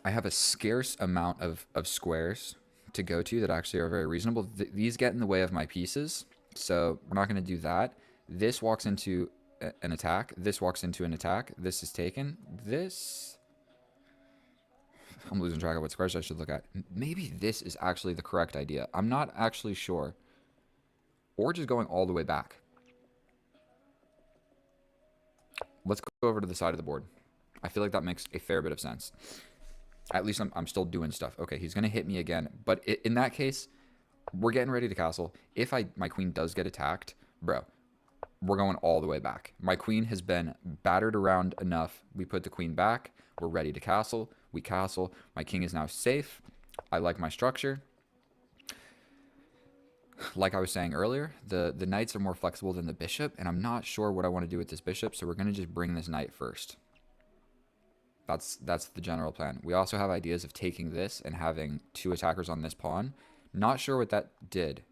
I have a scarce amount of squares to go to that actually are very reasonable. These get in the way of my pieces, so we're not going to do that. This walks into an attack. This walks into an attack. This is taken. This... I'm losing track of what squares I should look at. Maybe this is actually the correct idea. I'm not actually sure. Or just going all the way back. Let's go over to the side of the board. I feel like that makes a fair bit of sense. At least I'm still doing stuff. Okay, he's going to hit me again. But in that case, we're getting ready to castle. If my queen does get attacked, bro, we're going all the way back. My queen has been battered around enough. We put the queen back. We're ready to castle. We castle. My king is now safe. I like my structure. Like I was saying earlier, the knights are more flexible than the bishop, and I'm not sure what I want to do with this bishop, so we're going to just bring this knight first. That's the general plan. We also have ideas of taking this and having 2 attackers on this pawn. Not sure what that did.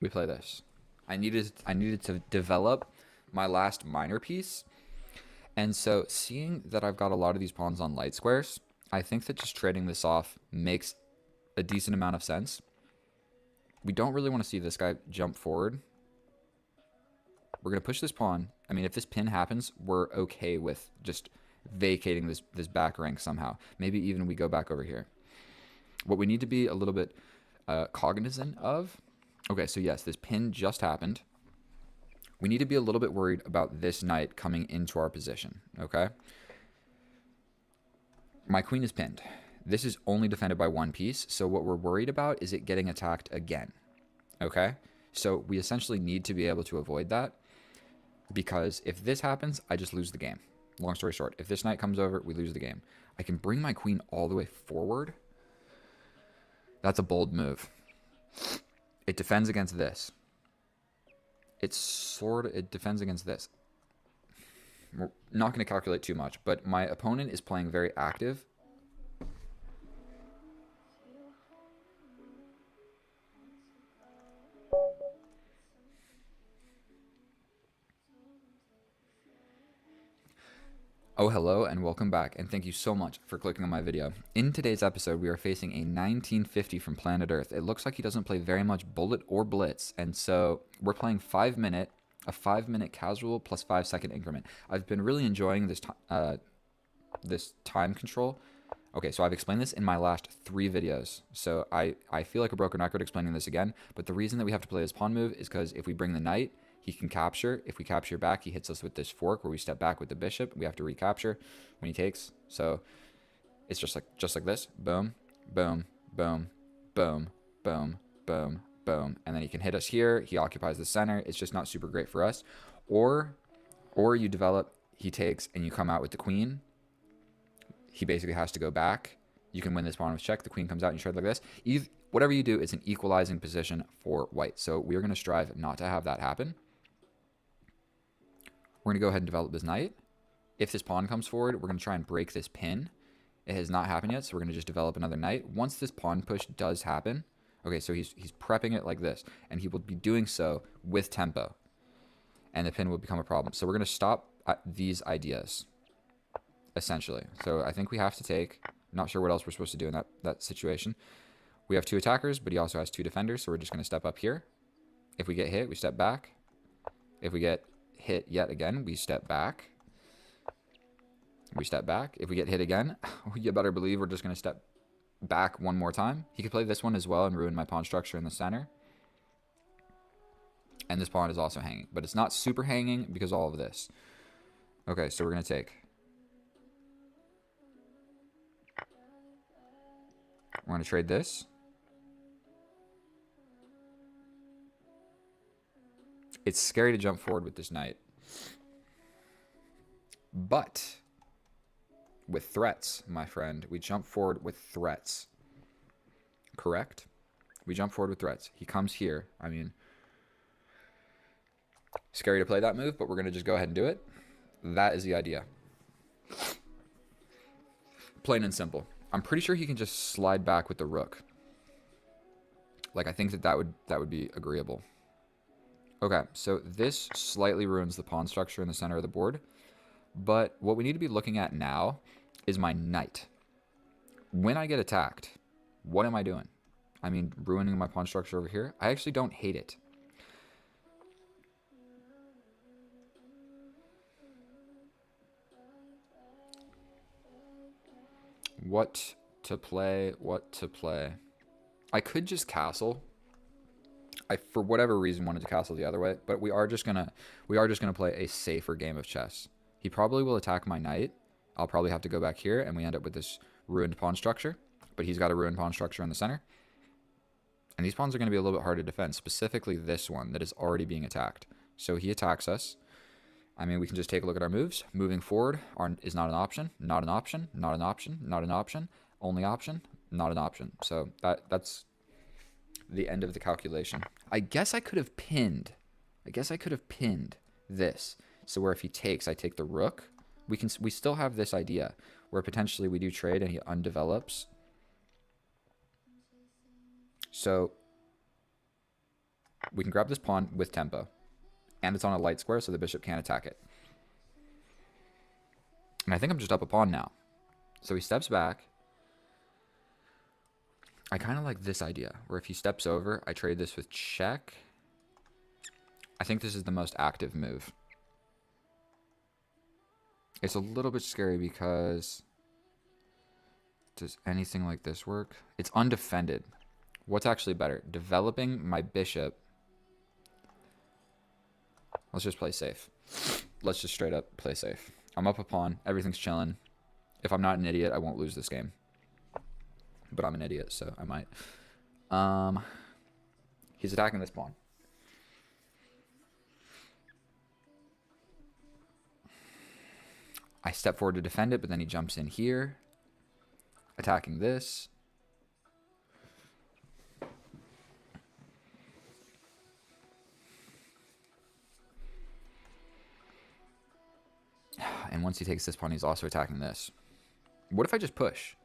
We play this. I needed to develop my last minor piece. And so seeing that I've got a lot of these pawns on light squares, I think that just trading this off makes a decent amount of sense. We don't really want to see this guy jump forward. We're going to push this pawn. I mean, if this pin happens, we're okay with just vacating this back rank somehow. Maybe even we go back over here. What we need to be a little bit cognizant of... Okay, so yes, this pin just happened. We need to be a little bit worried about this knight coming into our position, okay? My queen is pinned. This is only defended by 1 piece, so what we're worried about is it getting attacked again, okay? So we essentially need to be able to avoid that, because if this happens, I just lose the game. Long story short, if this knight comes over, we lose the game. I can bring my queen all the way forward. That's a bold move. It defends against this. It defends against this. We're not going to calculate too much, but my opponent is playing very active. Oh, hello and welcome back, and thank you so much for clicking on my video. In today's episode, we are facing a 1950 from Planet Earth. It looks like he doesn't play very much bullet or blitz, and so we're playing a 5-minute casual plus 5-second increment. I've been really enjoying this time control. Okay, so I've explained this in my last 3 videos, so I feel like a broken record explaining this again, but the reason that we have to play this pawn move is because if we bring the knight, he can capture. If we capture back, he hits us with this fork where we step back with the bishop. We have to recapture when he takes. So it's just like this. Boom, boom, boom, boom, boom, boom, boom. And then he can hit us here. He occupies the center. It's just not super great for us. Or you develop, he takes, and you come out with the queen. He basically has to go back. You can win this pawn with check. The queen comes out and you trade like this. Whatever you do, it's an equalizing position for white. So we're going to strive not to have that happen. We're going to go ahead and develop this knight. If this pawn comes forward, we're going to try and break this pin. It has not happened yet, so we're going to just develop another knight. Once this pawn push does happen, okay, so he's prepping it like this, and he will be doing so with tempo, and the pin will become a problem. So we're going to stop at these ideas, essentially. So I think we have to take, not sure what else we're supposed to do in that situation. We have 2 attackers, but he also has 2 defenders, so we're just going to step up here. If we get hit, we step back. If we get hit yet again, we step back. We step back. If we get hit again, you better believe we're just going to step back one more time. He could play this one as well and ruin my pawn structure in the center. And this pawn is also hanging, but it's not super hanging because all of this. Okay, so we're going to take. We're going to trade this. It's scary to jump forward with this knight. But with threats, my friend, we jump forward with threats. Correct? We jump forward with threats. He comes here. I mean, scary to play that move, but we're going to just go ahead and do it. That is the idea. Plain and simple. I'm pretty sure he can just slide back with the rook. Like, I think that would be agreeable. Okay, so this slightly ruins the pawn structure in the center of the board. But what we need to be looking at now is my knight. When I get attacked, what am I doing? I mean, ruining my pawn structure over here? I actually don't hate it. What to play? What to play? I could just castle. I, for whatever reason, wanted to castle the other way, but we are just gonna play a safer game of chess. He probably will attack my knight. I'll probably have to go back here, and we end up with this ruined pawn structure. But he's got a ruined pawn structure in the center. And these pawns are going to be a little bit hard to defend, specifically this one that is already being attacked. So he attacks us. I mean, we can just take a look at our moves. Moving forward is not an option, not an option, not an option, not an option, only option, not an option. So that's the end of the calculation. I guess I could have pinned. This. So where if he takes, I take the rook. We still have this idea where potentially we do trade and he undevelops. So we can grab this pawn with tempo. And it's on a light square, so the bishop can't attack it. And I think I'm just up a pawn now. So he steps back. I kind of like this idea, where if he steps over, I trade this with check. I think this is the most active move. It's a little bit scary because... does anything like this work? It's undefended. What's actually better? Developing my bishop. Let's just play safe. Let's just straight up play safe. I'm up a pawn. Everything's chilling. If I'm not an idiot, I won't lose this game. But I'm an idiot, so I might. He's attacking this pawn. I step forward to defend it, but then he jumps in here. Attacking this. And once he takes this pawn, he's also attacking this. What if I just push?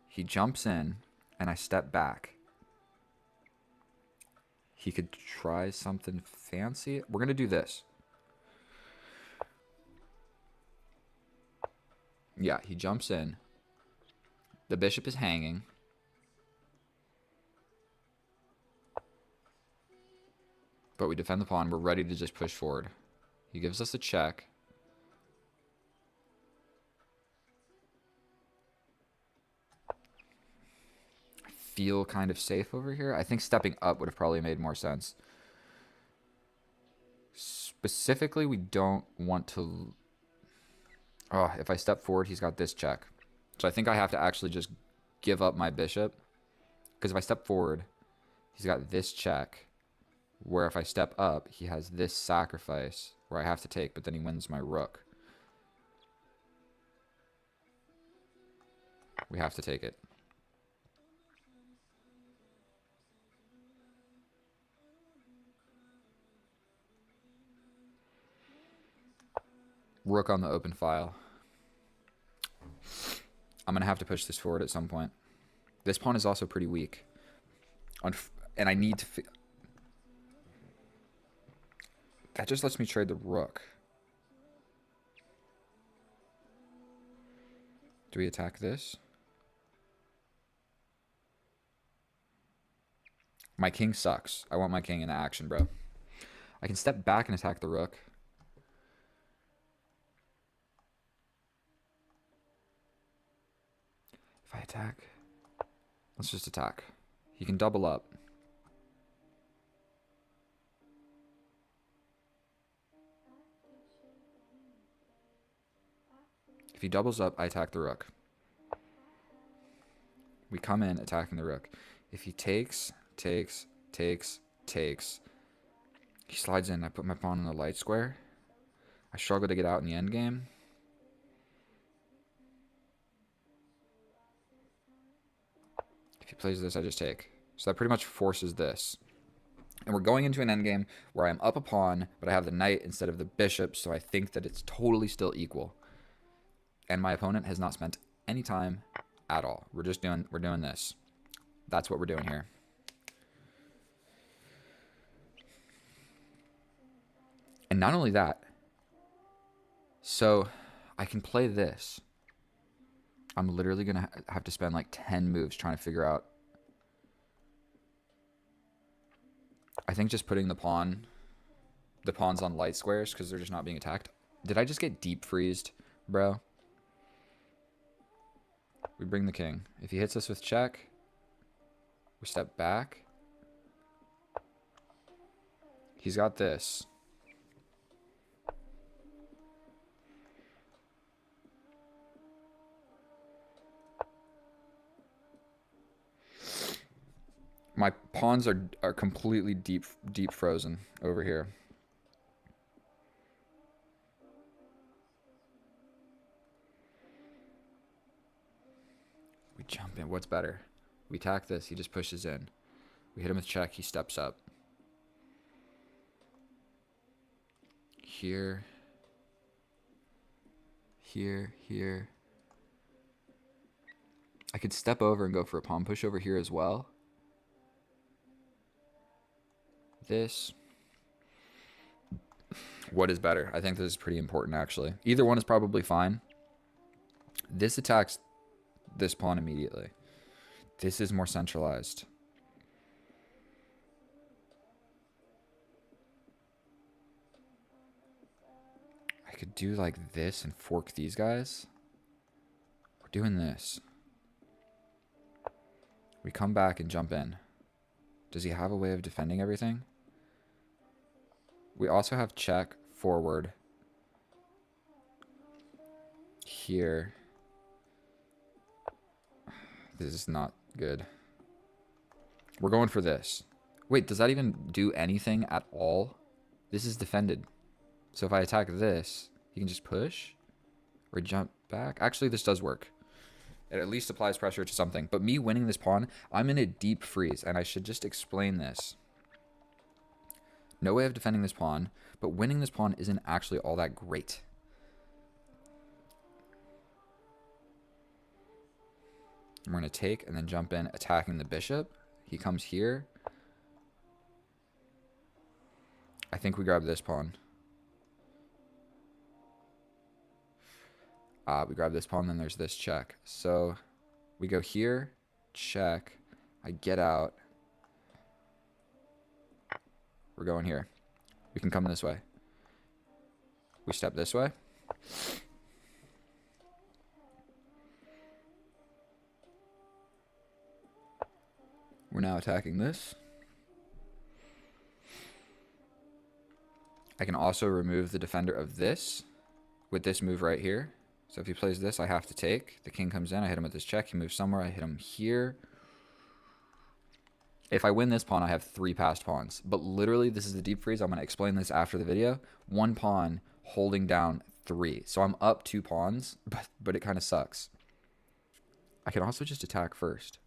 He jumps in, and I step back. He could try something fancy. We're going to do this. Yeah, he jumps in. The bishop is hanging. But we defend the pawn. We're ready to just push forward. He gives us a check. I feel kind of safe over here. I think stepping up would have probably made more sense. Specifically, we don't want to... Oh, if I step forward, he's got this check. So I think I have to actually just give up my bishop. Because if I step forward, he's got this check. Where if I step up, he has this sacrifice where I have to take, but then he wins my rook. We have to take it. Rook on the open file. I'm going to have to push this forward at some point. This pawn is also pretty weak. And I need to... That just lets me trade the rook. Do we attack this? My king sucks. I want my king in action, bro. I can step back and attack the rook. If I attack... Let's just attack. He can double up. If he doubles up, I attack the rook. We come in attacking the rook. If he takes, he slides in. I put my pawn in the light square. I struggle to get out in the endgame. If he plays this, I just take. So that pretty much forces this. And we're going into an endgame where I'm up a pawn, but I have the knight instead of the bishop, so I think that it's totally still equal. And my opponent has not spent any time at all. We're doing this. That's what we're doing here. And not only that, So I can play this. I'm literally going to have to spend like 10 moves trying to figure out. I think just putting the pawns on light squares because they're just not being attacked. Did I just get deep freezed, bro? We bring the king. If he hits us with check, we step back. He's got this. My pawns are completely deep frozen over here. We jump in. What's better? We attack this. He just pushes in. We hit him with check. He steps up. Here. Here. Here. I could step over and go for a pawn push over here as well. This. What is better? I think this is pretty important, actually. Either one is probably fine. This attacks this pawn immediately. This is more centralized. I could do like this and fork these guys. We're doing this. We come back and jump in. Does he have a way of defending everything? We also have check forward. Here. This is not good. We're going for this. Wait, does that even do anything at all? This is defended. So if I attack this, he can just push or jump back. Actually, this does work. It at least applies pressure to something. But me winning this pawn, I'm in a deep freeze, and I should just explain this. No way of defending this pawn, but winning this pawn isn't actually all that great. We're going to take and then jump in, attacking the bishop. He comes here. I think we grab this pawn. We grab this pawn, then there's this check. So we go here, check. I get out. We're going here. We can come this way. We step this way. We're now attacking this. I can also remove the defender of this with this move right here. So if he plays this, I have to take. The king comes in. I hit him with this check. He moves somewhere. I hit him here. If I win this pawn, I have 3 passed pawns. But literally, this is the deep freeze. I'm going to explain this after the video. 1 pawn holding down 3. So I'm up 2 pawns, but it kind of sucks. I can also just attack first.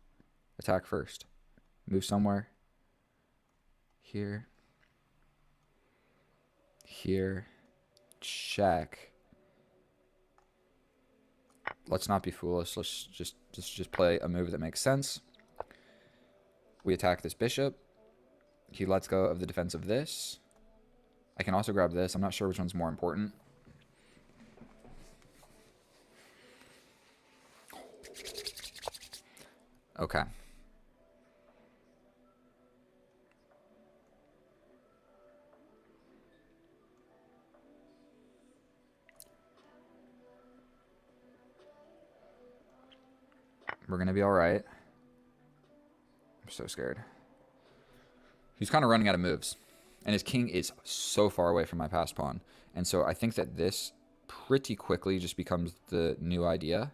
Attack first. Move somewhere. Here. Here. Check. Let's not be foolish. Let's just play a move that makes sense. We attack this bishop. He lets go of the defense of this. I can also grab this. I'm not sure which one's more important. Okay. We're going to be all right. I'm so scared. He's kind of running out of moves. And his king is so far away from my passed pawn. And so I think that this pretty quickly just becomes the new idea.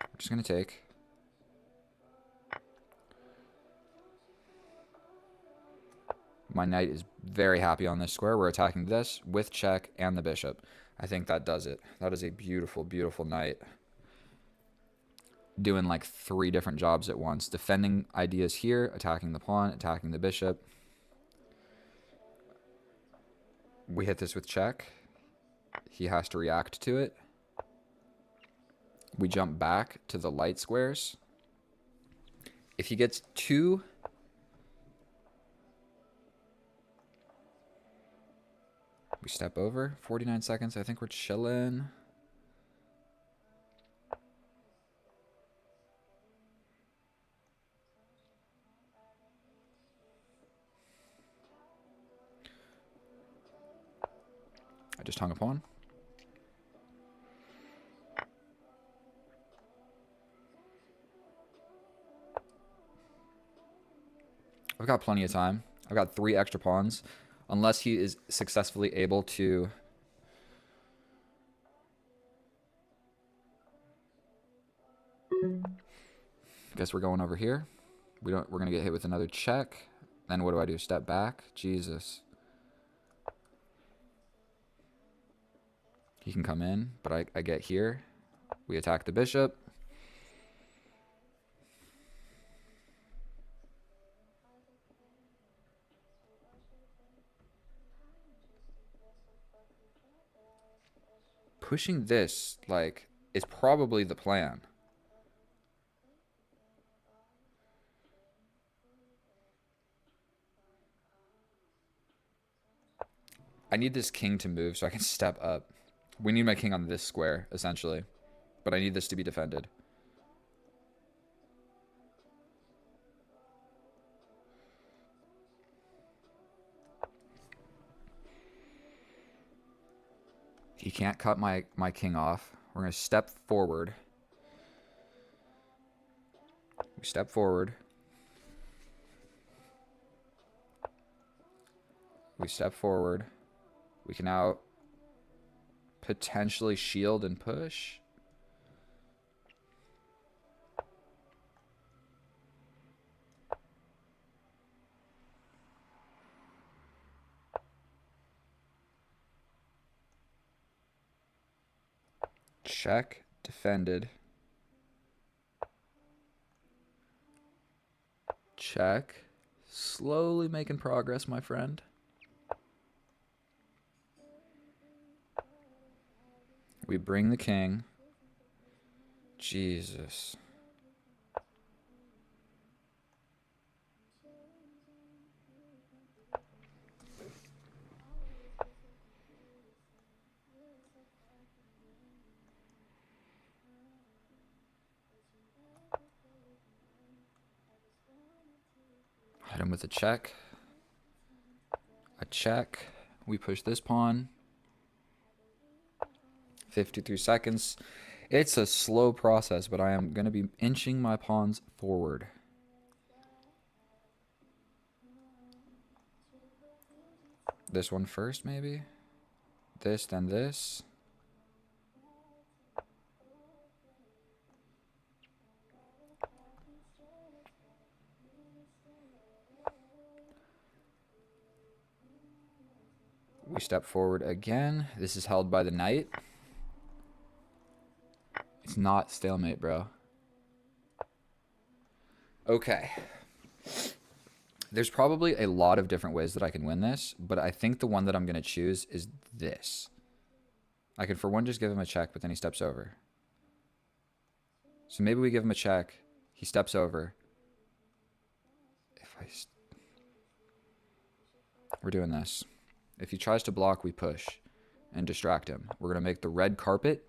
We're just going to take. My knight is very happy on this square. We're attacking this with check and the bishop. I think that does it. That is a beautiful, beautiful knight. Doing like 3 different jobs at once. Defending ideas here, attacking the pawn, attacking the bishop. We hit this with check. He has to react to it. We jump back to the light squares. If he gets 2... We step over. 49 seconds. I think we're chilling. I just hung a pawn. I've got plenty of time. I've got 3 extra pawns. Unless he is successfully able to... Guess we're going over here. We're going to get hit with another check. Then what do? Step back? Jesus. He can come in, but I get here. We attack the bishop. Pushing this, like, is probably the plan. I need this king to move so I can step up. We need my king on this square, essentially. But I need this to be defended. He can't cut my king off. We're going to step forward. We step forward. We step forward. We can now potentially shield and push. Check, defended. Check. Slowly making progress, my friend. We bring the king. Jesus. Hit him with a check. A check. We push this pawn. 53 seconds. It's a slow process, but I am going to be inching my pawns forward. This one first, maybe? This, then this. We step forward again. This is held by the knight. It's not stalemate, bro. Okay. There's probably a lot of different ways that I can win this, but I think the one that I'm going to choose is this. I could, for one, just give him a check, but then he steps over. So maybe we give him a check. He steps over. We're doing this. If he tries to block, we push and distract him. We're going to make the red carpet.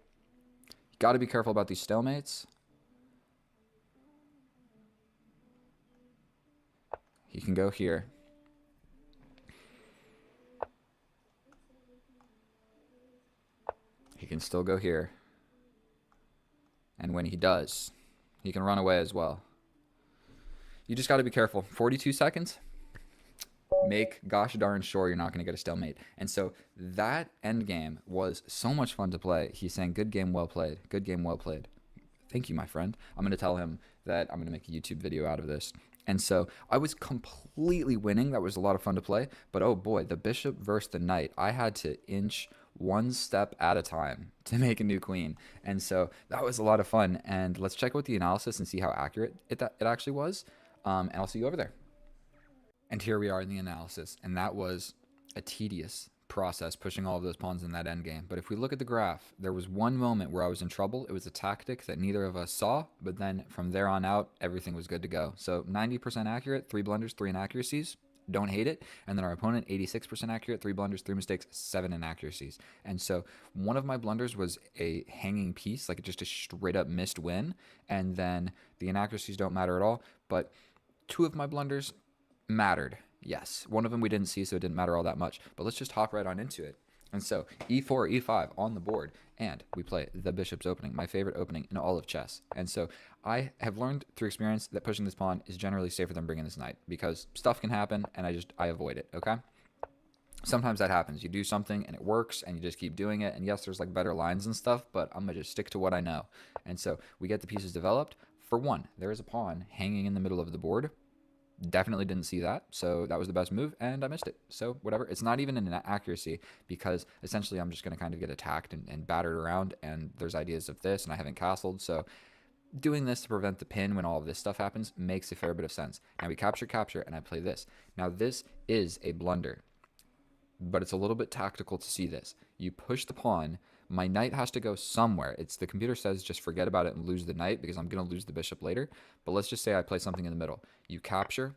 You got to be careful about these stalemates. He can go here. He can still go here. And when he does, he can run away as well. You just got to be careful. 42 seconds. Make gosh darn sure you're not going to get a stalemate. And so that end game was so much fun to play. He's saying, good game, well played. Good game, well played. Thank you, my friend. I'm going to tell him that I'm going to make a YouTube video out of this. And so I was completely winning. That was a lot of fun to play. But oh boy, the bishop versus the knight. I had to inch one step at a time to make a new queen. And so that was a lot of fun. And let's check out the analysis and see how accurate it actually was. And I'll see you over there. And here we are in the analysis. And that was a tedious process, pushing all of those pawns in that endgame. But if we look at the graph, there was one moment where I was in trouble. It was a tactic that neither of us saw, but then from there on out, everything was good to go. So 90% accurate, 3 blunders, 3 inaccuracies. Don't hate it. And then our opponent, 86% accurate, 3 blunders, 3 mistakes, 7 inaccuracies. And so one of my blunders was a hanging piece, like just a straight up missed win. And then the inaccuracies don't matter at all. But 2 of my blunders mattered. Yes. One of them we didn't see, so it didn't matter all that much. But let's just hop right on into it. And so e4, e5 on the board, and we play the bishop's opening, my favorite opening in all of chess. And so I have learned through experience that pushing this pawn is generally safer than bringing this knight, because stuff can happen, and I avoid it, okay? Sometimes that happens. You do something, and it works, and you just keep doing it, and yes, there's like better lines and stuff, but I'm going to just stick to what I know. And so we get the pieces developed. For one, there is a pawn hanging in the middle of the board. Definitely didn't see that, so that was the best move, and I missed it. So whatever. It's not even an accuracy, because essentially I'm just going to kind of get attacked and battered around, and there's ideas of this, and I haven't castled, so doing this to prevent the pin when all of this stuff happens makes a fair bit of sense. Now we capture, and I play this. Now this is a blunder, but it's a little bit tactical to see this. You push the pawn. My knight has to go somewhere. It's the computer says just forget about it and lose the knight, because I'm going to lose the bishop later. But let's just say I play something in the middle. You capture,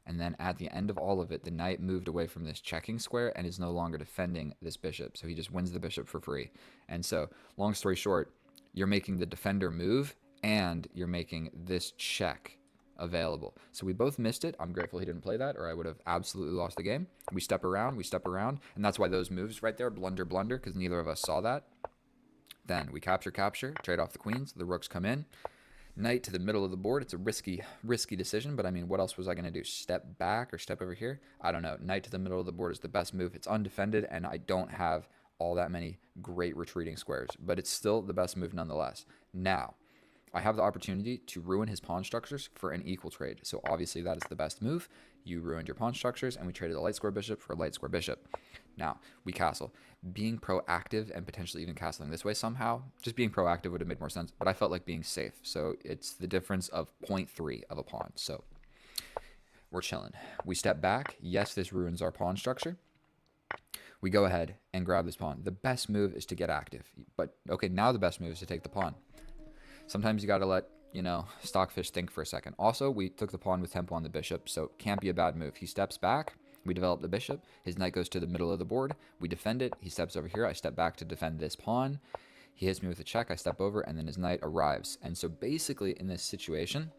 and then at the end of all of it, the knight moved away from this checking square and is no longer defending this bishop. So he just wins the bishop for free. And so, long story short, you're making the defender move, and you're making this check available. So we both missed it. I'm grateful he didn't play that, or I would have absolutely lost the game. We step around, and that's why those moves right there, blunder, because neither of us saw that. Then we capture, trade off the queens, the rooks come in. Knight to the middle of the board. It's a risky decision, but I mean, what else was I going to do? Step back or step over here? I don't know. Knight to the middle of the board is the best move. It's undefended, and I don't have all that many great retreating squares, but it's still the best move nonetheless. Now, I have the opportunity to ruin his pawn structures for an equal trade. So obviously that is the best move. You ruined your pawn structures, and we traded a light square bishop for a light square bishop. Now, we castle. Being proactive and potentially even castling this way somehow, just being proactive would have made more sense, but I felt like being safe. So it's the difference of 0.3 of a pawn. So we're chilling. We step back. Yes, this ruins our pawn structure. We go ahead and grab this pawn. The best move is to get active. But, okay, now the best move is to take the pawn. Sometimes you got to let, Stockfish think for a second. Also, we took the pawn with tempo on the bishop, so it can't be a bad move. He steps back. We develop the bishop. His knight goes to the middle of the board. We defend it. He steps over here. I step back to defend this pawn. He hits me with a check. I step over, and then his knight arrives. And so basically in this situation,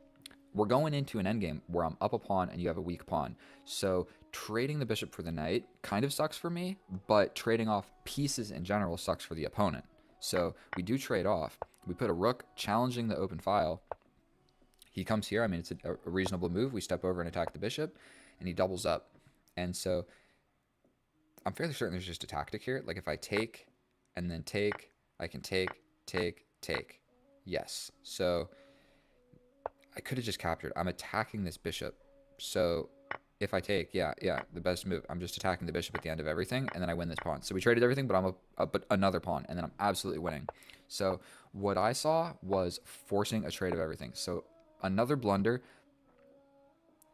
we're going into an endgame where I'm up a pawn and you have a weak pawn. So trading the bishop for the knight kind of sucks for me, but trading off pieces in general sucks for the opponent. So we do trade off. We put a rook challenging the open file. He comes here. I mean, it's a reasonable move. We step over and attack the bishop, and he doubles up. And so I'm fairly certain there's just a tactic here. Like if I take and then take, I can take. Yes. So I could have just captured. I'm attacking this bishop. So if I take, yeah, the best move. I'm just attacking the bishop at the end of everything, and then I win this pawn. So we traded everything, but I'm but another pawn, and then I'm absolutely winning. So what I saw was forcing a trade of everything. So another blunder.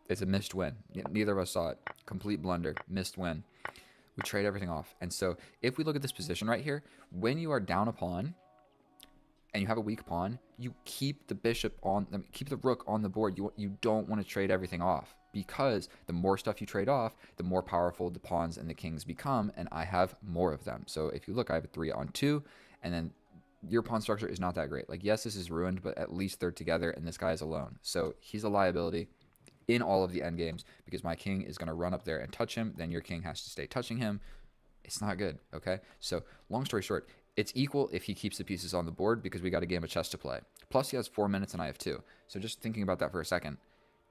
It's a missed win. Neither of us saw it. Complete blunder. Missed win. We trade everything off. And so if we look at this position right here, when you are down a pawn and you have a weak pawn, you keep the bishop on, keep the rook on the board. You don't want to trade everything off, because the more stuff you trade off, the more powerful the pawns and the kings become, and I have more of them. So if you look, I have a 3-on-2, and then your pawn structure is not that great. Like, yes, this is ruined, but at least they're together, and this guy is alone. So he's a liability in all of the endgames, because my king is going to run up there and touch him. Then your king has to stay touching him. It's not good, okay? So long story short, it's equal if he keeps the pieces on the board, because we got a game of chess to play. Plus he has 4 minutes and I have 2. So just thinking about that for a second,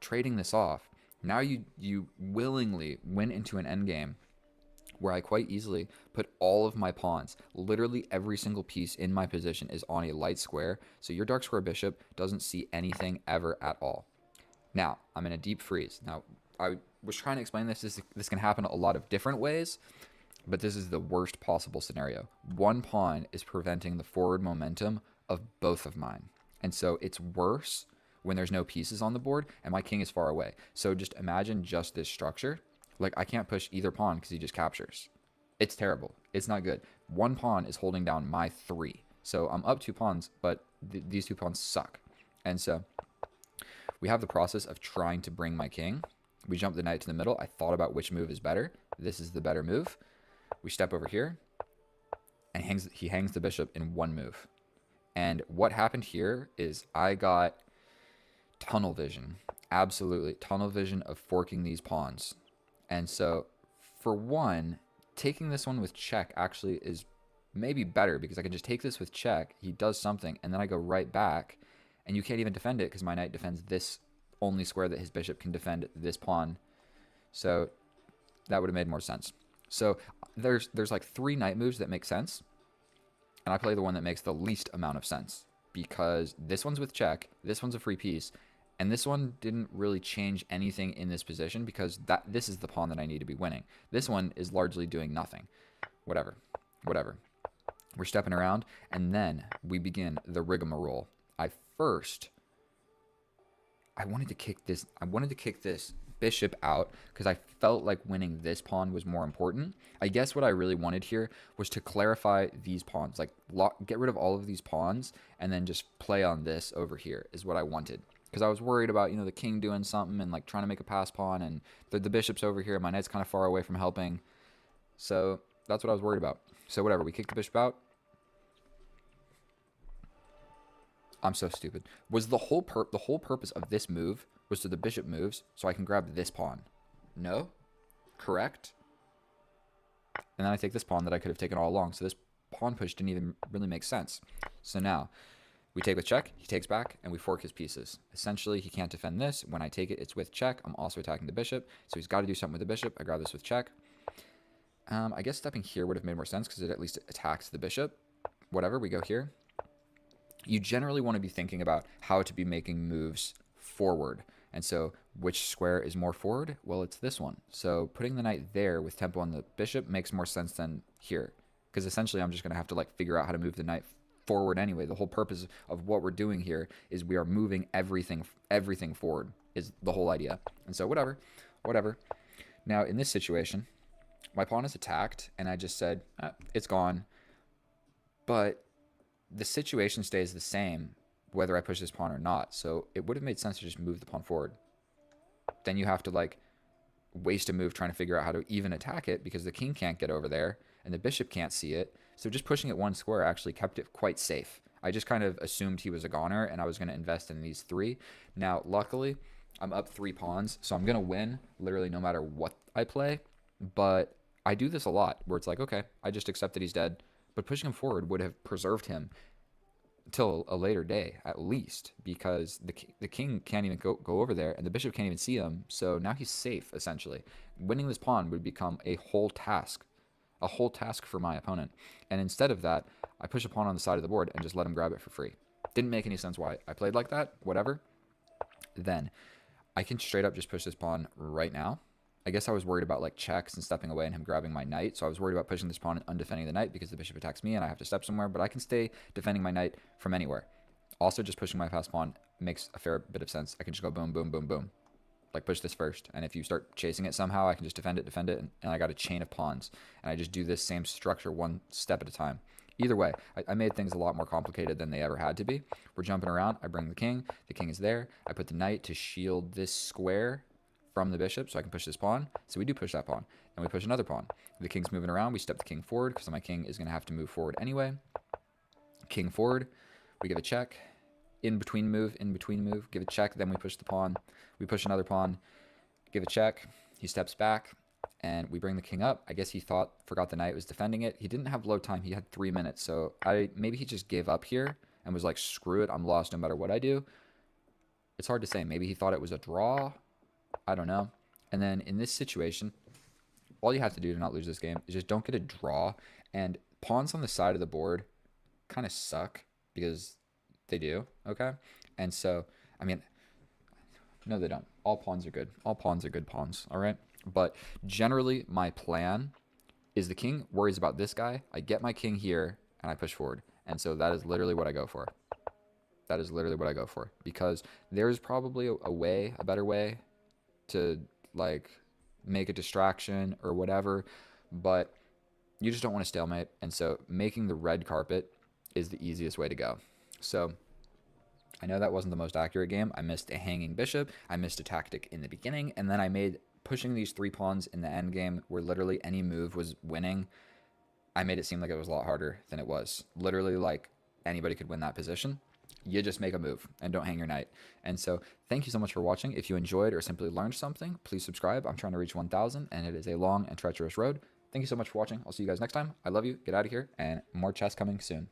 trading this off, now you willingly went into an endgame where I quite easily put all of my pawns, literally every single piece in my position is on a light square. So your dark square bishop doesn't see anything ever at all. Now, I'm in a deep freeze. Now, I was trying to explain this. This can happen a lot of different ways, but this is the worst possible scenario. One pawn is preventing the forward momentum of both of mine. And so it's worse when there's no pieces on the board and my king is far away. So just imagine just this structure. Like, I can't push either pawn because he just captures. It's terrible. It's not good. One pawn is holding down my 3. So I'm up 2 pawns, but these 2 pawns suck. And so we have the process of trying to bring my king, We jump the knight to the middle. I thought about which move is better. This is the better move. We step over here, and he hangs the bishop in one move. And what happened here is I got tunnel vision. Absolutely. Tunnel vision of forking these pawns. And so, for one, taking this one with check actually is maybe better because I can just take this with check. He does something, and then I go right back, and you can't even defend it because my knight defends this only square that his bishop can defend this pawn. So that would have made more sense. So there's like 3 knight moves that make sense, and I play the one that makes the least amount of sense because this one's with check, this one's a free piece, and this one didn't really change anything in this position because this is the pawn that I need to be winning. This one is largely doing nothing. Whatever. We're stepping around, and then we begin the rigmarole. I wanted to kick this bishop out because I felt like winning this pawn was more important. I guess what I really wanted here was to clarify these pawns, like get rid of all of these pawns and then just play on this over here is what I wanted. Because I was worried about, the king doing something and like trying to make a pass pawn, and the bishop's over here. My knight's kind of far away from helping. So that's what I was worried about. So whatever, we kick the bishop out. I'm so stupid. Was the whole purpose of this move was so the bishop moves so I can grab this pawn? No? Correct? And then I take this pawn that I could have taken all along. So this pawn push didn't even really make sense. So now we take with check, he takes back, and we fork his pieces. Essentially, he can't defend this. When I take it, it's with check. I'm also attacking the bishop. So he's got to do something with the bishop. I grab this with check. I guess stepping here would have made more sense because it at least attacks the bishop. Whatever, we go here. You generally want to be thinking about how to be making moves forward. And so which square is more forward? Well, it's this one. So putting the knight there with tempo on the bishop makes more sense than here. Because essentially I'm just going to have to like figure out how to move the knight forward anyway. The whole purpose of what we're doing here is we are moving everything forward is the whole idea. And so whatever. Now in this situation, my pawn is attacked and I just said, it's gone. But the situation stays the same whether I push this pawn or not. So it would have made sense to just move the pawn forward. Then you have to like waste a move trying to figure out how to even attack it because the king can't get over there and the bishop can't see it. So just pushing it one square actually kept it quite safe. I just kind of assumed he was a goner and I was going to invest in these 3. Now, luckily, I'm up 3 pawns, so I'm going to win literally no matter what I play. But I do this a lot where it's like, okay, I just accept that he's dead. But pushing him forward would have preserved him till a later day, at least, because the king can't even go over there, and the bishop can't even see him. So now he's safe, essentially. Winning this pawn would become a whole task for my opponent. And instead of that, I push a pawn on the side of the board and just let him grab it for free. Didn't make any sense why I played like that, whatever. Then I can straight up just push this pawn right now. I guess I was worried about like checks and stepping away and him grabbing my knight. So I was worried about pushing this pawn and undefending the knight because the bishop attacks me and I have to step somewhere. But I can stay defending my knight from anywhere. Also, just pushing my passed pawn makes a fair bit of sense. I can just go boom, boom, boom, boom. Like push this first. And if you start chasing it somehow, I can just defend it. And I got a chain of pawns. And I just do this same structure one step at a time. Either way, I made things a lot more complicated than they ever had to be. We're jumping around. I bring the king. The king is there. I put the knight to shield this square from the bishop so I can push this pawn. So we do push that pawn. And we push another pawn. The king's moving around. We step the king forward because my king is going to have to move forward anyway. King forward. We give a check. In between move. Give a check. Then we push the pawn. We push another pawn. Give a check. He steps back. And we bring the king up. I guess he forgot the knight was defending it. He didn't have load time. He had 3 minutes. So maybe he just gave up here and was like, screw it. I'm lost no matter what I do. It's hard to say. Maybe he thought it was a draw. I don't know. And then in this situation, all you have to do to not lose this game is just don't get a draw. And pawns on the side of the board kind of suck because they do, okay? And so, I mean, no, they don't. All pawns are good. All pawns are good pawns, all right? But generally, my plan is the king worries about this guy. I get my king here, and I push forward. And so that is literally what I go for. That is literally what I go for. Because there's probably a better way to like make a distraction or whatever, but you just don't want to stalemate. And so making the red carpet is the easiest way to go. So I know that wasn't the most accurate game. I missed a hanging bishop. I missed a tactic in the beginning. And then I made pushing these 3 pawns in the end game where literally any move was winning. I made it seem like it was a lot harder than it was. Literally, like, anybody could win that position. You just make a move and don't hang your knight. And so thank you so much for watching. If you enjoyed or simply learned something, please subscribe. I'm trying to reach 1,000 and it is a long and treacherous road. Thank you so much for watching. I'll see you guys next time. I love you. Get out of here, and more chess coming soon.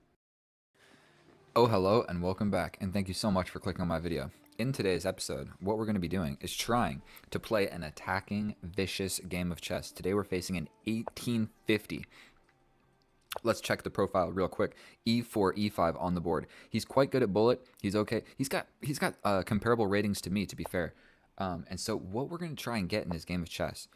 Oh, hello and welcome back, and thank you so much for clicking on my video. In today's episode, what we're going to be doing is trying to play an attacking, vicious game of chess. Today we're facing an 1850. Let's check the profile real quick. E4, E5 on the board. He's quite good at bullet. He's okay. He's got comparable ratings to me, to be fair. And so what we're going to try and get in this game of chess,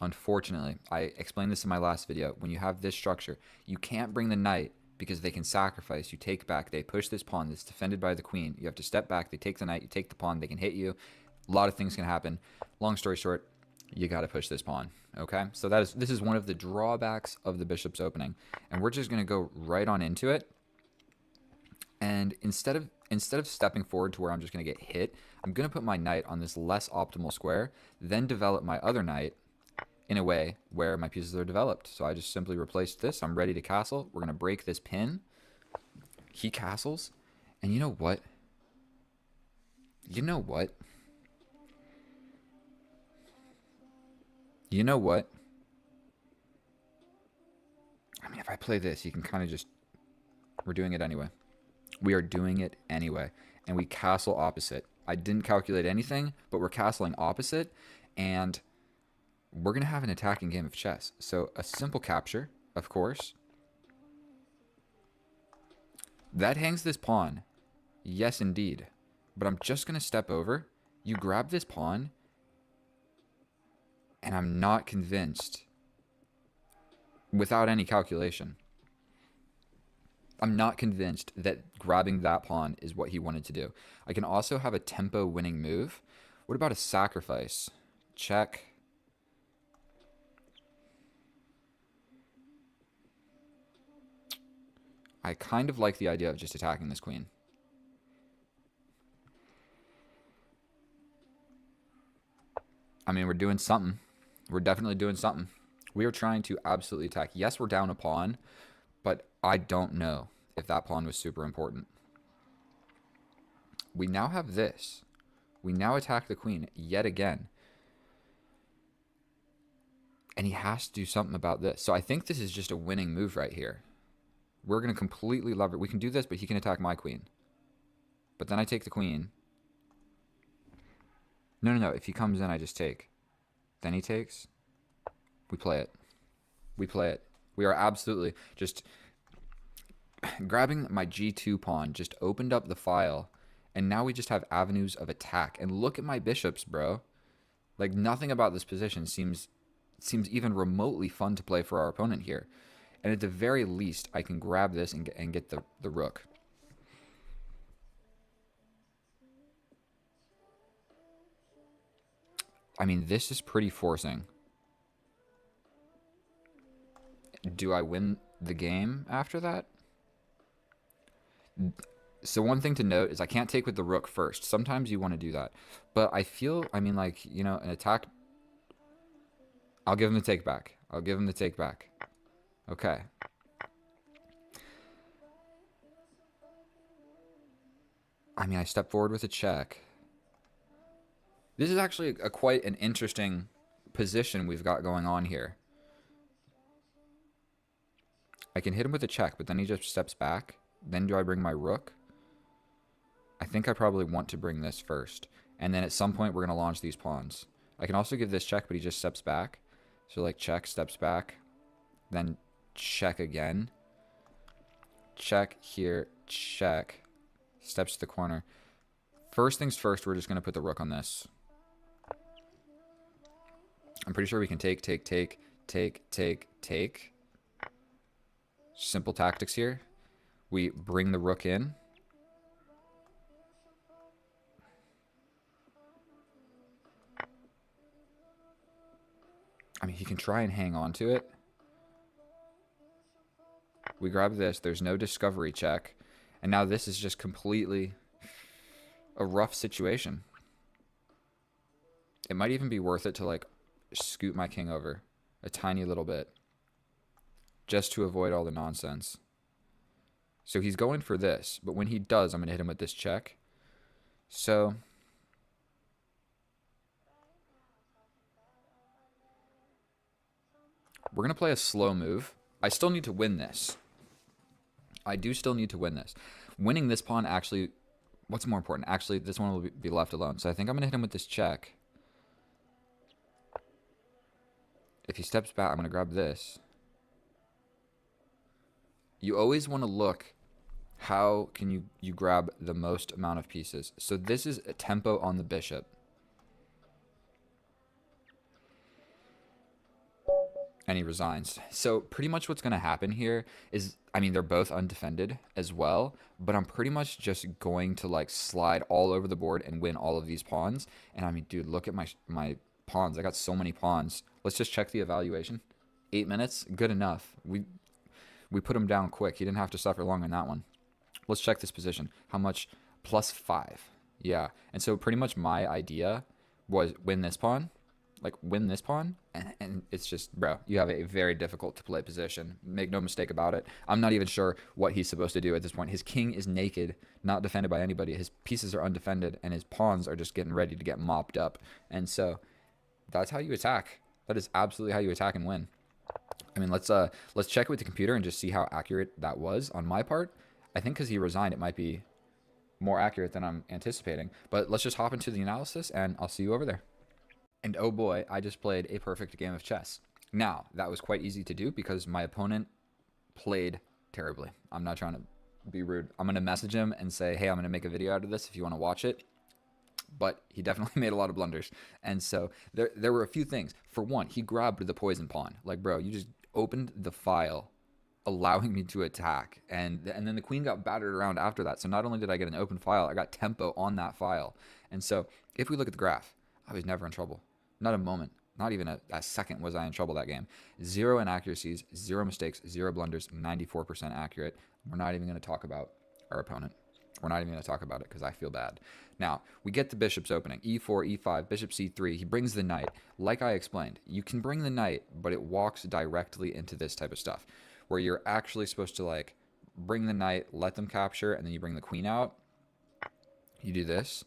unfortunately, I explained this in my last video. When you have this structure, you can't bring the knight because they can sacrifice. You take back. They push this pawn that's defended by the queen. You have to step back. They take the knight. You take the pawn. They can hit you. A lot of things can happen. Long story short, you got to push this pawn. Okay, so this is one of the drawbacks of the bishop's opening, and we're just going to go right on into it. And instead of stepping forward to where I'm just going to get hit, I'm going to put my knight on this less optimal square, then develop my other knight in a way where my pieces are developed. So I just simply replaced this. I'm ready to castle. We're going to break this pin. He castles, and you know what? You know what? You know what? I mean, if I play this, you can kind of just... We're doing it anyway. We are doing it anyway. And we castle opposite. I didn't calculate anything, but we're castling opposite. And we're going to have an attacking game of chess. So a simple capture, of course. That hangs this pawn. Yes, indeed. But I'm just going to step over. You grab this pawn. And I'm not convinced, without any calculation, I'm not convinced that grabbing that pawn is what he wanted to do. I can also have a tempo winning move. What about a sacrifice? Check. I kind of like the idea of just attacking this queen. I mean, we're doing something. We're definitely doing something. We are trying to absolutely attack. Yes, we're down a pawn, but I don't know if that pawn was super important. We now have this. We now attack the queen yet again. And he has to do something about this. So I think this is just a winning move right here. We're going to completely lever it. We can do this, but he can attack my queen. But then I take the queen. No. If he comes in, I just take. Then he takes. We play it. We play it. We are absolutely just grabbing my G2 pawn, just opened up the file, and now we just have avenues of attack. And look at my bishops, bro. Like, nothing about this position seems even remotely fun to play for our opponent here. And at the very least, I can grab this and get the rook. I mean, this is pretty forcing. Do I win the game after that? So one thing to note is I can't take with the rook first. Sometimes you want to do that. But I feel, I mean, like, you know, an attack... I'll give him the take back. I'll give him the take back. Okay. I mean, I step forward with a check. This is actually quite an interesting position we've got going on here. I can hit him with a check, but then he just steps back. Then do I bring my rook? I think I probably want to bring this first. And then at some point, we're going to launch these pawns. I can also give this check, but he just steps back. So, like, check, steps back. Then check again. Check here, check. Steps to the corner. First things first, we're just going to put the rook on this. I'm pretty sure we can take. Simple tactics here. We bring the rook in. I mean, he can try and hang on to it. We grab this. There's no discovery check. And now this is just completely a rough situation. It might even be worth it to like scoot my king over a tiny little bit just to avoid all the nonsense. So he's going for this, but when he does, I'm going to hit him with this check. So we're going to play a slow move. I still need to win this. I do still need to win this. Winning this pawn actually, what's more important? Actually, this one will be left alone. So I think I'm going to hit him with this check. If he steps back, I'm going to grab this. You always want to look, how can you grab the most amount of pieces? So this is a tempo on the bishop. And he resigns. So pretty much what's going to happen here is, I mean, they're both undefended as well, but I'm pretty much just going to like slide all over the board and win all of these pawns. And I mean, dude, look at my pawns. I got so many pawns. Let's just check the evaluation. 8 minutes, good enough. We put him down quick. He didn't have to suffer long on that one. Let's check this position. How much? +5. Yeah. And so pretty much my idea was win this pawn. Like, win this pawn, and it's just, bro, you have a very difficult to play position. Make no mistake about it. I'm not even sure what he's supposed to do at this point. His king is naked, not defended by anybody. His pieces are undefended, and his pawns are just getting ready to get mopped up. And so that's how you attack. That is absolutely how you attack and win. I mean, let's check it with the computer and just see how accurate that was on my part. I think because he resigned, it might be more accurate than I'm anticipating. But let's just hop into the analysis, and I'll see you over there. And oh boy, I just played a perfect game of chess. Now, that was quite easy to do because my opponent played terribly. I'm not trying to be rude. I'm going to message him and say, hey, I'm going to make a video out of this if you want to watch it. But he definitely made a lot of blunders. And so there were a few things. For one, he grabbed the poison pawn. Like, bro, you just opened the file allowing me to attack. And then the queen got battered around after that. So not only did I get an open file, I got tempo on that file. And so if we look at the graph, I was never in trouble. Not a moment, not even a second was I in trouble that game. 0 inaccuracies, 0 mistakes, 0 blunders, 94% accurate. We're not even going to talk about our opponent. We're not even going to talk about it because I feel bad. Now, we get the bishop's opening. E4, E5, bishop C3. He brings the knight. Like I explained, you can bring the knight, but it walks directly into this type of stuff where you're actually supposed to like bring the knight, let them capture, and then you bring the queen out. You do this,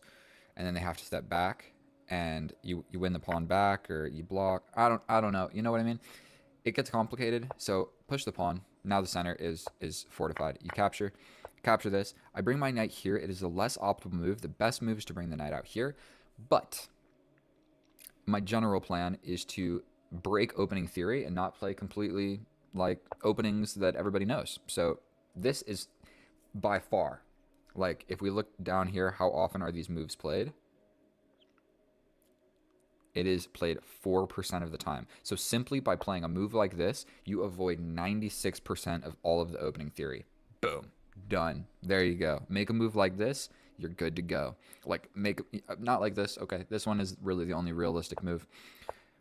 and then they have to step back. And you win the pawn back, or you block. I don't know. You know what I mean? It gets complicated. So push the pawn. Now the center is fortified. You capture this. I bring my knight here. It is a less optimal move. The best move is to bring the knight out here. But my general plan is to break opening theory and not play completely like openings that everybody knows. So this is by far, like if we look down here, how often are these moves played? It is played 4% of the time. So simply by playing a move like this, you avoid 96% of all of the opening theory. Boom. Done. There you go. Make a move like this, you're good to go. Like, not like this. Okay, this one is really the only realistic move.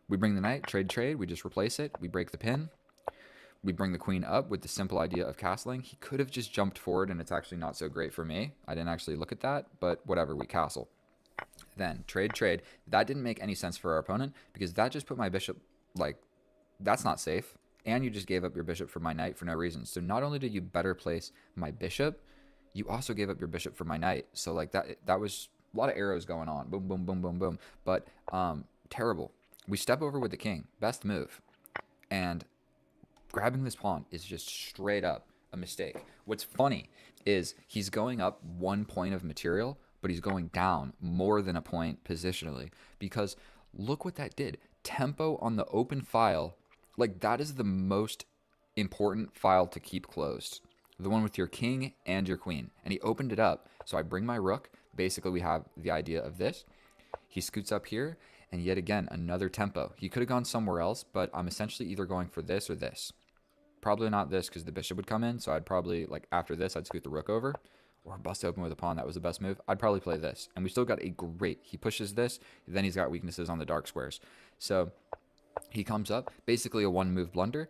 We bring the knight, trade. We just replace it. We break the pin. We bring the queen up with the simple idea of castling. He could have just jumped forward, and it's actually not so great for me. I didn't actually look at that, but whatever, we castle. Then trade. That didn't make any sense for our opponent because that just put my bishop, like, that's not safe. And you just gave up your bishop for my knight for no reason. So not only did you better place my bishop, you also gave up your bishop for my knight. So like that was a lot of arrows going on. Boom, boom, boom, boom, boom. But terrible. We step over with the king. Best move. And grabbing this pawn is just straight up a mistake. What's funny is he's going up 1 point of material, but he's going down more than a point positionally because look what that did. Tempo on the open file, like that is the most important file to keep closed. The one with your king and your queen. And he opened it up. So I bring my rook. Basically, we have the idea of this. He scoots up here, and yet again, another tempo. He could have gone somewhere else, but I'm essentially either going for this or this. Probably not this because the bishop would come in, so I'd probably, like after this, I'd scoot the rook over. Or bust open with a pawn. That was the best move. I'd probably play this. And we still got a great... He pushes this. Then he's got weaknesses on the dark squares. So he comes up. Basically a one-move blunder.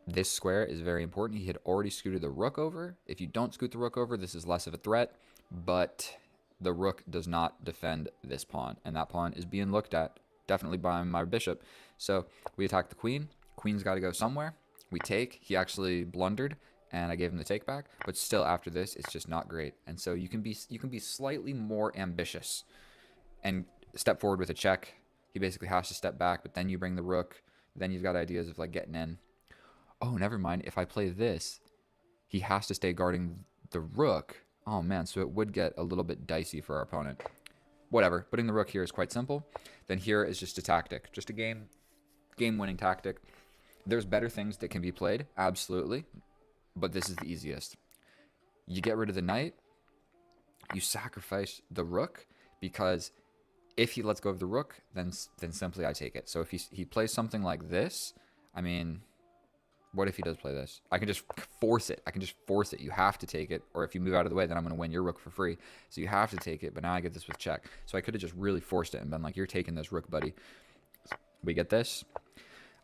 This square is very important. He had already scooted the rook over. If you don't scoot the rook over, this is less of a threat. But the rook does not defend this pawn, and that pawn is being looked at definitely by my bishop. So we attack the queen. Queen's got to go somewhere. We take. He actually blundered, and I gave him the take back. But still, after this, it's just not great. And so you can be slightly more ambitious and step forward with a check. He basically has to step back, but then you bring the rook. Then you've got ideas of like getting in. Oh, never mind. If I play this, he has to stay guarding the rook. Oh man, so it would get a little bit dicey for our opponent. Whatever. Putting the rook here is quite simple. Then here is just a tactic, just a game-winning tactic. There's better things that can be played, absolutely, but this is the easiest. You get rid of the knight. You sacrifice the rook, because if he lets go of the rook, then simply I take it. So if he plays something like this, I mean, what if he does play this? I can just force it. I can just force it. You have to take it, or if you move out of the way, then I'm going to win your rook for free. So you have to take it, but now I get this with check. So I could have just really forced it and been like, you're taking this rook, buddy. We get this.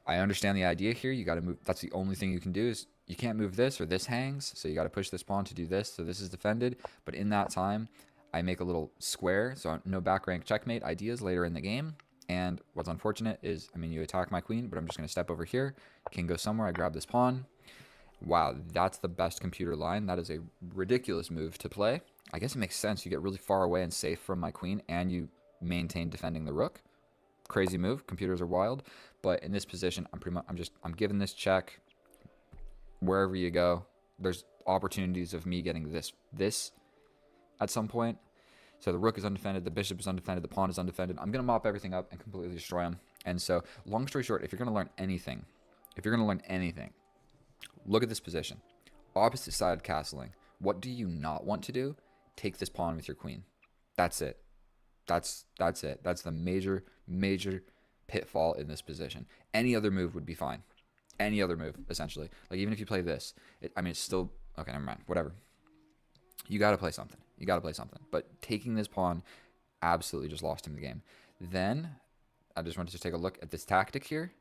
I understand the idea here. You got to move. That's the only thing you can do is you can't move this, or this hangs. So you got to push this pawn to do this. So this is defended. But in that time, I make a little square. So no back rank checkmate ideas later in the game. And what's unfortunate is, I mean, you attack my queen, but I'm just going to step over here. King goes somewhere. I grab this pawn. Wow, that's the best computer line. That is a ridiculous move to play. I guess it makes sense. You get really far away and safe from my queen, and you maintain defending the rook. Crazy move. Computers are wild. But in this position, I'm giving this check. Wherever you go, there's opportunities of me getting this at some point. So the rook is undefended, the bishop is undefended, the pawn is undefended. I'm going to mop everything up and completely destroy him. And so, long story short, if you're going to learn anything, look at this position. Opposite side castling. What do you not want to do? Take this pawn with your queen. That's it. That's it. That's the major pitfall in this position. Any other move would be fine. Any other move, essentially. Like, even if you play this, it's still... Okay, never mind. Whatever. You got to play something. But taking this pawn absolutely just lost him the game. Then, I just wanted to take a look at this tactic here.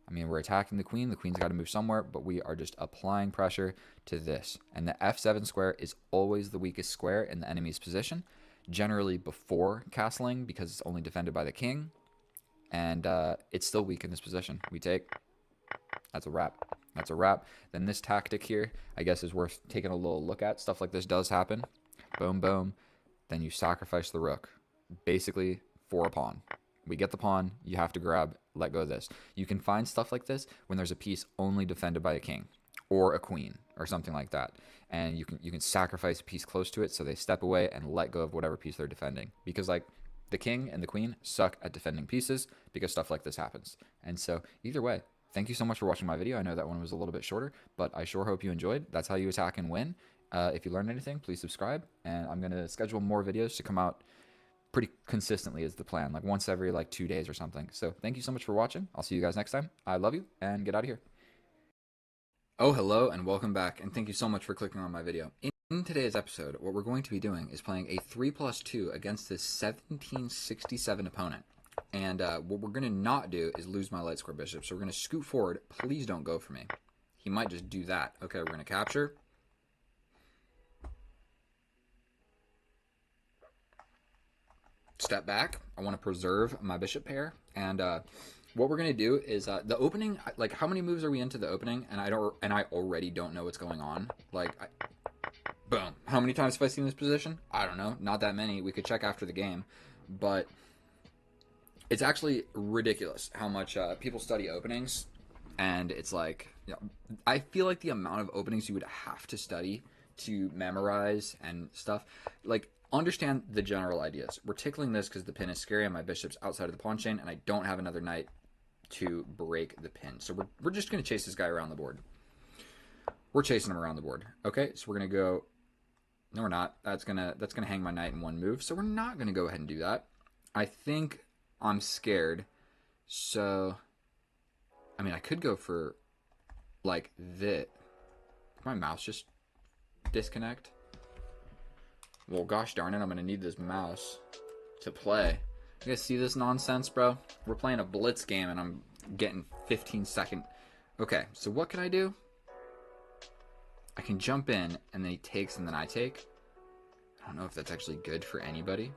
I mean, we're attacking the queen. The queen's got to move somewhere, but we are just applying pressure to this. And the f7 square is always the weakest square in the enemy's position, generally before castling, because it's only defended by the king. And it's still weak in this position. We take. That's a wrap. That's a wrap. Then this tactic here, I guess, is worth taking a little look at. Stuff like this does happen. Boom, boom. Then you sacrifice the rook, basically for a pawn. We get the pawn. You have to grab, let go of this. You can find stuff like this when there's a piece only defended by a king or a queen or something like that. And you can sacrifice a piece close to it so they step away and let go of whatever piece they're defending. Because, like, the king and the queen suck at defending pieces because stuff like this happens. And so, either way, thank you so much for watching my video. I know that one was a little bit shorter, but I sure hope you enjoyed. That's how you attack and win. If you learned anything, please subscribe. And I'm going to schedule more videos to come out pretty consistently is the plan, like once every 2 days or something. So thank you so much for watching. I'll see you guys next time. I love you, and get out of here. Oh, hello, and welcome back, and thank you so much for clicking on my video. In today's episode, what we're going to be doing is playing a 3+2 against this 1767 opponent. And what we're going to not do is lose my light square bishop. So we're going to scoot forward. Please don't go for me. He might just do that. Okay, we're going to capture. Step back. I want to preserve my bishop pair. And what we're going to do is the opening, like, how many moves are we into the opening? And I already don't know what's going on. Boom. How many times have I seen this position? I don't know. Not that many. We could check after the game. But it's actually ridiculous how much people study openings. And it's like, I feel like the amount of openings you would have to study to memorize and stuff, understand the general ideas. We're tickling this because the pin is scary and my bishop's outside of the pawn chain, and I don't have another knight to break the pin. So we're just going to chase this guy around the board. We're chasing him around the board. Okay, so we're going to go... No, we're not. That's gonna hang my knight in one move, so we're not going to go ahead and do that. I think I'm scared, so... I mean, I could go for, this. Did my mouse just disconnect? Well, gosh darn it, I'm going to need this mouse to play. You guys see this nonsense, bro? We're playing a blitz game, and I'm getting 15-second. Okay, so what can I do? I can jump in, and then he takes, and then I take. I don't know if that's actually good for anybody.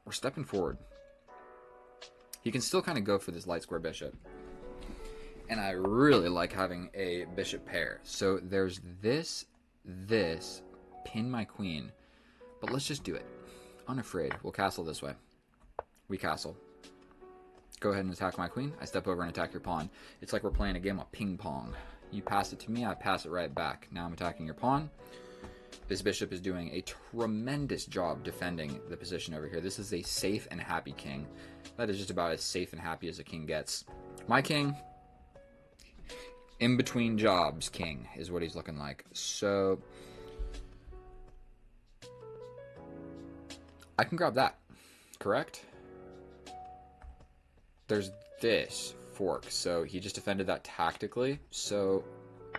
We're stepping forward. He can still kind of go for this light square bishop. And I really like having a bishop pair. So there's this, pin my queen. But let's just do it. Unafraid. We'll castle this way. We castle. Go ahead and attack my queen. I step over and attack your pawn. It's like we're playing a game of ping pong. You pass it to me, I pass it right back. Now I'm attacking your pawn. This bishop is doing a tremendous job defending the position over here. This is a safe and happy king. That is just about as safe and happy as a king gets. My king, in between jobs king, is what he's looking like. So I can grab that, correct? There's this fork, so he just defended that tactically. So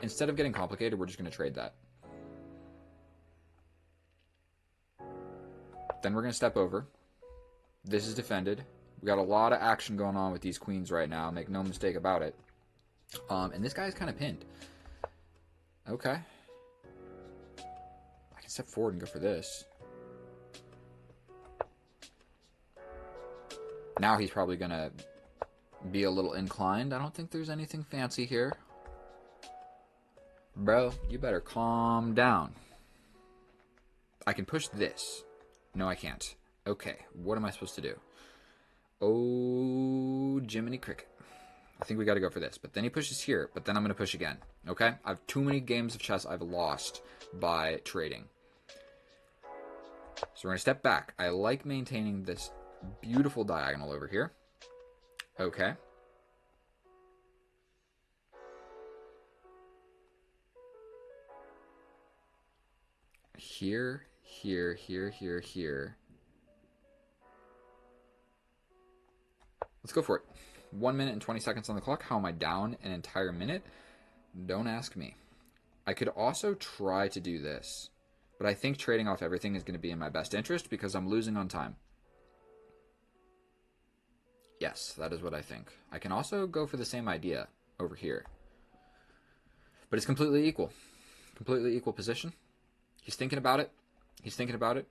instead of getting complicated, we're just going to trade that. Then we're going to step over. This is defended. We got a lot of action going on with these queens right now. Make no mistake about it. And this guy's kind of pinned. Okay. I can step forward and go for this. Now he's probably going to be a little inclined. I don't think there's anything fancy here. Bro, you better calm down. I can push this. No, I can't. Okay, what am I supposed to do? Oh, Jiminy Cricket. I think we got to go for this. But then he pushes here, but then I'm going to push again. Okay? I have too many games of chess I've lost by trading. So we're going to step back. I like maintaining this beautiful diagonal over here. Okay. Here, here, here, here, here. Let's go for it. 1 minute and 20 seconds on the clock. How am I down an entire minute? Don't ask me. I could also try to do this, but I think trading off everything is going to be in my best interest because I'm losing on time. Yes, that is what I think. I can also go for the same idea over here. But it's completely equal. Completely equal position. He's thinking about it. He's thinking about it.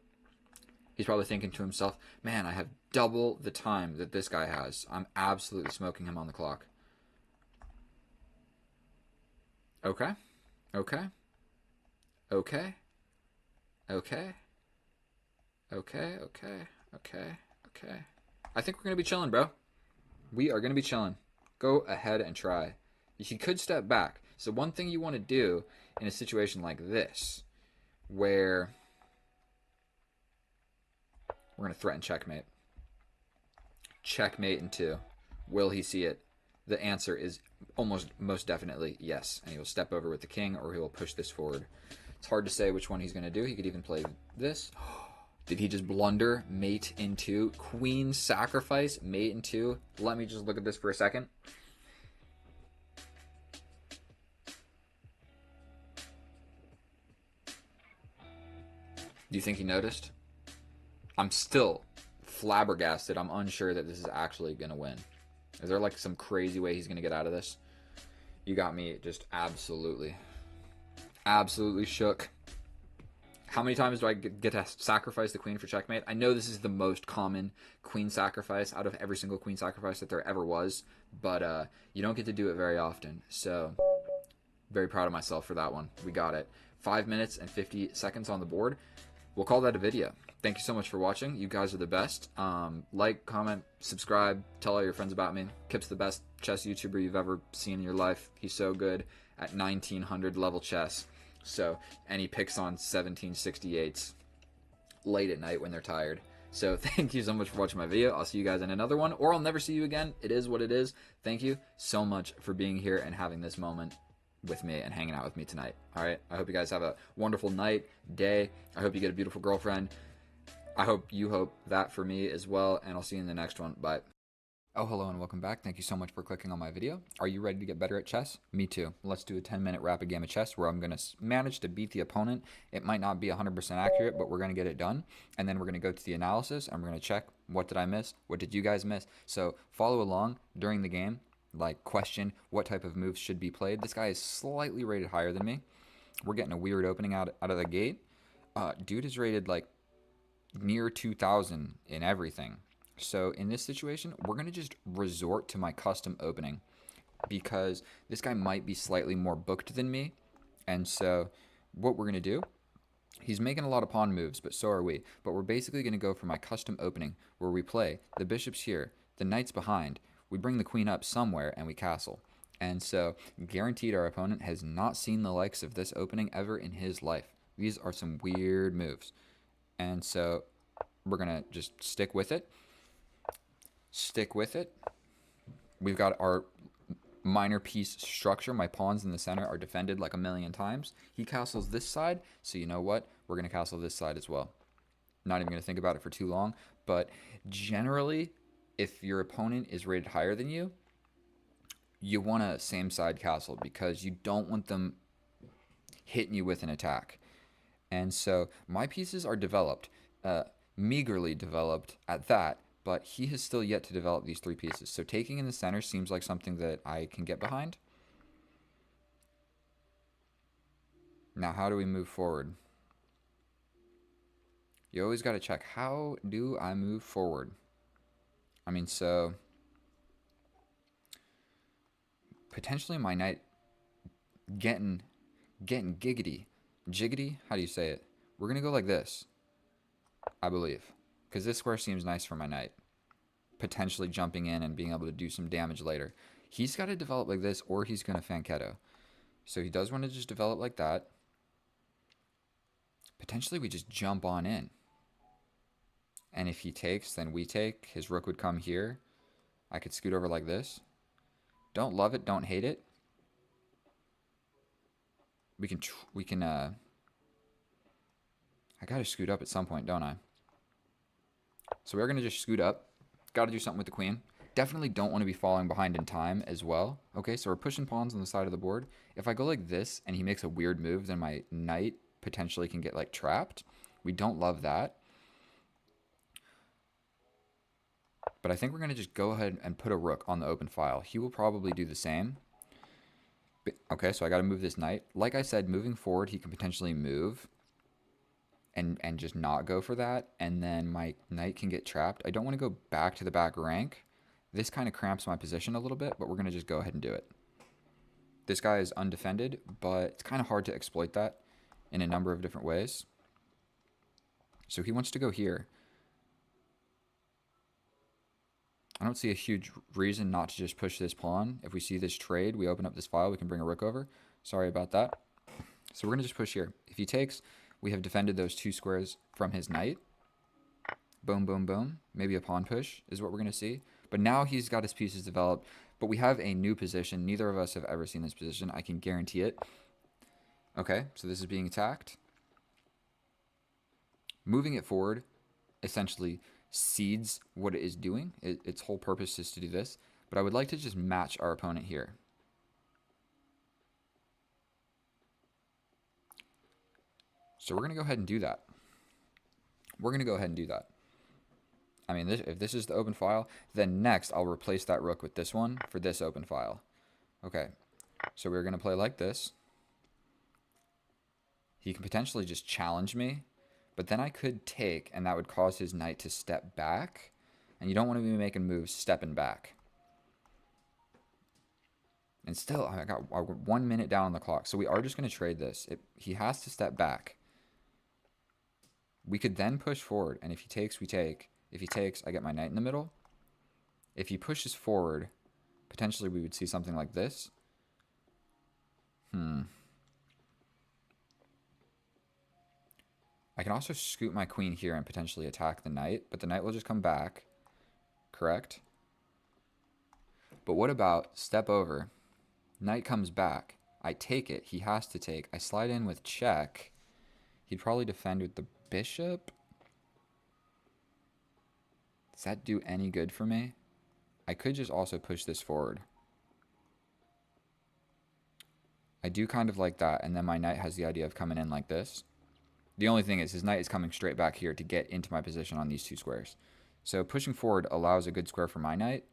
He's probably thinking to himself, man, I have double the time that this guy has. I'm absolutely smoking him on the clock. Okay. Okay. Okay. Okay. Okay. Okay. Okay. Okay. I think we're going to be chilling, bro. We are going to be chilling. Go ahead and try. You could step back. So one thing you want to do in a situation like this, where we're going to threaten checkmate. Checkmate in 2. Will he see it? The answer is most definitely yes. And he will step over with the king, or he will push this forward. It's hard to say which one he's going to do. He could even play this. Did he just blunder mate in 2? Queen sacrifice mate in 2. Let me just look at this for a second. Do you think he noticed? I'm still flabbergasted. I'm unsure that this is actually going to win. Is there like some crazy way he's going to get out of this? You got me just absolutely shook. How many times do I get to sacrifice the queen for checkmate? I know this is the most common queen sacrifice out of every single queen sacrifice that there ever was, but you don't get to do it very often. So, very proud of myself for that one. We got it. 5 minutes and 50 seconds on the board. We'll call that a video. Thank you so much for watching. You guys are the best. Like, comment, subscribe, tell all your friends about me. Kip's the best chess YouTuber you've ever seen in your life. He's so good at 1900 level chess. So, and he picks on 1768s late at night when they're tired. So thank you so much for watching my video. I'll see you guys in another one, or I'll never see you again. It is what it is. Thank you so much for being here and having this moment with me and hanging out with me tonight. All right. I hope you guys have a wonderful night, day. I hope you get a beautiful girlfriend. I hope you hope that for me as well. And I'll see you in the next one. Bye. Oh, hello and welcome back. Thank you so much for clicking on my video. Are you ready to get better at chess? Me too. Let's do a 10-minute rapid game of chess where I'm going to manage to beat the opponent. It might not be 100% accurate, but we're going to get it done. And then we're going to go to the analysis and we're going to check what did I miss? What did you guys miss? So follow along during the game. Like question what type of moves should be played. This guy is slightly rated higher than me. We're getting a weird opening out of the gate. Dude is rated like near 2,000 in everything. So in this situation, we're going to just resort to my custom opening because this guy might be slightly more booked than me. And so what we're going to do, he's making a lot of pawn moves, but so are we. But we're basically going to go for my custom opening where we play the bishop's here, the knight's behind, we bring the queen up somewhere, and we castle. And so guaranteed our opponent has not seen the likes of this opening ever in his life. These are some weird moves. And so we're going to just stick with it. Stick with it. We've got our minor piece structure. My pawns in the center are defended like a million times. He castles this side, so you know what? We're going to castle this side as well. Not even going to think about it for too long, but generally, if your opponent is rated higher than you, you want a same side castle because you don't want them hitting you with an attack. And so my pieces are developed, meagerly developed at that, but he has still yet to develop these three pieces. So taking in the center seems like something that I can get behind. Now, how do we move forward? You always got to check, how do I move forward? I mean, so potentially my knight getting giggity. Jiggity? How do you say it? We're going to go like this, I believe, because this square seems nice for my knight. Potentially jumping in and being able to do some damage later. He's got to develop like this or he's going to Fanketto. So he does want to just develop like that. Potentially we just jump on in. And if he takes, then we take. His rook would come here. I could scoot over like this. Don't love it, don't hate it. We can I gotta scoot up at some point, don't I? So we're gonna just scoot up. Gotta do something with the queen. Definitely don't want to be falling behind in time as well. Okay, so we're pushing pawns on the side of the board. If I go like this and he makes a weird move, then my knight potentially can get like trapped. We don't love that. But I think we're gonna just go ahead and put a rook on the open file. He will probably do the same. Okay, so I got to move this knight. Like I said, moving forward, he can potentially move and just not go for that. And then my knight can get trapped. I don't want to go back to the back rank. This kind of cramps my position a little bit, but we're going to just go ahead and do it. This guy is undefended, but it's kind of hard to exploit that in a number of different ways. So he wants to go here. I don't see a huge reason not to just push this pawn. If we see this trade, we open up this file, we can bring a rook over. Sorry about that. So we're going to just push here. If he takes, we have defended those two squares from his knight. Boom, boom, boom. Maybe a pawn push is what we're going to see. But now he's got his pieces developed. But we have a new position. Neither of us have ever seen this position. I can guarantee it. Okay, so this is being attacked. Moving it forward, essentially cedes what it is doing. Its whole purpose is to do this, but I would like to just match our opponent here. So we're going to go ahead and do that. We're going to go ahead and do that. I mean, if this is the open file, then next I'll replace that rook with this one for this open file. Okay, so we're going to play like this. He can potentially just challenge me. But then I could take, and that would cause his knight to step back. And you don't want to be making moves stepping back. And still, I got 1 minute down on the clock. So we are just going to trade this. He has to step back. We could then push forward. And if he takes, we take. If he takes, I get my knight in the middle. If he pushes forward, potentially we would see something like this. I can also scoot my queen here and potentially attack the knight, but the knight will just come back, correct? But what about step over, knight comes back, I take it, he has to take, I slide in with check, he'd probably defend with the bishop? Does that do any good for me? I could just also push this forward. I do kind of like that, and then my knight has the idea of coming in like this. The only thing is his knight is coming straight back here to get into my position on these two squares. So pushing forward allows a good square for my knight.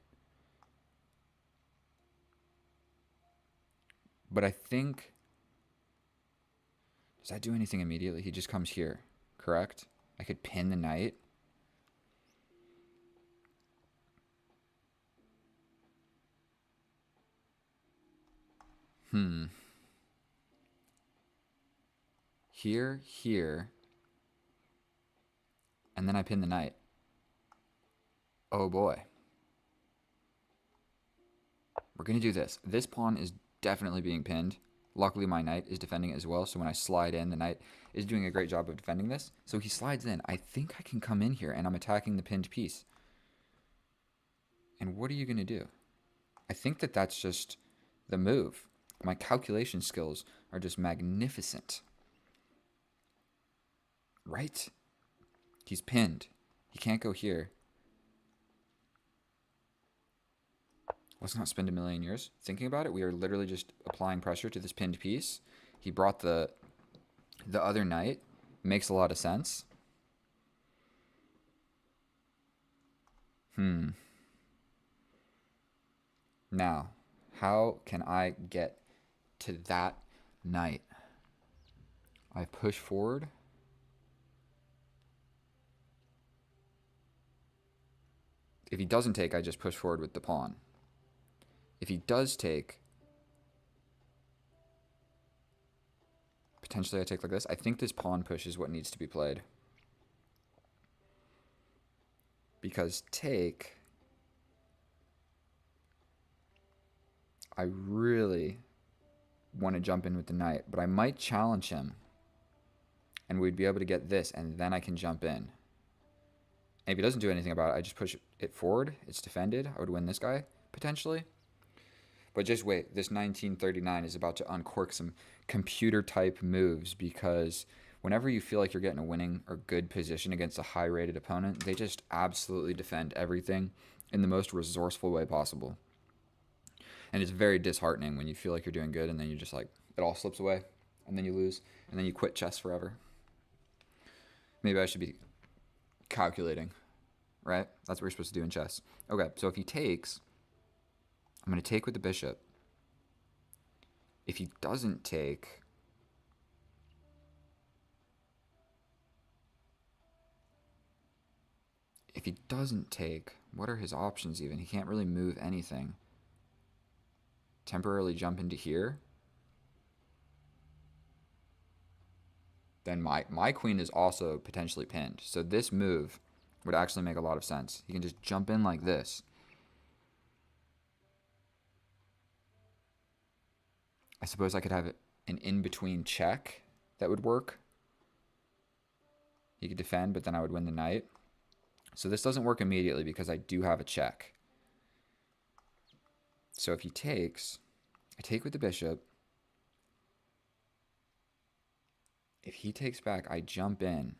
But I think Does that do anything immediately? He just comes here, correct? I could pin the knight. Here, here. And then I pin the knight. Oh boy. We're going to do this. This pawn is definitely being pinned. Luckily, my knight is defending it as well. So when I slide in, the knight is doing a great job of defending this. So he slides in. I think I can come in here and I'm attacking the pinned piece. And what are you going to do? I think that that's just the move. My calculation skills are just magnificent. Right? He's pinned. He can't go here. Let's not spend a million years thinking about it. We are literally just applying pressure to this pinned piece. He brought the other knight. Makes a lot of sense. Now, how can I get to that knight? I push forward. If he doesn't take, I just push forward with the pawn. If he does take, potentially I take like this. I think this pawn push is what needs to be played. Because take, I really want to jump in with the knight, but I might challenge him. And we'd be able to get this, and then I can jump in. And if he doesn't do anything about it, I just push it forward. It's defended. I would win this guy, potentially. But just wait. This 1939 is about to uncork some computer-type moves because whenever you feel like you're getting a winning or good position against a high-rated opponent, they just absolutely defend everything in the most resourceful way possible. And it's very disheartening when you feel like you're doing good and then you just like, it all slips away and then you lose and then you quit chess forever. Maybe I should be calculating, right? That's what we're supposed to do in chess. Okay, so if he takes, I'm going to take with the bishop. If he doesn't take, what are his options even? He can't really move anything. Temporarily jump into here. Then my queen is also potentially pinned. So this move would actually make a lot of sense. He can just jump in like this. I suppose I could have an in-between check that would work. He could defend, but then I would win the knight. So this doesn't work immediately because I do have a check. So if he takes, I take with the bishop. If he takes back, I jump in.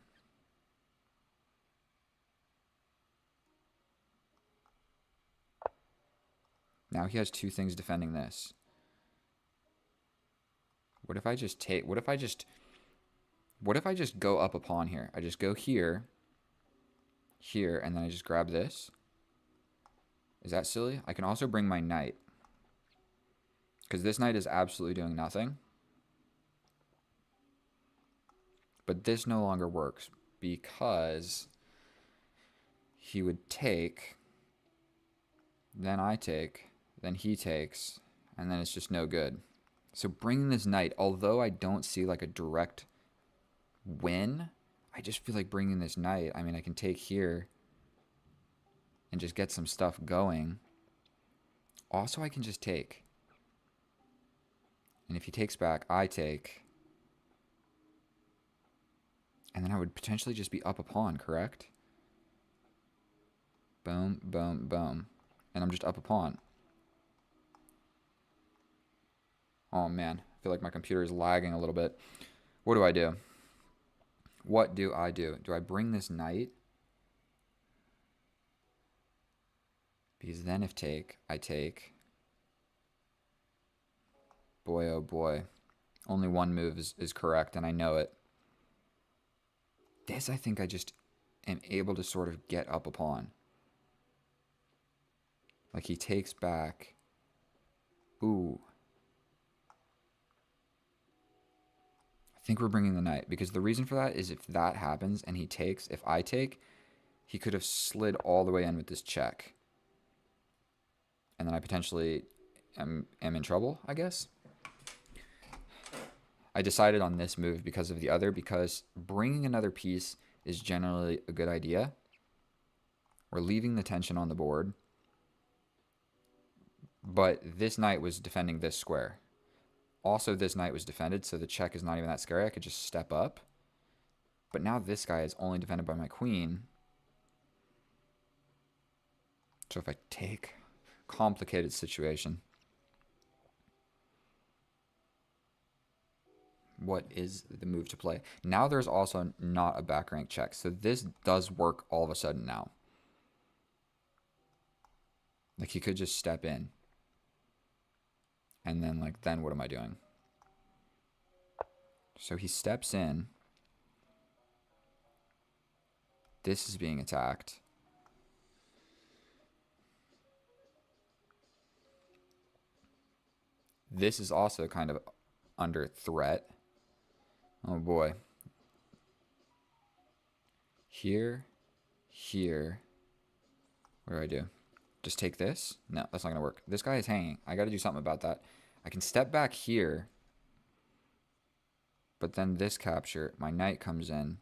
Now he has two things defending this. What if I just take, what if I just go up a pawn here? I just go here, here, and then I just grab this. Is that silly? I can also bring my knight. Because this knight is absolutely doing nothing. But this no longer works because he would take, then I take, then he takes, and then it's just no good. So bringing this knight, although I don't see like a direct win, I just feel like bringing this knight, I mean, I can take here and just get some stuff going. Also, I can just take. And if he takes back, I take. And then I would potentially just be up a pawn, correct? Boom, boom, boom. And I'm just up a pawn. Oh man, I feel like my computer is lagging a little bit. What do I do? What do I do? Do I bring this knight? Because then if take, I take. Boy, oh boy. Only one move is correct, and I know it. This, I think I just am able to sort of get up a pawn. Like he takes back. Ooh. I think we're bringing the knight, because the reason for that is if that happens and he takes, if I take, he could have slid all the way in with this check. And then I potentially am in trouble, I guess. I decided on this move because of the other, because bringing another piece is generally a good idea. We're leaving the tension on the board. But this knight was defending this square. Also, this knight was defended, so the check is not even that scary. I could just step up. But now this guy is only defended by my queen. So if I take, complicated situation. What is the move to play? Now there's also not a back rank check. So this does work all of a sudden now. Like he could just step in. And then then what am I doing? So he steps in. This is being attacked. This is also kind of under threat. Oh boy. Here. What do I do? Just take this? No, that's not going to work. This guy is hanging. I got to do something about that. I can step back here. But then this capture, my knight comes in.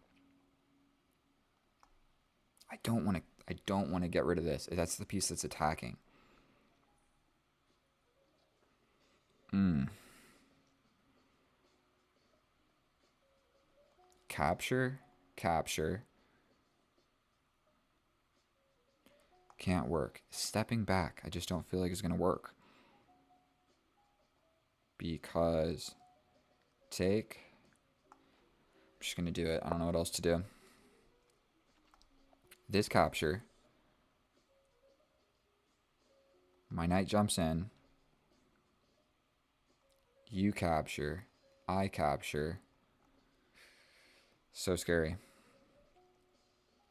I don't want to get rid of this. That's the piece that's attacking. Capture. Can't work. Stepping back, I just don't feel like it's going to work. Because take. I'm just going to do it. I don't know what else to do. This capture. My knight jumps in. You capture. I capture. So scary.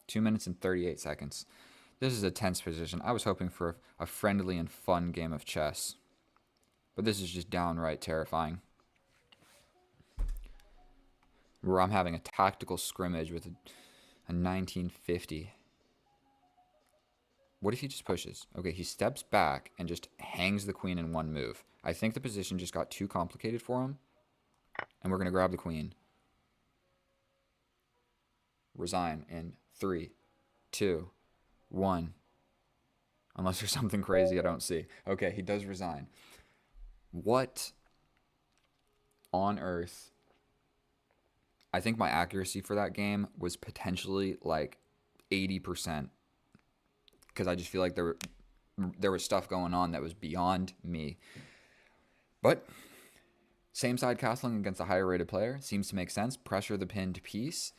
2 minutes and 38 seconds. This is a tense position. I was hoping for a friendly and fun game of chess. But this is just downright terrifying. Where I'm having a tactical scrimmage with a 1950. What if he just pushes? Okay, he steps back and just hangs the queen in one move. I think the position just got too complicated for him. And we're going to grab the queen. Resign in 3, 2, 1. Unless there's something crazy I don't see. Okay, he does resign. What on earth? I think my accuracy for that game was potentially like 80%. Because I just feel like there was stuff going on that was beyond me. But same side castling against a higher rated player seems to make sense. Pressure the pinned piece.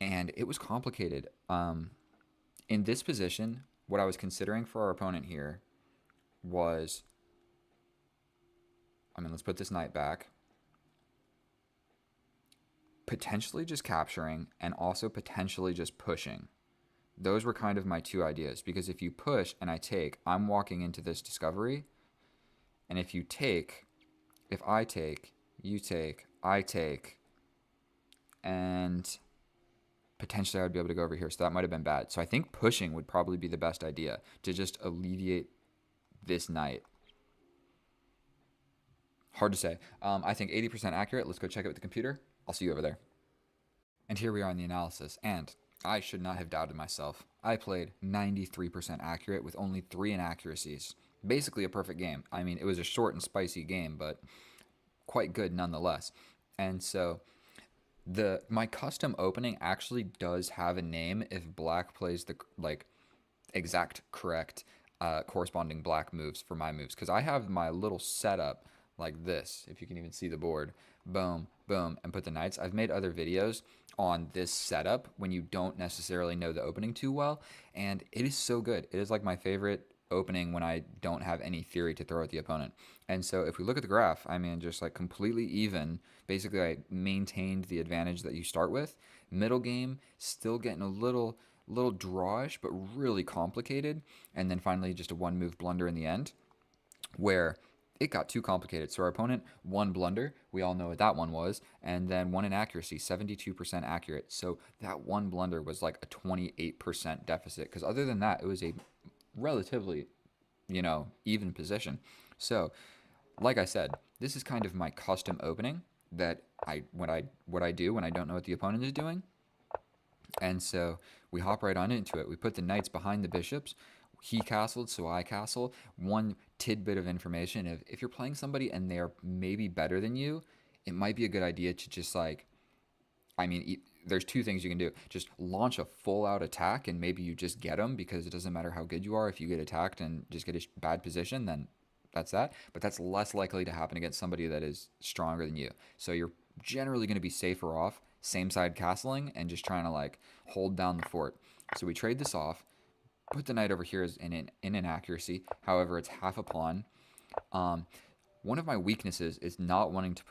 And it was complicated. In this position, what I was considering for our opponent here was, let's put this knight back. Potentially just capturing and also potentially just pushing. Those were kind of my two ideas, because if you push and I take, I'm walking into this discovery. And if you take, if I take, you take, I take, and potentially I would be able to go over here. So that might have been bad. So I think pushing would probably be the best idea to just alleviate this knight. Hard to say. I think 80% accurate. Let's go check it with the computer. I'll see you over there. And here we are in the analysis. And I should not have doubted myself. I played 93% accurate with only 3 inaccuracies. Basically a perfect game. It was a short and spicy game, but quite good nonetheless. And so my custom opening actually does have a name if black plays the exact correct corresponding black moves for my moves, because I have my little setup like this, if you can even see the board. Boom, boom, and put the knights. I've made other videos on this setup when you don't necessarily know the opening too well, and it is so good. It is like my favorite opening when I don't have any theory to throw at the opponent. And so if we look at the graph, just like completely even. Basically, I maintained the advantage that you start with. Middle game, still getting a little drawish, but really complicated. And then finally, just a one move blunder in the end, where it got too complicated. So our opponent, one blunder, we all know what that one was, and then one inaccuracy, 72% accurate. So that one blunder was like a 28% deficit, because other than that, it was a relatively, even position. So, like I said, this is kind of my custom opening that what I do when I don't know what the opponent is doing. And so we hop right on into it. We put the knights behind the bishops. He castled, so I castle. One tidbit of information: if you're playing somebody and they're maybe better than you, it might be a good idea to just like, there's two things you can do. Just launch a full out attack and maybe you just get them, because it doesn't matter how good you are. If you get attacked and just get a bad position, then that's that. But that's less likely to happen against somebody that is stronger than you. So you're generally going to be safer off same side castling and just trying to like hold down the fort. So we trade this off. Put the knight over here in an inaccuracy. However, it's half a pawn. One of my weaknesses is not wanting to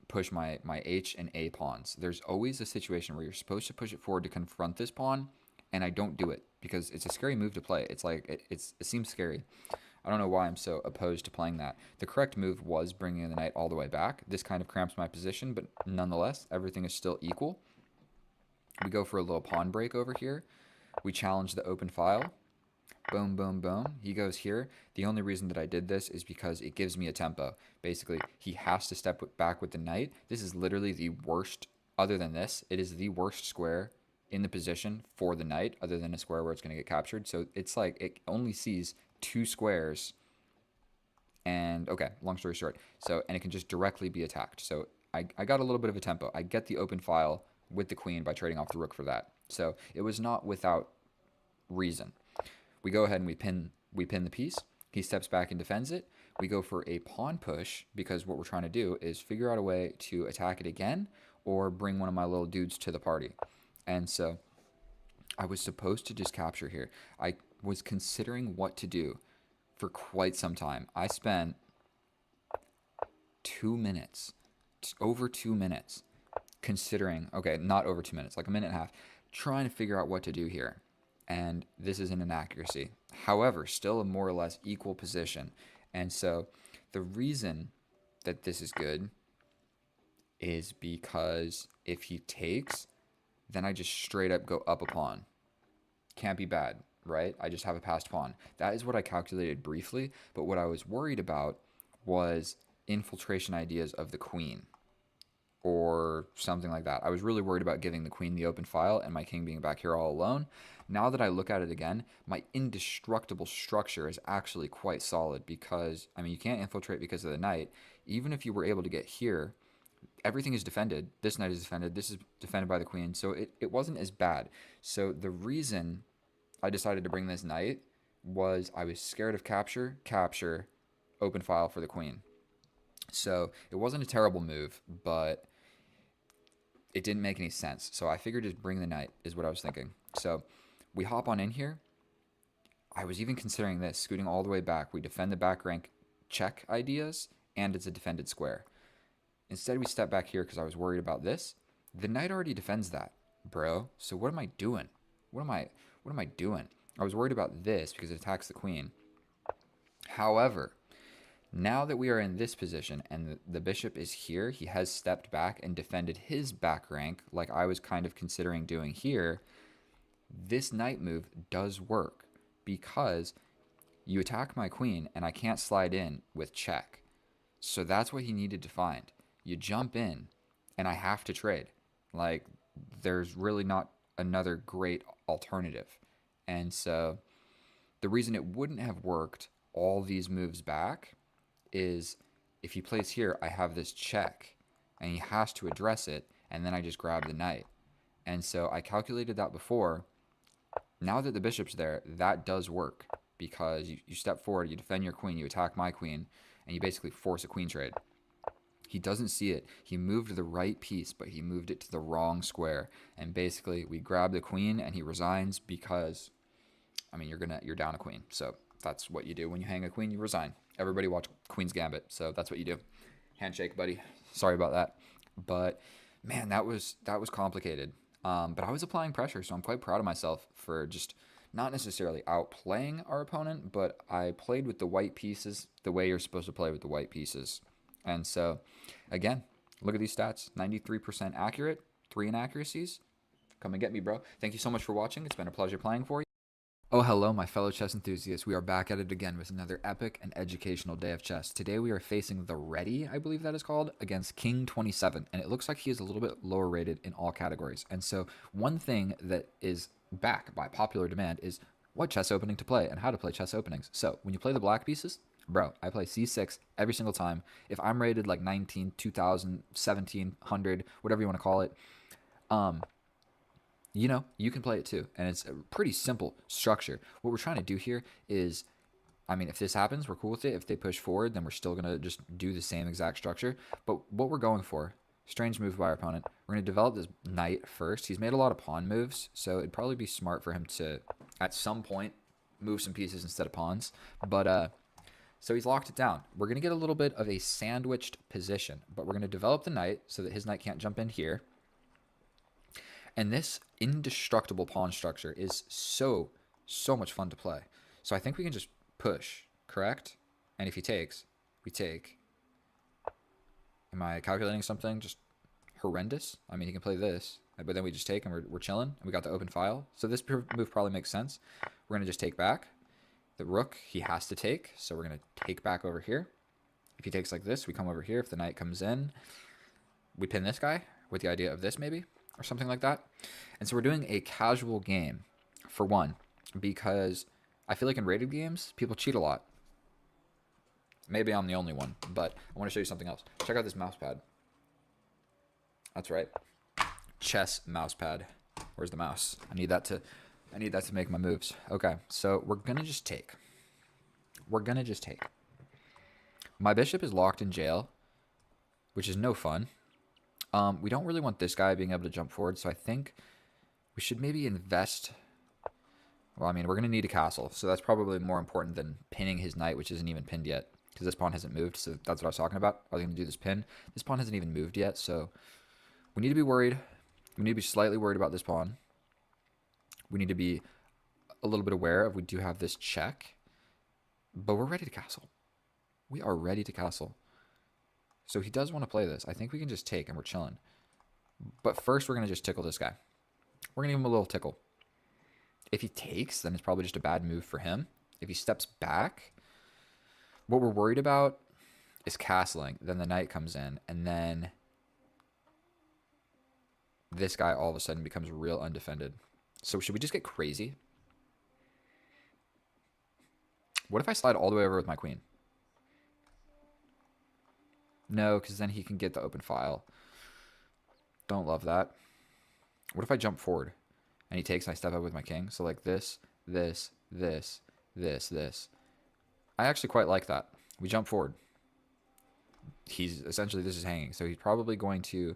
push my H and A pawns. There's always a situation where you're supposed to push it forward to confront this pawn, and I don't do it because it's a scary move to play. It's like it seems scary. I don't know why I'm so opposed to playing that. The correct move was bringing the knight all the way back. This kind of cramps my position, but nonetheless, everything is still equal. We go for a little pawn break over here. We challenge the open file. Boom, boom, boom. He goes here. The only reason that I did this is because it gives me a tempo. Basically, he has to step back with the knight. This is literally the worst, other than this, it is the worst square in the position for the knight, other than a square where it's going to get captured. So it's like it only sees two squares. And okay, long story short. And it can just directly be attacked. So I got a little bit of a tempo. I get the open file with the queen by trading off the rook for that. So it was not without reason. We go ahead and we pin the piece. He steps back and defends it. We go for a pawn push because what we're trying to do is figure out a way to attack it again or bring one of my little dudes to the party. And so I was supposed to just capture here. I was considering what to do for quite some time. I spent 2 minutes, over 2 minutes, considering, okay, not over 2 minutes, like a minute and a half, trying to figure out what to do here. And this is an inaccuracy. However, still a more or less equal position. And so the reason that this is good is because if he takes, then I just straight up go up a pawn. Can't be bad, right? I just have a passed pawn. That is what I calculated briefly, but what I was worried about was infiltration ideas of the queen or something like that. I was really worried about giving the queen the open file and my king being back here all alone. Now that I look at it again, my indestructible structure is actually quite solid because, you can't infiltrate because of the knight. Even if you were able to get here, everything is defended. This knight is defended. This is defended by the queen. So it wasn't as bad. So the reason I decided to bring this knight was I was scared of capture, open file for the queen. So it wasn't a terrible move, but it didn't make any sense. So I figured just bring the knight is what I was thinking. So we hop on in here. I was even considering this, scooting all the way back. We defend the back rank check ideas, and it's a defended square. Instead, we step back here because I was worried about this. The knight already defends that, bro. So what am I doing? What am I doing? I was worried about this because it attacks the queen. However, now that we are in this position and the bishop is here, he has stepped back and defended his back rank like I was kind of considering doing here. This knight move does work because you attack my queen and I can't slide in with check. So that's what he needed to find. You jump in and I have to trade. Like, there's really not another great alternative. And so the reason it wouldn't have worked all these moves back is if he plays here, I have this check and he has to address it, and then I just grab the knight. And so I calculated that before. Now that the bishop's there, that does work because you step forward, you defend your queen, you attack my queen, and you basically force a queen trade. He doesn't see it. He moved the right piece, but he moved it to the wrong square. And basically, we grab the queen, and he resigns because, you're down a queen. So that's what you do when you hang a queen. You resign. Everybody watch Queen's Gambit. So that's what you do. Handshake, buddy. Sorry about that. But man, that was complicated. But I was applying pressure, so I'm quite proud of myself for just not necessarily outplaying our opponent, but I played with the white pieces the way you're supposed to play with the white pieces. And so, again, look at these stats. 93% accurate, 3 inaccuracies. Come and get me, bro. Thank you so much for watching. It's been a pleasure playing for you. Oh, hello, my fellow chess enthusiasts. We are back at it again with another epic and educational day of chess. Today we are facing the Ready, I believe that is called, against King 27. And it looks like he is a little bit lower rated in all categories. And so one thing that is back by popular demand is what chess opening to play and how to play chess openings. So when you play the black pieces, bro, I play c6 every single time. If I'm rated like 19, 2000, 1700, whatever you want to call it, you know, you can play it too. And it's a pretty simple structure. What we're trying to do here is, I mean, if this happens, we're cool with it. If they push forward, then we're still going to just do the same exact structure. But what we're going for, strange move by our opponent, we're going to develop this knight first. He's made a lot of pawn moves, so it'd probably be smart for him to, at some point, move some pieces instead of pawns. But, so he's locked it down. We're going to get a little bit of a sandwiched position, but we're going to develop the knight so that his knight can't jump in here. And this indestructible pawn structure is so much fun to play. So I think we can just push, correct? And if he takes, we take. Am I calculating something just horrendous? I mean, he can play this, but then we just take and we're chilling. And we got the open file. So this move probably makes sense. We're going to just take back. The rook, he has to take. So we're going to take back over here. If he takes like this, we come over here. If the knight comes in, we pin this guy with the idea of this maybe, or something like that. And so we're doing a casual game, for one, because I feel like in rated games, people cheat a lot. Maybe I'm the only one, but I want to show you something else. Check out this mouse pad. That's right. Chess mouse pad. Where's the mouse? I need that to make my moves. Okay, so we're going to just take. We're going to just take. My bishop is locked in jail, which is no fun. We don't really want this guy being able to jump forward, so I think we should maybe invest. Well, I mean, we're going to need a castle, so that's probably more important than pinning his knight, which isn't even pinned yet, because this pawn hasn't moved, so that's what I was talking about. I was going to do this pin. This pawn hasn't even moved yet, so we need to be worried. We need to be slightly worried about this pawn. We need to be a little bit aware of we do have this check, but we're ready to castle. We are ready to castle. So he does want to play this. I think we can just take and we're chilling. But first we're going to just tickle this guy. We're going to give him a little tickle. If he takes, then it's probably just a bad move for him. If he steps back, what we're worried about is castling. Then the knight comes in, and then this guy all of a sudden becomes real undefended. So should we just get crazy? What if I slide all the way over with my queen? No, because then he can get the open file. Don't love that. What if I jump forward and he takes and I step up with my king? So like this, this, this, this, this. I actually quite like that. We jump forward. He's essentially, this is hanging. So he's probably going to,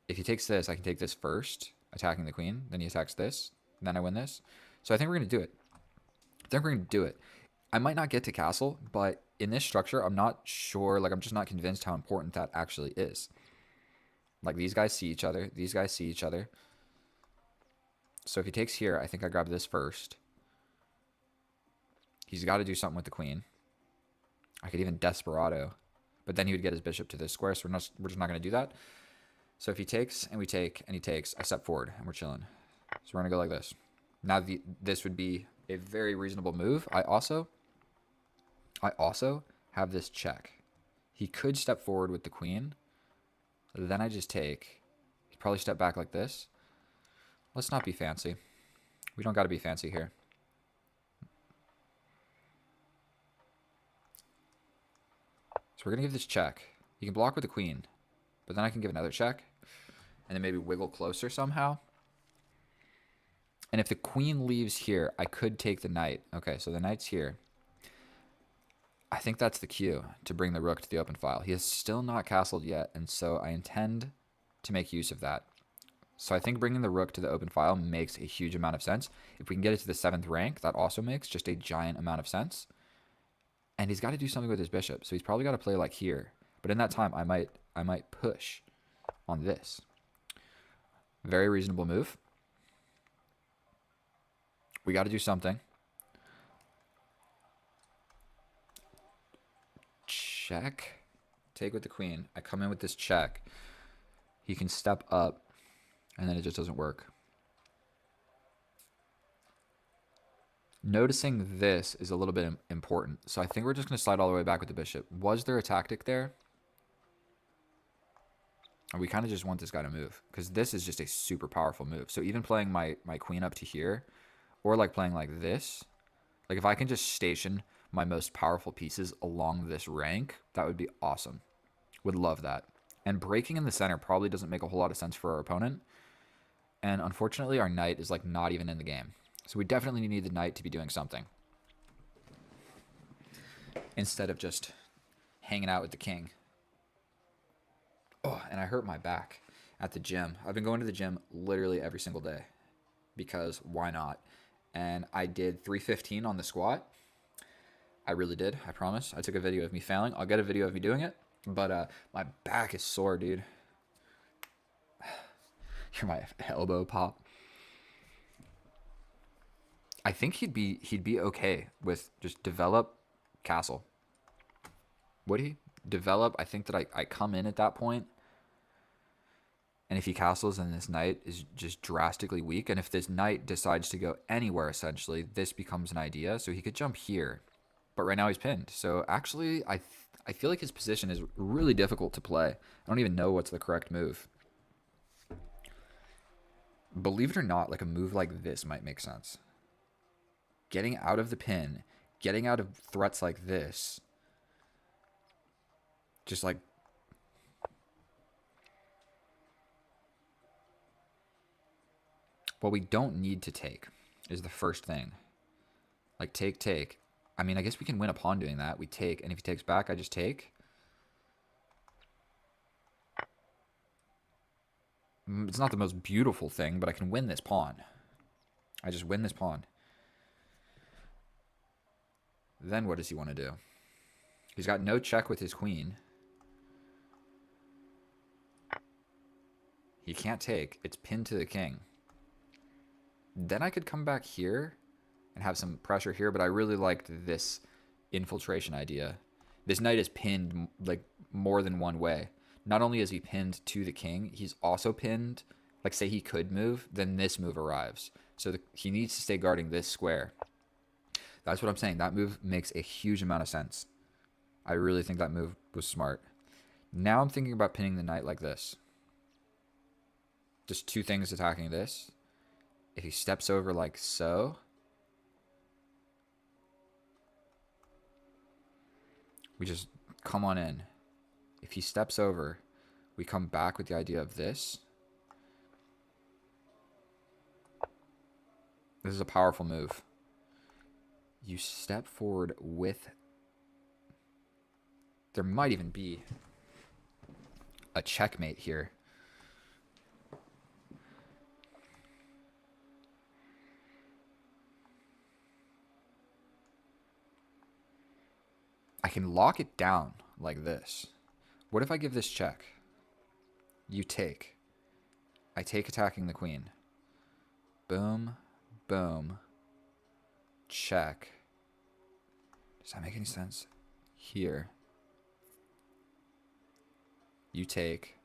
if he takes this, I can take this first, attacking the queen. Then he attacks this. And then I win this. So I think we're going to do it. I think we're going to do it. I might not get to castle, but in this structure, I'm not sure, like I'm just not convinced how important that actually is. Like these guys see each other. These guys see each other. So if he takes here, I think I grab this first. He's got to do something with the queen. I could even desperado, but then he would get his bishop to this square, so we're just not going to do that. So if he takes and we take and he takes, I step forward and we're chilling. So we're going to go like this. Now this would be a very reasonable move. I also have this check. He could step forward with the queen. Then I just take. He'd probably step back like this. Let's not be fancy. We don't got to be fancy here. So we're going to give this check. He can block with the queen. But then I can give another check. And then maybe wiggle closer somehow. And if the queen leaves here, I could take the knight. Okay, so the knight's here. I think that's the cue to bring the rook to the open file. He has still not castled yet, and so I intend to make use of that. So I think bringing the rook to the open file makes a huge amount of sense. If we can get it to the 7th rank, that also makes just a giant amount of sense. And he's got to do something with his bishop, so he's probably got to play like here. But in that time, I might push on this. Very reasonable move. We got to do something. Check. Take with the queen. I come in with this check. He can step up, and then it just doesn't work. Noticing this is a little bit important. So I think we're just going to slide all the way back with the bishop. Was there a tactic there? And we kind of just want this guy to move, because this is just a super powerful move. So even playing my queen up to here, or like playing like this, like if I can just station my most powerful pieces along this rank, that would be awesome. Would love that. And breaking in the center probably doesn't make a whole lot of sense for our opponent. And unfortunately, our knight is like not even in the game. So we definitely need the knight to be doing something, instead of just hanging out with the king. Oh, and I hurt my back at the gym. I've been going to the gym literally every single day, because why not? And I did 315 on the squat. I really did, I promise. I took a video of me failing. I'll get a video of me doing it. But my back is sore, dude. Hear my elbow pop. I think he'd be okay with just develop castle. Would he? Develop, I think that I come in at that point. And if he castles, then this knight is just drastically weak. And if this knight decides to go anywhere, essentially, this becomes an idea. So he could jump here. But right now he's pinned. So actually, I feel like his position is really difficult to play. I don't even know what's the correct move. Believe it or not, like a move like this might make sense. Getting out of the pin, getting out of threats like this. Just like... What we don't need to take is the first thing. Like take. I mean, I guess we can win a pawn doing that. We take, and if he takes back, I just take. It's not the most beautiful thing, but I can win this pawn. I just win this pawn. Then what does he want to do? He's got no check with his queen. He can't take. It's pinned to the king. Then I could come back here and have some pressure here, but I really liked this infiltration idea. This knight is pinned like more than one way. Not only is he pinned to the king, he's also pinned, like say he could move, then this move arrives. So he needs to stay guarding this square. That's what I'm saying. That move makes a huge amount of sense. I really think that move was smart. Now I'm thinking about pinning the knight like this. Just two things attacking this. If he steps over like so, we just come on in. If he steps over, we come back with the idea of this. This is a powerful move. You step forward with... There might even be a checkmate here. I can lock it down like this. What if I give this check? You take. I take attacking the queen. Boom, boom. Check. Does that make any sense? Here. You take.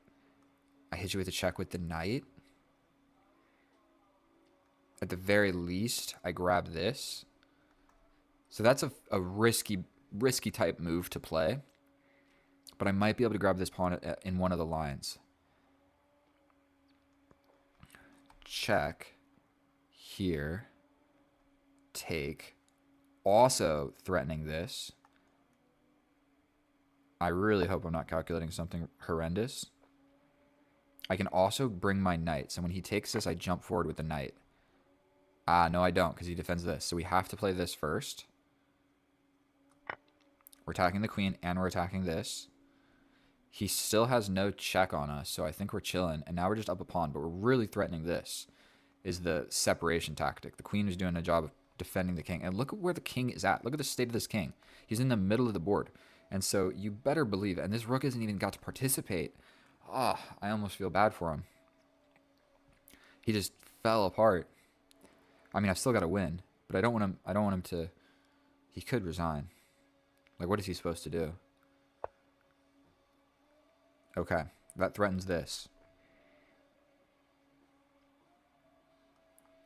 I hit you with a check with the knight. At the very least, I grab this. So that's a risky type move to play. But I might be able to grab this pawn in one of the lines. Check. Here. Take. Also threatening this. I really hope I'm not calculating something horrendous. I can also bring my knight. So when he takes this, I jump forward with the knight. Ah, no, I don't, because he defends this. So we have to play this first. We're attacking the queen, and we're attacking this. He still has no check on us, so I think we're chilling. And now we're just up a pawn, but we're really threatening this. Is the separation tactic. The queen is doing a job of defending the king. And look at where the king is at. Look at the state of this king. He's in the middle of the board. And so you better believe it. And this rook hasn't even got to participate. Ah, oh, I almost feel bad for him. He just fell apart. I mean, I've still got to win. But I don't want him. I don't want him to. He could resign. Like, what is he supposed to do? Okay, that threatens this.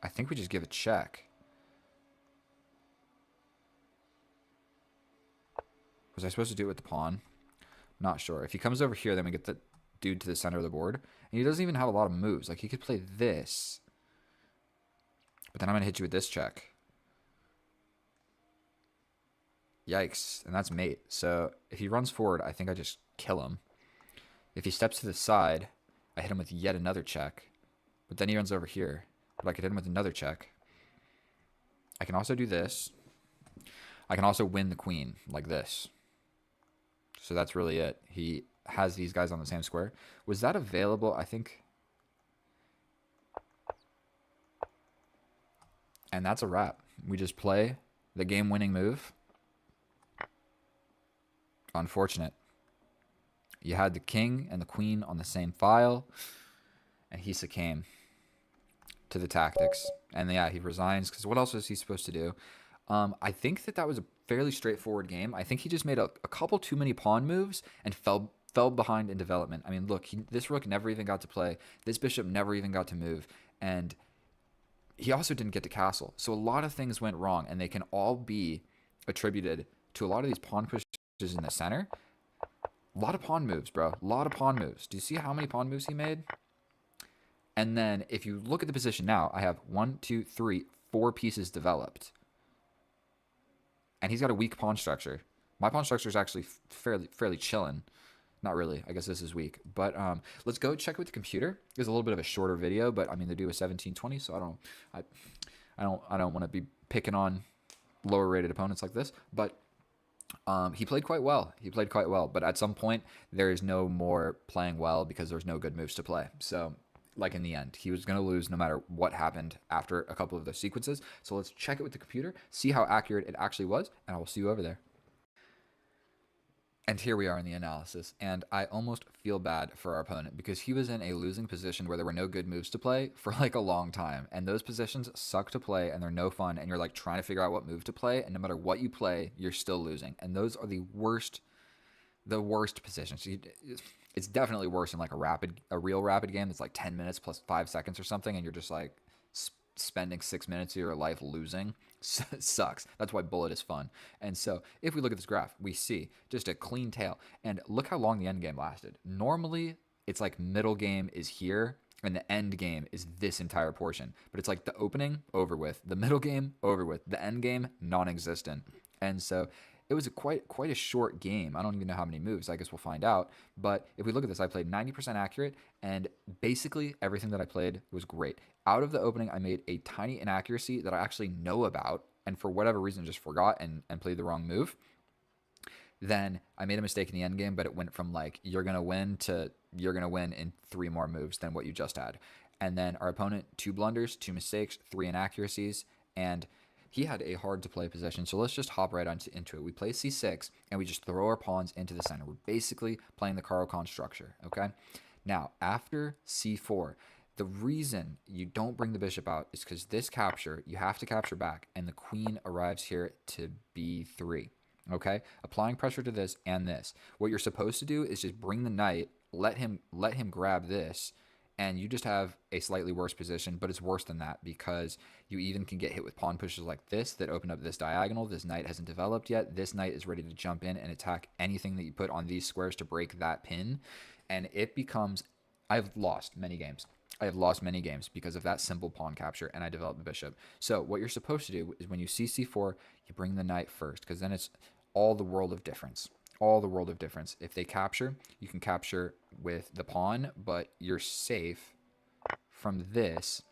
I think we just give a check. Was I supposed to do it with the pawn? Not sure. If he comes over here, then we get the dude to the center of the board. And he doesn't even have a lot of moves. Like, he could play this. But then I'm going to hit you with this check. Yikes. And that's mate. So if he runs forward, I think I just kill him. If he steps to the side, I hit him with yet another check. But then he runs over here. But I could hit him with another check. I can also do this. I can also win the queen like this. So that's really it. He has these guys on the same square. Was that available? I think. And that's a wrap. We just play the game-winning move. Unfortunate. You had the king and the queen on the same file, and he succumbed to the tactics. And yeah, he resigns, because what else was he supposed to do? I think that was a fairly straightforward game. I think he just made a couple too many pawn moves and fell behind in development. I mean, look, this rook never even got to play. This bishop never even got to move. And he also didn't get to castle. So a lot of things went wrong, and they can all be attributed to a lot of these pawn pushes in the center. A lot of pawn moves, bro. A lot of pawn moves. Do you see how many pawn moves he made? And then if you look at the position now, I have 1, 2, 3, 4 pieces developed. And he's got a weak pawn structure. My pawn structure is actually fairly chilling. Not really. I guess this is weak. But let's go check with the computer. It's a little bit of a shorter video, but I mean they do a 1720, so I don't want to be picking on lower rated opponents like this. But he played quite well. He played quite well. But at some point there is no more playing well because there's no good moves to play. So like in the end, he was going to lose no matter what happened after a couple of those sequences. So let's check it with the computer, see how accurate it actually was, and I will see you over there. And here we are in the analysis, and I almost feel bad for our opponent because he was in a losing position where there were no good moves to play for like a long time, and those positions suck to play and they're no fun, and you're like trying to figure out what move to play, and no matter what you play, you're still losing, and those are the worst positions. It's definitely worse in like a real rapid game that's like 10 minutes plus 5 seconds or something, and you're just like spending 6 minutes of your life losing. Sucks. That's why bullet is fun. And so if we look at this graph, we see just a clean tail, and look how long the end game lasted. Normally it's like middle game is here and the end game is this entire portion, but it's like the opening over with, the middle game over with, the end game non-existent. And so it was quite a short game. I don't even know how many moves. I guess we'll find out. But if we look at this, I played 90% accurate, and basically everything that I played was great. Out of the opening, I made a tiny inaccuracy that I actually know about, and for whatever reason just forgot and played the wrong move. Then I made a mistake in the end game, but it went from like you're gonna win to you're gonna win in 3 more moves than what you just had. And then our opponent, 2 blunders, 2 mistakes, 3 inaccuracies, and he had a hard to play position. So let's just hop right into it. We play c6 and we just throw our pawns into the center. We're basically playing the Caro-Kann structure, okay? Now, after c4, the reason you don't bring the bishop out is because this capture, you have to capture back, and the queen arrives here to b3, okay? Applying pressure to this and this. What you're supposed to do is just bring the knight, let him grab this, and you just have a slightly worse position, but it's worse than that because you even can get hit with pawn pushes like this that open up this diagonal. This knight hasn't developed yet. This knight is ready to jump in and attack anything that you put on these squares to break that pin, and it becomes... I've lost many games. I have lost many games because of that simple pawn capture, and I developed the bishop. So what you're supposed to do is when you see c4, you bring the knight first, because then it's all the world of difference. All the world of difference. If they capture, you can capture with the pawn, but you're safe from this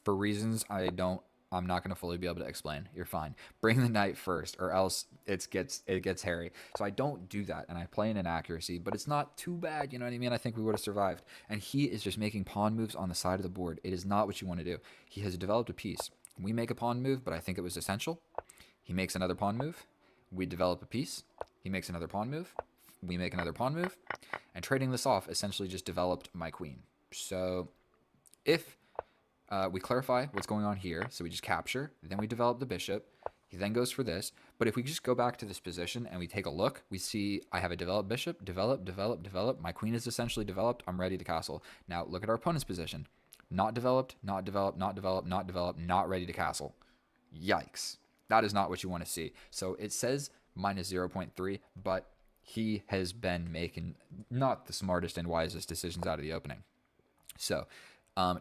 for reasons I'm not going to fully be able to explain. You're fine. Bring the knight first, or else it gets hairy. So I don't do that, and I play an inaccuracy, but it's not too bad, you know what I mean? I think we would have survived. And he is just making pawn moves on the side of the board. It is not what you want to do. He has developed a piece. We make a pawn move, but I think it was essential. He makes another pawn move. We develop a piece. He makes another pawn move. We make another pawn move. And trading this off essentially just developed my queen. So if we clarify what's going on here, so we just capture, then we develop the bishop. He then goes for this. But if we just go back to this position and we take a look, we see I have a developed bishop, develop, develop, develop. My queen is essentially developed. I'm ready to castle. Now look at our opponent's position. Not developed, not developed, not developed, not developed, not ready to castle. Yikes. That is not what you want to see. So it says minus 0.3, but he has been making not the smartest and wisest decisions out of the opening. So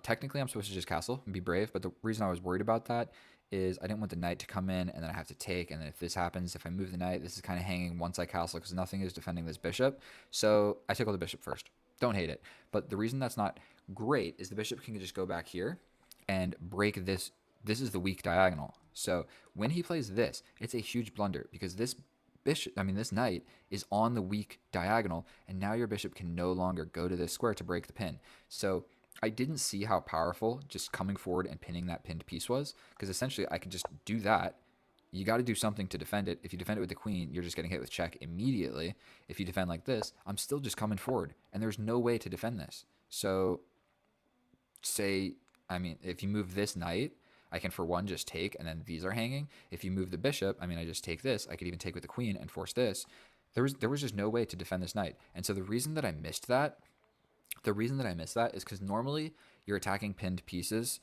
technically I'm supposed to just castle and be brave, but the reason I was worried about that is I didn't want the knight to come in and then I have to take, and then if this happens, if I move the knight, this is kind of hanging once I castle because nothing is defending this bishop. So I tickle the bishop first. Don't hate it. But the reason that's not great is the bishop can just go back here and break this. This is the weak diagonal. So when he plays this, it's a huge blunder because this this knight is on the weak diagonal, and now your bishop can no longer go to this square to break the pin. So I didn't see how powerful just coming forward and pinning that pinned piece was, because essentially I could just do that. You got to do something to defend it. If you defend it with the queen, you're just getting hit with check immediately. If you defend like this, I'm still just coming forward, and there's no way to defend this. So if you move this knight, I can for one just take, and then these are hanging. If you move the bishop, I just take this. I could even take with the queen and force this. There was just no way to defend this knight. And so the reason that I missed that is because normally you're attacking pinned pieces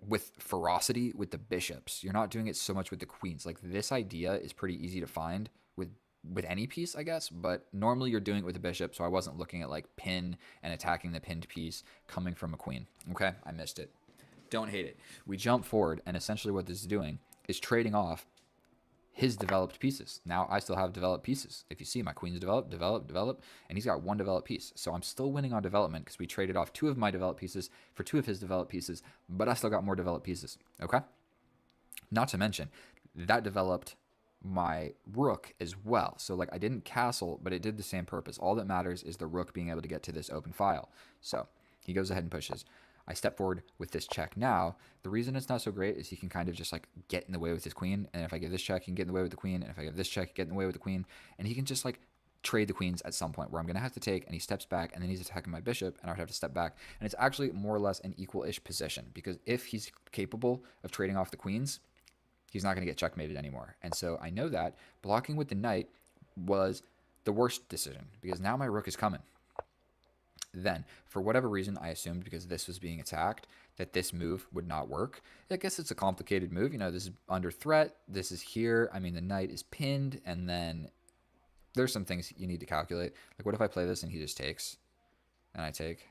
with ferocity with the bishops. You're not doing it so much with the queens. Like, this idea is pretty easy to find with any piece, I guess, but normally you're doing it with the bishop, so I wasn't looking at like pin and attacking the pinned piece coming from a queen. Okay, I missed it. Don't hate it. We jump forward, and essentially what this is doing is trading off his developed pieces. Now I still have developed pieces. If you see, my queen's developed, and he's got one developed piece. So I'm still winning on development because we traded off 2 of my developed pieces for 2 of his developed pieces, but I still got more developed pieces, okay? Not to mention, that developed my rook as well. So like, I didn't castle, but it did the same purpose. All that matters is the rook being able to get to this open file. So he goes ahead and pushes. I step forward with this check now. The reason it's not so great is he can kind of just like get in the way with his queen. And if I give this check, he can get in the way with the queen. And if I give this check, get in the way with the queen. And he can just like trade the queens at some point where I'm going to have to take, and he steps back, and then he's attacking my bishop, and I would have to step back. And it's actually more or less an equal-ish position, because if he's capable of trading off the queens, he's not going to get checkmated anymore. And so I know that blocking with the knight was the worst decision, because now my rook is coming. Then, for whatever reason, I assumed because this was being attacked that this move would not work. I guess it's a complicated move. You know, this is under threat. This is here. The knight is pinned, and then there's some things you need to calculate. Like, what if I play this and he just takes, and I take?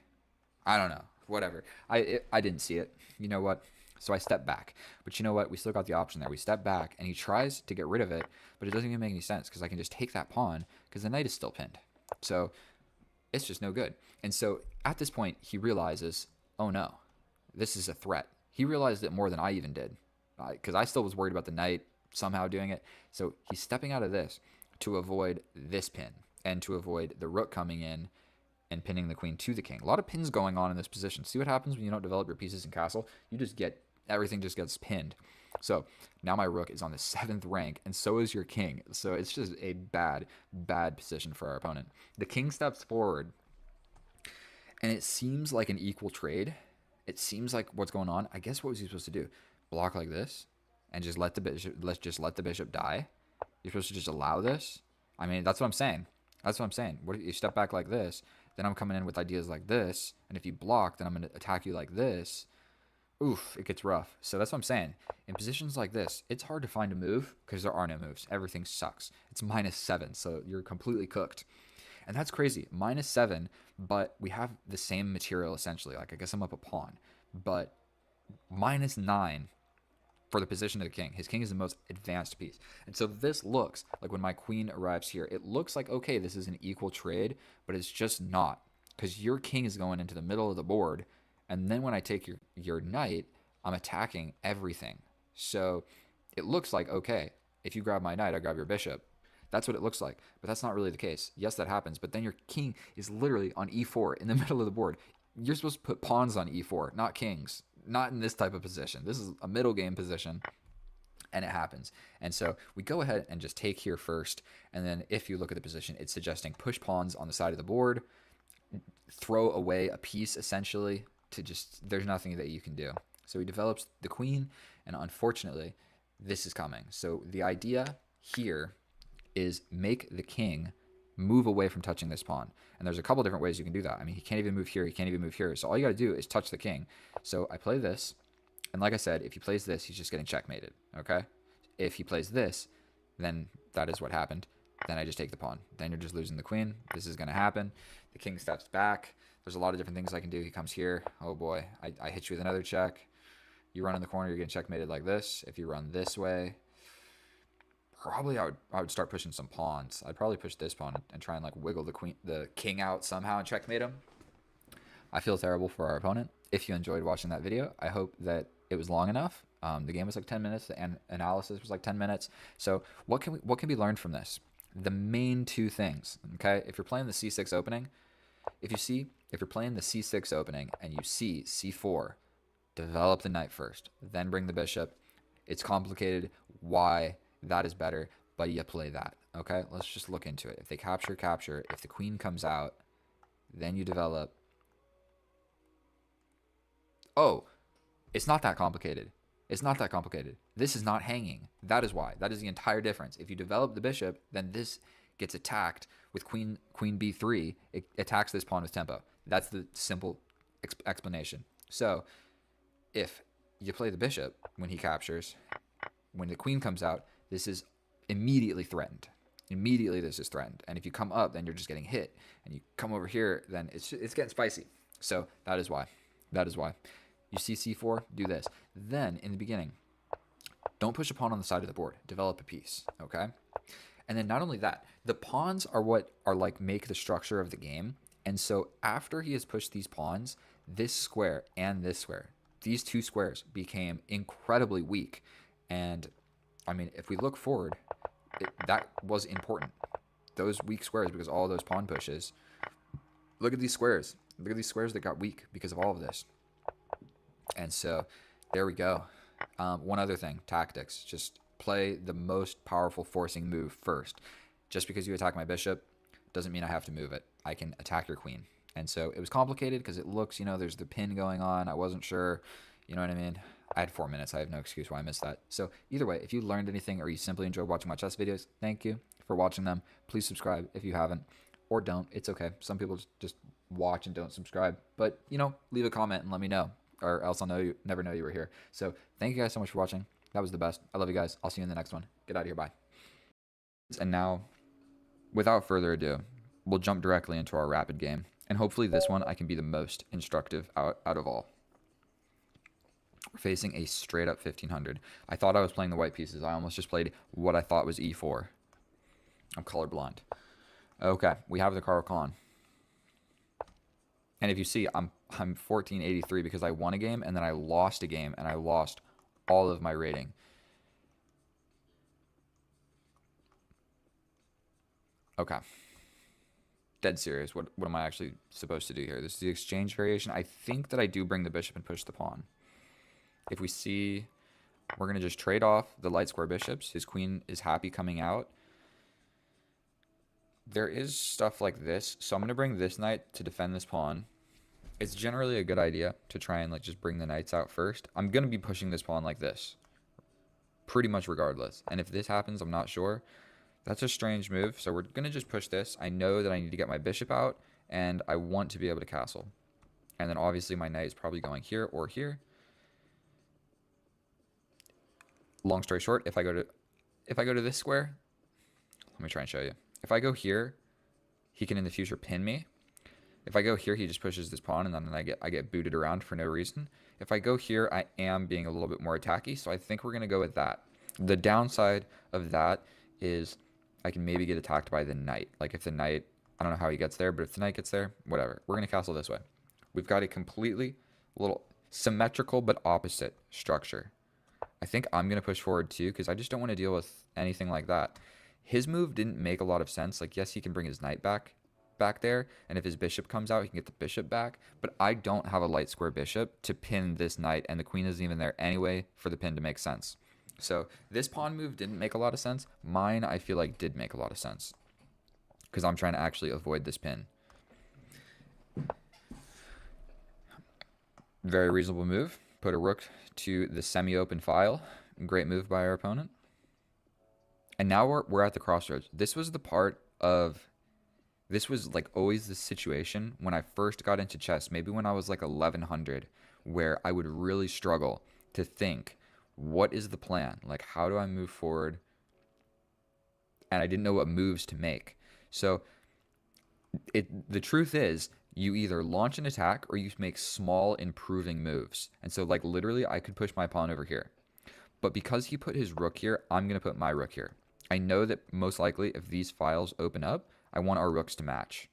I don't know. Whatever. I didn't see it. You know what? So I step back. But you know what? We still got the option there. We step back, and he tries to get rid of it, but it doesn't even make any sense because I can just take that pawn because the knight is still pinned. So it's just no good. And so at this point, he realizes, oh no, this is a threat. He realized it more than I even did, because I still was worried about the knight somehow doing it. So he's stepping out of this to avoid this pin and to avoid the rook coming in and pinning the queen to the king. A lot of pins going on in this position. See what happens when you don't develop your pieces in castle? You just get, everything just gets pinned. So now my rook is on the 7th rank, and so is your king. So it's just a bad, bad position for our opponent. The king steps forward, and it seems like an equal trade. It seems like what's going on. I guess what was he supposed to do? Block like this and just let the bishop, let the bishop die? You're supposed to just allow this? That's what I'm saying. That's what I'm saying. What if you step back like this? Then I'm coming in with ideas like this, and if you block, then I'm going to attack you like this. Oof, it gets rough. So that's what I'm saying. In positions like this, it's hard to find a move because there are no moves. Everything sucks. It's -7, so you're completely cooked. And that's crazy. -7, but we have the same material essentially. Like, I guess I'm up a pawn, but -9 for the position of the king. His king is the most advanced piece. And so this looks like, when my queen arrives here, it looks like, okay, this is an equal trade, but it's just not, because your king is going into the middle of the board. And then when I take your knight, I'm attacking everything. So it looks like, okay, if you grab my knight, I grab your bishop. That's what it looks like. But that's not really the case. Yes, that happens. But then your king is literally on e4 in the middle of the board. You're supposed to put pawns on e4, not kings. Not in this type of position. This is a middle game position. And it happens. And so we go ahead and just take here first. And then if you look at the position, it's suggesting push pawns on the side of the board, throw away a piece essentially. to just, there's nothing that you can do. So he develops the queen, and unfortunately, this is coming. So the idea here is make the king move away from touching this pawn. And there's a couple different ways you can do that. I mean, he can't even move here. He can't even move here. So all you got to do is touch the king. So I play this. And like I said, if he plays this, he's just getting checkmated. Okay? If he plays this, then that is what happened. Then I just take the pawn. Then you're just losing the queen. This is going to happen. The king steps back. There's a lot of different things I can do. He comes here. Oh boy. I hit you with another check. You run in the corner, you're getting checkmated like this. If you run this way, probably I would start pushing some pawns. I'd probably push this pawn and try and like wiggle the king out somehow and checkmate him. I feel terrible for our opponent. If you enjoyed watching that video, I hope that it was long enough. The game was like 10 minutes. The analysis was like 10 minutes. So what can be learned from this? The main two things. Okay, if you're playing the c6 opening, if you're playing the c6 opening and you see c4, develop the knight first, then bring the bishop. It's complicated. Why? That is better, but you play that. Okay, let's just look into it. If they capture, if the queen comes out, then you develop. Oh, it's not that complicated. It's not that complicated. This is not hanging. That is why. That is the entire difference. If you develop the bishop, then this gets attacked with queen b3. It attacks this pawn with tempo. That's the simple explanation. So if you play the bishop when he captures, when the queen comes out, this is immediately threatened. Immediately this is threatened. And if you come up, then you're just getting hit. And you come over here, then it's getting spicy. So that is why. That is why. You see c4, do this. Then in the beginning, don't push a pawn on the side of the board. Develop a piece, okay? And then not only that, the pawns are what are like make the structure of the game. And so after he has pushed these pawns, this square and this square, these two squares became incredibly weak. And I mean, if we look forward, that was important. Those weak squares, because all those pawn pushes. Look at these squares. Look at these squares that got weak because of all of this. And so there we go. One other thing, tactics. Just play the most powerful forcing move first. Just because you attack my bishop doesn't mean I have to move it. I can attack your queen. And so it was complicated because it looks, there's the pin going on. I wasn't sure. You know what I mean? I had 4 minutes. I have no excuse why I missed that. So either way, if you learned anything or you simply enjoyed watching my chess videos, thank you for watching them. Please subscribe if you haven't, or don't. It's okay. Some people just watch and don't subscribe. But, leave a comment and let me know, or else I'll never know you were here. So thank you guys so much for watching. That was the best. I love you guys. I'll see you in the next one. Get out of here. Bye. And now, without further ado, we'll jump directly into our rapid game. And hopefully this one I can be the most instructive out of all. We're facing a straight up 1500. I thought I was playing the white pieces. I almost just played what I thought was e4. I'm colorblind. Okay, we have the Caro-Kann. And if you see, I'm 1483 because I won a game and then I lost a game and I lost all of my rating. Okay. Dead serious. What am I actually supposed to do here? This is the exchange variation. I think that I do bring the bishop and push the pawn. If we see, we're going to just trade off the light square bishops. His queen is happy coming out. There is stuff like this. So I'm going to bring this knight to defend this pawn. It's generally a good idea to try and just bring the knights out first. I'm going to be pushing this pawn like this, pretty much regardless. And if this happens, I'm not sure. That's a strange move. So we're going to just push this. I know that I need to get my bishop out, and I want to be able to castle. And then obviously my knight is probably going here or here. Long story short, if I go to this square, let me try and show you. If I go here, he can in the future pin me. If I go here, he just pushes this pawn, and then I get booted around for no reason. If I go here, I am being a little bit more attacky, so I think we're going to go with that. The downside of that is I can maybe get attacked by the knight. Like if the knight, I don't know how he gets there, but if the knight gets there, whatever. We're going to castle this way. We've got a completely little symmetrical but opposite structure. I think I'm going to push forward too because I just don't want to deal with anything like that. His move didn't make a lot of sense. Like, yes, he can bring his knight back there, and if his bishop comes out, he can get the bishop back, but I don't have a light square bishop to pin this knight, and the queen isn't even there anyway for the pin to make sense. So this pawn move didn't make a lot of sense. Mine, I feel like, did make a lot of sense because I'm trying to actually avoid this pin. Very reasonable move. Put a rook to the semi-open file. Great move by our opponent. And now we're at the crossroads. This was the part of... This was like always the situation when I first got into chess, maybe when I was like 1100, where I would really struggle to think, what is the plan? Like, how do I move forward? And I didn't know what moves to make. So the truth is, you either launch an attack or you make small improving moves. And so like literally I could push my pawn over here. But because he put his rook here, I'm going to put my rook here. I know that most likely if these files open up, I want our rooks to match.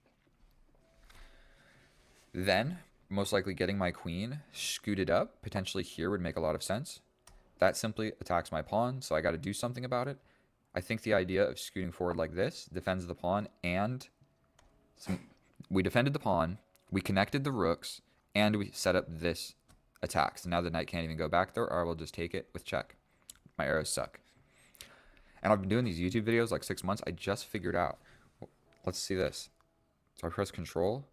Then, most likely getting my queen scooted up, potentially here would make a lot of sense. That simply attacks my pawn, so I got to do something about it. I think the idea of scooting forward like this defends the pawn, and we defended the pawn, we connected the rooks, and we set up this attack. So now the knight can't even go back there, or I will just take it with check. My arrows suck. And I've been doing these YouTube videos like 6 months. I just figured out. Let's see this. So I press control.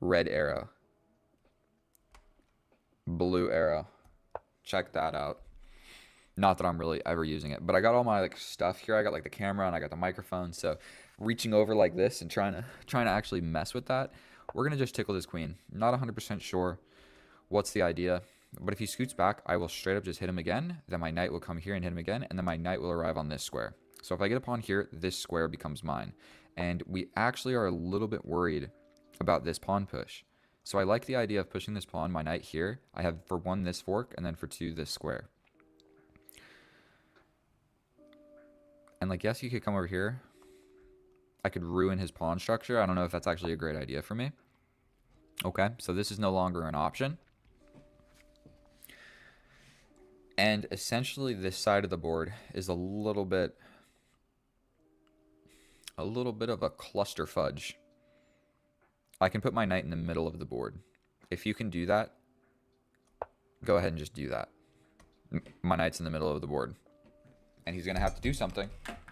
Red arrow. Blue arrow. Check that out. Not that I'm really ever using it, but I got all my like stuff here. I got like the camera and I got the microphone. So reaching over like this and trying to actually mess with that, we're gonna just tickle this queen. Not 100% sure what's the idea, but if he scoots back, I will straight up just hit him again. Then my knight will come here and hit him again, and then my knight will arrive on this square. So if I get a pawn here, this square becomes mine. And we actually are a little bit worried about this pawn push. So I like the idea of pushing this pawn, my knight here. I have for 1 this fork, and then for 2 this square. And like, yes, you could come over here. I could ruin his pawn structure. I don't know if that's actually a great idea for me. Okay, so this is no longer an option. And essentially this side of the board is a little bit of a cluster fudge. I can put my knight in the middle of the board. If you can do that, go ahead and just do that. My knight's in the middle of the board. And he's going to have to do something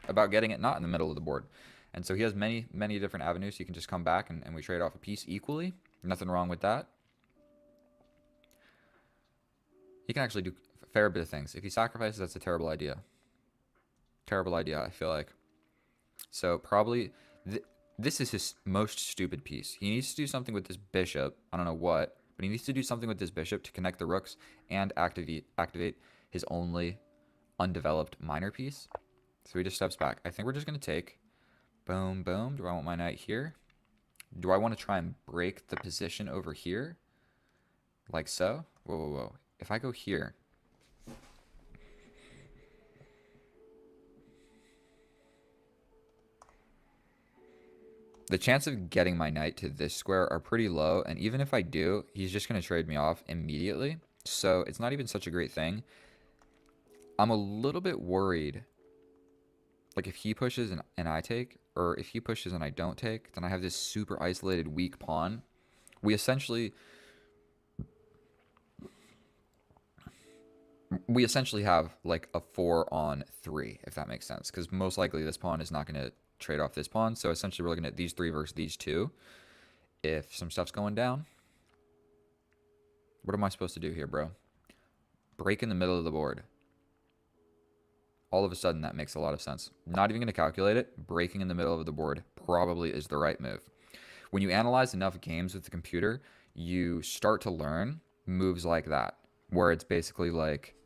about getting it not in the middle of the board. And so he has many, many different avenues. He can just come back and we trade off a piece equally. Nothing wrong with that. He can actually do a fair bit of things. If he sacrifices, that's a terrible idea. Terrible idea, I feel like. So probably this is his most stupid piece. He needs to do something with this bishop. I don't know what, but he needs to do something with this bishop to connect the rooks and activate his only undeveloped minor piece. So he just steps back. I think we're just going to take. Boom, boom. Do I want my knight here? Do I want to try and break the position over here? Like so? Whoa, whoa, whoa. If I go here. The chance of getting my knight to this square are pretty low, and even if I do, he's just going to trade me off immediately. So it's not even such a great thing. I'm a little bit worried. Like if he pushes and I take, or if he pushes and I don't take, then I have this super isolated weak pawn. We essentially have like a 4-on-3, if that makes sense, because most likely this pawn is not going to trade off this pawn. So essentially we're looking at these 3 versus these 2. If some stuff's going down, what am I supposed to do here, bro? Break in the middle of the board. All of a sudden that makes a lot of sense. Not even going to calculate it. Breaking in the middle of the board probably is the right move. When you analyze enough games with the computer, you start to learn moves like that, where it's basically like,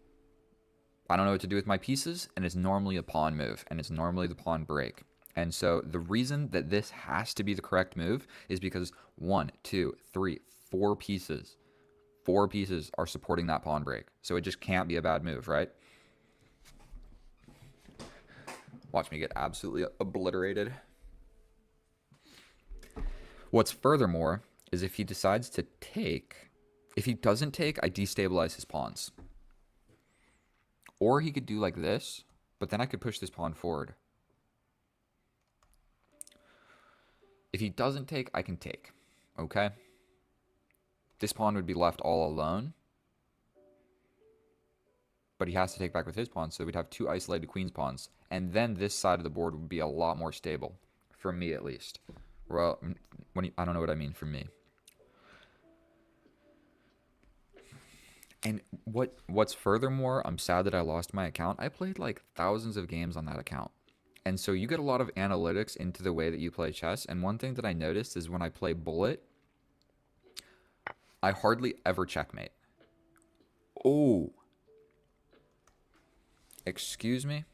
I don't know what to do with my pieces, and it's normally a pawn move, and it's normally the pawn break. And so the reason that this has to be the correct move is because 1, 2, 3, 4 pieces are supporting that pawn break. So it just can't be a bad move, right? Watch me get absolutely obliterated. What's furthermore is if he decides to take, if he doesn't take, I destabilize his pawns. Or he could do like this, but then I could push this pawn forward. If he doesn't take, I can take. Okay? This pawn would be left all alone. But he has to take back with his pawn, so we'd have 2 isolated queen's pawns. And then this side of the board would be a lot more stable. For me, at least. Well, I don't know what I mean for me. And what's furthermore, I'm sad that I lost my account. I played like thousands of games on that account. And so you get a lot of analytics into the way that you play chess. And one thing that I noticed is when I play bullet, I hardly ever checkmate. Oh, excuse me?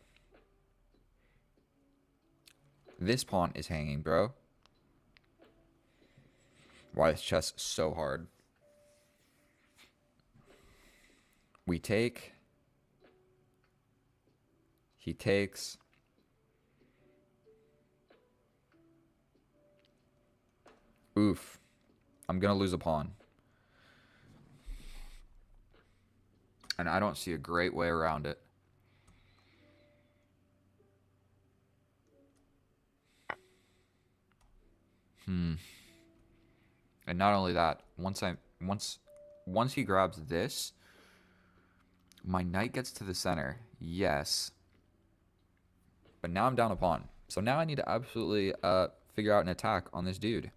This pawn is hanging, bro. Why is chess so hard? We take. He takes. Oof. I'm going to lose a pawn. And I don't see a great way around it. And not only that, once he grabs this, my knight gets to the center. Yes. But now I'm down a pawn. So now I need to absolutely figure out an attack on this dude.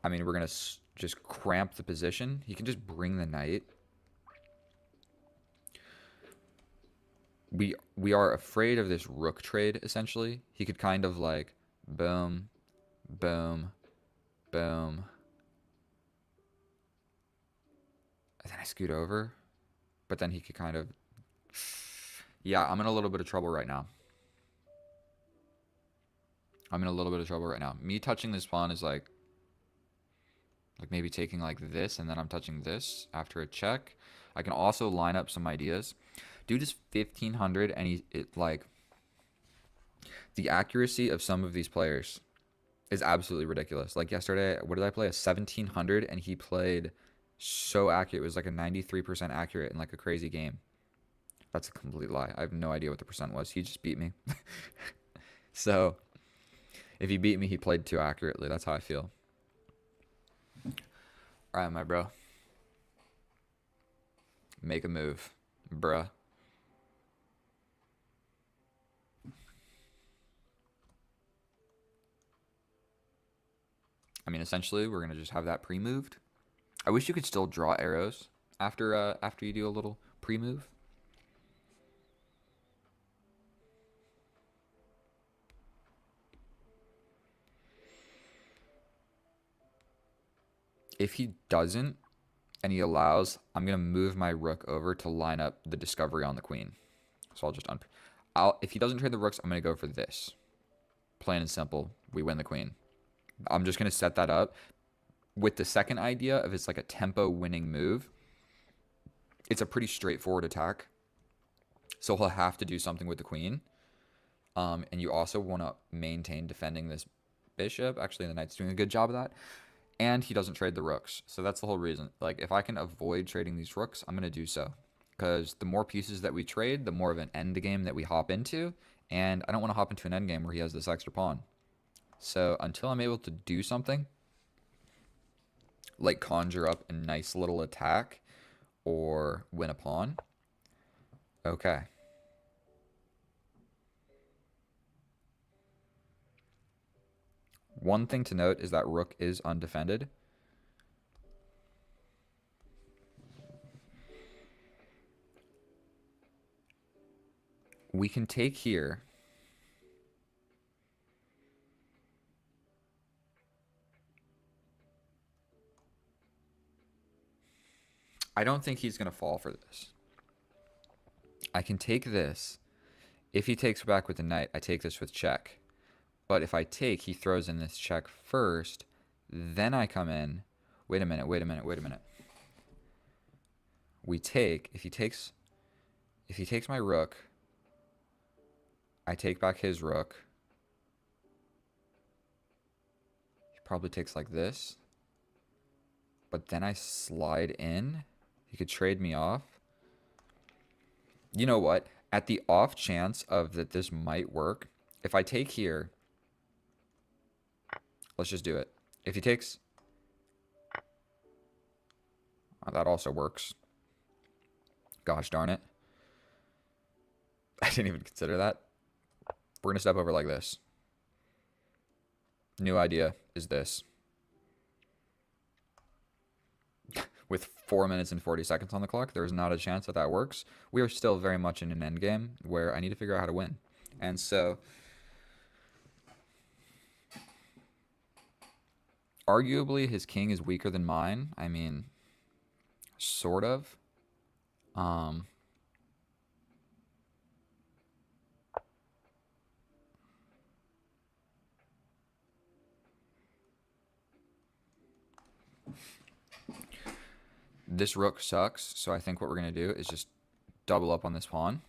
I mean, we're going to just cramp the position. He can just bring the knight. We are afraid of this rook trade, essentially. He could kind of like boom, boom, boom. And then I scoot over. But then he could kind of... Yeah, I'm in a little bit of trouble right now. Me touching this pawn is like maybe taking like this, and then I'm touching this after a check. I can also line up some ideas. Dude is 1500, and like the accuracy of some of these players is absolutely ridiculous. Like yesterday, what did I play? A 1700, and he played so accurate. It was like a 93% accurate in like a crazy game. That's a complete lie. I have no idea what the percent was. He just beat me. So if he beat me, he played too accurately. That's how I feel. All right, my bro. Make a move, bruh. I mean, essentially, we're gonna just have that pre-moved. I wish you could still draw arrows after you do a little pre-move. If he doesn't, and he allows, I'm gonna move my rook over to line up the discovery on the queen. So I'll just if he doesn't trade the rooks, I'm gonna go for this. Plain and simple, we win the queen. I'm just gonna set that up with the second idea of it's like a tempo winning move. It's a pretty straightforward attack. So he'll have to do something with the queen. And you also want to maintain defending this bishop. Actually, the knight's doing a good job of that. And he doesn't trade the rooks. So that's the whole reason. Like, if I can avoid trading these rooks, I'm going to do so. Because the more pieces that we trade, the more of an end game that we hop into. And I don't want to hop into an end game where he has this extra pawn. So until I'm able to do something, like conjure up a nice little attack or win a pawn, okay. One thing to note is that rook is undefended. We can take here. I don't think he's going to fall for this. I can take this. If he takes back with the knight, I take this with check. But if I take, he throws in this check first. Then I come in. Wait a minute. We take. If he takes my rook, I take back his rook. He probably takes like this. But then I slide in. He could trade me off. You know what? At the off chance of that this might work, if I take here, let's just do it. If he takes... Oh, that also works. Gosh darn it. I didn't even consider that. We're going to step over like this. New idea is this. with 4 minutes and 40 seconds on the clock, there's not a chance that that works. We are still very much in an end game where I need to figure out how to win. And so, arguably, his king is weaker than mine. I mean, sort of. This rook sucks, so I think what we're going to do is just double up on this pawn.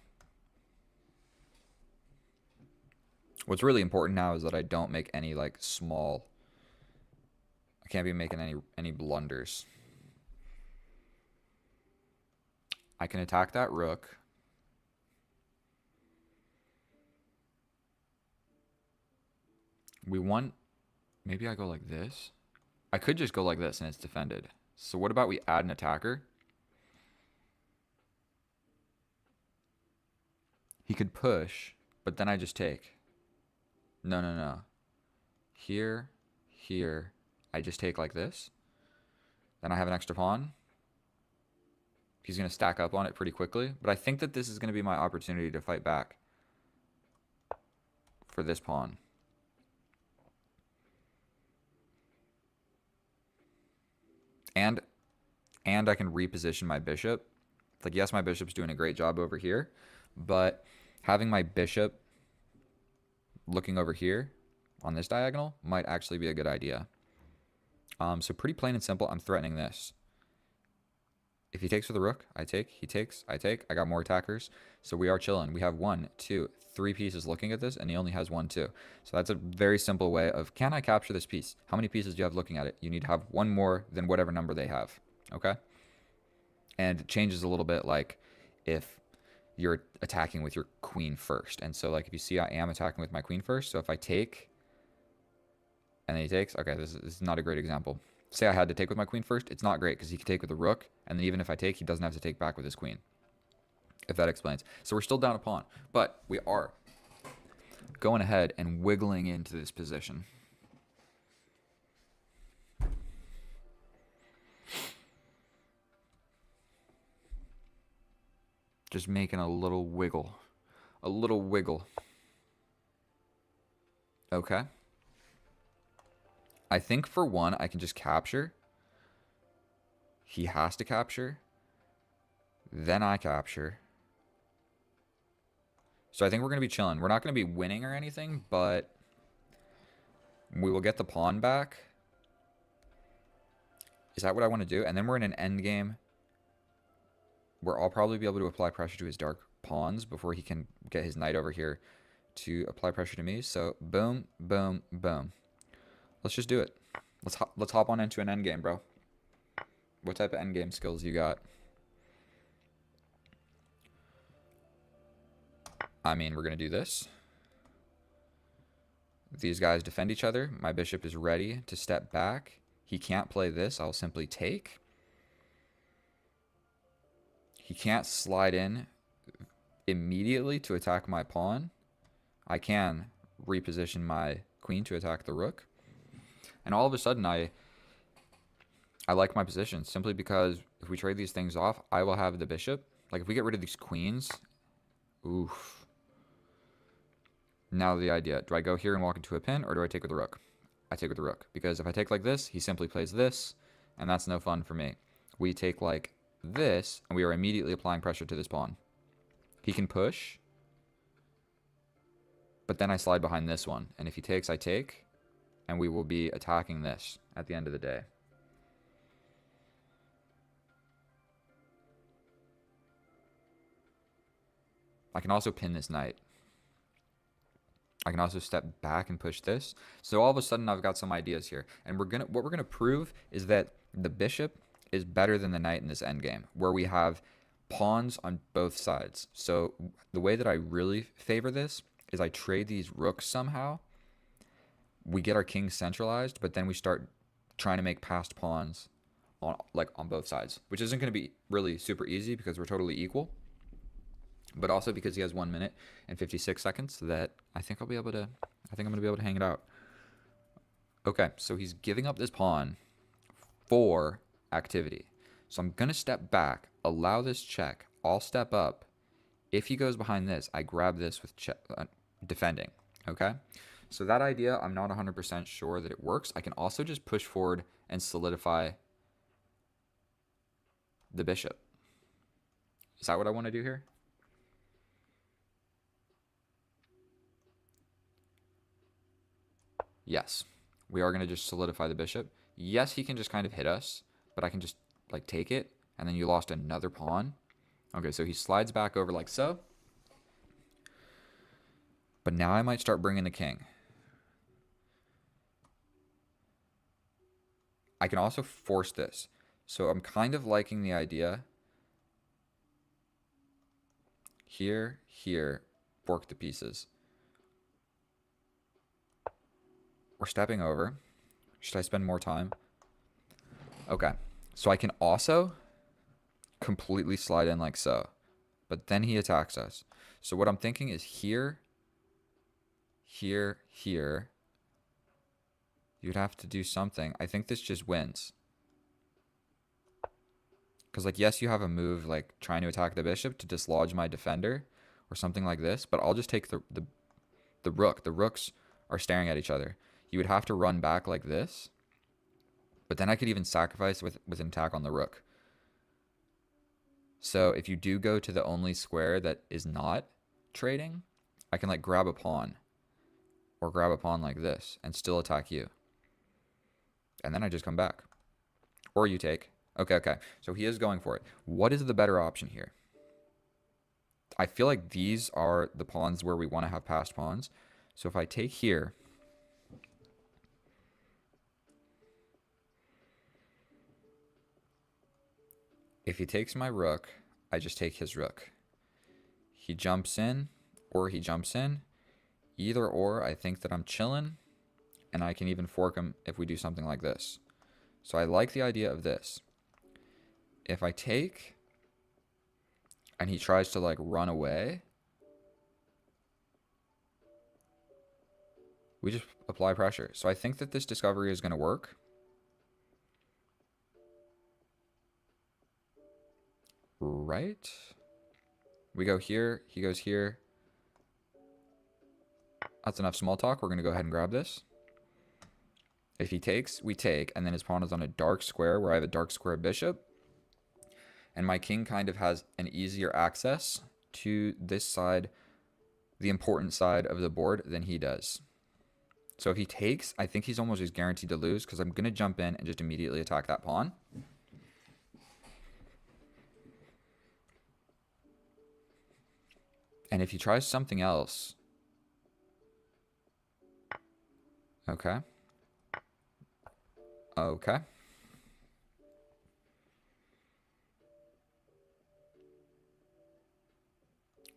What's really important now is that I don't make any, like, small... I can't be making any blunders. I can attack that rook. We want... Maybe I go like this. I could just go like this and it's defended. So what about we add an attacker? He could push, but then I just take. No, no, no. Here, here. I just take like this. Then I have an extra pawn. He's going to stack up on it pretty quickly. But I think that this is going to be my opportunity to fight back for this pawn. And I can reposition my bishop. Like, yes, my bishop's doing a great job over here, but having my bishop looking over here on this diagonal might actually be a good idea. So pretty plain and simple, I'm threatening this. If he takes with the rook, I take. He takes, I take. I got more attackers. So we are chilling. We have 1, 2, 3 pieces looking at this, and he only has 1, 2. So that's a very simple way of, can I capture this piece? How many pieces do you have looking at it? You need to have 1 more than whatever number they have. Okay? And it changes a little bit, like if you're attacking with your queen first. And so, like, if you see I am attacking with my queen first, so if I take and then he takes, okay, this is not a great example. Say I had to take with my queen first, it's not great because he can take with the rook, and then even if I take, he doesn't have to take back with his queen. If that explains. So we're still down a pawn, but we are going ahead and wiggling into this position. Just making a little wiggle. A little wiggle. Okay. I think for one, I can just capture. He has to capture. Then I capture. So I think we're going to be chilling. We're not going to be winning or anything, but we will get the pawn back. Is that what I want to do? And then we're in an end game where I'll probably be able to apply pressure to his dark pawns before he can get his knight over here to apply pressure to me. So boom, boom, boom. Let's just do it. Let's hop on into an endgame, bro. What type of endgame skills you got? I mean, we're going to do this. These guys defend each other. My bishop is ready to step back. He can't play this. I'll simply take. He can't slide in immediately to attack my pawn. I can reposition my queen to attack the rook. And all of a sudden, I like my position simply because if we trade these things off, I will have the bishop. Like, if we get rid of these queens, oof. Now the idea, do I go here and walk into a pin, or do I take with the rook? I take with the rook, because if I take like this, he simply plays this, and that's no fun for me. We take like this, and we are immediately applying pressure to this pawn. He can push, but then I slide behind this one, and if he takes, I take. And we will be attacking this at the end of the day. I can also pin this knight. I can also step back and push this. So all of a sudden I've got some ideas here. And what we're gonna prove is that the bishop is better than the knight in this endgame, where we have pawns on both sides. So the way that I really favor this is I trade these rooks somehow. We get our king centralized, but then we start trying to make passed pawns on both sides, which isn't going to be really super easy because we're totally equal, but also because he has 1 minute and 56 seconds that I think I'm going to be able to hang it out. Okay, so he's giving up this pawn for activity. So I'm going to step back, allow this check. I'll step up. If he goes behind this, I grab this with defending. Okay? So that idea, I'm not 100% sure that it works. I can also just push forward and solidify the bishop. Is that what I want to do here? Yes. We are going to just solidify the bishop. Yes, he can just kind of hit us, but I can just like take it, and then you lost another pawn. Okay, so he slides back over like so. But now I might start bringing the king. I can also force this. So I'm kind of liking the idea. Here, here, fork the pieces. We're stepping over. Should I spend more time? Okay. So I can also completely slide in like so. But then he attacks us. So what I'm thinking is here, here, here. You'd have to do something. I think this just wins. Because, like, yes, you have a move, like, trying to attack the bishop to dislodge my defender or something like this. But I'll just take the rook. The rooks are staring at each other. You would have to run back like this. But then I could even sacrifice with an attack on the rook. So if you do go to the only square that is not trading, I can, like, grab a pawn. Or grab a pawn like this and still attack you. And then I just come back. Or you take. Okay, okay. So he is going for it. What is the better option here? I feel like these are the pawns where we want to have passed pawns. So if I take here, if he takes my rook, I just take his rook. He jumps in, or he jumps in. Either or, I think that I'm chilling, and I can even fork him if we do something like this. So I like the idea of this. If I take, and he tries to, like, run away, we just apply pressure. So I think that this discovery is going to work. Right? We go here. He goes here. That's enough small talk. We're going to go ahead and grab this. If he takes, we take. And then his pawn is on a dark square where I have a dark square bishop. And my king kind of has an easier access to this side, the important side of the board, than he does. So if he takes, I think he's almost just guaranteed to lose because I'm going to jump in and just immediately attack that pawn. And if he tries something else... Okay. Okay.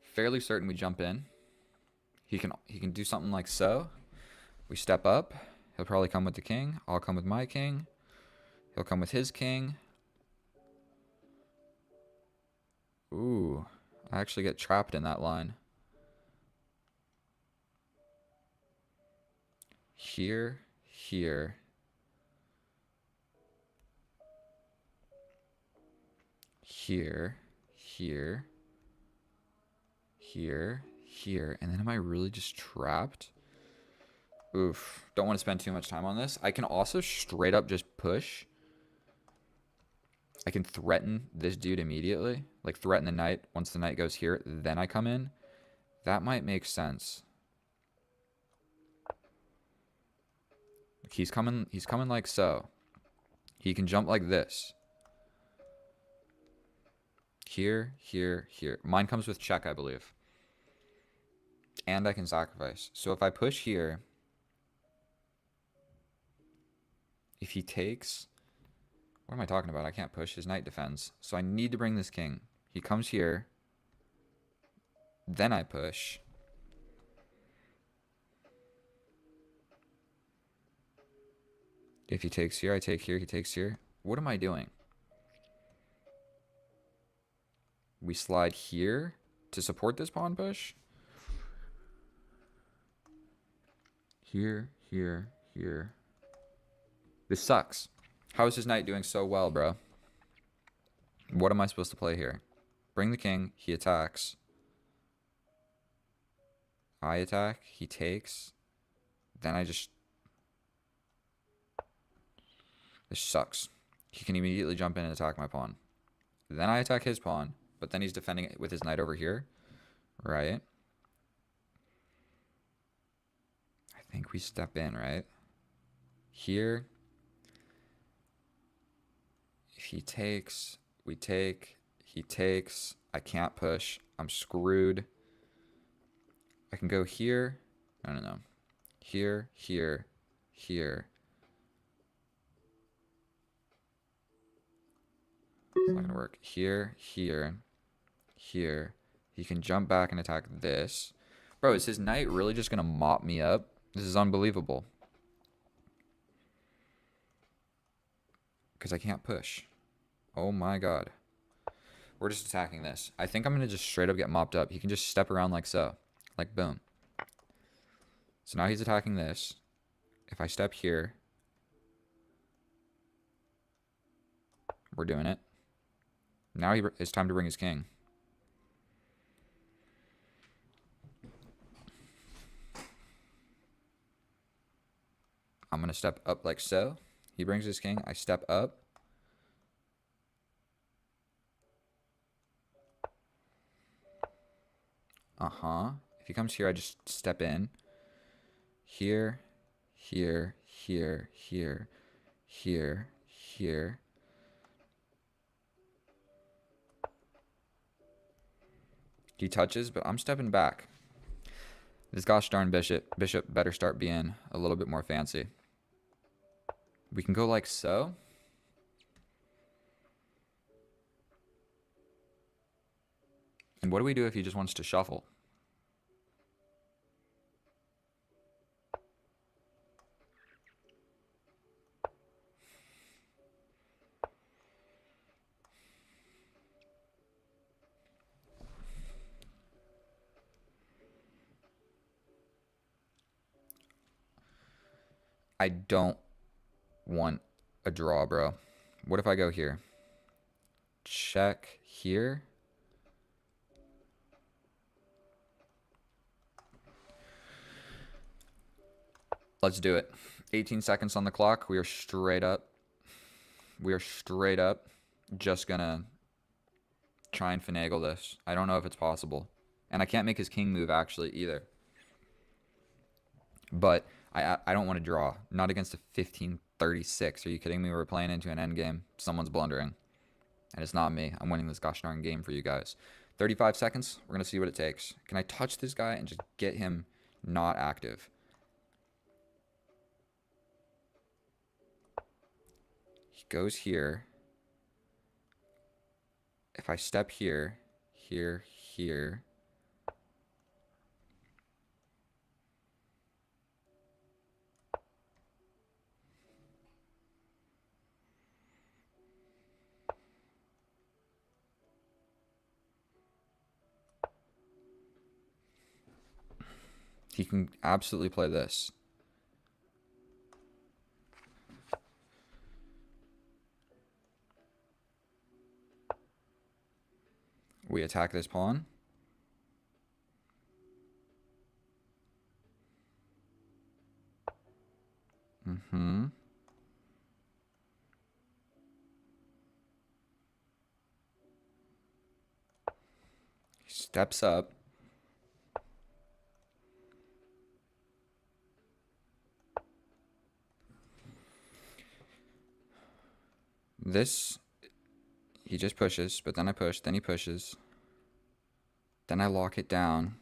Fairly certain we jump in. He can do something like so. We step up. He'll probably come with the king. I'll come with my king. He'll come with his king. Ooh. I actually get trapped in that line. Here, here. Here, here. Here, here. And then am I really just trapped? Oof. Don't want to spend too much time on this. I can also straight up just push. I can threaten this dude immediately. Like, threaten the knight. Once the knight goes here, then I come in. That might make sense. He's coming like so. He can jump like this. Here, here, here. Mine comes with check, I believe. And I can sacrifice. So if I push here, if he takes... What am I talking about? I can't push. His knight defends. So I need to bring this king. He comes here. Then I push. If he takes here, I take here. He takes here. What am I doing? We slide here to support this pawn push. Here, here, here. This sucks. How is his knight doing so well, bro? What am I supposed to play here? Bring the king. He attacks. I attack. He takes. Then I just... This sucks. He can immediately jump in and attack my pawn. Then I attack his pawn. But then he's defending it with his knight over here. Right? I think we step in, right? Here. If he takes, we take. He takes. I can't push. I'm screwed. I can go here. No. Here, here, here. It's not gonna work. Here, here, here. He can jump back and attack this. Bro, is his knight really just gonna mop me up? This is unbelievable. Because I can't push. Oh my god. We're just attacking this. I think I'm gonna just straight up get mopped up. He can just step around like so. Like boom. So now he's attacking this. If I step here, we're doing it. Now it's time to bring his king. I'm going to step up like so. He brings his king. I step up. If he comes here, I just step in. Here, here, here, here, here, here. He touches, but I'm stepping back. This gosh darn bishop better start being a little bit more fancy. We can go like so. And what do we do if he just wants to shuffle? I don't want a draw, bro. What if I go here? Check here. Let's do it. 18 seconds on the clock. We are straight up. We are straight up just gonna try and finagle this. I don't know if it's possible. And I can't make his king move actually either. But I don't want to draw. Not against a 1536. Are you kidding me? We're playing into an endgame. Someone's blundering. And it's not me. I'm winning this gosh darn game for you guys. 35 seconds. We're going to see what it takes. Can I touch this guy and just get him not active? He goes here. If I step here, here, here. He can absolutely play this. We attack this pawn. He steps up. This, he just pushes, but then I push, then he pushes. Then I lock it down.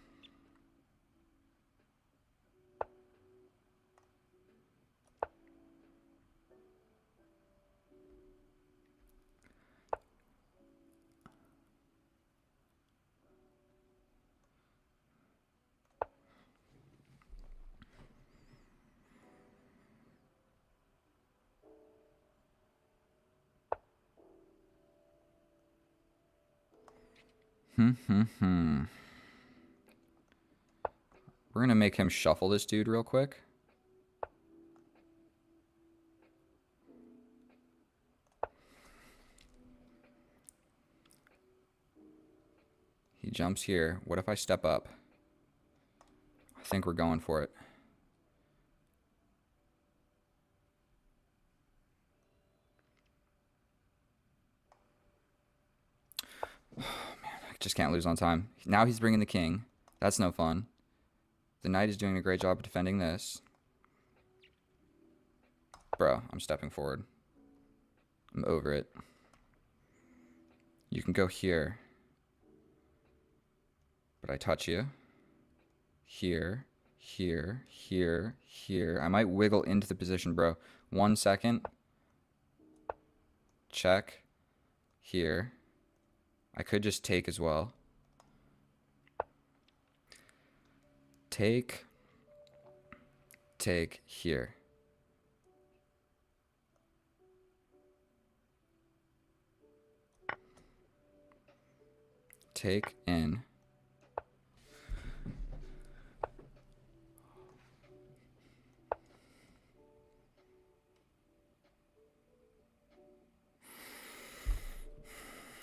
We're going to make him shuffle this dude real quick. He jumps here. What if I step up? I think we're going for it. Oh, man, I just can't lose on time. Now he's bringing the king. That's no fun. The knight is doing a great job of defending this. Bro, I'm stepping forward. I'm over it. You can go here. But I touch you. Here, here, here, here. I might wiggle into the position, bro. 1 second. Check. Here. I could just take as well. Take. Take here. Take in.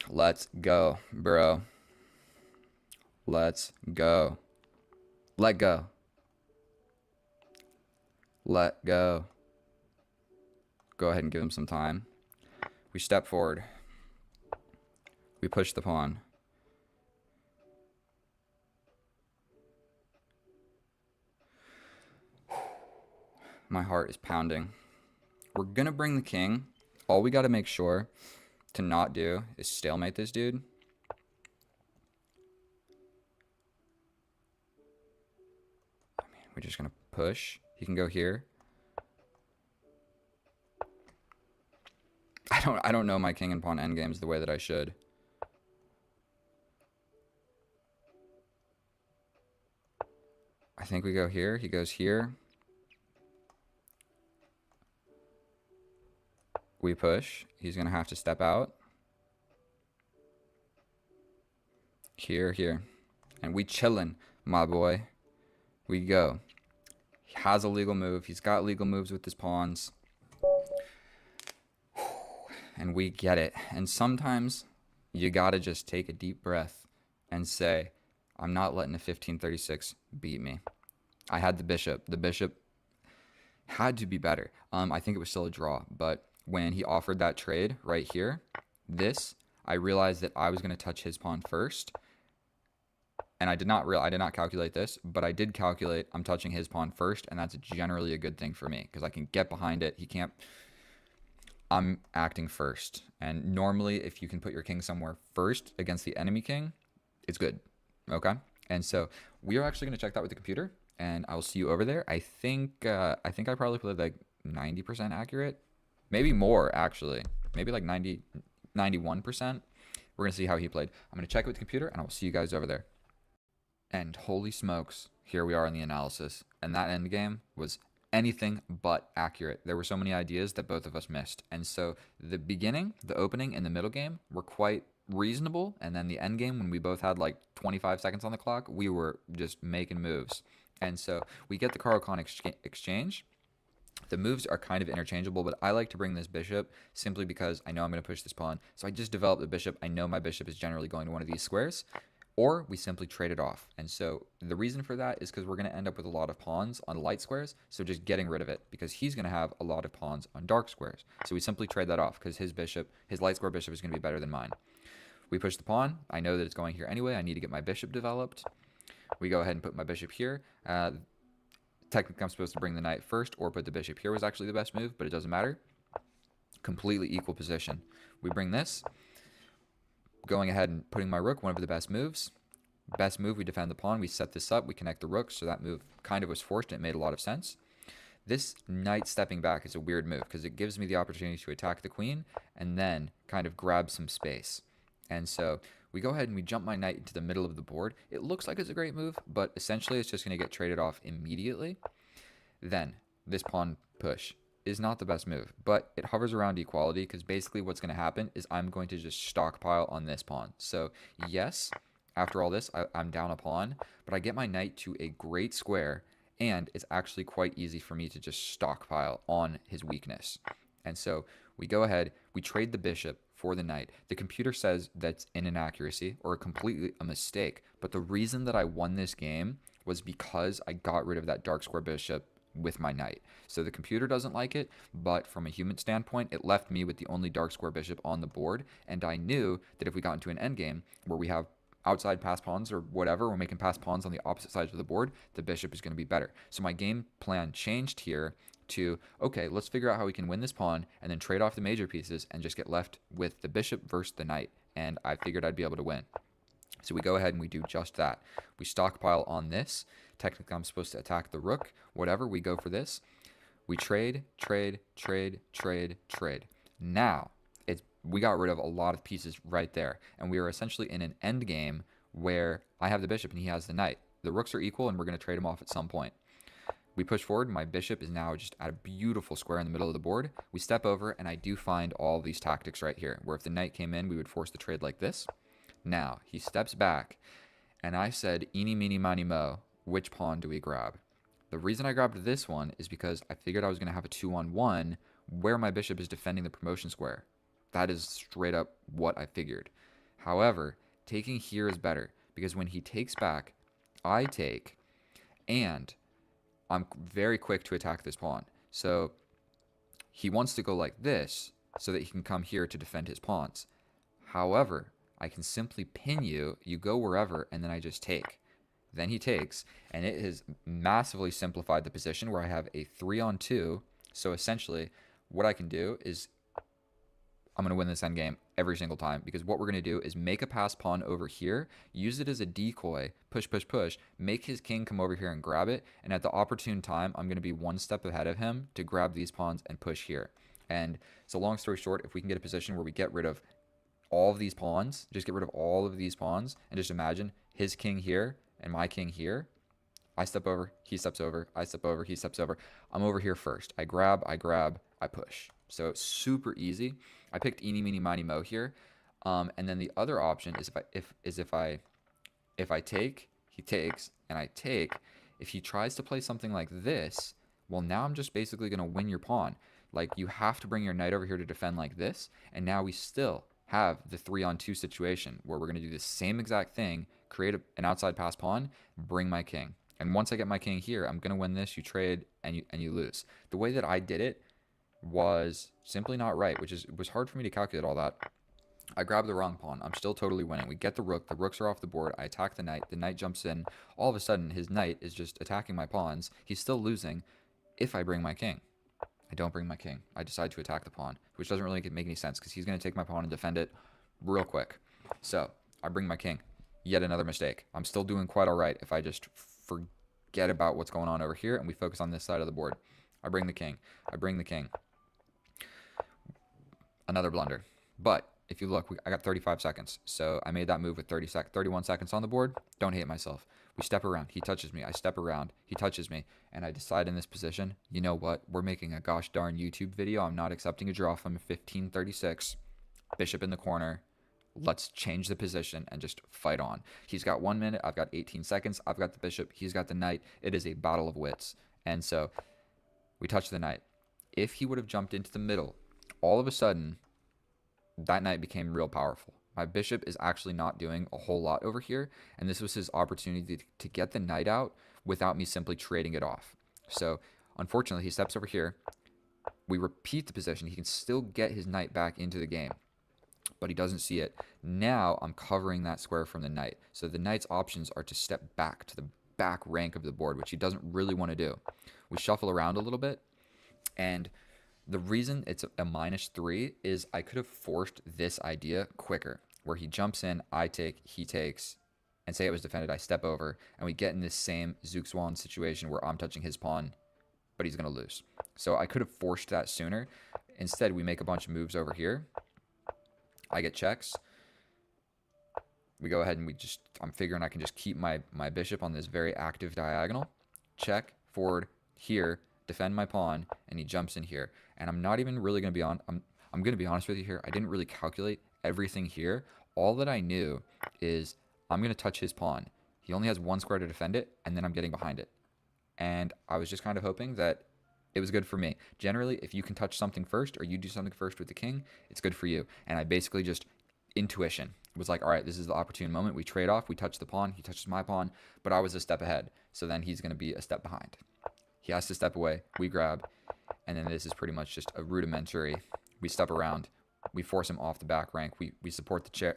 Let's go, bro. Let's go. Let go. Let go. Go ahead and give him some time. We step forward. We push the pawn. My heart is pounding. We're going to bring the king. All we got to make sure to not do is stalemate this dude. I mean, we're just going to push. He can go here. I don't know my king and pawn endgames the way that I should. I think we go here. He goes here. We push. He's going to have to step out. Here, here. And we chillin', my boy. We go. He has a legal move. He's got legal moves with his pawns. And we get it. And sometimes you got to just take a deep breath and say, I'm not letting a 1536 beat me. I had the bishop. The bishop had to be better. I think it was still a draw. But when he offered that trade right here, I realized that I was going to touch his pawn first. And I did not calculate this, but I did calculate I'm touching his pawn first, and that's generally a good thing for me because I can get behind it. He can't. I'm acting first. And normally, if you can put your king somewhere first against the enemy king, it's good. Okay? And so we are actually going to check that with the computer, and I will see you over there. I think I probably played like 90% accurate. Maybe more, actually. Maybe like 90, 91%. We're going to see how he played. I'm going to check it with the computer, and I will see you guys over there. And holy smokes, here we are in the analysis. And that endgame was anything but accurate. There were so many ideas that both of us missed. And so the beginning, the opening, and the middle game were quite reasonable. And then the end game, when we both had like 25 seconds on the clock, we were just making moves. And so we get the Caro-Kann exchange. The moves are kind of interchangeable, but I like to bring this bishop simply because I know I'm going to push this pawn. So I just developed the bishop. I know my bishop is generally going to one of these squares. Or we simply trade it off. And so the reason for that is because we're going to end up with a lot of pawns on light squares. So just getting rid of it because he's going to have a lot of pawns on dark squares. So we simply trade that off because his light square bishop is going to be better than mine. We push the pawn. I know that it's going here anyway. I need to get my bishop developed. We go ahead and put my bishop here. Technically, I'm supposed to bring the knight first or put the bishop here was actually the best move, but it doesn't matter. Completely equal position. We bring this. Going ahead and putting my rook, one of the best moves. Best move, we defend the pawn. We set this up. We connect the rook, so that move kind of was forced, and it made a lot of sense. This knight stepping back is a weird move because it gives me the opportunity to attack the queen and then kind of grab some space. And so we go ahead and we jump my knight into the middle of the board. It looks like it's a great move, but essentially it's just going to get traded off immediately. Then this pawn push is not the best move, but it hovers around equality because basically what's going to happen is I'm going to just stockpile on this pawn. So yes, after all this, I'm down a pawn, but I get my knight to a great square, and it's actually quite easy for me to just stockpile on his weakness. And so we go ahead, we trade the bishop for the knight. The computer says that's an inaccuracy or completely a mistake, but the reason that I won this game was because I got rid of that dark square bishop with my knight. So the computer doesn't like it, but from a human standpoint, it left me with the only dark square bishop on the board, and I knew that if we got into an endgame where we have outside pass pawns or whatever, we're making pass pawns on the opposite sides of the board, the bishop is going to be better. So my game plan changed here to, okay, let's figure out how we can win this pawn and then trade off the major pieces and just get left with the bishop versus the knight. And I figured I'd be able to win. So we go ahead and we do just that. We stockpile on this. Technically, I'm supposed to attack the rook. Whatever, we go for this. We trade, trade, trade, trade, trade. Now, we got rid of a lot of pieces right there. And we are essentially in an end game where I have the bishop and he has the knight. The rooks are equal and we're going to trade them off at some point. We push forward. My bishop is now just at a beautiful square in the middle of the board. We step over and I do find all these tactics right here, where if the knight came in, we would force the trade like this. Now, he steps back and I said, eeny, meeny, miny, mo, which pawn do we grab? The reason I grabbed this one is because I figured I was going to have a 2-on-1 where my bishop is defending the promotion square. That is straight up what I figured. However, taking here is better because when he takes back, I take, and I'm very quick to attack this pawn. So he wants to go like this so that he can come here to defend his pawns. However, I can simply pin you, you go wherever, and then I just take. Then he takes, and it has massively simplified the position where I have a 3-on-2. So essentially, what I can do is I'm going to win this endgame every single time, because what we're going to do is make a pass pawn over here, use it as a decoy, push, push, push, make his king come over here and grab it, and at the opportune time, I'm going to be one step ahead of him to grab these pawns and push here. And so long story short, if we can get a position where we get rid of all of these pawns, just get rid of all of these pawns, and just imagine his king here and my king here. I step over, he steps over, I step over, he steps over. I'm over here first. I grab, I push. So it's super easy. I picked eeny, meeny, miny, mo here. And then the other option is if I take, he takes, and I take. If he tries to play something like this, well, now I'm just basically going to win your pawn. Like, you have to bring your knight over here to defend like this, and now we still have the 3-on-2 situation where we're going to do the same exact thing, create an outside pass pawn, bring my king. And once I get my king here, I'm going to win this, you trade, and you lose. The way that I did it was simply not right, it was hard for me to calculate all that. I grabbed the wrong pawn. I'm still totally winning. We get the rook. The rooks are off the board. I attack the knight. The knight jumps in. All of a sudden, his knight is just attacking my pawns. He's still losing if I bring my king. I don't bring my king. I decide to attack the pawn, which doesn't really make any sense because he's going to take my pawn and defend it real quick. So I bring my king. Yet another mistake. I'm still doing quite all right if I just forget about what's going on over here and we focus on this side of the board. I bring the king. I bring the king. Another blunder. But if you look, I got 35 seconds. So I made that move with 31 seconds on the board. Don't hate myself. We step around. He touches me. I step around. He touches me. And I decide in this position, you know what? We're making a gosh darn YouTube video. I'm not accepting a draw from 1536. Bishop in the corner. Let's change the position and just fight on. He's got 1 minute. I've got 18 seconds. I've got the bishop. He's got the knight. It is a battle of wits. And so we touch the knight. If he would have jumped into the middle, all of a sudden, that knight became real powerful. My bishop is actually not doing a whole lot over here, and this was his opportunity to get the knight out without me simply trading it off. So, unfortunately, he steps over here. We repeat the position. He can still get his knight back into the game, but he doesn't see it. Now, I'm covering that square from the knight. So the knight's options are to step back to the back rank of the board, which he doesn't really want to do. We shuffle around a little bit, and the reason it's a -3 is I could have forced this idea quicker, where he jumps in, I take, he takes, and say it was defended, I step over, and we get in this same Zugzwang situation where I'm touching his pawn, but he's going to lose. So I could have forced that sooner. Instead, we make a bunch of moves over here. I get checks. We go ahead and I'm figuring I can just keep my bishop on this very active diagonal. Check, forward, here, defend my pawn, and he jumps in here. And I'm not even really going to be I'm going to be honest with you here. I didn't really calculate everything here. All that I knew is I'm going to touch his pawn. He only has 1 square to defend it, and then I'm getting behind it. And I was just kind of hoping that it was good for me. Generally, if you can touch something first or you do something first with the king, it's good for you. And I basically just intuition was like, all right, this is the opportune moment. We trade off. We touch the pawn. He touches my pawn, but I was a step ahead. So then he's going to be a step behind. He has to step away. We grab. And then this is pretty much just a rudimentary. We step around. We force him off the back rank. We support the chair.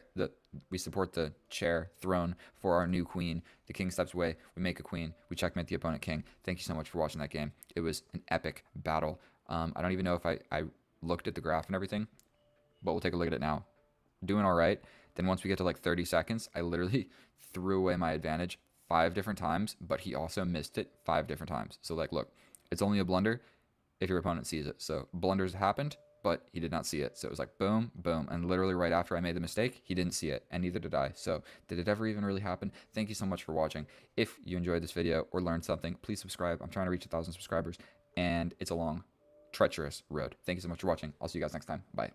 We support the chair throne for our new queen. The king steps away. We make a queen. We checkmate the opponent king. Thank you so much for watching that game. It was an epic battle. I don't even know if I looked at the graph and everything, but we'll take a look at it now. Doing all right. Then once we get to like 30 seconds, I literally threw away my advantage 5 different times, but he also missed it 5 different times. So like, look, it's only a blunder if your opponent sees it. So blunders happened, but he did not see it. So it was like boom, boom. And literally right after I made the mistake, he didn't see it, and neither did I. So did it ever even really happen? Thank you so much for watching. If you enjoyed this video or learned something, please subscribe. I'm trying to reach 1,000 subscribers, and it's a long, treacherous road. Thank you so much for watching. I'll see you guys next time. Bye.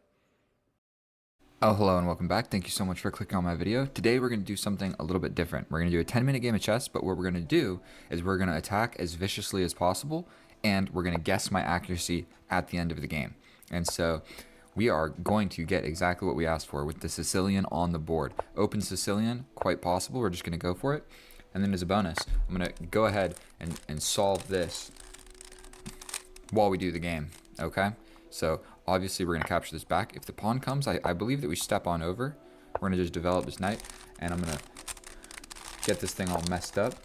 Oh, hello and welcome back. Thank you so much for clicking on my video. Today we're going to do something a little bit different. We're going to do a 10-minute game of chess, but what we're going to do is we're going to attack as viciously as possible, and we're going to guess my accuracy at the end of the game. And so we are going to get exactly what we asked for with the Sicilian on the board. Open Sicilian, quite possible. We're just going to go for it. And then as a bonus, I'm going to go ahead and solve this while we do the game, okay? So obviously we're going to capture this back. If the pawn comes, I believe that we step on over. We're going to just develop this knight, and I'm going to get this thing all messed up.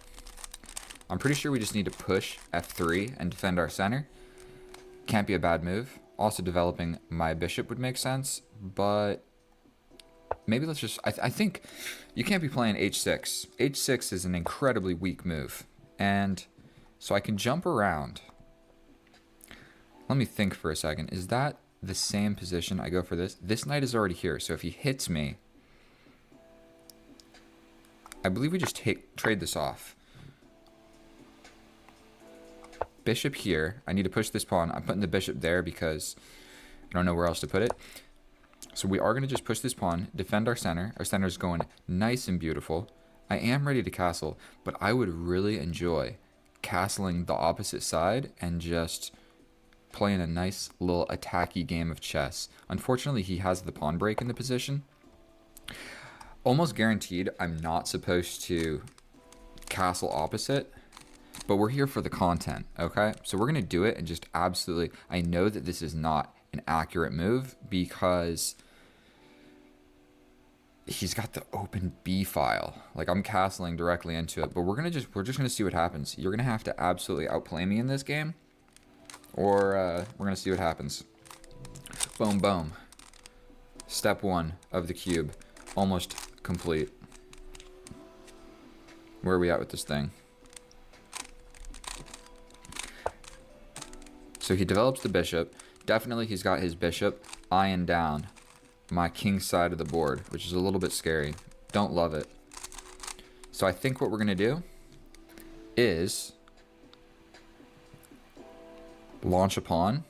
I'm pretty sure we just need to push F3 and defend our center. Can't be a bad move. Also developing my bishop would make sense, but maybe let's just, I think you can't be playing H6. H6 is an incredibly weak move, and so I can jump around. Let me think for a second. Is that the same position? I go for this. This knight is already here, so if he hits me, I believe we just trade this off. Bishop here. I need to push this pawn. I'm putting the bishop there because I don't know where else to put it. So we are going to just push this pawn, defend our center. Our center is going nice and beautiful. I am ready to castle, but I would really enjoy castling the opposite side and just playing a nice little attacky game of chess. Unfortunately, he has the pawn break in the position. Almost guaranteed I'm not supposed to castle opposite, but we're here for the content, okay? So we're going to do it and just absolutely, I know that this is not an accurate move because he's got the open B file. Like, I'm castling directly into it, but we're just going to see what happens. You're going to have to absolutely outplay me in this game, or we're going to see what happens. Boom, boom. Step 1 of the cube. Almost complete. Where are we at with this thing? So he develops the bishop. Definitely he's got his bishop eyeing down my king side of the board, which is a little bit scary. Don't love it. So I think what we're going to do is launch a pawn.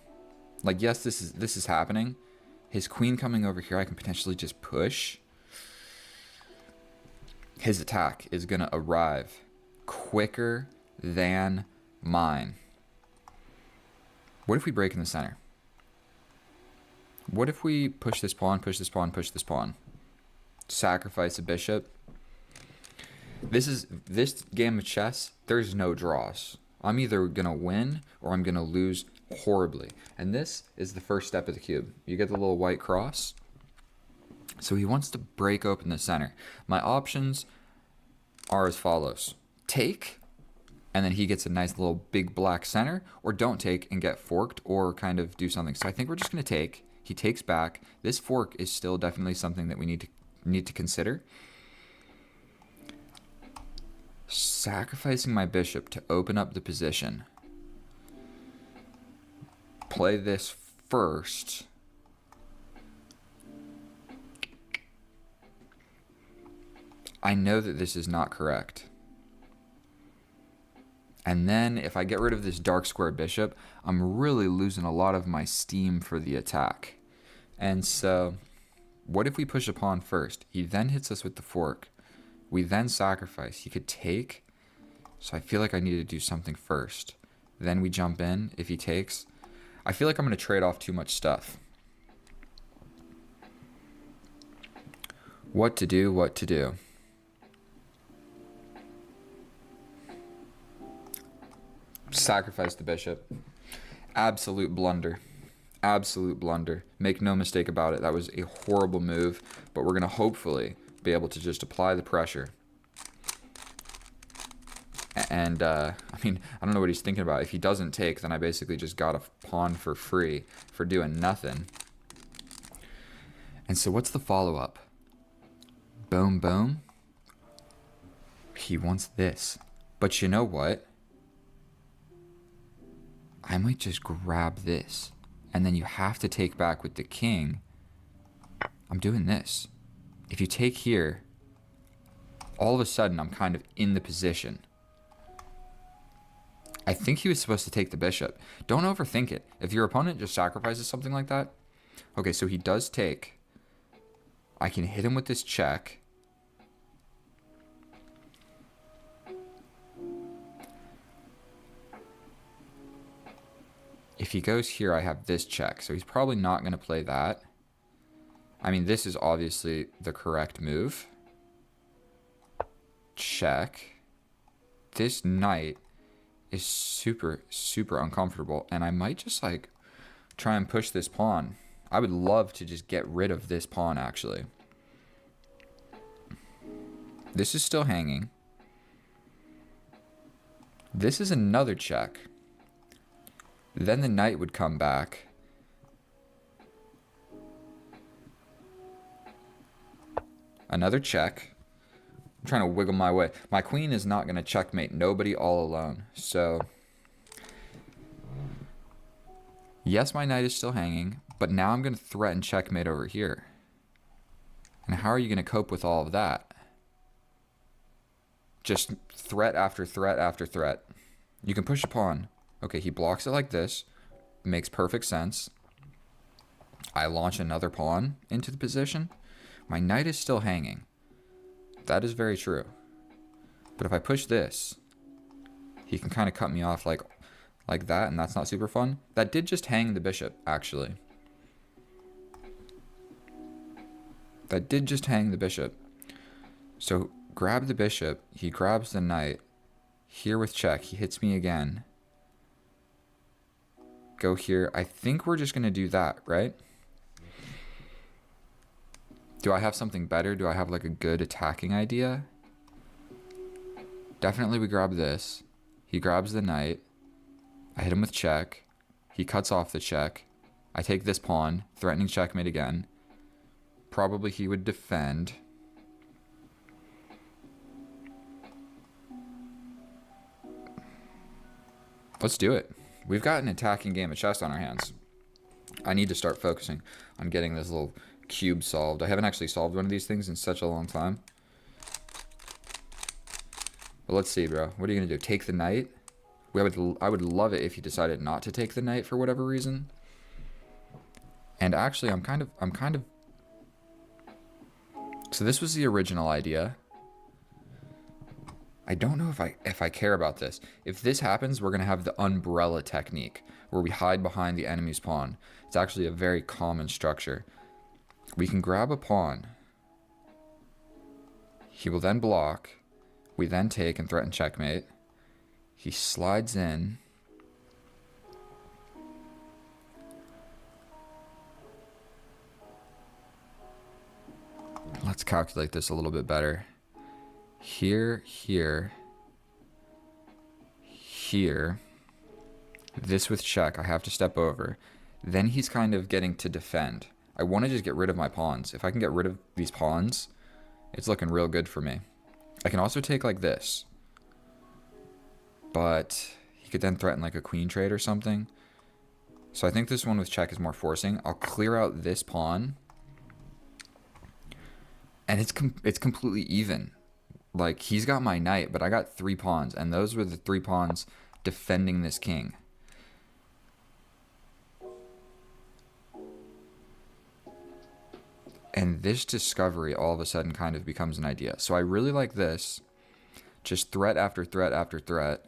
Like, yes, this is happening. His queen coming over here, I can potentially just push. His attack is going to arrive quicker than mine. What if we break in the center? What if we push this pawn, push this pawn, push this pawn? Sacrifice a bishop. This game of chess, there's no draws. I'm either going to win or I'm going to lose horribly. And this is the first step of the cube. You get the little white cross. So he wants to break open the center. My options are as follows. Take, and then he gets a nice little big black center, or don't take and get forked or kind of do something. So I think we're just going to take. He takes back. This fork is still definitely something that we need to consider. Sacrificing my bishop to open up the position. Play this first. I know that this is not correct. And then if I get rid of this dark square bishop, I'm really losing a lot of my steam for the attack. And so, what if we push a pawn first? He then hits us with the fork. We then sacrifice. He could take. So I feel like I need to do something first. Then we jump in if he takes. I feel like I'm going to trade off too much stuff. What to do, what to do. Sacrifice the bishop. Absolute blunder. Absolute blunder. Make no mistake about it. That was a horrible move, but we're going to hopefully be able to just apply the pressure. And, I mean, I don't know what he's thinking about. If he doesn't take, then I basically just got a pawn for free for doing nothing. And so what's the follow-up? Boom, boom. He wants this. But you know what? I might just grab this. And then you have to take back with the king. I'm doing this. If you take here, all of a sudden I'm kind of in the position. I think he was supposed to take the bishop. Don't overthink it. If your opponent just sacrifices something like that. Okay, so he does take. I can hit him with this check. If he goes here, I have this check. So he's probably not going to play that. I mean, this is obviously the correct move. Check. This knight is super, super uncomfortable. And I might just, like, try and push this pawn. I would love to just get rid of this pawn, actually. This is still hanging. This is another check. Then the knight would come back. Another check. I'm trying to wiggle my way. My queen is not going to checkmate nobody all alone. So, yes, my knight is still hanging, but now I'm going to threaten checkmate over here. And how are you going to cope with all of that? Just threat after threat after threat. You can push a pawn. Okay, he blocks it like this. Makes perfect sense. I launch another pawn into the position. My knight is still hanging. That is very true. But if I push this, he can kind of cut me off like that, and that's not super fun. That did just hang the bishop, actually. That did just hang the bishop. So grab the bishop. He grabs the knight. Here with check. He hits me again. Go here. I think we're just going to do that, right? Do I have something better? Do I have like a good attacking idea? Definitely we grab this. He grabs the knight. I hit him with check. He cuts off the check. I take this pawn, threatening checkmate again. Probably he would defend. Let's do it. We've got an attacking game of chess on our hands. I need to start focusing on getting this little cube solved. I haven't actually solved one of these things in such a long time. But let's see, bro. What are you gonna do? Take the knight? I would love it if you decided not to take the knight for whatever reason. And actually, I'm kind of. So this was the original idea. I don't know if I care about this. If this happens, we're going to have the umbrella technique, where we hide behind the enemy's pawn. It's actually a very common structure. We can grab a pawn. He will then block. We then take and threaten checkmate. He slides in. Let's calculate this a little bit better. Here, here, here. This with check, I have to step over. Then he's kind of getting to defend. I want to just get rid of my pawns. If I can get rid of these pawns, it's looking real good for me. I can also take like this. But he could then threaten like a queen trade or something. So I think this one with check is more forcing. I'll clear out this pawn. And it's completely even. Like, he's got my knight, but I got 3 pawns. And those were the 3 pawns defending this king. And this discovery all of a sudden kind of becomes an idea. So I really like this. Just threat after threat after threat.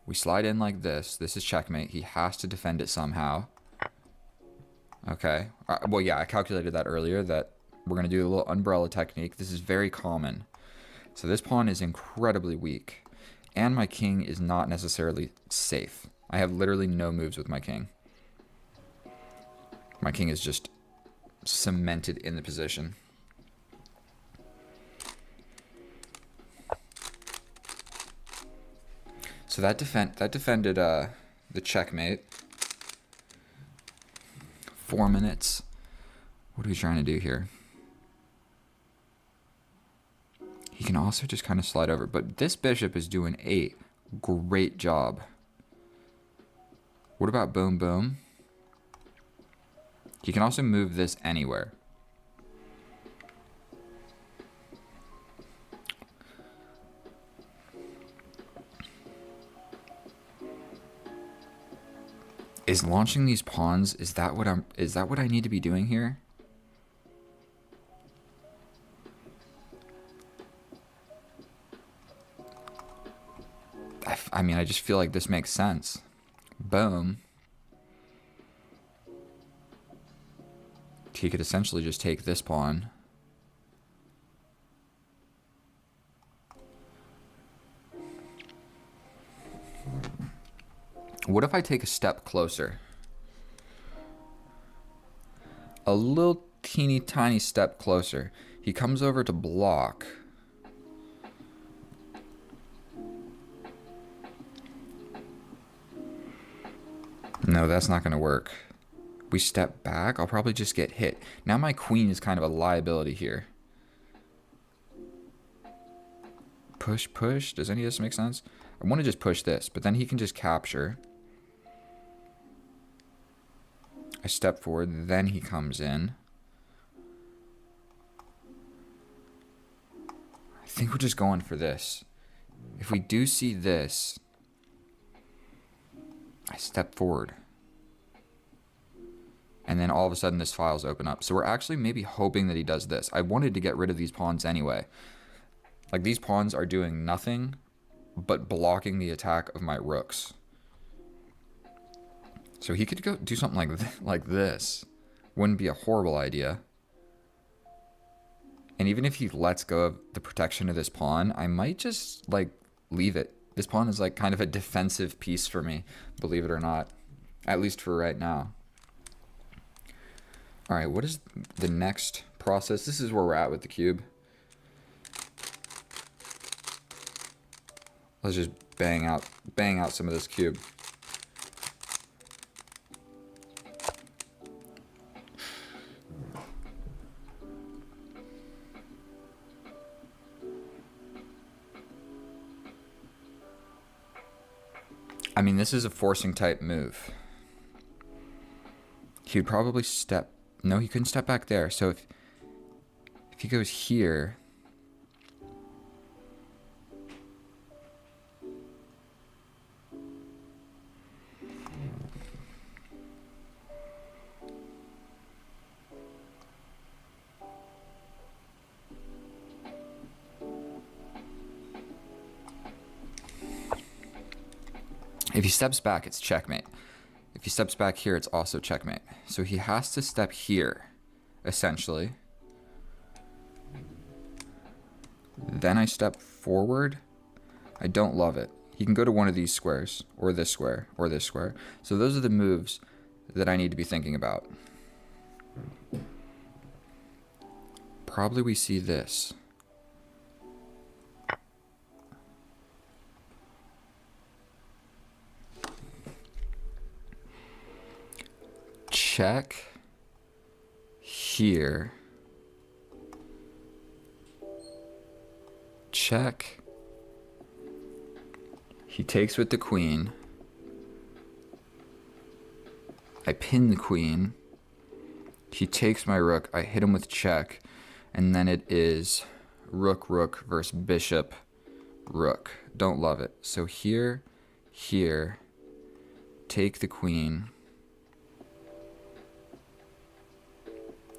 We slide in like this. This is checkmate. He has to defend it somehow. Okay. Well, yeah, I calculated that earlier, that we're going to do a little umbrella technique. This is very common. So this pawn is incredibly weak. And my king is not necessarily safe. I have literally no moves with my king. My king is just cemented in the position. So that defended the checkmate. 4 minutes. What are we trying to do here? He can also just kind of slide over, but this bishop is doing a great job. What about boom boom? He can also move this anywhere. Is launching these pawns, is that what I need to be doing here? I mean, I just feel like this makes sense. Boom. He could essentially just take this pawn. What if I take a step closer? A little teeny tiny step closer. He comes over to block. No, that's not going to work. We step back, I'll probably just get hit. Now my queen is kind of a liability here. Push, push. Does any of this make sense? I want to just push this, but then he can just capture. I step forward, then he comes in. I think we're just going for this. If we do see this, I step forward. And then all of a sudden this file's open up. So we're actually maybe hoping that he does this. I wanted to get rid of these pawns anyway. Like, these pawns are doing nothing but blocking the attack of my rooks. So he could go do something like this. Wouldn't be a horrible idea. And even if he lets go of the protection of this pawn, I might just, like, leave it. This pawn is, like, kind of a defensive piece for me, believe it or not. At least for right now. Alright, what is the next process? This is where we're at with the cube. Let's just bang out some of this cube. I mean, this is a forcing type move. He would probably step... No, he couldn't step back there. So if he goes here... If he steps back, it's checkmate. If he steps back here, it's also checkmate. So he has to step here, essentially. Then I step forward. I don't love it. He can go to one of these squares, or this square, or this square. So those are the moves that I need to be thinking about. Probably we see this. Check here. Check. He takes with the queen. I pin the queen. He takes my rook. I hit him with check. And then it is rook, rook versus bishop, rook. Don't love it. So here, here, take the queen.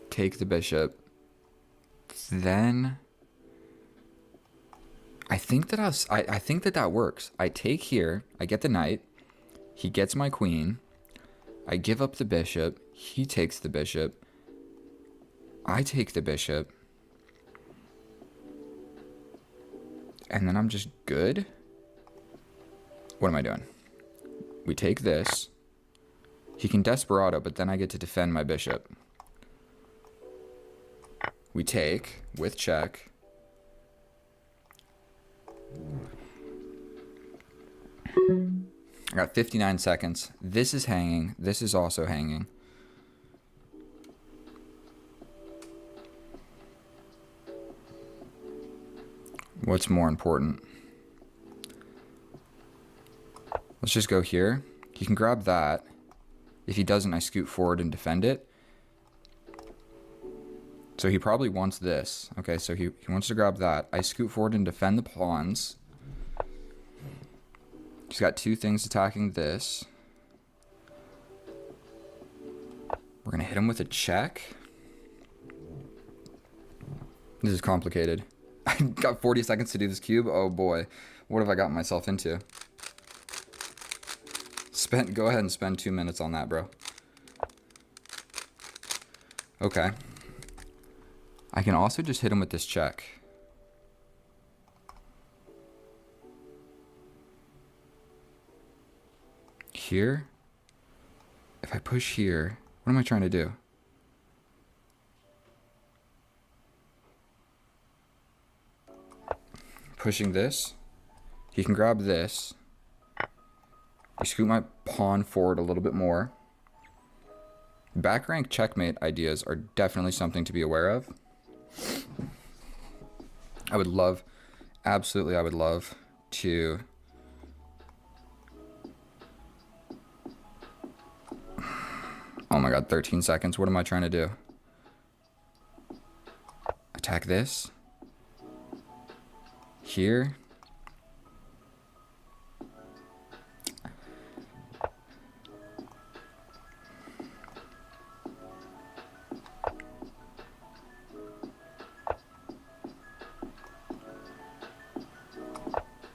Take the bishop. Then I think that I think that that works. I take here, I get the knight, he gets my queen, I give up the bishop, he takes the bishop, I take the bishop, and then I'm just good? What am I doing? We take this. He can desperado, but then I get to defend my bishop. We take with check. I got 59 seconds. This is hanging. This is also hanging. What's more important? Let's just go here. He can grab that. If he doesn't, I scoot forward and defend it. So he probably wants this. Okay, so he wants to grab that. I scoot forward and defend the pawns. He's got two things attacking this. We're going to hit him with a check. This is complicated. I got 40 seconds to do this cube. Oh boy. What have I gotten myself into? Go ahead and spend 2 minutes on that, bro. Okay. I can also just hit him with this check. Here. If I push here, what am I trying to do? Pushing this. He can grab this. I scoot my pawn forward a little bit more. Back rank checkmate ideas are definitely something to be aware of. I would love, absolutely I would love to oh my god, 13 seconds. What am I trying to do? Attack this. Here.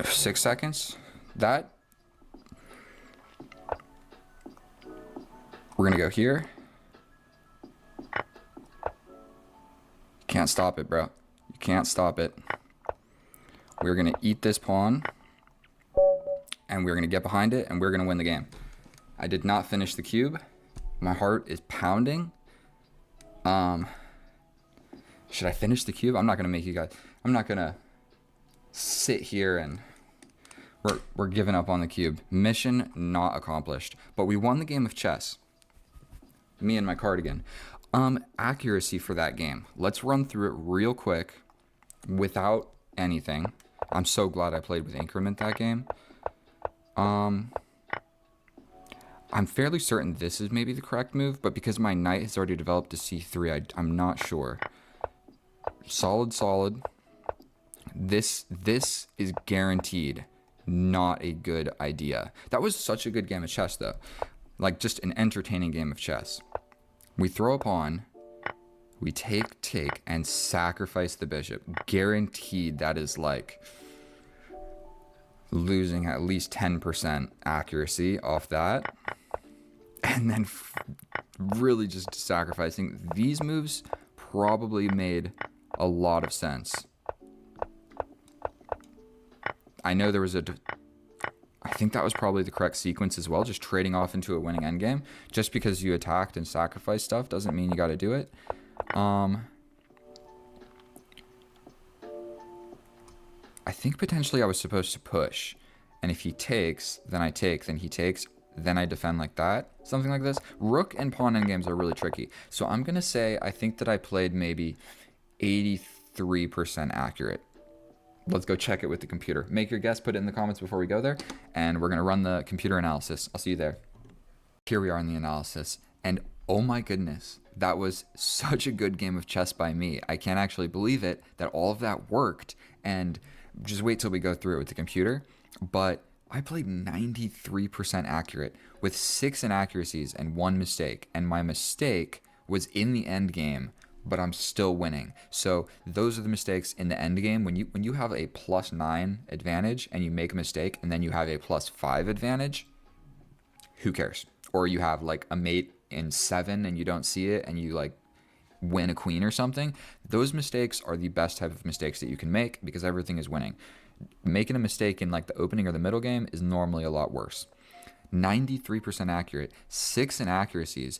Six seconds. That. We're gonna go here. Can't stop it, bro. You can't stop it. We're gonna eat this pawn, and we're gonna get behind it, and we're gonna win the game. I did not finish the cube. My heart is pounding. Should I finish the cube? I'm not gonna make you guys. I'm not gonna sit here and we're giving up on the cube. Mission not accomplished. But we won the game of chess. Me and my cardigan. Accuracy for that game. Let's run through it real quick without anything. I'm so glad I played with increment that game. I'm fairly certain this is maybe the correct move, but because my knight has already developed to c3, I'm not sure. Solid. This is guaranteed not a good idea. That was such a good game of chess, though. Like, just an entertaining game of chess. We throw a pawn, we take, and sacrifice the bishop. Guaranteed that is like losing at least 10% accuracy off that. And then really just sacrificing. These moves probably made a lot of sense. I know there was I think that was probably the correct sequence as well, just trading off into a winning endgame. Just because you attacked and sacrificed stuff doesn't mean you got to do it. I think potentially I was supposed to push. And if he takes, then I take, then he takes, then I defend like that. Something like this. Rook and pawn endgames are really tricky. So I'm going to say I think that I played maybe 83% accurate. Let's go check it with the computer. Make your guess, put it in the comments before we go there, and we're going to run the computer analysis. I'll see you there. Here we are in the analysis, and oh my goodness, that was such a good game of chess by me. I can't actually believe it that all of that worked, and just wait till we go through it with the computer. But I played 93% accurate with 6 inaccuracies and 1 mistake, and my mistake was in the end game but I'm still winning. So those are the mistakes in the end game. When you have a +9 advantage and you make a mistake and then you have a +5 advantage, who cares? Or you have like a mate in 7 and you don't see it and you like win a queen or something. Those mistakes are the best type of mistakes that you can make because everything is winning. Making a mistake in like the opening or the middle game is normally a lot worse. 93% accurate, 6 inaccuracies.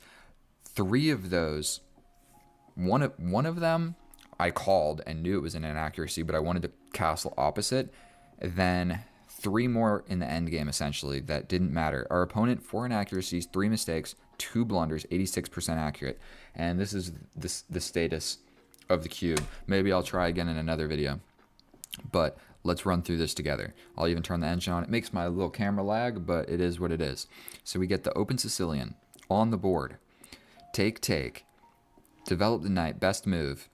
3 of those, one of them I called and knew it was an inaccuracy, but I wanted to castle opposite. Then 3 more in the end game essentially that didn't matter. Our opponent, 4 inaccuracies, 3 mistakes, 2 blunders, 86% accurate. And this is the status of the cube. Maybe I'll try again in another video, but let's run through this together. I'll even turn the engine on. It makes my little camera lag, but it is what it is. So we get the open Sicilian on the board. Take, develop the knight, best move.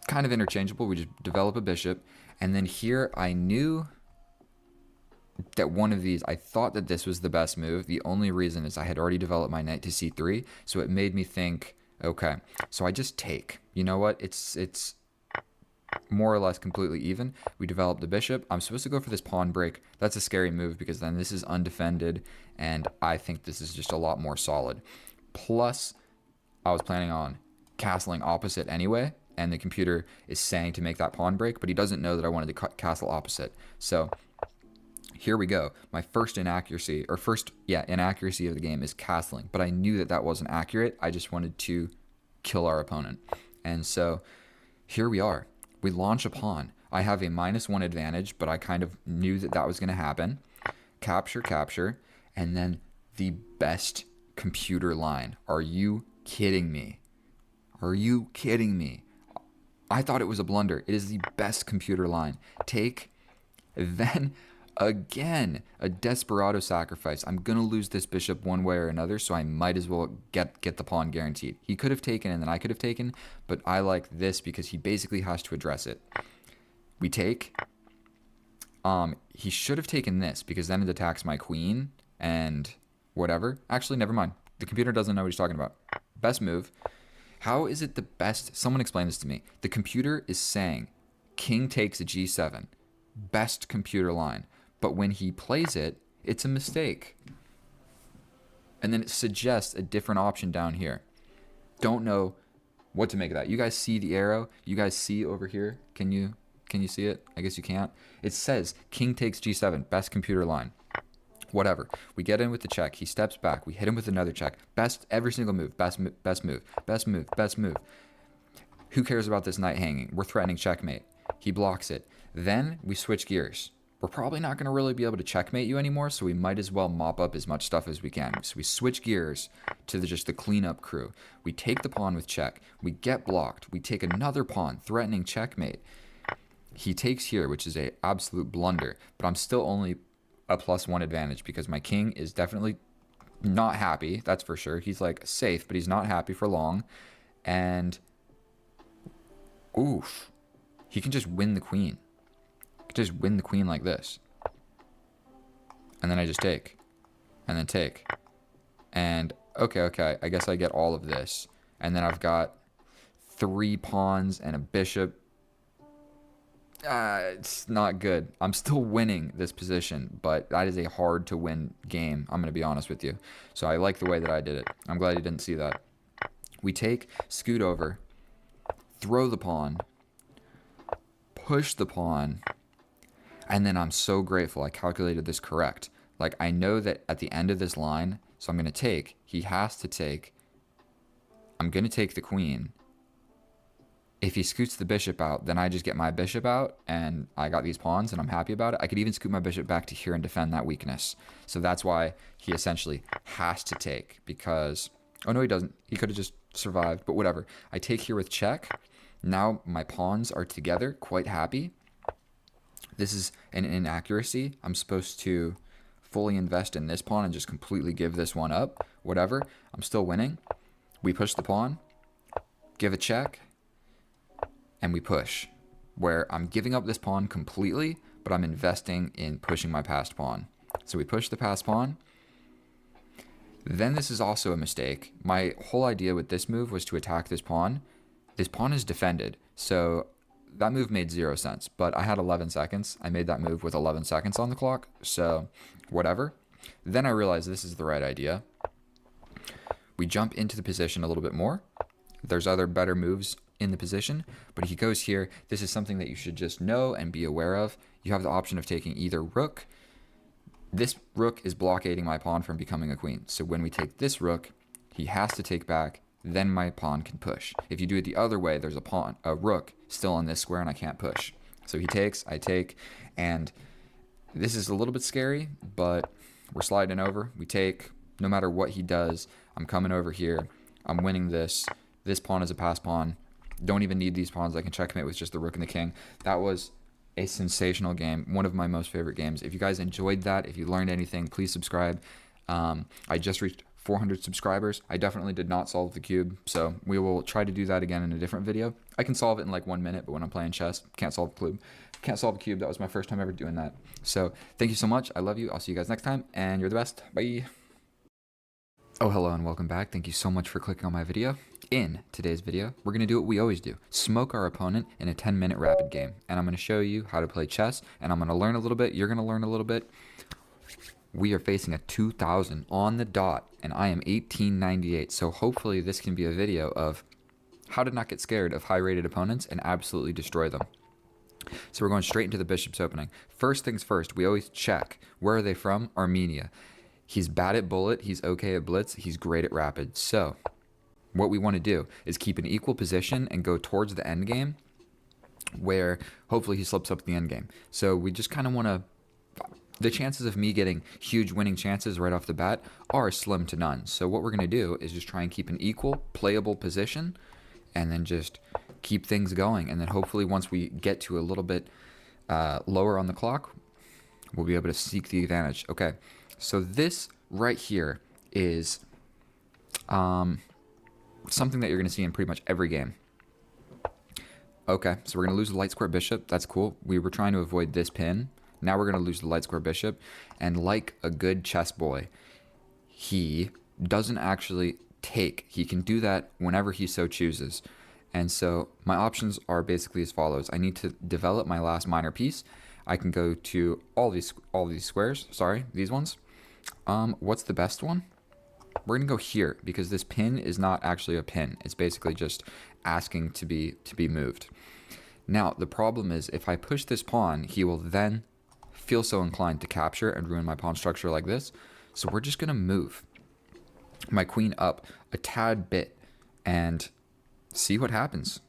Kind of interchangeable, we just develop a bishop. And then here I knew that one of these, I thought that this was the best move. The only reason is I had already developed my knight to c3, so it made me think, okay, so I just take. You know what, it's more or less completely even. We developed the bishop. I'm supposed to go for this pawn break. That's a scary move because then this is undefended, and I think this is just a lot more solid. Plus, I was planning on castling opposite anyway, and the computer is saying to make that pawn break, but he doesn't know that I wanted to castle opposite. So here we go. My first inaccuracy, inaccuracy of the game is castling, but I knew that that wasn't accurate. I just wanted to kill our opponent. And so here we are. We launch a pawn. I have a -1 advantage, but I kind of knew that that was going to happen. Capture, and then the best computer line. Are you kidding me? Are you kidding me? I thought it was a blunder. It is the best computer line. Take, then again, a desperado sacrifice. I'm going to lose this bishop one way or another, so I might as well get the pawn guaranteed. He could have taken and then I could have taken, but I like this because he basically has to address it. We take. He should have taken this because then it attacks my queen and whatever. Actually, never mind. The computer doesn't know what he's talking about. Best move. How is it the best? Someone explain this to me. The computer is saying king takes a g7. Best computer line. But when he plays it, it's a mistake. And then it suggests a different option down here. Don't know what to make of that. You guys see the arrow? You guys see over here? Can you see it? I guess you can't. It says king takes g7. Best computer line. Whatever. We get in with the check. He steps back. We hit him with another check. Best every single move. Best move. Who cares about this knight hanging? We're threatening checkmate. He blocks it. Then we switch gears. We're probably not going to really be able to checkmate you anymore, so we might as well mop up as much stuff as we can. So we switch gears to just the cleanup crew. We take the pawn with check. We get blocked. We take another pawn, threatening checkmate. He takes here, which is a absolute blunder, but I'm still only a +1 advantage because my king is definitely not happy. That's for sure. He's like safe, but he's not happy for long. And oof, he can just win the queen. Just win the queen like this. And then I just take. And then take. And okay, I guess I get all of this. And then I've got 3 pawns and a bishop. It's not good. I'm still winning this position, but that is a hard to win game. I'm going to be honest with you. So I like the way that I did it. I'm glad you didn't see that. We take, scoot over, throw the pawn, push the pawn, and then I'm so grateful I calculated this correct. Like, I know that at the end of this line, so I'm going to take, he has to take, I'm going to take the queen. If he scoots the bishop out, then I just get my bishop out, and I got these pawns, and I'm happy about it. I could even scoot my bishop back to here and defend that weakness. So that's why he essentially has to take, because... Oh, no, he doesn't. He could have just survived, but whatever. I take here with check. Now my pawns are together, quite happy. This is an inaccuracy. I'm supposed to fully invest in this pawn and just completely give this one up. Whatever. I'm still winning. We push the pawn, give a check, and we push. Where I'm giving up this pawn completely, but I'm investing in pushing my passed pawn. So we push the passed pawn. Then this is also a mistake. My whole idea with this move was to attack this pawn. This pawn is defended, so that move made 0 sense, but I had 11 seconds. I made that move with 11 seconds on the clock, so whatever. Then I realized this is the right idea. We jump into the position a little bit more. There's other better moves in the position, but he goes here. This is something that you should just know and be aware of. You have the option of taking either rook. This rook is blockading my pawn from becoming a queen. So when we take this rook, he has to take back, then my pawn can push. If you do it the other way, there's a rook still on this square and I can't push. So he takes, I take, and this is a little bit scary, but we're sliding over. We take, no matter what he does, I'm coming over here. I'm winning this. This pawn is a pass pawn. Don't even need these pawns. I can checkmate with just the rook and the king. That was a sensational game. One of my most favorite games. If you guys enjoyed that, if you learned anything, please subscribe. I just reached 400 subscribers. I definitely did not solve the cube, so we will try to do that again in a different video. I can solve it in like 1 minute, but when I'm playing chess, can't solve the cube. Can't solve the cube. That was my first time ever doing that. So thank you so much. I love you. I'll see you guys next time, and you're the best. Bye. Oh, hello and welcome back. Thank you so much for clicking on my video. In today's video, we're going to do what we always do. Smoke our opponent in a 10-minute rapid game. And I'm going to show you how to play chess, and I'm going to learn a little bit. You're going to learn a little bit. We are facing a 2000 on the dot, and I am 1898. So hopefully this can be a video of how to not get scared of high-rated opponents and absolutely destroy them. So we're going straight into the bishop's opening. First things first, we always check. Where are they from? Armenia. He's bad at bullet. He's okay at blitz. He's great at rapid. So what we want to do is keep an equal position and go towards the end game where hopefully he slips up the end game. So we just kind of want to, the chances of me getting huge winning chances right off the bat are slim to none. So what we're going to do is just try and keep an equal playable position and then just keep things going. And then hopefully once we get to a little bit lower on the clock, we'll be able to seek the advantage. Okay. So this right here is something that you're going to see in pretty much every game. Okay, so we're going to lose the light square bishop. That's cool. We were trying to avoid this pin. Now we're going to lose the light square bishop. And like a good chess boy, he doesn't actually take. He can do that whenever he so chooses. And so my options are basically as follows. I need to develop my last minor piece. I can go to all these squares. Sorry, these ones. What's the best one? We're gonna go here because this pin is not actually a pin. It's basically just asking to be moved. Now the problem is if I push this pawn, he will then feel so inclined to capture and ruin my pawn structure like this. So we're just gonna move my queen up a tad bit and see what happens.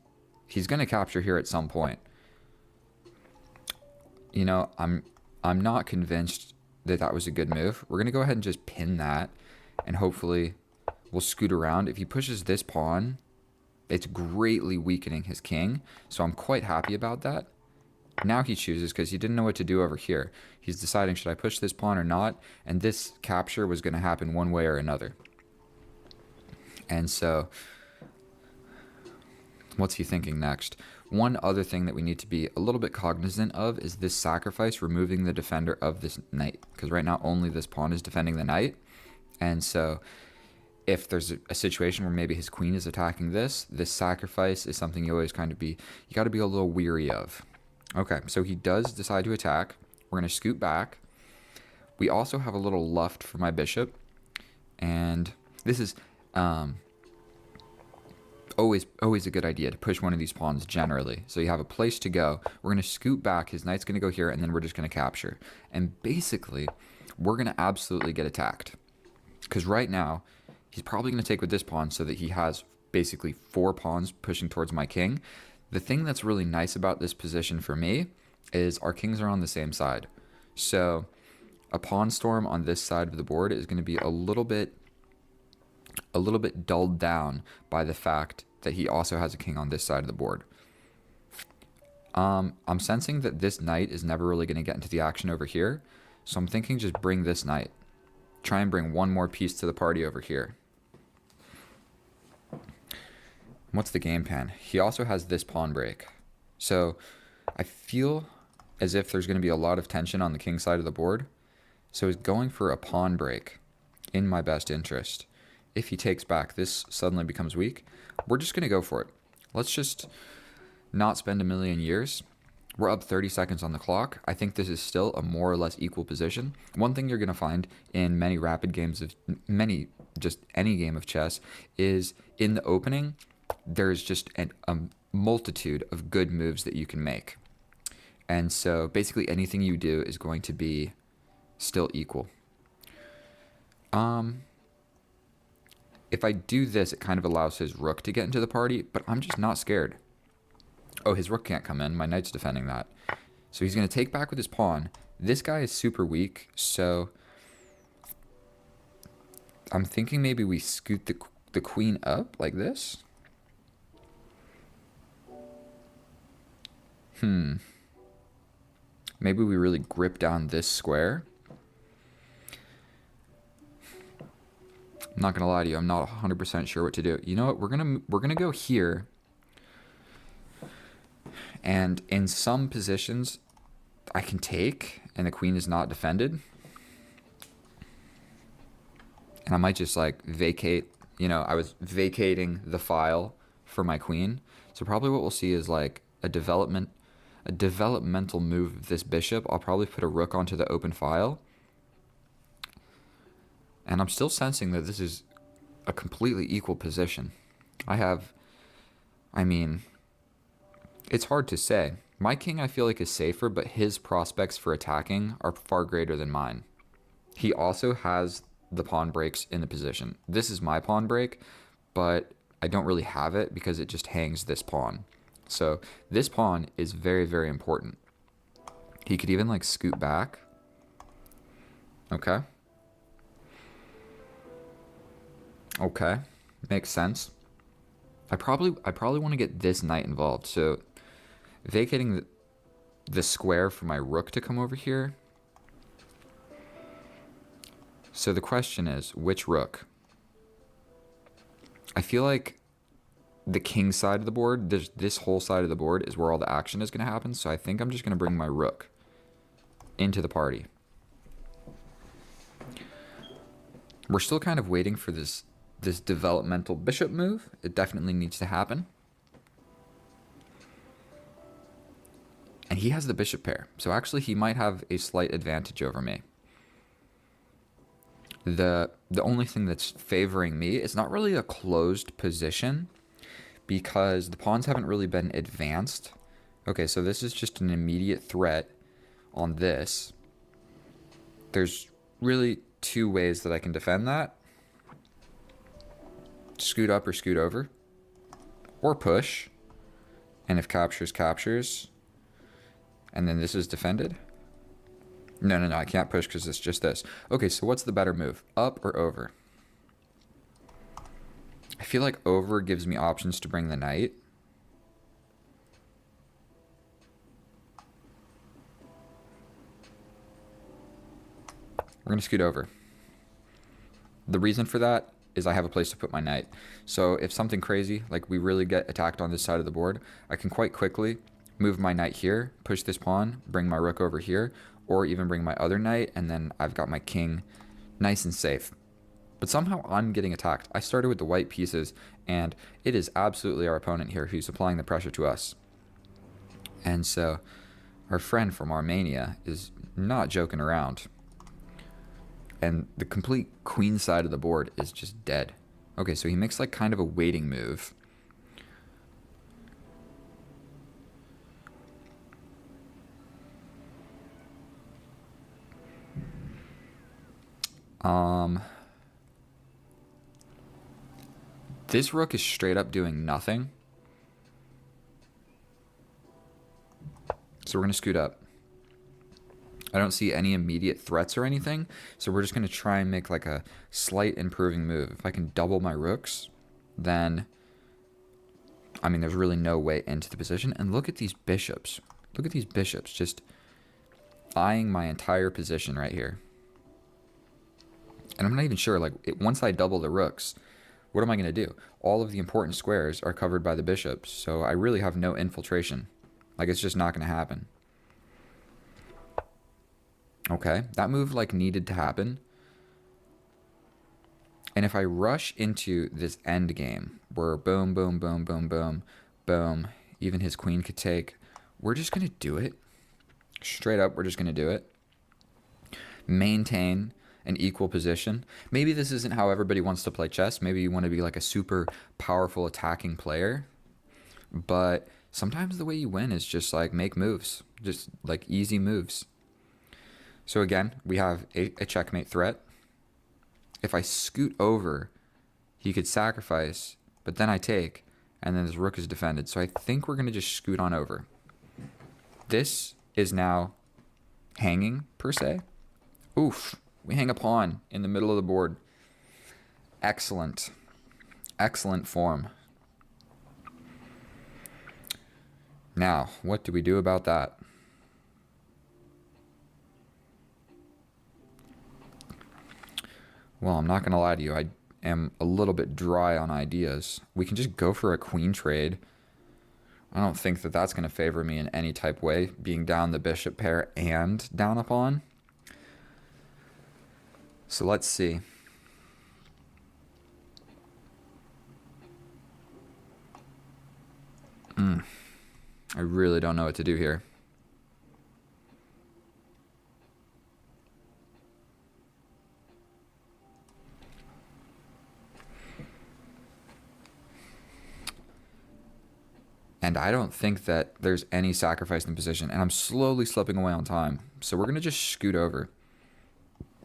He's gonna capture here at some point. You know, I'm not convinced that was a good move. We're going to go ahead and just pin that, and hopefully we'll scoot around. If he pushes this pawn, it's greatly weakening his king, so I'm quite happy about that. Now he chooses because he didn't know what to do over here. He's deciding, should I push this pawn or not? And this capture was going to happen one way or another. And so what's he thinking next? One other thing that we need to be a little bit cognizant of is this sacrifice, removing the defender of this knight. Because right now only this pawn is defending the knight. And so if there's a situation where maybe his queen is attacking this sacrifice is something you always kind of you got to be a little weary of. Okay, so he does decide to attack. We're going to scoot back. We also have a little luft for my bishop. And this is always a good idea to push one of these pawns generally. So you have a place to go. We're going to scoot back. His knight's going to go here, and then we're just going to capture. And basically, we're going to absolutely get attacked. Because right now, he's probably going to take with this pawn so that he has basically 4 pawns pushing towards my king. The thing that's really nice about this position for me is our kings are on the same side. So a pawn storm on this side of the board is going to be a little bit dulled down by the fact that he also has a king on this side of the board. I'm sensing that this knight is never really going to get into the action over here, so I'm thinking just bring this knight. Try and bring one more piece to the party over here. What's the game plan? He also has this pawn break. So I feel as if there's going to be a lot of tension on the king side of the board. So he's going for a pawn break. in my best interest. If he takes back, this suddenly becomes weak. We're just going to go for it. Let's just not spend a million years. We're up 30 seconds on the clock. I think this is still a more or less equal position. One thing you're going to find in many rapid games of just any game of chess is in the opening, there's just a multitude of good moves that you can make. And so basically anything you do is going to be still equal. If I do this, it kind of allows his rook to get into the party, but I'm just not scared. Oh, his rook can't come in. My knight's defending that. So he's going to take back with his pawn. This guy is super weak, so I'm thinking maybe we scoot the queen up like this. Maybe we really grip down this square. I'm not gonna lie to you, I'm not 100% sure what to do. You know what? We're gonna go here. And in some positions, I can take, and the queen is not defended. And I might just like vacate. You know, I was vacating the file for my queen. So probably what we'll see is like a developmental move of this bishop. I'll probably put a rook onto the open file. And I'm still sensing that this is a completely equal position. I mean, it's hard to say. My king, I feel like, is safer, but his prospects for attacking are far greater than mine. He also has the pawn breaks in the position. This is my pawn break, but I don't really have it because it just hangs this pawn. So this pawn is very, very important. He could even like scoot back. Okay. Okay, makes sense. I probably want to get this knight involved. So vacating the square for my rook to come over here. So the question is, which rook? I feel like the king side of the board, this whole side of the board is where all the action is going to happen. So I think I'm just going to bring my rook into the party. We're still kind of waiting for this developmental bishop move. It definitely needs to happen. And he has the bishop pair. So actually he might have a slight advantage over me. The only thing that's favoring me is not really a closed position because the pawns haven't really been advanced. Okay, so this is just an immediate threat on this. There's really two ways that I can defend that. Scoot up or scoot over. Or push. And if captures, captures. And then this is defended. No, I can't push because it's just this. Okay, so what's the better move? Up or over? I feel like over gives me options to bring the knight. We're going to scoot over. The reason for that is I have a place to put my knight. So if something crazy, like we really get attacked on this side of the board, I can quite quickly move my knight here, push this pawn, bring my rook over here, or even bring my other knight, and then I've got my king nice and safe. But somehow I'm getting attacked. I started with the white pieces, and it is absolutely our opponent here who's applying the pressure to us. And so our friend from Armenia is not joking around. And the complete queen side of the board is just dead. Okay, so he makes like kind of a waiting move. This rook is straight up doing nothing. So we're going to scoot up. I don't see any immediate threats or anything, so we're just going to try and make like a slight improving move. If I can double my rooks, then, I mean, there's really no way into the position. And look at these bishops. Look at these bishops just eyeing my entire position right here. And I'm not even sure, like, once I double the rooks, what am I going to do? All of the important squares are covered by the bishops, so I really have no infiltration. Like, it's just not going to happen. Okay, that move, like, needed to happen. And if I rush into this end game where boom, boom, boom, boom, boom, boom, even his queen could take, we're just going to do it. Straight up, we're just going to do it. Maintain an equal position. Maybe this isn't how everybody wants to play chess. Maybe you want to be like a super powerful attacking player. But sometimes the way you win is just like make moves. Just like easy moves. So again, we have a checkmate threat. If I scoot over, he could sacrifice, but then I take, and then this rook is defended. So I think we're going to just scoot on over. This is now hanging, per se. Oof, we hang a pawn in the middle of the board. Excellent. Excellent form. Now, what do we do about that? Well, I'm not going to lie to you. I am a little bit dry on ideas. We can just go for a queen trade. I don't think that that's going to favor me in any type way, being down the bishop pair and down a pawn. So let's see. I really don't know what to do here. And I don't think that there's any sacrifice in position. And I'm slowly slipping away on time. So we're going to just scoot over.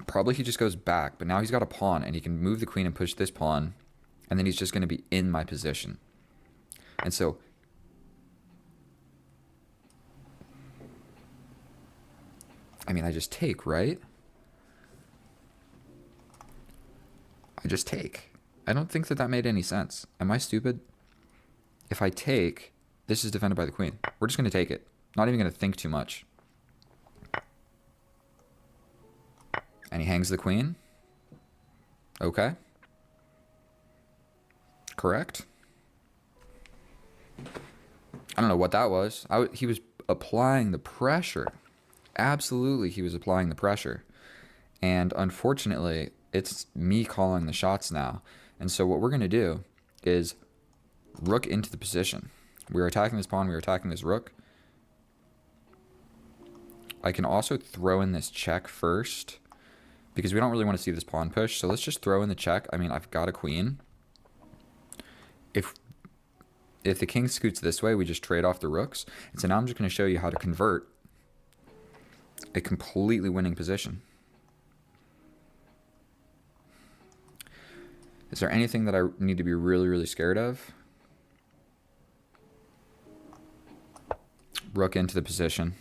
Probably he just goes back. But now he's got a pawn. And he can move the queen and push this pawn. And then he's just going to be in my position. And so... I mean, I just take, right? I just take. I don't think that that made any sense. Am I stupid? If I take... This is defended by the queen. We're just going to take it. Not even going to think too much. And he hangs the queen. Okay. Correct. I don't know what that was. He was applying the pressure. Absolutely, he was applying the pressure. And unfortunately, it's me calling the shots now. And so what we're going to do is rook into the position. We're attacking this pawn, we're attacking this rook. I can also throw in this check first because we don't really want to see this pawn push. So let's just throw in the check. I mean, I've got a queen. If the king scoots this way, we just trade off the rooks. And so now I'm just going to show you how to convert a completely winning position. Is there anything that I need to be really, really scared of? Rook into the position.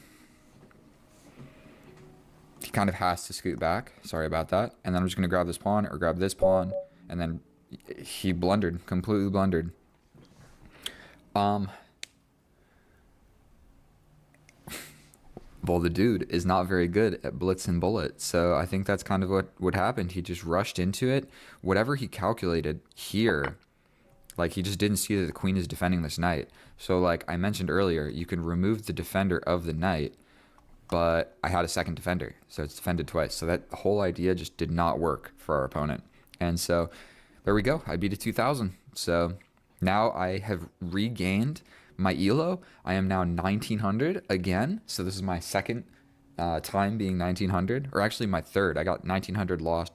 He kind of has to scoot back. Sorry about that. And then I'm just going to grab this pawn or grab this pawn. And then he blundered, completely blundered. Well, the dude is not very good at blitz and bullet. So I think that's kind of what happened. He just rushed into it. Whatever he calculated here, like he just didn't see that the queen is defending this knight. So like I mentioned earlier, you can remove the defender of the knight, but I had a second defender. So it's defended twice. So that whole idea just did not work for our opponent. And so there we go. I beat a 2000. So now I have regained my elo. I am now 1900 again. So this is my second time being 1900, or actually my third. I got 1900 lost,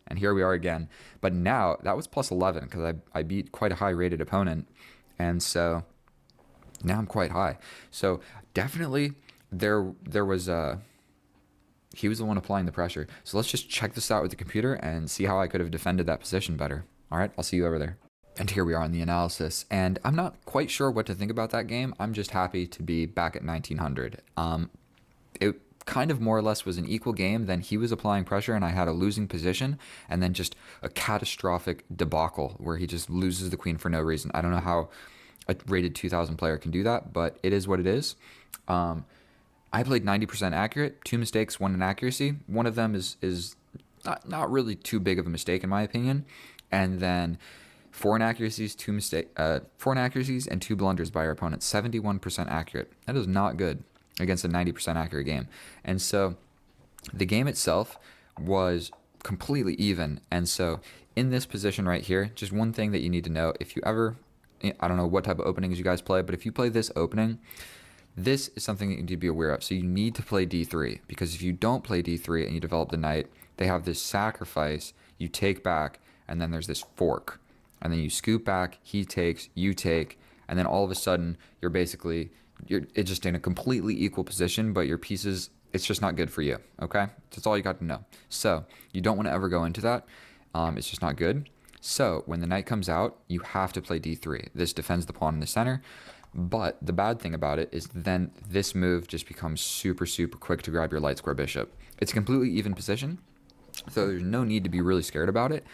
and here we are again. But now that was plus 11 because I beat quite a high rated opponent, and so now I'm quite high. So definitely there was he was the one applying the pressure. So let's just check this out with the computer and see how I could have defended that position better. All right, I'll see you over there. And here we are in the analysis, and I'm not quite sure what to think about that game. I'm just happy to be back at 1900. It kind of more or less was an equal game. Then he was applying pressure and I had a losing position, and then just a catastrophic debacle where he just loses the queen for no reason. I don't know how a rated 2000 player can do that, but it is what it is. I played 90% accurate, 2 mistakes, 1 inaccuracy. One of them is not really too big of a mistake in my opinion. And then 4 inaccuracies, 4 inaccuracies and 2 blunders by our opponent. 71% accurate. That is not good against a 90% accurate game. And so the game itself was completely even. And so in this position right here, just one thing that you need to know, if you ever, I don't know what type of openings you guys play, but if you play this opening, this is something that you need to be aware of. So you need to play d3, because if you don't play d3 and you develop the knight, they have this sacrifice, you take back, and then there's this fork. And then you scoop back, he takes, you take, and then all of a sudden it's just in a completely equal position, but your pieces, it's just not good for you, okay? That's all you got to know. So you don't want to ever go into that. It's just not good. So when the knight comes out, you have to play d3. This defends the pawn in the center. But the bad thing about it is then this move just becomes super, super quick to grab your light square bishop. It's a completely even position, so there's no need to be really scared about it.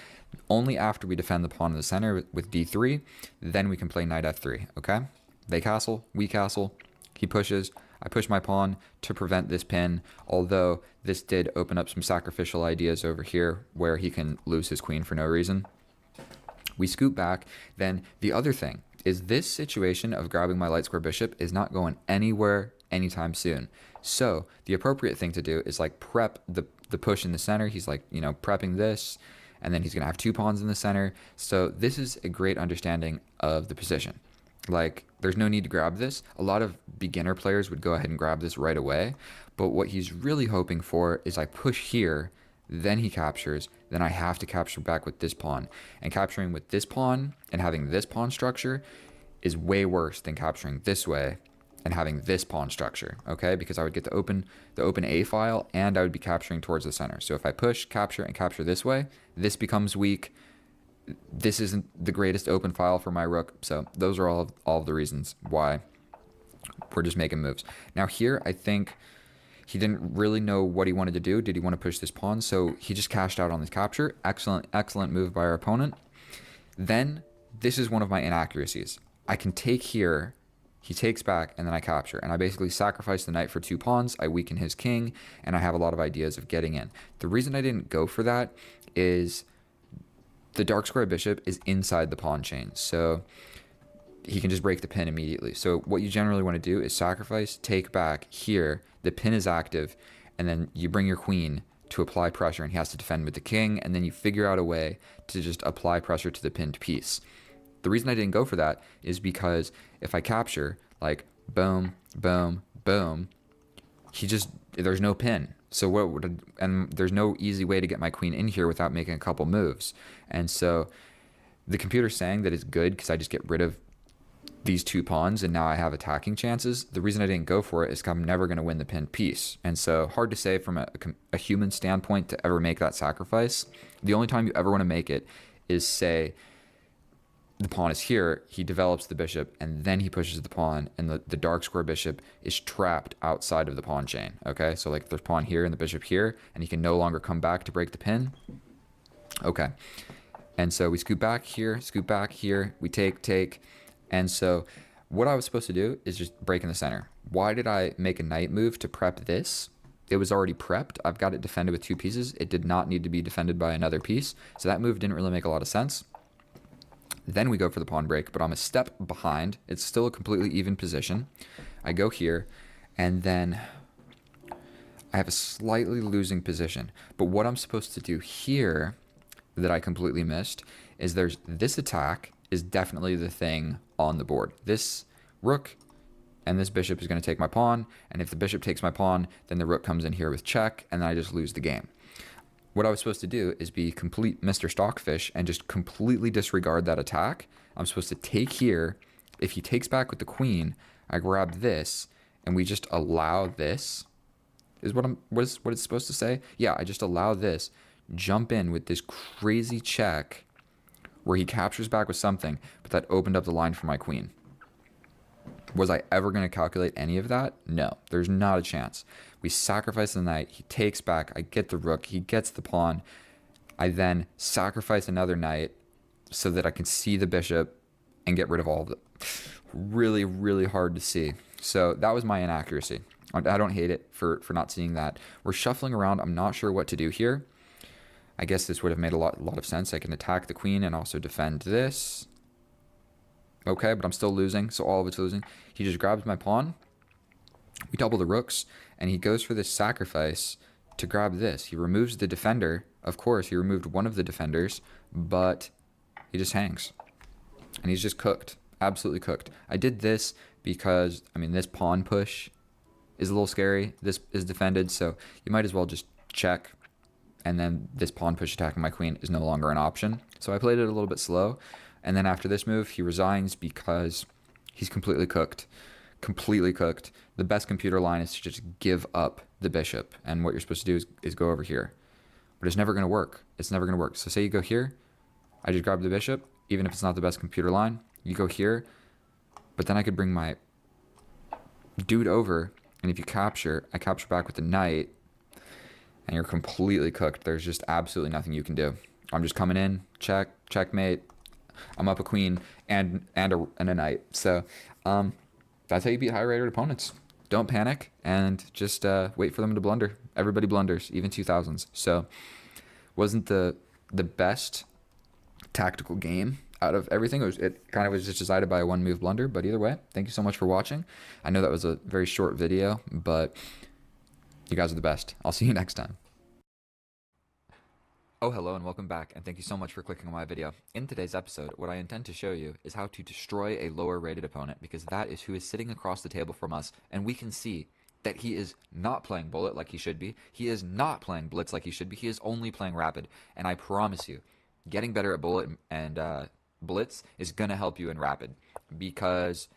Only after we defend the pawn in the center with d3, then we can play knight f3, okay? They castle, we castle, he pushes, I push my pawn to prevent this pin, although this did open up some sacrificial ideas over here where he can lose his queen for no reason. We scoop back. Then the other thing is this situation of grabbing my light square bishop is not going anywhere anytime soon. So the appropriate thing to do is like prep the push in the center. He's like, you know, prepping this, and then he's going to have two pawns in the center. So this is a great understanding of the position. Like, there's no need to grab this. A lot of beginner players would go ahead and grab this right away. But what he's really hoping for is I push here, then he captures, then I have to capture back with this pawn. And capturing with this pawn and having this pawn structure is way worse than capturing this way and having this pawn structure, okay? Because I would get the open A file, and I would be capturing towards the center. So if I push, capture, and capture this way, this becomes weak. This isn't the greatest open file for my rook. So those are all of the reasons why we're just making moves. Now here, I think he didn't really know what he wanted to do. Did he want to push this pawn? So he just cashed out on this capture. Excellent move by our opponent. Then this is one of my inaccuracies. I can take here, he takes back, and then I capture. And I basically sacrifice the knight for two pawns. I weaken his king, and I have a lot of ideas of getting in. The reason I didn't go for that is the dark square bishop is inside the pawn chain. So he can just break the pin immediately. So what you generally want to do is sacrifice, take back here, the pin is active, and then you bring your queen to apply pressure, and he has to defend with the king, and then you figure out a way to just apply pressure to the pinned piece. The reason I didn't go for that is because if I capture, like, boom, boom, boom, there's no pin. So and there's no easy way to get my queen in here without making a couple moves. And so the computer's saying that it's good because I just get rid of these two pawns and now I have attacking chances. The reason I didn't go for it is because I'm never going to win the pinned piece. And so hard to say from a human standpoint to ever make that sacrifice. The only time you ever want to make it is, say, the pawn is here, he develops the bishop, and then he pushes the pawn, and the dark square bishop is trapped outside of the pawn chain, okay? So, like, there's pawn here and the bishop here, and he can no longer come back to break the pin. Okay. And so we scoop back here, we take, and so what I was supposed to do is just break in the center. Why did I make a knight move to prep this? It was already prepped. I've got it defended with two pieces. It did not need to be defended by another piece, so that move didn't really make a lot of sense. Then we go for the pawn break, but I'm a step behind. It's still a completely even position. I go here, and then I have a slightly losing position. But what I'm supposed to do here that I completely missed is there's this attack is definitely the thing on the board. This rook and this bishop is going to take my pawn, and if the bishop takes my pawn, then the rook comes in here with check, and then I just lose the game. What I was supposed to do is be complete Mr. Stockfish and just completely disregard that attack. I'm supposed to take here. If he takes back with the queen, I grab this, and we just allow this. Is what it's supposed to say? Yeah, I just allow this, jump in with this crazy check where he captures back with something, but that opened up the line for my queen. Was I ever going to calculate any of that? No, there's not a chance. We sacrifice the knight, he takes back, I get the rook, he gets the pawn. I then sacrifice another knight so that I can see the bishop and get rid of all of it. Really, really hard to see. So that was my inaccuracy. I don't hate it for not seeing that. We're shuffling around. I'm not sure what to do here. I guess this would have made a lot of sense. I can attack the queen and also defend this. Okay, but I'm still losing, so all of it's losing. He just grabs my pawn. We double the rooks, and he goes for this sacrifice to grab this. He removes the defender Of course, he removed one of the defenders, but he just hangs. And he's just cooked. Absolutely cooked. I did this because, I mean, this pawn push is a little scary. This is defended, so you might as well just check. And then this pawn push attacking my queen is no longer an option. So I played it a little bit slow. And then after this move, he resigns because he's completely cooked. Completely cooked. The best computer line is to just give up the bishop. And what you're supposed to do is go over here. But it's never going to work. It's never going to work. So say you go here. I just grab the bishop, even if it's not the best computer line. You go here. But then I could bring my dude over. And if you capture, I capture back with the knight. And you're completely cooked. There's just absolutely nothing you can do. I'm just coming in, check, checkmate. I'm up a queen and a knight. So that's how you beat high-rated opponents. Don't panic and just wait for them to blunder. Everybody blunders, even 2000s. So wasn't the best tactical game out of everything. It kind of was just decided by a one-move blunder. But either way, thank you so much for watching. I know that was a very short video, but you guys are the best. I'll see you next time. Oh, hello and welcome back, and thank you so much for clicking on my video. In today's episode, what I intend to show you is how to destroy a lower rated opponent, because that is who is sitting across the table from us, and we can see that he is not playing bullet like he should be. He is not playing blitz like he should be. He is only playing rapid, and I promise you, getting better at bullet and blitz is going to help you in rapid, because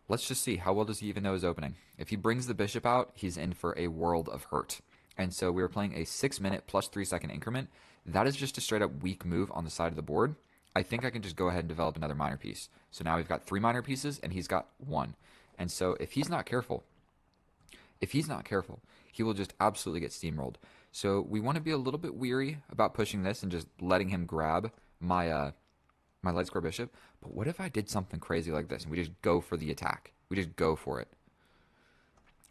let's just see, how well does he even know his opening? If he brings the bishop out, he's in for a world of hurt. And so we were playing a 6-minute plus 3-second increment. That is just a straight up weak move on the side of the board. I think I can just go ahead and develop another minor piece. So now we've got 3 minor pieces and he's got 1. And so if he's not careful, he will just absolutely get steamrolled. So we want to be a little bit weary about pushing this and just letting him grab my my light square bishop. But what if I did something crazy like this and we just go for the attack? We just go for it.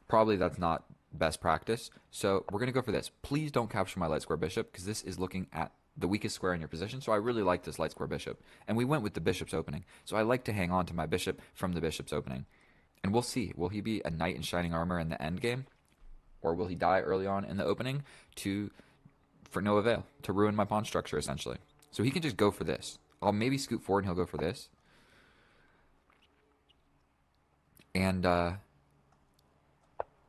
Probably that's not best practice. So we're going to go for this. Please don't capture my light square bishop, because this is looking at the weakest square in your position. So I really like this light square bishop. And we went with the bishop's opening. So I like to hang on to my bishop from the bishop's opening. And we'll see. Will he be a knight in shining armor in the end game? Or will he die early on in the opening for no avail, to ruin my pawn structure, essentially? So he can just go for this. I'll maybe scoot forward and he'll go for this. And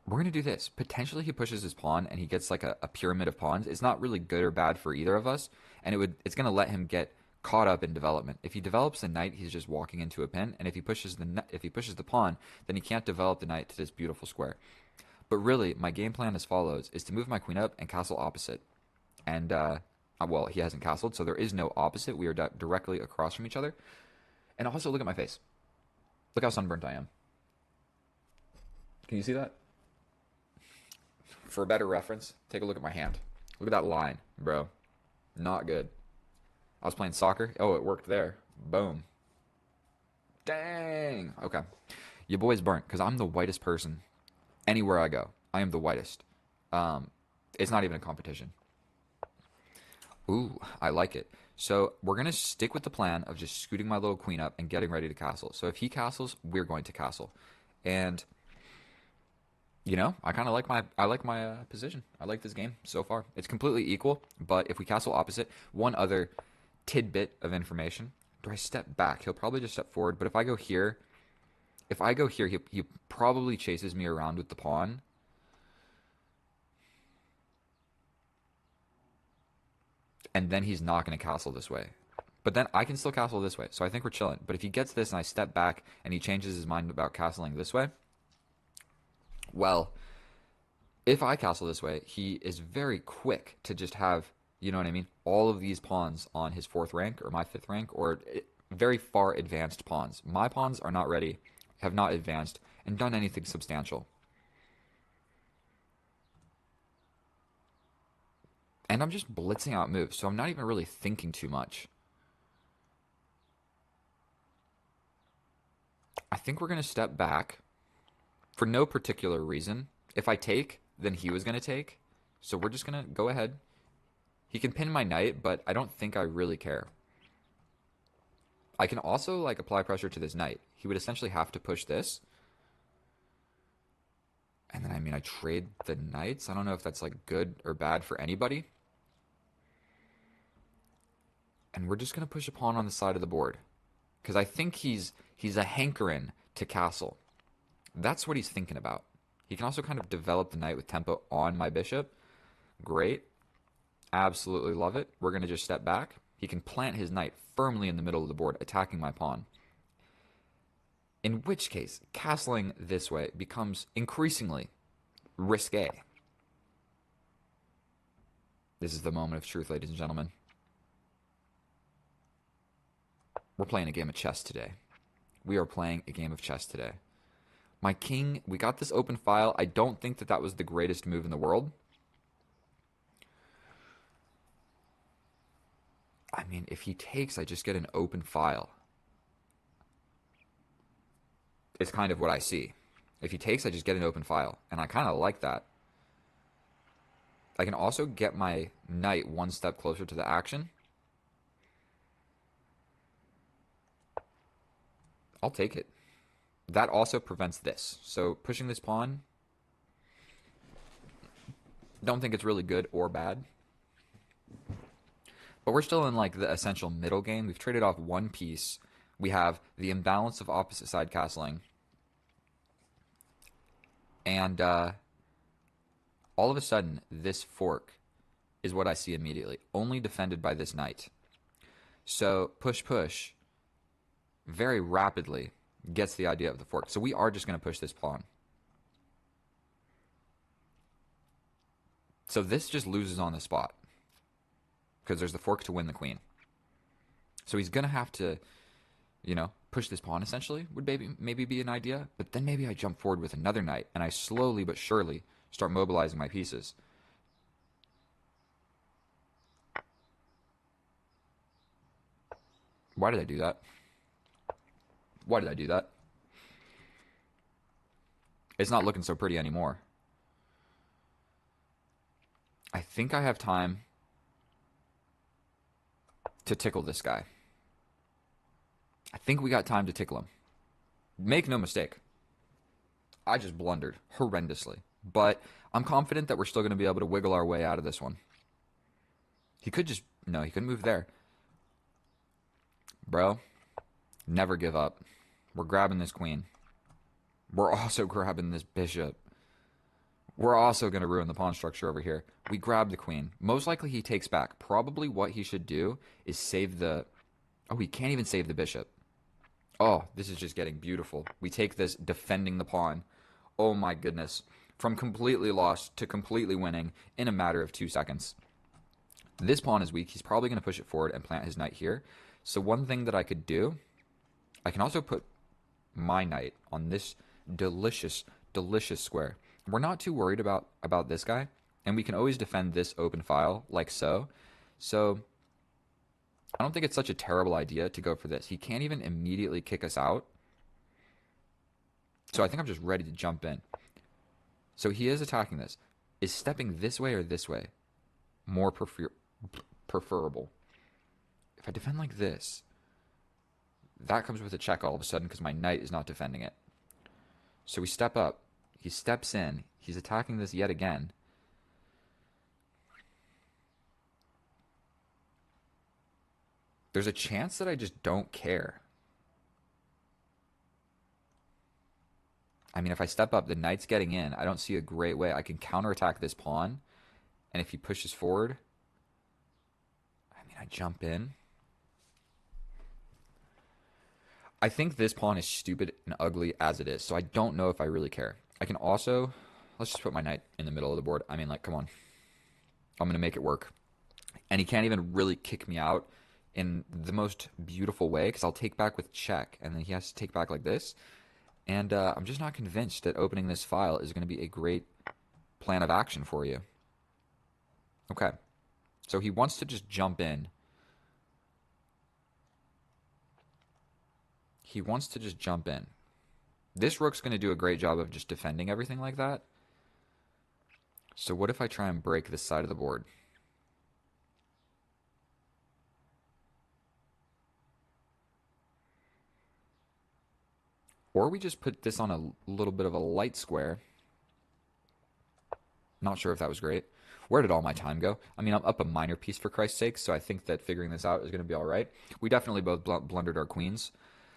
we're going to do this. Potentially he pushes his pawn and he gets like a pyramid of pawns. It's not really good or bad for either of us. And it's going to let him get caught up in development. If he develops the knight, he's just walking into a pin. And if he pushes the pawn, then he can't develop the knight to this beautiful square. But really, my game plan as follows, is to move my queen up and castle opposite. And, well, he hasn't castled, so there is no opposite. We are directly across from each other. And also, look at my face. Look how sunburnt I am. Can you see that? For a better reference, take a look at my hand. Look at that line, bro. Not good. I was playing soccer. Oh, it worked there. Boom. Dang. Okay. Your boy's burnt, because I'm the whitest person anywhere I go. I am the whitest. It's not even a competition. Ooh, I like it. So we're going to stick with the plan of just scooting my little queen up and getting ready to castle. So if he castles, we're going to castle. And, you know, I kind of like my position. I like this game so far. It's completely equal, but if we castle opposite, one other tidbit of information. Do I step back? He'll probably just step forward, but if I go here, he probably chases me around with the pawn. And then he's not going to castle this way. But then I can still castle this way. So I think we're chilling. But if he gets this and I step back and he changes his mind about castling this way, well, if I castle this way, he is very quick to just have, you know what I mean, all of these pawns on his 4th rank or my 5th rank, or very far advanced pawns. My pawns are not ready, have not advanced, and done anything substantial. And I'm just blitzing out moves, so I'm not even really thinking too much. I think we're going to step back for no particular reason. If I take, then he was going to take. So we're just going to go ahead. He can pin my knight, but I don't think I really care. I can also like apply pressure to this knight. He would essentially have to push this. And then, I mean, I trade the knights. I don't know if that's like good or bad for anybody. And we're just going to push a pawn on the side of the board. Because I think he's a hankering to castle. That's what he's thinking about. He can also kind of develop the knight with tempo on my bishop. Great. Absolutely love it. We're going to just step back. He can plant his knight firmly in the middle of the board, attacking my pawn. In which case, castling this way becomes increasingly risque. This is the moment of truth, ladies and gentlemen. We're playing a game of chess today. We are playing a game of chess today. My king, we got this open file. I don't think that was the greatest move in the world. I mean, if he takes, I just get an open file. It's kind of what I see. If he takes, I just get an open file. And I kind of like that. I can also get my knight one step closer to the action. I'll take it. That also prevents this. So pushing this pawn, don't think it's really good or bad. But we're still in like the essential middle game. We've traded off one piece. We have the imbalance of opposite side castling. And all of a sudden, this fork is what I see immediately. Only defended by this knight. So push very rapidly gets the idea of the fork. So we are just going to push this pawn. So this just loses on the spot. Because there's the fork to win the queen. So he's going to have to, you know, push this pawn essentially would maybe be an idea. But then maybe I jump forward with another knight. And I slowly but surely start mobilizing my pieces. Why did I do that? Why did I do that? It's not looking so pretty anymore. I think I have time to tickle this guy. I think we got time to tickle him. Make no mistake. I just blundered horrendously. But I'm confident that we're still going to be able to wiggle our way out of this one. He could just... No, he couldn't move there. Bro, never give up. We're grabbing this queen. We're also grabbing this bishop. We're also going to ruin the pawn structure over here. We grab the queen. Most likely he takes back. Probably what he should do is save the... Oh, he can't even save the bishop. Oh, this is just getting beautiful. We take this defending the pawn. Oh my goodness. From completely lost to completely winning in a matter of 2 seconds. This pawn is weak. He's probably going to push it forward and plant his knight here. So one thing that I could do, I can also put my knight on this delicious, delicious square. We're not too worried about this guy, and we can always defend this open file like so. So I don't think it's such a terrible idea to go for this. He can't even immediately kick us out. So I think I'm just ready to jump in. So he is attacking this. Is stepping this way or this way more preferable? If I defend like this, that comes with a check all of a sudden because my knight is not defending it. So we step up. He steps in. He's attacking this yet again. There's a chance that I just don't care. I mean, if I step up, the knight's getting in. I don't see a great way. I can counterattack this pawn. And if he pushes forward, I mean, I jump in. I think this pawn is stupid and ugly as it is, so I don't know if I really care. I can also... Let's just put my knight in the middle of the board. I mean, like, come on. I'm going to make it work. And he can't even really kick me out in the most beautiful way, because I'll take back with check, and then he has to take back like this. And I'm just not convinced that opening this file is going to be a great plan of action for you. Okay. So he wants to just jump in. He wants to just jump in. This rook's going to do a great job of just defending everything like that. So what if I try and break this side of the board? Or we just put this on a little bit of a light square. Not sure if that was great. Where did all my time go? I mean, I'm up a minor piece for Christ's sake, so I think that figuring this out is going to be all right. We definitely both blundered our queens.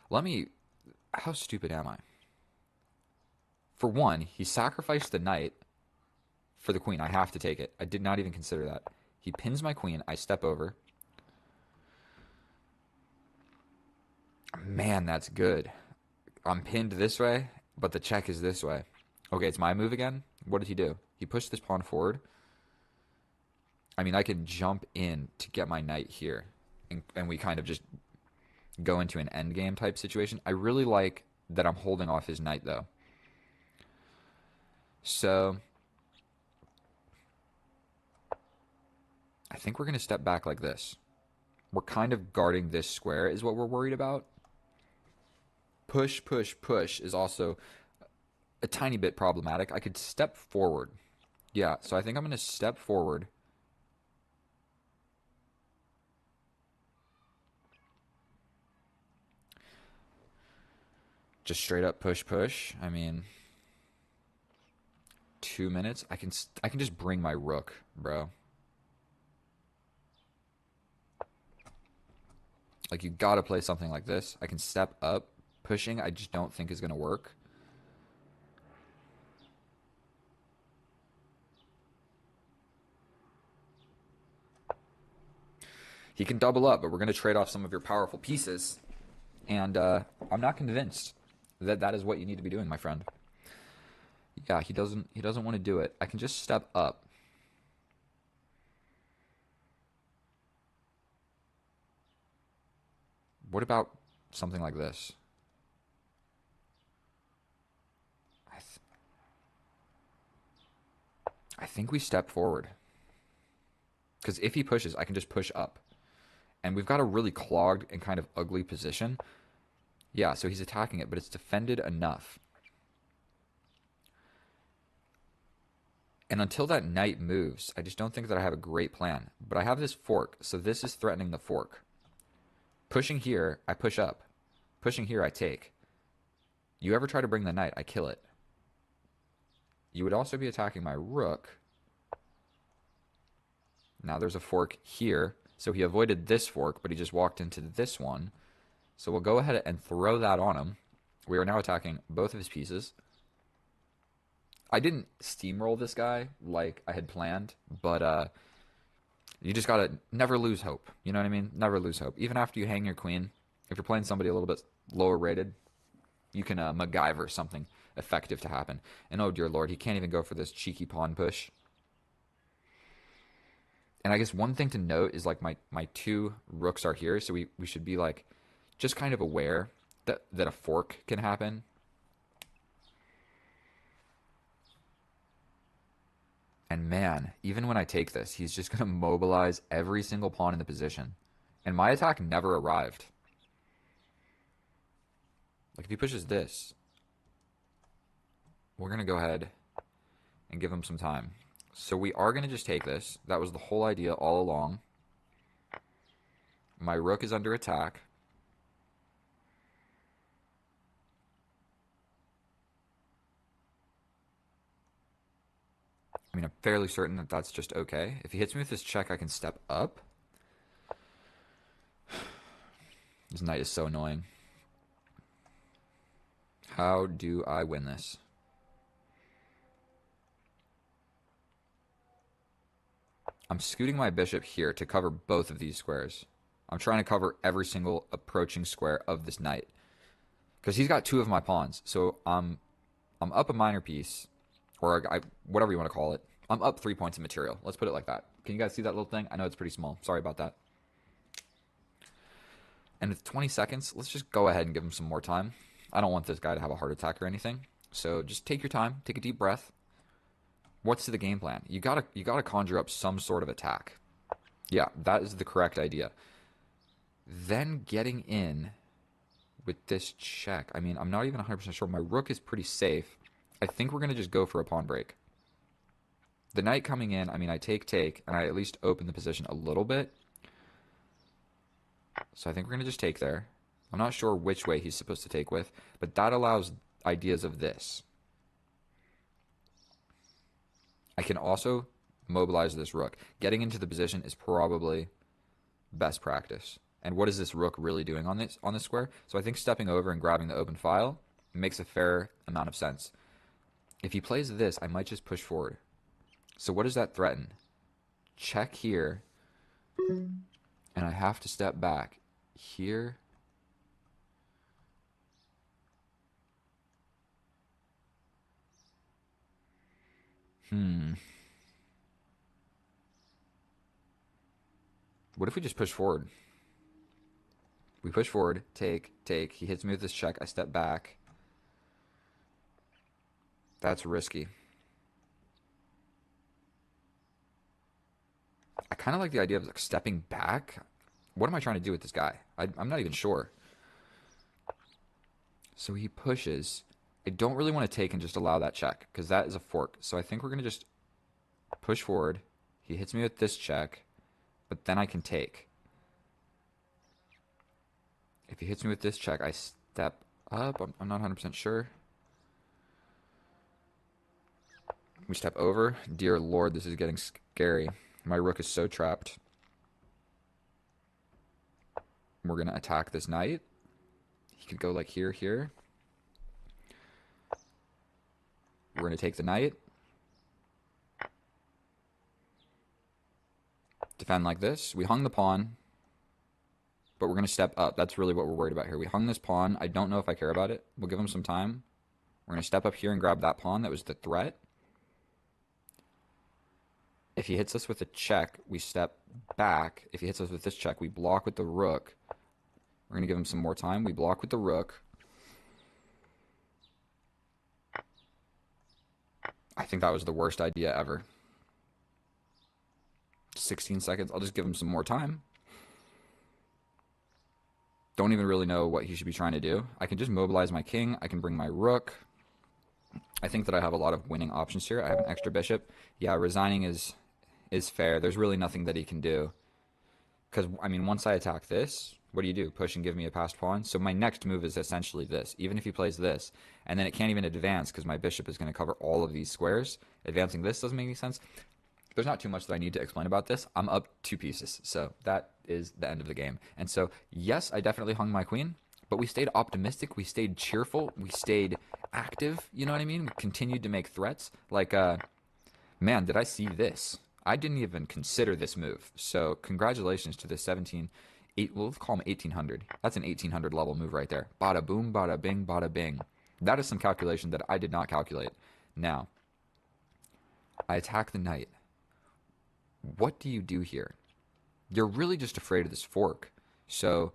Let me... How stupid am I? For one, he sacrificed the knight for the queen. I have to take it. I did not even consider that. He pins my queen. I step over. Man, that's good. I'm pinned this way, but the check is this way. Okay, it's my move again. What did he do? He pushed this pawn forward. I mean, I can jump in to get my knight here, and we kind of just go into an endgame type situation. I really like that I'm holding off his knight, though. So I think we're going to step back like this. We're kind of guarding this square is what we're worried about. Push, push, push is also a tiny bit problematic. I could step forward. Yeah, so I think I'm going to step forward. Just straight up push, push. I mean, 2 minutes. I can just bring my rook, bro. Like, you gotta play something like this. I can step up. Pushing, I just don't think is gonna work. He can double up, but we're gonna trade off some of your powerful pieces. And I'm not convinced that that is what you need to be doing, my friend. Yeah, he doesn't want to do it. I can just step up. What about something like this? I think we step forward. Because if he pushes, I can just push up. And we've got a really clogged and kind of ugly position. Yeah, so he's attacking it, but it's defended enough. And until that knight moves, I just don't think that I have a great plan. But I have this fork, so this is threatening the fork. Pushing here, I push up. Pushing here, I take. You ever try to bring the knight, I kill it. You would also be attacking my rook. Now there's a fork here. So he avoided this fork, but he just walked into this one. So we'll go ahead and throw that on him. We are now attacking both of his pieces. I didn't steamroll this guy like I had planned, but you just gotta never lose hope. You know what I mean? Never lose hope. Even after you hang your queen, if you're playing somebody a little bit lower rated, you can MacGyver something effective to happen. And oh dear lord, he can't even go for this cheeky pawn push. And I guess one thing to note is like my two rooks are here, so we should be like just kind of aware that a fork can happen. And man, even when I take this, he's just going to mobilize every single pawn in the position. And my attack never arrived. Like if he pushes this, we're going to go ahead and give him some time. So we are going to just take this. That was the whole idea all along. My rook is under attack. I mean, I'm fairly certain that that's just okay. If he hits me with this check, I can step up. This knight is so annoying. How do I win this? I'm scooting my bishop here to cover both of these squares. I'm trying to cover every single approaching square of this knight. Because he's got two of my pawns. So I'm up a minor piece. Or whatever you want to call it. I'm up 3 points of material. Let's put it like that. Can you guys see that little thing? I know it's pretty small. Sorry about that. And with 20 seconds, let's just go ahead and give him some more time. I don't want this guy to have a heart attack or anything. So just take your time. Take a deep breath. What's the game plan? You gotta conjure up some sort of attack. Yeah, that is the correct idea. Then getting in with this check. I mean, I'm not even 100% sure. My rook is pretty safe. I think we're going to just go for a pawn break. The knight coming in, I mean, I take, and I at least open the position a little bit. So I think we're going to just take there. I'm not sure which way he's supposed to take with, but that allows ideas of this. I can also mobilize this rook. Getting into the position is probably best practice. And what is this rook really doing on this square? So I think stepping over and grabbing the open file makes a fair amount of sense. If he plays this, I might just push forward. So what does that threaten? Check here, and I have to step back here. What if we just push forward? We push forward, take. He hits me with this check. I step back. That's risky. I kind of like the idea of like stepping back. What am I trying to do with this guy? I'm not even sure. So he pushes. I don't really want to take and just allow that check because that is a fork. So I think we're going to just push forward. He hits me with this check, but then I can take. If he hits me with this check, I step up. I'm not 100% sure. We step over. Dear Lord, this is getting scary. My rook is so trapped. We're going to attack this knight. He could go like here, here. We're going to take the knight. Defend like this. We hung the pawn, but we're going to step up. That's really what we're worried about here. We hung this pawn. I don't know if I care about it. We'll give him some time. We're going to step up here and grab that pawn. That was the threat. If he hits us with a check, we step back. If he hits us with this check, we block with the rook. We're going to give him some more time. We block with the rook. I think that was the worst idea ever. 16 seconds. I'll just give him some more time. Don't even really know what he should be trying to do. I can just mobilize my king. I can bring my rook. I think that I have a lot of winning options here. I have an extra bishop. Yeah, resigning is fair. There's really nothing that he can do. Because, I mean, once I attack this, what do? Push and give me a passed pawn? So my next move is essentially this. Even if he plays this, and then it can't even advance because my bishop is going to cover all of these squares. Advancing this doesn't make any sense. There's not too much that I need to explain about this. I'm up 2 pieces, so that is the end of the game. And so, yes, I definitely hung my queen, but we stayed optimistic, we stayed cheerful, we stayed active, you know what I mean? We continued to make threats. Like, man, did I see this? I didn't even consider this move. So, congratulations to the 8, we'll call him 1800. That's an 1800 level move right there. Bada boom, bada bing, bada bing. That is some calculation that I did not calculate. Now, I attack the knight. What do you do here? You're really just afraid of this fork. So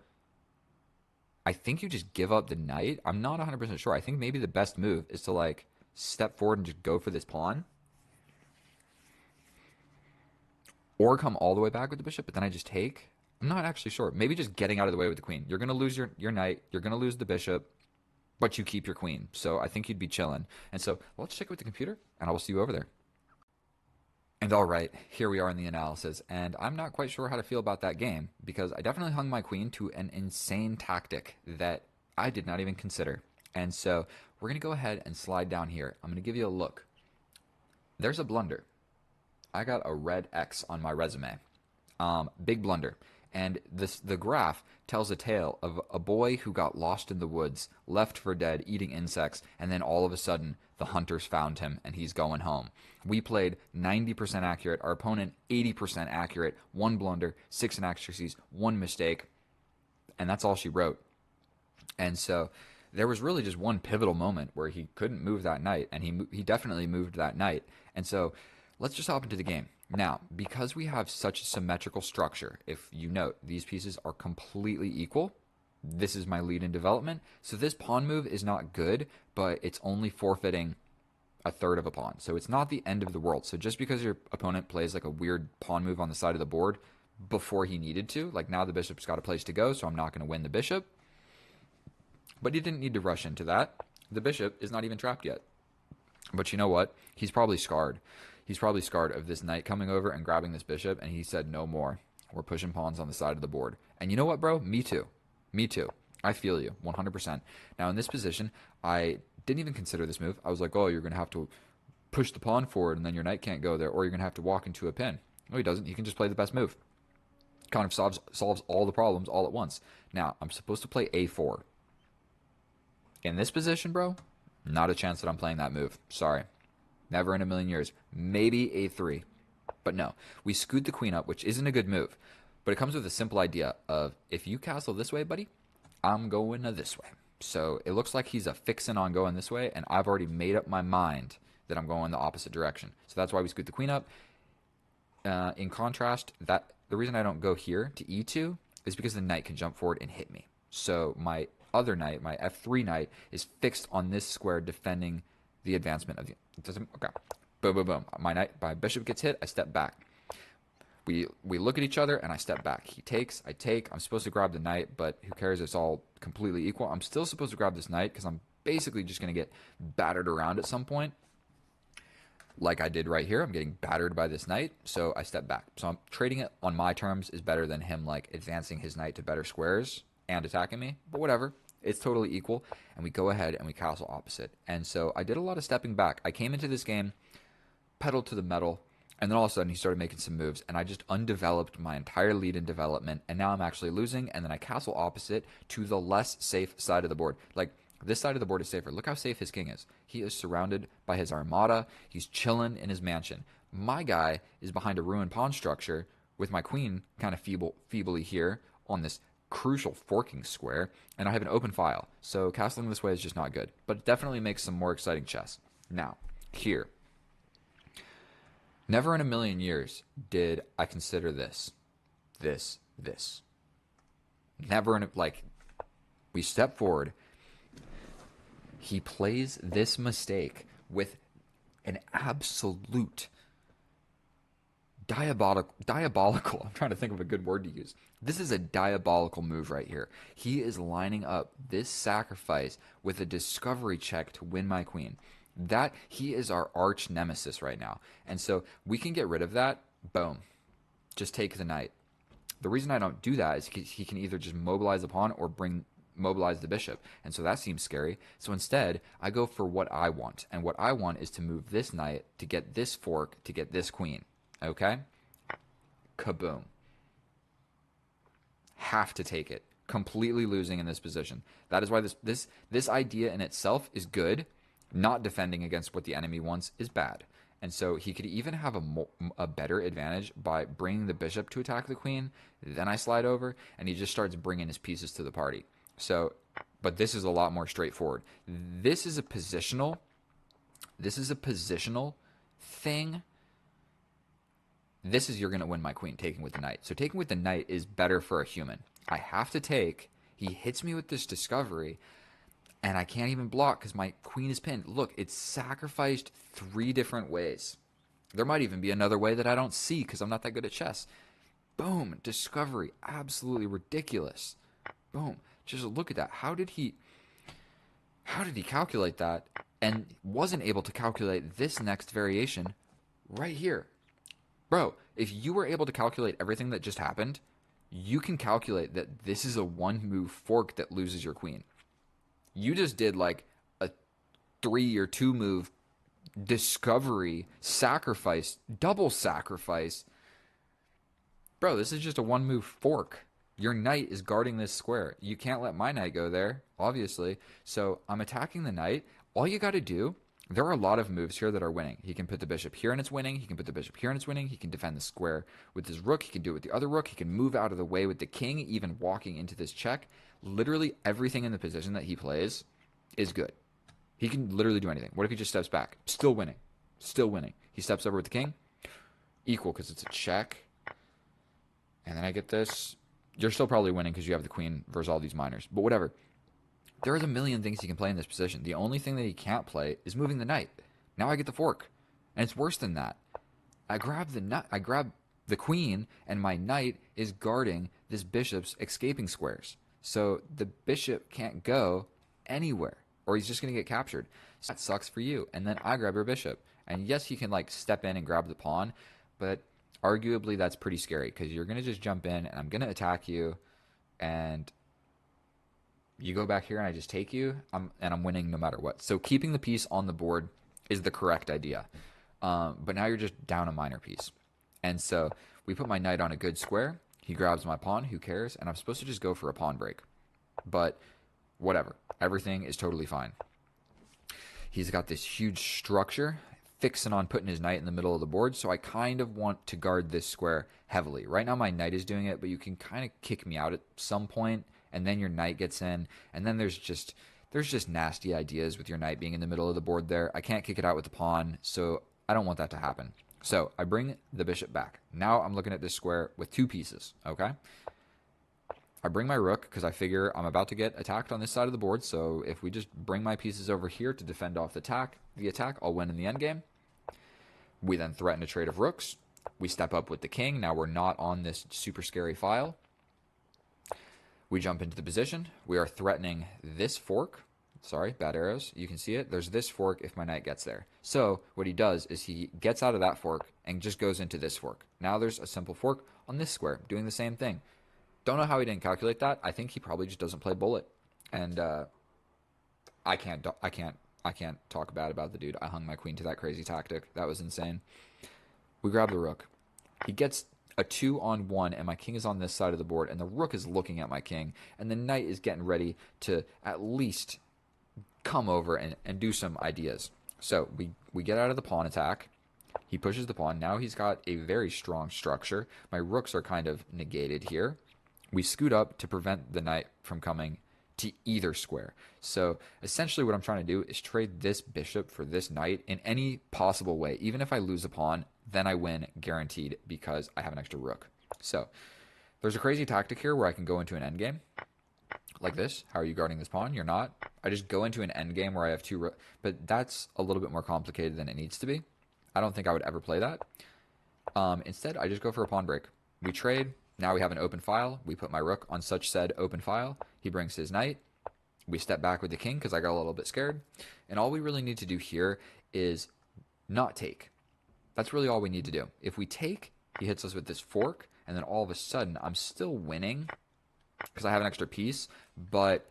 I think you just give up the knight. I'm not 100% sure. I think maybe the best move is to like step forward and just go for this pawn. Or come all the way back with the bishop, but then I just take. I'm not actually sure. Maybe just getting out of the way with the queen. You're going to lose your knight. You're going to lose the bishop, but you keep your queen. So I think you'd be chilling. And so let's check it with the computer, and I will see you over there. And all right, here we are in the analysis, and I'm not quite sure how to feel about that game because I definitely hung my queen to an insane tactic that I did not even consider. And so we're going to go ahead and slide down here. I'm going to give you a look. There's a blunder. I got a red X on my resume. Big blunder. And the graph tells a tale of a boy who got lost in the woods, left for dead, eating insects, and then all of a sudden the hunters found him and he's going home. We played 90% accurate, our opponent 80% accurate, 1 blunder, 6 inaccuracies, 1 mistake, and that's all she wrote. And so there was really just one pivotal moment where he couldn't move that knight, and he definitely moved that knight. And so let's just hop into the game. Now, because we have such a symmetrical structure, if you note, these pieces are completely equal. This is my lead in development. So this pawn move is not good, but it's only forfeiting a third of a pawn. So it's not the end of the world. So just because your opponent plays like a weird pawn move on the side of the board before he needed to, like now the bishop's got a place to go, so I'm not going to win the bishop. But he didn't need to rush into that. The bishop is not even trapped yet. But you know what? He's probably scarred. He's probably scarred of this knight coming over and grabbing this bishop, and he said, no more. We're pushing pawns on the side of the board. And you know what, bro? Me too. Me too. I feel you, 100%. Now, in this position, I didn't even consider this move. I was like, oh, you're going to have to push the pawn forward and then your knight can't go there, or you're going to have to walk into a pin. No, he doesn't. He can just play the best move. Kind of solves all the problems all at once. Now, I'm supposed to play a4. In this position, bro, not a chance that I'm playing that move. Sorry. Never in a million years. Maybe a3. But no, we scoot the queen up, which isn't a good move. But it comes with a simple idea of, if you castle this way, buddy, I'm going this way. So it looks like he's a fixin' on going this way, and I've already made up my mind that I'm going the opposite direction. So that's why we scoot the queen up. In contrast, the reason I don't go here to e2 is because the knight can jump forward and hit me. So my other knight, my f3 knight, is fixed on this square defending the advancement of the... Okay. Boom, boom, boom. My bishop gets hit, I step back. We look at each other, and I step back. He takes, I take. I'm supposed to grab the knight, but who cares? It's all completely equal. I'm still supposed to grab this knight because I'm basically just going to get battered around at some point. Like I did right here. I'm getting battered by this knight, so I step back. So I'm trading it on my terms is better than him like advancing his knight to better squares and attacking me. But whatever. It's totally equal. And we go ahead and we castle opposite. And so I did a lot of stepping back. I came into this game, pedal to the metal, and then all of a sudden he started making some moves, and I just undeveloped my entire lead in development, and now I'm actually losing, and then I castle opposite to the less safe side of the board. Like, this side of the board is safer. Look how safe his king is. He is surrounded by his armada. He's chilling in his mansion. My guy is behind a ruined pawn structure with my queen kind of feebly here on this crucial forking square, and I have an open file. So castling this way is just not good, but it definitely makes some more exciting chess. Now, here. Never in a million years did I consider this. Never in a, like, we step forward. He plays this mistake with an absolute diabolical, I'm trying to think of a good word to use. This is a diabolical move right here. He is lining up this sacrifice with a discovery check to win my queen. That he is our arch nemesis right now. And so we can get rid of that. Boom. Just take the knight. The reason I don't do that is he can either just mobilize the pawn or mobilize the bishop. And so that seems scary. So instead, I go for what I want. And what I want is to move this knight to get this fork to get this queen. Okay? Kaboom. Have to take it. Completely losing in this position. That is why this idea in itself is good. Not defending against what the enemy wants is bad. And so he could even have a better advantage by bringing the bishop to attack the queen. Then I slide over, and he just starts bringing his pieces to the party. So, but this is a lot more straightforward. This is a positional thing. This is you're going to win my queen, taking with the knight. So taking with the knight is better for a human. I have to take. He hits me with this discovery. And I can't even block because my queen is pinned. Look, it's sacrificed 3 different ways. There might even be another way that I don't see because I'm not that good at chess. Boom. Discovery. Absolutely ridiculous. Boom. Just look at that. How did he calculate that and wasn't able to calculate this next variation right here? Bro, if you were able to calculate everything that just happened, you can calculate that this is a 1-move fork that loses your queen. You just did like a 3 or 2-move discovery, sacrifice, double sacrifice. Bro, this is just a 1-move fork. Your knight is guarding this square. You can't let my knight go there, obviously. So I'm attacking the knight. All you got to do, there are a lot of moves here that are winning. He can put the bishop here and it's winning. He can put the bishop here and it's winning. He can defend the square with his rook. He can do it with the other rook. He can move out of the way with the king, even walking into this check. Literally everything in the position that he plays is good. He can literally do anything. What if he just steps back? Still winning. Still winning. He steps over with the king. Equal because it's a check. And then I get this. You're still probably winning because you have the queen versus all these minors. But whatever. There is a million things he can play in this position. The only thing that he can't play is moving the knight. Now I get the fork. And it's worse than that. I grab the queen, and my knight is guarding this bishop's escaping squares. So the bishop can't go anywhere, or he's just going to get captured. So that sucks for you. And then I grab your bishop. And yes, he can like step in and grab the pawn, but arguably that's pretty scary because you're going to just jump in and I'm going to attack you, and you go back here and I just take you, and I'm winning no matter what. So keeping the piece on the board is the correct idea. But now you're just down a minor piece. And so we put my knight on a good square. He grabs my pawn. Who cares? And I'm supposed to just go for a pawn break. But whatever. Everything is totally fine. He's got this huge structure fixing on putting his knight in the middle of the board, so I kind of want to guard this square heavily. Right now my knight is doing it, but you can kind of kick me out at some point, and then your knight gets in, and then there's just nasty ideas with your knight being in the middle of the board there. I can't kick it out with the pawn, so I don't want that to happen. So I bring the bishop back. Now I'm looking at this square with two pieces, okay? I bring my rook because I figure I'm about to get attacked on this side of the board, so if we just bring my pieces over here to defend off the attack, I'll win in the endgame. We then threaten a trade of rooks. We step up with the king. Now we're not on this super scary file. We jump into the position. We are threatening this fork. Sorry, bad arrows. You can see it. There's this fork if my knight gets there. So what he does is he gets out of that fork and just goes into this fork. Now there's a simple fork on this square doing the same thing. Don't know how he didn't calculate that. I think he probably just doesn't play bullet. And I can't talk bad about the dude. I hung my queen to that crazy tactic. That was insane. We grab the rook. He gets a 2-on-1, and my king is on this side of the board, and the rook is looking at my king, and the knight is getting ready to at least come over and do some ideas. So we get out of the pawn attack. He pushes the pawn. Now he's got a very strong structure. My rooks are kind of negated here. We scoot up to prevent the knight from coming to either square. So essentially what I'm trying to do is trade this bishop for this knight in any possible way. Even if I lose a pawn, then I win guaranteed because I have an extra rook. So there's a crazy tactic here where I can go into an endgame like this. How are you guarding this pawn? You're not. I just go into an endgame where I have two rooks, but that's a little bit more complicated than it needs to be. I don't think I would ever play that. Instead, I just go for a pawn break. We trade. Now we have an open file. We put my rook on such said open file. He brings his knight. We step back with the king because I got a little bit scared. And all we really need to do here is not take. That's really all we need to do. If we take, he hits us with this fork, and then all of a sudden I'm still winning because I have an extra piece, but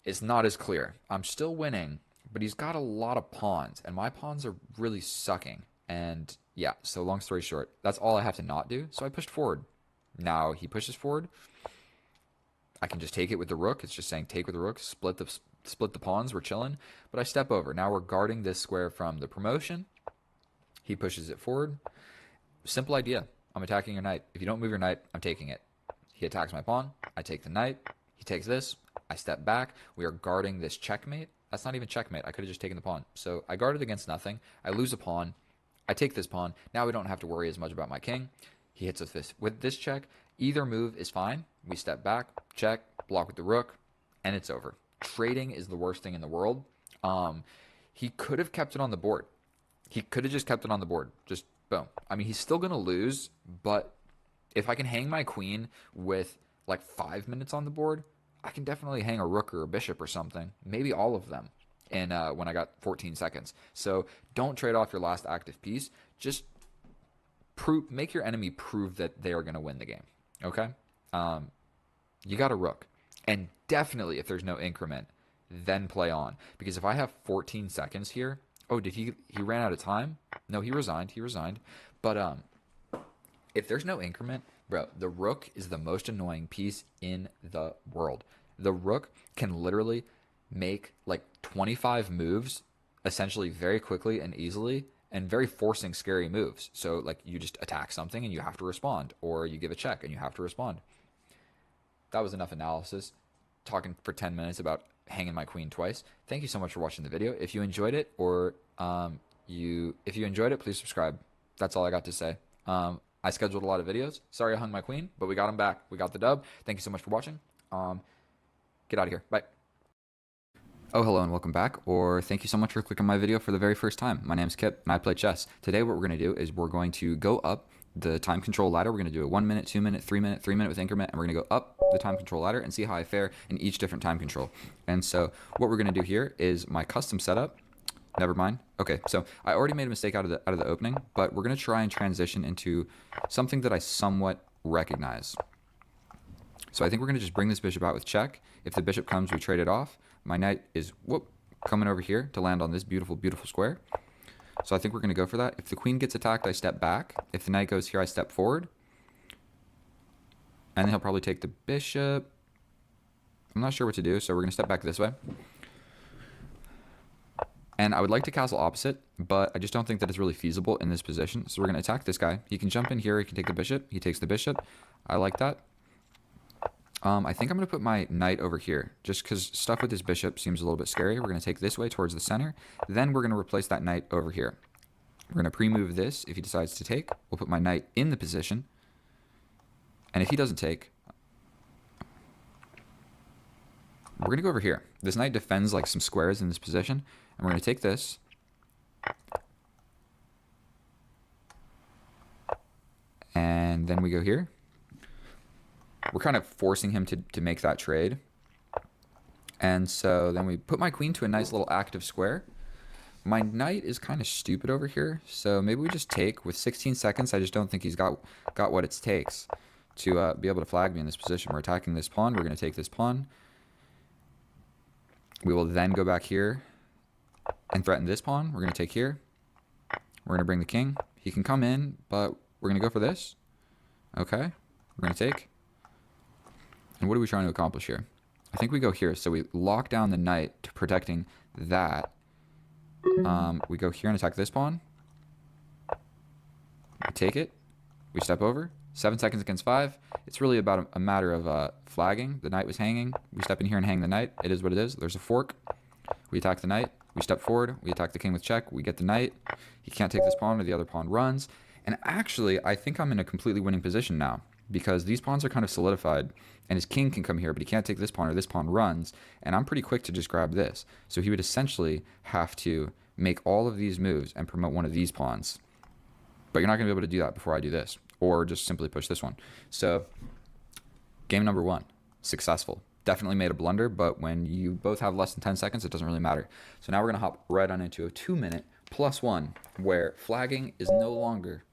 it's not as clear. I'm still winning, but he's got a lot of pawns, and my pawns are really sucking. And yeah, so long story short, that's all I have to not do. So I pushed forward. Now he pushes forward. I can just take it with the rook. It's just saying take with the rook, split the pawns. We're chilling. But I step over. Now we're guarding this square from the promotion. He pushes it forward. Simple idea. I'm attacking your knight. If you don't move your knight, I'm taking it. He attacks my pawn. I take the knight. He takes this. I step back. We are guarding this checkmate. That's not even checkmate. I could have just taken the pawn. So I guarded against nothing. I lose a pawn. I take this pawn. Now we don't have to worry as much about my king. He hits us with this check. Either move is fine. We step back, check, block with the rook, and it's over. Trading is the worst thing in the world. He could have kept it on the board. He could have just kept it on the board. Just boom. I mean, he's still going to lose, but if I can hang my queen with like 5 minutes on the board, I can definitely hang a rook or a bishop or something. Maybe all of them. And when I got 14 seconds. So don't trade off your last active piece. Just make your enemy prove that they are going to win the game. Okay? You got a rook. And definitely, if there's no increment, then play on. Because if I have 14 seconds here... Oh, did he ran out of time? No, he resigned. But if there's no increment, bro, the rook is the most annoying piece in the world. The rook can literally make like 25 moves essentially very quickly and easily, and very forcing scary moves. So like you just attack something and you have to respond, or you give a check and you have to respond. That was enough analysis. Talking for 10 minutes about hanging my queen twice. Thank you so much for watching the video. If you enjoyed it, or if you enjoyed it, please subscribe. That's all I got to say. I scheduled a lot of videos. Sorry I hung my queen, but we got him back. We got the dub. Thank you so much for watching. Get out of here. Bye. Oh, hello and welcome back, or thank you so much for clicking my video for the very first time. My name's Kip, and I play chess. Today what we're going to do is we're going to go up the time control ladder. We're going to do a 1 minute, 2 minute, 3 minute, 3 minute with increment, and we're going to go up the time control ladder and see how I fare in each different time control. And so what we're going to do here is my custom setup. Never mind. Okay, so I already made a mistake out of the opening, but we're going to try and transition into something that I somewhat recognize. So I think we're going to just bring this bishop out with check. If the bishop comes, we trade it off. My knight is coming over here to land on this beautiful, beautiful square. So I think we're going to go for that. If the queen gets attacked, I step back. If the knight goes here, I step forward. And then he'll probably take the bishop. I'm not sure what to do, so we're going to step back this way. And I would like to castle opposite, but I just don't think that it's really feasible in this position. So we're going to attack this guy. He can jump in here. He can take the bishop. He takes the bishop. I like that. I think I'm going to put my knight over here, just because stuff with this bishop seems a little bit scary. We're going to take this way towards the center. Then we're going to replace that knight over here. We're going to pre-move this. If he decides to take, we'll put my knight in the position. And if he doesn't take, we're going to go over here. This knight defends like some squares in this position. And we're going to take this. And then we go here. We're kind of forcing him to make that trade. And so then we put my queen to a nice little active square. My knight is kind of stupid over here. So maybe we just take with 16 seconds. I just don't think he's got what it takes to be able to flag me in this position. We're attacking this pawn. We're going to take this pawn. We will then go back here and threaten this pawn. We're going to take here. We're going to bring the king. He can come in, but we're going to go for this. Okay. We're going to take. And what are we trying to accomplish here? I think we go here. So we lock down the knight to protecting that. We go here and attack this pawn. We take it. We step over. 7 seconds against 5. It's really about a matter of flagging. The knight was hanging. We step in here and hang the knight. It is what it is. There's a fork. We attack the knight. We step forward. We attack the king with check. We get the knight. He can't take this pawn or the other pawn runs. And actually, I think I'm in a completely winning position now, because these pawns are kind of solidified. And his king can come here, but he can't take this pawn or this pawn runs. And I'm pretty quick to just grab this. So he would essentially have to make all of these moves and promote one of these pawns. But you're not going to be able to do that before I do this. Or just simply push this one. So game number 1, successful. Definitely made a blunder, but when you both have less than 10 seconds, it doesn't really matter. So now we're going to hop right on into a 2-minute +1, where flagging is no longer...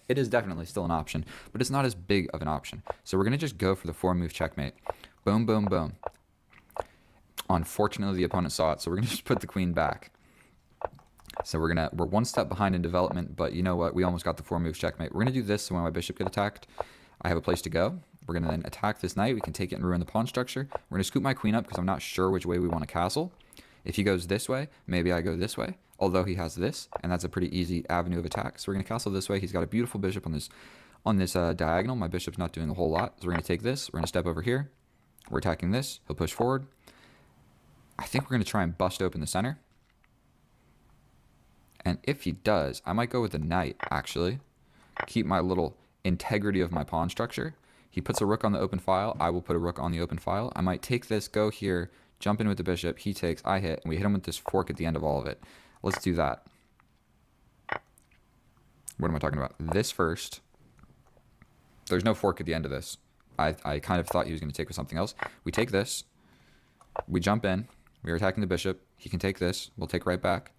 It is definitely still an option, but it's not as big of an option. So we're going to just go for the 4-move checkmate. Boom, boom, boom. Unfortunately, the opponent saw it, so we're going to just put the queen back. So we're 1 step behind in development, but you know what? We almost got the 4-move checkmate. We're going to do this so when my bishop gets attacked, I have a place to go. We're going to then attack this knight. We can take it and ruin the pawn structure. We're going to scoop my queen up because I'm not sure which way we want to castle. If he goes this way, maybe I go this way. Although he has this, and that's a pretty easy avenue of attack. So we're going to castle this way. He's got a beautiful bishop on this diagonal. My bishop's not doing a whole lot. So we're going to take this. We're going to step over here. We're attacking this. He'll push forward. I think we're going to try and bust open the center. And if he does, I might go with the knight, actually. Keep my little integrity of my pawn structure. He puts a rook on the open file. I will put a rook on the open file. I might take this, go here, jump in with the bishop. He takes, I hit, and we hit him with this fork at the end of all of it. Let's do that. What am I talking about? This first. There's no fork at the end of this. I kind of thought he was going to take with something else. We take this. We jump in. We are attacking the bishop. He can take this. We'll take right back.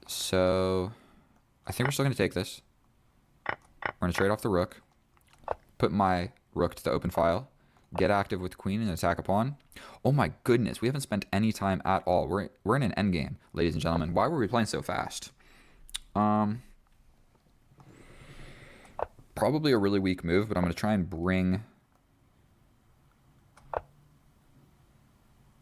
So I think we're still going to take this. We're going to trade off the rook. Put my rook to the open file. Get active with the queen and attack a pawn. Oh my goodness, we haven't spent any time at all. We're in an endgame, ladies and gentlemen. Why were we playing so fast? Probably a really weak move, but I'm going to try and bring...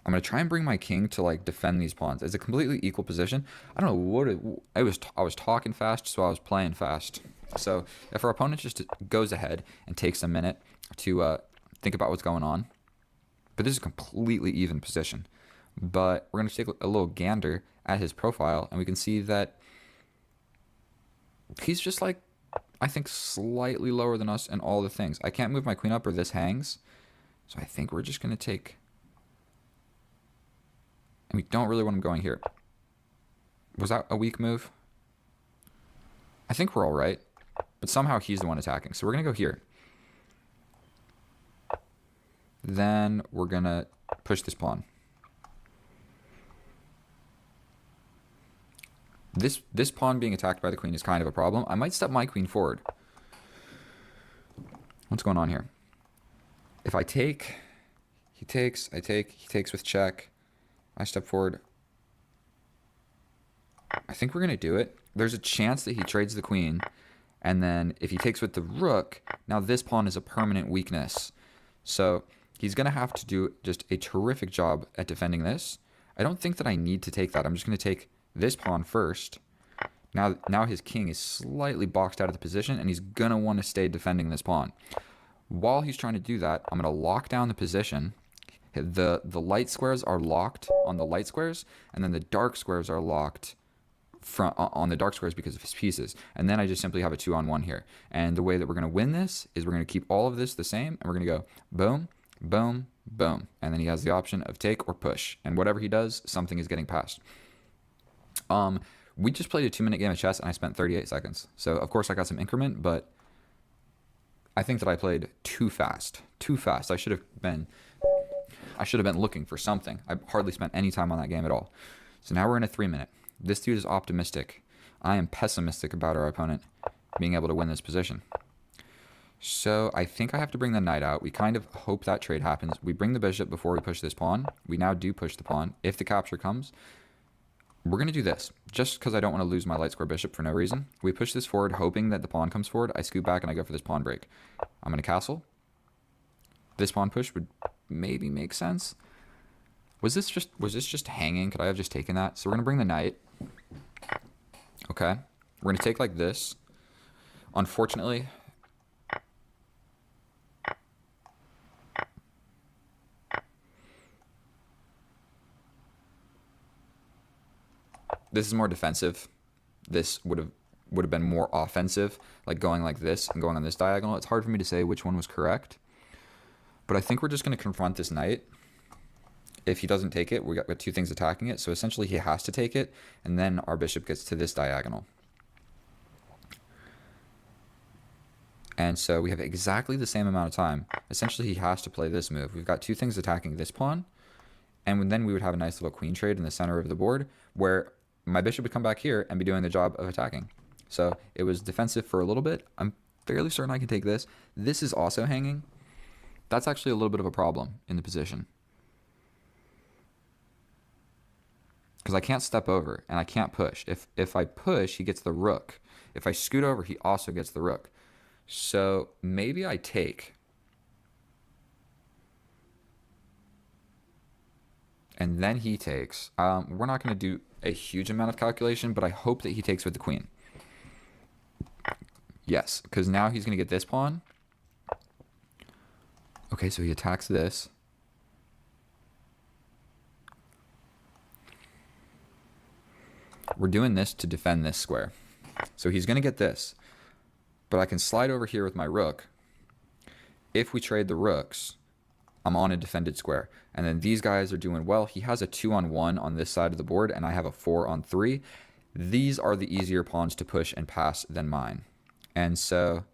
I'm going to try and bring my king to like defend these pawns. It's a completely equal position. I don't know what I was talking fast, so I was playing fast. So if our opponent just goes ahead and takes a minute to think about what's going on, but this is a completely even position. But we're going to take a little gander at his profile, and we can see that he's just like, I think, slightly lower than us in all the things. I can't move my queen up or this hangs, so I think we're just going to take... And we don't really want him going here. Was that a weak move? I think we're all right. But somehow he's the one attacking. So we're going to go here. Then we're going to push this pawn. This pawn being attacked by the queen is kind of a problem. I might step my queen forward. What's going on here? If I take, he takes, I take, he takes with check. I step forward. I think we're going to do it. There's a chance that he trades the queen. And then if he takes with the rook, now this pawn is a permanent weakness. So he's going to have to do just a terrific job at defending this. I don't think that I need to take that. I'm just going to take this pawn first. Now his king is slightly boxed out of the position, and he's going to want to stay defending this pawn. While he's trying to do that, I'm going to lock down the position. The light squares are locked on the light squares, and then the dark squares are locked on the dark squares because of his pieces. And then I just simply have a 2-on-1 here. And the way that we're going to win this is we're going to keep all of this the same, and we're going to go boom, boom, boom. And then he has the option of take or push. And whatever he does, something is getting passed. We just played a 2-minute game of chess, and I spent 38 seconds. So, of course, I got some increment, but I think that I played too fast. Too fast. I should have been looking for something. I hardly spent any time on that game at all. So now we're in a 3-minute. This dude is optimistic. I am pessimistic about our opponent being able to win this position. So I think I have to bring the knight out. We kind of hope that trade happens. We bring the bishop before we push this pawn. We now do push the pawn. If the capture comes, we're going to do this. Just because I don't want to lose my light square bishop for no reason. We push this forward, hoping that the pawn comes forward. I scoot back and I go for this pawn break. I'm going to castle. This pawn push would maybe make sense. Was this just hanging? Could I have just taken that? So we're going to bring the knight. Okay. We're going to take like this. Unfortunately, this is more defensive. This would have been more offensive, like going like this and going on this diagonal. It's hard for me to say which one was correct. But I think we're just going to confront this knight. If he doesn't take it, we got two things attacking it. So essentially he has to take it, and then our bishop gets to this diagonal. And so we have exactly the same amount of time. Essentially he has to play this move. We've got two things attacking this pawn, and then we would have a nice little queen trade in the center of the board where my bishop would come back here and be doing the job of attacking. So it was defensive for a little bit. I'm fairly certain I can take this. This is also hanging. That's actually a little bit of a problem in the position. Because I can't step over and I can't push. If I push, he gets the rook. If I scoot over, he also gets the rook. So maybe I take. And then he takes. We're not going to do a huge amount of calculation, but I hope that he takes with the queen. Yes, because now he's going to get this pawn. Okay, so he attacks this. We're doing this to defend this square. So he's going to get this. But I can slide over here with my rook. If we trade the rooks, I'm on a defended square. And then these guys are doing well. He has a 2-on-1 on this side of the board, and I have a 4-on-3. These are the easier pawns to push and pass than mine. And so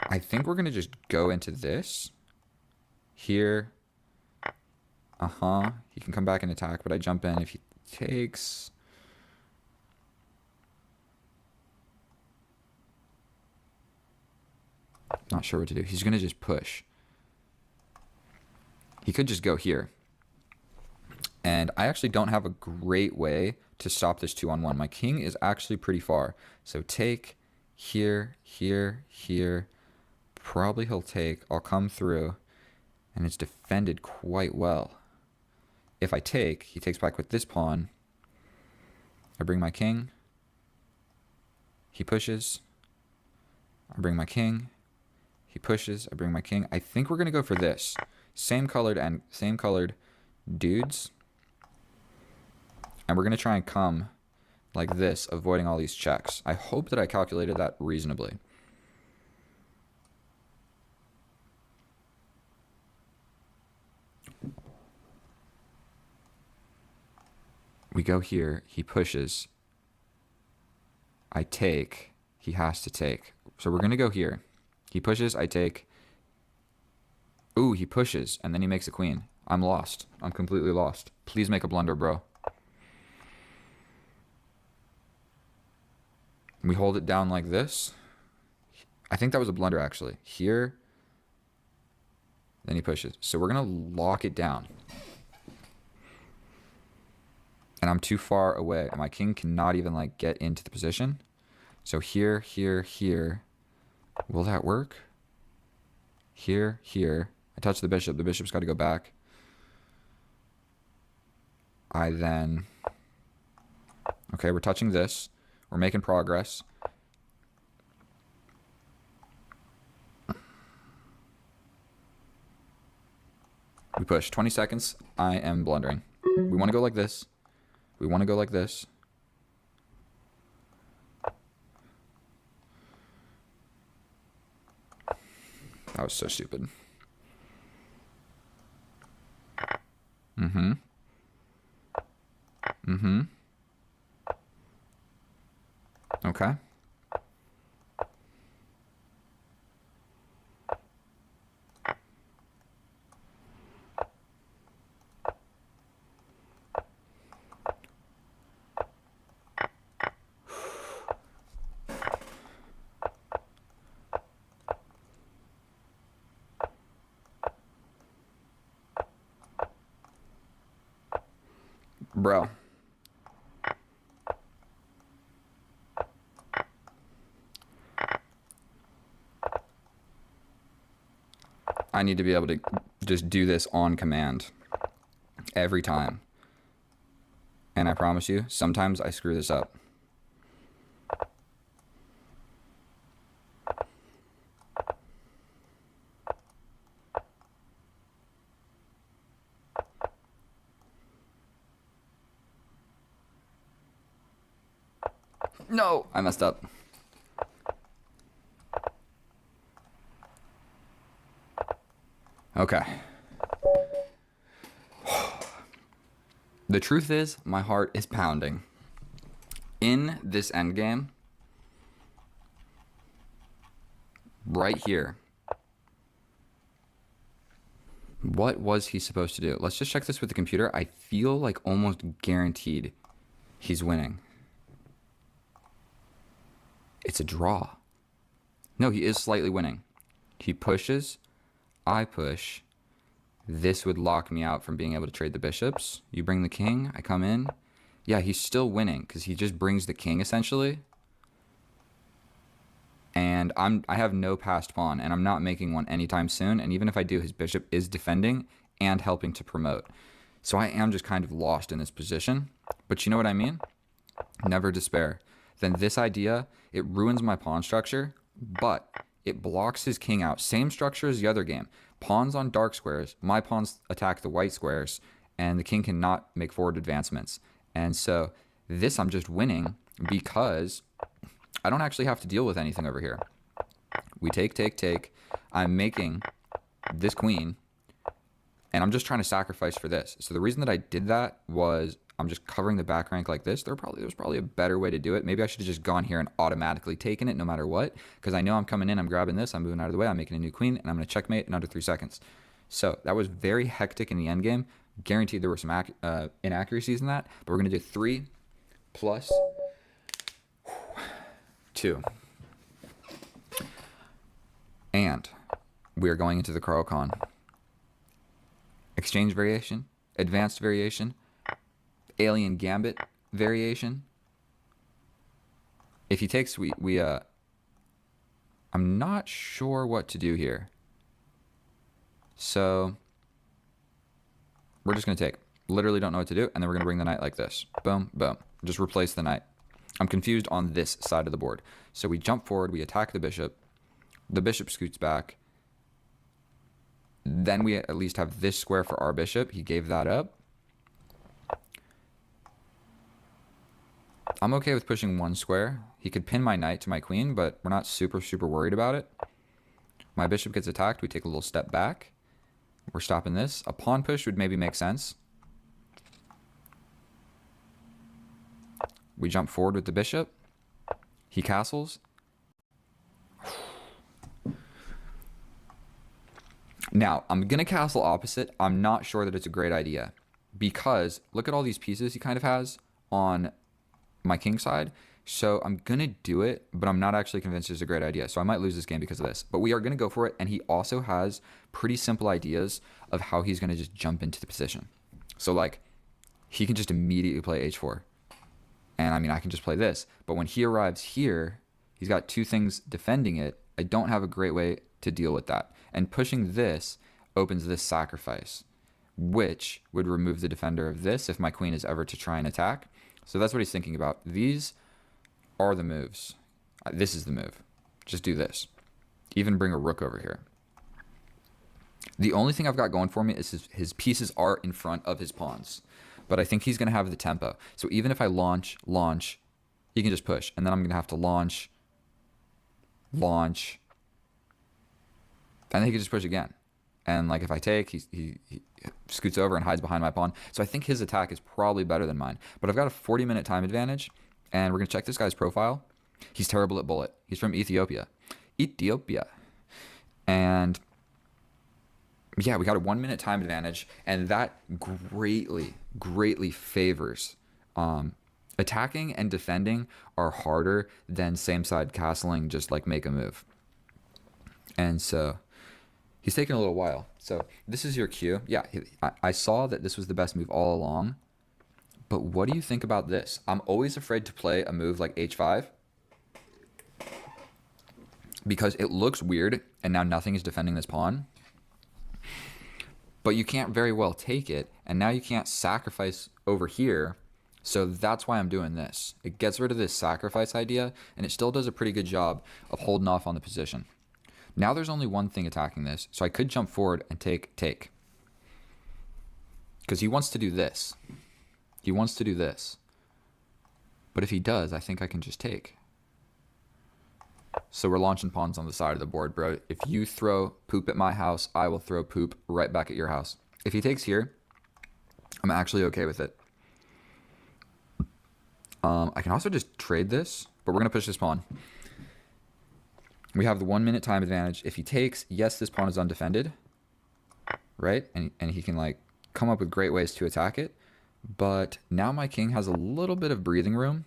I think we're going to just go into this. Here. He can come back and attack, but I jump in if he takes. Not sure what to do. He's going to just push. He could just go here. And I actually don't have a great way to stop this 2-on-1. My king is actually pretty far. So take here, here, here. Probably he'll take. I'll come through. And it's defended quite well. If I take, he takes back with this pawn. I bring my king. He pushes. I bring my king. He pushes. I bring my king. I think we're going to go for this. Same colored dudes. And we're going to try and come like this, avoiding all these checks. I hope that I calculated that reasonably. We go here. He pushes. I take. He has to take. So we're going to go here. He pushes. I take. Ooh, he pushes. And then he makes a queen. I'm lost. I'm completely lost. Please make a blunder, bro. We hold it down like this. I think that was a blunder, actually. Here. Then he pushes. So we're going to lock it down. And I'm too far away. My king cannot even like get into the position. So here, here, here. Will that work? Here, here. I touch the bishop. The bishop's got to go back. I then... Okay, we're touching this. We're making progress. We push. 20 seconds. I am blundering. We want to go like this. We want to go like this. That was so stupid. Mm-hmm. Mm-hmm. Okay. Bro. I need to be able to just do this on command every time. And I promise you, sometimes I screw this up. No, I messed up. Okay. The truth is, my heart is pounding. In this endgame, right here, what was he supposed to do? Let's just check this with the computer. I feel like almost guaranteed he's winning. It's a draw. No, he is slightly winning. He pushes. I push. This would lock me out from being able to trade the bishops. You bring the king. I come in. Yeah, he's still winning because he just brings the king essentially. And I have no passed pawn, and I'm not making one anytime soon. And even if I do, his bishop is defending and helping to promote. So I am just kind of lost in this position. But you know what I mean? Never despair. Then this idea, it ruins my pawn structure, but it blocks his king out. Same structure as the other game. Pawns on dark squares. My pawns attack the white squares, and the king cannot make forward advancements. And so this I'm just winning because I don't actually have to deal with anything over here. We take, take, take. I'm making this queen, and I'm just trying to sacrifice for this. So the reason that I did that was I'm just covering the back rank like this. There's probably a better way to do it. Maybe I should have just gone here and automatically taken it no matter what, because I know I'm coming in, I'm grabbing this, I'm moving out of the way, I'm making a new queen, and I'm going to checkmate in under 3 seconds. So that was very hectic in the endgame. Guaranteed there were some inaccuracies in that, but we're going to do 3 plus 2. And we are going into the Caro-Kann. Exchange variation, advanced variation, alien gambit variation. If he takes, I'm not sure what to do here. So we're just going to take. Literally don't know what to do. And then we're going to bring the knight like this. Boom, boom. Just replace the knight. I'm confused on this side of the board. So we jump forward. We attack the bishop. The bishop scoots back. Then we at least have this square for our bishop. He gave that up. I'm okay with pushing 1 square. He could pin my knight to my queen, but we're not super worried about it. My bishop gets attacked. We take a little step back. We're stopping this. A pawn push would maybe make sense. We jump forward with the bishop. He castles. Now, I'm going to castle opposite. I'm not sure that it's a great idea because look at all these pieces he kind of has on my king side. So I'm going to do it, but I'm not actually convinced it's a great idea. So I might lose this game because of this. But we are going to go for it. And he also has pretty simple ideas of how he's going to just jump into the position. So like he can just immediately play h4. And I mean, I can just play this. But when he arrives here, he's got two things defending it. I don't have a great way to deal with that. And pushing this opens this sacrifice, which would remove the defender of this if my queen is ever to try and attack. So that's what he's thinking about. These are the moves. This is the move. Just do this. Even bring a rook over here. The only thing I've got going for me is his pieces are in front of his pawns. But I think he's going to have the tempo. So even if I launch, he can just push. And then I'm going to have to launch. And then he can just push again. And like if I take, he scoots over and hides behind my pawn. So I think his attack is probably better than mine. But I've got a 40-minute time advantage. And we're going to check this guy's profile. He's terrible at bullet. He's from Ethiopia. And yeah, we got a 1-minute time advantage. And that greatly favors attacking and defending are harder than same side castling, just like make a move. And so he's taking a little while. So this is your cue. Yeah, I saw that this was the best move all along. But what do you think about this? I'm always afraid to play a move like h5 because it looks weird and now nothing is defending this pawn. But you can't very well take it, and now you can't sacrifice over here. So that's why I'm doing this. It gets rid of this sacrifice idea, and it still does a pretty good job of holding off on the position. Now there's only one thing attacking this, so I could jump forward and take. Because he wants to do this. He wants to do this. But if he does, I think I can just take. So we're launching pawns on the side of the board, bro. If you throw poop at my house, I will throw poop right back at your house. If he takes here, I'm actually okay with it. I can also just trade this, but we're going to push this pawn. We have the 1-minute time advantage. If he takes, yes, this pawn is undefended, right? And he can like come up with great ways to attack it. But now my king has a little bit of breathing room.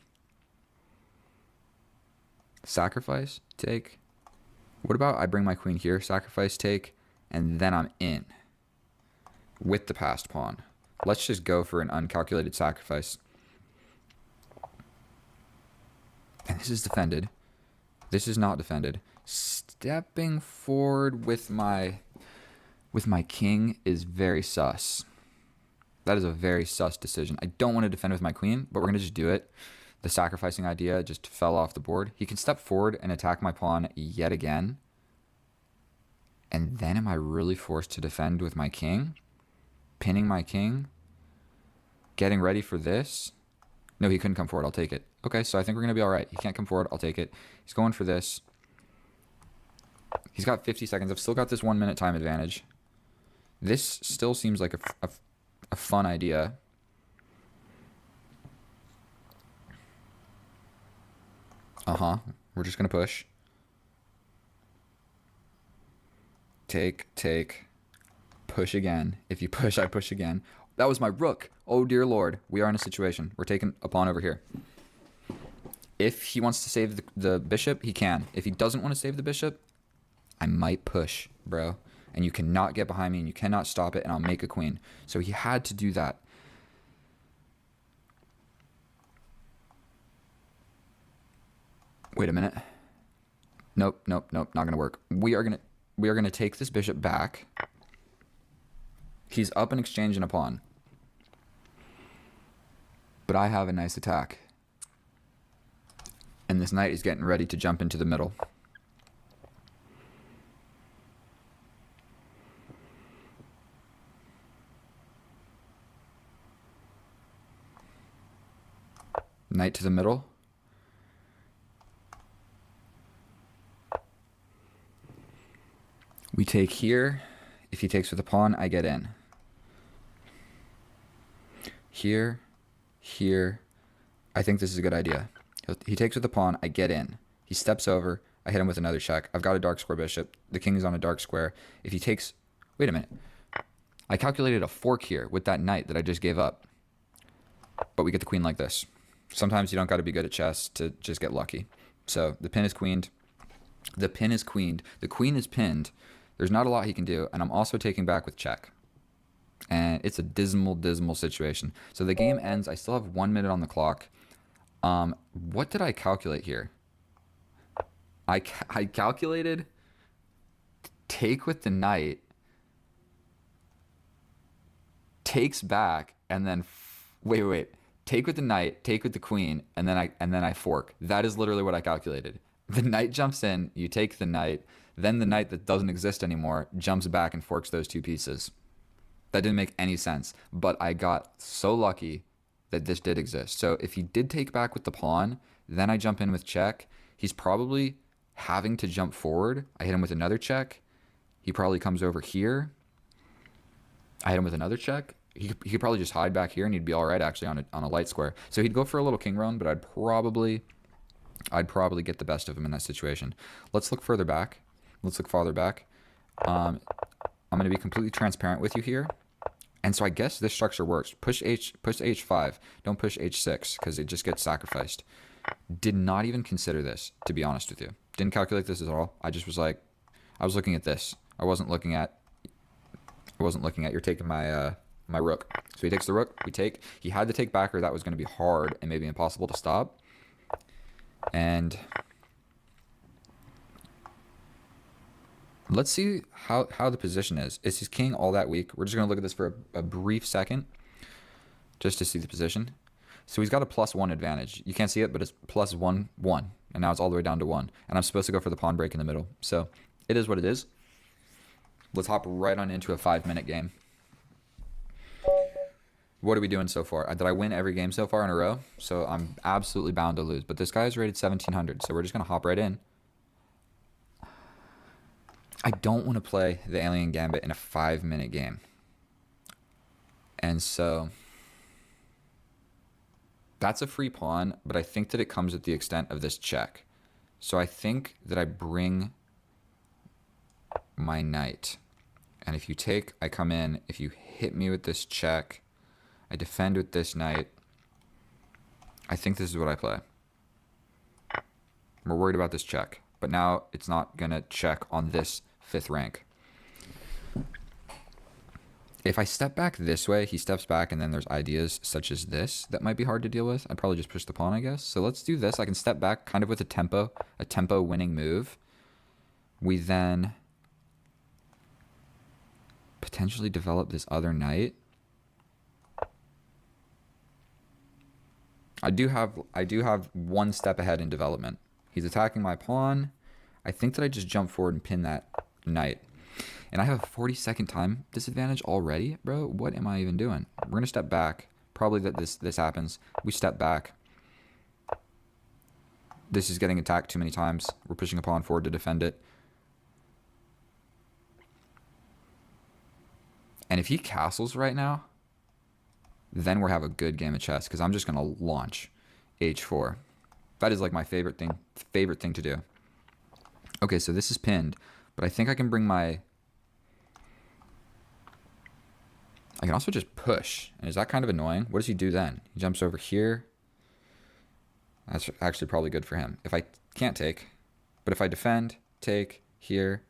Sacrifice, take. What about I bring my queen here, sacrifice, take, and then I'm in with the passed pawn. Let's just go for an uncalculated sacrifice. And this is defended. This is not defended. Stepping forward with my king is very sus. That is a very sus decision. I don't want to defend with my queen, but we're going to just do it. The sacrificing idea just fell off the board. He can step forward and attack my pawn yet again. And then am I really forced to defend with my king? Pinning my king? Getting ready for this? No, he couldn't come forward. I'll take it. Okay, so I think we're going to be all right. He can't come forward. I'll take it. He's going for this. He's got 50 seconds. I've still got this 1-minute time advantage. This still seems like a fun idea. We're just going to push. Take. Push again. If you push, I push again. That was my rook. Oh, dear Lord. We are in a situation. We're taking a pawn over here. If he wants to save the bishop, he can. If he doesn't want to save the bishop, I might push, bro. And you cannot get behind me, and you cannot stop it, and I'll make a queen. So he had to do that. Wait a minute. Nope, not gonna work. We are gonna take this bishop back. He's up in exchange and a pawn. But I have a nice attack. And this knight is getting ready to jump into the middle. Knight to the middle. We take here. If he takes with a pawn, I get in. Here. I think this is a good idea. He takes with the pawn, I get in. He steps over, I hit him with another check. I've got a dark square bishop. The king is on a dark square. If he takes... Wait a minute. I calculated a fork here with that knight that I just gave up. But we get the queen like this. Sometimes you don't got to be good at chess to just get lucky. So the pin is queened. The pin is queened. The queen is pinned. There's not a lot he can do. And I'm also taking back with check. And it's a dismal, dismal situation. So the game ends. I still have 1 minute on the clock. What did I calculate here? I calculated take with the knight, takes back, and then wait. Take with the knight, take with the queen, and then I fork. That is literally what I calculated. The knight jumps in, you take the knight, then the knight that doesn't exist anymore jumps back and forks those two pieces. That didn't make any sense, but I got so lucky that this did exist. So if he did take back with the pawn, then I jump in with check. He's probably having to jump forward. I hit him with another check. He probably comes over here. I hit him with another check. He could probably just hide back here and he'd be all right actually on a light square. So he'd go for a little king run, but I'd probably get the best of him in that situation. Let's look further back. Let's look farther back. I'm going to be completely transparent with you here. And so I guess this structure works. Push H5. Don't push H6 because it just gets sacrificed. Did not even consider this, to be honest with you. Didn't calculate this at all. I just was like, I was looking at this. I wasn't looking at you're taking my my rook. So he takes the rook, we take. He had to take back or that was going to be hard and maybe impossible to stop. And let's see how the position is. Is his king all that weak? We're just going to look at this for a brief second just to see the position. So he's got a +1 advantage. You can't see it, but it's +1, 1. And now it's all the way down to 1. And I'm supposed to go for the pawn break in the middle. So it is what it is. Let's hop right on into a 5-minute game. What are we doing so far? Did I win every game so far in a row? So I'm absolutely bound to lose. But this guy is rated 1700, so we're just going to hop right in. I don't want to play the Alien Gambit in a 5-minute game. And so that's a free pawn, but I think that it comes at the extent of this check. So I think that I bring my knight. And if you take, I come in. If you hit me with this check, I defend with this knight. I think this is what I play. We're worried about this check, but now it's not going to check on this 5th rank. If I step back this way, he steps back, and then there's ideas such as this that might be hard to deal with. I'd probably just push the pawn, I guess. So let's do this. I can step back kind of with a tempo winning move. We then potentially develop this other knight. I do have 1 step ahead in development. He's attacking my pawn. I think that I just jump forward and pin that knight. And I have a 40-second time disadvantage already, bro. What am I even doing? We're going to step back. Probably that this happens. We step back. This is getting attacked too many times. We're pushing a pawn forward to defend it. And if he castles right now, then we'll have a good game of chess because I'm just going to launch H4. That is like my favorite thing to do. Okay, so this is pinned, but I think I can bring my... I can also just push. And is that kind of annoying? What does he do then? He jumps over here. That's actually probably good for him. If I can't take, but if I defend, take, here,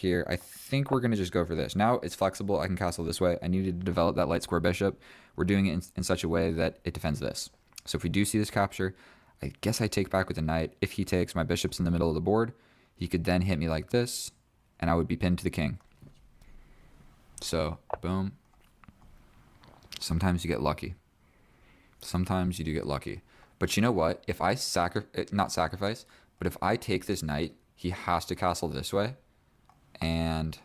I think we're going to just go for this. Now it's flexible. I can castle this way. I needed to develop that light square bishop. We're doing it in such a way that it defends this. So if we do see this capture, I guess I take back with the knight. If he takes, my bishop's in the middle of the board. He could then hit me like this, and I would be pinned to the king. So, boom. Sometimes you get lucky. Sometimes you do get lucky. But you know what? If I not sacrifice, but if I take this knight, he has to castle this way. And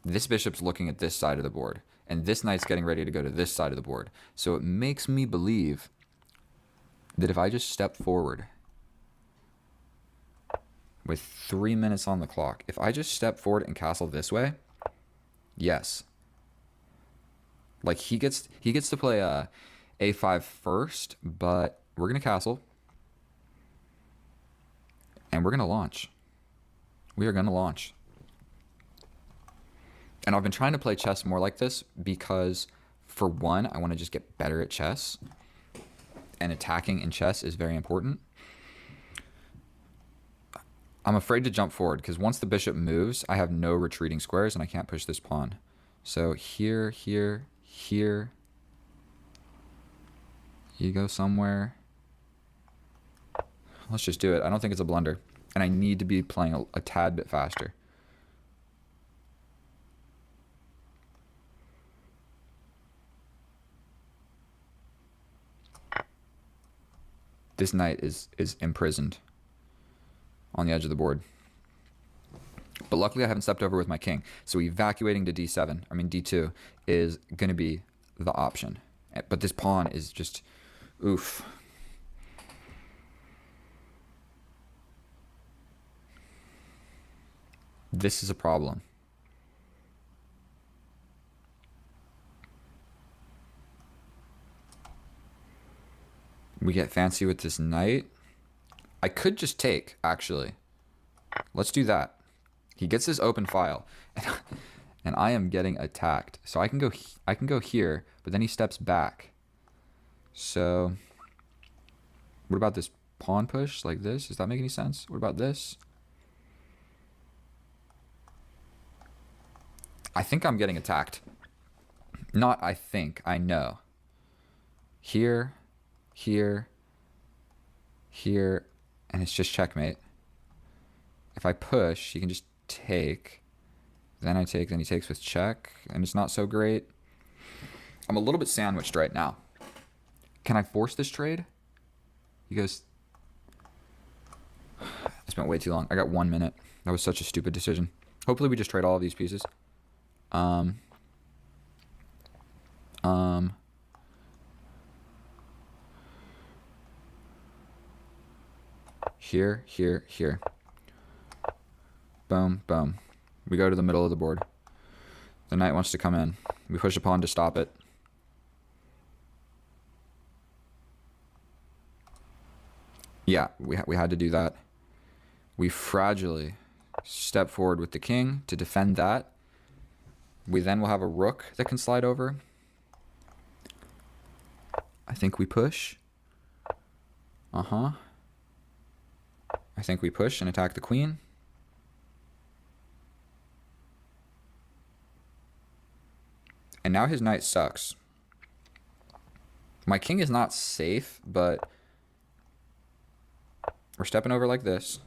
this bishop's looking at this side of the board. And this knight's getting ready to go to this side of the board. So it makes me believe that if I just step forward with 3 minutes on the clock, if I just step forward and castle this way, yes. Like he gets to play A5 first, but we're going to castle. And we're going to launch. We are going to launch. And I've been trying to play chess more like this because, for one, I want to just get better at chess. And attacking in chess is very important. I'm afraid to jump forward because once the bishop moves, I have no retreating squares and I can't push this pawn. So here, here, here. You go somewhere. Let's just do it. I don't think it's a blunder. And I need to be playing a tad bit faster. This knight is imprisoned on the edge of the board. But luckily I haven't stepped over with my king. So evacuating to d7, I mean d2, is going to be the option. But this pawn is just, oof. This is a problem. We get fancy with this knight. I could just take, actually. Let's do that. He gets this open file, and I am getting attacked. So I can go here, but then he steps back. So what about this pawn push like this? Does that make any sense? What about this? I think I'm getting attacked. Not I think, I know. Here, here, here, and it's just checkmate. If I push, he can just take. Then I take, then he takes with check, and it's not so great. I'm a little bit sandwiched right now. Can I force this trade? He goes, I spent way too long. I got 1 minute. That was such a stupid decision. Hopefully we just trade all of these pieces. Here, here, here. Boom, boom. We go to the middle of the board. The knight wants to come in. We push a pawn to stop it. Yeah, we had to do that. We fragilely step forward with the king to defend that. We then will have a rook that can slide over. I think we push. I think we push and attack the queen. And now his knight sucks. My king is not safe, but we're stepping over like this.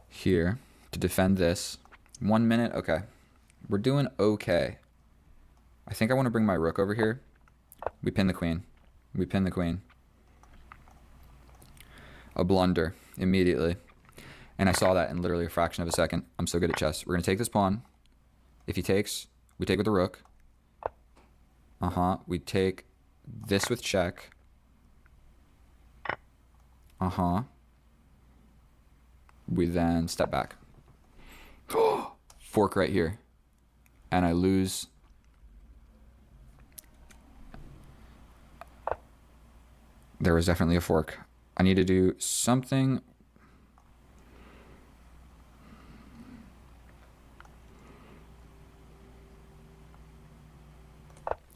Here to defend this. 1 minute. Okay. We're doing okay. I think I want to bring my rook over here. We pin the queen. We pin the queen. A blunder immediately. And I saw that in literally a fraction of a second. I'm so good at chess. We're going to take this pawn. If he takes, we take with the rook. We take this with check. We then step back. Fork right here. And I lose. There was definitely a fork. I need to do something.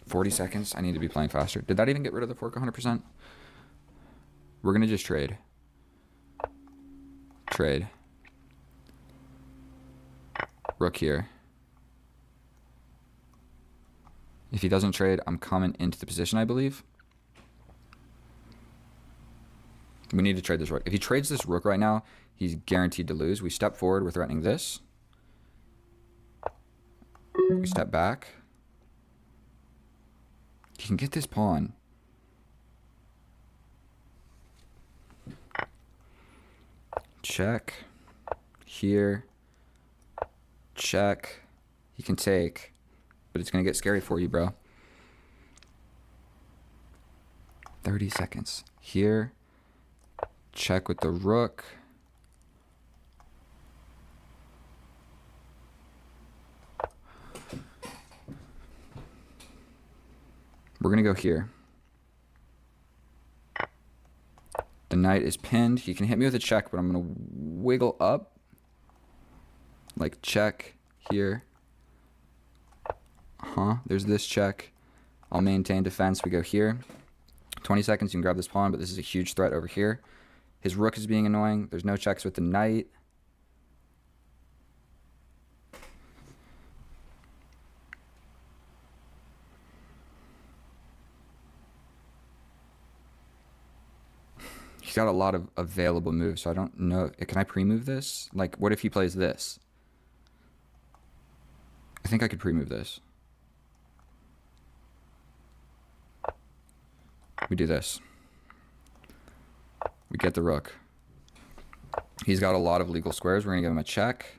$40 seconds. I need to be playing faster. Did that even get rid of the fork 100%? We're going to just trade. Trade. Rook here. If he doesn't trade, I'm coming into the position, I believe. We need to trade this rook. If he trades this rook right now, he's guaranteed to lose. We step forward. We're threatening this. We step back. He can get this pawn. Check. Here. Check. He can take. But it's going to get scary for you, bro. 30 seconds. Here. Check with the rook. We're going to go here. The knight is pinned. He can hit me with a check, but I'm going to wiggle up. Like check here. There's this check. I'll maintain defense. We go here. 20 seconds, you can grab this pawn, but this is a huge threat over here. His rook is being annoying. There's no checks with the knight. He's got a lot of available moves, so I don't know. Can I pre-move this? Like, what if he plays this? I think I could pre-move this. We do this. We get the rook. He's got a lot of legal squares. We're going to give him a check.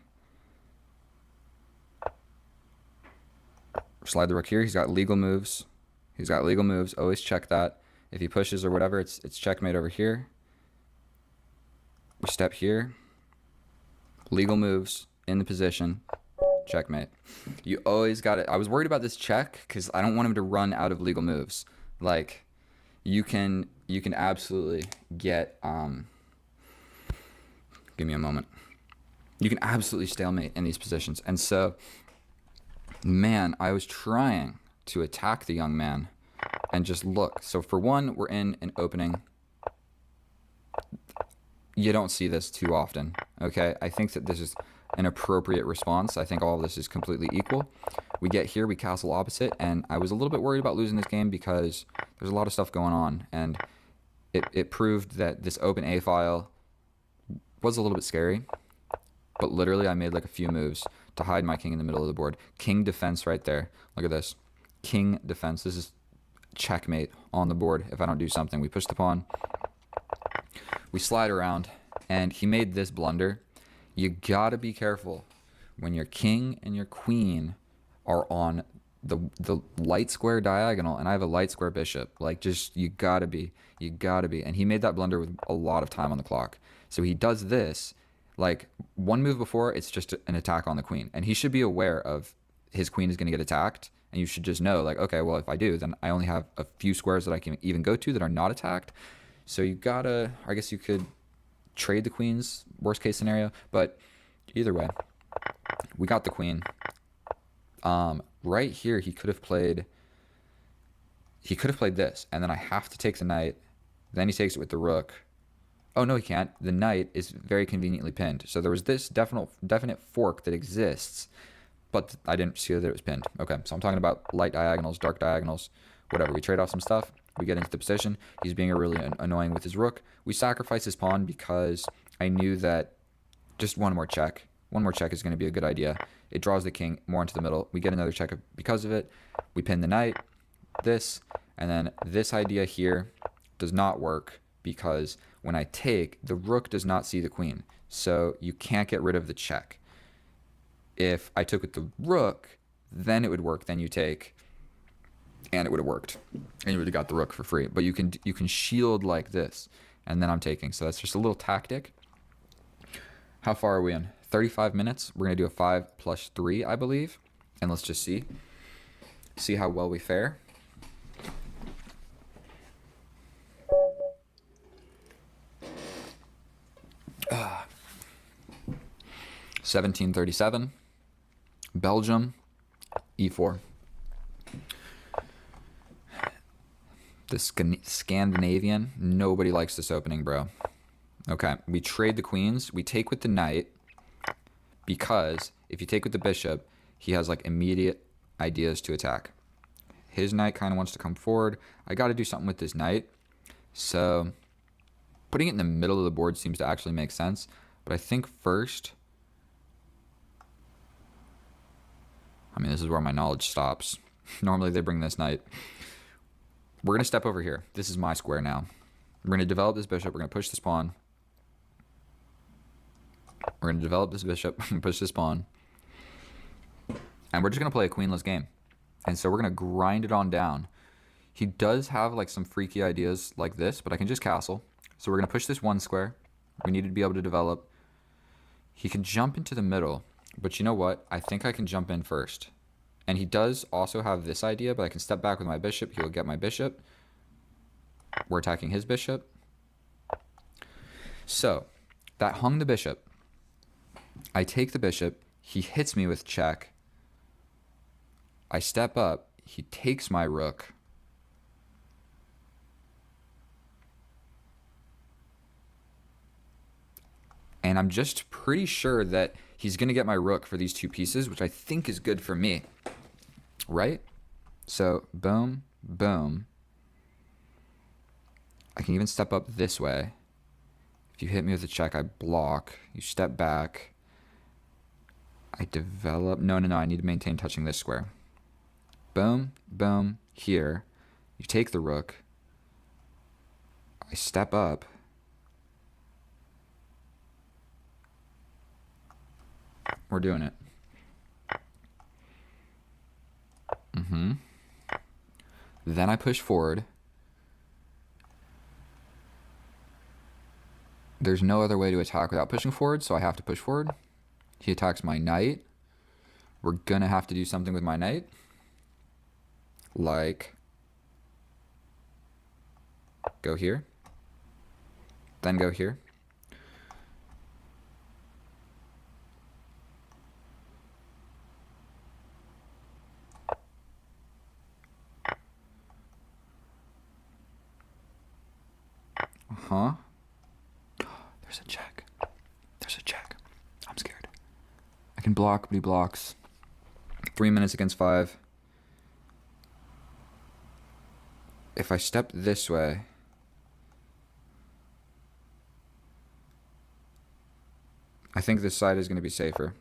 Slide the rook here. He's got legal moves. He's got legal moves. Always check that. If he pushes or whatever, it's checkmate over here. We step here. Legal moves in the position. Checkmate. You always got it. I was worried about this check because I don't want him to run out of legal moves. Like, you can absolutely get give me a moment. You can absolutely stalemate in these positions. And so, man, I was trying to attack the young man and just look. So for one, we're in an opening. You don't see this too often, okay? I think that this is an appropriate response. I think all of this is completely equal. We get here, we castle opposite, and I was a little bit worried about losing this game because there's a lot of stuff going on, and it proved that this open A file was a little bit scary, but literally I made like a few moves to hide my king in the middle of the board. King defense right there. Look at this. King defense. This is checkmate on the board if I don't do something. We push the pawn. We slide around, and he made this blunder. You gotta be careful when your king and your queen are on the light square diagonal, and I have a light square bishop. Like, just, you gotta be. And he made that blunder with a lot of time on the clock. So he does this, like, one move before, it's just an attack on the queen. And he should be aware of his queen is gonna get attacked, and you should just know, like, okay, well, if I do, then I only have a few squares that I can even go to that are not attacked. So you gotta, I guess you could trade the queens, worst case scenario, but either way, we got the queen. Right here, he could have played this, and then I have to take the knight. Then he takes it with the rook. Oh, no, he can't. The knight is very conveniently pinned. So there was this definite fork that exists, but I didn't see that it was pinned. Okay, so I'm talking about light diagonals, dark diagonals, whatever. We trade off some stuff. We get into the position. He's being really annoying with his rook. We sacrifice his pawn because I knew that just one more check is going to be a good idea. It draws the king more into the middle. We get another check because of it. We pin the knight, this, and then this idea here does not work because when I take, the rook does not see the queen. So you can't get rid of the check. If I took with the rook, then it would work. Then you take, and it would have worked, and you would have got the rook for free. But you can shield like this, and then I'm taking. So that's just a little tactic. How far are we in? 35 minutes. We're gonna do a 5+3, I believe, and let's just see how well we fare. Uh, 1737. Belgium, E4. The Scandinavian, nobody likes this opening, bro. Okay, we trade the queens. We take with the knight because if you take with the bishop, he has like immediate ideas to attack. His knight kind of wants to come forward. I got to do something with this knight. So putting it in the middle of the board seems to actually make sense. But I think first, I mean, this is where my knowledge stops. Normally they bring this knight. We're going to step over here. This is my square now. We're going to develop this bishop. We're going to push this pawn. We're going to develop this bishop. Push this pawn. And we're just going to play a queenless game. And so we're going to grind it on down. He does have like some freaky ideas like this, but I can just castle. So we're going to push this one square. We need to be able to develop. He can jump into the middle. But you know what? I think I can jump in first. And he does also have this idea, but I can step back with my bishop. He'll get my bishop. We're attacking his bishop. So that hung the bishop. I take the bishop. He hits me with check. I step up. He takes my rook. And I'm just pretty sure that he's going to get my rook for these two pieces, which I think is good for me. Right? So, boom, boom. I can even step up this way. If you hit me with a check, I block. You step back. I develop. No, I need to maintain touching this square. Boom, boom, here. You take the rook. I step up. We're doing it. Then I push forward. There's no other way to attack without pushing forward, so I have to push forward. He attacks my knight. We're gonna have to do something with my knight. Like, go here. Then go here. There's a check. There's a check. I'm scared. I can block, but he blocks. 3 minutes against 5. If I step this way, I think this side is going to be safer.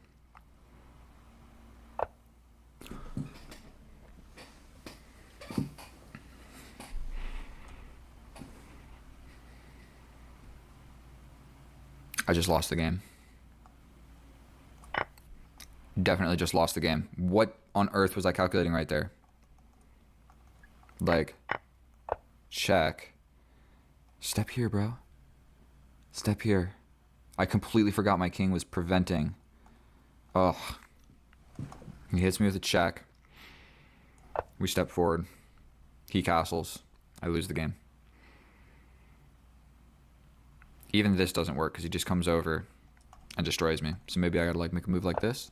I just lost the game. Definitely just lost the game. What on earth was I calculating right there? Like, check. Step here, bro. Step here. I completely forgot my king was preventing. Ugh. He hits me with a check. We step forward. He castles. I lose the game. Even this doesn't work because he just comes over and destroys me. So maybe I gotta like make a move like this.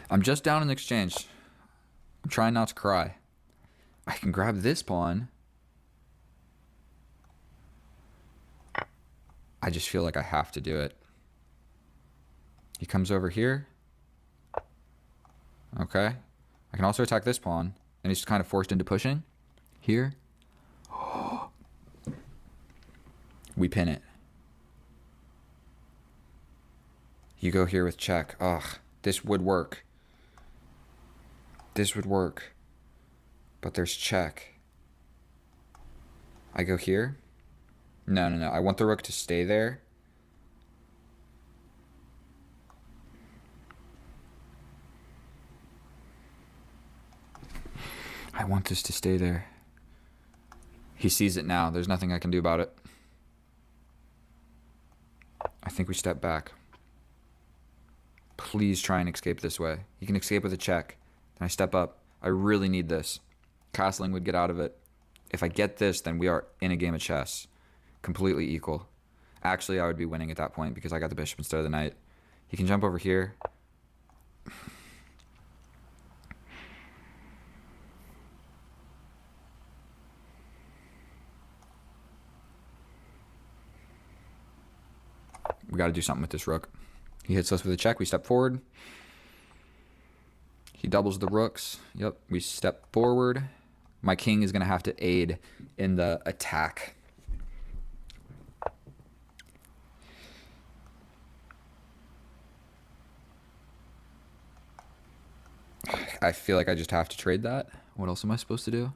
I'm just down in exchange. I'm trying not to cry. I can grab this pawn. I just feel like I have to do it. He comes over here. Okay. I can also attack this pawn. And he's kind of forced into pushing. Here. We pin it. You go here with check. Ugh. This would work. This would work. But there's check. I go here. No. I want the rook to stay there. I want this to stay there. He sees it now. There's nothing I can do about it. I think we step back. Please try and escape this way. You can escape with a check. Then I step up. I really need this. Castling would get out of it. If I get this, then we are in a game of chess. Completely equal. Actually, I would be winning at that point because I got the bishop instead of the knight. He can jump over here. We got to do something with this rook. He hits us with a check. We step forward. He doubles the rooks. Yep, we step forward. My king is going to have to aid in the attack. I feel like I just have to trade that. What else am I supposed to do?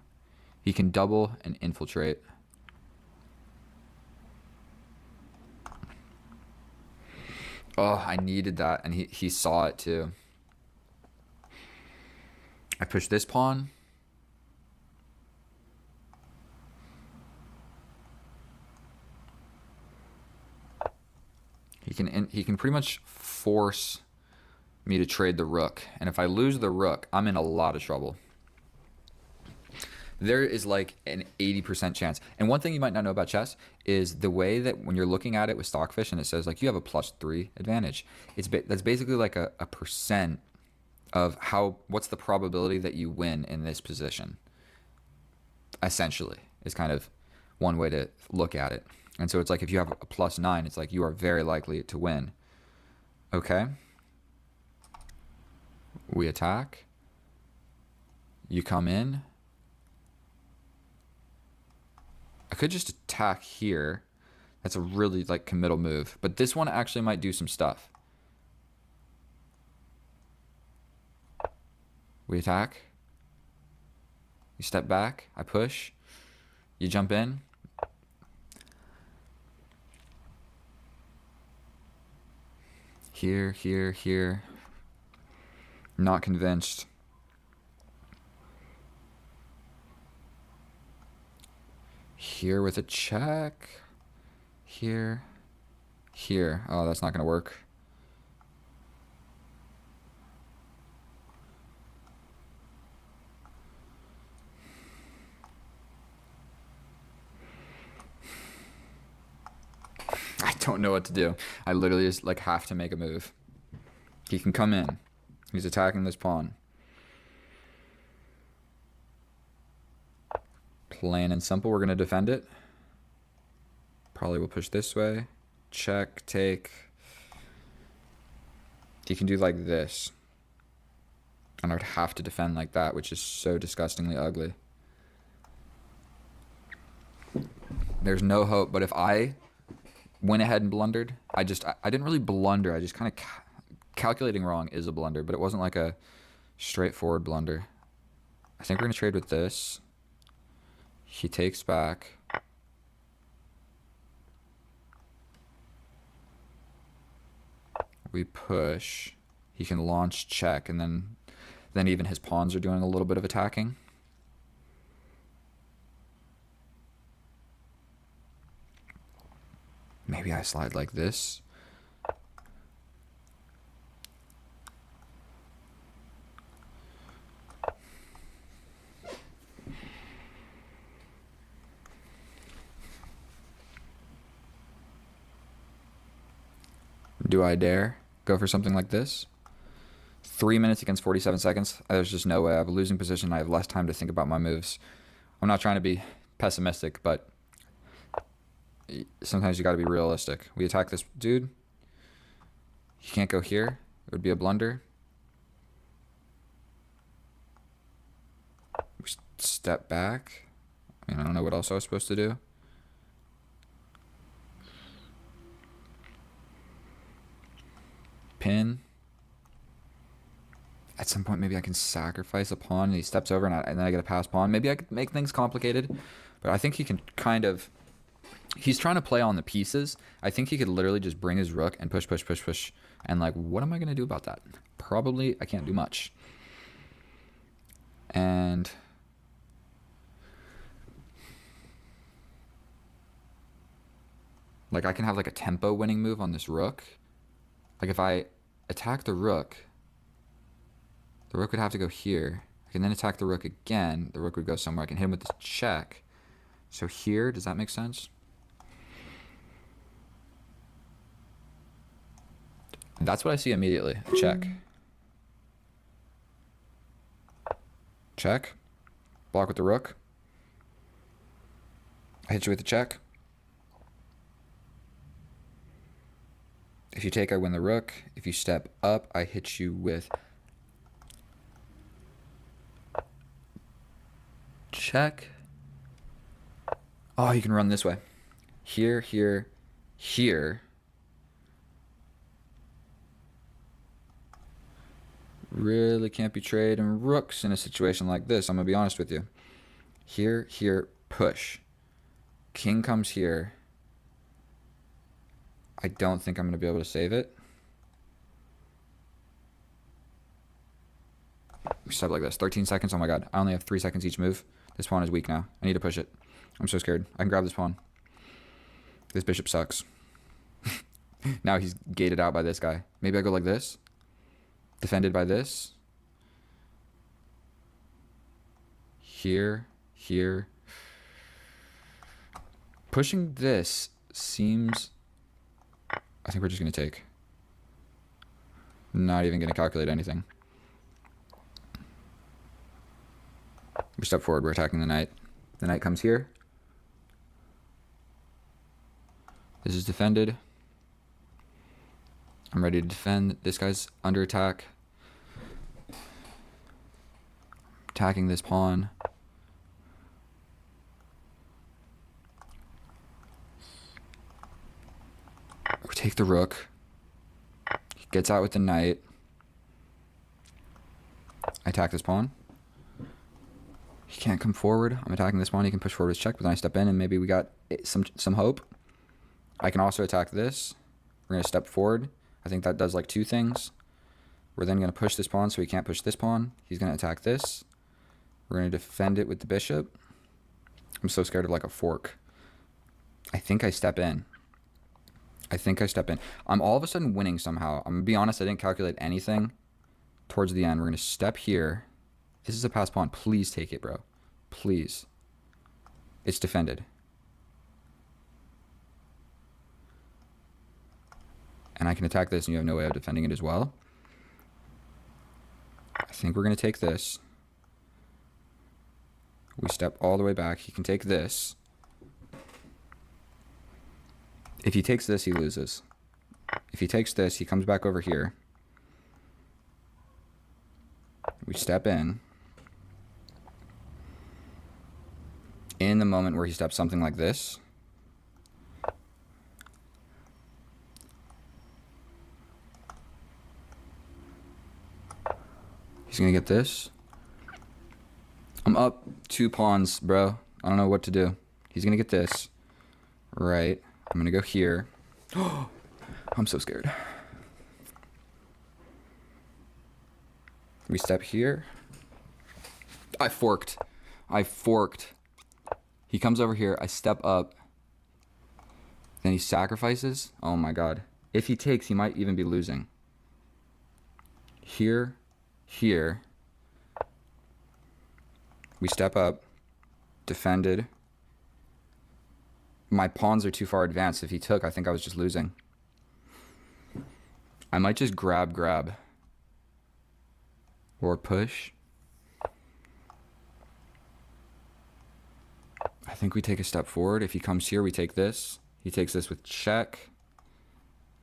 He can double and infiltrate. Oh, I needed that, and he saw it too. I push this pawn. He can pretty much force me to trade the rook, and if I lose the rook, I'm in a lot of trouble. There is like an 80% chance. And one thing you might not know about chess is the way that when you're looking at it with Stockfish and it says like you have a +3 advantage. That's basically like a percent of what's the probability that you win in this position. essentially, is kind of one way to look at it. And so it's like if you have a +9, it's like you are very likely to win. Okay. We attack. You come in. I could just attack here. That's a really like committal move. But this one actually might do some stuff. We attack. You step back. I push. You jump in. Here, here, here. Not convinced. Here with a check. Here. Here. Oh, that's not going to work. I don't know what to do. I literally just like have to make a move. He can come in. He's attacking this pawn. Plain and simple, we're going to defend it. Probably will push this way. Check, take. He can do like this. And I would have to defend like that, which is so disgustingly ugly. There's no hope, but if I went ahead and blundered, I didn't really blunder. I just kind of calculating wrong is a blunder, but it wasn't like a straightforward blunder. I think we're going to trade with this. He takes back. We push. He can launch check, and then even his pawns are doing a little bit of attacking. Maybe I slide like this. Do I dare go for something like this? 3 minutes against 47 seconds. There's just no way. I have a losing position. I have less time to think about my moves. I'm not trying to be pessimistic, but sometimes you got to be realistic. We attack this dude. He can't go here. It would be a blunder. We step back. I mean, I don't know what else I was supposed to do. Pin. At some point, maybe I can sacrifice a pawn, and he steps over, and then I get a pass pawn. Maybe I could make things complicated, but I think he can kind of... He's trying to play on the pieces. I think he could literally just bring his rook and push, push, push, push. And, like, what am I going to do about that? Probably I can't do much. And... like, I can have, like, a tempo winning move on this rook. Like, if I attack the rook would have to go here. I can then attack the rook again. The rook would go somewhere. I can hit him with this check. So here, does that make sense? That's what I see immediately. Check. Check. Block with the rook. I hit you with the check. If you take, I win the rook. If you step up, I hit you with check. Oh, you can run this way. Here, here, here. Really can't be trading rooks in a situation like this. I'm going to be honest with you. Here, here, push. King comes here. I don't think I'm going to be able to save it. Step like this. 13 seconds. Oh my god. I only have 3 seconds each move. This pawn is weak now. I need to push it. I'm so scared. I can grab this pawn. This bishop sucks. Now he's gated out by this guy. Maybe I go like this. Defended by this. Here. Here. Pushing this seems... I think we're just going to take. Not even going to calculate anything. We step forward. We're attacking the knight. The knight comes here. This is defended. I'm ready to defend. This guy's under attack. Attacking this pawn. We take the rook. He gets out with the knight. I attack this pawn. He can't come forward. I'm attacking this pawn. He can push forward his check, but then I step in and maybe we got some hope. I can also attack this. We're going to step forward. I think that does like two things. We're then going to push this pawn so he can't push this pawn. He's going to attack this. We're going to defend it with the bishop. I'm so scared of like a fork. I think I step in. I'm all of a sudden winning somehow. I'm going to be honest, I didn't calculate anything. Towards the end, we're going to step here. This is a pass pawn. Please take it, bro. Please. It's defended. And I can attack this and you have no way of defending it as well. I think we're going to take this. We step all the way back. He can take this. If he takes this, he loses. If he takes this, he comes back over here. We step in. In the moment where he steps something like this, he's gonna get this. I'm up 2 pawns, bro. I don't know what to do. He's gonna get this. Right. I'm gonna go here. I'm so scared. We step here. I forked. He comes over here. I step up. Then he sacrifices. Oh my god. If he takes, he might even be losing. Here. We step up. Defended. My pawns are too far advanced. If he took, I think I was just losing. I might just grab. Or push. I think we take a step forward. If he comes here, we take this. He takes this with check.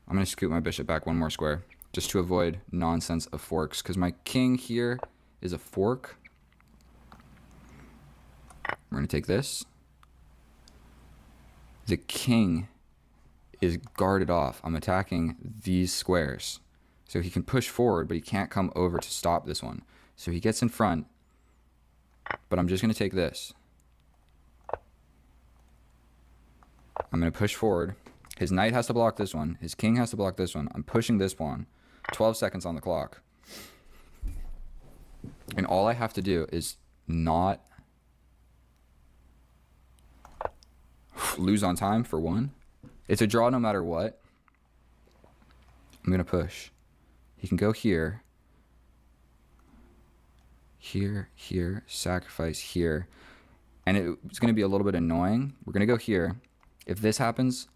I'm going to scoot my bishop back 1 more square. Just to avoid nonsense of forks. Because my king here is a fork. We're going to take this. The king is guarded off. I'm attacking these squares. So he can push forward, but he can't come over to stop this one. So he gets in front. But I'm just going to take this. I'm going to push forward. His knight has to block this one. His king has to block this one. I'm pushing this pawn. 12 seconds on the clock. And all I have to do is not lose on time for 1. It's a draw no matter what. I'm going to push. He can go here. Here, sacrifice here. And it's going to be a little bit annoying. We're going to go here. If this happens,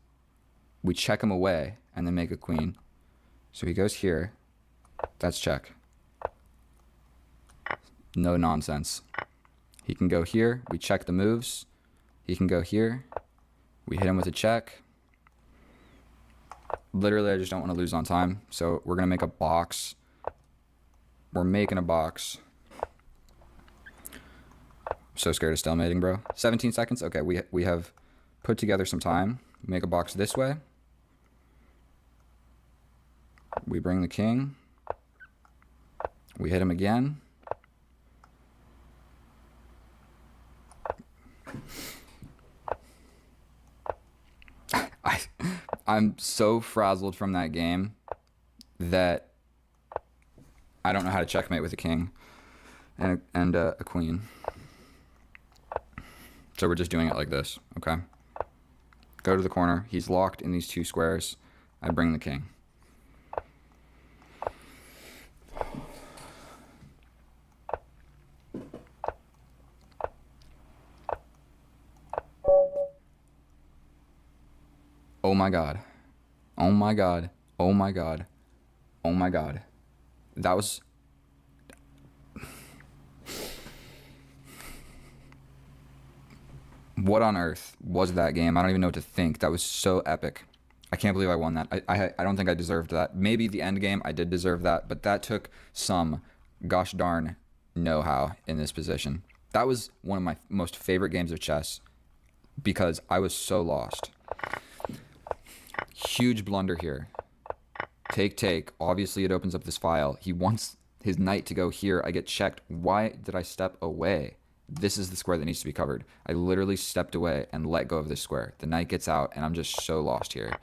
we check him away and then make a queen. So he goes here. That's check. No nonsense. He can go here. We check the moves. He can go here. We hit him with a check. Literally, I just don't want to lose on time. So we're going to make a box. We're making a box. I'm so scared of stalemating, bro. 17 seconds? Okay, we have put together some time. Make a box this way. We bring the king. We hit him again. I'm so frazzled from that game that I don't know how to checkmate with a king and a queen. So we're just doing it like this, okay? Go to the corner. He's locked in these 2 squares. I bring the king. Oh my god. Oh my god. Oh my god. Oh my god. That was... What on earth was that game? I don't even know what to think. That was so epic. I can't believe I won that. I don't think I deserved that. Maybe the end game, I did deserve that, but that took some gosh darn know-how in this position. That was one of my most favorite games of chess because I was so lost. Huge blunder here. Take. Obviously, it opens up this file. He wants his knight to go here. I get checked. Why did I step away? This is the square that needs to be covered. I literally stepped away and let go of this square. The knight gets out, and I'm just so lost here.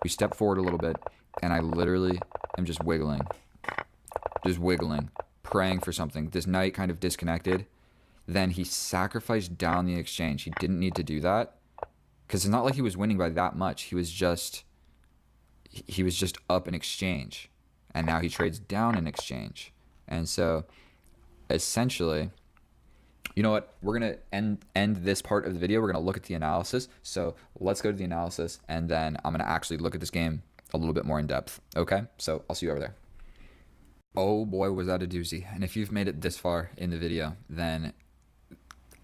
We step forward a little bit, and I literally am just wiggling, praying for something. This knight kind of disconnected. Then he sacrificed down the exchange. He didn't need to do that because it's not like he was winning by that much. He was just up in exchange, and now he trades down in exchange. And so essentially, you know what? We're going to end this part of the video. We're going to look at the analysis. So let's go to the analysis, and then I'm going to actually look at this game a little bit more in depth. Okay? So I'll see you over there. Oh boy, was that a doozy. And if you've made it this far in the video, then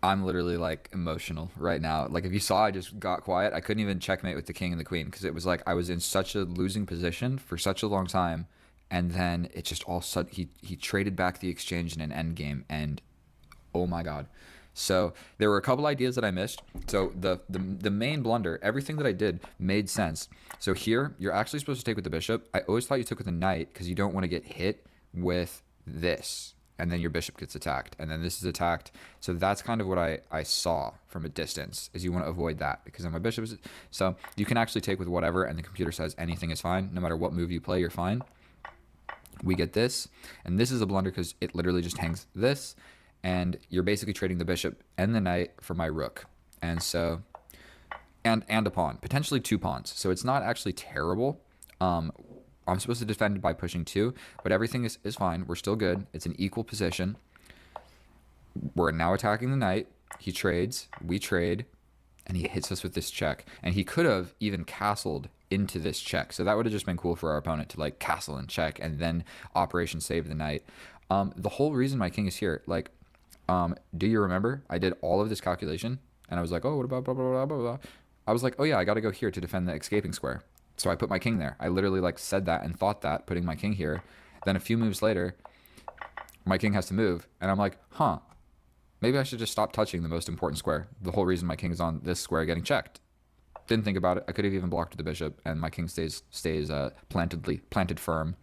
I'm literally like emotional right now. Like if you saw, I just got quiet. I couldn't even checkmate with the king and the queen because it was like I was in such a losing position for such a long time. And then it just all sudden, he traded back the exchange in an endgame, and oh my God. So there were a couple ideas that I missed. So the main blunder, everything that I did made sense. So here, you're actually supposed to take with the bishop. I always thought you took with the knight because you don't want to get hit with this. And then your bishop gets attacked. And then this is attacked. So that's kind of what I saw from a distance, is you want to avoid that because then my bishop is... So you can actually take with whatever, and the computer says anything is fine. No matter what move you play, you're fine. We get this. And this is a blunder because it literally just hangs this. And you're basically trading the bishop and the knight for my rook. And so, and a pawn, potentially 2 pawns. So it's not actually terrible. I'm supposed to defend by pushing 2, but everything is fine. We're still good. It's an equal position. We're now attacking the knight. He trades, we trade, and he hits us with this check. And he could have even castled into this check. So that would have just been cool for our opponent to like castle and check and then operation save the knight. The whole reason my king is here, like, do you remember? I did all of this calculation, and I was like, oh, what about blah, blah, blah, blah, blah. I was like, oh yeah, I got to go here to defend the escaping square. So I put my king there. I literally like said that and thought that, putting my king here. Then a few moves later, my king has to move, and I'm like, huh, maybe I should just stop touching the most important square. The whole reason my king is on this square getting checked. Didn't think about it. I could have even blocked the bishop, and my king stays planted firm.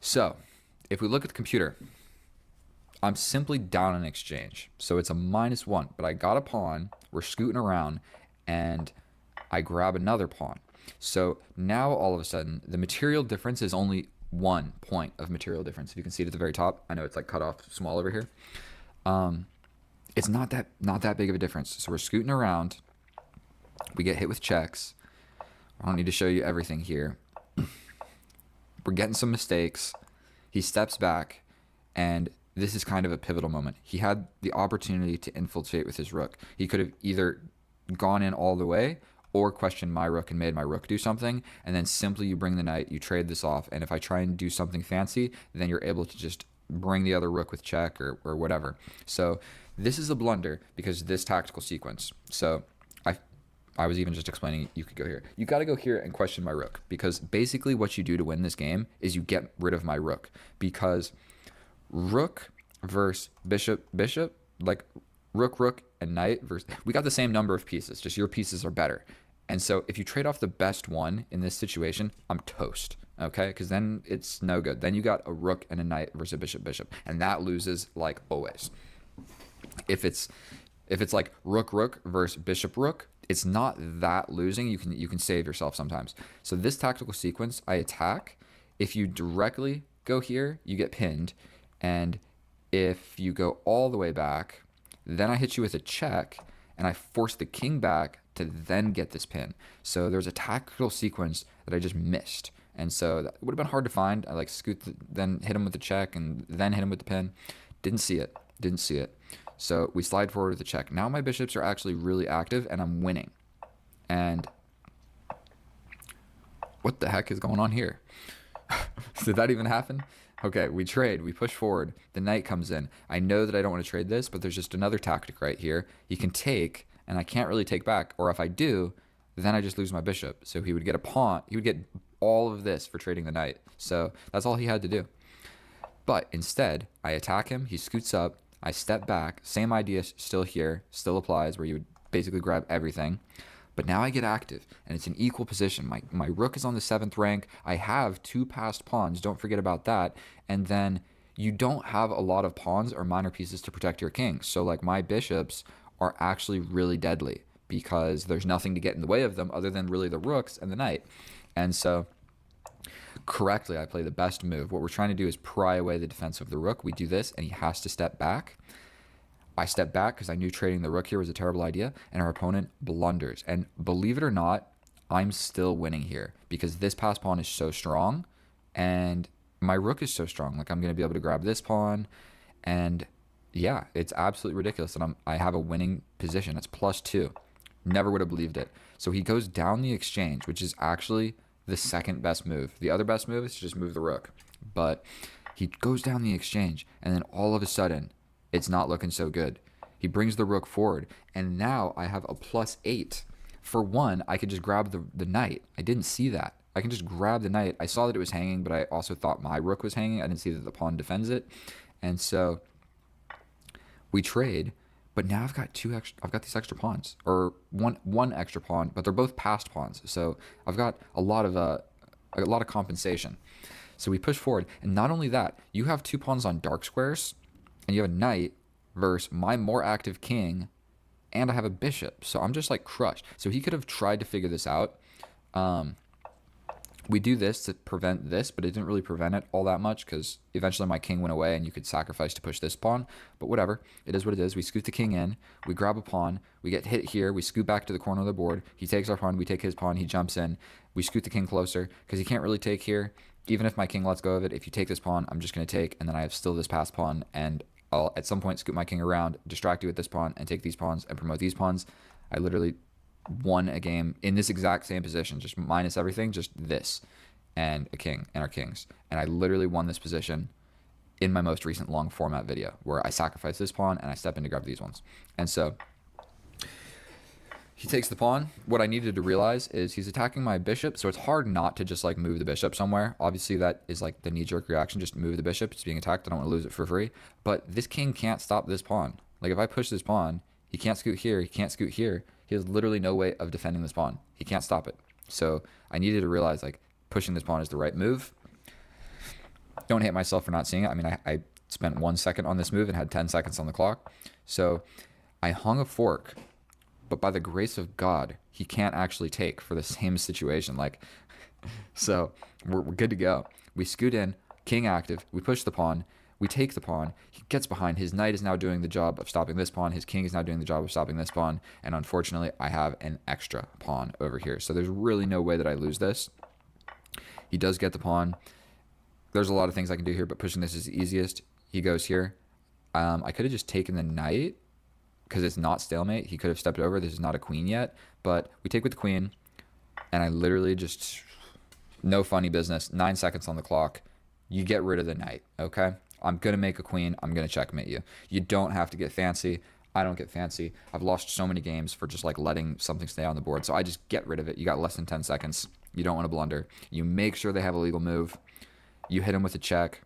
So if we look at the computer, I'm simply down in exchange. So it's a -1, but I got a pawn. We're scooting around, and I grab another pawn. So now all of a sudden, the material difference is only 1 point of material difference. If you can see it at the very top, I know it's like cut off small over here. It's not that big of a difference. So we're scooting around. We get hit with checks. I don't need to show you everything here. We're getting some mistakes. He steps back, and this is kind of a pivotal moment. He had the opportunity to infiltrate with his rook. He could have either gone in all the way or questioned my rook and made my rook do something, and then simply you bring the knight, you trade this off, and if I try and do something fancy, then you're able to just bring the other rook with check or whatever. So this is a blunder because this tactical sequence. So I was even just explaining you could go here. You got to go here and question my rook, because basically what you do to win this game is you get rid of my rook, because rook versus bishop, like rook, and knight versus, we got the same number of pieces, just your pieces are better. And so if you trade off the best one in this situation, I'm toast, okay? Because then it's no good. Then you got a rook and a knight versus a bishop, and that loses like always. If it's like rook versus bishop, it's not that losing. You can save yourself sometimes. So this tactical sequence, I attack. If you directly go here, you get pinned. And if you go all the way back, then I hit you with a check, and I force the king back to then get this pin. So there's a tactical sequence that I just missed. And so that would have been hard to find. I like then hit him with the check, and then hit him with the pin. Didn't see it. So we slide forward with the check. Now my bishops are actually really active, and I'm winning. And what the heck is going on here? Did that even happen? Okay, we trade. We push forward. The knight comes in. I know that I don't want to trade this, but there's just another tactic right here. He can take, and I can't really take back. Or if I do, then I just lose my bishop. So he would get a pawn. He would get all of this for trading the knight. So that's all he had to do. But instead, I attack him. He scoots up. I step back. Same idea still here. Still applies, where you would basically grab everything. But now I get active, and it's an equal position. My rook is on the 7th rank. I have 2 passed pawns. Don't forget about that. And then you don't have a lot of pawns or minor pieces to protect your king. So, like, my bishops are actually really deadly because there's nothing to get in the way of them other than really the rooks and the knight. And so, correctly, I play the best move. What we're trying to do is pry away the defense of the rook. We do this, and he has to step back. I stepped back because I knew trading the rook here was a terrible idea, and our opponent blunders. And believe it or not, I'm still winning here because this passed pawn is so strong, and my rook is so strong. Like, I'm going to be able to grab this pawn, and yeah, it's absolutely ridiculous. And I have a winning position. It's +2. Never would have believed it. So he goes down the exchange, which is actually the second best move. The other best move is to just move the rook. But he goes down the exchange, and then all of a sudden, it's not looking so good. He brings the rook forward, and now I have a +8. For one, I could just grab the knight. I didn't see that. I can just grab the knight. I saw that it was hanging, but I also thought my rook was hanging. I didn't see that the pawn defends it. And so we trade, but now I've got these extra pawns, or one extra pawn, but they're both passed pawns. So I've got a lot of compensation. So we push forward, and not only that, you have 2 pawns on dark squares, and you have a knight versus my more active king, and I have a bishop. So I'm just like crushed. So he could have tried to figure this out. We do this to prevent this, but it didn't really prevent it all that much because eventually my king went away and you could sacrifice to push this pawn. But whatever, it is what it is. We scoot the king in, we grab a pawn, we get hit here, we scoot back to the corner of the board. He takes our pawn, we take his pawn, he jumps in. We scoot the king closer because he can't really take here. Even if my king lets go of it, if you take this pawn, I'm just going to take, and then I have still this passed pawn, and I'll at some point scoot my king around, distract you with this pawn, and take these pawns and promote these pawns. I literally won a game in this exact same position, just minus everything, just this and a king and our kings. And I literally won this position in my most recent long format video where I sacrifice this pawn and I step in to grab these ones. And so he takes the pawn. What I needed to realize is he's attacking my bishop, so it's hard not to just like move the bishop somewhere. Obviously that is like the knee-jerk reaction, just move the bishop. It's being attacked. I don't want to lose it for free. But this king can't stop this pawn. Like if I push this pawn, he can't scoot here, he can't scoot here. He has literally no way of defending this pawn. He can't stop it. So I needed to realize like pushing this pawn is the right move. Don't hate myself for not seeing it. I mean, I spent 1 second on this move and had 10 seconds on the clock. So I hung a fork, but by the grace of God, he can't actually take for the same situation. Like, so we're good to go. We scoot in, king active, we push the pawn, we take the pawn, he gets behind, his knight is now doing the job of stopping this pawn, his king is now doing the job of stopping this pawn, and unfortunately, I have an extra pawn over here. So there's really no way that I lose this. He does get the pawn. There's a lot of things I can do here, but pushing this is the easiest. He goes here. I could have just taken the knight because it's not stalemate. He could have stepped over. This is not a queen yet, but we take with the queen, and I literally just, no funny business, 9 seconds on the clock. You get rid of the knight, okay? I'm going to make a queen. I'm going to checkmate you. You don't have to get fancy. I don't get fancy. I've lost so many games for just like letting something stay on the board, so I just get rid of it. You got less than 10 seconds. You don't want to blunder. You make sure they have a legal move. You hit them with a check.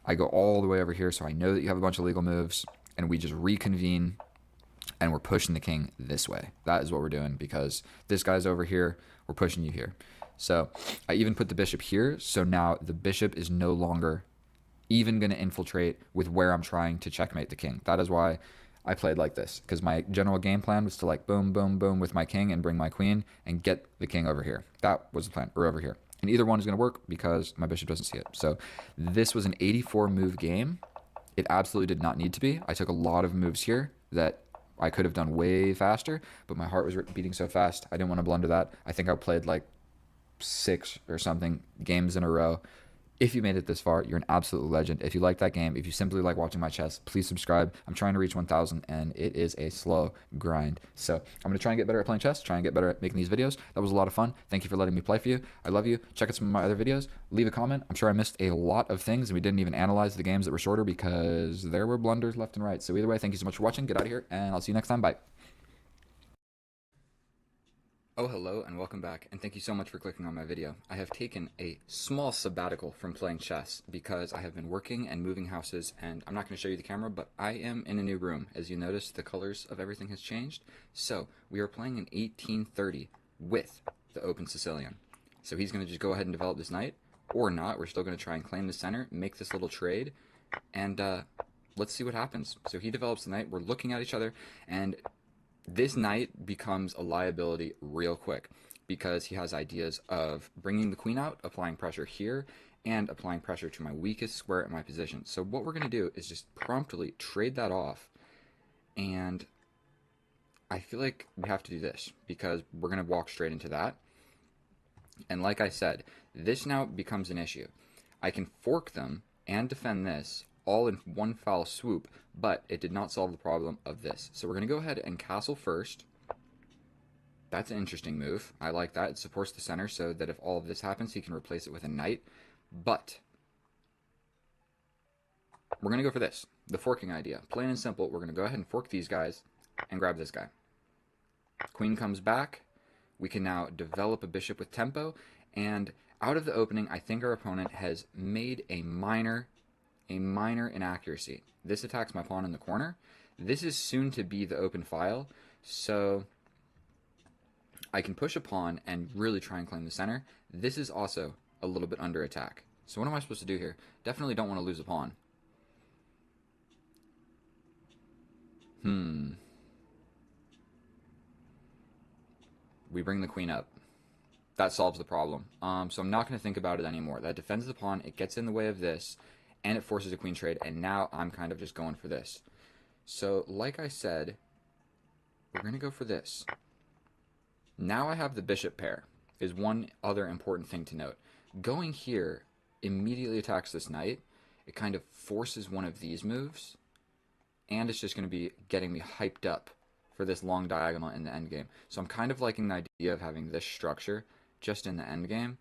I go all the way over here, so I know that you have a bunch of legal moves, and we just reconvene, and we're pushing the king this way. That is what we're doing because this guy's over here. We're pushing you here. So I even put the bishop here, so now the bishop is no longer even going to infiltrate with where I'm trying to checkmate the king. That is why I played like this, because my general game plan was to like boom, boom, boom with my king and bring my queen and get the king over here. That was the plan, or over here. And either one is going to work because my bishop doesn't see it. So this was an 84 move game. It absolutely did not need to be. I took a lot of moves here that I could have done way faster, but my heart was beating so fast. I didn't want to blunder that. I think I played like 6 or something games in a row If you made it this far, you're an absolute legend. If you like that game, if you simply like watching my chess, please subscribe. I'm trying to reach 1,000, and it is a slow grind. So I'm going to try and get better at playing chess, try and get better at making these videos. That was a lot of fun. Thank you for letting me play for you. I love you. Check out some of my other videos. Leave a comment. I'm sure I missed a lot of things, and we didn't even analyze the games that were shorter because there were blunders left and right. So either way, thank you so much for watching. Get out of here, and I'll see you next time. Bye. Oh, hello, and welcome back, and thank you so much for clicking on my video. I have taken a small sabbatical from playing chess because I have been working and moving houses, and I'm not going to show you the camera, but I am in a new room. As you notice, the colors of everything has changed. So, we are playing in 1830 with the open Sicilian. So he's going to just go ahead and develop this knight, or not. We're still going to try and claim the center, make this little trade, and let's see what happens. So he develops the knight, we're looking at each other, and this knight becomes a liability real quick because he has ideas of bringing the queen out, applying pressure here, and applying pressure to my weakest square at my position. So what we're going to do is just promptly trade that off, and I feel like we have to do this because we're going to walk straight into that. And like I said, this now becomes an issue. I can fork them and defend this all in one foul swoop, but it did not solve the problem of this. So we're going to go ahead and castle first. That's an interesting move. I like that. It supports the center so that if all of this happens, he can replace it with a knight. But we're going to go for this, the forking idea. Plain and simple, we're going to go ahead and fork these guys and grab this guy. Queen comes back. We can now develop a bishop with tempo, and out of the opening, I think our opponent has made a minor inaccuracy. This attacks my pawn in the corner. This is soon to be the open file, so I can push a pawn and really try and claim the center. This is also a little bit under attack. So what am I supposed to do here? Definitely don't want to lose a pawn. We bring the queen up. That solves the problem. So I'm not going to think about it anymore. That defends the pawn, it gets in the way of this, and it forces a queen trade, and now I'm kind of just going for this. So, like I said, we're going to go for this. Now I have the bishop pair, is one other important thing to note. Going here immediately attacks this knight. It kind of forces one of these moves, and it's just going to be getting me hyped up for this long diagonal in the endgame. So I'm kind of liking the idea of having this structure just in the endgame.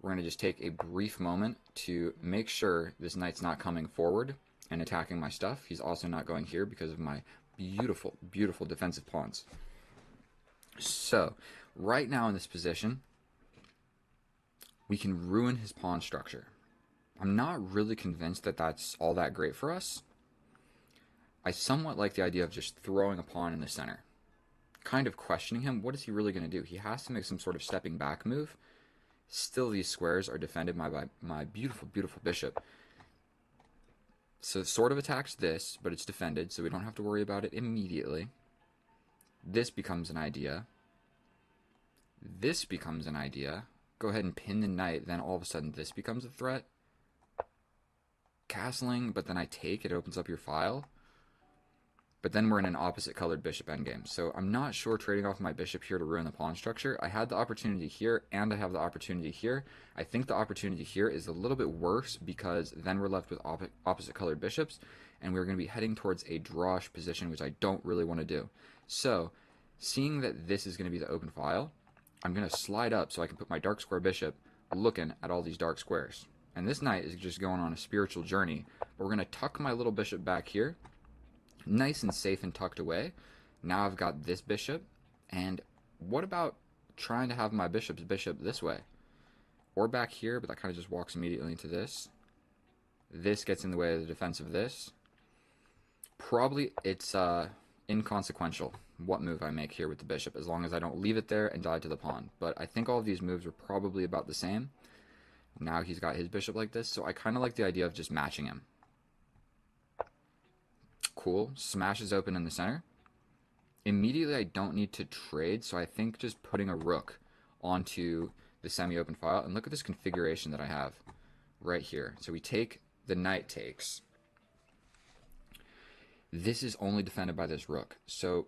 We're going to just take a brief moment to make sure this knight's not coming forward and attacking my stuff. He's also not going here because of my beautiful, beautiful defensive pawns. So, right now in this position, we can ruin his pawn structure. I'm not really convinced that that's all that great for us. I somewhat like the idea of just throwing a pawn in the center. Kind of questioning him, what is he really going to do? He has to make some sort of stepping back move. Still, these squares are defended by my beautiful, beautiful bishop. So it sort of attacks this, but it's defended, so we don't have to worry about it immediately. This becomes an idea. This becomes an idea. Go ahead and pin the knight, then all of a sudden this becomes a threat. Castling, but then I take, it opens up your file. But then we're in an opposite colored bishop endgame. So I'm not sure trading off my bishop here to ruin the pawn structure. I had the opportunity here, and I have the opportunity here. I think the opportunity here is a little bit worse because then we're left with opposite colored bishops, and we're going to be heading towards a drawish position, which I don't really want to do. So, seeing that this is going to be the open file, I'm going to slide up so I can put my dark square bishop looking at all these dark squares. And this knight is just going on a spiritual journey. But we're going to tuck my little bishop back here. Nice and safe and tucked away. Now I've got this bishop. And what about trying to have my bishop's bishop this way? Or back here, but that kind of just walks immediately into this. This gets in the way of the defense of this. Probably it's inconsequential what move I make here with the bishop, as long as I don't leave it there and die to the pawn. But I think all of these moves are probably about the same. Now he's got his bishop like this, so I kind of like the idea of just matching him. Cool. Smashes open in the center. Immediately I don't need to trade, so I think just putting a rook onto the semi-open file, and look at this configuration that I have right here. So we take, the knight takes. This is only defended by this rook, so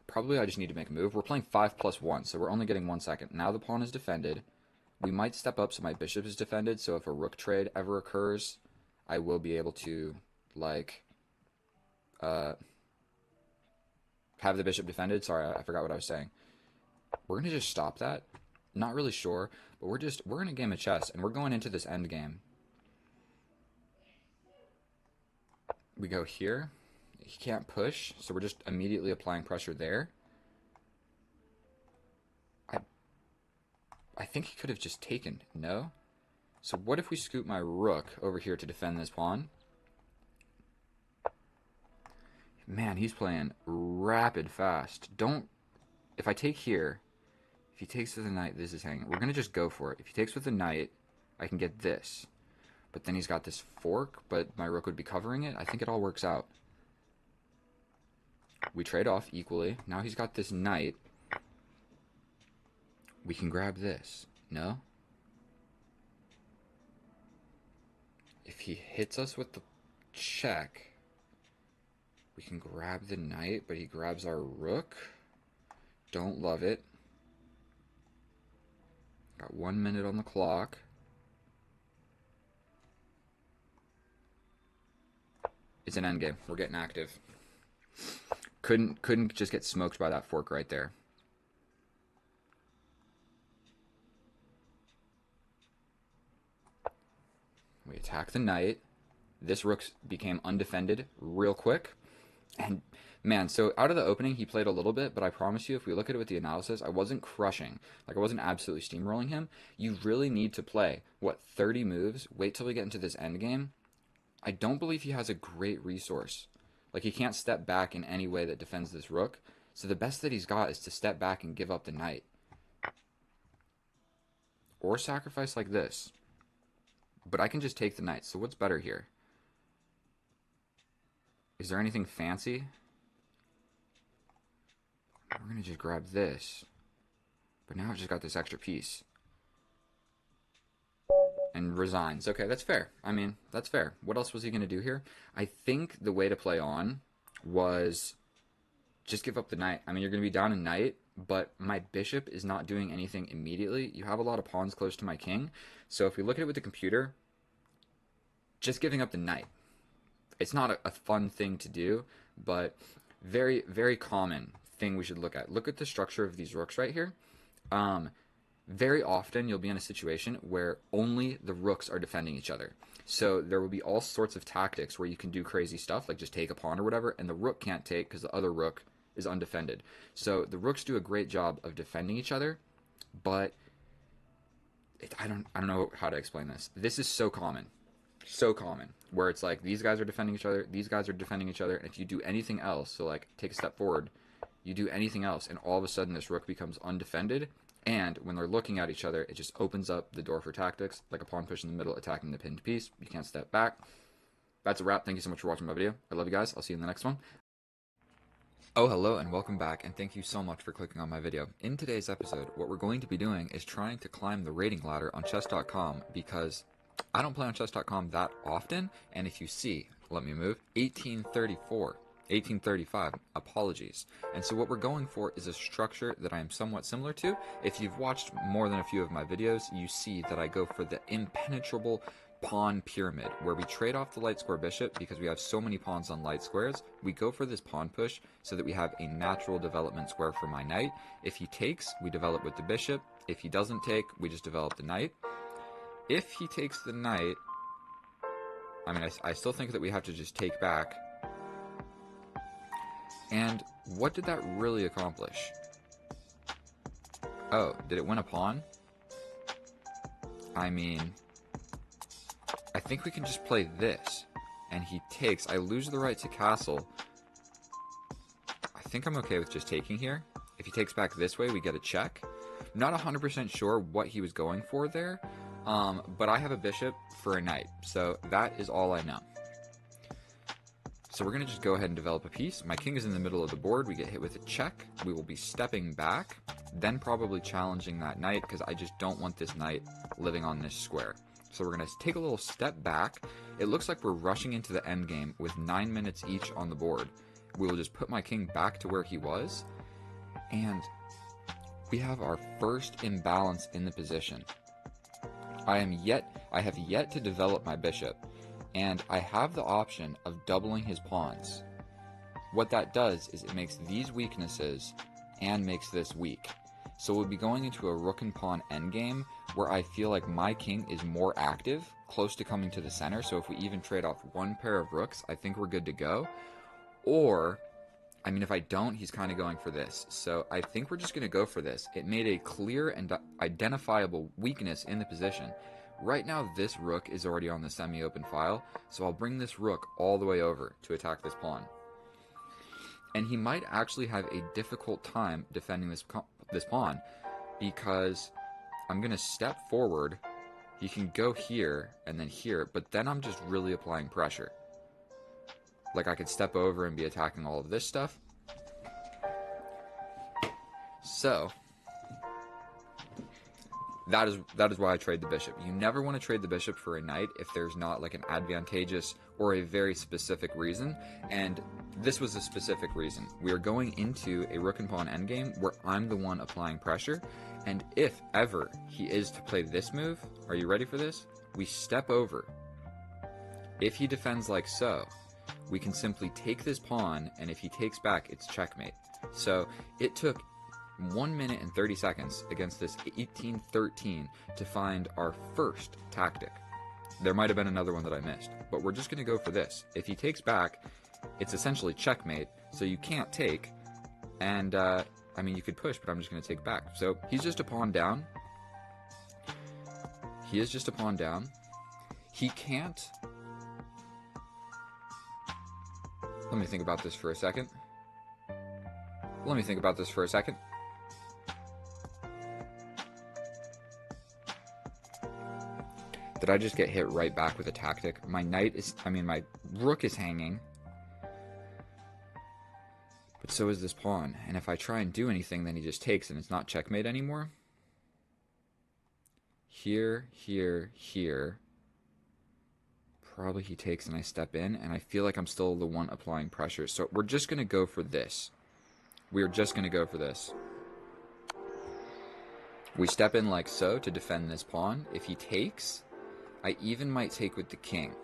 probably I just need to make a move. We're playing 5+1, so we're only getting 1 second. Now the pawn is defended. We might step up so my bishop is defended, so if a rook trade ever occurs, I will be able to, like, have the bishop defended. Sorry, I forgot what I was saying. We're going to just stop that. Not really sure, but we're in a game of chess, and we're going into this end game. We go here. He can't push, so we're just immediately applying pressure there. I think he could have just taken. No? So what if we scoot my rook over here to defend this pawn? Man, he's playing rapid fast. Don't... If I take here, if he takes with the knight, this is hanging. We're going to just go for it. If he takes with the knight, I can get this. But then he's got this fork, but my rook would be covering it. I think it all works out. We trade off equally. Now he's got this knight. We can grab this. No? If he hits us with the check, we can grab the knight, but he grabs our rook. Don't love it. Got 1 minute on the clock. It's an endgame. We're getting active. Couldn't just get smoked by that fork right there. We attack the knight. This rook became undefended real quick. And man, so out of the opening, he played a little bit, but I promise you, if we look at it with the analysis, I wasn't crushing. Like, I wasn't absolutely steamrolling him. You really need to play, what, 30 moves? Wait till we get into this endgame. I don't believe he has a great resource. Like, he can't step back in any way that defends this rook. So the best that he's got is to step back and give up the knight. Or sacrifice like this. But I can just take the knight, so what's better here? Is there anything fancy? We're going to just grab this. But now I've just got this extra piece. And resigns. Okay, that's fair. I mean, that's fair. What else was he going to do here? I think the way to play on was just give up the knight. I mean, you're going to be down a knight, but my bishop is not doing anything immediately. You have a lot of pawns close to my king. So if we look at it with the computer, just giving up the knight. It's not a fun thing to do, but very, very common thing we should look at. Look at the structure of these rooks right here. Very often you'll be in a situation where only the rooks are defending each other. So there will be all sorts of tactics where you can do crazy stuff, like just take a pawn or whatever, and the rook can't take because the other rook is undefended. So the rooks do a great job of defending each other, but I don't know how to explain this. This is so common. So common, where it's like these guys are defending each other, these guys are defending each other, and if you do anything else, so like take a step forward, you do anything else, and all of a sudden this rook becomes undefended, and when they're looking at each other, it just opens up the door for tactics, like a pawn push in the middle attacking the pinned piece. You can't step back. That's a wrap. Thank you so much for watching my video. I love you guys. I'll see you in the next one. Oh, hello, and welcome back, and thank you so much for clicking on my video. In today's episode, what we're going to be doing is trying to climb the rating ladder on chess.com, because I don't play on chess.com that often, and if you see, let me move, 1835, apologies. And so what we're going for is a structure that I am somewhat similar to. If you've watched more than a few of my videos, you see that I go for the impenetrable pawn pyramid, where we trade off the light square bishop because we have so many pawns on light squares. We go for this pawn push so that we have a natural development square for my knight. If he takes, we develop with the bishop. If he doesn't take, we just develop the knight. If he takes the knight, I mean, I still think that we have to just take back. And what did that really accomplish? Oh, did it win a pawn? I mean, I think we can just play this. And he takes. I lose the right to castle. I think I'm okay with just taking here. If he takes back this way, we get a check. Not 100% sure what he was going for there. But I have a bishop for a knight. So that is all I know. So we're going to just go ahead and develop a piece. My king is in the middle of the board. We get hit with a check. We will be stepping back, then probably challenging that knight because I just don't want this knight living on this square. So we're going to take a little step back. It looks like we're rushing into the endgame with 9 minutes each on the board. We will just put my king back to where he was. And we have our first imbalance in the position. I have yet to develop my bishop, and I have the option of doubling his pawns. What that does is it makes these weaknesses and makes this weak. So we'll be going into a rook and pawn endgame where I feel like my king is more active, close to coming to the center. So if we even trade off one pair of rooks, I think we're good to go. Or, I mean, if I don't, he's kind of going for this. So I think we're just going to go for this. It made a clear and identifiable weakness in the position. Right now, this rook is already on the semi-open file, so I'll bring this rook all the way over to attack this pawn. And he might actually have a difficult time defending this pawn, because I'm going to step forward, he can go here and then here, but then I'm just really applying pressure. Like, I could step over and be attacking all of this stuff. So that is why I trade the bishop. You never want to trade the bishop for a knight if there's not like an advantageous or a very specific reason, and this was a specific reason. We are going into a rook and pawn endgame where I'm the one applying pressure, and if ever he is to play this move, are you ready for this? We step over. If he defends like so, we can simply take this pawn, and if he takes back, it's checkmate. So it took 1 minute and 30 seconds against this 1813 to find our first tactic. There might have been another one that I missed, but we're just going to go for this. If he takes back, it's essentially checkmate, so you can't take, and I mean, you could push, but I'm just going to take back. So he's just a pawn down. He is just a pawn down. He can't... Let me think about this for a second. Did I just get hit right back with a tactic? My rook is hanging. But so is this pawn. And if I try and do anything, then he just takes and it's not checkmate anymore. Here, here, here. Probably he takes and I step in, and I feel like I'm still the one applying pressure. So we're just going to go for this. We're just going to go for this. We step in like so to defend this pawn. If he takes, I even might take with the king.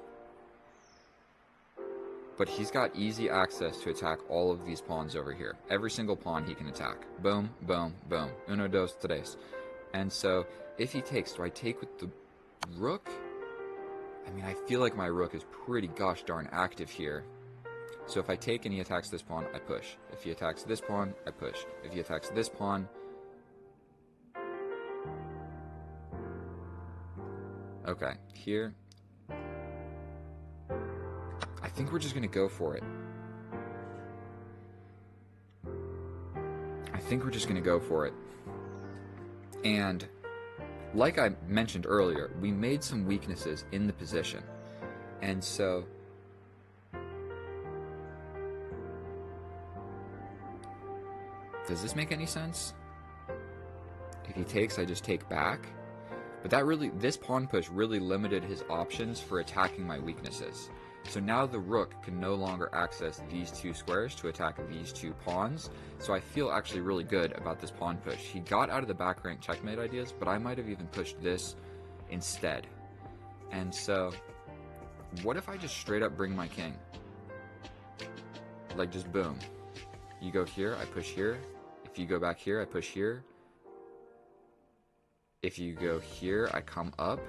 But he's got easy access to attack all of these pawns over here. Every single pawn he can attack. Boom, boom, boom. Uno, dos, tres. And so if he takes, do I take with the rook? I mean, I feel like my rook is pretty gosh darn active here. So if I take and he attacks this pawn, I push. If he attacks this pawn, I push. If he attacks this pawn... Okay, here... I think we're just going to go for it. And like I mentioned earlier, we made some weaknesses in the position. And so does this make any sense? If he takes, I just take back. But this pawn push really limited his options for attacking my weaknesses. So now the rook can no longer access these two squares to attack these two pawns. So I feel actually really good about this pawn push. He got out of the back rank checkmate ideas, but I might have even pushed this instead. And so, what if I just straight up bring my king? Like, just boom. You go here, I push here. If you go back here, I push here. If you go here, I come up.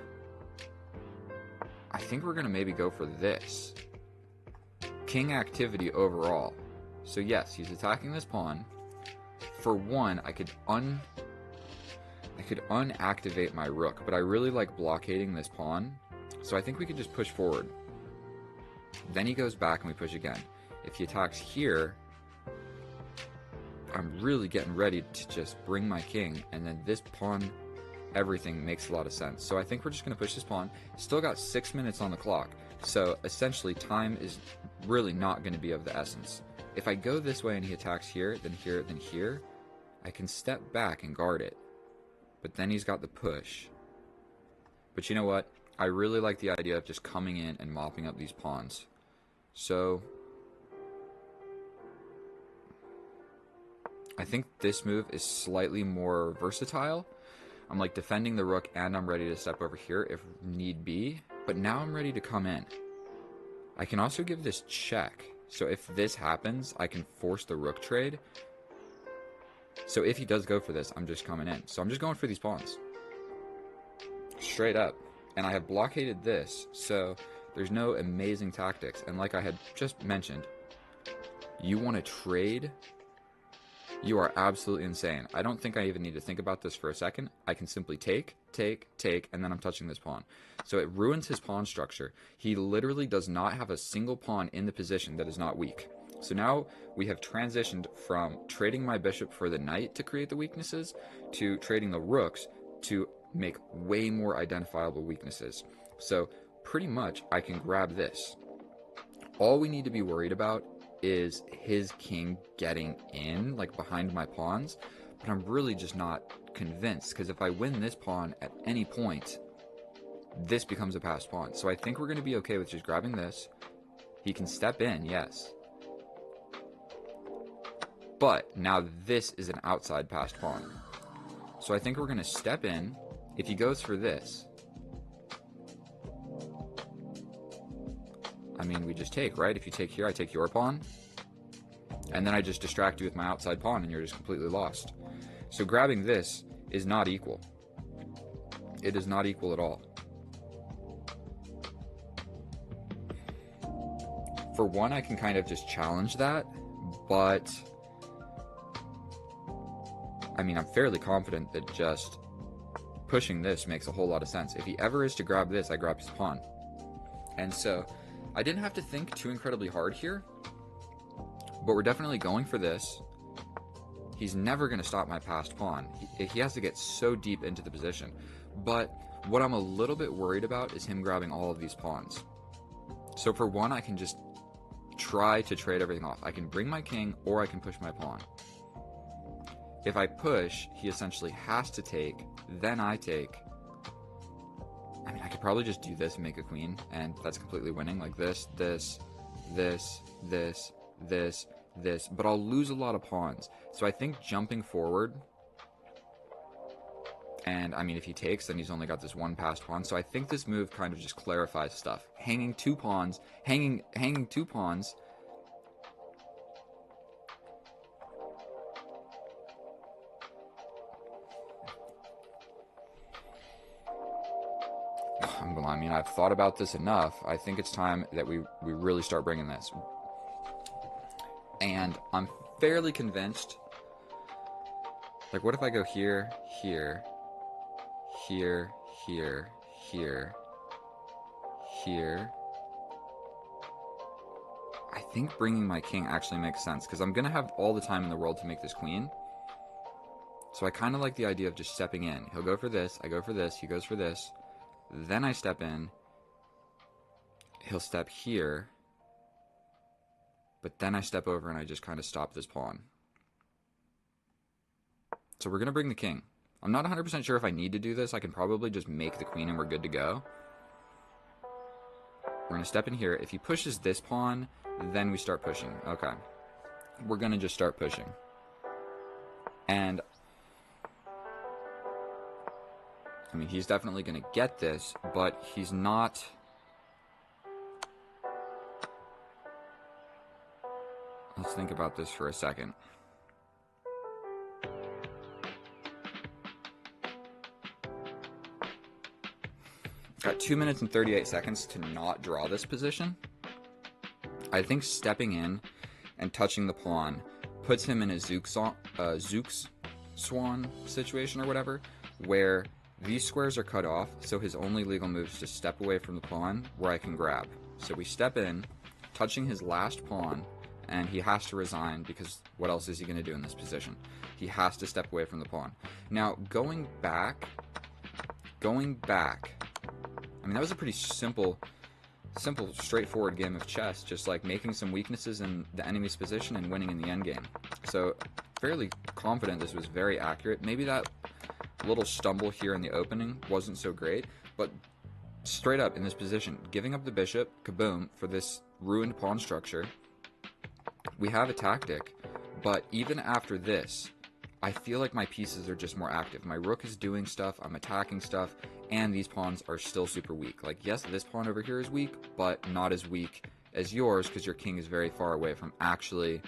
I think we're going to maybe go for this. King activity overall. So yes, he's attacking this pawn. For one, I could unactivate my rook, but I really like blockading this pawn. So I think we could just push forward. Then he goes back and we push again. If he attacks here, I'm really getting ready to just bring my king, and then this pawn... Everything makes a lot of sense. So I think we're just going to push this pawn. Still got 6 minutes on the clock. So essentially time is really not going to be of the essence. If I go this way and he attacks here, then here, then here, I can step back and guard it. But then he's got the push. But you know what? I really like the idea of just coming in and mopping up these pawns. So I think this move is slightly more versatile. I'm like defending the rook, and I'm ready to step over here if need be. But now I'm ready to come in. I can also give this check. So if this happens, I can force the rook trade. So if he does go for this, I'm just coming in. So I'm just going for these pawns. Straight up. And I have blockaded this, so there's no amazing tactics. And like I had just mentioned, you want to trade, you are absolutely insane. I don't think I even need to think about this for a second. I can simply take, and then I'm touching this pawn. So it ruins his pawn structure. He literally does not have a single pawn in the position that is not weak. So now we have transitioned from trading my bishop for the knight to create the weaknesses to trading the rooks to make way more identifiable weaknesses. So pretty much I can grab this. All we need to be worried about is his king getting in, like behind my pawns, but I'm really just not convinced, because if I win this pawn at any point, this becomes a passed pawn. So I think we're going to be okay with just grabbing this. He can step in, yes. But now this is an outside passed pawn. So I think we're going to step in. If he goes for this, I mean, we just take, right? If you take here, I take your pawn. And then I just distract you with my outside pawn, and you're just completely lost. So grabbing this is not equal. It is not equal at all. For one, I can kind of just challenge that, but I mean, I'm fairly confident that just pushing this makes a whole lot of sense. If he ever is to grab this, I grab his pawn. And so I didn't have to think too incredibly hard here, but we're definitely going for this. He's never going to stop my passed pawn. He has to get so deep into the position. But what I'm a little bit worried about is him grabbing all of these pawns. So for one, I can just try to trade everything off. I can bring my king, or I can push my pawn. If I push, he essentially has to take, then I take. I mean, I could probably just do this and make a queen, and that's completely winning, like this, this, this, this, this, this, but I'll lose a lot of pawns. So I think jumping forward, and I mean, if he takes, then he's only got this one passed pawn, so I think this move kind of just clarifies stuff. Hanging two pawns, hanging two pawns, I mean, I've thought about this enough. I think it's time that we really start bringing this. And I'm fairly convinced, like, what if I go here, here, here, here, here, here? I think bringing my king actually makes sense, because I'm going to have all the time in the world to make this queen. So I kind of like the idea of just stepping in. He'll go for this, I go for this, he goes for this. Then I step in, he'll step here, but then I step over and I just kind of stop this pawn. So we're going to bring the king. I'm not 100% sure if I need to do this. I can probably just make the queen and we're good to go. We're going to step in here. If he pushes this pawn, then we start pushing. Okay. We're going to just start pushing. And I mean, he's definitely going to get this, but he's not. Let's think about this for a second. Got 2 minutes and 38 seconds to not draw this position. I think stepping in and touching the pawn puts him in a Zooks Swan situation or whatever, where these squares are cut off, so his only legal move is to step away from the pawn where I can grab. So we step in, touching his last pawn, and he has to resign, because what else is he going to do in this position? He has to step away from the pawn. Now, going back, I mean, that was a pretty simple, straightforward game of chess, just like making some weaknesses in the enemy's position and winning in the endgame. So, fairly confident this was very accurate. Maybe that little stumble here in the opening wasn't so great, but straight up in this position, giving up the bishop, kaboom, for this ruined pawn structure, we have a tactic, but even after this, I feel like my pieces are just more active. My rook is doing stuff, I'm attacking stuff, and these pawns are still super weak. Like, yes, this pawn over here is weak, but not as weak as yours because your king is very far away from actually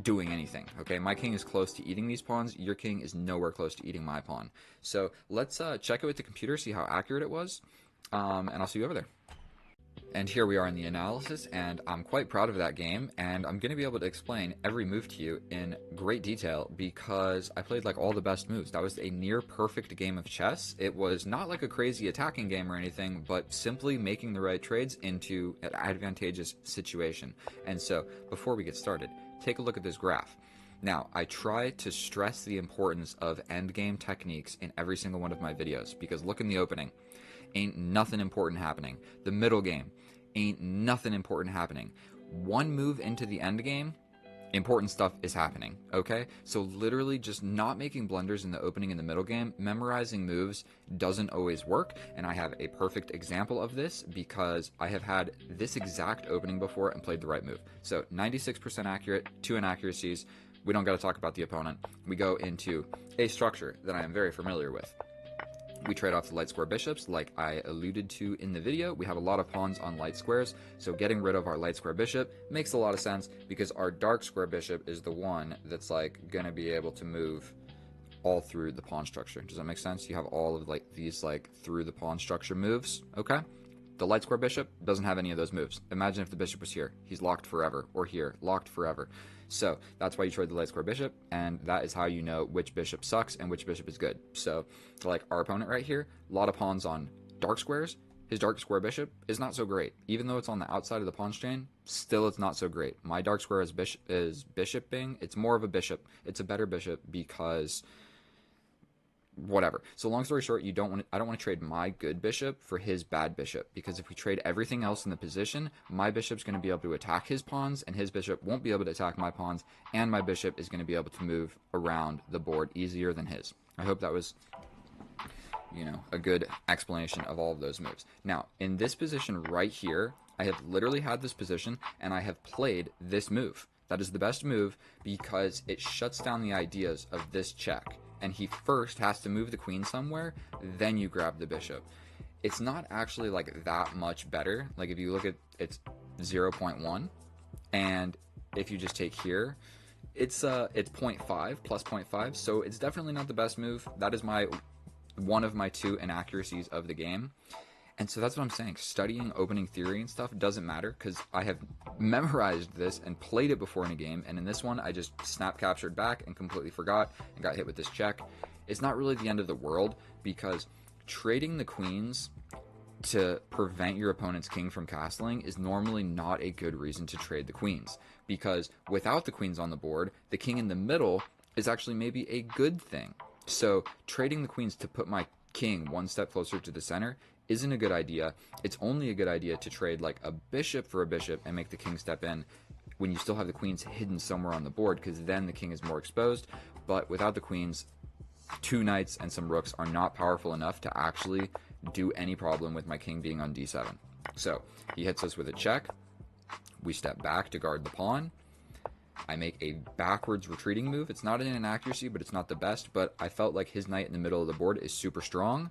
doing anything. Okay, my king is close to eating these pawns, your king is nowhere close to eating my pawn. So let's check it with the computer, see how accurate it was, and I'll see you over there. And here we are in the analysis, and I'm quite proud of that game, and I'm going to be able to explain every move to you in great detail because I played like all the best moves. That was a near perfect game of chess. It was not like a crazy attacking game or anything, but simply making the right trades into an advantageous situation. And so, before we get started, take a look at this graph. Now, I try to stress the importance of endgame techniques in every single one of my videos because look in the opening. Ain't nothing important happening. The middle game, ain't nothing important happening. One move into the end game, important stuff is happening, okay? So literally just not making blunders in the opening and the middle game, memorizing moves doesn't always work, and I have a perfect example of this because I have had this exact opening before and played the right move. So 96% accurate, 2 inaccuracies. We don't got to talk about the opponent. We go into a structure that I am very familiar with. We trade off the light square bishops like I alluded to in the video. We have a lot of pawns on light squares, so getting rid of our light square bishop makes a lot of sense because our dark square bishop is the one that's like gonna be able to move all through the pawn structure. Does that make sense? You have all of like these like through the pawn structure moves, okay? The light square bishop doesn't have any of those moves. Imagine if the bishop was here. He's locked forever, or here, locked forever. So that's why you trade the light square bishop, and that is how you know which bishop sucks and which bishop is good. So like our opponent right here, a lot of pawns on dark squares. His dark square bishop is not so great. Even though it's on the outside of the pawn chain, still it's not so great. My dark square is bishoping. It's more of a bishop. It's a better bishop because whatever. So long story short, I don't want to trade my good bishop for his bad bishop, because if we trade everything else in the position, my bishop's going to be able to attack his pawns and his bishop won't be able to attack my pawns, and my bishop is going to be able to move around the board easier than his. I hope that was, you know, a good explanation of all of those moves. Now, in this position right here, I have literally had this position and I have played this move. That is the best move because it shuts down the ideas of this check. And he first has to move the queen somewhere, then you grab the bishop. It's not actually like that much better. Like if you look at it's 0.1, and if you just take here, it's 0.5 plus 0.5, so it's definitely not the best move. That is one of my 2 inaccuracies of the game. And so that's what I'm saying. Studying opening theory and stuff doesn't matter because I have memorized this and played it before in a game. And in this one, I just snap captured back and completely forgot and got hit with this check. It's not really the end of the world because trading the queens to prevent your opponent's king from castling is normally not a good reason to trade the queens, because without the queens on the board, the king in the middle is actually maybe a good thing. So trading the queens to put my king one step closer to the center isn't a good idea. It's only a good idea to trade like a bishop for a bishop and make the king step in when you still have the queens hidden somewhere on the board, because then the king is more exposed. But without the queens, 2 knights and some rooks are not powerful enough to actually do any problem with my king being on d7. So he hits us with a check. We step back to guard the pawn. I make a backwards retreating move. It's not an inaccuracy, but it's not the best. But I felt like his knight in the middle of the board is super strong,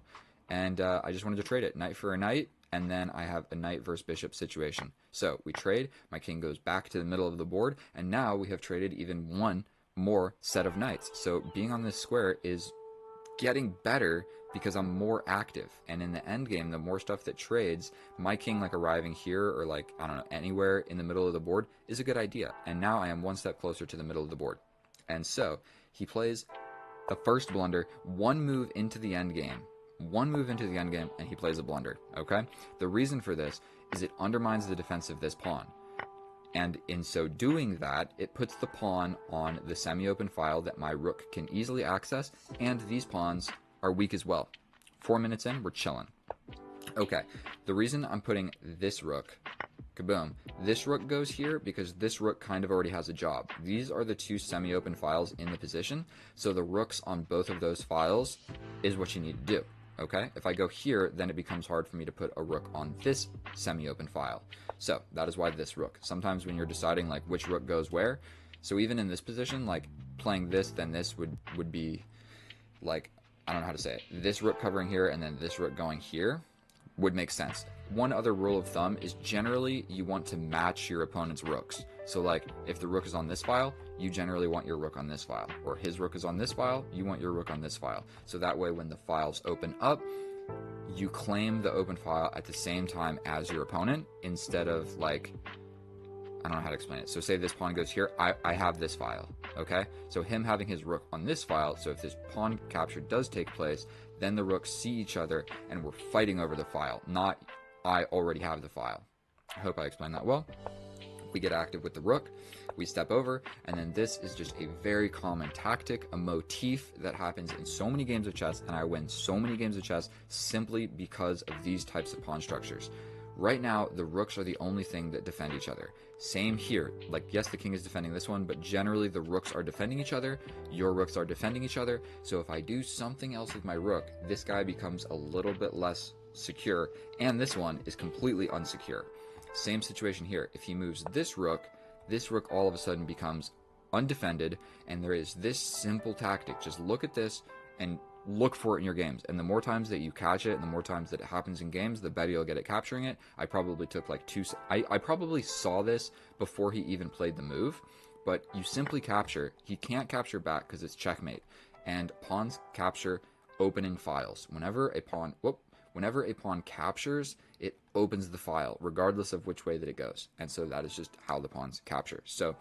and I just wanted to trade it. Knight for a knight, and then I have a knight versus bishop situation. So we trade. My king goes back to the middle of the board, and now we have traded even one more set of knights. So being on this square is getting better because I'm more active. And in the end game, the more stuff that trades, my king like arriving here or like, I don't know, anywhere in the middle of the board is a good idea. And now I am one step closer to the middle of the board. And so he plays the first blunder, one move into the end game. One move into the end game, and he plays a blunder, okay? The reason for this is it undermines the defense of this pawn. And in so doing that, it puts the pawn on the semi-open file that my rook can easily access, and these pawns are weak as well. 4 minutes in, we're chilling. Okay, the reason I'm putting this rook, kaboom, this rook goes here because this rook kind of already has a job. These are the 2 semi-open files in the position, so the rooks on both of those files is what you need to do. Okay, if I go here, then it becomes hard for me to put a rook on this semi-open file. So that is why this rook. Sometimes when you're deciding like which rook goes where, so even in this position, like playing this, then this would be like, I don't know how to say it. This rook covering here and then this rook going here would make sense. One other rule of thumb is generally you want to match your opponent's rooks. So like if the rook is on this file, you generally want your rook on this file, or his rook is on this file, you want your rook on this file. So that way when the files open up, you claim the open file at the same time as your opponent, instead of like, I don't know how to explain it. So say this pawn goes here, I have this file, okay? So him having his rook on this file, so if this pawn capture does take place, then the rooks see each other and we're fighting over the file, not I already have the file. I hope I explained that well. We get active with the rook, we step over, and then this is just a very common tactic, a motif that happens in so many games of chess, and I win so many games of chess simply because of these types of pawn structures. Right now, the rooks are the only thing that defend each other. Same here. Like, yes, the king is defending this one, but generally the rooks are defending each other, your rooks are defending each other, so if I do something else with my rook, this guy becomes a little bit less secure, and this one is completely unsecure. Same situation here. If he moves this rook all of a sudden becomes undefended, and there is this simple tactic. Just look at this and look for it in your games, and the more times that you catch it and the more times that it happens in games, the better you'll get at capturing it. I probably took like I probably saw this before he even played the move, but you simply capture. He can't capture back because it's checkmate, and pawns capture opening files. Whenever a pawn captures, it opens the file regardless of which way that it goes, and so that is just how the pawns capture. So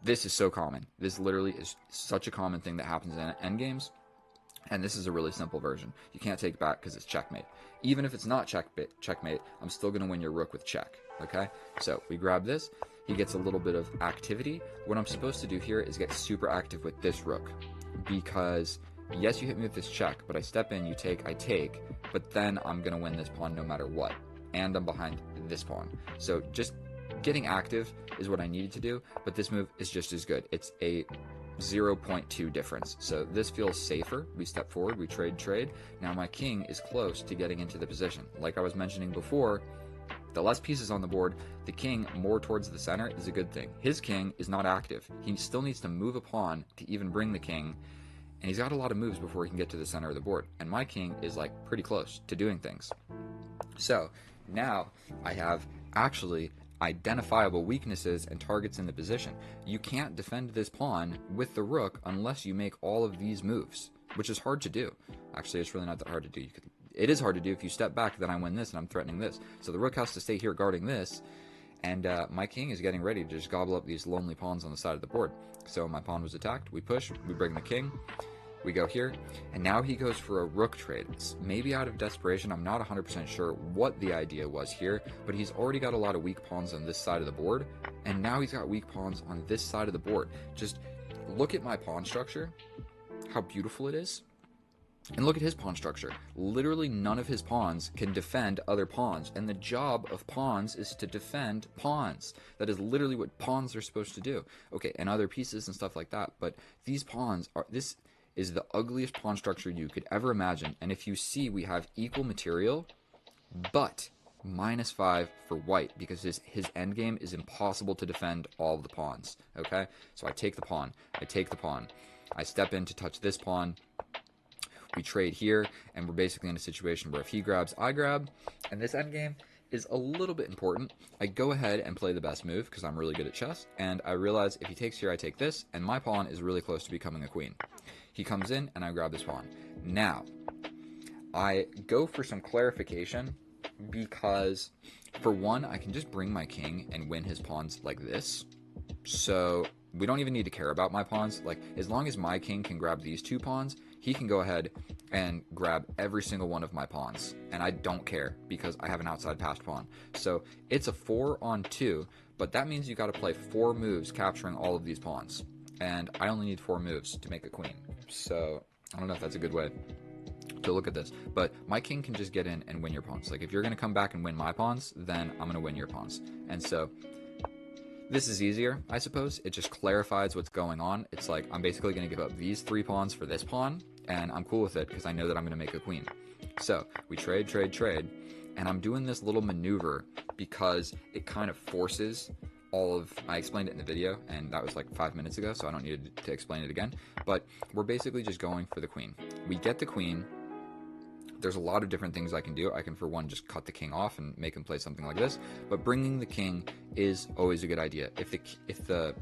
this is so common. This literally is such a common thing that happens in endgames. And this is a really simple version. You can't take back because it's checkmate. Even if it's not checkmate, I'm still going to win your rook with check, okay? So we grab this. He gets a little bit of activity. What I'm supposed to do here is get super active with this rook, because yes, you hit me with this check, but I step in, you take, I take, but then I'm going to win this pawn no matter what, and I'm behind this pawn. So just getting active is what I needed to do, but this move is just as good. It's a 0.2 difference. So this feels safer. We step forward, we trade. Now my king is close to getting into the position. Like I was mentioning before, the less pieces on the board, the king more towards the center is a good thing. His king is not active. He still needs to move a pawn to even bring the king, and he's got a lot of moves before he can get to the center of the board. And my king is like pretty close to doing things. So now I have actually identifiable weaknesses and targets in the position. You can't defend this pawn with the rook unless you make all of these moves, which is hard to do. Actually, it's really not that hard to do. It is hard to do. If you step back, then I win this and I'm threatening this. So the rook has to stay here guarding this, and my king is getting ready to just gobble up these lonely pawns on the side of the board. So my pawn was attacked. We push, we bring the king, we go here, and now he goes for a rook trade. It's maybe out of desperation. I'm not 100% sure what the idea was here, but he's already got a lot of weak pawns on this side of the board, and now he's got weak pawns on this side of the board. Just look at my pawn structure, how beautiful it is, and look at his pawn structure. Literally none of his pawns can defend other pawns, and the job of pawns is to defend pawns. That is literally what pawns are supposed to do. Okay, and other pieces and stuff like that, but these pawns are... This is the ugliest pawn structure you could ever imagine. And if you see, we have equal material, but -5 for white, because his endgame is impossible to defend all of the pawns. Okay, so I take the pawn, I step in to touch this pawn, we trade here, and we're basically in a situation where if he grabs, I grab, and this endgame is a little bit important. I go ahead and play the best move because I'm really good at chess, and I realize if he takes here, I take this, and my pawn is really close to becoming a queen. He comes in, and I grab this pawn. Now, I go for some clarification because, for one, I can just bring my king and win his pawns like this. So we don't even need to care about my pawns. Like, as long as my king can grab these two pawns, he can go ahead and grab every single one of my pawns. And I don't care because I have an outside passed pawn. So it's a 4-on-2, but that means you got to play 4 moves capturing all of these pawns. And I only need 4 moves to make a queen. So I don't know if that's a good way to look at this, but my king can just get in and win your pawns. Like, if you're going to come back and win my pawns, then I'm going to win your pawns. And so this is easier, I suppose. It just clarifies what's going on. It's like, I'm basically going to give up these 3 pawns for this pawn, and I'm cool with it because I know that I'm going to make a queen. So we trade, and I'm doing this little maneuver because it kind of forces I explained it in the video, and that was like 5 minutes ago, so I don't need to explain it again. But we're basically just going for the queen. We get the queen. There's a lot of different things I can do. I can, for one, just cut the king off and make him play something like this. But bringing the king is always a good idea. If the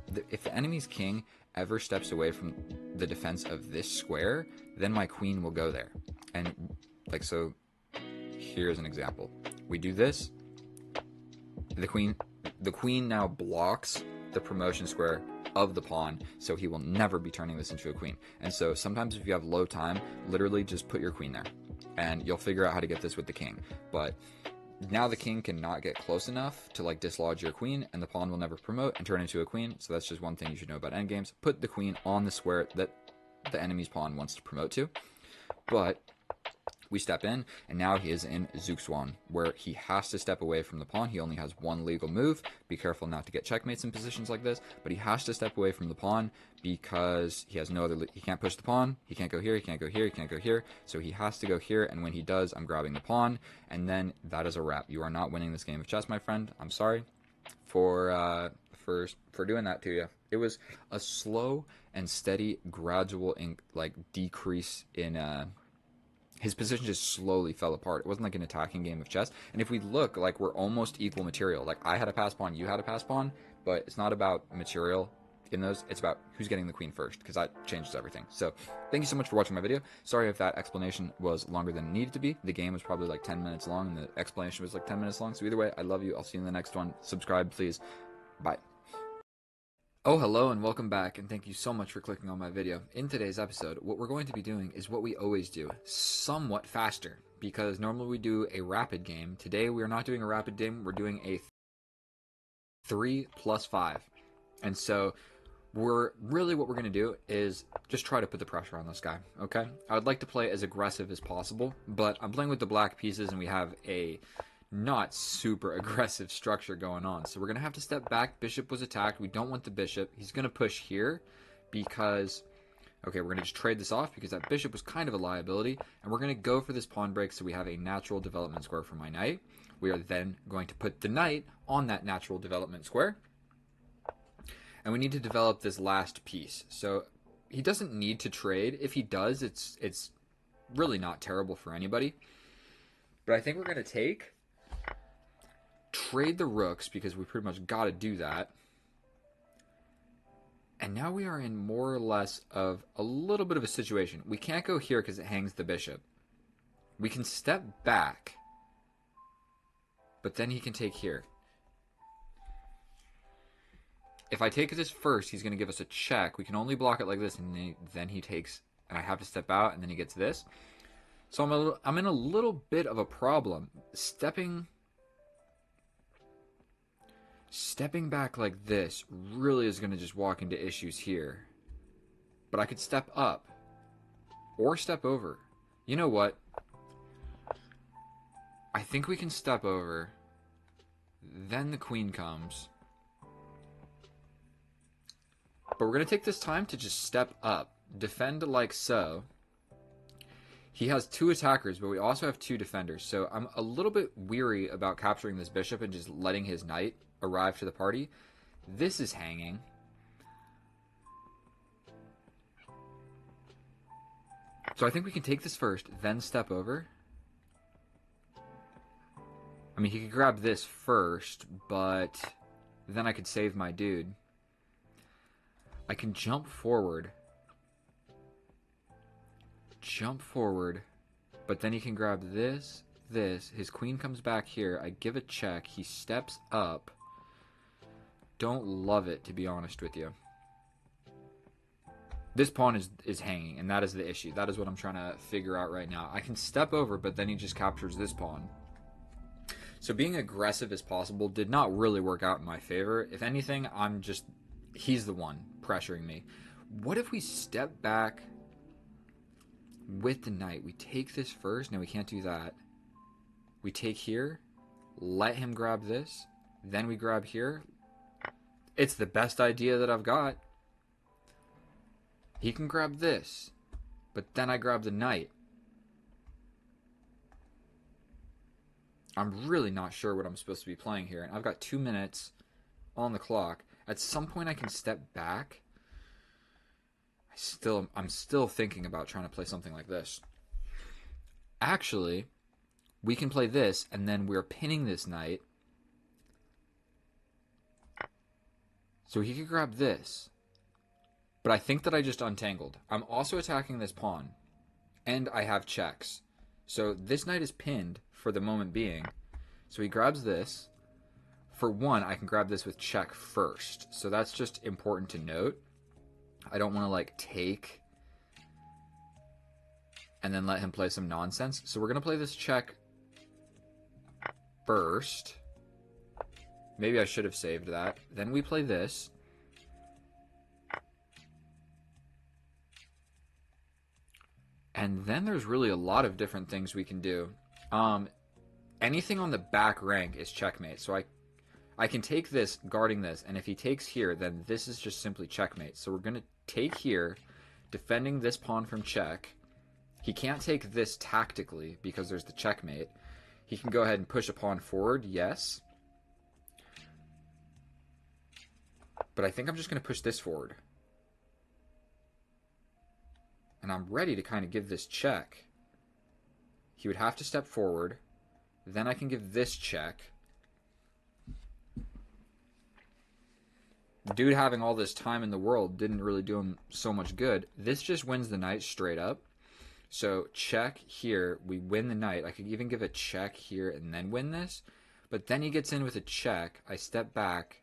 enemy's king ever steps away from the defense of this square, then my queen will go there. And like so, here's an example. We do this. The queen now blocks the promotion square of the pawn, so he will never be turning this into a queen. And so sometimes if you have low time, literally just put your queen there, and you'll figure out how to get this with the king. But now the king cannot get close enough to like dislodge your queen, and the pawn will never promote and turn into a queen. So that's just one thing you should know about endgames. Put the queen on the square that the enemy's pawn wants to promote to. But we step in, and now he is in Zugzwang, where he has to step away from the pawn. He only has one legal move. Be careful not to get checkmates in positions like this, but he has to step away from the pawn because he has no other... He can't push the pawn. He can't go here. He can't go here. He can't go here. So he has to go here, and when he does, I'm grabbing the pawn, and then that is a wrap. You are not winning this game of chess, my friend. I'm sorry for doing that to you. It was a slow and steady, gradual, decrease in... his position just slowly fell apart. It wasn't like an attacking game of chess. And if we look, like, we're almost equal material. Like, I had a pass pawn, you had a pass pawn, but it's not about material in those. It's about who's getting the queen first, because that changes everything. So thank you so much for watching my video. Sorry if that explanation was longer than it needed to be. The game was probably like 10 minutes long, and the explanation was like 10 minutes long. So either way, I love you. I'll see you in the next one. Subscribe, please. Bye. Oh, hello and welcome back, and thank you so much for clicking on my video. In today's episode, what we're going to be doing is what we always do, somewhat faster, because normally we do a rapid game. Today we are not doing a rapid game, we're doing a 3+5. And so what we're going to do is just try to put the pressure on this guy, okay? I would like to play as aggressive as possible, but I'm playing with the black pieces and we have a not super aggressive structure going on. So we're going to have to step back. Bishop was attacked. We don't want the bishop. He's going to push here because, okay, we're going to just trade this off because that bishop was kind of a liability. And we're going to go for this pawn break so we have a natural development square for my knight. We are then going to put the knight on that natural development square. And we need to develop this last piece. So he doesn't need to trade. If he does, it's really not terrible for anybody. But I think we're going to trade the rooks because we pretty much got to do that. And now we are in more or less of a little bit of a situation. We can't go here because it hangs the bishop. We can step back, but then he can take here. If I take this first, he's going to give us a check. We can only block it like this, and then he takes, and I have to step out, and then he gets this. So I'm in a little bit of a problem. Stepping back like this really is going to just walk into issues here. But I could step up or step over. You know what? I think we can step over. Then the queen comes. But we're going to take this time to just step up. Defend like so. He has two attackers, but we also have two defenders. So I'm a little bit weary about capturing this bishop and just letting his knight arrive to the party. This is hanging. So I think we can take this first, then step over. I mean, he could grab this first, but then I could save my dude. I can jump forward, but then he can grab this, his queen comes back here, I give a check, he steps up. Don't love it, to be honest with you. This pawn is hanging, and that is the issue. That is what I'm trying to figure out right now. I can step over, but then he just captures this pawn. So being aggressive as possible did not really work out in my favor. If anything, he's the one pressuring me. What if we step back with the knight? We take this first. No, we can't do that. We take here, let him grab this, then we grab here. It's the best idea that I've got. He can grab this, but then I grab the knight. I'm really not sure what I'm supposed to be playing here, and I've got 2 minutes on the clock. At some point I can step back. I'm still thinking about trying to play something like this. Actually, we can play this, and then we're pinning this knight. So he could grab this. But I think that I just untangled. I'm also attacking this pawn. And I have checks. So this knight is pinned for the moment being. So he grabs this. For one, I can grab this with check first. So that's just important to note. I don't want to like take and then let him play some nonsense. So we're going to play this check first. Maybe I should have saved that. Then we play this. And then there's really a lot of different things we can do. Anything on the back rank is checkmate. So I can take this, guarding this, and if he takes here, then this is just simply checkmate. So we're going to take here, defending this pawn from check. He can't take this tactically because there's the checkmate. He can go ahead and push a pawn forward, yes. But I think I'm just going to push this forward. And I'm ready to kind of give this check. He would have to step forward. Then I can give this check. The dude having all this time in the world didn't really do him so much good. This just wins the knight straight up. So check here, we win the knight. I could even give a check here and then win this. But then he gets in with a check. I step back.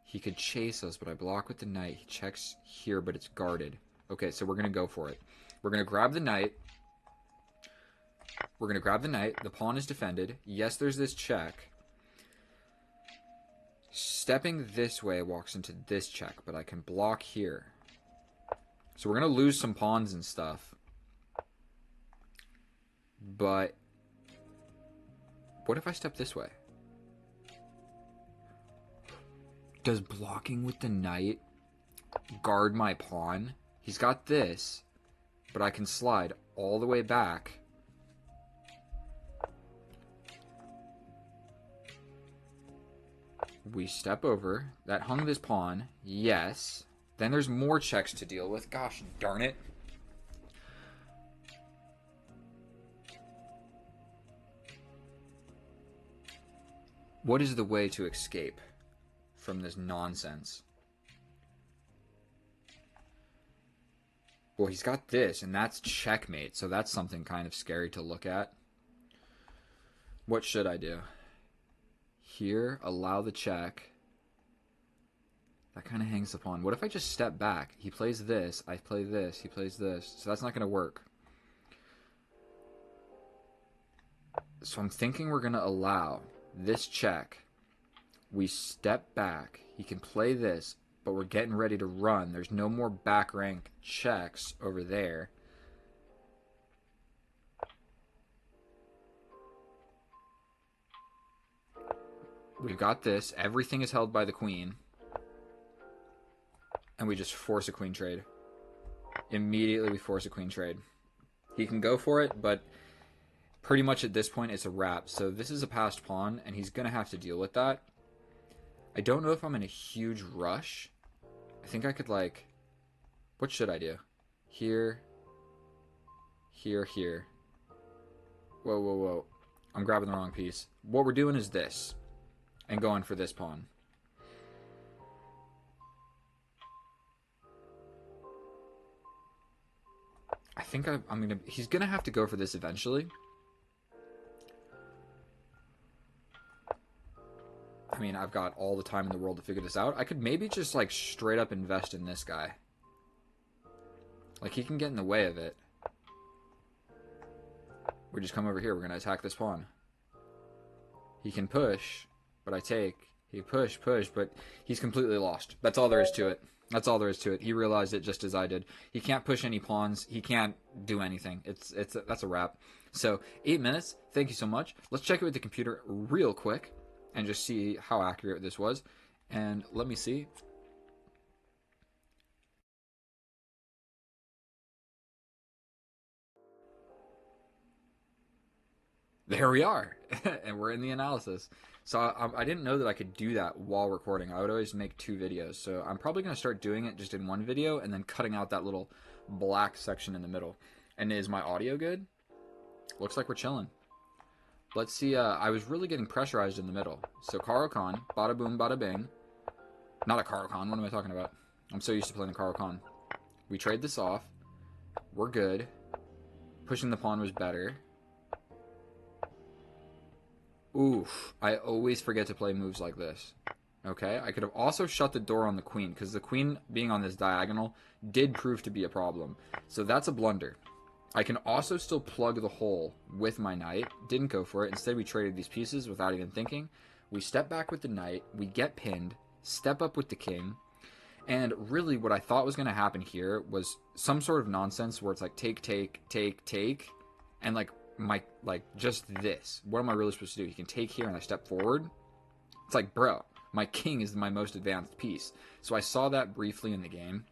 He could chase us, but I block with the knight. He checks here, but it's guarded. Okay, so we're going to go for it. We're going to grab the knight. We're going to grab the knight. The pawn is defended. Yes, there's this check. Stepping this way walks into this check, but I can block here. So we're going to lose some pawns and stuff. But what if I step this way? Does blocking with the knight guard my pawn? He's got this, but I can slide all the way back. We step over. That hung this pawn. Yes. Then there's more checks to deal with. Gosh darn it. What is the way to escape from this nonsense? Well, he's got this, and that's checkmate, so that's something kind of scary to look at. What should I do? Here, allow the check. That kind of hangs the pawn. What if I just step back? He plays this, I play this, he plays this. So that's not going to work. So I'm thinking we're going to allow this check. We step back. He can play this, but we're getting ready to run. There's no more back rank checks over there. We've got this. Everything is held by the queen. And we just force a queen trade. Immediately we force a queen trade. He can go for it, but pretty much at this point it's a wrap. So this is a passed pawn, and he's going to have to deal with that. I don't know if I'm in a huge rush. I think I could, like... What should I do? Here. Here, here. Whoa, whoa, whoa. I'm grabbing the wrong piece. What we're doing is this. And going for this pawn. I think I'm going to... He's going to have to go for this eventually. I mean, I've got all the time in the world to figure this out. I could maybe just, like, straight up invest in this guy. Like, he can get in the way of it. We just come over here. We're going to attack this pawn. He can push, but I take. He push, but he's completely lost. That's all there is to it. That's all there is to it. He realized it just as I did. He can't push any pawns. He can't do anything. That's a wrap. So, 8 minutes. Thank you so much. Let's check it with the computer real quick and just see how accurate this was. And let me see. there we are. And we're in the analysis. So I didn't know that I could do that while recording. I would always make 2 videos. So I'm probably going to start doing it just in one video and then cutting out that little black section in the middle. And is my audio good? Looks like we're chilling. Let's see. I was really getting pressurized in the middle. So Caro-Kann, bada boom, bada bing. Not a Caro-Kann. What am I talking about? I'm so used to playing the Caro-Kann. We trade this off. We're good. Pushing the pawn was better. Oof. I always forget to play moves like this. Okay, I could have also shut the door on the queen, because the queen being on this diagonal did prove to be a problem. So that's a blunder. I can also still plug the hole with my knight. Didn't go for it. Instead, we traded these pieces without even thinking. We step back with the knight. We get pinned. Step up with the king. And really what I thought was going to happen here was some sort of nonsense where it's like take, take, take, take. And like just this. What am I really supposed to do? He can take here and I step forward. It's like, bro, my king is my most advanced piece. So I saw that briefly in the game.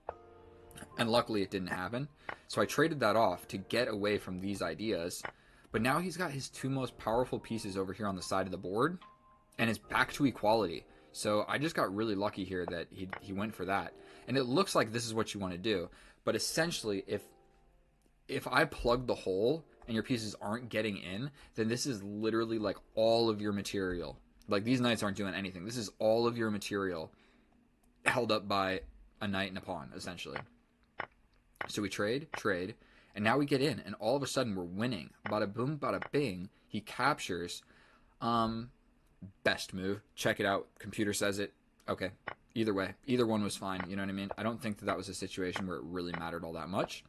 And luckily it didn't happen. So I traded that off to get away from these ideas. But now he's got his 2 most powerful pieces over here on the side of the board. And it's back to equality. So I just got really lucky here that he went for that. And it looks like this is what you want to do. But essentially, if I plug the hole and your pieces aren't getting in, then this is literally like all of your material. Like these knights aren't doing anything. This is all of your material held up by a knight and a pawn, essentially. So we trade, and now we get in, and all of a sudden we're winning. Bada boom, bada bing. He captures. Best move. Check it out. Computer says it. Okay. Either way, either one was fine. You know what I mean? I don't think that was a situation where it really mattered all that much.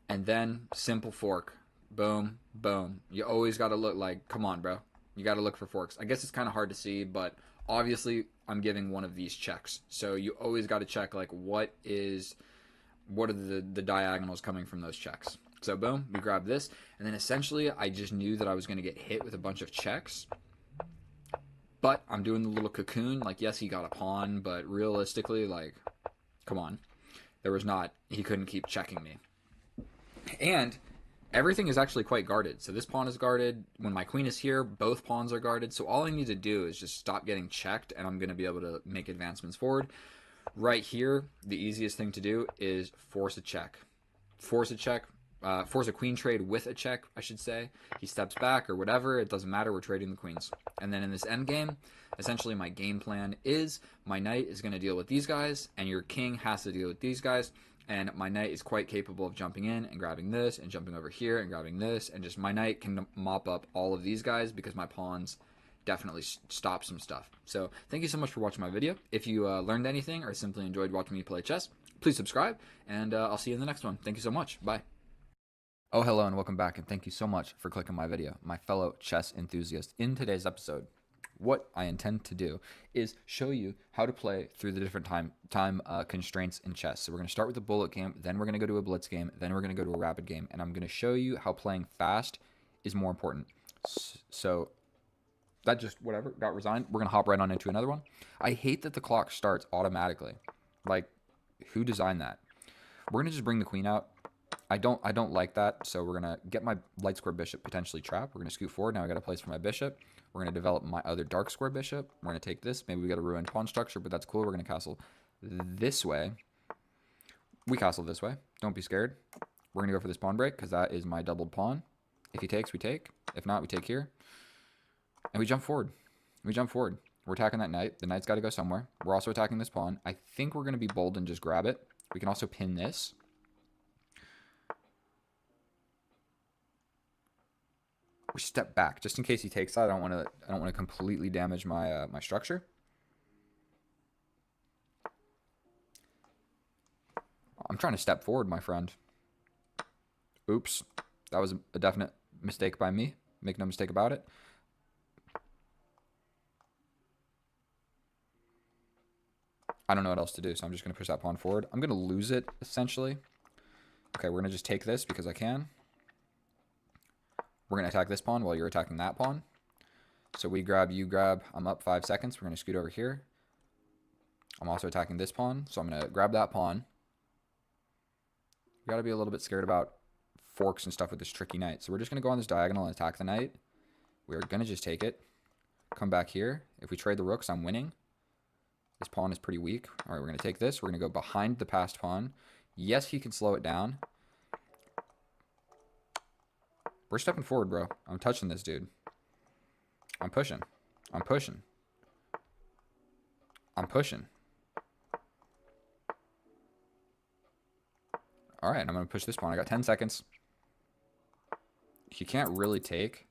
And then simple fork. Boom, boom. You always got to look like, come on, bro. You got to look for forks. I guess it's kind of hard to see, but obviously I'm giving one of these checks. So you always got to check like what are the diagonals coming from those checks. So boom, we grab this, and then essentially I just knew that I was going to get hit with a bunch of checks. But I'm doing the little cocoon. Like, yes, he got a pawn, but realistically, like, come on. He couldn't keep checking me. And everything is actually quite guarded. So this pawn is guarded. When my queen is here, both pawns are guarded. So all I need to do is just stop getting checked, and I'm going to be able to make advancements forward. Right here, the easiest thing to do is force a check. Force a queen trade with a check, I should say. He steps back or whatever. It doesn't matter. We're trading the queens. And then in this endgame, essentially my game plan is my knight is going to deal with these guys, and your king has to deal with these guys. And my knight is quite capable of jumping in and grabbing this and jumping over here and grabbing this. And just my knight can mop up all of these guys because my pawns definitely stop some stuff. So thank you so much for watching my video. If you learned anything or simply enjoyed watching me play chess, please subscribe, and I'll see you in the next one. Thank you so much. Bye. Oh, hello and welcome back, and thank you so much for clicking my video, my fellow chess enthusiast. In today's episode, what I intend to do is show you how to play through the different time constraints in chess. So we're going to start with a bullet game, then we're going to go to a blitz game, then we're going to go to a rapid game, and I'm going to show you how playing fast is more important. So that just, whatever, got resigned. We're going to hop right on into another one. I hate that the clock starts automatically. Like, who designed that? We're going to just bring the queen out. I don't like that, so we're going to get my light square bishop potentially trapped. We're going to scoot forward. Now I got a place for my bishop. We're going to develop my other dark square bishop. We're going to take this. Maybe we got a ruined pawn structure, but that's cool. We're going to castle this way. We castle this way. Don't be scared. We're going to go for this pawn break because that is my doubled pawn. If he takes, we take. If not, we take here. And we jump forward. We jump forward. We're attacking that knight. The knight's got to go somewhere. We're also attacking this pawn. I think we're going to be bold and just grab it. We can also pin this. We step back just in case he takes that. I don't want to completely damage my my structure. I'm trying to step forward, my friend. Oops, that was a definite mistake by me. Make no mistake about it. I don't know what else to do, so I'm just going to push that pawn forward. I'm going to lose it, essentially. Okay, we're going to just take this because I can. We're going to attack this pawn while you're attacking that pawn. So we grab, you grab. I'm up 5 seconds. We're going to scoot over here. I'm also attacking this pawn, so I'm going to grab that pawn. You got to be a little bit scared about forks and stuff with this tricky knight. So we're just going to go on this diagonal and attack the knight. We're going to just take it. Come back here. If we trade the rooks, I'm winning. This pawn is pretty weak. All right, we're going to take this. We're going to go behind the passed pawn. Yes, he can slow it down. We're stepping forward, bro. I'm touching this dude. I'm pushing. I'm pushing. I'm pushing. All right, I'm going to push this pawn. I got 10 seconds. He can't really take.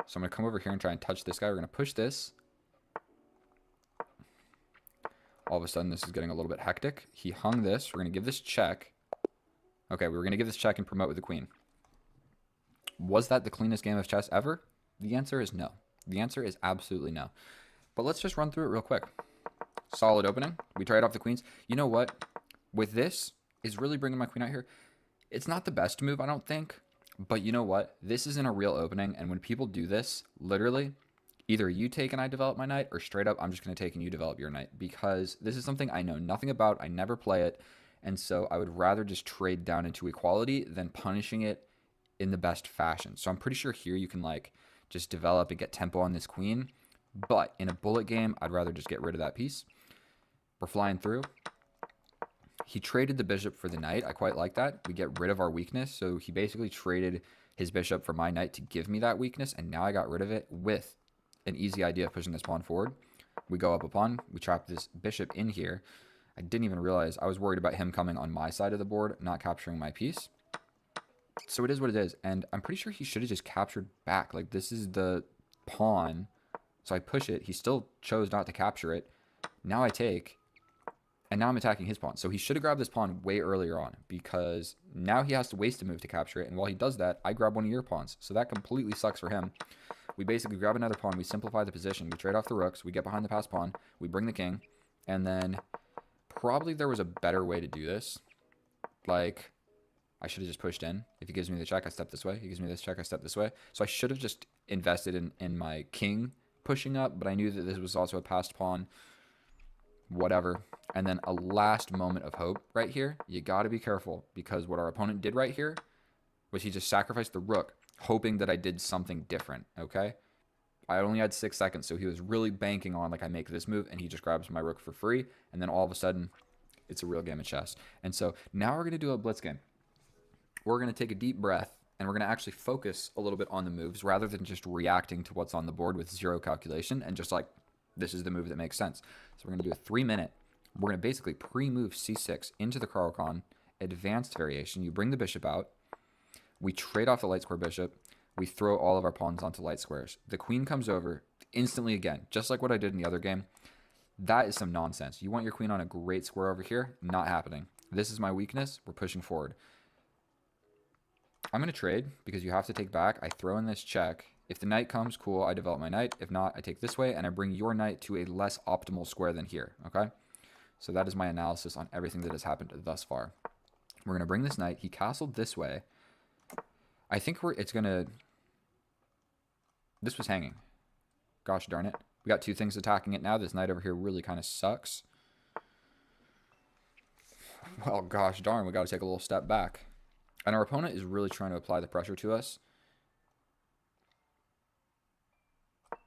So I'm going to come over here and try and touch this guy. We're going to push this. All of a sudden, this is getting a little bit hectic. He hung this. We're going to give this check. Okay, we were going to give this check and promote with the queen. Was that the cleanest game of chess ever? The answer is no. The answer is absolutely no. But let's just run through it real quick. Solid opening. We trade off the queens. You know what? With this, is really bringing my queen out here. It's not the best move, I don't think. But you know what? This isn't a real opening. And when people do this, literally, either you take and I develop my knight, or straight up, I'm just going to take and you develop your knight. Because this is something I know nothing about. I never play it. And so I would rather just trade down into equality than punishing it in the best fashion. So I'm pretty sure here you can like just develop and get tempo on this queen. But in a bullet game, I'd rather just get rid of that piece. We're flying through. He traded the bishop for the knight. I quite like that. We get rid of our weakness. So he basically traded his bishop for my knight to give me that weakness. And now I got rid of it with an easy idea of pushing this pawn forward. We go up a pawn. We trap this bishop in here. I didn't even realize. I was worried about him coming on my side of the board, not capturing my piece. So it is what it is. And I'm pretty sure he should have just captured back. Like, this is the pawn. So I push it. He still chose not to capture it. Now I take. And now I'm attacking his pawn. So he should have grabbed this pawn way earlier on, because now he has to waste a move to capture it. And while he does that, I grab one of your pawns. So that completely sucks for him. We basically grab another pawn. We simplify the position. We trade off the rooks. We get behind the passed pawn. We bring the king. And then probably there was a better way to do this. Like, I should have just pushed in. If he gives me the check, I step this way. He gives me this check, I step this way. So I should have just invested in my king pushing up. But I knew that this was also a passed pawn. Whatever. And then a last moment of hope right here. You got to be careful, because what our opponent did right here was he just sacrificed the rook, hoping that I did something different, okay? I only had 6 seconds, so he was really banking on, like, I make this move, and he just grabs my rook for free, and then all of a sudden, it's a real game of chess. And so now we're going to do a blitz game. We're going to take a deep breath, and we're going to actually focus a little bit on the moves rather than just reacting to what's on the board with zero calculation and just like, this is the move that makes sense. So we're going to do a 3-minute. We're going to basically pre-move c6 into the Caro-Kann, advanced variation. You bring the bishop out. We trade off the light square bishop. We throw all of our pawns onto light squares. The queen comes over instantly again, just like what I did in the other game. That is some nonsense. You want your queen on a great square over here? Not happening. This is my weakness. We're pushing forward. I'm going to trade because you have to take back. I throw in this check. If the knight comes, cool, I develop my knight. If not, I take this way, and I bring your knight to a less optimal square than here, okay? So that is my analysis on everything that has happened thus far. We're going to bring this knight. He castled this way. I think it's going to... This was hanging. Gosh darn it. We got two things attacking it now. This knight over here really kind of sucks. Well, gosh darn, we got to take a little step back. And our opponent is really trying to apply the pressure to us.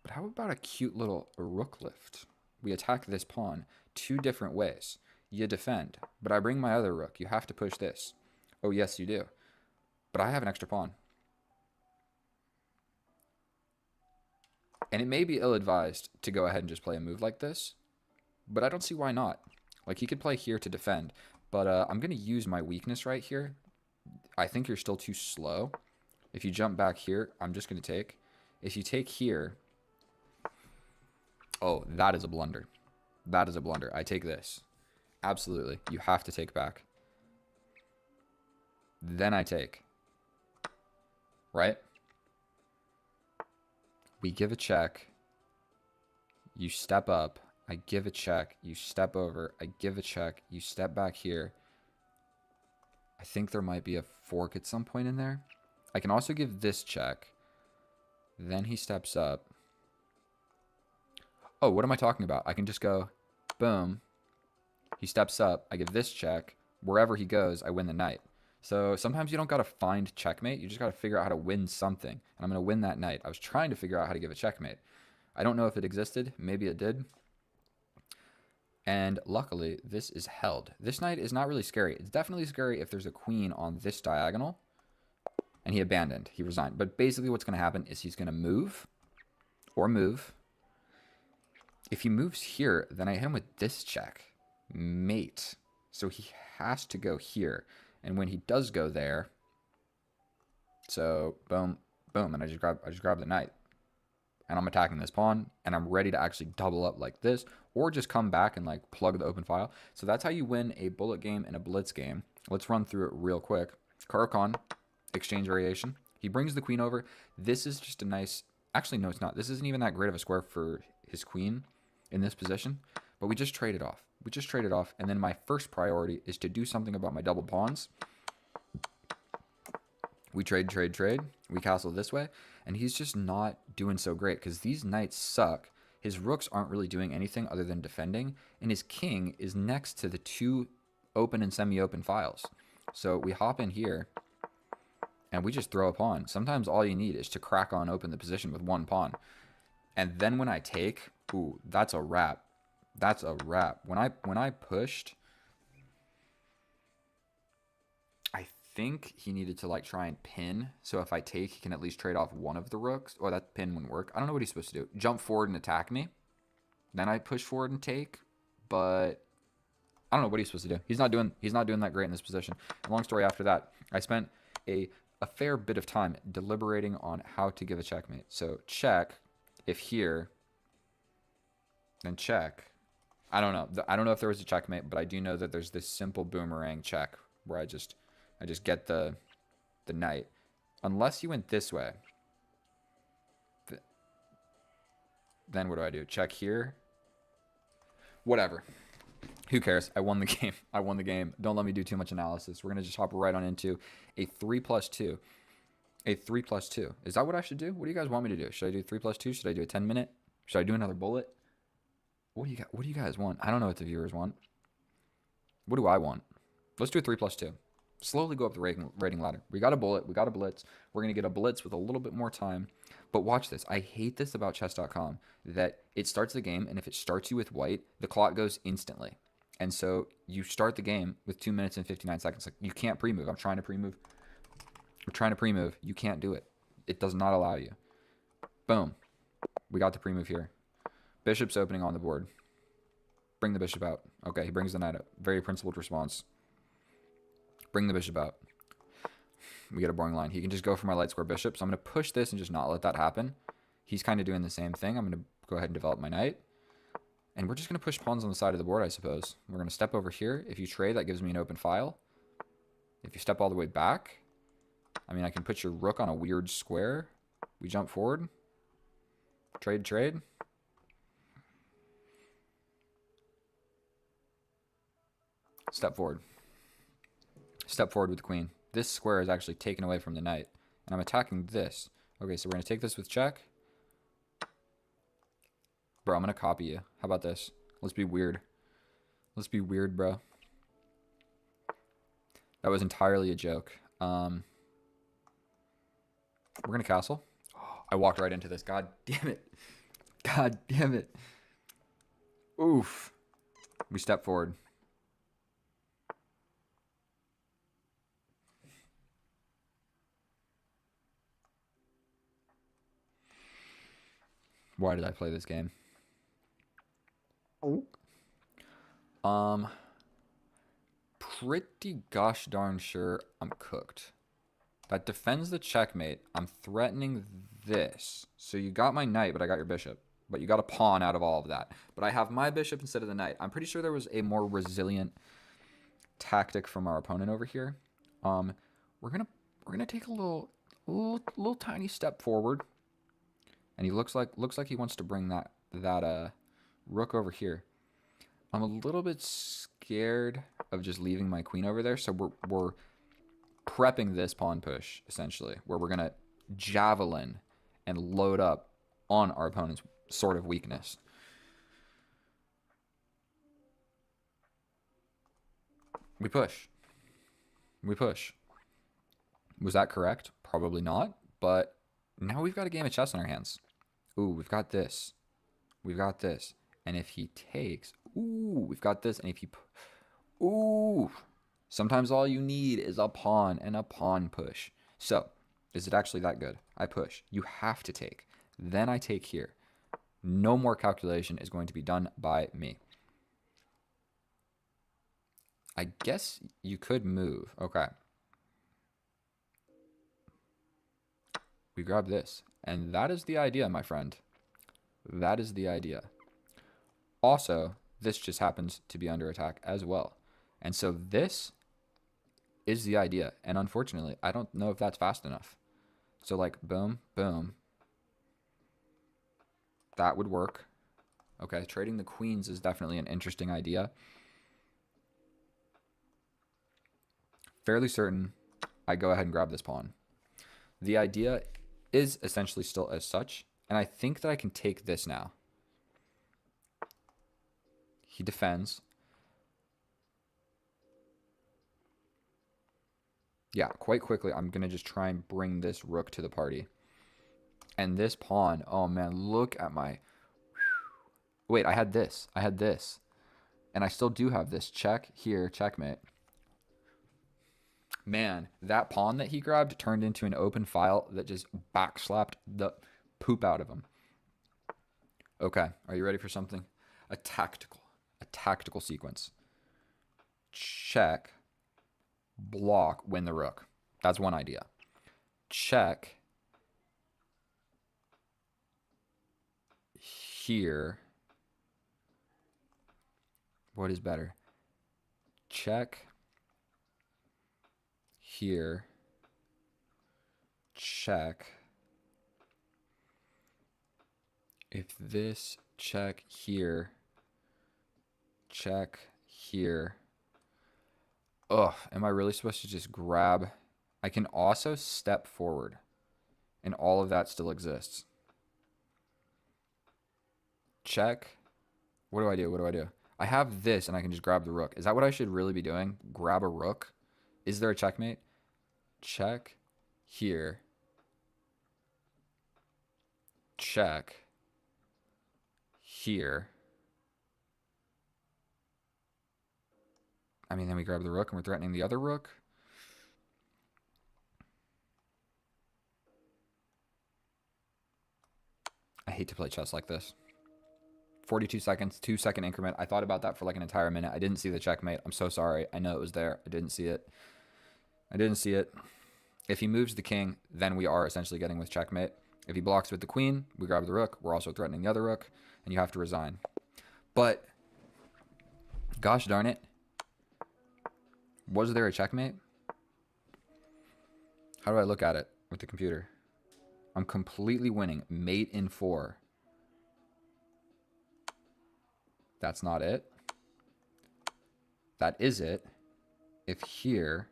But how about a cute little rook lift? We attack this pawn 2 different ways. You defend, but I bring my other rook. You have to push this. Oh, yes, you do. But I have an extra pawn. And it may be ill-advised to go ahead and just play a move like this, but I don't see why not. Like, he could play here to defend, but I'm going to use my weakness right here. I think you're still too slow. If you jump back here, I'm just going to take. If you take here... Oh, that is a blunder. That is a blunder. I take this. Absolutely. You have to take back. Then I take. Right? We give a check. You step up. I give a check. You step over. I give a check. You step back here. I think there might be a fork at some point in there. I can also give this check. Then he steps up. Oh, what am I talking about? I can just go, boom. He steps up. I give this check. Wherever he goes, I win the knight. So sometimes you don't gotta find checkmate. You just gotta figure out how to win something. And I'm gonna win that knight. I was trying to figure out how to give a checkmate. I don't know if it existed. Maybe it did. And luckily, this is held. This knight is not really scary. It's definitely scary if there's a queen on this diagonal. And he abandoned. He resigned. But basically what's going to happen is he's going to move. Or move. If he moves here, then I hit him with this check. Mate. So he has to go here. And when he does go there... So, boom, boom. And I just grab the knight. And I'm attacking this pawn, and I'm ready to actually double up like this, or just come back and like plug the open file. So that's how you win a bullet game and a blitz game. Let's run through it real quick. Caro-Kann, exchange variation. He brings the queen over. This is just a nice, actually no it's not. This isn't even that great of a square for his queen in this position, but we just trade it off. We just trade it off, and then my first priority is to do something about my double pawns. We trade. We castle this way. And he's just not doing so great because these knights suck. His rooks aren't really doing anything other than defending. And his king is next to the two open and semi-open files. So we hop in here and we just throw a pawn. Sometimes all you need is to crack on open the position with one pawn. And then when I take, ooh, that's a wrap. That's a wrap. When I pushed... I think he needed to like try and pin, so if I take, he can at least trade off one of the rooks. Or that pin wouldn't work. I don't know what he's supposed to do. Jump forward and attack me. Then I push forward and take, but I don't know what he's supposed to do. He's not doing that great in this position. And long story after that, I spent a fair bit of time deliberating on how to give a checkmate. So check, if here, then check. I don't know. I don't know if there was a checkmate, but I do know that there's this simple boomerang check where I just get the knight. Unless you went this way. Then what do I do? Check here? Whatever. Who cares? I won the game. I won the game. Don't let me do too much analysis. We're going to just hop right on into a 3+2. A 3+2. Is that what I should do? What do you guys want me to do? Should I do 3+2? Should I do a 10-minute? Should I do another bullet? What do you guys want? I don't know what the viewers want. What do I want? Let's do a 3+2. Slowly go up the rating ladder. We got a bullet. We got a blitz. We're going to get a blitz with a little bit more time. But watch this. I hate this about chess.com, that it starts the game, and if it starts you with white, the clock goes instantly. And so you start the game with 2 minutes and 59 seconds. Like, you can't pre-move. I'm trying to pre-move. We're trying to pre-move. You can't do it. It does not allow you. Boom. We got the pre-move here. Bishop's opening on the board. Bring the bishop out. Okay, he brings the knight out. Very principled response. Bring the bishop out. We get a boring line. He can just go for my light square bishop. So I'm going to push this and just not let that happen. He's kind of doing the same thing. I'm going to go ahead and develop my knight. And we're just going to push pawns on the side of the board, I suppose. We're going to step over here. If you trade, that gives me an open file. If you step all the way back, I mean, I can put your rook on a weird square. We jump forward. Trade. Step forward. Step forward with the queen. This square is actually taken away from the knight. And I'm attacking this. Okay, so we're going to take this with check. Bro, I'm going to copy you. How about this? Let's be weird. Let's be weird, bro. That was entirely a joke. We're going to castle. I walked right into this. God damn it. God damn it. Oof. We step forward. Why did I play this game? Pretty gosh darn sure I'm cooked. That defends the checkmate. I'm threatening this. So you got my knight, but I got your bishop. But you got a pawn out of all of that. But I have my bishop instead of the knight. I'm pretty sure there was a more resilient tactic from our opponent over here. We're gonna take a little tiny step forward. And he looks like he wants to bring that rook over here. I'm a little bit scared of just leaving my queen over there, so we're prepping this pawn push essentially, where we're gonna javelin and load up on our opponent's sort of weakness. We push. Was that correct? Probably not. But now we've got a game of chess on our hands. Ooh, we've got this. We've got this. And if he takes... Ooh, we've got this. And if he... Ooh. Sometimes all you need is a pawn and a pawn push. So, is it actually that good? I push. You have to take. Then I take here. No more calculation is going to be done by me. I guess you could move. Okay. We grab this. And that is the idea, my friend. That is the idea. Also, this just happens to be under attack as well. And so this is the idea. And unfortunately, I don't know if that's fast enough. So like, boom, boom. That would work. Okay, trading the queens is definitely an interesting idea. Fairly certain I go ahead and grab this pawn. The idea is essentially still as such. And I think that I can take this now. He defends. Yeah, quite quickly, I'm going to just try and bring this rook to the party. And this pawn, oh man, look at my... Wait, I had this. I had this. And I still do have this. Check, here, checkmate. Man, that pawn that he grabbed turned into an open file that just backslapped the poop out of him. Okay, are you ready for something? A tactical sequence. Check, block, win the rook. That's one idea. Check, here. What is better? Check, here, check. If this, check here, check here. Ugh, am I really supposed to just grab? I can also step forward, and all of that still exists. Check. What do I do? What do I do? I have this, and I can just grab the rook. Is that what I should really be doing? Grab a rook? Is there a checkmate? Check here. Check here. I mean, then we grab the rook and we're threatening the other rook. I hate to play chess like this. 42 seconds, 2-second increment. I thought about that for like an entire minute. I didn't see the checkmate. I'm so sorry. I know it was there. I didn't see it. I didn't see it. If he moves the king, then we are essentially getting with checkmate. If he blocks with the queen, we grab the rook. We're also threatening the other rook, and you have to resign. But, gosh darn it. Was there a checkmate? How do I look at it with the computer? I'm completely winning. Mate in 4. That's not it. That is it. If here,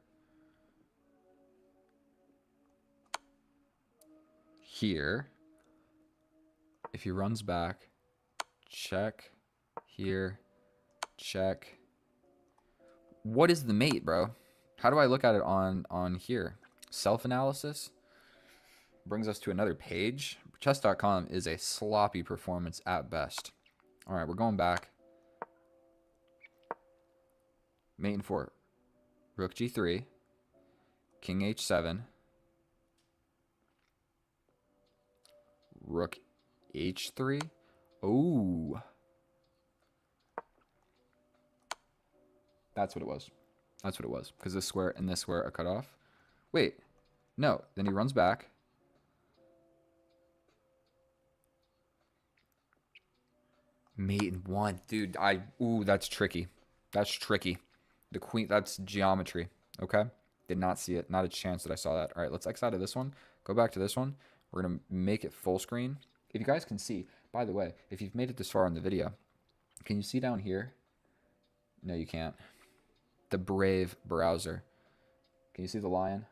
if he runs back, check, here, check. What is the mate, bro? How do I look at it on here? Self-analysis brings us to another page. Chess.com is a sloppy performance at best. All right, we're going back. Mate in 4. Rook g3. King h7. Rook h3. Oh. That's what it was. That's what it was. Because this square and this square are cut off. Wait. No. Then he runs back. Mate in 1. Dude, ooh, that's tricky. That's tricky. The queen, that's geometry. Okay? Did not see it. Not a chance that I saw that. All right, let's X out of this one. Go back to this one. We're going to make it full screen. If you guys can see, by the way, if you've made it this far in the video, can you see down here? No, you can't. The Brave browser. Can you see the lion?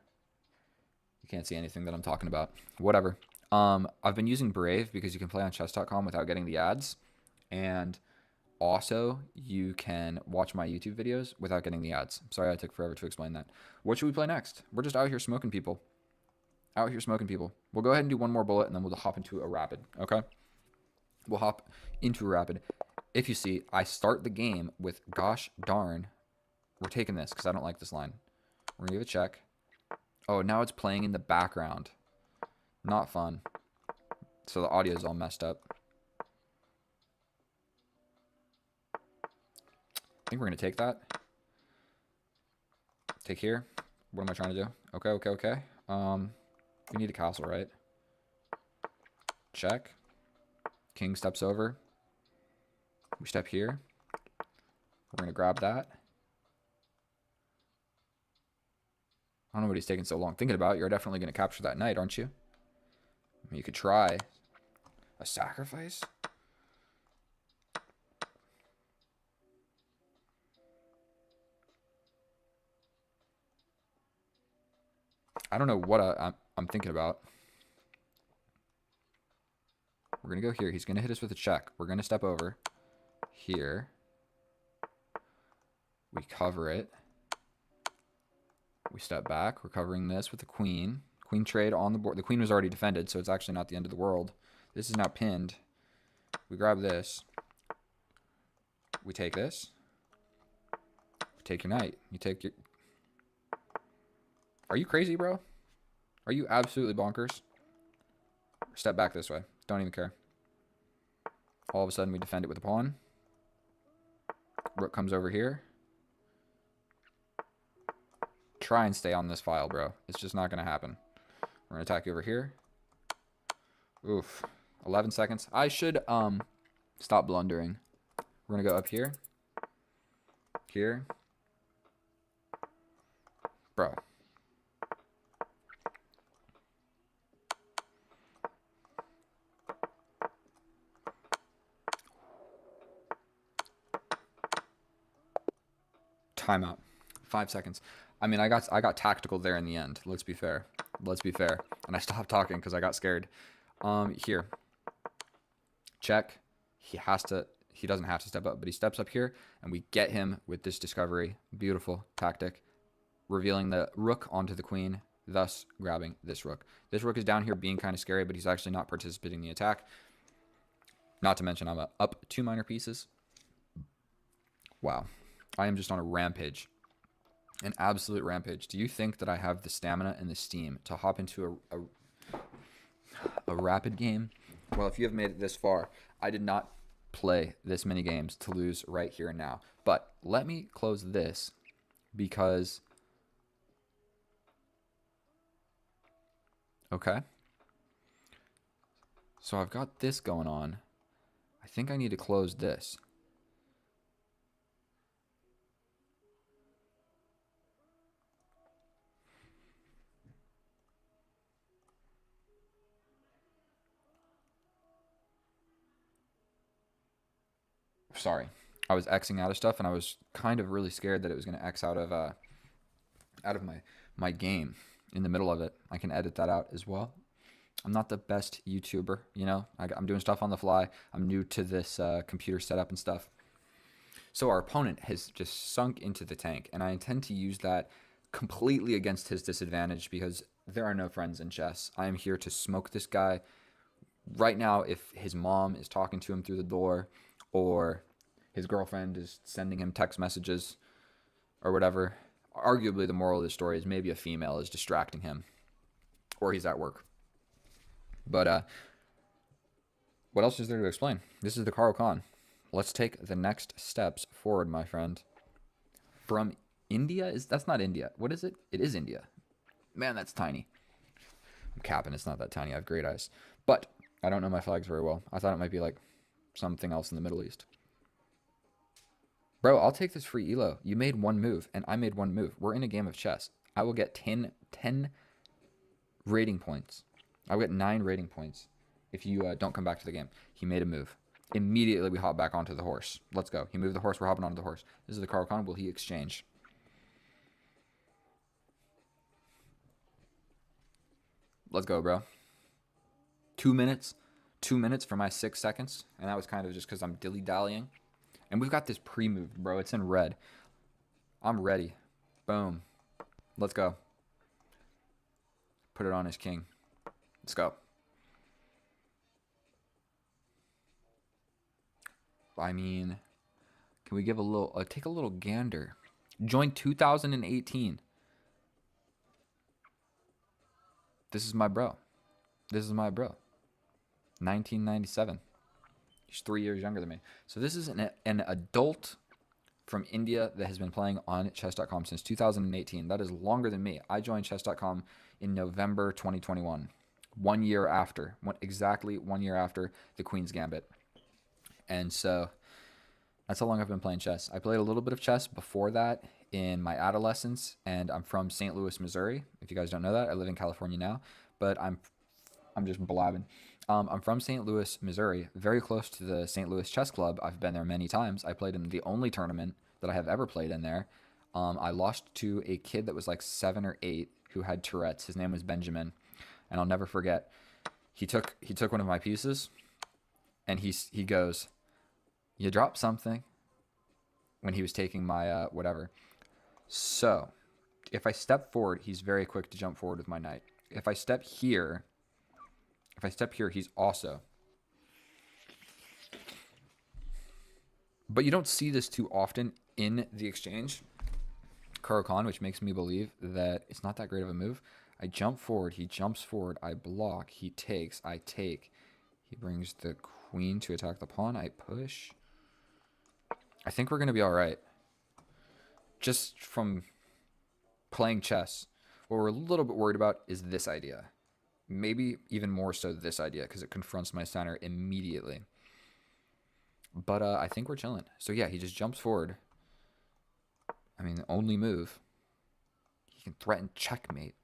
You can't see anything that I'm talking about. Whatever. I've been using Brave because you can play on chess.com without getting the ads. And Also, you can watch my YouTube videos without getting the ads. Sorry I took forever to explain that. What should we play next? We're just out here smoking people. Out here smoking people. We'll go ahead and do one more bullet, and then we'll hop into a rapid, okay? We'll hop into a rapid. If you see, I start the game with, gosh darn, we're taking this because I don't like this line. We're going to give it a check. Oh, now it's playing in the background. Not fun. So the audio is all messed up. I think we're going to take that. Take here. What am I trying to do? Okay. We need a castle, right? Check. King steps over. We step here. We're going to grab that. I don't know what he's taking so long thinking about. You're definitely going to capture that knight, aren't you? I mean, you could try a sacrifice. I don't know what I'm thinking about. We're going to go here. He's going to hit us with a check. We're going to step over here. We cover it. We step back. We're covering this with the queen. Queen trade on the board. The queen was already defended, so it's actually not the end of the world. This is now pinned. We grab this. We take this. We take your knight. You take your... Are you crazy, bro? Are you absolutely bonkers? Step back this way. Don't even care. All of a sudden, we defend it with a pawn. Rook comes over here. Try and stay on this file, bro. It's just not going to happen. We're going to attack you over here. Oof. 11 seconds. I should stop blundering. We're going to go up here. Here. Bro. Timeout. 5 seconds. I mean, I got tactical there in the end. Let's be fair. Let's be fair. And I stopped talking because I got scared. Here. Check. He doesn't have to step up, but he steps up here, and we get him with this discovery. Beautiful tactic. Revealing the rook onto the queen, thus grabbing this rook. This rook is down here being kind of scary, but he's actually not participating in the attack. Not to mention I'm up 2 minor pieces. Wow. I am just on a rampage. An absolute rampage. Do you think that I have the stamina and the steam to hop into a rapid game? Well, if you have made it this far, I did not play this many games to lose right here and now. But let me close this because... Okay. So I've got this going on. I think I need to close this. Sorry, I was Xing out of stuff, and I was kind of really scared that it was going to X out of my game in the middle of it. I can edit that out as well. I'm not the best YouTuber, you know. I'm doing stuff on the fly. I'm new to this computer setup and stuff. So our opponent has just sunk into the tank, and I intend to use that completely against his disadvantage because there are no friends in chess. I am here to smoke this guy. Right now, if his mom is talking to him through the door, or his girlfriend is sending him text messages or whatever, arguably the moral of the story is maybe a female is distracting him or he's at work. But what else is there to explain? This is the Caro-Kann. Let's take the next steps forward, my friend. From India? That's not India. What is it? It is India. Man, that's tiny. I'm capping. It's not that tiny. I have great eyes. But I don't know my flags very well. I thought it might be like something else in the Middle East. Bro, I'll take this free elo. You made one move, and I made one move. We're in a game of chess. I will get 10 rating points. I'll get 9 rating points if you don't come back to the game. He made a move. Immediately, we hop back onto the horse. Let's go. He moved the horse. We're hopping onto the horse. This is the Caro-Kann. Will he exchange? Let's go, bro. 2 minutes. 2 minutes for my 6 seconds. And that was kind of just because I'm dilly-dallying. And we've got this pre-moved, bro. It's in red. I'm ready. Boom. Let's go. Put it on his king. Let's go. I mean, can we give a little, take a little gander? Joined 2018. This is my bro. This is my bro. 1997. He's 3 years younger than me. So this is an adult from India that has been playing on chess.com since 2018. That is longer than me. I joined chess.com in November 2021. 1 year after. Exactly 1 year after the Queen's Gambit. And so that's how long I've been playing chess. I played a little bit of chess before that in my adolescence, and I'm from St. Louis, Missouri. If you guys don't know that, I live in California now, but I'm just blabbing. I'm from St. Louis, Missouri, very close to the St. Louis Chess Club. I've been there many times. I played in the only tournament that I have ever played in there. I lost to a kid that was like 7 or 8 who had Tourette's. His name was Benjamin, and I'll never forget. He took one of my pieces, and he goes, "You dropped something," when he was taking my whatever. So if I step forward, he's very quick to jump forward with my knight. If I step here, he's also. But you don't see this too often in the exchange, Caro-Kann, which makes me believe that it's not that great of a move. I jump forward, he jumps forward, I block, he takes, I take. He brings the queen to attack the pawn, I push. I think we're going to be all right. Just from playing chess, what we're a little bit worried about is this idea. Maybe even more so this idea, because it confronts my center immediately. But I think we're chilling. So yeah, he just jumps forward. I mean, the only move. He can threaten checkmate.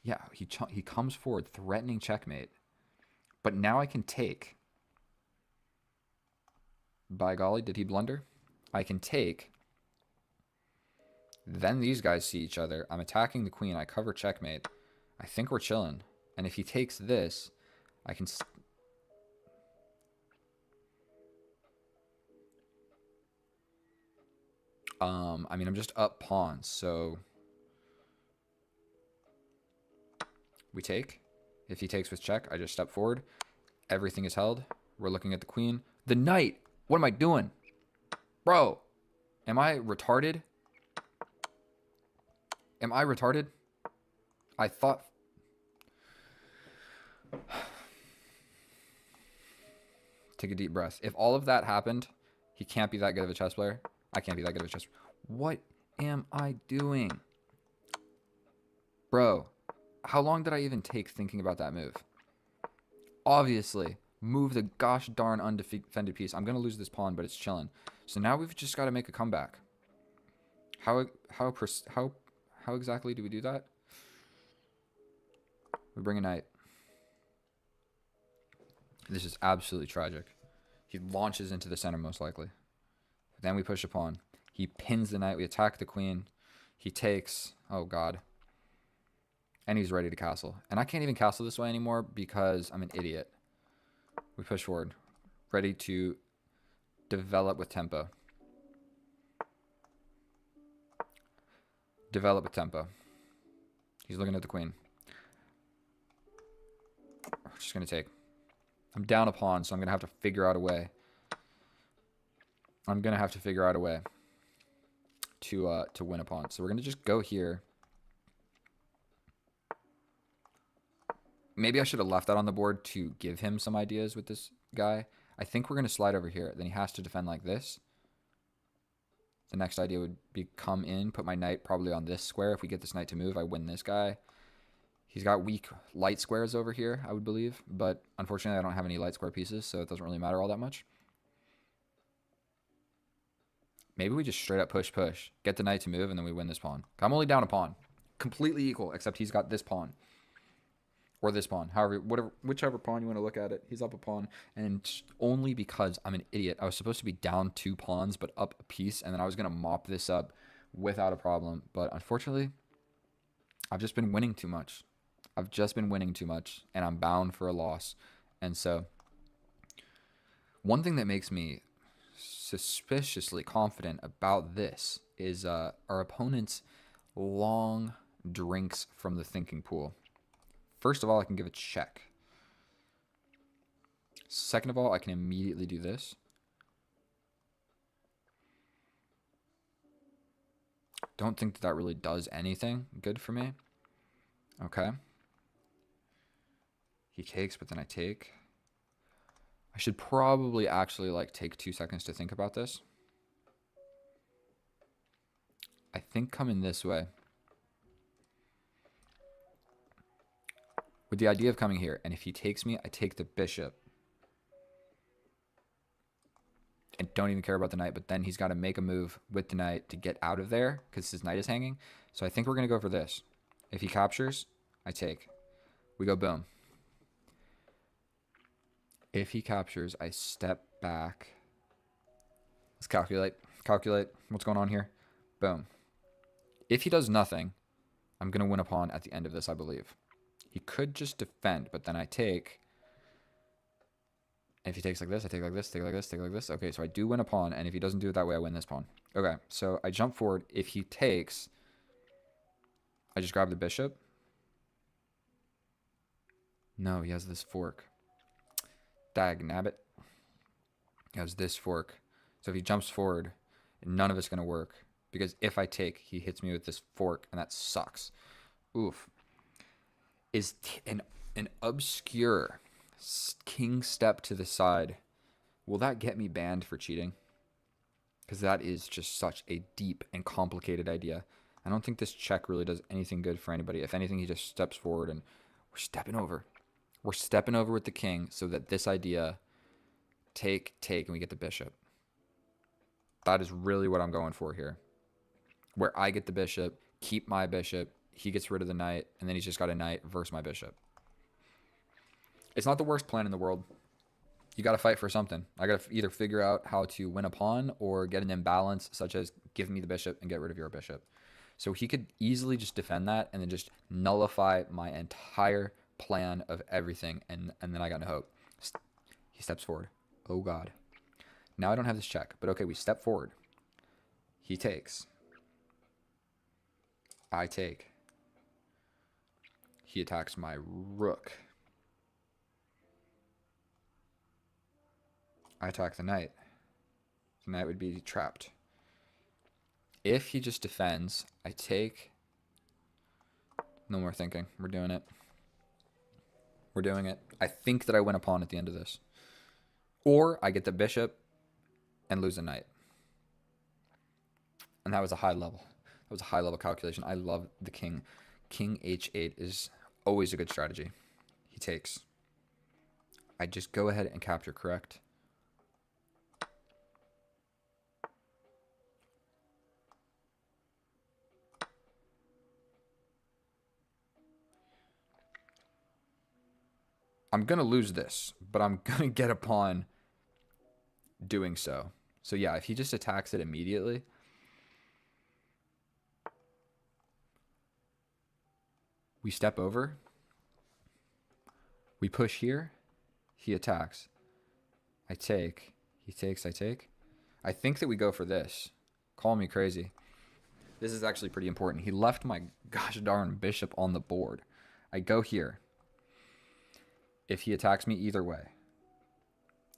Yeah, he comes forward threatening checkmate. But now I can take. By golly, did he blunder? I can take. Then these guys see each other. I'm attacking the queen. I cover checkmate. I think we're chilling. And if he takes this, I can... I mean, I'm just up pawns, so... We take. If he takes with check, I just step forward. Everything is held. We're looking at the queen. The knight! What am I doing? Bro! Am I retarded? Am I retarded? I thought... Take a deep breath. If all of that happened, he can't be that good of a chess player. I can't be that good of a chess player. What am I doing? Bro, how long did I even take thinking about that move? Obviously, move the gosh darn undefended piece. I'm going to lose this pawn, but it's chilling. So now we've just got to make a comeback. How exactly do we do that? We bring a knight. This is absolutely tragic. He launches into the center most likely. Then we push a pawn. He pins the knight. We attack the queen. He takes. Oh, God. And he's ready to castle. And I can't even castle this way anymore because I'm an idiot. We push forward. Ready to develop with tempo. Develop with tempo. He's looking at the queen. We're just going to take. I'm down a pawn, so I'm going to have to figure out a way. To win a pawn. So we're going to just go here. Maybe I should have left that on the board to give him some ideas with this guy. I think we're going to slide over here. Then he has to defend like this. The next idea would be come in, put my knight probably on this square. If we get this knight to move, I win this guy. He's got weak light squares over here, I would believe. But unfortunately, I don't have any light square pieces, so it doesn't really matter all that much. Maybe we just straight up push. Get the knight to move, and then we win this pawn. I'm only down a pawn. Completely equal, except he's got this pawn. Or this pawn. However, whichever pawn you want to look at it. He's up a pawn. And only because I'm an idiot. I was supposed to be down 2 pawns, but up a piece. And then I was going to mop this up without a problem. But unfortunately, I've just been winning too much. And I'm bound for a loss. And so, one thing that makes me suspiciously confident about this is our opponent's long drinks from the thinking pool. First of all, I can give a check. Second of all, I can immediately do this. Don't think that that really does anything good for me. Okay. He takes, but then I take. I should probably actually like take 2 seconds to think about this. I think coming this way. With the idea of coming here, and if he takes me, I take the bishop. And don't even care about the knight, but then he's got to make a move with the knight to get out of there because his knight is hanging. So I think we're going to go for this. If he captures, I take. We go boom. If he captures, I step back. Let's calculate. Calculate. What's going on here? Boom. If he does nothing, I'm going to win a pawn at the end of this, I believe. He could just defend, but then I take. If he takes like this, I take like this, take like this, take like this. Okay, so I do win a pawn, and if he doesn't do it that way, I win this pawn. Okay, so I jump forward. If he takes, I just grab the bishop. No, he has this fork. Dag nabbit. He has this fork. So if he jumps forward, none of it's going to work. Because if I take, he hits me with this fork, and that sucks. Oof. Is an obscure king step to the side, will that get me banned for cheating? Because that is just such a deep and complicated idea. I don't think this check really does anything good for anybody. If anything, he just steps forward, and we're stepping over. We're stepping over with the king so that this idea, take, and we get the bishop. That is really what I'm going for here. Where I get the bishop, keep my bishop, he gets rid of the knight, and then he's just got a knight versus my bishop. It's not the worst plan in the world. You got to fight for something. I got to either figure out how to win a pawn or get an imbalance, such as give me the bishop and get rid of your bishop. So he could easily just defend that and then just nullify my entire plan of everything, and then I got no hope. He steps forward. Oh, God. Now I don't have this check, but okay, we step forward. He takes. I take. He attacks my rook. I attack the knight. The knight would be trapped. If he just defends, I take. No more thinking. We're doing it. We're doing it. I think that I win a pawn at the end of this. Or I get the bishop and lose the knight. And that was a high level. That was a high level calculation. I love the king. King h8 is always a good strategy. He takes. I just go ahead and capture, correct? I'm going to lose this, but I'm going to get a pawn doing so. So yeah, if he just attacks it immediately, we step over, we push here, he attacks, I take, he takes, I take. I think that we go for this. Call me crazy. This is actually pretty important. He left my gosh darn bishop on the board. I go here. If he attacks me either way,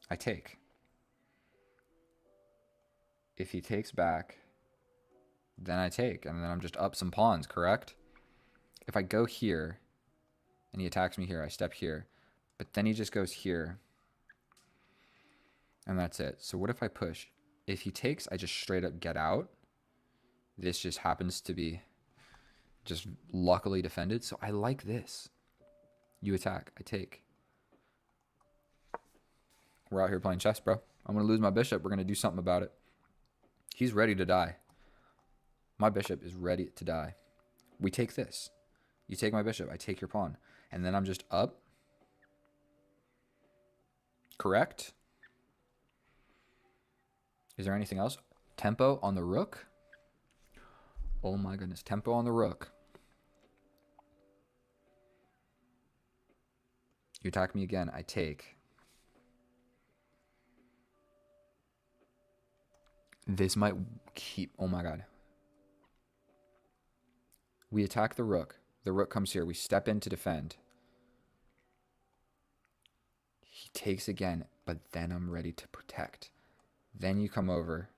I take. If he takes back, then I take, and then I'm just up some pawns, correct? If I go here, and he attacks me here, I step here, but then he just goes here, and that's it. So what if I push? If he takes, I just straight up get out. This just happens to be just luckily defended, so I like this. You attack, I take. We're out here playing chess, bro. I'm going to lose my bishop. We're going to do something about it. He's ready to die. My bishop is ready to die. We take this. You take my bishop. I take your pawn. And then I'm just up. Correct? Is there anything else? Tempo on the rook? Oh my goodness. Tempo on the rook. You attack me again. I take. This might keep... Oh my god. We attack the rook. The rook comes here. We step in to defend. He takes again, but then I'm ready to protect. Then you come over.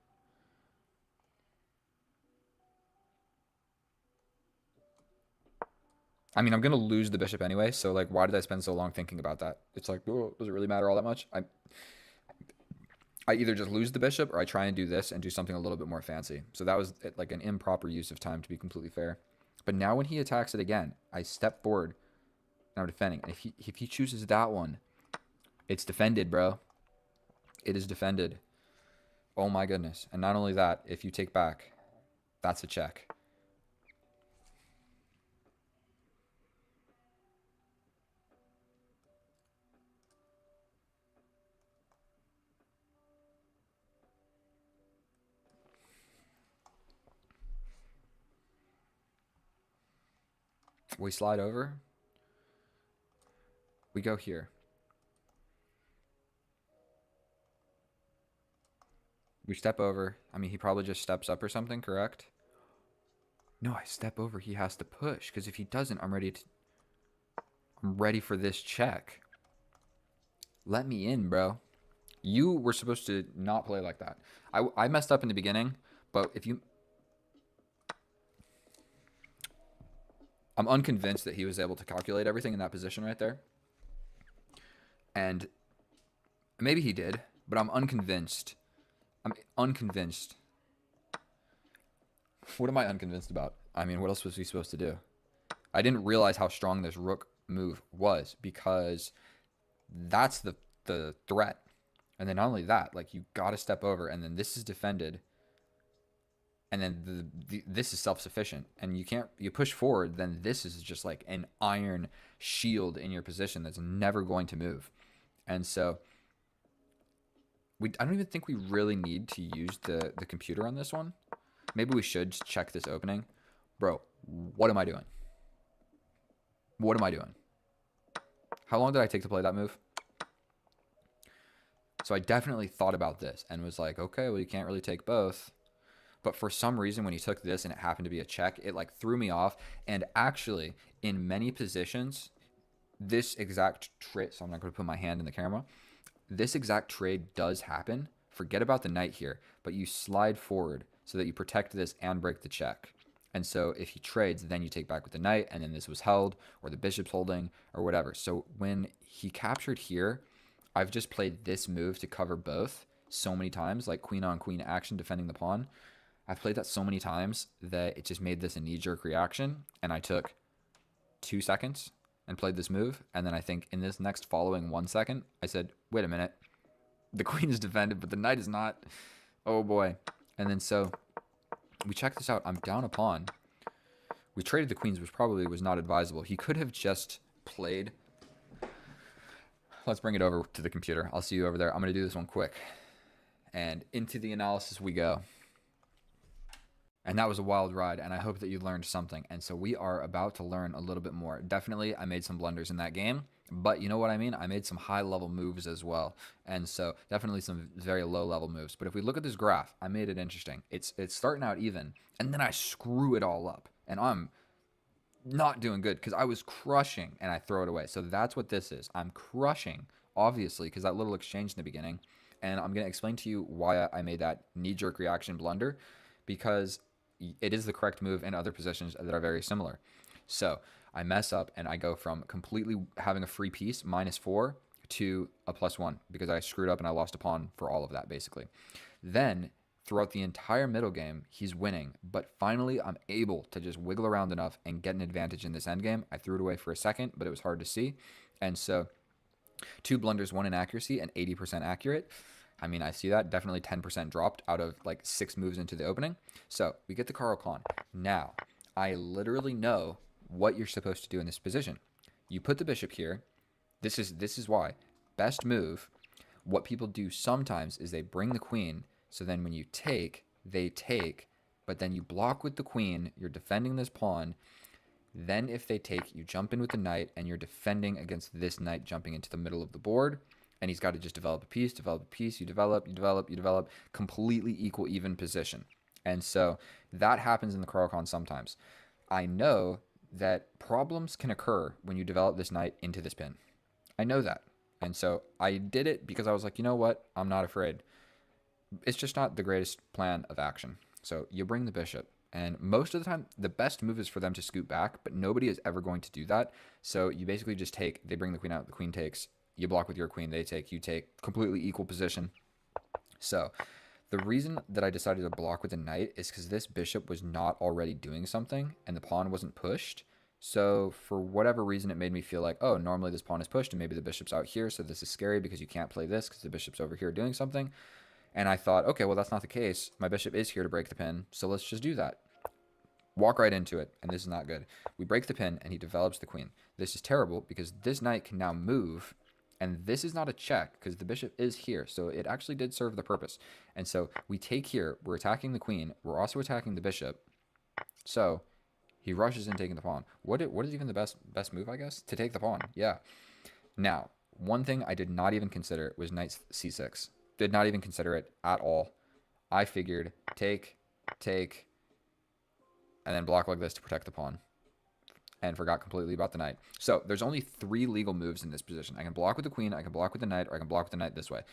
I mean, I'm going to lose the bishop anyway, so, like, why did I spend so long thinking about that? It's like, oh, does it really matter all that much? I either just lose the bishop or I try and do this and do something a little bit more fancy. So that was, like, an improper use of time, to be completely fair. But now when he attacks it again, I step forward and I'm defending. And if he chooses that one, it's defended, bro. It is defended. Oh, my goodness. And not only that, if you take back, that's a check. We slide over. We go here. We step over. I mean, he probably just steps up or something, correct? No, I step over. He has to push, because if he doesn't, I'm ready for this check. Let me in, bro. You were supposed to not play like that. I messed up in the beginning, but if you... I'm unconvinced that he was able to calculate everything in that position right there. And maybe he did, but I'm unconvinced. I'm unconvinced. What am I unconvinced about? I mean, what else was he supposed to do? I didn't realize how strong this rook move was, because that's the threat. And then not only that, like, you got to step over, and then this is defended. And then this is self-sufficient, and you push forward, then this is just like an iron shield in your position that's never going to move. And so I don't even think we really need to use the computer on this one. Maybe we should just check this opening. Bro, what am I doing? What am I doing? How long did I take to play that move? So I definitely thought about this and was like, okay, well, you can't really take both. But for some reason, when he took this and it happened to be a check, it like threw me off. And actually, in many positions, this exact trade, so I'm not going to put my hand in the camera, this exact trade does happen. Forget about the knight here, but you slide forward so that you protect this and break the check. And so if he trades, then you take back with the knight, and then this was held, or the bishop's holding, or whatever. So when he captured here, I've just played this move to cover both so many times, like queen on queen action, defending the pawn. I've played that so many times that it just made this a knee-jerk reaction, and I took 2 seconds and played this move, and then I think in this next following 1 second, I said, wait a minute, the queen is defended, but the knight is not. Oh boy. And then so we check this out. I'm down a pawn. We traded the queens, which probably was not advisable. He could have just played. Let's bring it over to the computer. I'll see you over there. I'm going to do this one quick. And into the analysis we go. And that was a wild ride, and I hope that you learned something. And so we are about to learn a little bit more. Definitely, I made some blunders in that game, but you know what I mean? I made some high-level moves as well. And so definitely some very low-level moves. But if we look at this graph, I made it interesting. It's starting out even, and then I screw it all up. And I'm not doing good because I was crushing, and I throw it away. So that's what this is. I'm crushing, obviously, because that little exchange in the beginning. And I'm going to explain to you why I made that knee-jerk reaction blunder, because it is the correct move in other positions that are very similar. So I mess up and I go from completely having a free piece, -4, to a +1 because I screwed up and I lost a pawn for all of that, basically. Then throughout the entire middle game, he's winning. But finally, I'm able to just wiggle around enough and get an advantage in this endgame. I threw it away for a second, but it was hard to see. And so 2 blunders, 1 inaccuracy, and 80% accurate. I mean, I see that. Definitely 10% dropped out of like 6 moves into the opening. So we get the Caro-Kann. Now, I literally know what you're supposed to do in this position. You put the bishop here. This is why. Best move. What people do sometimes is they bring the queen. So then when you take, they take. But then you block with the queen. You're defending this pawn. Then if they take, you jump in with the knight. And you're defending against this knight jumping into the middle of the board. And he's got to just develop a piece, you develop, completely equal, even position. And so that happens in the Caro-Kann sometimes. I know that problems can occur when you develop this knight into this pin. I know that. And so I did it because I was like, you know what? I'm not afraid. It's just not the greatest plan of action. So you bring the bishop. And most of the time, the best move is for them to scoot back, but nobody is ever going to do that. So you basically just take, they bring the queen out, the queen takes, you block with your queen, they take, you take, completely equal position. So the reason that I decided to block with the knight is because this bishop was not already doing something and the pawn wasn't pushed. So for whatever reason, it made me feel like, oh, normally this pawn is pushed and maybe the bishop's out here, so this is scary because you can't play this because the bishop's over here doing something. And I thought, okay, well, that's not the case. My bishop is here to break the pin, so let's just do that. Walk right into it, and this is not good. We break the pin, and he develops the queen. This is terrible because this knight can now move, and this is not a check because the bishop is here, so it actually did serve the purpose. And so we take here, we're attacking the queen, we're also attacking the bishop. So he rushes in taking the pawn. What is even the best move, I guess? To take the pawn, yeah. Now, one thing I did not even consider was knight c6. Did not even consider it at all. I figured take, and then block like this to protect the pawn. And forgot completely about the knight. So there's only 3 legal moves in this position. I can block with the queen, I can block with the knight, or I can block with the knight this way.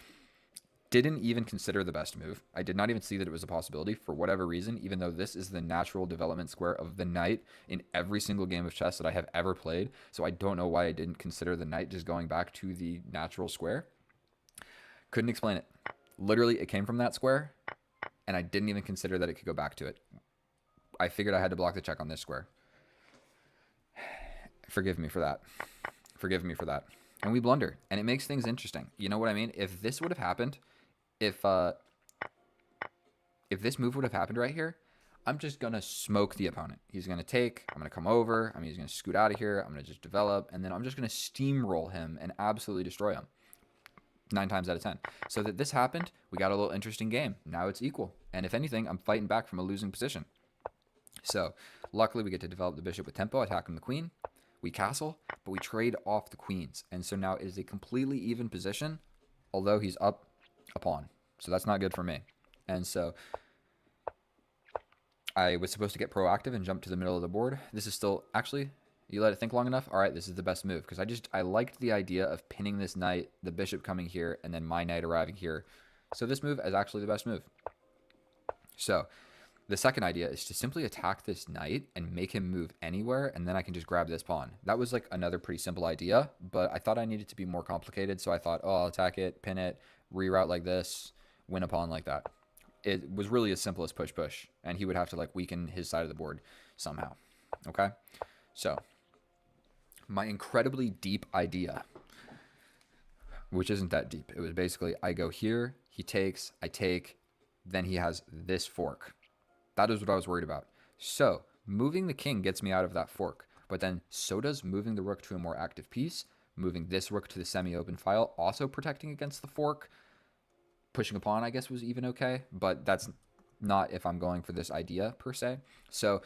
Didn't even consider the best move. I did not even see that it was a possibility for whatever reason, even though this is the natural development square of the knight in every single game of chess that I have ever played. So I don't know why I didn't consider the knight just going back to the natural square. Couldn't explain it. Literally, it came from that square, and I didn't even consider that it could go back to it. I figured I had to block the check on this square. Forgive me for that. Forgive me for that. And we blunder, and it makes things interesting. You know what I mean? If this would have happened, if this move would have happened right here, I'm just going to smoke the opponent. He's going to take, I'm going to come over, I mean, he's going to scoot out of here, I'm going to just develop, and then I'm just going to steamroll him and absolutely destroy him. 9 times out of 10. So that this happened, we got a little interesting game. Now it's equal. And if anything, I'm fighting back from a losing position. So luckily we get to develop the bishop with tempo, attacking the queen. We castle, but we trade off the queens. And so now it is a completely even position, although he's up a pawn. So that's not good for me. And so I was supposed to get proactive and jump to the middle of the board. This is still, actually, you let it think long enough? All right, this is the best move. Because I liked the idea of pinning this knight, the bishop coming here, and then my knight arriving here. So this move is actually the best move. So the second idea is to simply attack this knight and make him move anywhere, and then I can just grab this pawn. That was like another pretty simple idea, but I thought I needed to be more complicated, so I thought, oh, I'll attack it, pin it, reroute like this, win a pawn like that. It was really as simple as push, and he would have to like weaken his side of the board somehow. Okay? So my incredibly deep idea, which isn't that deep, it was basically I go here, he takes, I take, then he has this fork. That is what I was worried about. So moving the king gets me out of that fork, but then so does moving the rook to a more active piece, moving this rook to the semi-open file, also protecting against the fork. Pushing a pawn, I guess, was even okay, but that's not if I'm going for this idea per se. So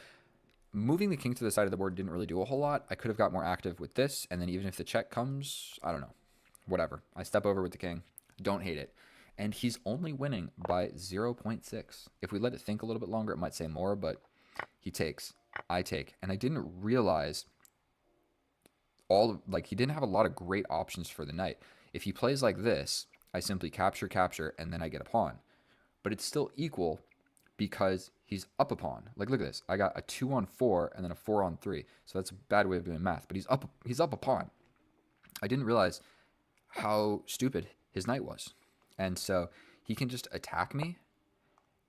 moving the king to the side of the board didn't really do a whole lot. I could have got more active with this, and then even if the check comes, I don't know, whatever. I step over with the king. Don't hate it. And he's only winning by 0.6. If we let it think a little bit longer, it might say more, but he takes, I take. And I didn't realize he didn't have a lot of great options for the knight. If he plays like this, I simply capture, and then I get a pawn. But it's still equal because he's up a pawn. Like, look at this. I got a 2 on 4 and then a 4 on 3. So that's a bad way of doing math, but he's up a pawn. I didn't realize how stupid his knight was. And so he can just attack me,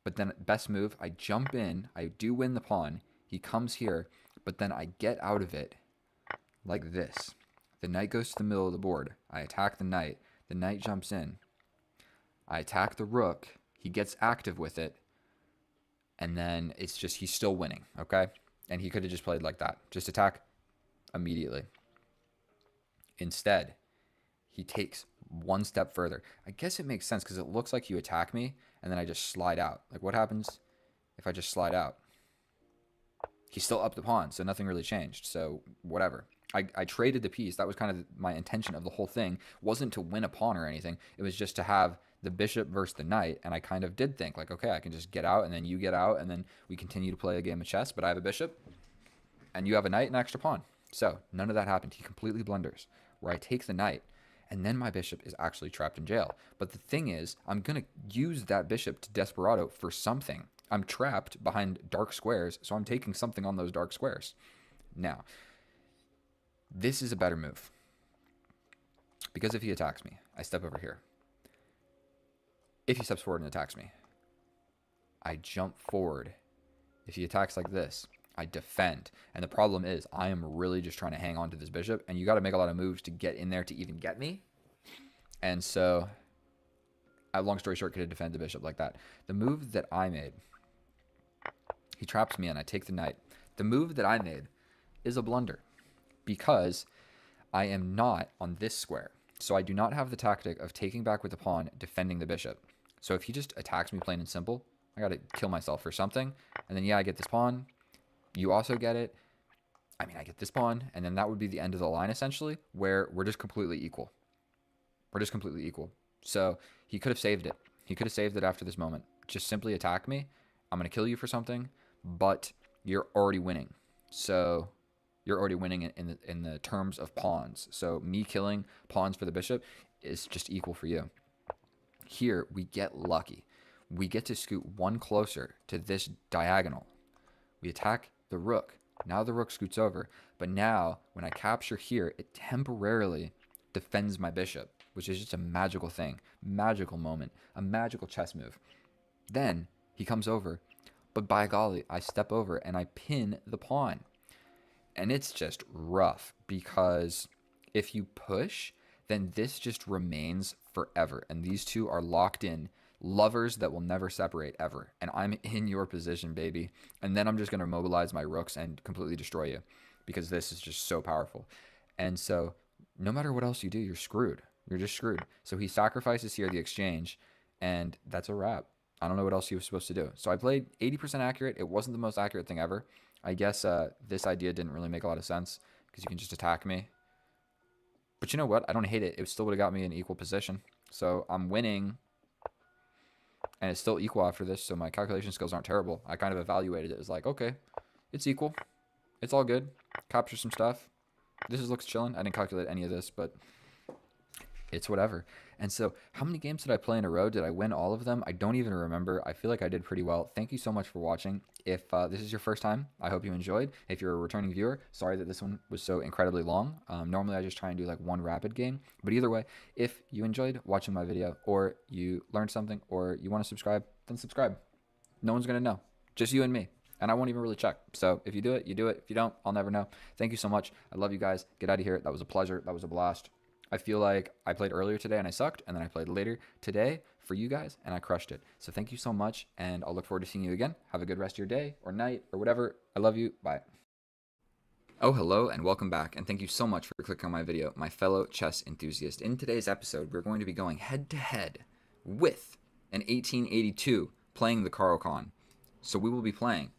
but then best move, I jump in, I do win the pawn, he comes here, but then I get out of it like this. The knight goes to the middle of the board, I attack the knight jumps in, I attack the rook, he gets active with it, and then it's just, he's still winning, okay? And he could have just played like that, just attack immediately. Instead, he takes one step further. I guess it makes sense because it looks like you attack me and then I just slide out. Like, what happens if I just slide out? He's still up the pawn, so nothing really changed. So whatever. I traded the piece. That was kind of my intention of the whole thing. Wasn't to win a pawn or anything. It was just to have the bishop versus the knight. And I kind of did think like, okay, I can just get out and then you get out and then we continue to play a game of chess. But I have a bishop and you have a knight and an extra pawn. So none of that happened. He completely blunders where I take the knight and then my bishop is actually trapped in jail. But the thing is, I'm going to use that bishop to desperado for something. I'm trapped behind dark squares, so I'm taking something on those dark squares. Now, this is a better move. Because if he attacks me, I step over here. If he steps forward and attacks me, I jump forward. If he attacks like this, I defend. And the problem is, I am really just trying to hang on to this bishop, and you got to make a lot of moves to get in there to even get me. And so, long story short, could have defended the bishop like that. The move that I made, he traps me and I take the knight. The move that I made is a blunder because I am not on this square. So I do not have the tactic of taking back with the pawn, defending the bishop. So if he just attacks me plain and simple, I got to kill myself for something. And then, yeah, I get this pawn. You also get it. I mean, I get this pawn. And then that would be the end of the line, essentially, where we're just completely equal. We're just completely equal. So he could have saved it. He could have saved it after this moment. Just simply attack me. I'm going to kill you for something, but you're already winning. So you're already winning in the terms of pawns. So me killing pawns for the bishop is just equal for you. Here, we get lucky. We get to scoot one closer to this diagonal. We attack the rook. Now the rook scoots over. But now, when I capture here, it temporarily defends my bishop, which is just a magical thing. Magical moment. A magical chess move. Then, he comes over. But by golly, I step over and I pin the pawn. And it's just rough because if you push, then this just remains forever. And these two are locked in. Lovers that will never separate ever. And I'm in your position, baby. And then I'm just going to mobilize my rooks and completely destroy you because this is just so powerful. And so no matter what else you do, you're screwed. You're just screwed. So he sacrifices here the exchange, and that's a wrap. I don't know what else he was supposed to do. So I played 80% accurate. It wasn't the most accurate thing ever. I guess this idea didn't really make a lot of sense because you can just attack me. But you know what? I don't hate it. It still would have got me in equal position. So I'm winning. And it's still equal after this, so my calculation skills aren't terrible. I kind of evaluated it as like, okay, it's equal. It's all good. Capture some stuff. Looks chilling. I didn't calculate any of this, but it's whatever. And so how many games did I play in a row? Did I win all of them? I don't even remember. I feel like I did pretty well. Thank you so much for watching. If this is your first time, I hope you enjoyed. If you're a returning viewer, sorry that this one was so incredibly long. Normally I just try and do like one rapid game. But either way, if you enjoyed watching my video or you learned something or you want to subscribe, then subscribe. No one's going to know. Just you and me. And I won't even really check. So if you do it, you do it. If you don't, I'll never know. Thank you so much. I love you guys. Get out of here. That was a pleasure. That was a blast. I feel like I played earlier today and I sucked, and then I played later today for you guys and I crushed it. So thank you so much, and I'll look forward to seeing you again. Have a good rest of your day or night or whatever. I love you. Bye. Oh, hello and welcome back, and thank you so much for clicking on my video, my fellow chess enthusiast. In today's episode, we're going to be going head-to-head with an 1882 playing the Caro-Kann. So we will be playing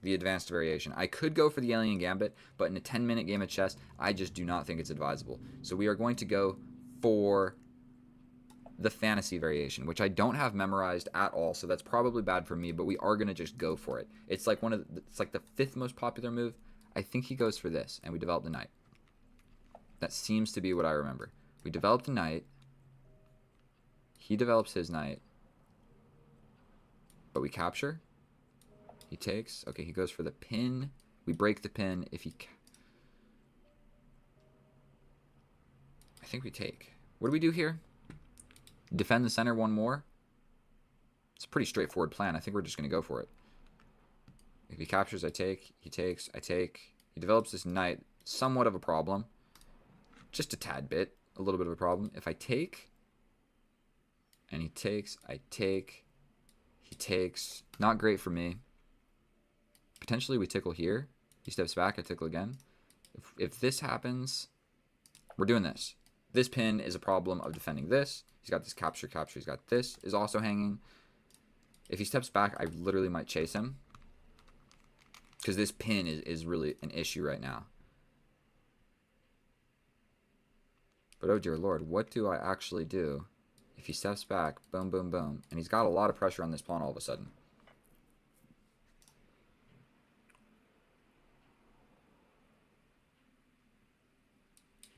the advanced variation. I could go for the alien gambit, but in a 10-minute game of chess, I just do not think it's advisable. So we are going to go for the fantasy variation, which I don't have memorized at all, so that's probably bad for me, but we are going to just go for it. It's like it's like the 5th most popular move. I think he goes for this, and we develop the knight. That seems to be what I remember. We develop the knight. He develops his knight. But we capture. He takes. Okay, he goes for the pin. We break the pin. If he... I think we take. What do we do here? Defend the center one more. It's a pretty straightforward plan. I think we're just going to go for it. If he captures, I take. He takes, I take. He develops this knight. Somewhat of a problem. Just a tad bit. A little bit of a problem. If I take, and he takes, I take. He takes. Not great for me. Potentially we tickle here. He steps back, I tickle again. If this happens, we're doing this. This pin is a problem of defending this. He's got this capture. He's got this is also hanging. If he steps back, I literally might chase him. Because this pin is really an issue right now. But oh dear lord, what do I actually do if he steps back? Boom, boom, boom. And he's got a lot of pressure on this pawn all of a sudden.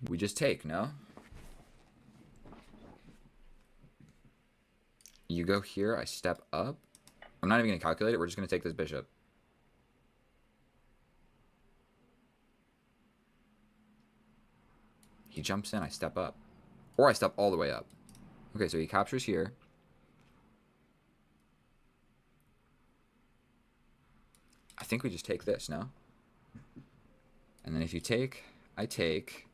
We just take, no? You go here, I step up. I'm not even going to calculate it. We're just going to take this bishop. He jumps in, I step up. Or I step all the way up. Okay, so he captures here. I think we just take this, no? And then if you take, I take.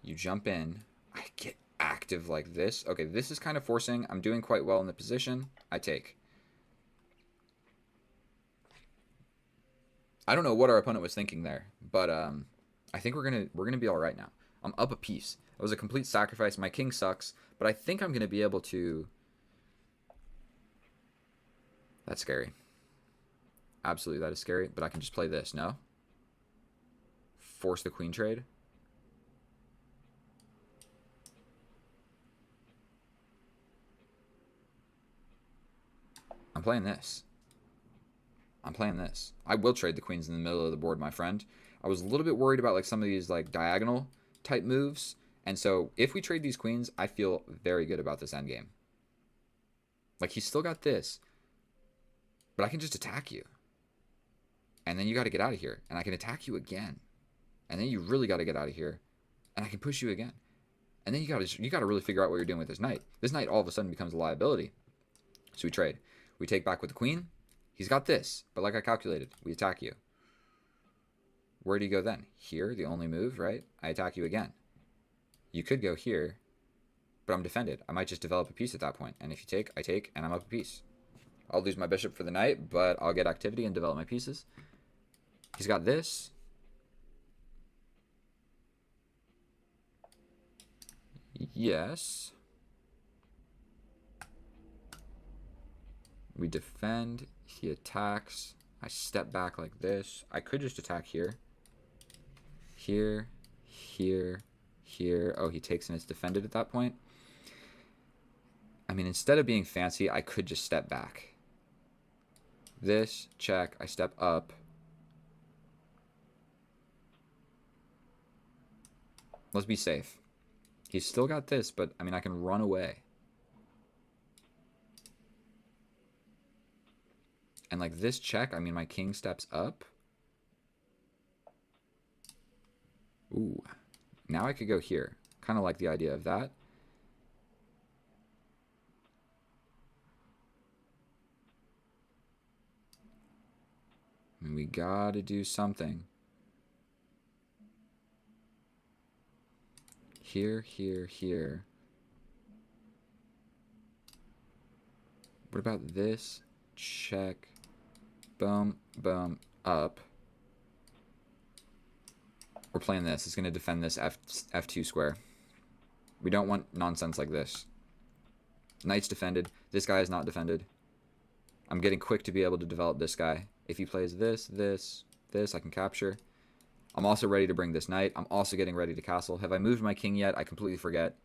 You jump in. I get active like this. Okay, this is kind of forcing. I'm doing quite well in the position. I take. I don't know what our opponent was thinking there, but I think we're gonna be all right now. I'm up a piece. It was a complete sacrifice. My king sucks, but I think I'm gonna be able to. That's scary. Absolutely, that is scary. But I can just play this. No. Force the queen trade. I'm playing this. I'm playing this. I will trade the queens in the middle of the board, my friend. I was a little bit worried about like some of these like diagonal type moves. And so if we trade these queens, I feel very good about this endgame. Like he's still got this. But I can just attack you. And then you got to get out of here. And I can attack you again. And then you really got to get out of here. And I can push you again. And then you got to really figure out what you're doing with this knight. This knight all of a sudden becomes a liability. So we trade. We take back with the queen. He's got this, but like I calculated, we attack you. Where do you go then? Here, the only move, right? I attack you again. You could go here, but I'm defended. I might just develop a piece at that point. And if you take, I take, and I'm up a piece. I'll lose my bishop for the night, but I'll get activity and develop my pieces. He's got this. Yes. We defend. He attacks. I step back like this. I could just attack here. Here. Here. Here. Oh, he takes and it's defended at that point. I mean, instead of being fancy, I could just step back. This. Check. I step up. Let's be safe. He's still got this, but, I mean, I can run away. And like this check, I mean, my king steps up. Ooh. Now I could go here. Kind of like the idea of that. I mean, we gotta do something. Here, here, here. What about this? Check. Boom, boom, up. We're playing this. It's going to defend this F2 square. We don't want nonsense like this. Knight's defended. This guy is not defended. I'm getting quick to be able to develop this guy. If he plays this, this, this, I can capture. I'm also ready to bring this knight. I'm also getting ready to castle. Have I moved my king yet? I completely forget.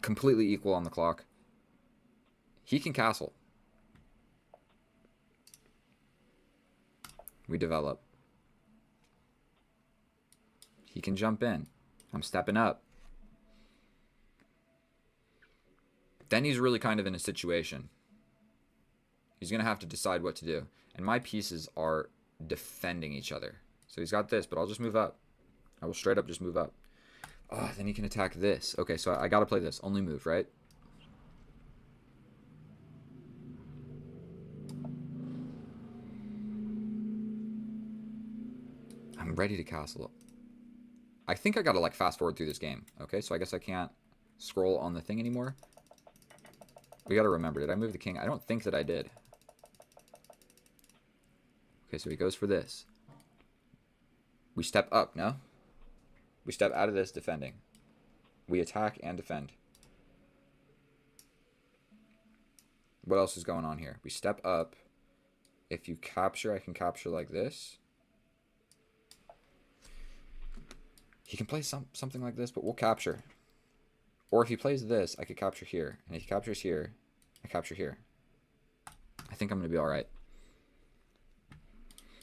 Completely equal on the clock. He can castle. We develop. He can jump in. I'm stepping up. Then he's really kind of in a situation. He's going to have to decide what to do. And my pieces are defending each other. So he's got this, but I'll just move up. I will straight up just move up. Oh, then he can attack this. Okay, so I got to play this. Only move, right? I'm ready to castle. I think I got to like fast forward through this game. Okay, so I guess I can't scroll on the thing anymore. We got to remember, did I move the king? I don't think that I did. Okay, so he goes for this. We step up, no? We step out of this defending. We attack and defend. What else is going on here? We step up. If you capture, I can capture like this. He can play something like this, but we'll capture. Or if he plays this, I could capture here. And if he captures here, I capture here. I think I'm going to be all right.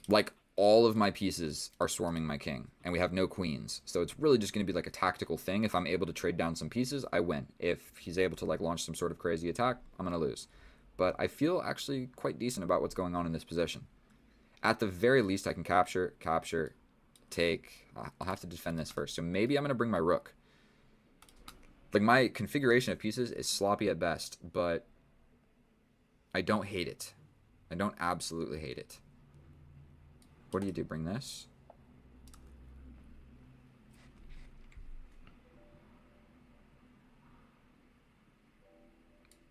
Like, all of my pieces are swarming my king, and we have no queens. So it's really just going to be like a tactical thing. If I'm able to trade down some pieces, I win. If he's able to like launch some sort of crazy attack, I'm going to lose. But I feel actually quite decent about what's going on in this position. At the very least, I can capture, take. I'll have to defend this first. So maybe I'm going to bring my rook. Like, my configuration of pieces is sloppy at best, but I don't hate it. I don't absolutely hate it. What do you do? Bring this?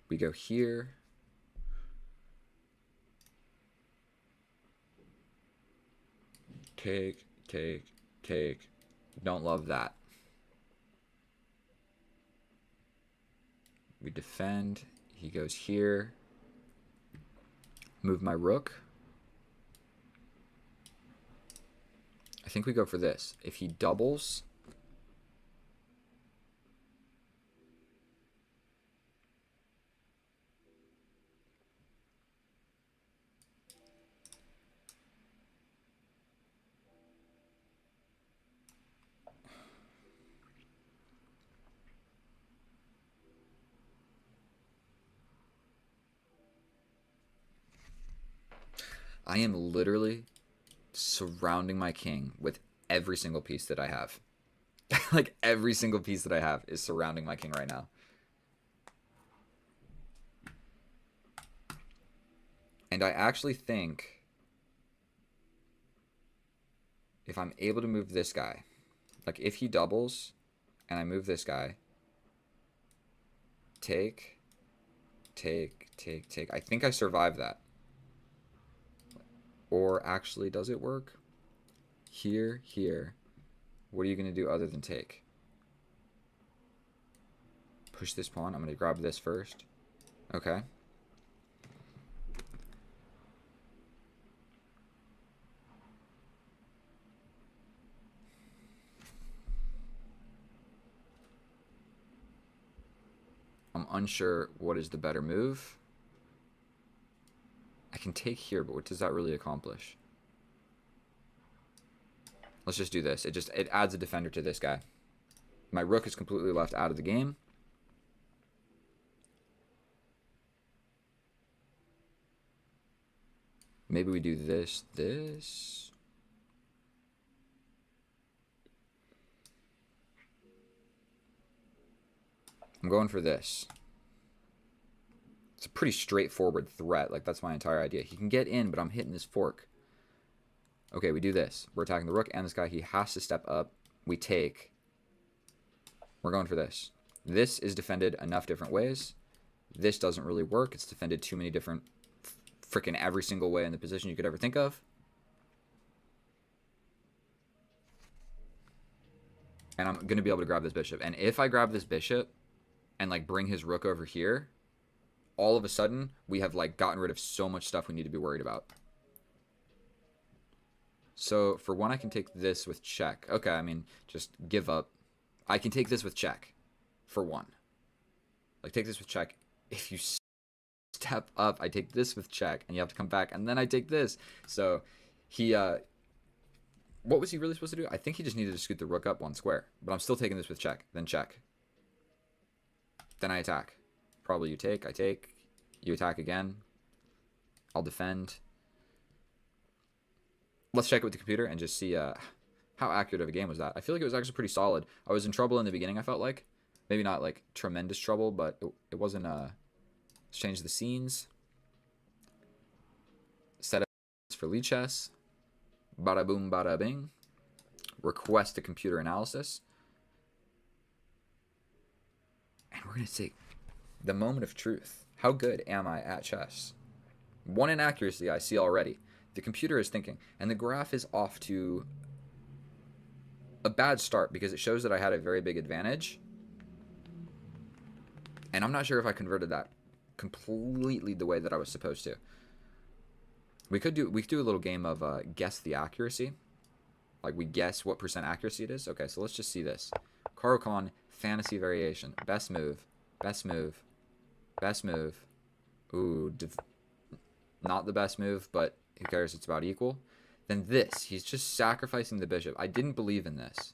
We go here. Take. Don't love that. We defend. He goes here. Move my rook. I think we go for this. If he doubles, I am literally surrounding my king with every single piece that I have. Like, every single piece that I have is surrounding my king right now. And I actually think if I'm able to move this guy, like if he doubles and I move this guy, take. I think I survive that. Or actually, does it work? Here. What are you going to do other than take? Push this pawn. I'm going to grab this first. Okay. I'm unsure what is the better move. I can take here, but what does that really accomplish? Let's just do this. It adds a defender to this guy. My rook is completely left out of the game. Maybe we do this. I'm going for this. It's a pretty straightforward threat. Like, that's my entire idea. He can get in, but I'm hitting this fork. Okay, we do this. We're attacking the rook and this guy. He has to step up. We take. We're going for this. This is defended enough different ways. This doesn't really work. It's defended too many different, freaking every single way in the position you could ever think of. And I'm going to be able to grab this bishop. And if I grab this bishop and, like, bring his rook over here, all of a sudden, we have, like, gotten rid of so much stuff we need to be worried about. So, for one, I can take this with check. Okay, I mean, just give up. I can take this with check, for one. Like, take this with check. If you step up, I take this with check, and you have to come back, and then I take this. So, he, what was he really supposed to do? I think he just needed to scoot the rook up one square. But I'm still taking this with check, then check. Then I attack. Probably you take, I take. You attack again. I'll defend. Let's check it with the computer and just see how accurate of a game was that. I feel like it was actually pretty solid. I was in trouble in the beginning, I felt like. Maybe not, like, tremendous trouble, but it wasn't, let's change the scenes. Set up for lead chess. Bada boom, bada bing. Request a computer analysis. And we're going to take the moment of truth. How good am I at chess? One inaccuracy I see already. The computer is thinking, and the graph is off to a bad start because it shows that I had a very big advantage. And I'm not sure if I converted that completely the way that I was supposed to. We could do a little game of guess the accuracy. Like, we guess what percent accuracy it is. Okay, so let's just see this. Caro-Kann, fantasy variation. Best move. Best move. Best move. Ooh, not the best move, but who cares? It's about equal. Then this. He's just sacrificing the bishop. I didn't believe in this.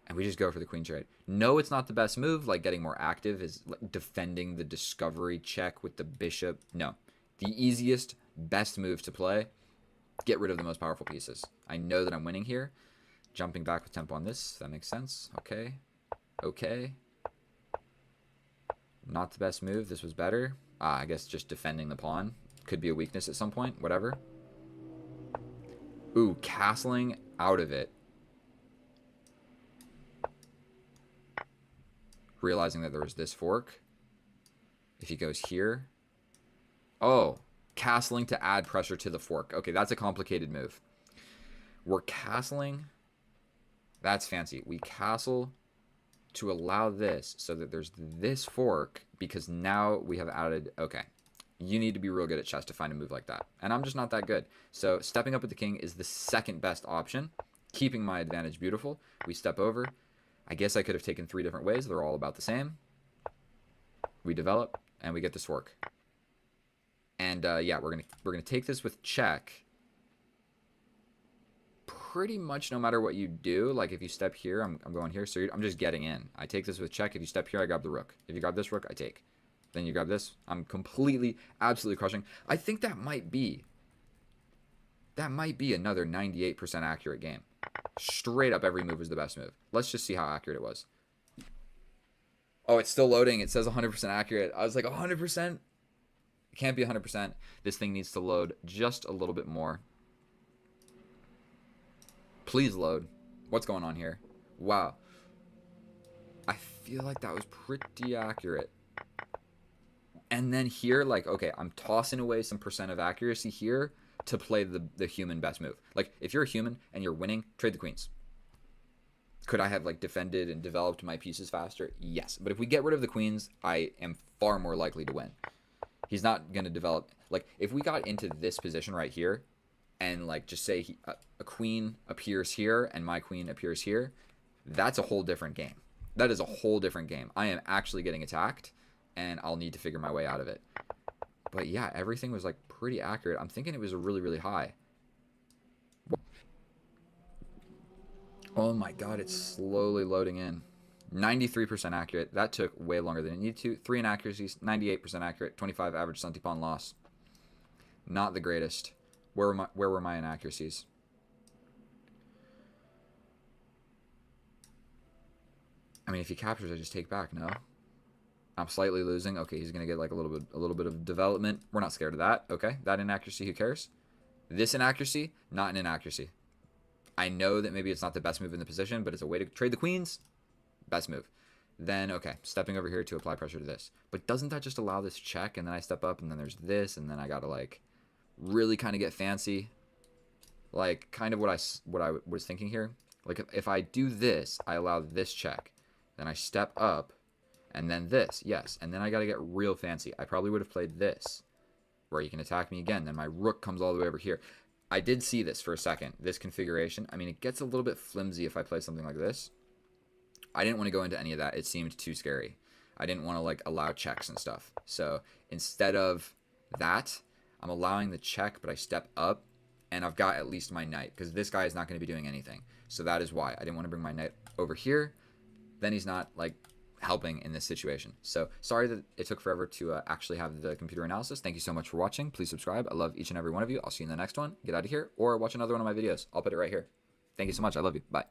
And we just go for the queen trade. No, it's not the best move. Like, getting more active is defending the discovery check with the bishop. No. The easiest, best move to play. Get rid of the most powerful pieces. I know that I'm winning here. Jumping back with tempo on this. That makes sense. Okay. Okay. Not the best move. This was better. I guess just defending the pawn. Could be a weakness at some point. Whatever. Ooh, castling out of it. Realizing that there was this fork. If he goes here. Oh, castling to add pressure to the fork. Okay, that's a complicated move. We're castling. That's fancy. We castle to allow this so that there's this fork, because now we have added... Okay, you need to be real good at chess to find a move like that. And I'm just not that good. So stepping up with the king is the second best option. Keeping my advantage beautiful. We step over. I guess I could have taken 3 different ways. They're all about the same. We develop, and we get this fork. And yeah, we're gonna take this with check. Pretty much no matter what you do. Like, if you step here, I'm going here. So I'm just getting in. I take this with check. If you step here, I grab the rook. If you grab this rook, I take. Then you grab this. I'm completely, absolutely crushing. I think that might be another 98% accurate game. Straight up, every move was the best move. Let's just see how accurate it was. Oh, it's still loading. It says 100% accurate. I was like, 100%? It can't be 100%. This thing needs to load just a little bit more. Please load. What's going on here? Wow. I feel like that was pretty accurate. And then here, like, okay, I'm tossing away some percent of accuracy here to play the human best move. Like, if you're a human and you're winning, trade the queens. Could I have, like, defended and developed my pieces faster? Yes. But if we get rid of the queens, I am far more likely to win. He's not going to develop... Like, if we got into this position right here, and, like, just say a queen appears here and my queen appears here, that's a whole different game. That is a whole different game. I am actually getting attacked, and I'll need to figure my way out of it. But yeah, everything was, like, pretty accurate. I'm thinking it was a really, really high. Oh my god, it's slowly loading in. 93% accurate. That took way longer than it needed to. 3 inaccuracies, 98% accurate, 25 average Santi-Pawn loss. Not the greatest. Where were my inaccuracies? I mean, if he captures, I just take back, no? I'm slightly losing. Okay, he's gonna get like a little bit of development. We're not scared of that. Okay, that inaccuracy, who cares? This inaccuracy, not an inaccuracy. I know that maybe it's not the best move in the position, but it's a way to trade the queens. Best move. Then, okay, stepping over here to apply pressure to this. But doesn't that just allow this check, and then I step up, and then there's this, and then I gotta, like, really kind of get fancy? Like, kind of what I was thinking here. Like, if I do this, I allow this check. Then I step up, and then this, yes. And then I gotta get real fancy. I probably would have played this, where you can attack me again. Then my rook comes all the way over here. I did see this for a second, this configuration. I mean, it gets a little bit flimsy if I play something like this. I didn't want to go into any of that. It seemed too scary. I didn't want to, like, allow checks and stuff. So instead of that, I'm allowing the check, but I step up, and I've got at least my knight, because this guy is not going to be doing anything. So that is why I didn't want to bring my knight over here. Then he's not, like, helping in this situation. So sorry that it took forever to actually have the computer analysis. Thank you so much for watching. Please subscribe. I love each and every one of you. I'll see you in the next one. Get out of here, or watch another one of my videos. I'll put it right here. Thank you so much. I love you. Bye.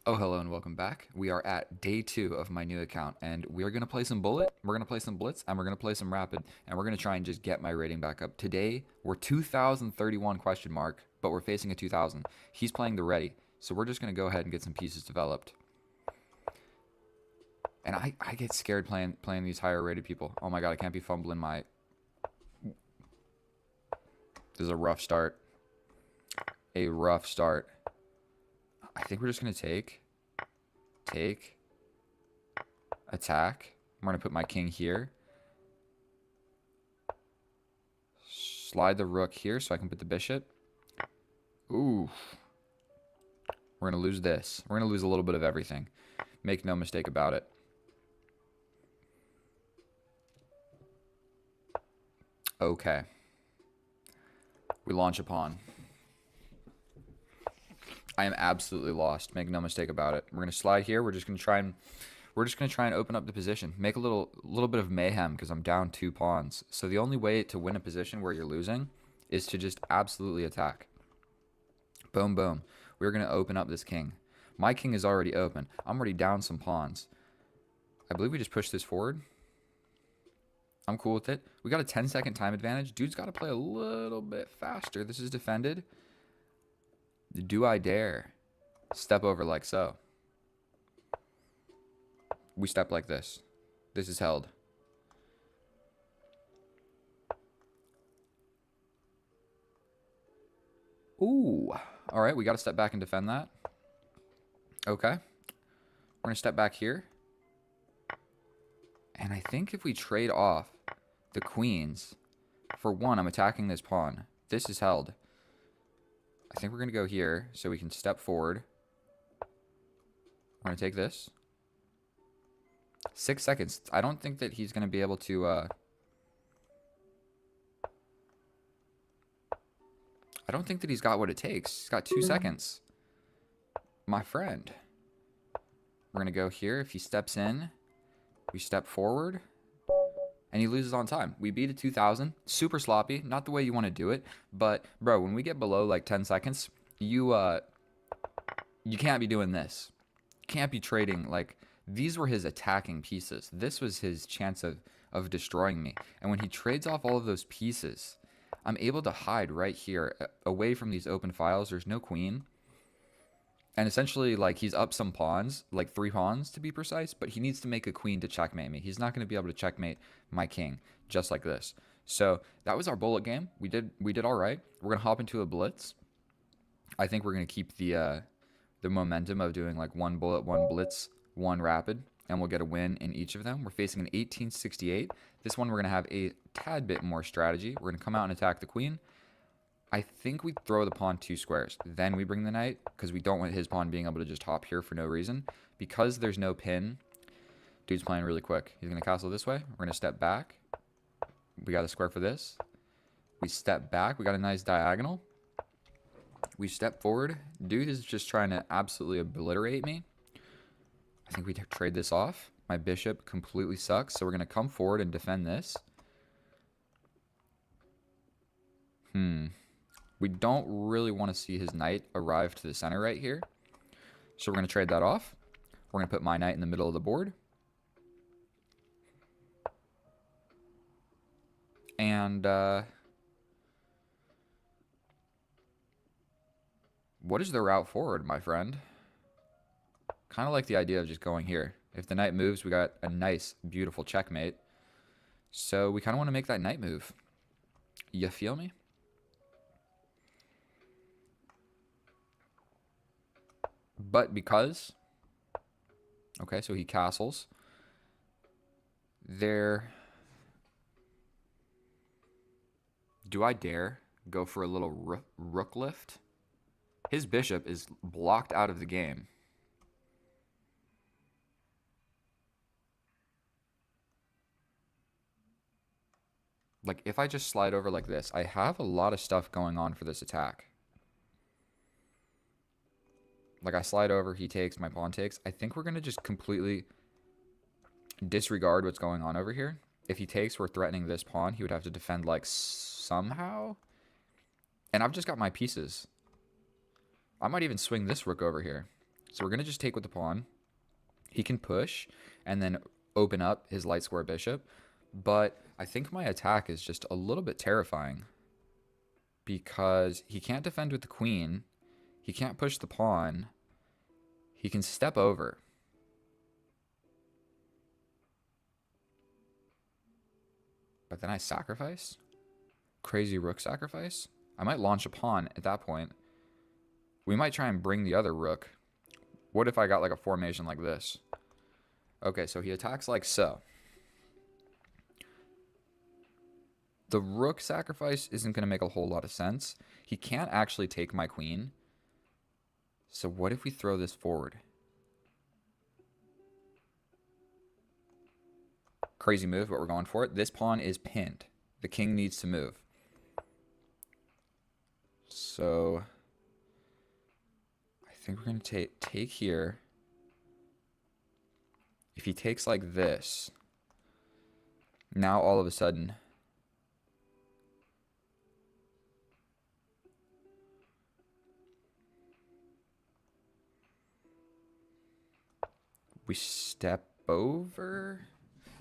Oh, hello and welcome back. We are at day 2 of my new account, and we are going to play some bullet, we're going to play some blitz, and we're going to play some rapid, and we're going to try and just get my rating back up. Today, we're 2031 question mark, but we're facing a 2000. He's playing the ready, so we're just going to go ahead and get some pieces developed. And I get scared playing these higher rated people. Oh my god, I can't be fumbling my... This is a rough start. A rough start. I think we're just going to take, attack. I'm going to put my king here. Slide the rook here so I can put the bishop. Ooh. We're going to lose this. We're going to lose a little bit of everything. Make no mistake about it. Okay. We launch a pawn. I am absolutely lost. Make no mistake about it. We're going to slide here. We're just going to try and open up the position. Make a little bit of mayhem because I'm down 2 pawns. So the only way to win a position where you're losing is to just absolutely attack. Boom, boom. We're going to open up this king. My king is already open. I'm already down some pawns. I believe we just push this forward. I'm cool with it. We got a 10-second time advantage. Dude's got to play a little bit faster. This is defended. Do I dare step over like so? We step like this. This is held. Ooh. All right, we got to step back and defend that. Okay. We're going to step back here. And I think if we trade off the queens, for one, I'm attacking this pawn. This is held. I think we're going to go here so we can step forward. We're going to take this. 6 seconds. I don't think that he's going to be able to... I don't think that he's got what it takes. He's got 2 seconds. My friend. We're going to go here. If he steps in, we step forward. And he loses on time. We beat a 2,000. Super sloppy. Not the way you want to do it. But, bro, when we get below like 10 seconds, you can't be doing this. You can't be trading. Like, these were his attacking pieces. This was his chance of destroying me. And when he trades off all of those pieces, I'm able to hide right here away from these open files. There's no queen. And essentially, like, he's up some pawns, like 3 pawns to be precise, but he needs to make a queen to checkmate me. He's not going to be able to checkmate my king just like this. So that was our bullet game. We did all right. We're going to hop into a blitz. I think we're going to keep the momentum of doing like 1 bullet, 1 blitz, 1 rapid, and we'll get a win in each of them. We're facing an 1868. This one we're going to have a tad bit more strategy. We're going to come out and attack the queen. I think we throw the pawn 2 squares. Then we bring the knight because we don't want his pawn being able to just hop here for no reason. Because there's no pin, dude's playing really quick. He's going to castle this way. We're going to step back. We got a square for this. We step back. We got a nice diagonal. We step forward. Dude is just trying to absolutely obliterate me. I think we trade this off. My bishop completely sucks. So we're going to come forward and defend this. We don't really want to see his knight arrive to the center right here. So we're going to trade that off. We're going to put my knight in the middle of the board. And what is the route forward, my friend? Kind of like the idea of just going here. If the knight moves, we got a nice, beautiful checkmate. So we kind of want to make that knight move. You feel me? But because... Okay, so he castles. There... Do I dare go for a little rook lift? His bishop is blocked out of the game. Like, if I just slide over like this, I have a lot of stuff going on for this attack. Like, I slide over, he takes, my pawn takes. I think we're going to just completely disregard what's going on over here. If he takes, we're threatening this pawn. He would have to defend, like, somehow. And I've just got my pieces. I might even swing this rook over here. So we're going to just take with the pawn. He can push and then open up his light square bishop. But I think my attack is just a little bit terrifying. Because he can't defend with the queen. He can't push the pawn. He can step over. But then I sacrifice? Crazy rook sacrifice? I might launch a pawn at that point. We might try and bring the other rook. What if I got like a formation like this? Okay, so he attacks like so. The rook sacrifice isn't going to make a whole lot of sense. He can't actually take my queen. So what if we throw this forward? Crazy move, but we're going for it. This pawn is pinned. The king needs to move. So I think we're going to take here. If he takes like this, now all of a sudden we step over.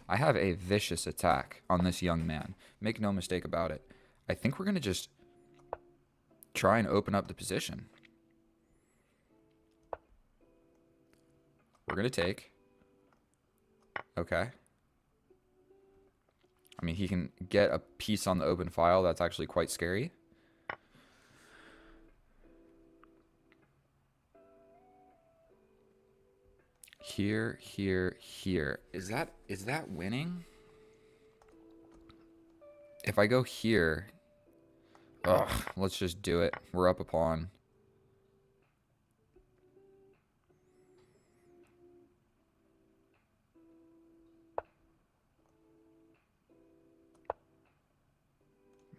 I have a vicious attack on this young man. Make no mistake about it. I think we're going to just try and open up the position. We're going to take. Okay. I mean, he can get a piece on the open file. That's actually quite scary. Here, here, here. Is that winning? If I go here, ugh, let's just do it. We're up a pawn.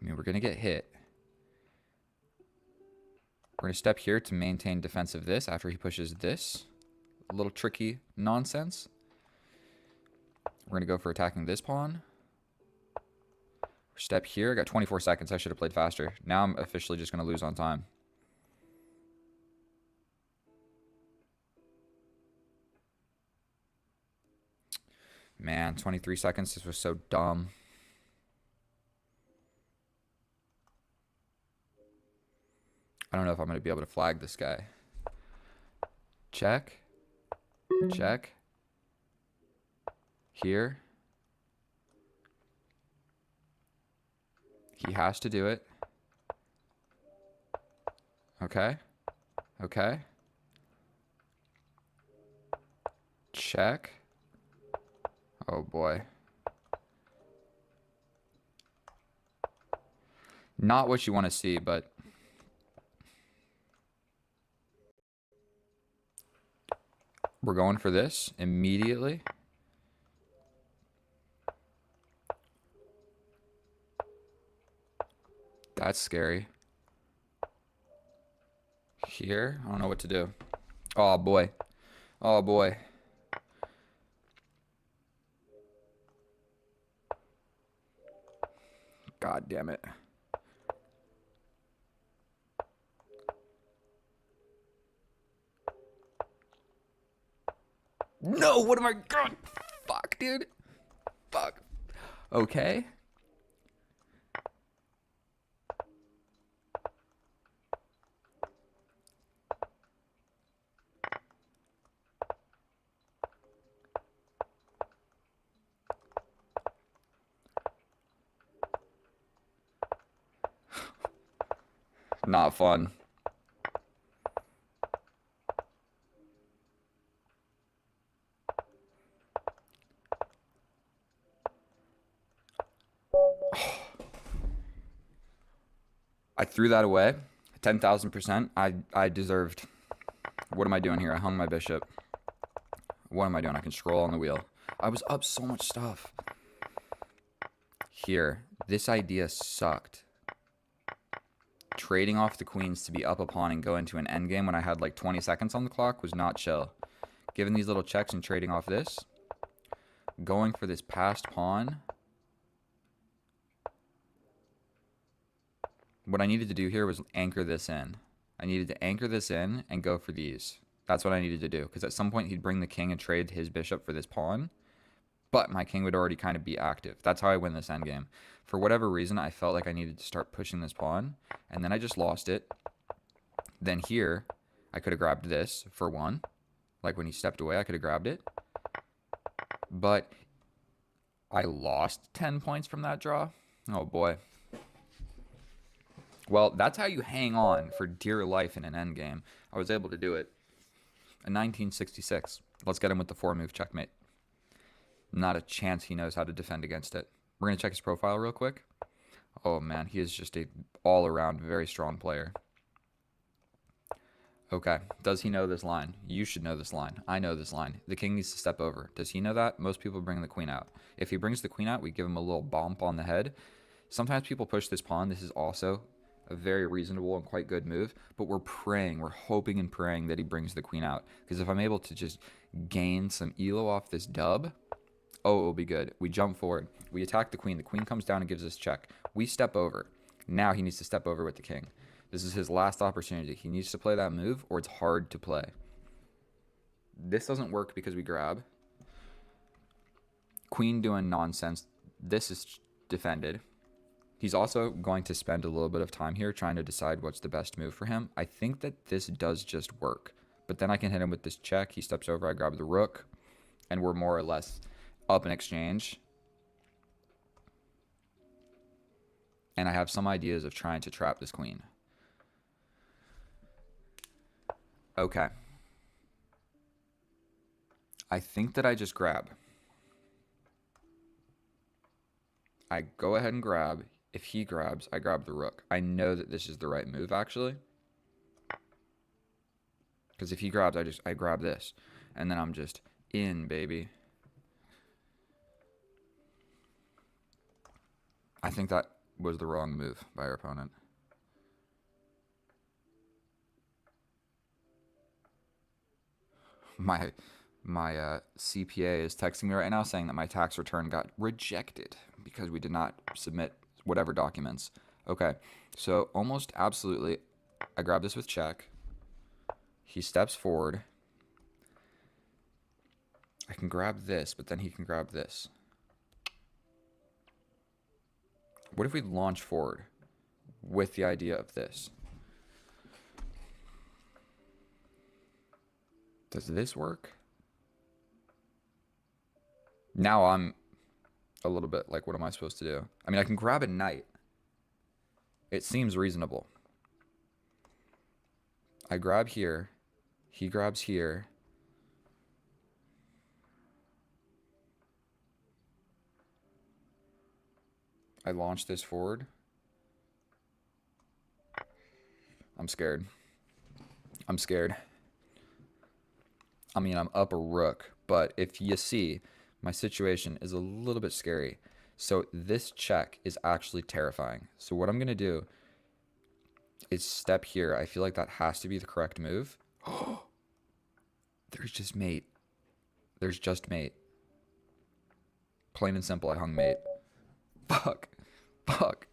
I mean, we're going to get hit. We're going to step here to maintain defensive this after he pushes this. A little tricky nonsense. We're going to go for attacking this pawn. Step here. I got 24 seconds. I should have played faster. Now I'm officially just going to lose on time. Man, 23 seconds. This was so dumb. I don't know if I'm going to be able to flag this guy. Check. Check. Here. He has to do it. Okay. Okay. Check. Oh boy. Not what you want to see, but we're going for this immediately. That's scary. Here, I don't know what to do. Oh boy. Oh boy. God damn it. No, what am I going? Fuck, dude. Fuck. Okay. Not fun. I threw that away. 10,000%. I deserved. What am I doing here? I hung my bishop. What am I doing? I can scroll on the wheel. I was up so much stuff. Here. This idea sucked. Trading off the queens to be up a pawn and go into an endgame when I had like 20 seconds on the clock was not chill. Given these little checks and trading off this. Going for this passed pawn. What I needed to do here was anchor this in. I needed to anchor this in and go for these. That's what I needed to do. Because at some point he'd bring the king and trade his bishop for this pawn. But my king would already kind of be active. That's how I win this endgame. For whatever reason, I felt like I needed to start pushing this pawn. And then I just lost it. Then here, I could have grabbed this for one. Like when he stepped away, I could have grabbed it. But I lost 10 points from that draw. Oh boy. Well, that's how you hang on for dear life in an endgame. I was able to do it. A 1966. Let's get him with the 4-move checkmate. Not a chance he knows how to defend against it. We're going to check his profile real quick. Oh man, he is just a all-around very strong player. Okay, does he know this line? You should know this line. I know this line. The king needs to step over. Does he know that? Most people bring the queen out. If he brings the queen out, we give him a little bump on the head. Sometimes people push this pawn. This is also a very reasonable and quite good move, but we're praying, we're hoping and praying that he brings the queen out. Because if I'm able to just gain some elo off this dub, oh, it will be good. We jump forward. We attack the queen. The queen comes down and gives us check. We step over. Now he needs to step over with the king. This is his last opportunity. He needs to play that move or it's hard to play. This doesn't work because we grab. Queen doing nonsense. This is defended. He's also going to spend a little bit of time here trying to decide what's the best move for him. I think that this does just work. But then I can hit him with this check. He steps over. I grab the rook. And we're more or less up in exchange. And I have some ideas of trying to trap this queen. Okay. I think that I just grab. I go ahead and grab. If he grabs, I grab the rook. I know that this is the right move, actually. Because if he grabs, I grab this. And then I'm just in, baby. I think that was the wrong move by our opponent. My CPA is texting me right now saying that my tax return got rejected because we did not submit whatever documents. Okay, so almost absolutely, I grab this with check. He steps forward. I can grab this, but then he can grab this. What if we launch forward with the idea of this? Does this work? Now I'm a little bit like, what am I supposed to do? I mean, I can grab a knight. It seems reasonable. I grab here. He grabs here. I launch this forward. I'm scared. I'm scared. I mean, I'm up a rook, but if you see, my situation is a little bit scary. So this check is actually terrifying. So what I'm going to do is step here. I feel like that has to be the correct move. There's just mate. There's just mate. Plain and simple, I hung mate. Fuck. Fuck.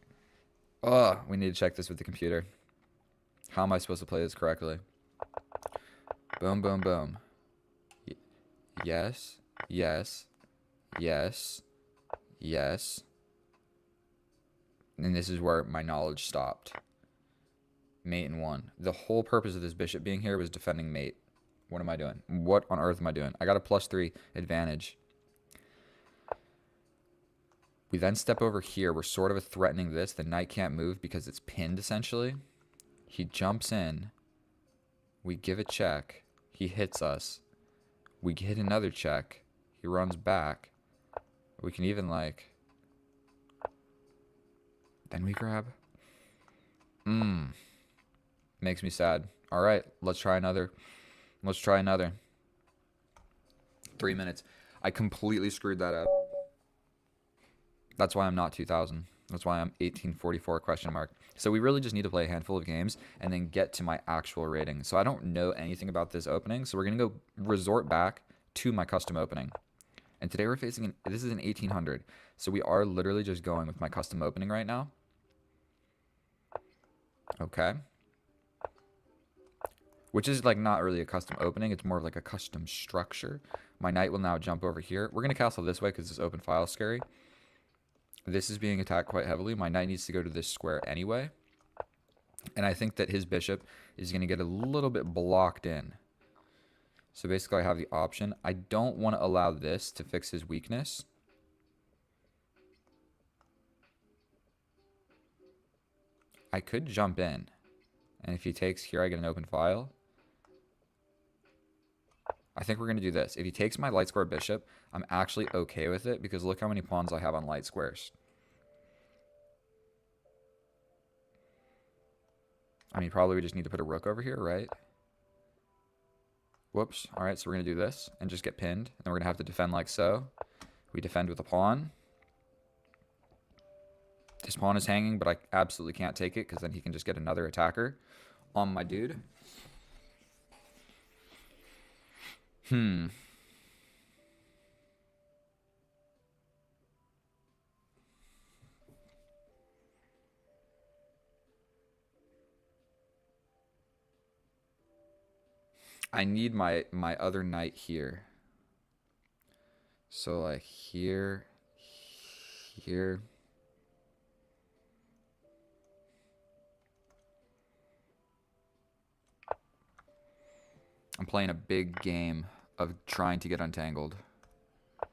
Oh, we need to check this with the computer. How am I supposed to play this correctly? Boom, boom, boom. Yes, yes, yes, yes. And this is where my knowledge stopped. Mate and one. The whole purpose of this bishop being here was defending mate. What am I doing? What on earth am I doing? I got a +3 advantage. We then step over here. We're sort of threatening this. The knight can't move because it's pinned, essentially. He jumps in. We give a check. He hits us. We hit another check. He runs back. We can even, like... Then we grab. Makes me sad. All right, let's try another. Let's try another. 3 minutes. I completely screwed that up. That's why I'm not 2000. That's why I'm 1844 question mark. So we really just need to play a handful of games and then get to my actual rating. So I don't know anything about this opening. So we're going to go resort back to my custom opening. And today we're facing, this is an 1800. So we are literally just going with my custom opening right now. Okay. Which is like not really a custom opening. It's more of like a custom structure. My knight will now jump over here. We're going to castle this way because this open file is scary. This is being attacked quite heavily. My knight needs to go to this square anyway. And I think that his bishop is going to get a little bit blocked in. So basically I have the option. I don't want to allow this to fix his weakness. I could jump in. And if he takes here, I get an open file. I think we're going to do this. If he takes my light square bishop, I'm actually okay with it because look how many pawns I have on light squares. I mean, probably we just need to put a rook over here, right? Whoops. All right, so we're going to do this and just get pinned. And then we're going to have to defend like so. We defend with a pawn. This pawn is hanging, but I absolutely can't take it because then he can just get another attacker on my dude. I need my other knight here. So like here, here. I'm playing a big game of trying to get untangled. I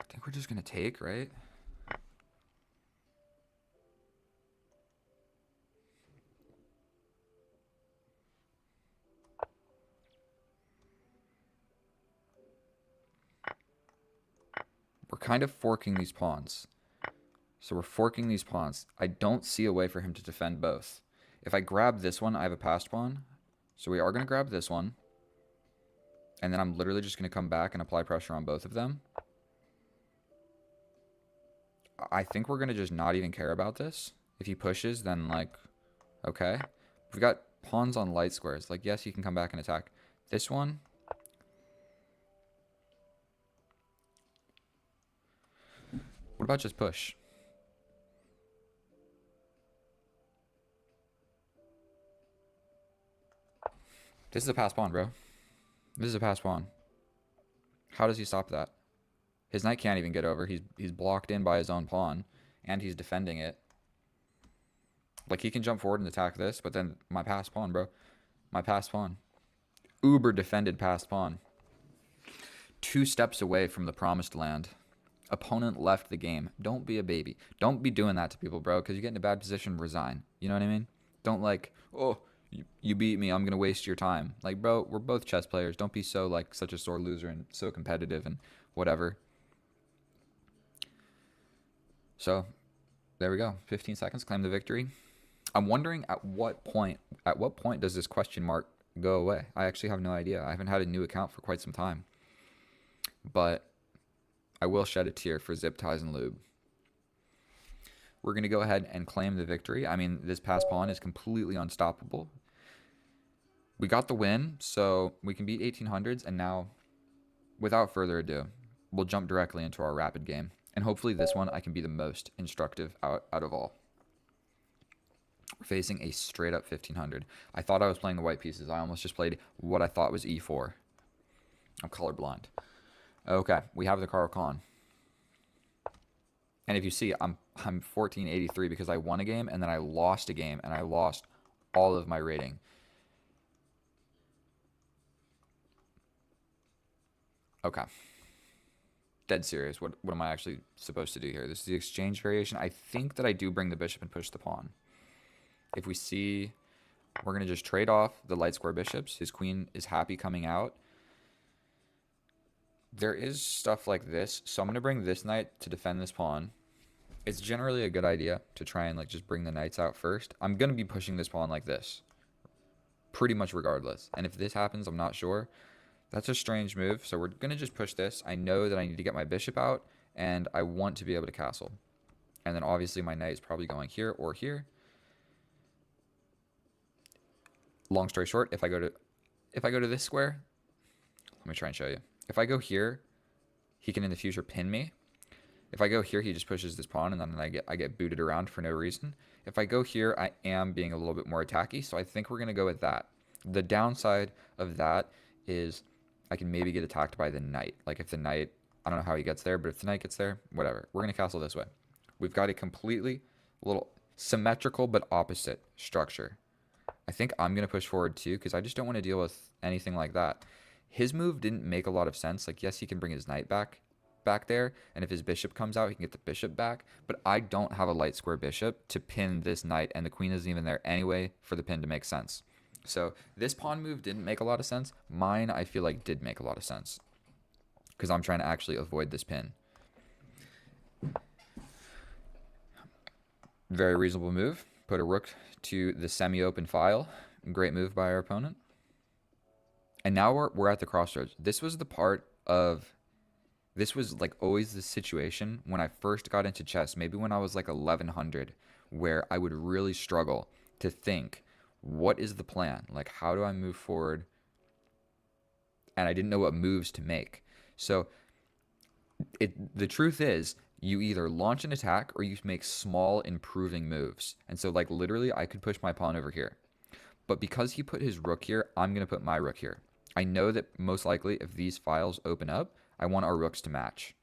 think we're just gonna take, right? We're kind of forking these pawns. So we're forking these pawns. I don't see a way for him to defend both. If I grab this one, I have a passed pawn. So we are going to grab this one. And then I'm literally just going to come back and apply pressure on both of them. I think we're going to just not even care about this. If he pushes, then like, okay. We've got pawns on light squares. Like, yes, he can come back and attack. This one. What about just push? This is a pass pawn, bro. This is a pass pawn. How does he stop that? His knight can't even get over. He's blocked in by his own pawn, and he's defending it. Like, he can jump forward and attack this, but then my pass pawn, bro. My pass pawn. Uber defended pass pawn. 2 steps away from the promised land. Opponent left the game. Don't be a baby. Don't be doing that to people, bro, because you get in a bad position, resign. You know what I mean? Don't like, oh, you beat me, I'm going to waste your time. Like, bro, we're both chess players. Don't be so, like, such a sore loser and so competitive and whatever. So, there we go. 15 seconds, claim the victory. I'm wondering at what point does this question mark go away? I actually have no idea. I haven't had a new account for quite some time. But I will shed a tear for zip ties and lube. We're going to go ahead and claim the victory. I mean, this pass pawn is completely unstoppable. We got the win, so we can beat 1800s, and now, without further ado, we'll jump directly into our rapid game. And hopefully this one I can be the most instructive out of all. We're facing a straight up 1500. I thought I was playing the white pieces. I almost just played what I thought was e4. I'm colorblind. Okay, we have the Caro-Kann. And if you see, I'm 1483 because I won a game and then I lost a game and I lost all of my rating. Okay. Dead serious. What am I actually supposed to do here? This is the exchange variation. I think that I do bring the bishop and push the pawn. If we see, we're going to just trade off the light square bishops. His queen is happy coming out. There is stuff like this. So I'm going to bring this knight to defend this pawn. It's generally a good idea to try and like just bring the knights out first. I'm going to be pushing this pawn like this. Pretty much regardless. And if this happens, I'm not sure. That's a strange move. So we're going to just push this. I know that I need to get my bishop out. And I want to be able to castle. And then obviously my knight is probably going here or here. Long story short, if I go to this square, let me try and show you. If I go here, he can in the future pin me. If I go here, he just pushes this pawn, and then I get booted around for no reason. If I go here, I am being a little bit more attacky, so I think we're going to go with that. The downside of that is I can maybe get attacked by the knight. Like if the knight, I don't know how he gets there, but if the knight gets there, whatever. We're going to castle this way. We've got a completely little symmetrical but opposite structure. I think I'm going to push forward too because I just don't want to deal with anything like that. His move didn't make a lot of sense. Like, yes, he can bring his knight back there, and if his bishop comes out, he can get the bishop back, but I don't have a light square bishop to pin this knight, and the queen isn't even there anyway for the pin to make sense. So this pawn move didn't make a lot of sense. Mine, I feel like, did make a lot of sense because I'm trying to actually avoid this pin. Very reasonable move. put a rook to the semi-open file. Great move by our opponent. And now we're at the crossroads. This was like always the situation when I first got into chess, maybe when I was like 1100, where I would really struggle to think, what is the plan? Like, how do I move forward? And I didn't know what moves to make. So the truth is, you either launch an attack or you make small improving moves. And so like literally I could push my pawn over here. But because he put his rook here, I'm going to put my rook here. I know that most likely if these files open up, I want our rooks to match.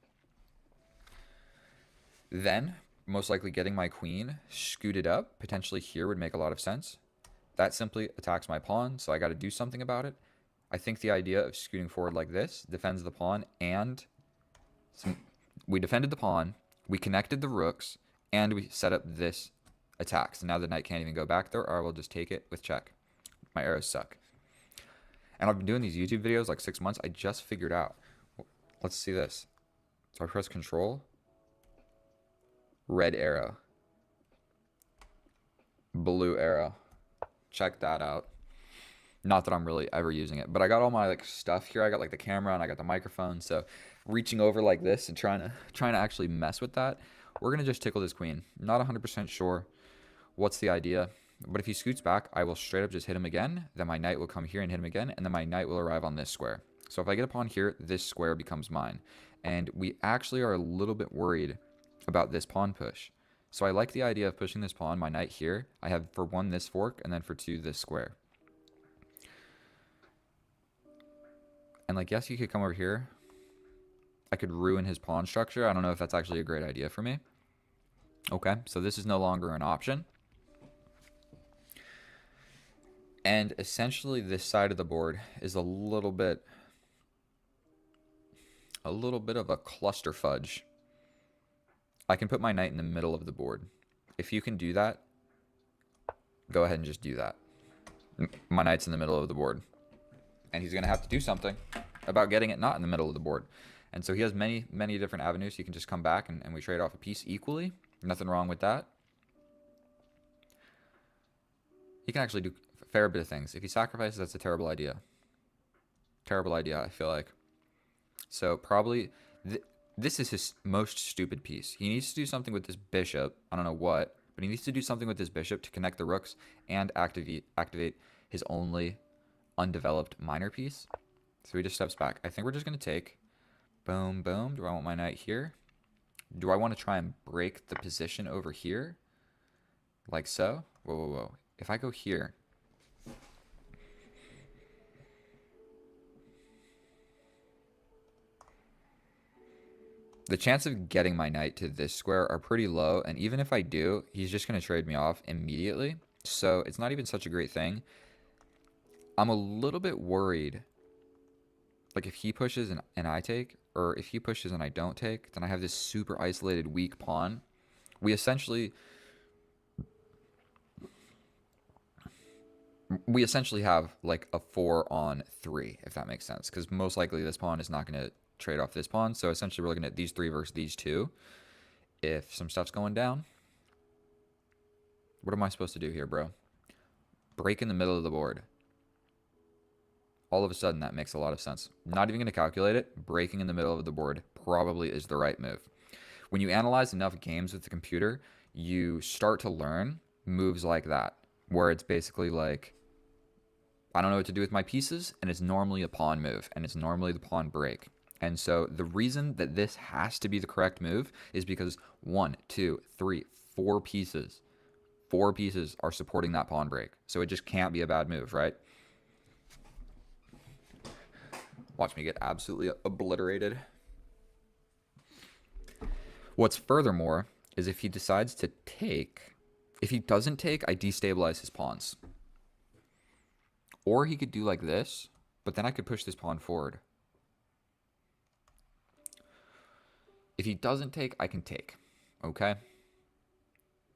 Then, most likely getting my queen scooted up, potentially here would make a lot of sense. That simply attacks my pawn, so I got to do something about it. I think the idea of scooting forward like this defends the pawn, and we defended the pawn, we connected the rooks, and we set up this attack. So now the knight can't even go back there, or I will just take it with check. My arrows suck. And I've been doing these YouTube videos like 6 months. I just figured out. Let's see this. So I press control. Red arrow. Blue arrow. Check that out. Not that I'm really ever using it, but I got all my like stuff here. I got like the camera and I got the microphone. So reaching over like this and trying to actually mess with that, we're gonna just tickle this queen. Not 100% sure what's the idea, but if he scoots back, I will straight up just hit him again. Then my knight will come here and hit him again, and then my knight will arrive on this square. So if I get a pawn here, this square becomes mine, and we actually are a little bit worried about this pawn push. So I like the idea of pushing this pawn, my knight here. I have for 1 this fork, and then for 2 this square. And like, yes, you could come over here. I could ruin his pawn structure. I don't know if that's actually a great idea for me. Okay, so this is no longer an option. And essentially this side of the board is a little bit of a cluster fudge. I can put my knight in the middle of the board. If you can do that, go ahead and just do that. My knight's in the middle of the board. And he's going to have to do something about getting it not in the middle of the board. And so he has many, many different avenues. He can just come back and we trade off a piece equally. Nothing wrong with that. He can actually do a fair bit of things. If he sacrifices, that's a terrible idea. Terrible idea, I feel like. So probably this is his most stupid piece. He needs to do something with this bishop. I don't know what, but he needs to do something with this bishop to connect the rooks and activate his only undeveloped minor piece. So he just steps back. I think we're just going to take. Boom, boom. Do I want my knight here? Do I want to try and break the position over here? Like so? Whoa, whoa, whoa. If I go here. The chance of getting my knight to this square are pretty low. And even if I do, he's just going to trade me off immediately. So it's not even such a great thing. I'm a little bit worried. Like if he pushes and I take, or if he pushes and I don't take, then I have this super isolated weak pawn. We essentially have like a 4-on-3, if that makes sense, because most likely this pawn is not going to trade off this pawn. So essentially we're looking at these 3 versus these 2. If some stuff's going down, what am I supposed to do here, bro? Break in the middle of the board. All of a sudden, that makes a lot of sense. Not even going to calculate it. Breaking in the middle of the board probably is the right move. When you analyze enough games with the computer, you start to learn moves like that, where it's basically like, I don't know what to do with my pieces, and it's normally a pawn move, and it's normally the pawn break. And so the reason that this has to be the correct move is because 1, 2, 3, 4 pieces. 4 pieces are supporting that pawn break. So it just can't be a bad move, right? Watch me get absolutely obliterated. What's furthermore is if he decides to take, if he doesn't take, I destabilize his pawns. Or he could do like this, but then I could push this pawn forward. If he doesn't take, I can take. Okay?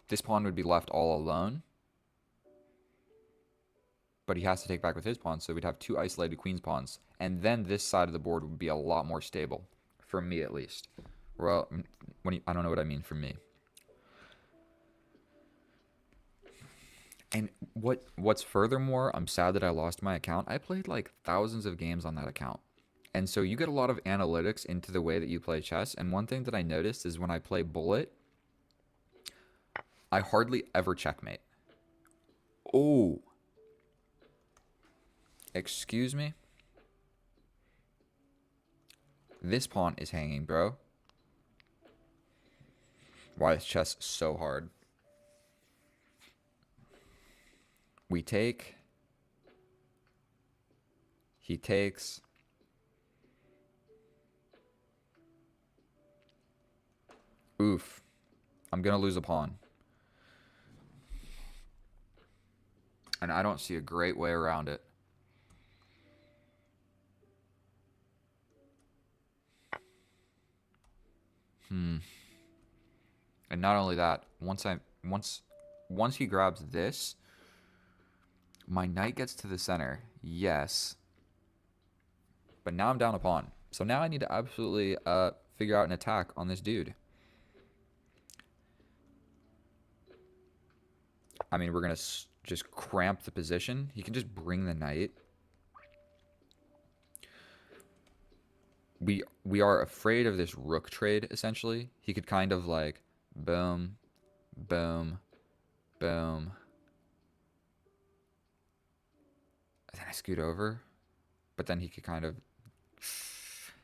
This pawn would be left all alone. But he has to take back with his pawn, so we'd have 2 isolated queen's pawns. And then this side of the board would be a lot more stable. For me, at least. Well, I don't know what I mean for me. And what's furthermore, I'm sad that I lost my account. I played like thousands of games on that account. And so you get a lot of analytics into the way that you play chess. And one thing that I noticed is when I play bullet, I hardly ever checkmate. Oh, excuse me? This pawn is hanging, bro. Why is chess so hard? We take. He takes. Oof. I'm going to lose a pawn. And I don't see a great way around it. And not only that, once he grabs this, my knight gets to the center. Yes. But now I'm down a pawn. So now I need to absolutely figure out an attack on this dude. I mean, we're going to just cramp the position. He can just bring the knight. We are afraid of this rook trade, essentially. He could kind of like boom, boom, boom. And then I scoot over. But then he could kind of...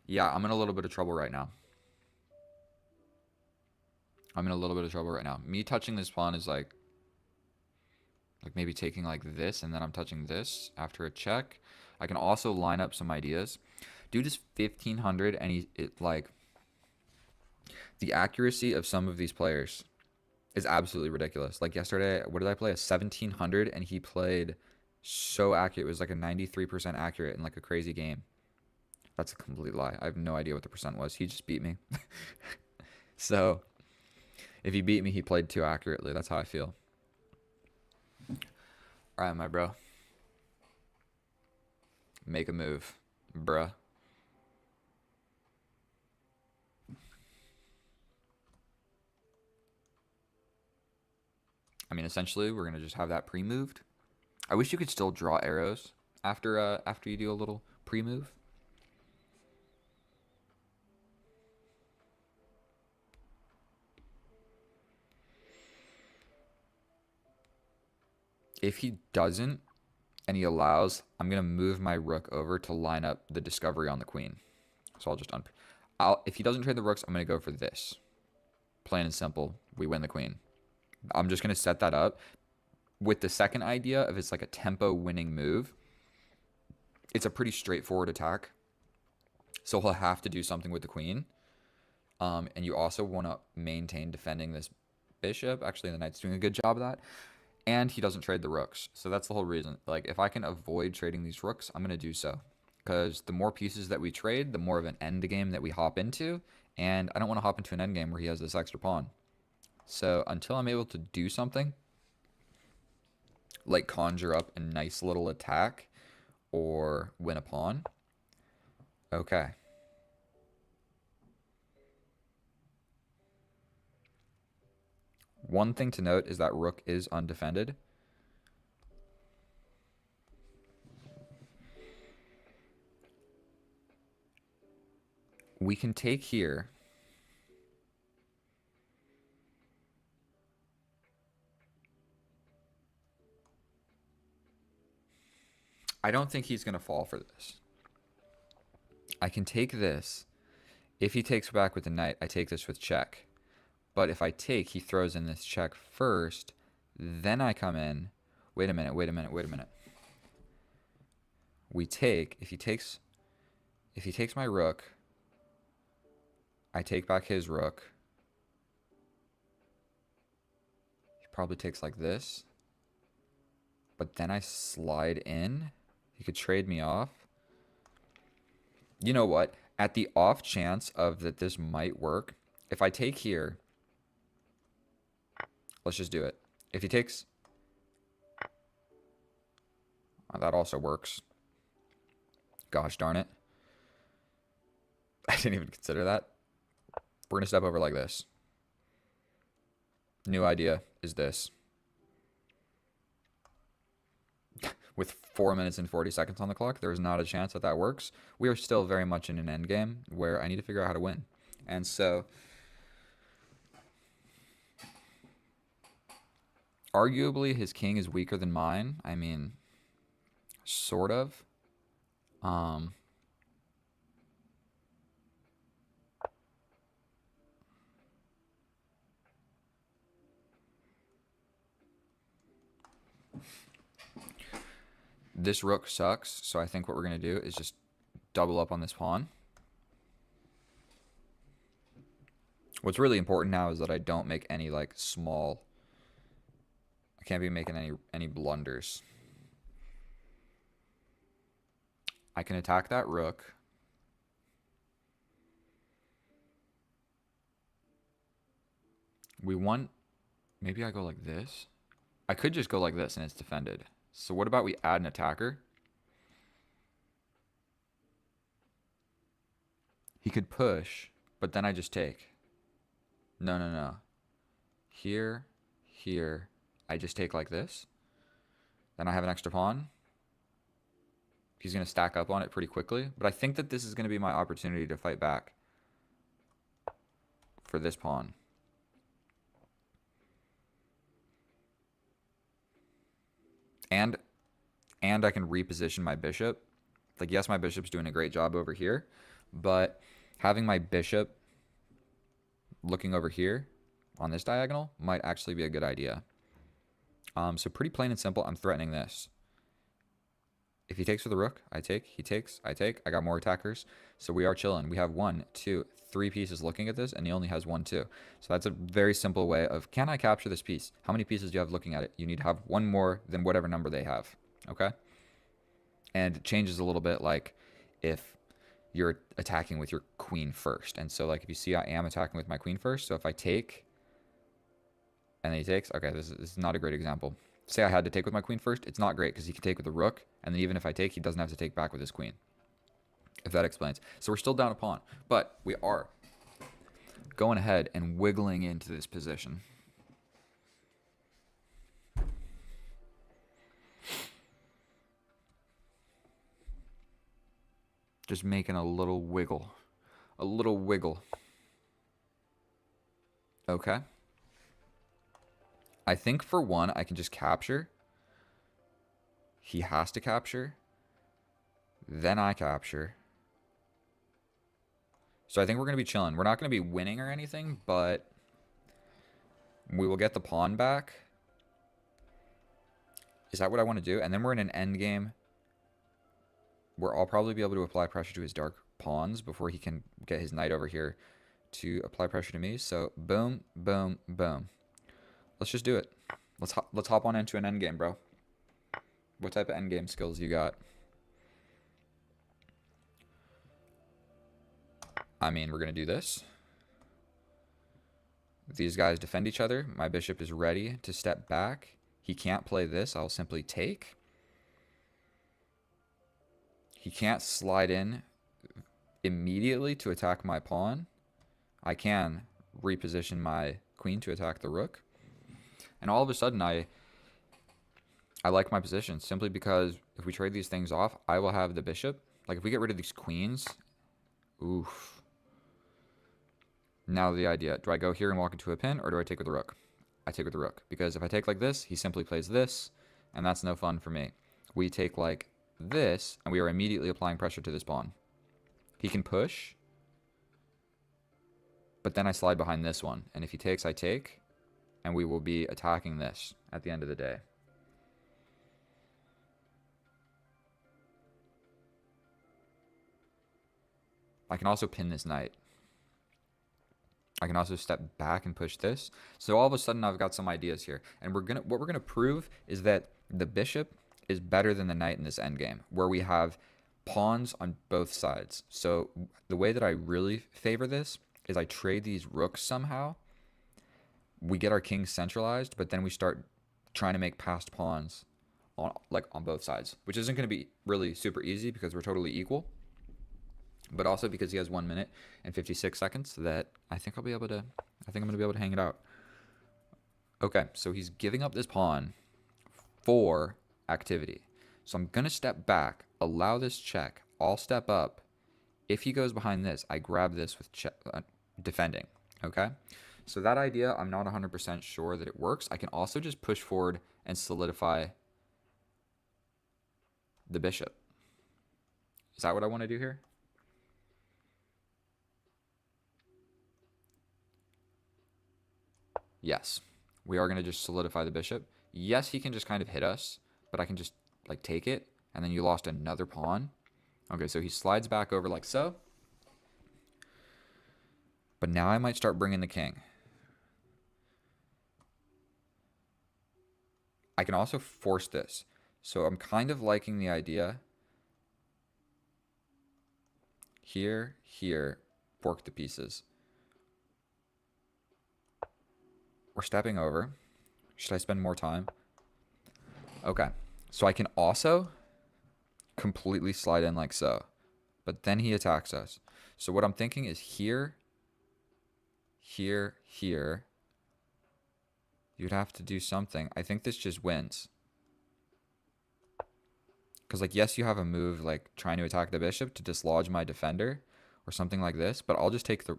Yeah, I'm in a little bit of trouble right now. Me touching this pawn is like maybe taking like this, and then I'm touching this after a check. I can also line up some ideas. Dude is 1500, and like the accuracy of some of these players is absolutely ridiculous. Like yesterday, what did I play? A 1700, and he played so accurate. It was like a 93% accurate in like a crazy game. That's a complete lie. I have no idea what the percent was. He just beat me. So if he beat me, he played too accurately. That's how I feel. All right, my bro. Make a move, bruh. I mean, essentially, we're gonna just have that pre-moved. I wish you could still draw arrows after you do a little pre-move. If he doesn't, and he allows, I'm gonna move my rook over to line up the discovery on the queen. So I'll just if he doesn't trade the rooks, I'm gonna go for this. Plain and simple, we win the queen. I'm just gonna set that up with the second idea of it's like a tempo winning move. It's a pretty straightforward attack. So he'll have to do something with the queen. And you also want to maintain defending this bishop. Actually, the knight's doing a good job of that. And he doesn't trade the rooks. So that's the whole reason. Like, if I can avoid trading these rooks, I'm going to do so. Because the more pieces that we trade, the more of an end game that we hop into. And I don't want to hop into an end game where he has this extra pawn. So until I'm able to do something, like conjure up a nice little attack or win a pawn, okay. One thing to note is that rook is undefended. We can take here. I don't think he's going to fall for this. I can take this. If he takes back with the knight, I take this with check. But if I take, he throws in this check first. Then I come in. Wait a minute. We take. If he takes my rook, I take back his rook. He probably takes like this. But then I slide in. He could trade me off. You know what? At the off chance of that this might work, if I take here, let's just do it. If he takes... Oh, that also works. Gosh darn it. I didn't even consider that. We're going to step over like this. New idea is this. with 4 minutes and 40 seconds on the clock, there's not a chance that that works. We are still very much in an end game where I need to figure out how to win. And so, arguably, his king is weaker than mine. I mean, sort of. This rook sucks, so I think what we're going to do is just double up on this pawn. What's really important now is that I don't make any, like, small... I can't be making any blunders. I can attack that rook. We want... Maybe I go like this. I could just go like this and it's defended. So what about we add an attacker? He could push, but then I just take. No. Here, here. I just take like this. Then I have an extra pawn. He's going to stack up on it pretty quickly. But I think that this is going to be my opportunity to fight back for this pawn. And I can reposition my bishop. Like, yes, my bishop's doing a great job over here, but having my bishop looking over here on this diagonal might actually be a good idea. So pretty plain and simple, I'm threatening this. If he takes with the rook, I take. He takes, I take. I got more attackers. So we are chilling. We have 1, 2, 3 pieces looking at this, and he only has 1, 2. So that's a very simple way of, can I capture this piece? How many pieces do you have looking at it? You need to have 1 more than whatever number they have. Okay? And it changes a little bit, like if you're attacking with your queen first. And so, like, if you see I am attacking with my queen first, so if I take and then he takes, okay, this is not a great example. Say I had to take with my queen first, it's not great because he can take with the rook, and then even if I take, he doesn't have to take back with his queen. If that explains. So we're still down a pawn, but we are going ahead and wiggling into this position. Just making a little wiggle. A little wiggle. Okay. I think for one, I can just capture. He has to capture. Then I capture. So I think we're going to be chilling. We're not going to be winning or anything, but we will get the pawn back. Is that what I want to do? And then we're in an end game where I'll probably be able to apply pressure to his dark pawns before he can get his knight over here to apply pressure to me. So boom, boom, boom. Let's just do it. Let's hop on into an endgame, bro. What type of endgame skills you got? I mean, we're going to do this. These guys defend each other. My bishop is ready to step back. He can't play this. I'll simply take. He can't slide in immediately to attack my pawn. I can reposition my queen to attack the rook. And all of a sudden, I like my position simply because if we trade these things off, I will have the bishop. Like, if we get rid of these queens, oof. Now the idea, do I go here and walk into a pin, or do I take with the rook? I take with the rook, because if I take like this, he simply plays this, and that's no fun for me. We take like this, and we are immediately applying pressure to this pawn. He can push, but then I slide behind this one, and if he takes, I take, and we will be attacking this at the end of the day. I can also pin this knight. I can also step back and push this. So all of a sudden I've got some ideas here. And what we're gonna prove is that the bishop is better than the knight in this endgame, where we have pawns on both sides. So the way that I really favor this is I trade these rooks somehow. We get our king centralized, but then we start trying to make passed pawns on both sides, which isn't gonna be really super easy because we're totally equal. But also because he has 1 minute and 56 seconds that I think I'm gonna be able to hang it out. Okay, so he's giving up this pawn for activity. So I'm going to step back, allow this check. I'll step up. If he goes behind this, I grab this with defending. Okay? So that idea, I'm not 100% sure that it works. I can also just push forward and solidify the bishop. Is that what I want to do here? Yes. We are going to just solidify the bishop. Yes, he can just kind of hit us, but I can just like take it, and then you lost another pawn. Okay, so he slides back over like so. But now I might start bringing the king. I can also force this. So I'm kind of liking the idea. Here, here, fork the pieces. We're stepping over. Should I spend more time? Okay. So I can also completely slide in like so. But then he attacks us. So what I'm thinking is here, here, here. You'd have to do something. I think this just wins. Because, like, yes, you have a move, like, trying to attack the bishop to dislodge my defender or something like this. But I'll just take the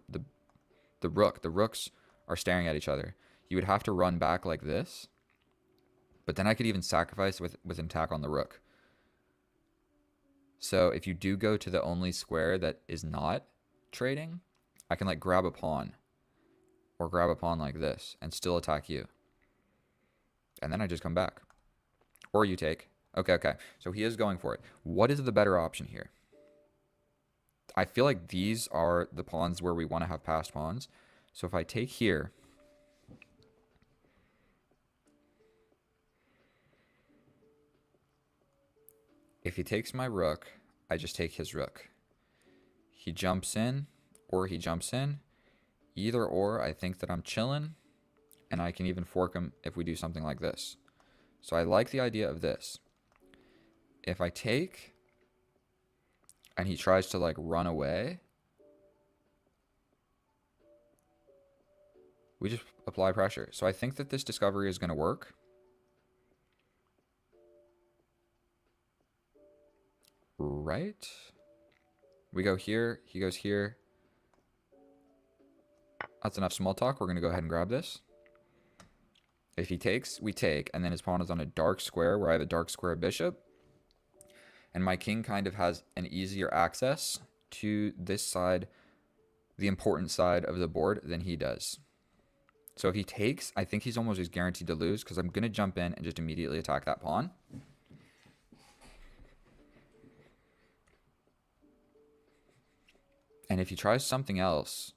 rook. The rooks are staring at each other. You would have to run back like this. But then I could even sacrifice with an attack on the rook. So if you do go to the only square that is not trading, I can, like, grab a pawn. Or grab a pawn like this and still attack you. And then I just come back. Or you take. Okay, okay. So he is going for it. What is the better option here? I feel like these are the pawns where we want to have passed pawns. So if I take here, if he takes my rook, I just take his rook. He jumps in, or he jumps in. Either or, I think that I'm chilling, and I can even fork him if we do something like this. So I like the idea of this. If I take, and he tries to, like, run away, we just apply pressure. So I think that this discovery is going to work. Right? We go here. He goes here. That's enough small talk. We're going to go ahead and grab this. If he takes, we take. And then his pawn is on a dark square where I have a dark square bishop. And my king kind of has an easier access to this side, the important side of the board, than he does. So if he takes, I think he's almost just guaranteed to lose because I'm going to jump in and just immediately attack that pawn. And if he tries something else...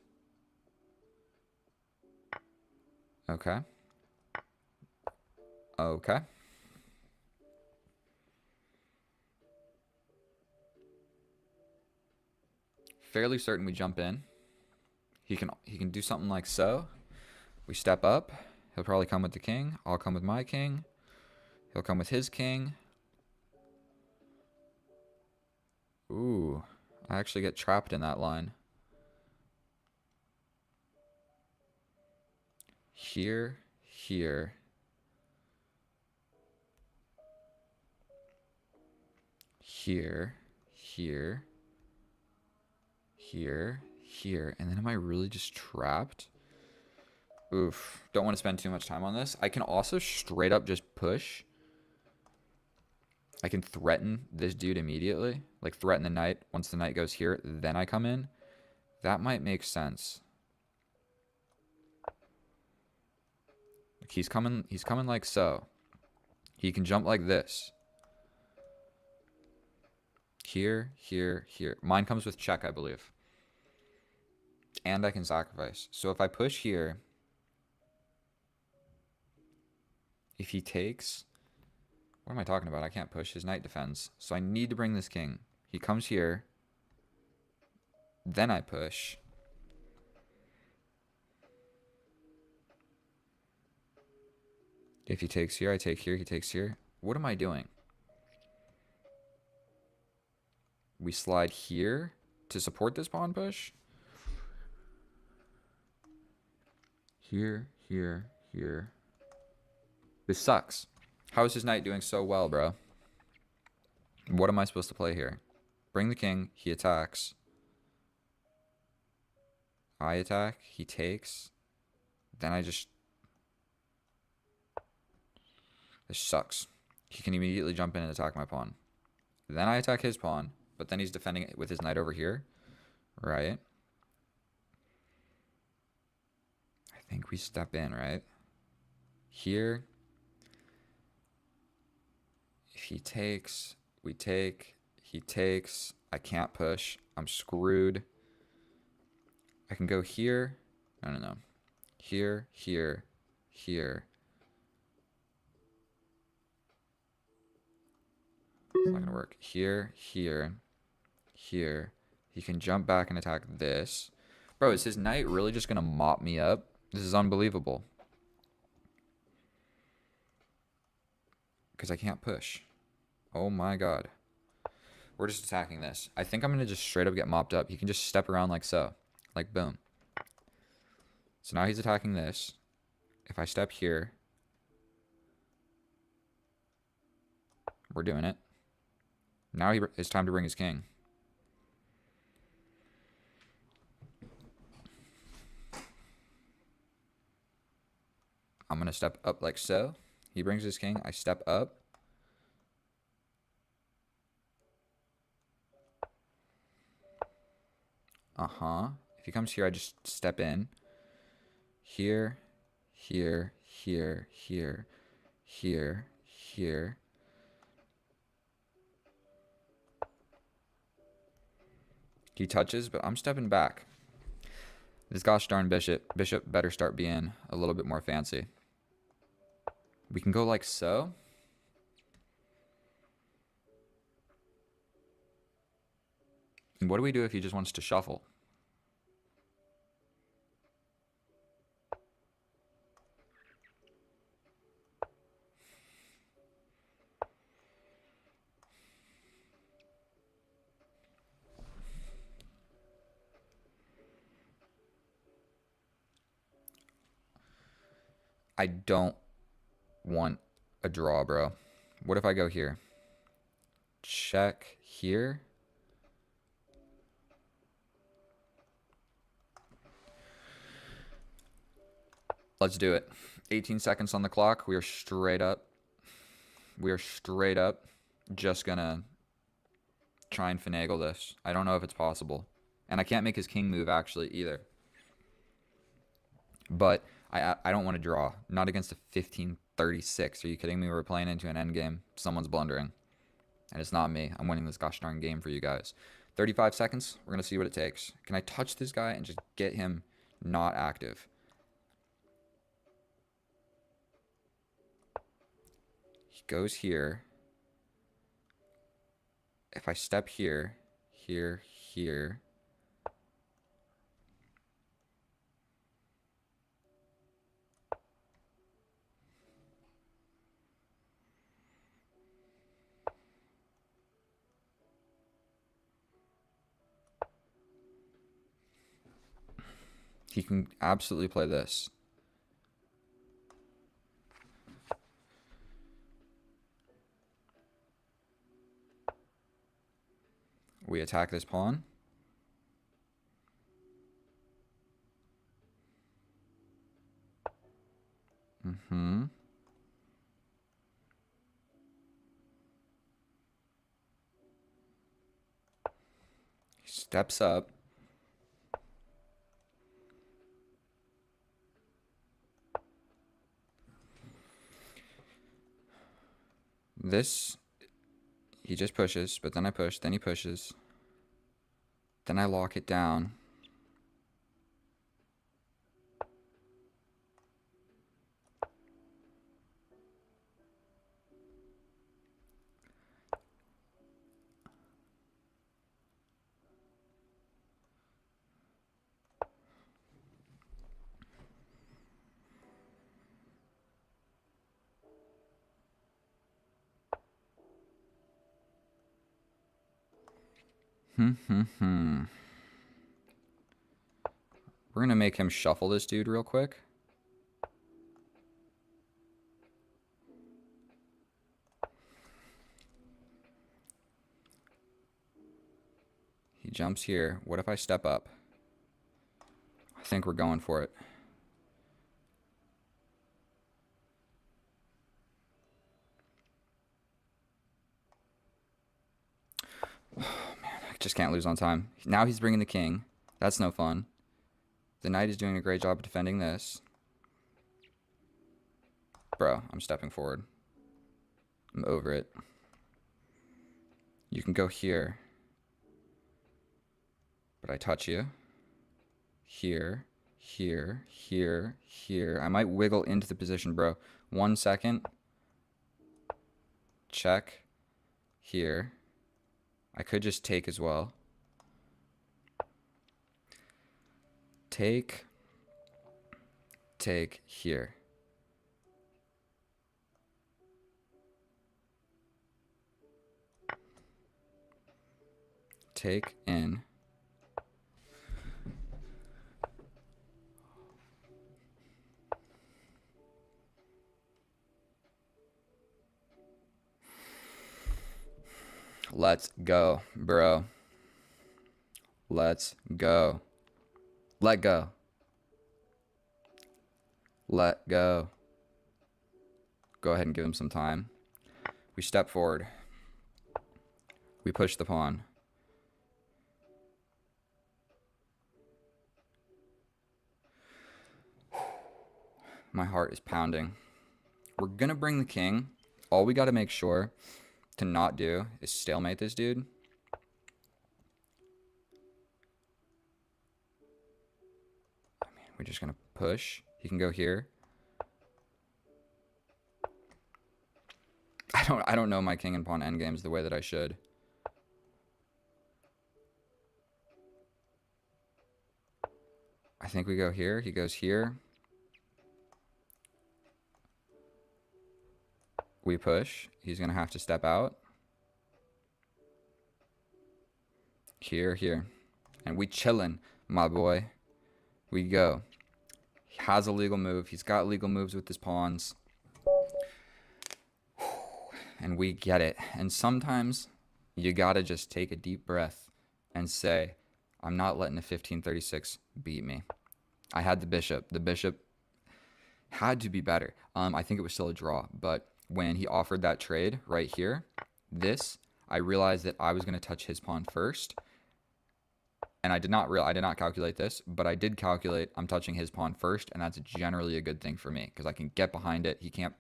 Okay. Okay. Fairly certain we jump in. He can do something like so. We step up. He'll probably come with the king. I'll come with my king. He'll come with his king. Ooh. I actually get trapped in that line. Here, here. Here, here. Here, here. And then am I really just trapped? Oof. Don't want to spend too much time on this. I can also straight up just push. I can threaten this dude immediately. Like threaten the knight. Once the knight goes here, then I come in. That might make sense. Like he's coming like so. He can jump like this. Here, here, here. Mine comes with check, I believe. And I can sacrifice. So if I push here, if he takes... What am I talking about? I can't push. His knight defends. So I need to bring this king. He comes here. Then I push. If he takes here, I take here. He takes here. What am I doing? We slide here to support this pawn push. Here, here, here. This sucks. How is his knight doing so well, bro? What am I supposed to play here? Bring the king. He attacks. I attack. He takes. Then I just... This sucks. He can immediately jump in and attack my pawn. Then I attack his pawn, but then he's defending it with his knight over here. Right? I think we step in, right? Here. If he takes, we take. He takes. I can't push. I'm screwed. I can go here. No. Here, here, here. It's not gonna work. Here, here, here. He can jump back and attack this. Bro, is his knight really just gonna mop me up? This is unbelievable. Because I can't push. Oh my god. We're just attacking this. I think I'm gonna just straight up get mopped up. He can just step around like so. Like boom. So now he's attacking this. If I step here, we're doing it. Now it's time to bring his king. I'm going to step up like so. He brings his king. I step up. If he comes here, I just step in. Here, here, here, here, here, here. He touches, but I'm stepping back. This gosh darn bishop better start being a little bit more fancy. We can go like so. And what do we do if he just wants to shuffle? I don't want a draw, bro. What if I go here? Check here. Let's do it. 18 seconds on the clock. We are straight up. We are straight up just gonna try and finagle this. I don't know if it's possible. And I can't make his king move actually either. But I don't want to draw. Not against a 15-36. Are you kidding me? We're playing into an endgame. Someone's blundering. And it's not me. I'm winning this gosh darn game for you guys. 35 seconds. We're going to see what it takes. Can I touch this guy and just get him not active? He goes here. If I step here, here, here. He can absolutely play this. We attack this pawn. He steps up. This, he just pushes, but then I push, then he pushes. Then I lock it down. We're going to make him shuffle this dude real quick. jumps here. What if I step up? I think we're going for it. Oh, man, I just can't lose on time. Now he's bringing the king. That's no fun. The knight is doing a great job of defending this. Bro, I'm stepping forward. I'm over it. You can go here. But I touch you. Here, here, here, here. I might wiggle into the position, bro. 1 second. Check. Here. I could just take as well. Take. Take here. Take in. Let's go, bro. Let's go. Let go. Let go. Go ahead and give him some time. We step forward. We push the pawn. My heart is pounding. We're going to bring the king. All we got to make sure to not do is stalemate this dude. I mean, we're just going to push. He can go here. I don't know my king and pawn endgames the way that I should. I think we go here. He goes here. We push. He's going to have to step out. Here, here. And we chillin', my boy. We go. He has a legal move. He's got legal moves with his pawns. And we get it. And sometimes you got to just take a deep breath and say, I'm not letting a 1536 beat me. I had the bishop. The bishop had to be better. I think it was still a draw, but when he offered that trade right here, I realized that I was going to touch his pawn first. And I did not calculate this, but I did calculate I'm touching his pawn first, and that's generally a good thing for me because I can get behind it. He can't.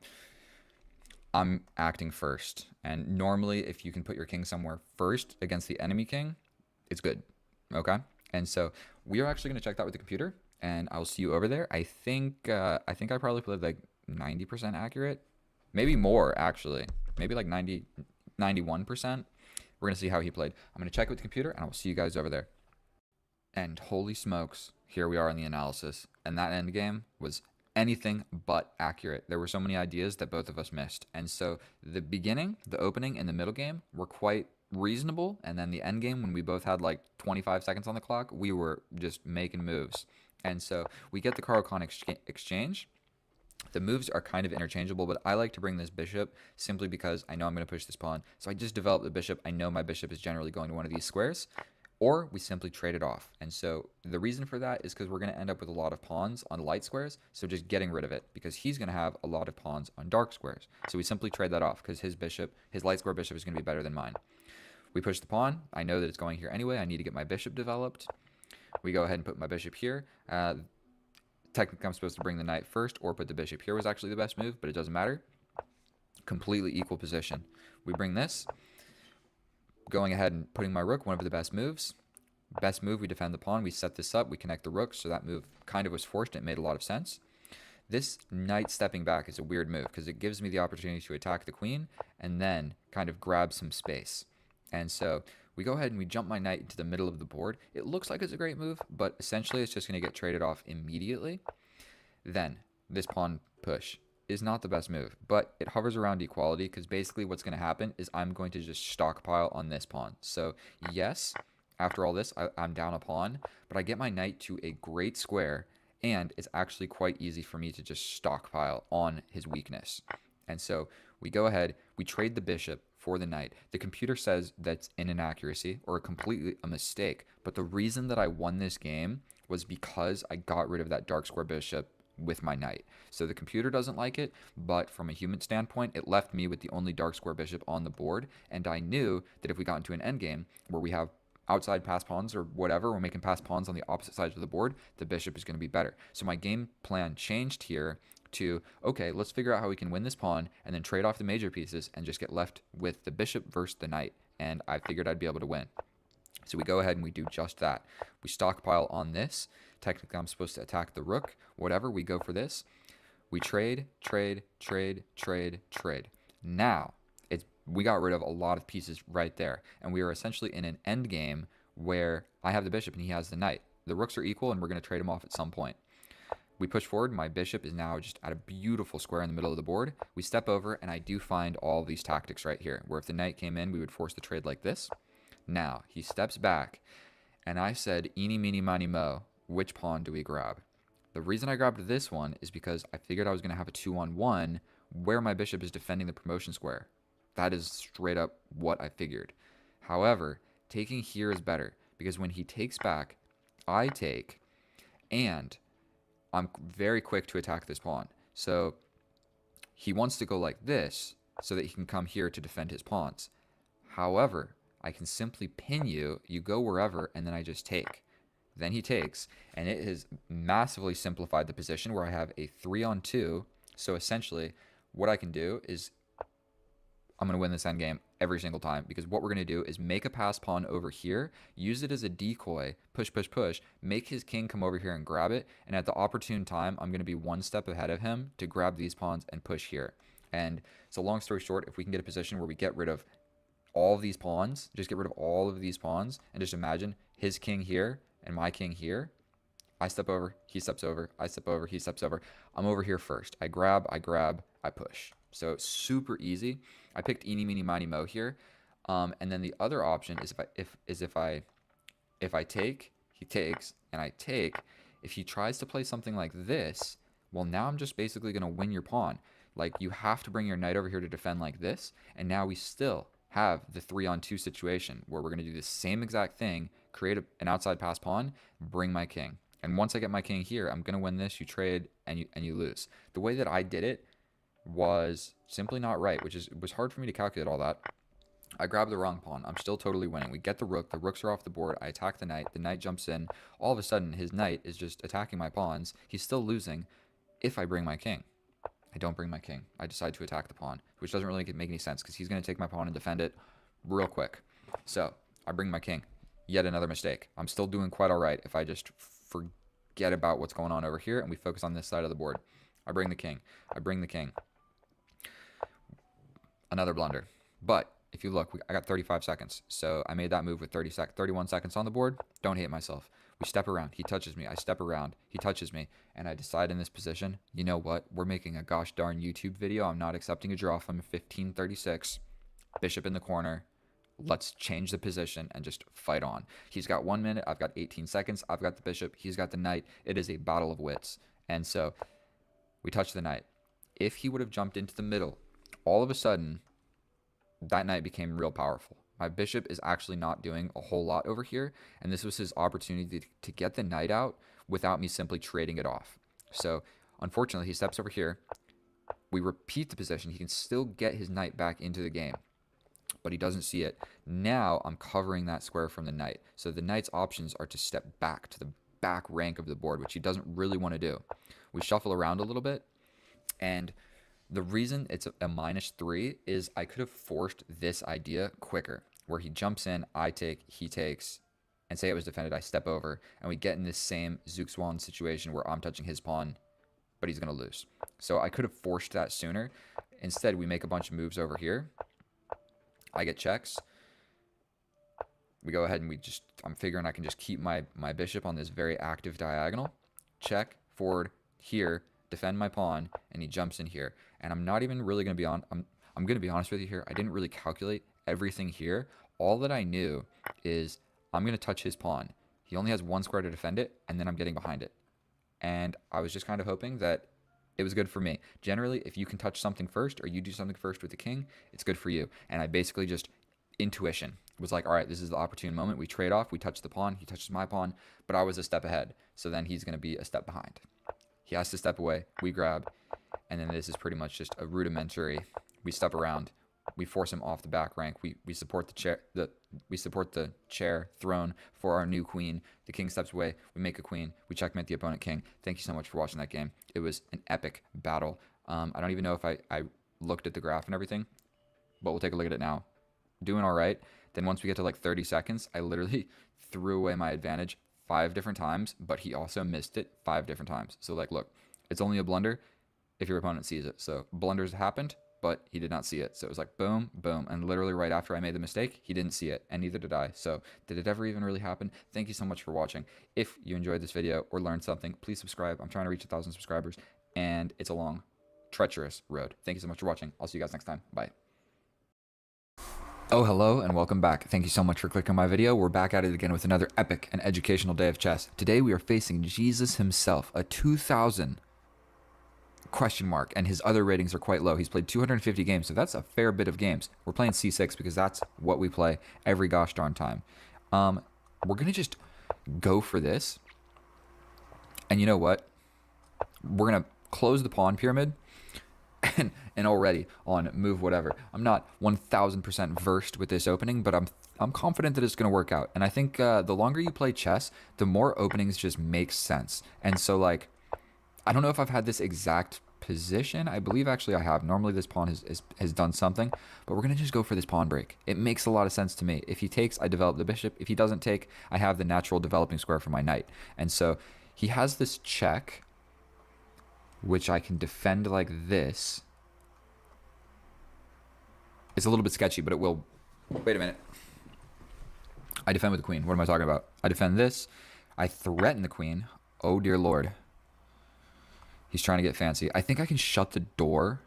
I'm acting first. And normally if you can put your king somewhere first against the enemy king, it's good. Okay? And so we are actually going to check that with the computer, and I'll see you over there. I think I probably played like 90% accurate. Maybe more, actually. Maybe like 91%. We're going to see how he played. I'm going to check with the computer, and I will see you guys over there. And holy smokes, here we are in the analysis. And that endgame was anything but accurate. There were so many ideas that both of us missed. And so the beginning, the opening, and the middle game were quite reasonable. And then the endgame, when we both had like 25 seconds on the clock, we were just making moves. And so we get the Caro-Kann exchange. The moves are kind of interchangeable, but I like to bring this bishop simply because I know I'm going to push this pawn. So I just develop the bishop. I know my bishop is generally going to one of these squares, or we simply trade it off. And so the reason for that is because we're going to end up with a lot of pawns on light squares, so just getting rid of it because he's going to have a lot of pawns on dark squares. So we simply trade that off because his light square bishop is going to be better than mine. We push the pawn. I know that it's going here anyway. I need to get my bishop developed. We go ahead and put my bishop here. Technically, I'm supposed to bring the knight first or put the bishop here was actually the best move, but it doesn't matter. Completely equal position. We bring this. Going ahead and putting my rook, one of the best moves. Best move, we defend the pawn. We set this up. We connect the rook, so that move kind of was forced. It made a lot of sense. This knight stepping back is a weird move because it gives me the opportunity to attack the queen and then kind of grab some space. And so we go ahead and we jump my knight into the middle of the board. It looks like it's a great move, but essentially it's just going to get traded off immediately. Then this pawn push is not the best move, but it hovers around equality because basically what's going to happen is I'm going to just stockpile on this pawn. So yes, after all this, I'm down a pawn, but I get my knight to a great square, and it's actually quite easy for me to just stockpile on his weakness. And so we go ahead, we trade the bishop for the knight. The computer says that's an inaccuracy or completely a mistake, but the reason that I won this game was because I got rid of that dark square bishop with my knight. So the computer doesn't like it, but from a human standpoint, it left me with the only dark square bishop on the board, and I knew that if we got into an endgame where we have outside pass pawns or whatever, we're making pass pawns on the opposite sides of the board, the bishop is going to be better. So my game plan changed here to, okay, let's figure out how we can win this pawn and then trade off the major pieces and just get left with the bishop versus the knight. And I figured I'd be able to win. So we go ahead and we do just that. We stockpile on this. Technically, I'm supposed to attack the rook. Whatever, we go for this. We trade, trade, trade, trade, trade. Now, we got rid of a lot of pieces right there. And we are essentially in an end game where I have the bishop and he has the knight. The rooks are equal and we're going to trade them off at some point. We push forward. My bishop is now just at a beautiful square in the middle of the board. We step over and I do find all these tactics right here, where if the knight came in, we would force the trade like this. Now, he steps back and I said, eeny, meeny, miny, mo, which pawn do we grab? The reason I grabbed this one is because I figured I was going to have a 2-on-1 where my bishop is defending the promotion square. That is straight up what I figured. However, taking here is better because when he takes back, I take, and I'm very quick to attack this pawn. So he wants to go like this so that he can come here to defend his pawns. However, I can simply pin you, you go wherever, and then I just take. Then he takes, and it has massively simplified the position where I have a 3-on-2. So essentially, what I can do is I'm going to win this endgame every single time, because what we're going to do is make a pass pawn over here, use it as a decoy, push, push, push, make his king come over here and grab it, and at the opportune time, I'm going to be one step ahead of him to grab these pawns and push here. And so long story short, if we can get a position where we get rid of all of these pawns, just get rid of all of these pawns, and just imagine his king here and my king here, I step over, he steps over, I step over, he steps over. I'm over here first. I grab, I push. So super easy. I picked eeny, meeny, miny, mo here. And then the other option is if I take, he takes, and I take. If he tries to play something like this, well, now I'm just basically going to win your pawn. Like, you have to bring your knight over here to defend like this, and now we still have the 3-on-2 situation where we're going to do the same exact thing, create an outside pass pawn, bring my king. And once I get my king here, I'm going to win this, you trade, and you lose. The way that I did it was simply not right, it was hard for me to calculate all that. I grab the wrong pawn. I'm still totally winning. We get the rook. The rooks are off the board. I attack the knight jumps in. All of a sudden, his knight is just attacking my pawns. He's still losing if I bring my king. I don't bring my king. I decide to attack the pawn, which doesn't really make any sense because he's going to take my pawn and defend it real quick. So I bring my king. Yet another mistake. I'm still doing quite all right if I just forget about what's going on over here and we focus on this side of the board. I bring the king. I bring the king. Another blunder. But if you look, I got 35 seconds. So I made that move with 31 seconds on the board. Don't hate myself. We step around. He touches me. I step around. He touches me. And I decide in this position, you know what? We're making a gosh darn YouTube video. I'm not accepting a draw from 1536. Bishop in the corner. Let's change the position and just fight on. He's got 1 minute. I've got 18 seconds. I've got the bishop. He's got the knight. It is a battle of wits. And so we touch the knight. If he would have jumped into the middle, all of a sudden, that knight became real powerful. My bishop is actually not doing a whole lot over here, and this was his opportunity to get the knight out without me simply trading it off. So, unfortunately, he steps over here. We repeat the position. He can still get his knight back into the game, but he doesn't see it. Now, I'm covering that square from the knight. So the knight's options are to step back to the back rank of the board, which he doesn't really want to do. We shuffle around a little bit, and the reason it's a -3 is I could have forced this idea quicker, where he jumps in, I take, he takes, and say it was defended, I step over, and we get in this same Zugzwang situation where I'm touching his pawn, but he's going to lose. So I could have forced that sooner. Instead, we make a bunch of moves over here. I get checks. We go ahead and I'm figuring I can just keep my bishop on this very active diagonal. Check, forward, here, defend my pawn, and he jumps in here. And I'm not even really going to be I'm going to be honest with you here. I didn't really calculate everything here. All that I knew is I'm going to touch his pawn. He only has one square to defend it, and then I'm getting behind it. And I was just kind of hoping that It was good for me. Generally, if you can touch something first or you do something first with the king, it's good for you. And I basically just intuition was like, all right, this is the opportune moment. We trade off. We touch the pawn. He touches my pawn, but I was a step ahead. So then he's going to be a step behind. He has to step away. We grab. And then this is pretty much just a rudimentary. We step around. We force him off the back rank. We support the chair. We support the chair throne for our new queen. The king steps away. We make a queen. We checkmate the opponent king. Thank you so much for watching that game. It was an epic battle. I don't even know if I looked at the graph and everything, but we'll take a look at it now. Doing all right. Then once we get to like 30 seconds, I literally threw away my advantage 5 different times, but he also missed it 5 different times. So like, look, it's only a blunder if your opponent sees it. So blunders happened, but he did not see it. So it was like boom, boom. And literally right after I made the mistake, he didn't see it, and neither did I. So did it ever even really happen? Thank you so much for watching. If you enjoyed this video or learned something, please subscribe. I'm trying to reach 1,000 subscribers, and it's a long, treacherous road. Thank you so much for watching. I'll see you guys next time. Bye. Oh, hello and welcome back. Thank you so much for clicking on my video. We're back at it again with another epic and educational day of chess. Today we are facing Jesus himself, a 2,000 question mark, and his other ratings are quite low. He's played 250 games, so that's a fair bit of games. We're playing c6 because that's what we play every gosh darn time. We're gonna just go for this, and you know what? We're gonna close the pawn pyramid, and already on move whatever. I'm not 1,000% versed with this opening, but I'm confident that it's gonna work out. And I think the longer you play chess, the more openings just make sense. And so like, I don't know if I've had this exact position. I believe actually I have. Normally this pawn has done something, but we're going to just go for this pawn break. It makes a lot of sense to me. If he takes, I develop the bishop. If he doesn't take, I have the natural developing square for my knight. And so he has this check, which I can defend like this. It's a little bit sketchy, but it will... Wait a minute. I defend with the queen. What am I talking about? I defend this. I threaten the queen. Oh, dear Lord. He's trying to get fancy. I think I can shut the door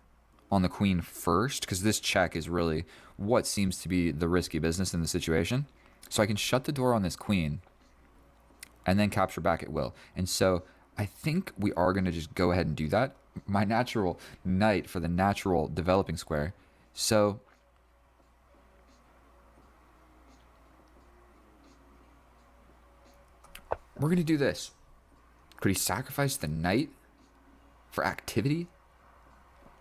on the queen first, because this check is really what seems to be the risky business in the situation. So I can shut the door on this queen and then capture back at will. And so I think we are going to just go ahead and do that. My natural knight for the natural developing square. So we're going to do this. Could he sacrifice the knight for activity?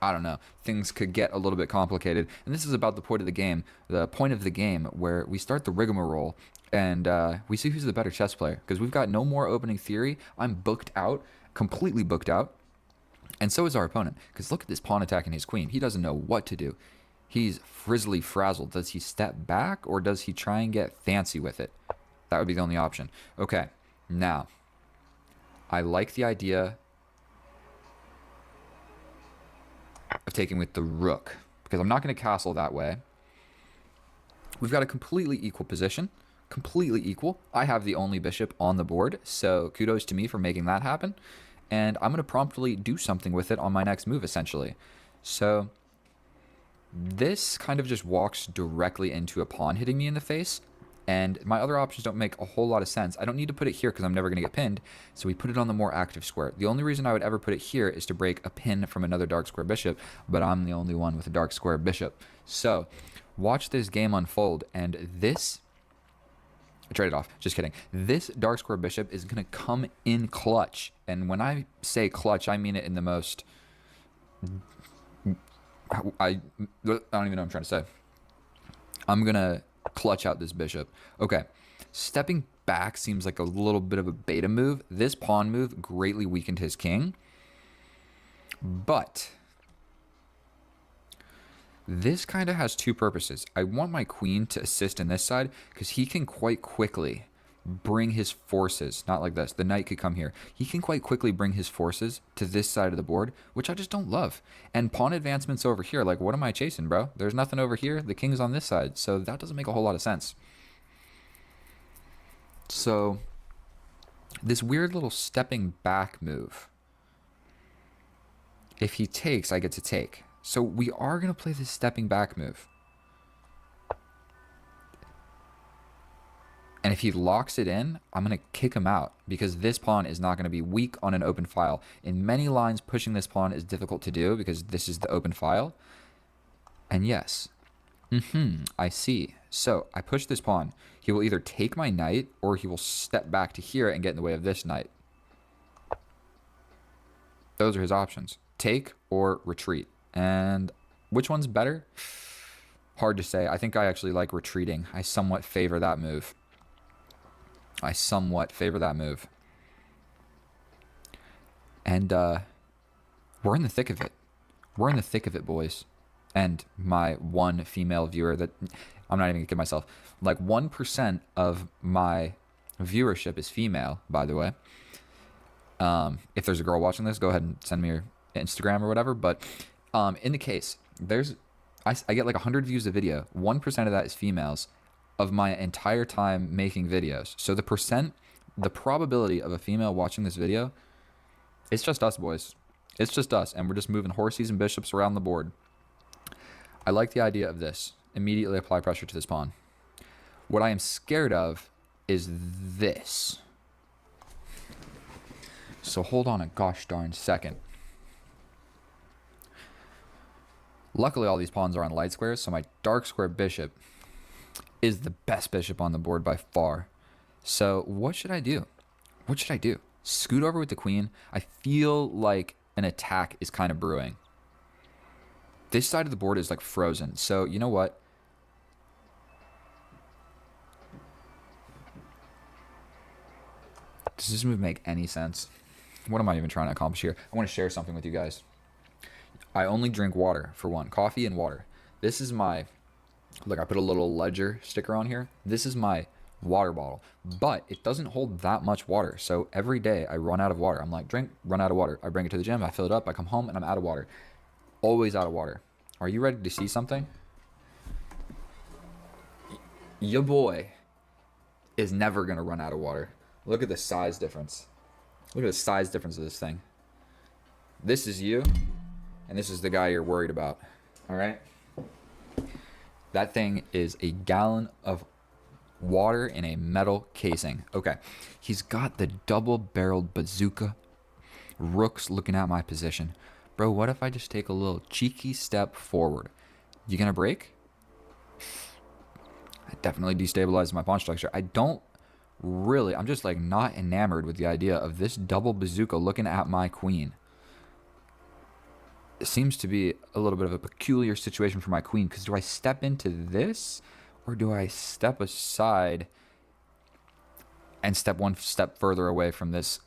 I don't know. Things could get a little bit complicated. And this is about the point of the game. The point of the game where we start the rigmarole and we see who's the better chess player. Because we've got no more opening theory. I'm booked out. Completely booked out. And so is our opponent. Because look at this pawn attacking his queen. He doesn't know what to do. He's frizzly frazzled. Does he step back or does he try and get fancy with it? That would be the only option. Okay. Now, I like the idea of taking with the rook, because I'm not going to castle that way. We've got a completely equal position. Completely equal. I have the only bishop on the board, so kudos to me for making that happen. And I'm going to promptly do something with it on my next move, essentially. So this kind of just walks directly into a pawn hitting me in the face. And my other options don't make a whole lot of sense. I don't need to put it here because I'm never going to get pinned. So we put it on the more active square. The only reason I would ever put it here is to break a pin from another dark square bishop. But I'm the only one with a dark square bishop. So watch this game unfold. And this... I traded off. Just kidding. This dark square bishop is going to come in clutch. And when I say clutch, I mean it in the most... I don't even know what I'm trying to say. I'm going to clutch out this bishop. Okay, stepping back seems like a little bit of a beta move. This pawn move greatly weakened his king, but this kind of has two purposes. I want my queen to assist in this side because he can quite quickly bring his forces, not like this, the knight could come here. He can quite quickly bring his forces to this side of the board, which I just don't love. And pawn advancements over here, like what am I chasing, bro? There's nothing over here. The king's on this side, so that doesn't make a whole lot of sense. So this weird little stepping back move, if he takes, I get to take. So we are going to play this stepping back move. And if he locks it in, I'm going to kick him out because this pawn is not going to be weak on an open file. In many lines, pushing this pawn is difficult to do because this is the open file. And yes, I see. So I push this pawn. He will either take my knight or he will step back to here and get in the way of this knight. Those are his options. Take or retreat. And which one's better? Hard to say. I think I actually like retreating. I somewhat favor that move. And we're in the thick of it. We're in the thick of it, boys. And my one female viewer that I'm not even gonna kid myself. Like 1% of my viewership is female, by the way. If there's a girl watching this, go ahead and send me your Instagram or whatever. But in the case, I get like 100 views a video. 1% of that is females of my entire time making videos. So the probability of a female watching this video, it's just us, boys. It's just us, and we're just moving horses and bishops around the board. I like the idea of this. Immediately apply pressure to this pawn. What I am scared of is this. So hold on a gosh darn second. Luckily, all these pawns are on light squares, so my dark square bishop is the best bishop on the board by far. So what should I do? Scoot over with the queen. I feel like an attack is kind of brewing. This side of the board is like frozen. So you know what? Does this move make any sense? What am I even trying to accomplish here? I want to share something with you guys. I only drink water, for one. Coffee and water. This is my... Look, I put a little ledger sticker on here. This is my water bottle. But it doesn't hold that much water. So every day I run out of water. I'm like, drink, run out of water. I bring it to the gym. I fill it up. I come home and I'm out of water. Always out of water. Are you ready to see something? Your boy is never going to run out of water. Look at the size difference. Look at the size difference of this thing. This is you, and this is the guy you're worried about. All right? That thing is a gallon of water in a metal casing. Okay. He's got the double-barreled bazooka. Rook's looking at my position. Bro, what if I just take a little cheeky step forward? You gonna break? I definitely destabilized my pawn structure. I'm just like not enamored with the idea of this double bazooka looking at my queen. It seems to be a little bit of a peculiar situation for my queen, because do I step into this or do I step aside and step one step further away from this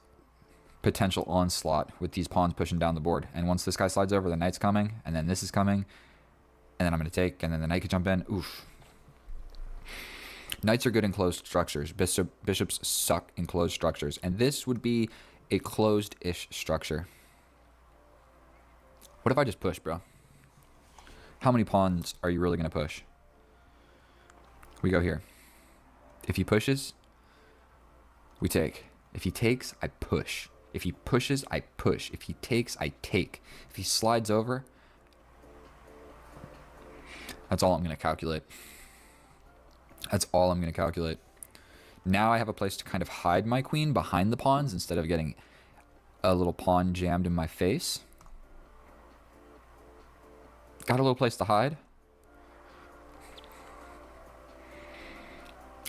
potential onslaught with these pawns pushing down the board? And once this guy slides over, the knight's coming, and then this is coming, and then I'm going to take, and then the knight could jump in. Oof. Knights are good in closed structures. Bishops suck in closed structures. And this would be a closed-ish structure. What if I just push, bro? How many pawns are you really going to push? We go here. If he pushes, we take. If he takes, I push. If he pushes, I push. If he takes, I take. If he slides over, that's all I'm going to calculate. That's all I'm going to calculate. Now I have a place to kind of hide my queen behind the pawns instead of getting a little pawn jammed in my face. Got a little place to hide.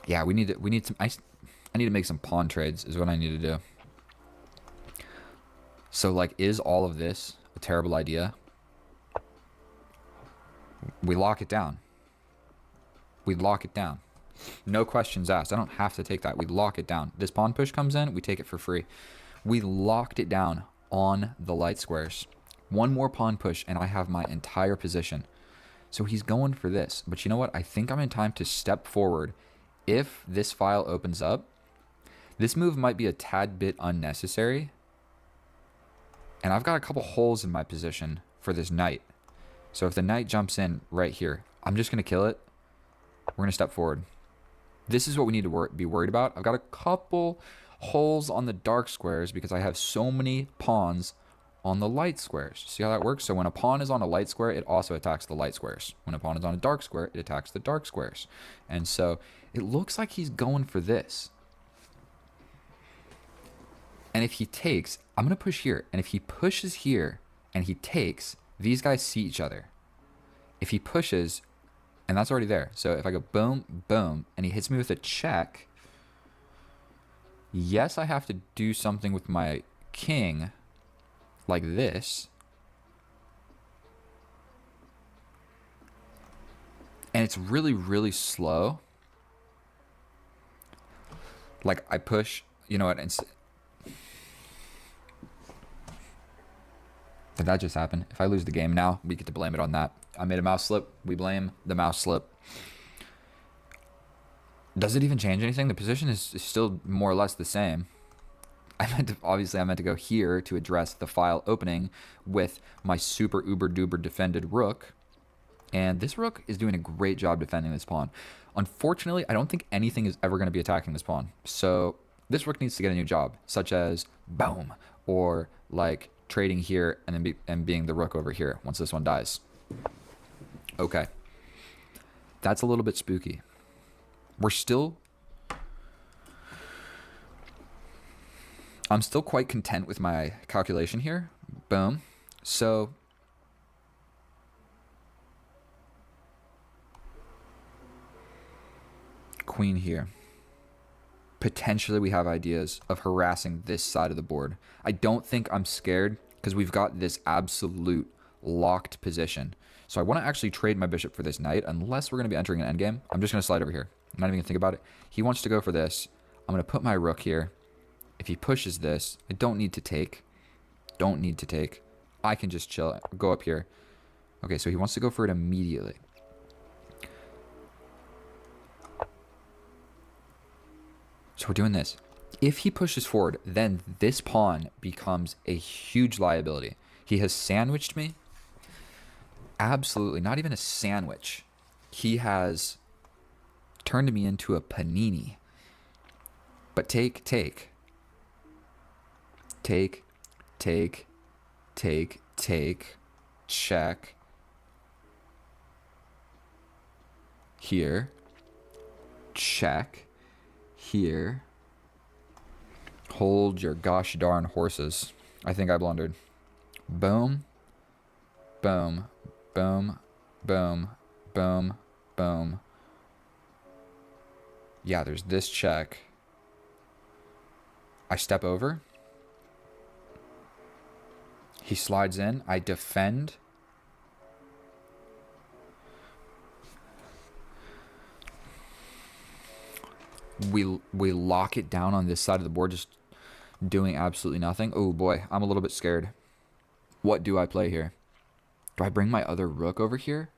Yeah, we need some... I need to make some pawn trades is what I need to do. So, like, is all of this a terrible idea? We lock it down. We lock it down. No questions asked. I don't have to take that. We lock it down. This pawn push comes in, we take it for free. We locked it down on the light squares. One more pawn push, and I have my entire position. So he's going for this. But you know what? I think I'm in time to step forward. If this file opens up, this move might be a tad bit unnecessary. And I've got a couple holes in my position for this knight. So if the knight jumps in right here, I'm just going to kill it. We're going to step forward. This is what we need to be worried about. I've got a couple holes on the dark squares because I have so many pawns on the light squares. See how that works? So when a pawn is on a light square, it also attacks the light squares. When a pawn is on a dark square, it attacks the dark squares. And so it looks like he's going for this. And if he takes, I'm going to push here. And if he pushes here and he takes, these guys see each other. If he pushes, and that's already there. So if I go boom, boom, and he hits me with a check, yes, I have to do something with my king like this. And it's really, really slow. Like I push, you know what? Did that just happen? If I lose the game now, we get to blame it on that. I made a mouse slip. We blame the mouse slip. Does it even change anything? The position is still more or less the same. Obviously I meant to go here to address the file opening with my super uber duper defended rook. And this rook is doing a great job defending this pawn. Unfortunately, I don't think anything is ever going to be attacking this pawn. So this rook needs to get a new job, such as boom, or like trading here and then being the rook over here once this one dies. Okay. That's a little bit spooky. I'm still quite content with my calculation here. Boom. So queen here. Potentially we have ideas of harassing this side of the board. I don't think I'm scared because we've got this absolute locked position. So I want to actually trade my bishop for this knight unless we're going to be entering an endgame. I'm just going to slide over here. I'm not even going to think about it. He wants to go for this. I'm going to put my rook here. If he pushes this, I don't need to take. Don't need to take. I can just chill. Go up here. Okay, so he wants to go for it immediately. So we're doing this. If he pushes forward, then this pawn becomes a huge liability. He has sandwiched me. Absolutely, not even a sandwich. He has turned me into a panini. But take, take. Take, take, take, take. Check. Here. Check. Here. Hold your gosh darn horses. I think I blundered. Boom. Boom. Boom. Boom. Boom. Boom. Yeah, there's this check. I step over. He slides in. I defend. We lock it down on this side of the board, just doing absolutely nothing. Oh boy, I'm a little bit scared. What do I play here? Do I bring my other rook over here?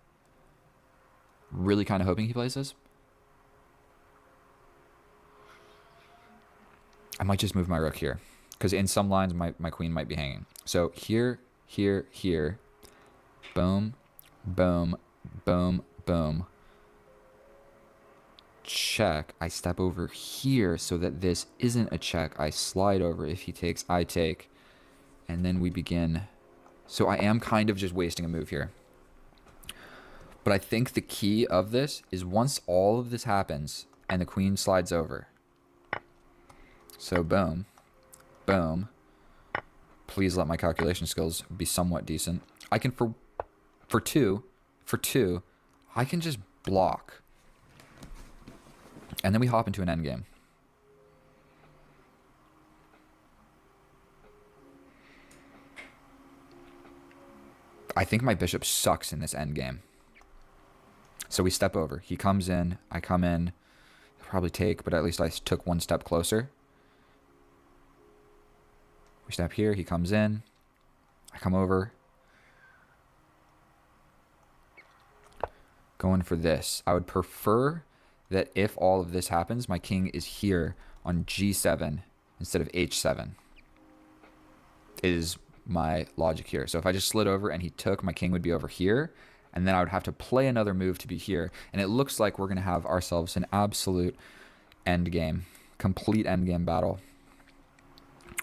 Really kind of hoping he plays this. I might just move my rook here, because in some lines my queen might be hanging. So here, here, here. Boom, boom, boom, boom. Check. I step over here so that this isn't a check. I slide over. If he takes, I take. And then we begin. So I am kind of just wasting a move here. But I think the key of this is once all of this happens and the queen slides over. So boom. Boom. Please let my calculation skills be somewhat decent. I can, for two, I can just block. And then we hop into an endgame. I think my bishop sucks in this endgame. So we step over. He comes in. I come in. He'll probably take, but at least I took one step closer. We step here. He comes in. I come over. Going for this. I would prefer that if all of this happens, my king is here on g7 instead of h7. Is my logic here. So if I just slid over and he took, my king would be over here, and then I would have to play another move to be here. And it looks like we're going to have ourselves an absolute endgame, complete endgame battle,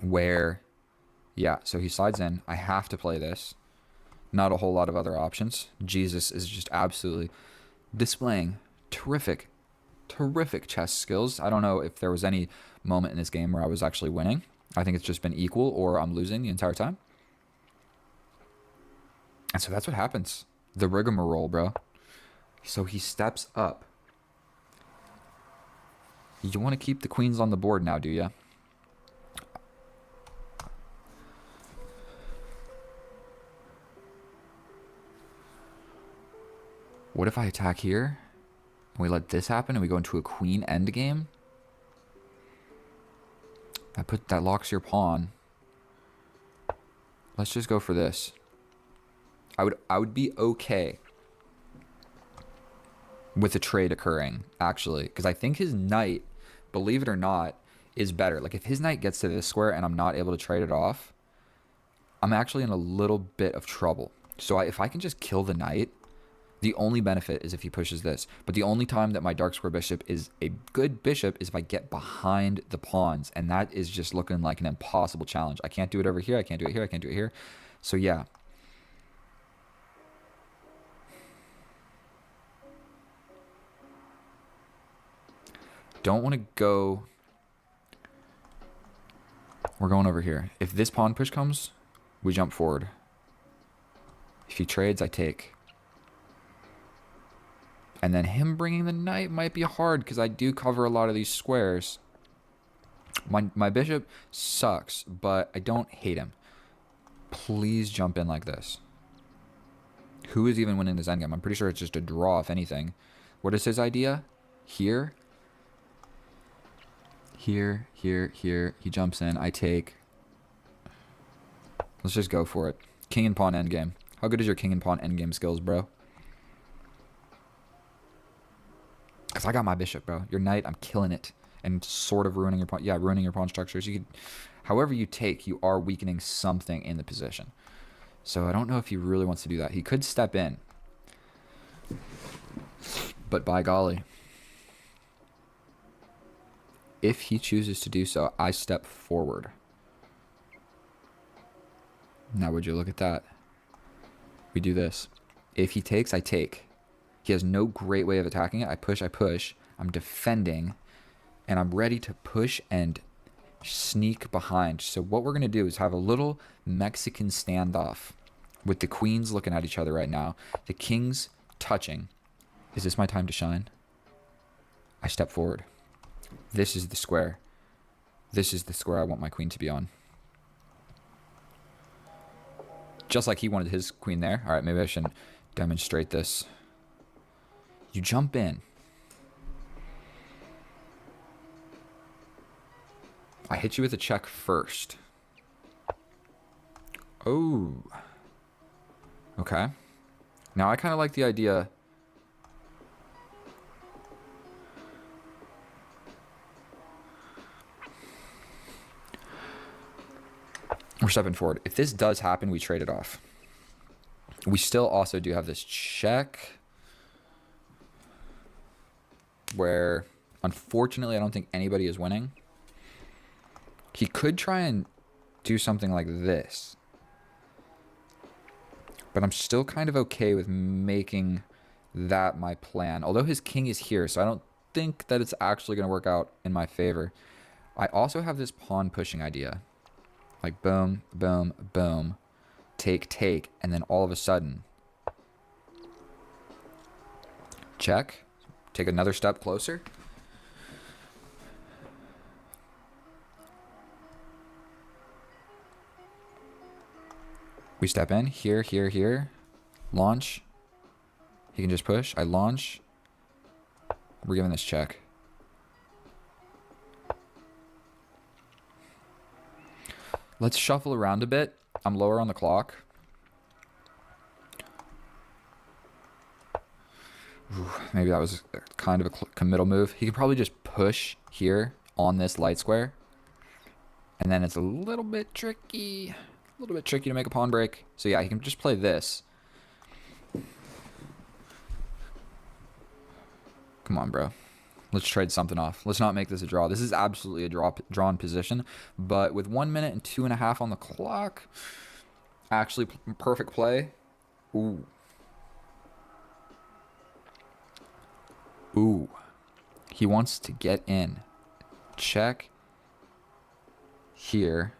where, Yeah, so he slides in. I have to play this. Not a whole lot of other options. Jesus is just absolutely displaying terrific, terrific chess skills. I don't know if there was any moment in this game where I was actually winning. I think it's just been equal or I'm losing the entire time. And so that's what happens. The rigmarole, bro. So he steps up. You want to keep the queens on the board now, do you? What if I attack here? And we let this happen and we go into a queen endgame? That locks your pawn. Let's just go for this. I would be okay with a trade occurring, actually, because I think his knight, believe it or not, is better. Like if his knight gets to this square and I'm not able to trade it off, I'm actually in a little bit of trouble. So if I can just kill the knight, the only benefit is if he pushes this. But the only time that my dark square bishop is a good bishop is if I get behind the pawns. And that is just looking like an impossible challenge. I can't do it over here. I can't do it here. I can't do it here. So yeah. Don't want to go. We're going over here. If this pawn push comes, we jump forward. If he trades, I take. And then him bringing the knight might be hard because I do cover a lot of these squares. My bishop sucks, but I don't hate him. Please jump in like this. Who is even winning this endgame? I'm pretty sure it's just a draw, if anything. What is his idea? Here. Here, here, here. He jumps in. I take. Let's just go for it. King and pawn endgame. How good is your king and pawn endgame skills, bro? Because I got my bishop, bro. Your knight, I'm killing it. And sort of ruining your pawn. Yeah, ruining your pawn structures. You could, however you take, you are weakening something in the position. So I don't know if he really wants to do that. He could step in. But by golly. If he chooses to do so, I step forward. Now would you look at that? We do this. If he takes, I take. He has no great way of attacking it. I push, I'm defending, and I'm ready to push and sneak behind. So what we're going to do is have a little Mexican standoff with the queens looking at each other right now. The kings touching. Is this my time to shine? I step forward. This is the square. This is the square I want my queen to be on. Just like he wanted his queen there. All right, maybe I shouldn't demonstrate this. You jump in. I hit you with a check first. Oh. Okay. Now I kind of like the idea. We're stepping forward. If this does happen, we trade it off. We still also do have this check. Where, unfortunately, I don't think anybody is winning. He could try and do something like this. But I'm still kind of okay with making that my plan. Although his king is here, so I don't think that it's actually going to work out in my favor. I also have this pawn pushing idea. Like boom, boom, boom. Take, take. And then all of a sudden. Check. Take another step closer. We step in. Here, here, here. Launch. He can just push. I launch. We're giving this check. Let's shuffle around a bit. I'm lower on the clock. Ooh, maybe that was kind of a committal move. He could probably just push here on this light square. And then it's a little bit tricky. A little bit tricky to make a pawn break. So yeah, he can just play this. Come on, bro. Let's trade something off. Let's not make this a draw. This is absolutely a drawn position. But with 1 minute and 2.5 on the clock, actually perfect play. Ooh. Ooh. He wants to get in. Check. Here.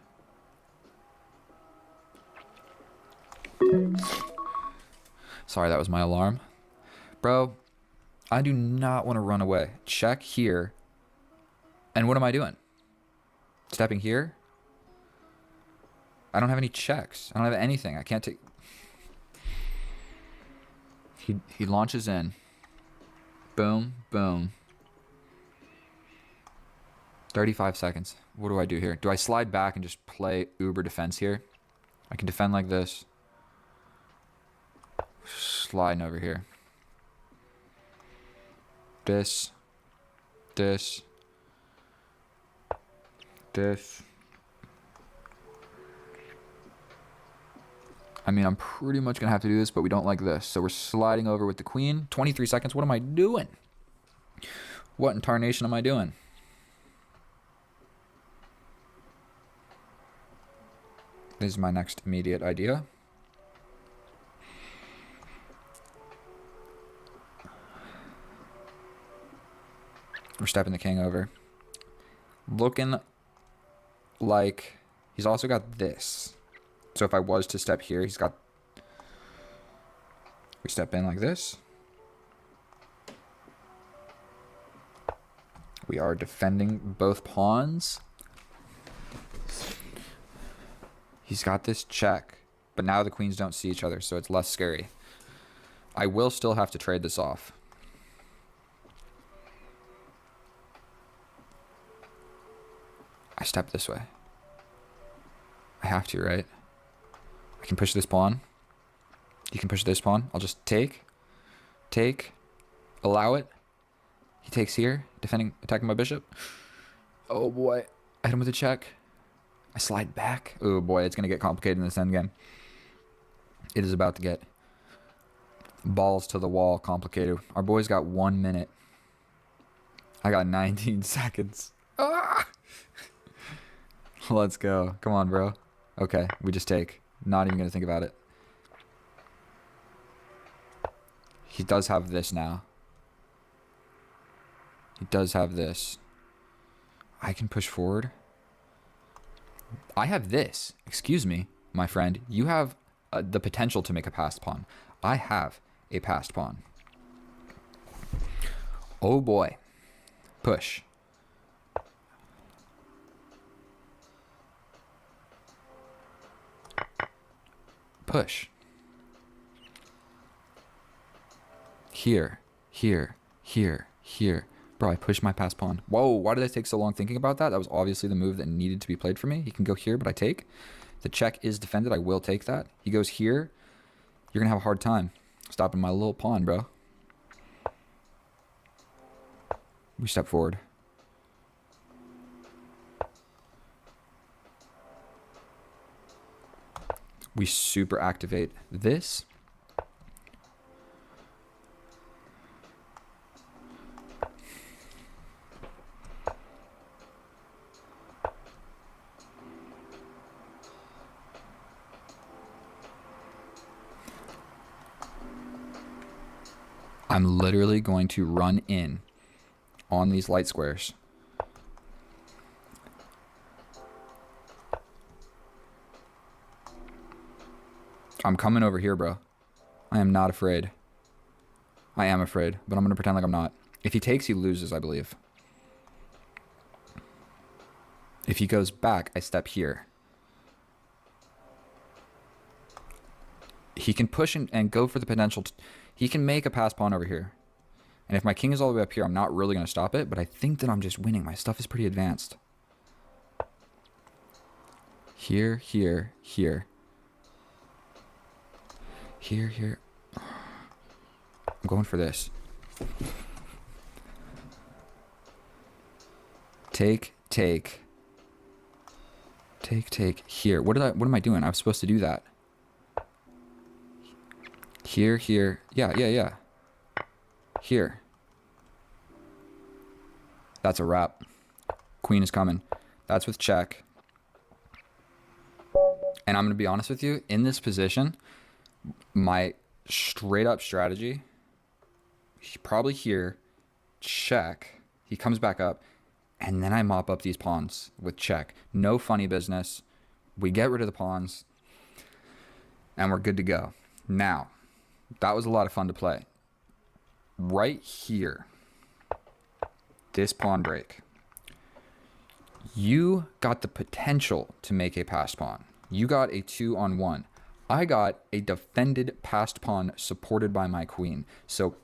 Sorry, that was my alarm. Bro, I do not want to run away. Check here. And what am I doing? Stepping here? I don't have any checks. I don't have anything. I can't take... He launches in. Boom, boom. 35 seconds. What do I do here? Do I slide back and just play uber defense here? I can defend like this. Sliding over here. This. This. This. I mean, I'm pretty much going to have to do this, but we don't like this. So we're sliding over with the queen. 23 seconds. What am I doing? What in tarnation am I doing? This is my next immediate idea. We're stepping the king over. Looking like he's also got this. So if I was to step here, he's got... We step in like this. We are defending both pawns. He's got this check, but now the queens don't see each other, so it's less scary. I will still have to trade this off. I step this way. I have to, right? I can push this pawn. You can push this pawn. I'll just take, allow it. He takes here, defending, attacking my bishop. Oh boy, I hit him with a check. I slide back. Oh boy, it's going to get complicated in this endgame. It is about to get balls to the wall complicated. Our boy's got 1 minute. I got 19 seconds. Ah! Let's go. Come on, bro. Okay, we just take. Not even going to think about it. He does have this now. He does have this. I can push forward. I have this. Excuse me, my friend. You have the potential to make a passed pawn. I have a passed pawn. Oh boy. Push. Push. Here, here, here, here. Bro, I pushed my pass pawn. Whoa, why did I take so long thinking about that? That was obviously the move that needed to be played for me. He can go here, but I take. The check is defended. I will take that. He goes here. You're going to have a hard time stopping my little pawn, bro. We step forward. We super activate this. I'm literally going to run in on these light squares. I'm coming over here, bro. I am not afraid. I am afraid, but I'm going to pretend like I'm not. If he takes, he loses, I believe. If he goes back, I step here. He can push and go for the potential. He can make a pass pawn over here. And if my king is all the way up here, I'm not really going to stop it, but I think that I'm just winning. My stuff is pretty advanced. Here, here, here. Here, here. I'm going for this. Take, take. Take, take. Here. What am I doing? I was supposed to do that. Here, here. Yeah, yeah, yeah. Here. That's a wrap. Queen is coming. That's with check. And I'm going to be honest with you, in this position, my straight up strategy, probably here, check. He comes back up, and then I mop up these pawns with check. No funny business. We get rid of the pawns, and we're good to go. Now, that was a lot of fun to play. Right here, this pawn break, you got the potential to make a passed pawn. You got a 2-on-1. I got a defended passed pawn supported by my queen. So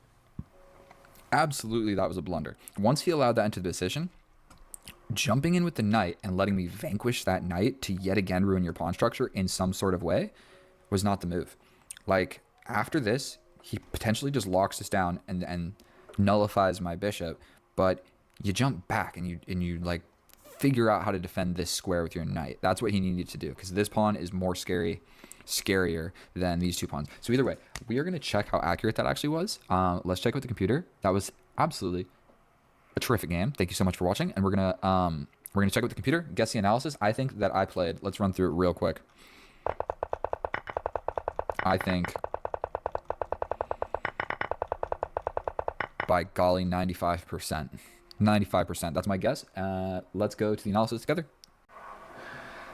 absolutely that was a blunder. Once he allowed that into the position, jumping in with the knight and letting me vanquish that knight to yet again ruin your pawn structure in some sort of way was not the move. Like, after this, he potentially just locks us down and nullifies my bishop, but you jump back and you like figure out how to defend this square with your knight. That's what he needed to do, because this pawn is more scarier than these two pawns. So either way, we are going to check how accurate that actually was. Let's check with the computer. That was absolutely a terrific game. Thank you so much for watching, and we're gonna check with the computer, guess the analysis. I think that I played. Let's run through it real quick. I think, by golly, 95%. 95%. That's my guess. Let's go to the analysis together.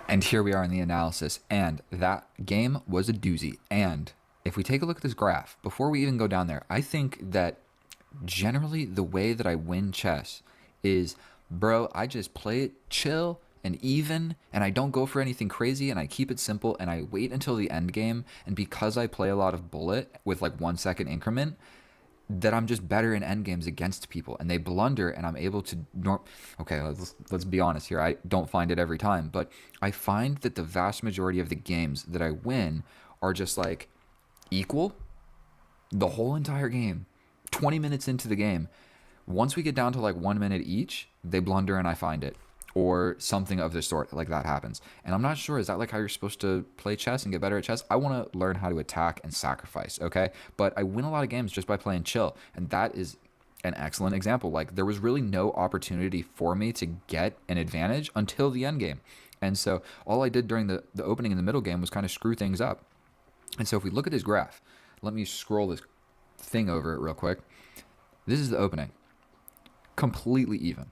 And here we are in the analysis, and that game was a doozy. And if we take a look at this graph, before we even go down there, I think that generally the way that I win chess is, bro, I just play it chill and even, and I don't go for anything crazy, and I keep it simple, and I wait until the end game. And because I play a lot of bullet with like 1 second increment, that I'm just better in end games against people, and they blunder, and I'm able to okay, let's be honest here. I don't find it every time, but I find that the vast majority of the games that I win are just like equal the whole entire game. 20 minutes into the game, once we get down to like 1 minute each, they blunder and I find it, or something of the sort like that happens. And I'm not sure, is that like how you're supposed to play chess and get better at chess? I want to learn how to attack and sacrifice, okay? But I win a lot of games just by playing chill, and that is an excellent example. Like, there was really no opportunity for me to get an advantage until the end game. And so all I did during the opening and the middle game was kind of screw things up. And so if we look at this graph, let me scroll this thing over it real quick. This is the opening. Completely even.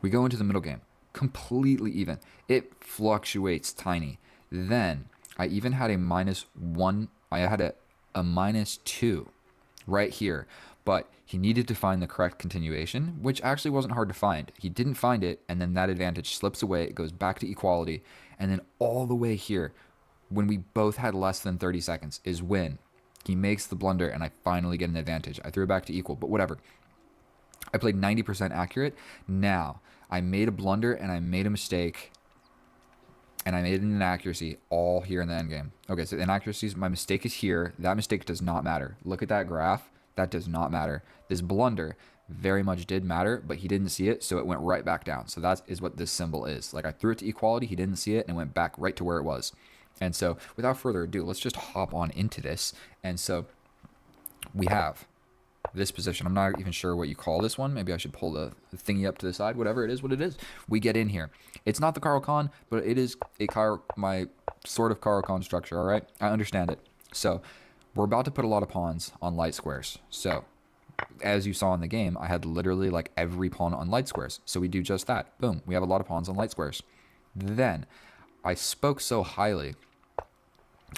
We go into the middle game. Completely even. It fluctuates tiny. Then I even had a -1. I had a -2 right here, but he needed to find the correct continuation, which actually wasn't hard to find. He didn't find it, and then that advantage slips away. It goes back to equality, and then all the way here, when we both had less than 30 seconds, is when he makes the blunder, and I finally get an advantage. I threw it back to equal, but whatever. I played 90% accurate. Now, I made a blunder, and I made a mistake, and I made an inaccuracy all here in the endgame. Okay, so inaccuracies, my mistake is here. That mistake does not matter. Look at that graph. That does not matter. This blunder very much did matter, but he didn't see it, so it went right back down. So that is what this symbol is. Like, I threw it to equality, he didn't see it, and it went back right to where it was. And so, without further ado, let's just hop on into this. And so, we have this position. I'm not even sure what you call this one. Maybe I should pull the thingy up to the side. Whatever it is, what it is. We get in here. It's not the Caro-Kann, but it is my sort of Caro-Kann structure, all right? I understand it. So, we're about to put a lot of pawns on light squares. So, as you saw in the game, I had literally like every pawn on light squares. So we do just that. Boom. We have a lot of pawns on light squares. Then, I spoke so highly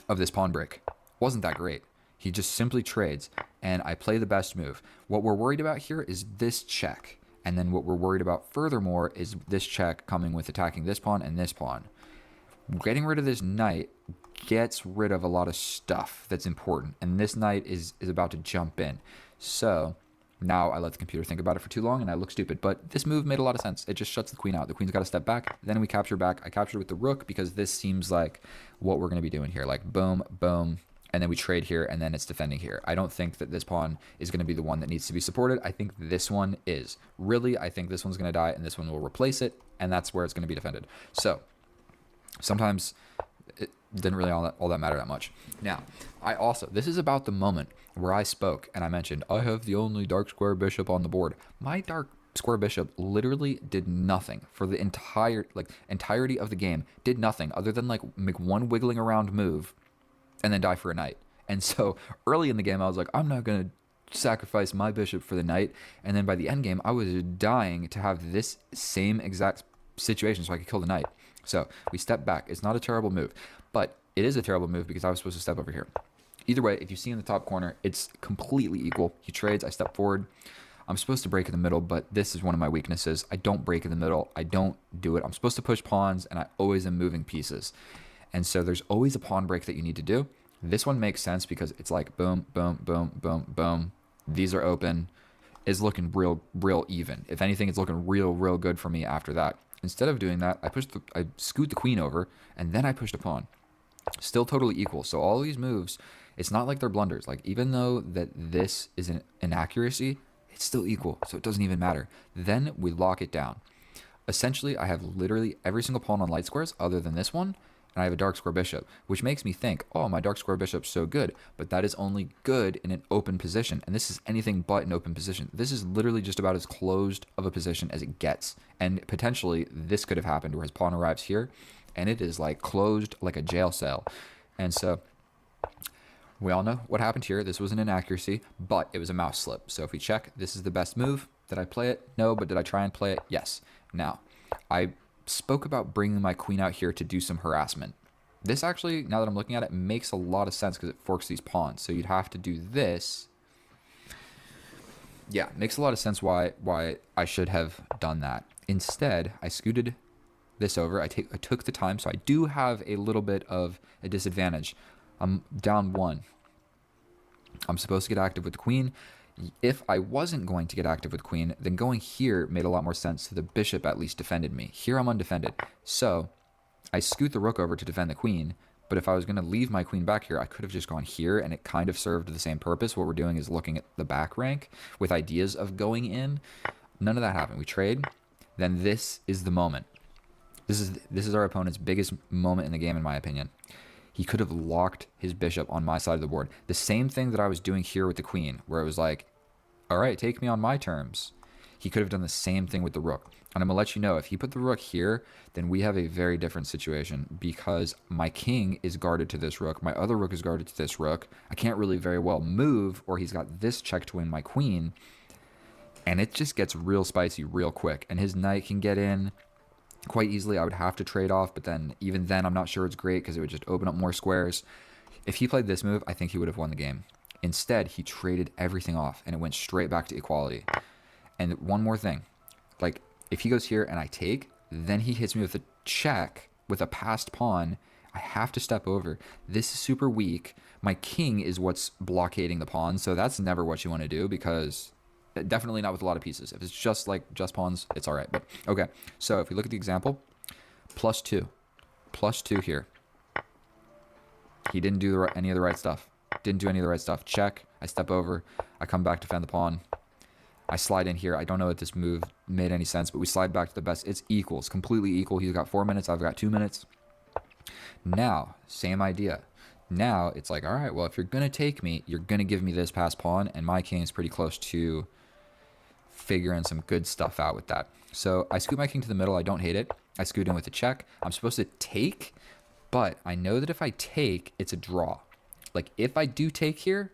of this pawn break. Wasn't that great. He just simply trades, and I play the best move. What we're worried about here is this check. And then what we're worried about furthermore is this check coming with attacking this pawn and this pawn. Getting rid of this knight gets rid of a lot of stuff that's important, and this knight is about to jump in. So now I let the computer think about it for too long, and I look stupid, but this move made a lot of sense. It just shuts the queen out. The queen's got to step back, then we capture back. I captured with the rook because this seems like what we're going to be doing here, like boom, boom, and then we trade here, and then it's defending here. I don't think that this pawn is going to be the one that needs to be supported. I think this one is. Really, I think this one's going to die, and this one will replace it, and that's where it's going to be defended. So sometimes it didn't really all that matter that much. Now, this is about the moment where I spoke and I mentioned, I have the only dark square bishop on the board. My dark square bishop literally did nothing for the entirety of the game. Did nothing other than like make one wiggling around move and then die for a knight. And so early in the game, I was like, I'm not going to sacrifice my bishop for the knight. And then by the end game, I was dying to have this same exact situation so I could kill the knight. So we step back. It's not a terrible move, but it is a terrible move because I was supposed to step over here. Either way, if you see in the top corner, it's completely equal. He trades, I step forward. I'm supposed to break in the middle, but this is one of my weaknesses. I don't break in the middle. I don't do it. I'm supposed to push pawns, and I always am moving pieces. And so there's always a pawn break that you need to do. This one makes sense because it's like boom, boom, boom, boom, boom. These are open. It's looking real even. If anything, it's looking real good for me after that. Instead of doing that, I scoot the queen over, and then I pushed a pawn. Still totally equal. So all these moves, it's not like they're blunders. Like, even though that this is an inaccuracy, it's still equal. So it doesn't even matter. Then we lock it down. Essentially, I have literally every single pawn on light squares other than this one, and I have a dark square bishop, which makes me think, oh, my dark square bishop's so good, but that is only good in an open position, and this is anything but an open position. This is literally just about as closed of a position as it gets, and potentially this could have happened where his pawn arrives here, and it is like closed like a jail cell. And so we all know what happened here. This was an inaccuracy, but it was a mouse slip. So if we check, this is the best move. Did I play it? No, but did I try and play it? Yes. Now, I spoke about bringing my queen out here to do some harassment. This actually, now that I'm looking at it, makes a lot of sense because it forks these pawns. So you'd have to do this. Yeah, makes a lot of sense why I should have done that. Instead, I scooted this over. I took the time, so I do have a little bit of a disadvantage. I'm down one. I'm supposed to get active with the queen. If I wasn't going to get active with queen, then going here made a lot more sense. So the bishop at least defended me. Here I'm undefended. So I scoot the rook over to defend the queen. But if I was going to leave my queen back here, I could have just gone here, and it kind of served the same purpose. What we're doing is looking at the back rank with ideas of going in. None of that happened. We trade. Then this is the moment. This is our opponent's biggest moment in the game, in my opinion. He could have locked his bishop on my side of the board. The same thing that I was doing here with the queen, where it was like, all right, take me on my terms. He could have done the same thing with the rook. And I'm going to let you know, if he put the rook here, then we have a very different situation because my king is guarded to this rook. My other rook is guarded to this rook. I can't really very well move, or he's got this check to win my queen. And it just gets real spicy real quick. And his knight can get in quite easily. I would have to trade off, but then even then I'm not sure it's great because it would just open up more squares. If he played this move, I think he would have won the game. Instead, he traded everything off and it went straight back to equality. And one more thing, like if he goes here and I take, then he hits me with a check with a passed pawn. I have to step over. This is super weak. My king is what's blockading the pawn, so that's never what you want to do because definitely not with a lot of pieces. If it's just pawns, it's all right. But okay, so if we look at the example, +2 here. He didn't do any of the right stuff. Didn't do any of the right stuff. Check. I step over. I come back, defend the pawn. I slide in here. I don't know if this move made any sense, but we slide back to the best. It's equal. It's completely equal. He's got 4 minutes. I've got 2 minutes. Now, same idea. Now, it's like, all right, well, if you're going to take me, you're going to give me this passed pawn, and my king is pretty close to figuring some good stuff out with that. So I scoot my king to the middle. I don't hate it. I scoot in with a check. I'm supposed to take, but I know that if I take, it's a draw. Like, if I do take here,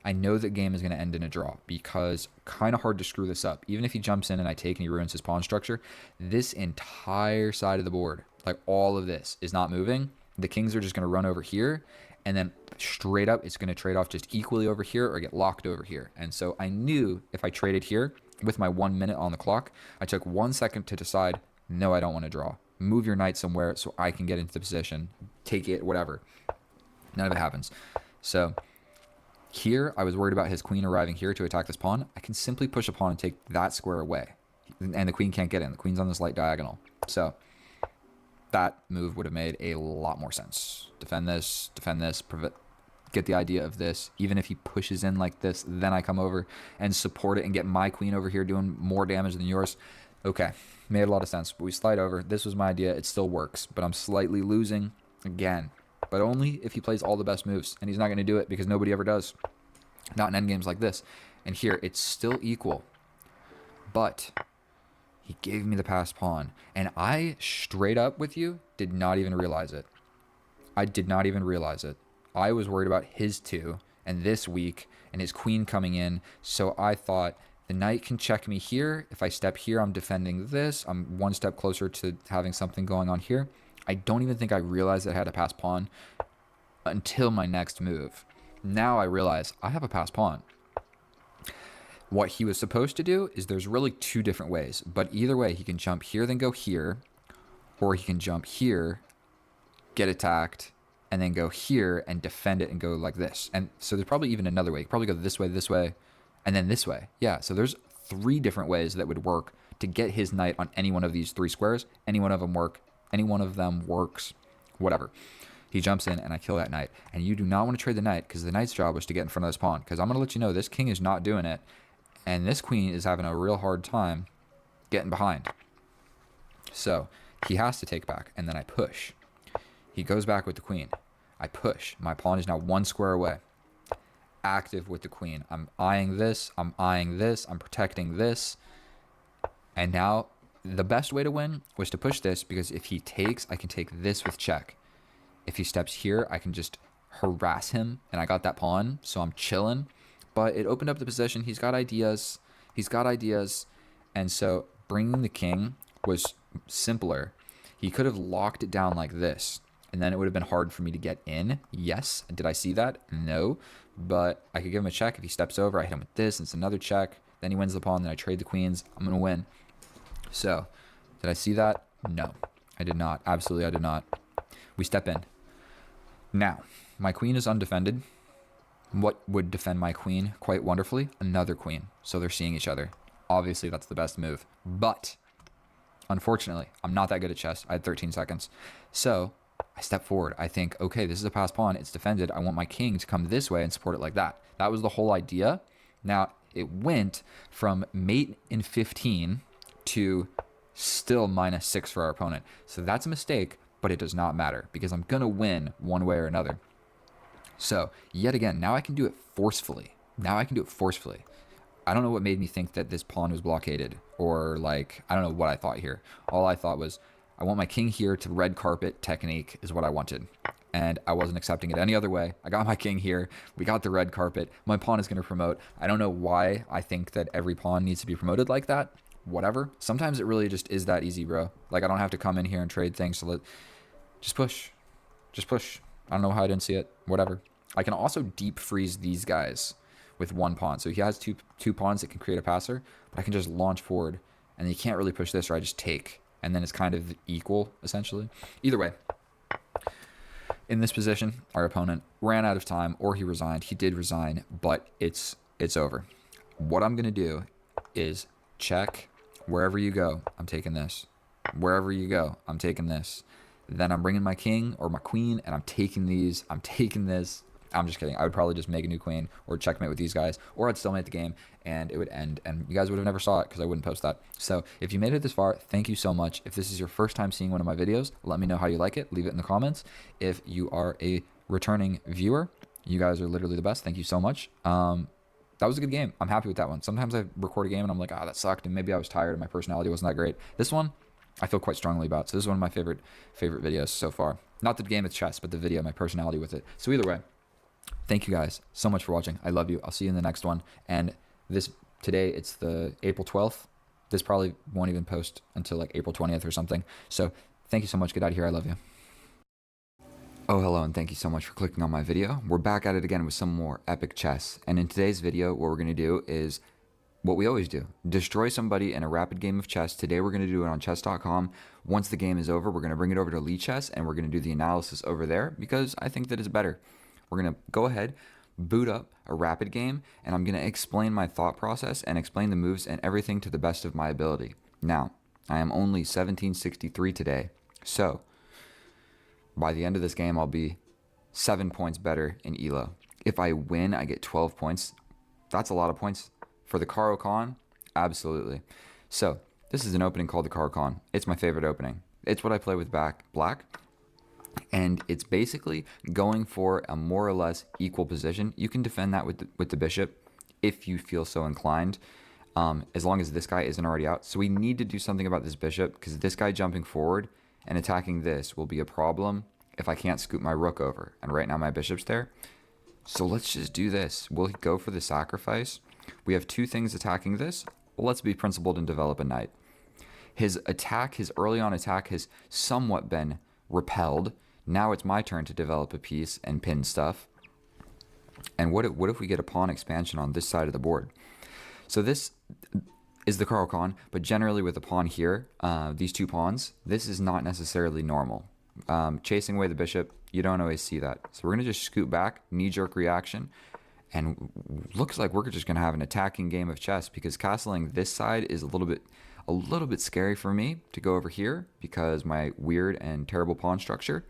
I know the game is going to end in a draw because kind of hard to screw this up. Even if he jumps in and I take and he ruins his pawn structure, this entire side of the board, like all of this, is not moving. The kings are just going to run over here, and then straight up, it's going to trade off just equally over here or get locked over here. And so I knew if I traded here with my 1 minute on the clock, I took 1 second to decide, no, I don't want to draw. Move your knight somewhere so I can get into the position, take it, whatever. None of it happens. So here, I was worried about his queen arriving here to attack this pawn. I can simply push a pawn and take that square away. And the queen can't get in. The queen's on this light diagonal. So that move would have made a lot more sense. Defend this, get the idea of this. Even if he pushes in like this, then I come over and support it and get my queen over here doing more damage than yours. Okay, made a lot of sense. But we slide over. This was my idea. It still works, but I'm slightly losing again. But only if he plays all the best moves, and he's not going to do it because nobody ever does. Not in endgames like this. And here, it's still equal. But He gave me the passed pawn. And I, straight up with you, did not even realize it. I did not even realize it. I was worried about his 2 and this weak and his queen coming in. So I thought the knight can check me here. If I step here, I'm defending this. I'm one step closer to having something going on here. I don't even think I realized that I had a passed pawn until my next move. Now I realize I have a passed pawn. What he was supposed to do is there's really 2 different ways, but either way, he can jump here, then go here, or he can jump here, get attacked, and then go here and defend it and go like this. And so there's probably even another way. You could probably go this way, and then this way. Yeah, so there's 3 different ways that would work to get his knight on any one of these 3 squares. Any one of them works, whatever. He jumps in and I kill that knight. And you do not want to trade the knight because the knight's job was to get in front of this pawn. Because I'm going to let you know this king is not doing it. And this queen is having a real hard time getting behind. So he has to take back. And then I push. He goes back with the queen. I push. My pawn is now 1 square away. Active with the queen. I'm eyeing this. I'm eyeing this. I'm protecting this. And now the best way to win was to push this, because if he takes, I can take this with check. If he steps here, I can just harass him. And I got that pawn, so I'm chilling. But it opened up the position. He's got ideas. And so bringing the king was simpler. He could have locked it down like this, and then it would have been hard for me to get in. Yes. Did I see that? No. But I could give him a check. If he steps over, I hit him with this, and it's another check. Then he wins the pawn, then I trade the queens. I'm going to win. So, did I see that? No. I did not. Absolutely, I did not. We step in. Now, my queen is undefended. What would defend my queen quite wonderfully? Another queen. So they're seeing each other. Obviously, that's the best move. But, unfortunately, I'm not that good at chess. I had 13 seconds. So, I step forward. I think, okay, this is a passed pawn. It's defended. I want my king to come this way and support it like that. That was the whole idea. Now, it went from mate in 15 to still -6 for our opponent. So that's a mistake, but it does not matter because I'm going to win one way or another. So, yet again, now I can do it forcefully. I don't know what made me think that this pawn was blockaded, or like, I don't know what I thought here. All I thought was, I want my king here to red carpet technique is what I wanted. And I wasn't accepting it any other way. I got my king here. We got the red carpet. My pawn is going to promote. I don't know why I think that every pawn needs to be promoted like that. Whatever. Sometimes it really just is that easy, bro. Like, I don't have to come in here and trade things. So just push. Just push. I don't know how I didn't see it. Whatever. I can also deep freeze these guys with 1 pawn. So he has two pawns that can create a passer, but I can just launch forward. And you can't really push this, or I just take. And then it's kind of equal, essentially. Either way. In this position, our opponent ran out of time, or he resigned. He did resign, but it's over. What I'm going to do is check. Wherever you go, I'm taking this. Wherever you go, I'm taking this. Then I'm bringing my king or my queen, and I'm taking these. I'm taking this. I'm just kidding. I would probably just make a new queen or checkmate with these guys, or I'd still make the game, and it would end, and you guys would have never saw it because I wouldn't post that. So if you made it this far, thank you so much. If this is your first time seeing one of my videos, let me know how you like it. Leave it in the comments. If you are a returning viewer, you guys are literally the best. Thank you so much. That was a good game. I'm happy with that one. Sometimes I record a game and I'm like, that sucked, and maybe I was tired and my personality wasn't that great. This one, I feel quite strongly about. So this is one of my favorite videos so far. Not the game of chess, but the video, my personality with it. So either way, thank you guys so much for watching. I love you. I'll see you in the next one. And today, it's the April 12th. This probably won't even post until like April 20th or something. So thank you so much. Get out of here. I love you. Oh, hello, and thank you so much for clicking on my video. We're back at it again with some more epic chess. And in today's video, what we're going to do is what we always do. Destroy somebody in a rapid game of chess. Today, we're going to do it on chess.com. Once the game is over, we're going to bring it over to Lee Chess, and we're going to do the analysis over there because I think that it's better. We're going to go ahead, boot up a rapid game, and I'm going to explain my thought process and explain the moves and everything to the best of my ability. Now, I am only 1763 today, so by the end of this game, I'll be 7 points better in ELO. If I win, I get 12 points. That's a lot of points. For the Caro-Kann, absolutely. So, this is an opening called the Caro-Kann. It's my favorite opening. It's what I play with black. And it's basically going for a more or less equal position. You can defend that with the bishop if you feel so inclined. as long as this guy isn't already out. So we need to do something about this bishop, because this guy jumping forward and attacking this will be a problem if I can't scoop my rook over. And right now my bishop's there. So let's just do this. Will he go for the sacrifice? We have two things attacking this. Let's be principled and develop a knight. His attack, his early on attack, has somewhat been repelled. Now it's my turn to develop a piece and pin stuff. And what if we get a pawn expansion on this side of the board? So this is the Caro-Kann, but generally with a pawn here, these two pawns, this is not necessarily normal. Chasing away the bishop, you don't always see that. So we're going to just scoot back, knee-jerk reaction, and looks like we're just going to have an attacking game of chess, because castling this side is a little bit scary for me to go over here because my weird and terrible pawn structure.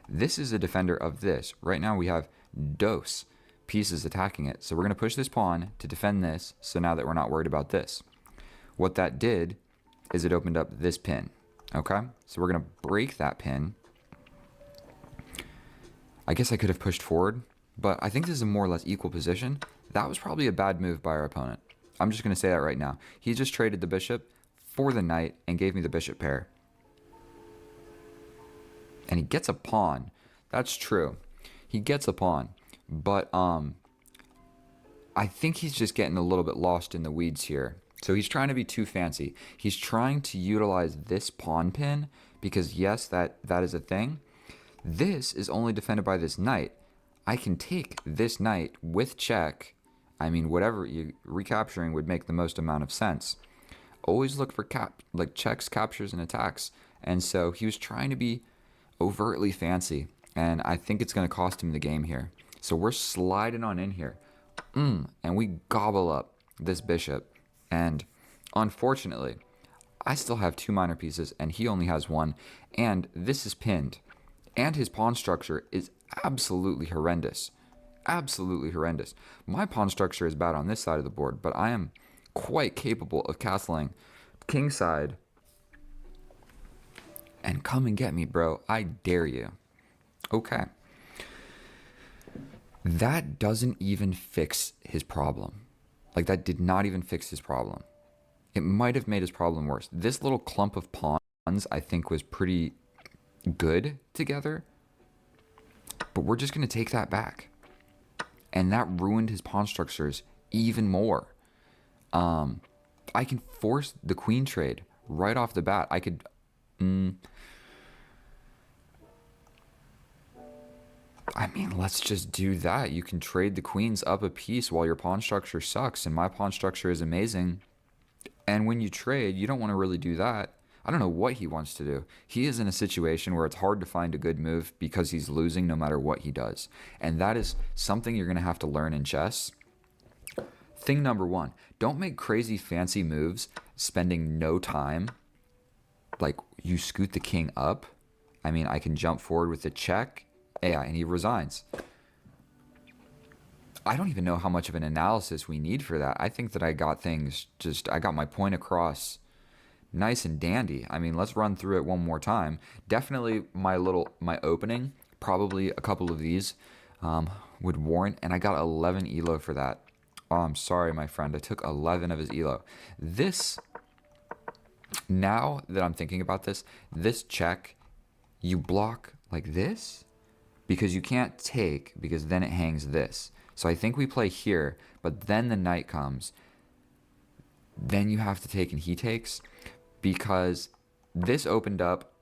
This is a defender of this. Right now we have dose pieces attacking it. So we're going to push this pawn to defend this, so now that we're not worried about this. What that did is it opened up this pin. Okay? So we're going to break that pin. I guess I could have pushed forward, but I think this is a more or less equal position. That was probably a bad move by our opponent. I'm just going to say that right now. He just traded the bishop for the knight and gave me the bishop pair. And he gets a pawn. That's true. He gets a pawn. But I think he's just getting a little bit lost in the weeds here. So he's trying to be too fancy. He's trying to utilize this pawn pin because, yes, that is a thing. This is only defended by this knight. I can take this knight with check. I mean, whatever recapturing would make the most amount of sense. Always look for checks, captures, and attacks. And so he was trying to be overtly fancy, and I think it's going to cost him the game here. So we're sliding on in here, and we gobble up this bishop. And unfortunately, I still have two minor pieces, and he only has one. And this is pinned, and his pawn structure is absolutely horrendous. Absolutely horrendous. My pawn structure is bad on this side of the board, but I am quite capable of castling kingside. And come and get me, bro. I dare you. Okay. That doesn't even fix his problem. Like, that did not even fix his problem. It might have made his problem worse. This little clump of pawns, I think, was pretty good together. But we're just going to take that back. And that ruined his pawn structures even more. I can force the queen trade right off the bat. I could... I mean, let's just do that. You can trade the queens up a piece while your pawn structure sucks, and my pawn structure is amazing. And when you trade, you don't want to really do that. I don't know what he wants to do. He is in a situation where it's hard to find a good move because he's losing no matter what he does. And that is something you're going to have to learn in chess. Thing number one, don't make crazy fancy moves spending no time. Like, you scoot the king up. I mean, I can jump forward with a check. Yeah, and he resigns. I don't even know how much of an analysis we need for that. I think that I got my point across nice and dandy. I mean, let's run through it one more time. Definitely my opening, probably a couple of these would warrant, and I got 11 elo for that. Oh, I'm sorry, my friend. I took 11 of his elo. This, now that I'm thinking about this check, you block like this, because you can't take, because then it hangs this. So I think we play here, but then the knight comes. Then you have to take and he takes, because this opened up.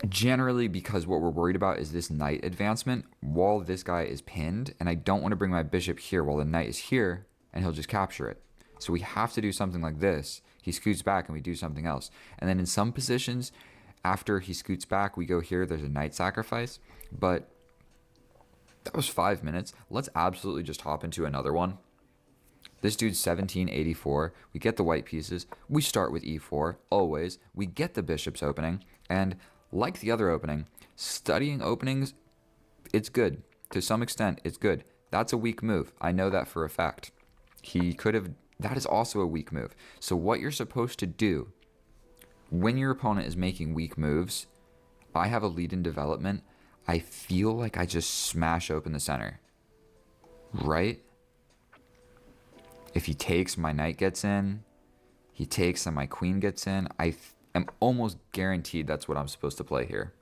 Generally, because what we're worried about is this knight advancement while this guy is pinned, and I don't want to bring my bishop here while the knight is here, and he'll just capture it. So we have to do something like this. He scoots back and we do something else. And then in some positions, after he scoots back, we go here, there's a knight sacrifice. But that was 5 minutes. Let's absolutely just hop into another one. This dude's 1784. We get the white pieces. We start with e4, always. We get the bishop's opening. And like the other opening, studying openings, it's good. To some extent, it's good. That's a weak move. I know that for a fact. He could have... That is also a weak move. So what you're supposed to do when your opponent is making weak moves, I have a lead in development. I feel like I just smash open the center. right? If he takes, my knight gets in. He takes and my queen gets in. I am almost guaranteed that's what I'm supposed to play here.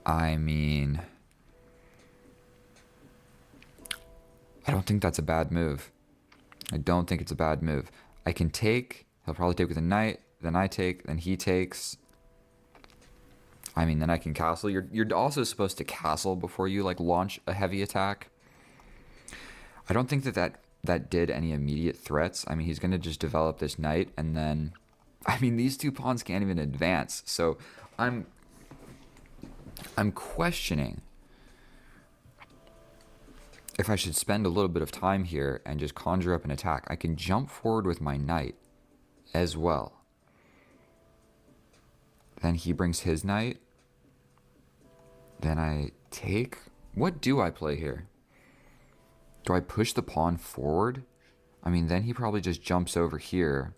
I mean, I don't think that's a bad move. I don't think it's a bad move. I can take. He'll probably take with a knight. Then I take. Then he takes. I mean, then I can castle. You're also supposed to castle before you like launch a heavy attack. I don't think that did any immediate threats. I mean, he's gonna just develop this knight, and then, I mean, these two pawns can't even advance. So I'm questioning if I should spend a little bit of time here and just conjure up an attack. I can jump forward with my knight as well. Then he brings his knight. Then I take. What do I play here? Do I push the pawn forward? I mean, then he probably just jumps over here.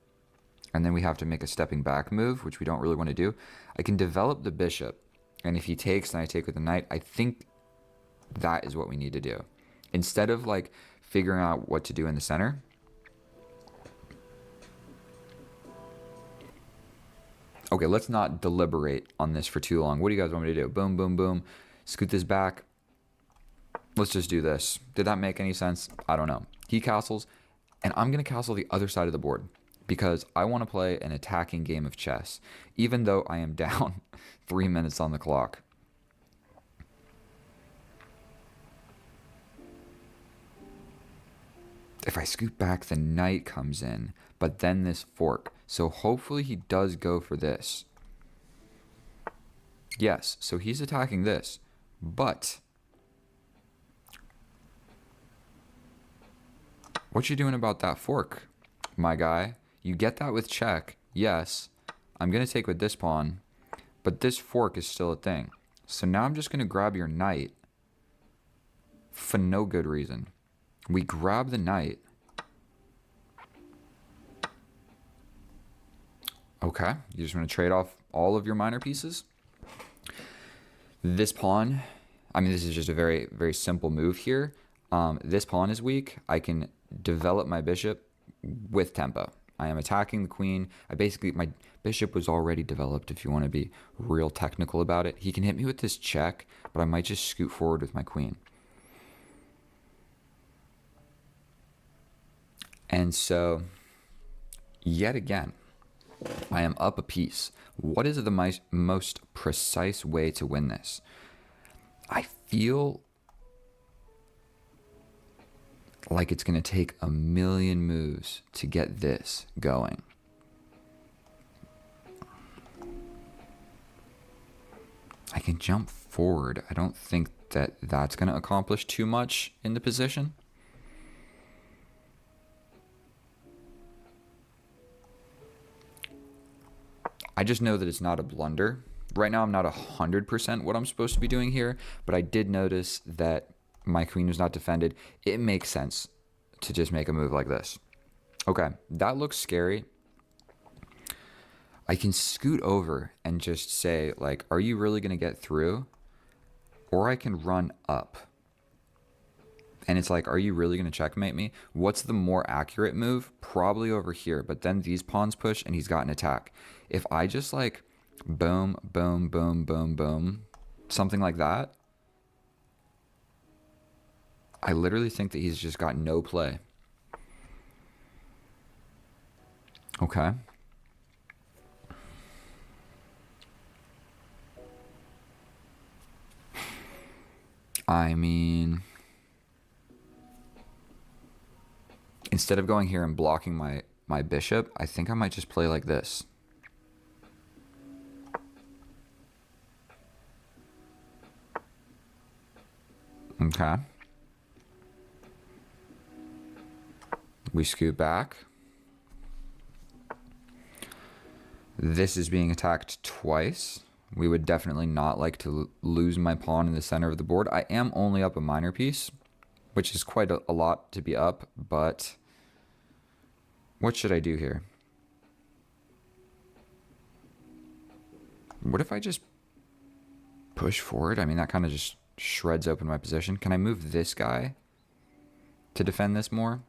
And then we have to make a stepping back move, which we don't really want to do. I can develop the bishop. And if he takes, then I take with the knight. I think that is what we need to do. Instead of like figuring out what to do in the center. Okay, let's not deliberate on this for too long. What do you guys want me to do? Boom, boom, boom. Scoot this back. Let's just do this. Did that make any sense? I don't know. He castles, and I'm going to castle the other side of the board because I want to play an attacking game of chess, even though I am down 3 minutes on the clock. If I scoot back, the knight comes in, but then this fork. So hopefully he does go for this. Yes, so he's attacking this, but what you doing about that fork, my guy? You get that with check, yes. I'm going to take with this pawn, but this fork is still a thing. So now I'm just going to grab your knight for no good reason. We grab the knight. Okay, you just want to trade off all of your minor pieces? This pawn, I mean, this is just a very, very simple move here. This pawn is weak. I can develop my bishop with tempo. I am attacking the queen. My bishop was already developed if you want to be real technical about it. He can hit me with this check, but I might just scoot forward with my queen. And so, yet again, I am up a piece. What is the most precise way to win this? I feel like it's going to take a million moves to get this going. I can jump forward. I don't think that that's going to accomplish too much in the position. I just know that it's not a blunder. Right now, I'm not 100% what I'm supposed to be doing here, but I did notice that my queen was not defended. It makes sense to just make a move like this. Okay, that looks scary. I can scoot over and just say, like, are you really going to get through? Or I can run up. And it's like, are you really going to checkmate me? What's the more accurate move? Probably over here. But then these pawns push and he's got an attack. If I just like boom, boom, boom, boom, boom, something like that, I literally think that he's just got no play. Okay. I mean, instead of going here and blocking my bishop, I think I might just play like this. Okay. We scoot back. This is being attacked twice. We would definitely not like to lose my pawn in the center of the board. I am only up a minor piece, which is quite a lot to be up, but what should I do here? What if I just push forward. I mean, that kind of just shreds open my position. Can I move this guy to defend this more?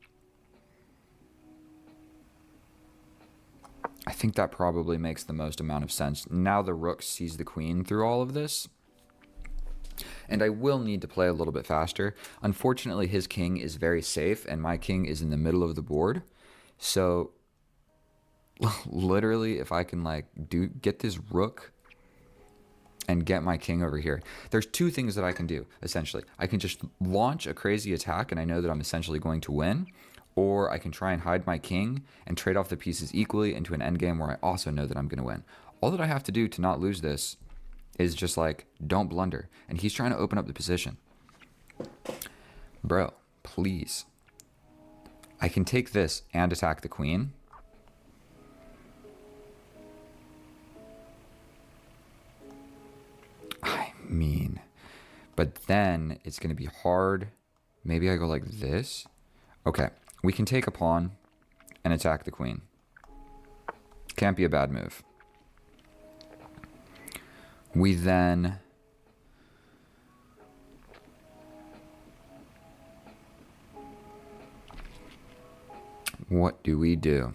I think that probably makes the most amount of sense. Now the rook sees the queen through all of this. And I will need to play a little bit faster. Unfortunately, his king is very safe, and my king is in the middle of the board. So, literally, if I can, like, get this rook and get my king over here. There's two things that I can do, essentially. I can just launch a crazy attack, and I know that I'm essentially going to win. Or I can try and hide my king and trade off the pieces equally into an endgame where I also know that I'm going to win. All that I have to do to not lose this is just like, don't blunder. And he's trying to open up the position. Bro, please. I can take this and attack the queen. I mean, but then it's going to be hard. Maybe I go like this. Okay, we can take a pawn and attack the queen. Can't be a bad move. We then what do we do?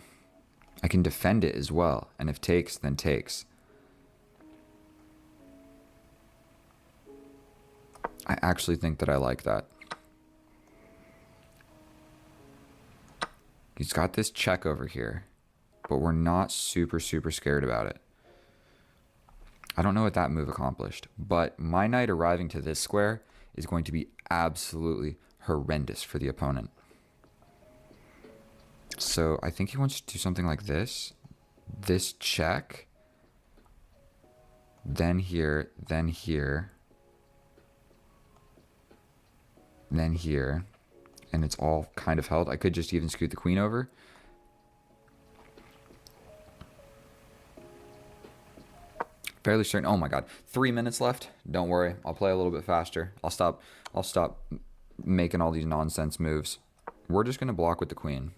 I can defend it as well, and if takes, then takes. I actually think that I like that. He's got this check over here, but we're not super scared about it. I don't know what that move accomplished, but my knight arriving to this square is going to be absolutely horrendous for the opponent. So I think he wants to do something like this. This check. Then here, then here. Then here. And it's all kind of held. I could just even scoot the queen over. Fairly certain. Oh my god. 3 minutes left. Don't worry. I'll play a little bit faster. I'll stop making all these nonsense moves. We're just going to block with the queen.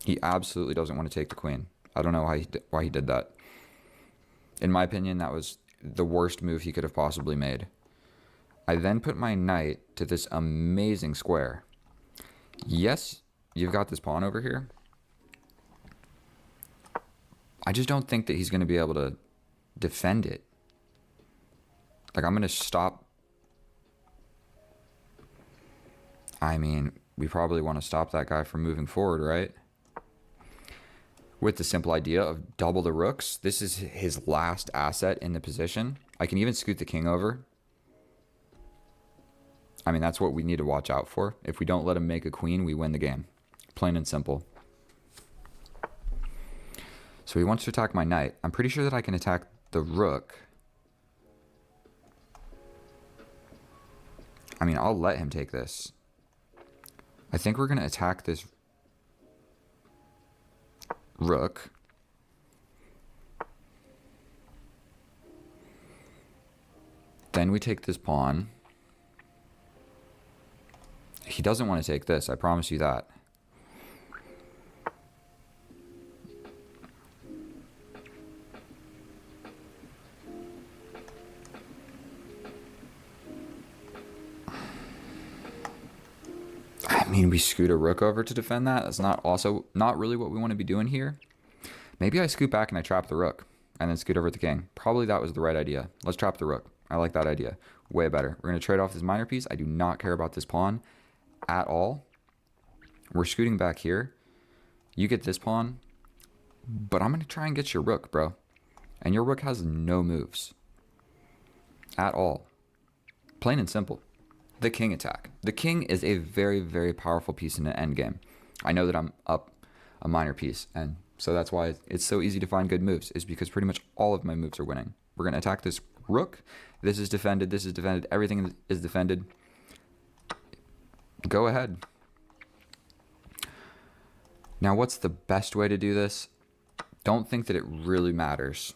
He absolutely doesn't want to take the queen. I don't know why he did that. In my opinion, that was the worst move he could have possibly made. I then put my knight to this amazing square. Yes, you've got this pawn over here. I just don't think that he's going to be able to defend it. Like, I'm going to stop. I mean, we probably want to stop that guy from moving forward, right? With the simple idea of double the rooks. This is his last asset in the position. I can even scoot the king over. I mean, that's what we need to watch out for. If we don't let him make a queen, we win the game. Plain and simple. So he wants to attack my knight. I'm pretty sure that I can attack the rook. I mean, I'll let him take this. I think we're going to attack this rook. Then we take this pawn. He doesn't want to take this, I promise you that. I mean, we scoot a rook over to defend that. That's not really what we want to be doing here. Maybe I scoot back and I trap the rook and then scoot over the king. Probably that was the right idea. Let's trap the rook. I like that idea. Way better. We're going to trade off this minor piece. I do not care about this pawn at all. We're scooting back here. You get this pawn, but I'm going to try and get your rook, bro. And your rook has no moves at all. Plain and simple. The king attack. The king is a very powerful piece in an endgame. I know that I'm up a minor piece, and so that's why it's so easy to find good moves, is because pretty much all of my moves are winning. We're going to attack this rook. This is defended. This is defended. Everything is defended. Go ahead. Now, what's the best way to do this? Don't think that it really matters.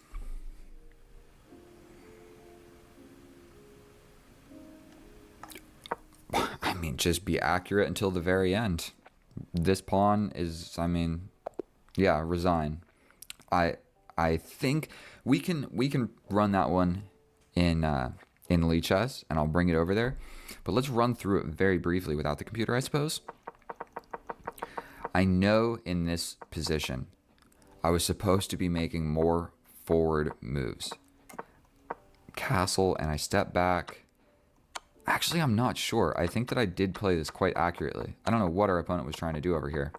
I mean, just be accurate until the very end. This pawn is, I mean, yeah, resign. I think we can run that one in in Lee chess, and I'll bring it over there. But let's run through it very briefly without the computer, I suppose. I know in this position, I was supposed to be making more forward moves. Castle, and I step back. Actually, I'm not sure. I think that I did play this quite accurately. I don't know what our opponent was trying to do over here.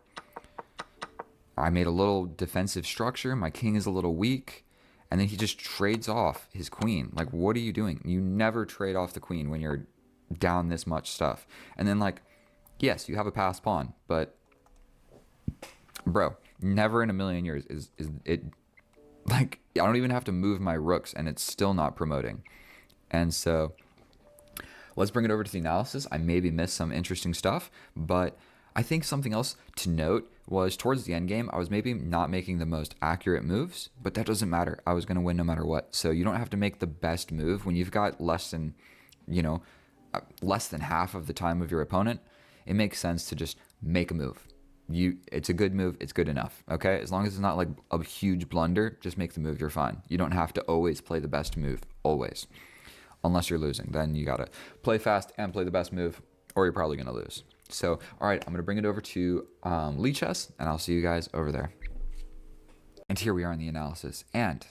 I made a little defensive structure. My king is a little weak. And then he just trades off his queen. Like, what are you doing? You never trade off the queen when you're down this much stuff. And then, like, yes, you have a passed pawn. But, bro, never in a million years is it... Like, I don't even have to move my rooks, and it's still not promoting. And so, let's bring it over to the analysis. I maybe missed some interesting stuff, but I think something else to note was towards the end game, I was maybe not making the most accurate moves, but that doesn't matter. I was going to win no matter what. So you don't have to make the best move when you've got less than half of the time of your opponent. It makes sense to just make a move. It's a good move. It's good enough. Okay. As long as it's not like a huge blunder, just make the move. You're fine. You don't have to always play the best move always, unless you're losing. Then you got to play fast and play the best move, or you're probably going to lose. So, all right, I'm going to bring it over to Lee chess, and I'll see you guys over there. And here we are in the analysis. And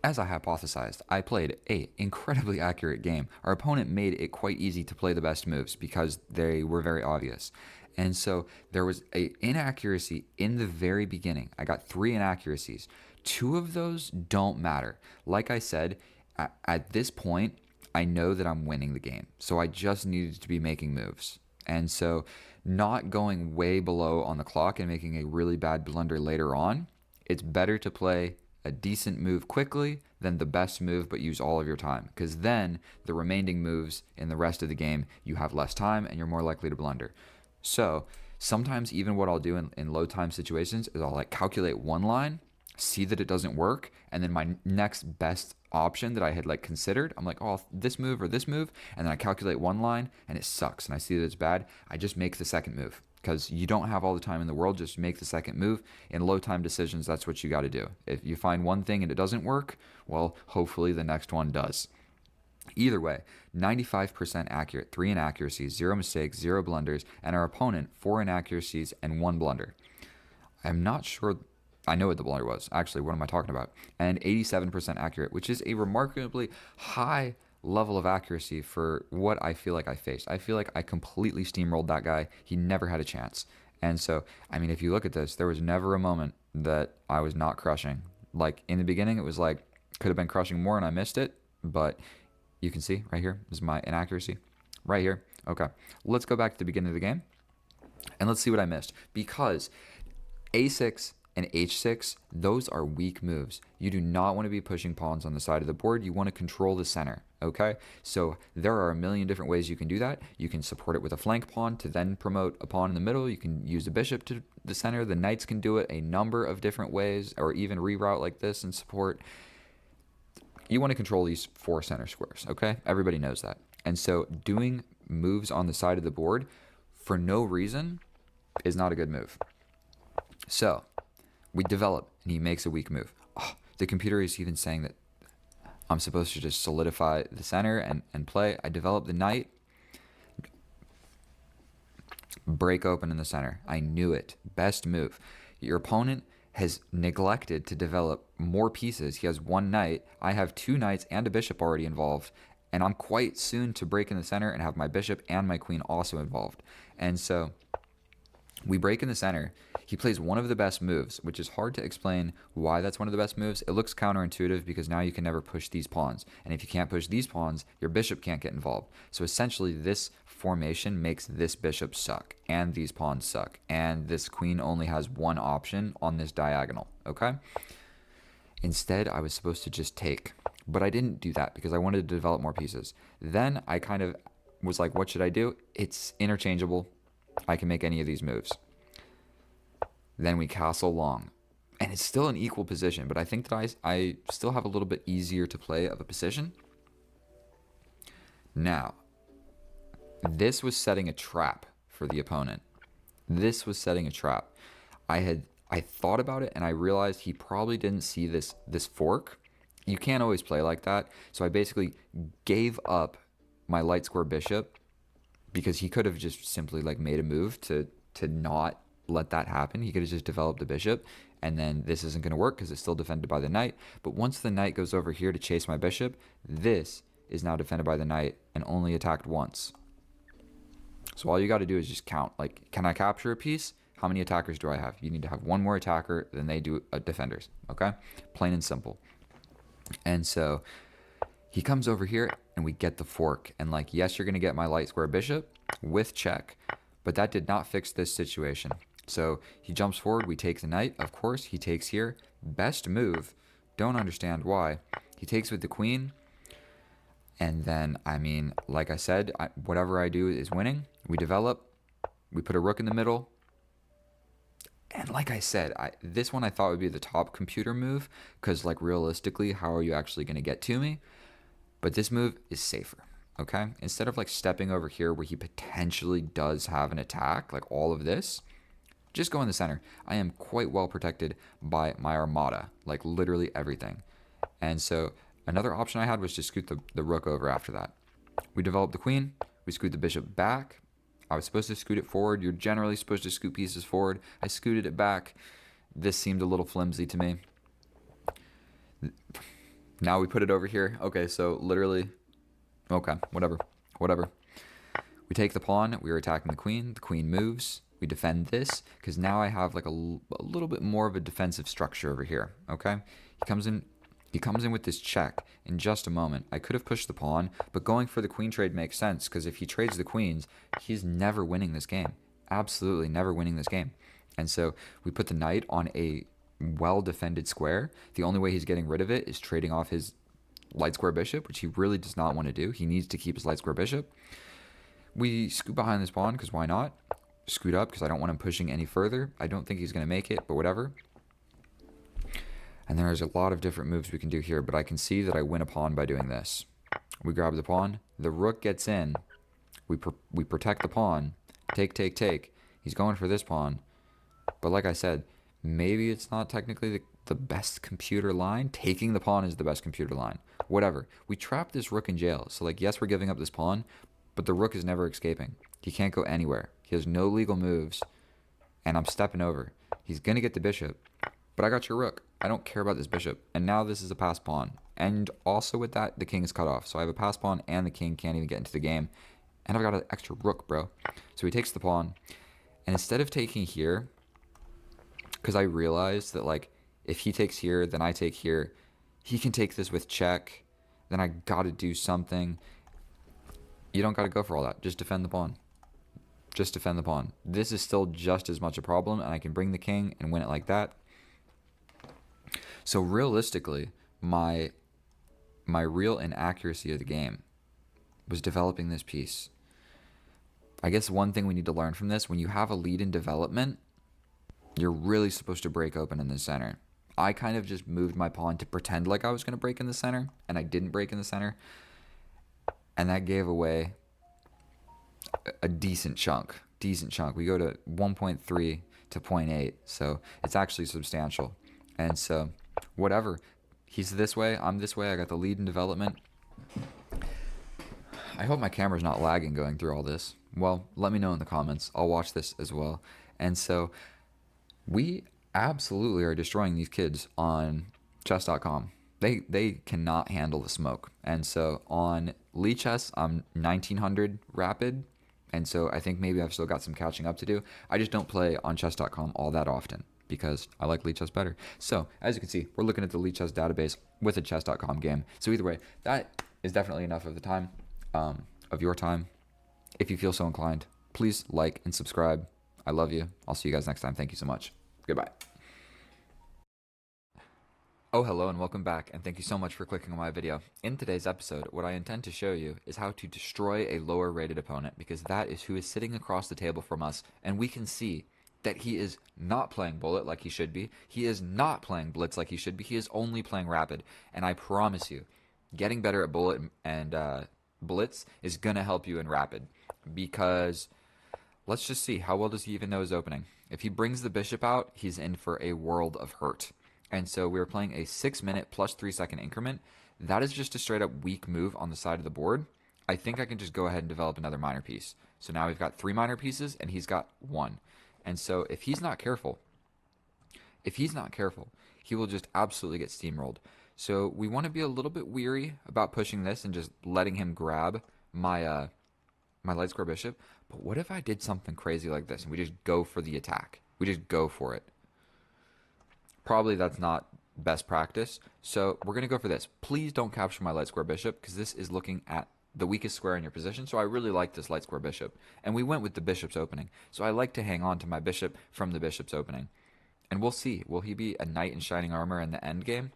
as I hypothesized, I played an incredibly accurate game. Our opponent made it quite easy to play the best moves because they were very obvious. And so there was an inaccuracy in the very beginning. I got 3 inaccuracies. 2 of those don't matter. Like I said, at this point, I know that I'm winning the game. So I just needed to be making moves. And so not going way below on the clock and making a really bad blunder later on, it's better to play a decent move quickly than the best move but use all of your time. Because then the remaining moves in the rest of the game, you have less time and you're more likely to blunder. So sometimes even what I'll do in low time situations is I'll like calculate one line, see that it doesn't work, and then my next best option that I had like considered, I'm like, oh, this move or this move, and then I calculate one line and it sucks and I see that it's bad. I just make the second move because you don't have all the time in the world. Just make the second move. In low time decisions, that's what you got to do. If you find one thing and it doesn't work, well, hopefully the next one does. Either way, 95% accurate, 3 inaccuracies, 0 mistakes, 0 blunders, and our opponent 4 inaccuracies and 1 blunder. I'm not sure. I know what the blunder was. Actually, what am I talking about? And 87% accurate, which is a remarkably high level of accuracy for what I feel like I faced. I feel like I completely steamrolled that guy. He never had a chance. And so, I mean, if you look at this, there was never a moment that I was not crushing. Like in the beginning, it was like, could have been crushing more and I missed it. But you can see right here is my inaccuracy. Right here. Okay. Let's go back to the beginning of the game. And let's see what I missed. Because A6 and H6, those are weak moves. You do not want to be pushing pawns on the side of the board. You want to control the center, okay? So there are a million different ways you can do that. You can support it with a flank pawn to then promote a pawn in the middle. You can use a bishop to the center. The knights can do it a number of different ways, or even reroute like this and support. You want to control these 4 center squares, okay? Everybody knows that. And so doing moves on the side of the board for no reason is not a good move. So we develop, and he makes a weak move. Oh, the computer is even saying that I'm supposed to just solidify the center and play. I develop the knight. Break open in the center. I knew it. Best move. Your opponent has neglected to develop more pieces. He has 1 knight. I have 2 knights and a bishop already involved. And I'm quite soon to break in the center and have my bishop and my queen also involved. And so we break in the center. He plays one of the best moves, which is hard to explain why that's one of the best moves. It looks counterintuitive because now you can never push these pawns. And if you can't push these pawns, your bishop can't get involved. So essentially this formation makes this bishop suck and these pawns suck. And this queen only has 1 option on this diagonal, okay? Instead, I was supposed to just take. But I didn't do that because I wanted to develop more pieces. Then I kind of was like, what should I do? It's interchangeable. I can make any of these moves. Then we castle long. And it's still an equal position, but I think that I still have a little bit easier to play of a position. Now, this was setting a trap for the opponent. This was setting a trap. I thought about it and I realized he probably didn't see this fork. You can't always play like that. So I basically gave up my light square bishop because he could have just simply like made a move to not let that happen. He could have just developed the bishop, and then this isn't going to work because it's still defended by the knight. But once the knight goes over here to chase my bishop, this is now defended by the knight and only attacked once. So all you got to do is just count. Like, can I capture a piece? How many attackers do I have? You need to have one more attacker than they do defenders. Okay, plain and simple. And so he comes over here and we get the fork. And like, yes, you're going to get my light square bishop with check, but that did not fix this situation. So he jumps forward. We take the knight. Of course, he takes here. Best move. Don't understand why. He takes with the queen. And then, I mean, like I said, whatever I do is winning. We develop. We put a rook in the middle. And like I said, this one I thought would be the top computer move because, like, realistically, how are you actually going to get to me? But this move is safer, okay? Instead of, like, stepping over here where he potentially does have an attack, like all of this, just go in the center. I am quite well protected by my armada, like literally everything. And so another option I had was to scoot the rook over after that. We developed the queen. We scoot the bishop back. I was supposed to scoot it forward. You're generally supposed to scoot pieces forward. I scooted it back. This seemed a little flimsy to me. Now we put it over here. Okay, so literally, okay, whatever. We take the pawn. We are attacking the queen. The queen moves. We defend this because now I have like a little bit more of a defensive structure over here. Okay, he comes in with this check in just a moment. I could have pushed the pawn, but going for the queen trade makes sense because if he trades the queens, he's never winning this game. Absolutely never winning this game. And so we put the knight on a well-defended square. The only way he's getting rid of it is trading off his light square bishop, which he really does not want to do. He needs to keep his light square bishop. We scoot behind this pawn because why not? Scoot up because I don't want him pushing any further. I don't think he's going to make it, but whatever. And there's a lot of different moves we can do here, but I can see that I win a pawn by doing this. We grab the pawn. The rook gets in. We protect the pawn. Take. He's going for this pawn. But like I said, maybe it's not technically the best computer line. Taking the pawn is the best computer line. Whatever. We trap this rook in jail. So like, yes, we're giving up this pawn, but the rook is never escaping. He can't go anywhere. He has no legal moves, and I'm stepping over. He's going to get the bishop, but I got your rook. I don't care about this bishop. And now this is a passed pawn. And also with that, the king is cut off. So I have a passed pawn, and the king can't even get into the game. And I've got an extra rook, bro. So he takes the pawn, and instead of taking here, because I realized that, like, if he takes here, then I take here, he can take this with check. Then I got to do something. You don't got to go for all that. Just defend the pawn. Just defend the pawn. This is still just as much a problem, and I can bring the king and win it like that. So realistically, my real inaccuracy of the game was developing this piece. I guess one thing we need to learn from this, when you have a lead in development, you're really supposed to break open in the center. I kind of just moved my pawn to pretend like I was going to break in the center, and I didn't break in the center. And that gave away a decent chunk. We go to 1.3 to 0.8, so it's actually substantial. And so, whatever. He's this way, I'm this way, I got the lead in development. I hope my camera's not lagging going through all this. Well, let me know in the comments. I'll watch this as well. And so, we absolutely are destroying these kids on chess.com. They cannot handle the smoke. And so on Lichess, I'm 1900 rapid. And so I think maybe I've still got some catching up to do. I just don't play on chess.com all that often because I like Lichess better. So as you can see, we're looking at the Lichess database with a chess.com game. So either way, that is definitely enough of the time, of your time. If you feel so inclined, please like and subscribe. I love you. I'll see you guys next time. Thank you so much. Goodbye. Oh, hello and welcome back, and thank you so much for clicking on my video. In today's episode, what I intend to show you is how to destroy a lower rated opponent, because that is who is sitting across the table from us, and we can see that he is not playing bullet like he should be, he is not playing blitz like he should be, he is only playing rapid, and I promise you, getting better at bullet and blitz is going to help you in rapid, because let's just see, how well does he even know his opening? If he brings the bishop out, he's in for a world of hurt. And so we were playing a 6 minute plus 3 second increment. That is just a straight up weak move on the side of the board. I think I can just go ahead and develop another minor piece. So now we've got 3 minor pieces and he's got 1. And so if he's not careful, he will just absolutely get steamrolled. So we want to be a little bit weary about pushing this and just letting him grab my light square bishop. But what if I did something crazy like this and we just go for the attack? We just go for it. Probably that's not best practice. So we're going to go for this. Please don't capture my light square bishop because this is looking at the weakest square in your position. So I really like this light square bishop. And we went with the bishop's opening. So I like to hang on to my bishop from the bishop's opening. And we'll see. Will he be a knight in shining armor in the end game?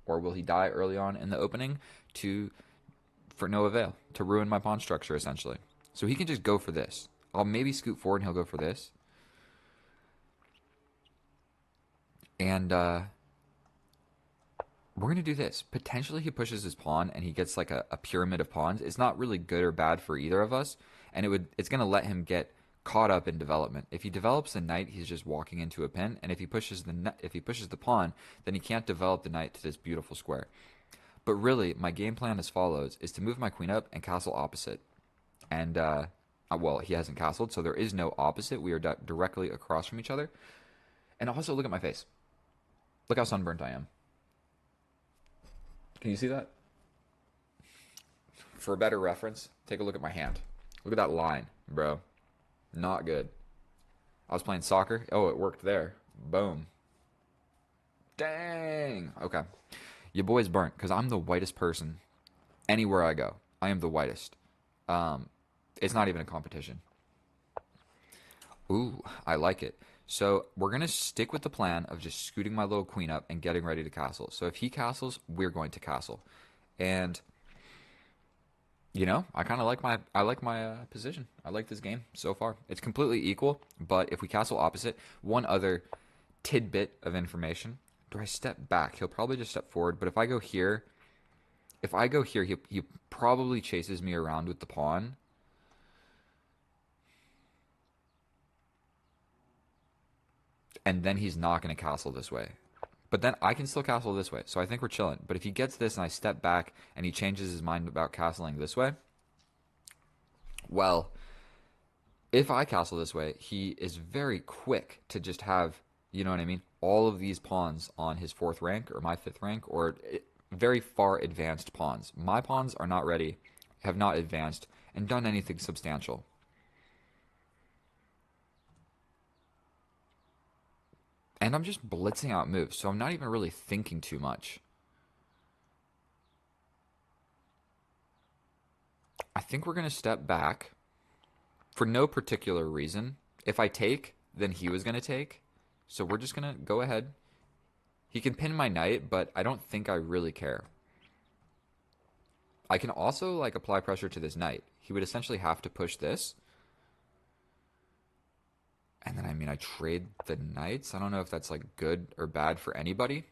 Or will he die early on in the opening for no avail, to ruin my pawn structure, essentially? So he can just go for this. I'll maybe scoot forward and he'll go for this. And we're going to do this. Potentially he pushes his pawn and he gets like a pyramid of pawns. It's not really good or bad for either of us. And it's going to let him get caught up in development. If he develops the knight, he's just walking into a pin. And if he pushes the pawn, then he can't develop the knight to this beautiful square. But really, my game plan as follows, is to move my queen up and castle opposite. And, well, he hasn't castled, so there is no opposite. We are directly across from each other. And also, look at my face. Look how sunburnt I am. Can you see that? For a better reference, take a look at my hand. Look at that line, bro. Not good. I was playing soccer. Oh, it worked there. Boom. Dang. Okay. Your boy's burnt because I'm the whitest person anywhere I go. I am the whitest. It's not even a competition. Ooh, I like it. So we're going to stick with the plan of just scooting my little queen up and getting ready to castle. So if he castles, we're going to castle. And, you know, I kind of like my position. I like this game so far. It's completely equal, but if we castle opposite, one other tidbit of information. Do I step back? He'll probably just step forward, but if I go here, he probably chases me around with the pawn. And then he's not going to castle this way. But then I can still castle this way. So I think we're chilling. But if he gets this and I step back and he changes his mind about castling this way, well, if I castle this way, he is very quick to just have, you know what I mean, all of these pawns on his 4th rank or my 5th rank, or very far advanced pawns. My pawns are not ready, have not advanced, and done anything substantial. And I'm just blitzing out moves, so I'm not even really thinking too much. I think we're going to step back for no particular reason. If I take, then he was going to take. So we're just going to go ahead. He can pin my knight, but I don't think I really care. I can also like apply pressure to this knight. He would essentially have to push this. And then, I mean, I trade the knights. I don't know if that's, like, good or bad for anybody.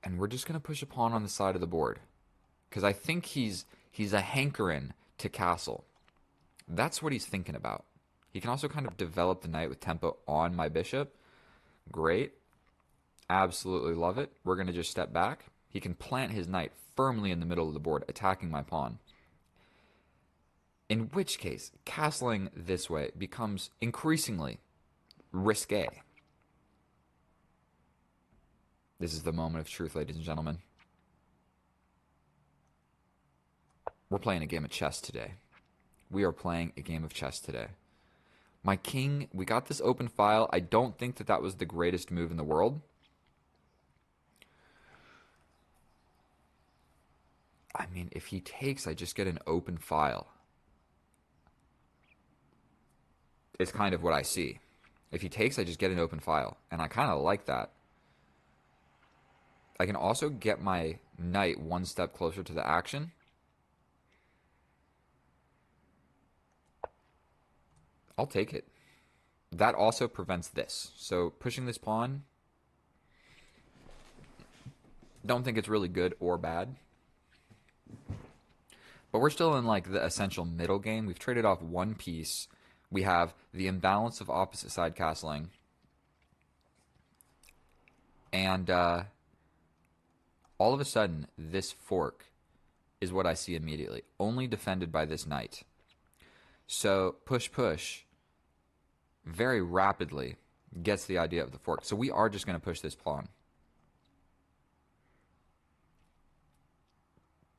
And we're just going to push a pawn on the side of the board. Because I think he's a hankering to castle. That's what he's thinking about. He can also kind of develop the knight with tempo on my bishop. Great. Absolutely love it. We're going to just step back. He can plant his knight firmly in the middle of the board, attacking my pawn. In which case, castling this way becomes increasingly risque. This is the moment of truth, ladies and gentlemen. We're playing a game of chess today. We are playing a game of chess today. My king, we got this open file. I don't think that was the greatest move in the world. I mean, if he takes, I just get an open file. It's kind of what I see. If he takes, I just get an open file. And I kind of like that. I can also get my knight one step closer to the action. I'll take it. That also prevents this. So pushing this pawn, don't think it's really good or bad. But we're still in like the essential middle game. We've traded off one piece. We have the imbalance of opposite side castling. And all of a sudden, this fork is what I see immediately, only defended by this knight. So push, push, very rapidly gets the idea of the fork. So we are just going to push this pawn.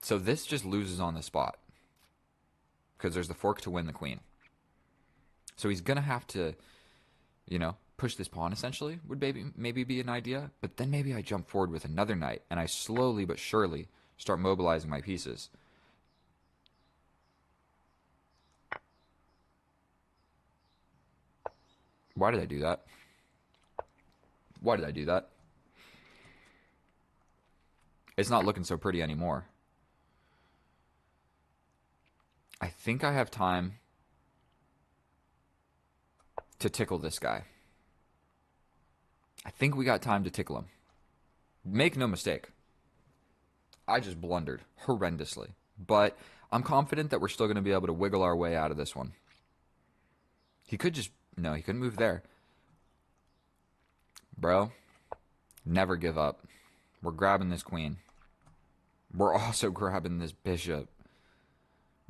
So this just loses on the spot because there's the fork to win the queen. So he's going to have to, you know, push this pawn essentially would maybe be an idea. But then maybe I jump forward with another knight and I slowly but surely start mobilizing my pieces. Why did I do that? Why did I do that? It's not looking so pretty anymore. I think I have time to tickle this guy. I think we got time to tickle him. Make no mistake, I just blundered horrendously. But I'm confident that we're still going to be able to wiggle our way out of this one. He could just... No, he couldn't move there. Bro, never give up. We're grabbing this queen. We're also grabbing this bishop.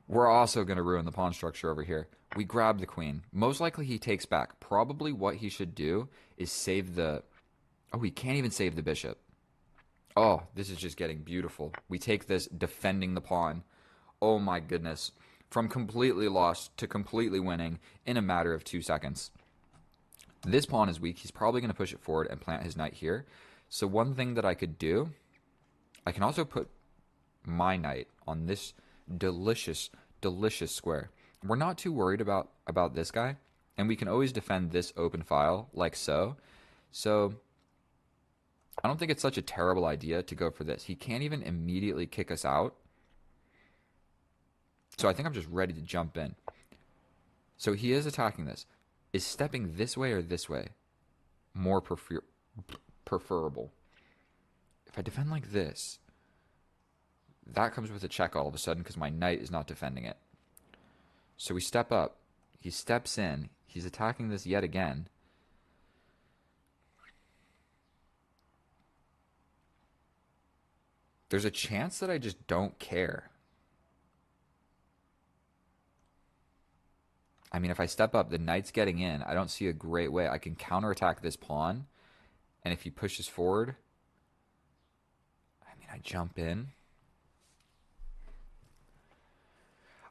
We're also going to ruin the pawn structure over here. We grab the queen. Most likely he takes back. Probably what he should do is save the... Oh, he can't even save the bishop. Oh, this is just getting beautiful. We take this defending the pawn. Oh my goodness. From completely lost to completely winning in a matter of 2 seconds. This pawn is weak. He's probably going to push it forward and plant his knight here. So one thing that I could do, I can also put my knight on this delicious, delicious square. We're not too worried about this guy, and we can always defend this open file like so. So I don't think it's such a terrible idea to go for this. He can't even immediately kick us out. So I think I'm just ready to jump in. So he is attacking this. Is stepping this way or this way more preferable? If I defend like this, that comes with a check all of a sudden because my knight is not defending it. So we step up. He steps in. He's attacking this yet again. There's a chance that I just don't care. I mean, if I step up, the knight's getting in. I don't see a great way. I can counterattack this pawn. And if he pushes forward, I mean, I jump in.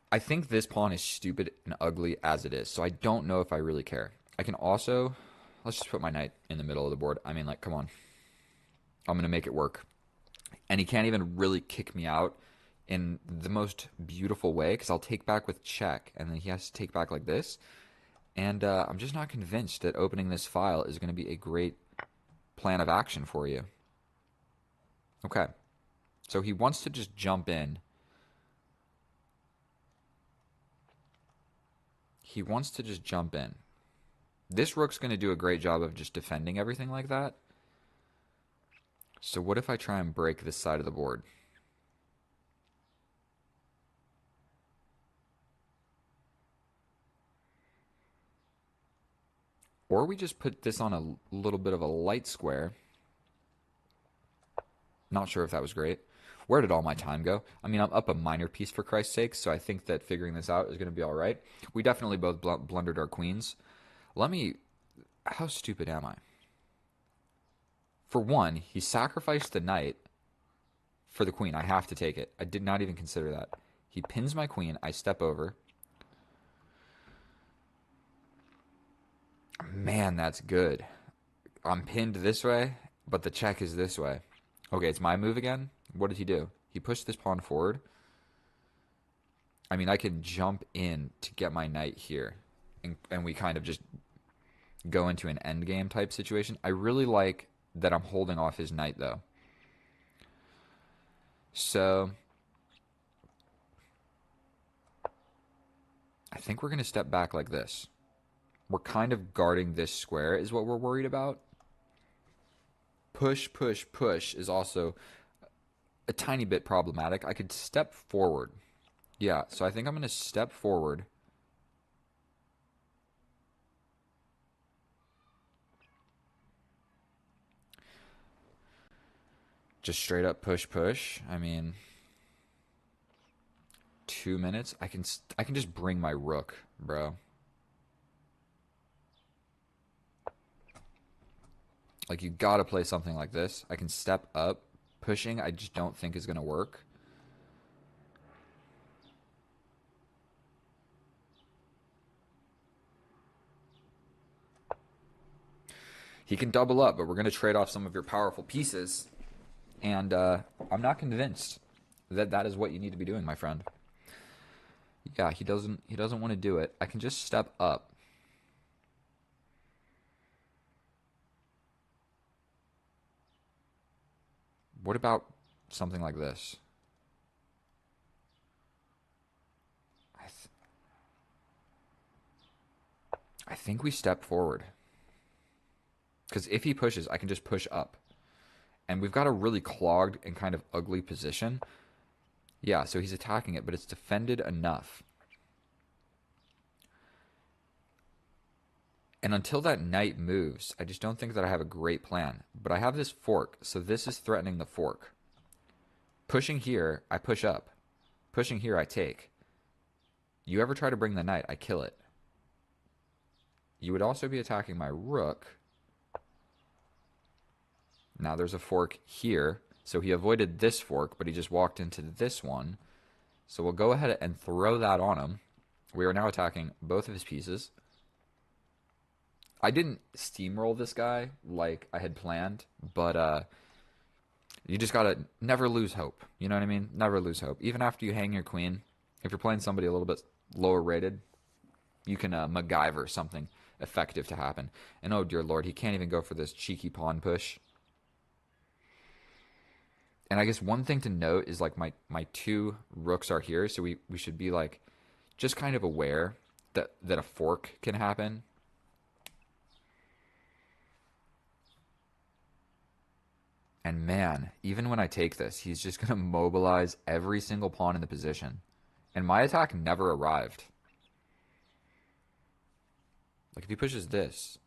I think this pawn is stupid and ugly as it is. So I don't know if I really care. I can also... Let's just put my knight in the middle of the board. I mean, like, come on. I'm going to make it work. And he can't even really kick me out in the most beautiful way because I'll take back with check, and then he has to take back like this. And I'm just not convinced that opening this file is going to be a great plan of action for you. Okay. So he wants to just jump in. He wants to just jump in. This rook's going to do a great job of just defending everything like that. So what if I try and break this side of the board? Or we just put this on a little bit of a light square. Not sure if that was great. Where did all my time go? I mean, I'm up a minor piece for Christ's sake, so I think that figuring this out is going to be all right. We definitely both blundered our queens. Let me... How stupid am I? For one, he sacrificed the knight for the queen. I have to take it. I did not even consider that. He pins my queen. I step over. Man, that's good. I'm pinned this way, but the check is this way. Okay, it's my move again. What did he do? He pushed this pawn forward. I mean, I can jump in to get my knight here. And we kind of just go into an endgame type situation. I really like that I'm holding off his knight, though. So I think we're going to step back like this. We're kind of guarding this square is what we're worried about. Push, push, push is also a tiny bit problematic. I could step forward. Yeah, so I think I'm going to step forward. Just straight up push, push. I mean, 2 minutes. I can just bring my rook, bro. Like, you gotta play something like this. I can step up. Pushing, I just don't think is gonna work. He can double up, but we're gonna trade off some of your powerful pieces. And I'm not convinced that that is what you need to be doing, my friend. Yeah, he doesn't want to do it. I can just step up. What about something like this? I, th I think we step forward. Because if he pushes, I can just push up. And we've got a really clogged and kind of ugly position. Yeah, so he's attacking it, but it's defended enough. And until that knight moves, I just don't think that I have a great plan. But I have this fork, so this is threatening the fork. Pushing here, I push up. Pushing here, I take. You ever try to bring the knight, I kill it. You would also be attacking my rook. Now there's a fork here. So he avoided this fork, but he just walked into this one. So we'll go ahead and throw that on him. We are now attacking both of his pieces. I didn't steamroll this guy like I had planned, but you just gotta never lose hope. You know what I mean? Never lose hope. Even after you hang your queen, if you're playing somebody a little bit lower rated, you can MacGyver something effective to happen. And oh dear lord, he can't even go for this cheeky pawn push. And I guess one thing to note is like my two rooks are here, so we should be like just kind of aware that a fork can happen. And man, even when I take this, he's just going to mobilize every single pawn in the position. And my attack never arrived. Like if he pushes this,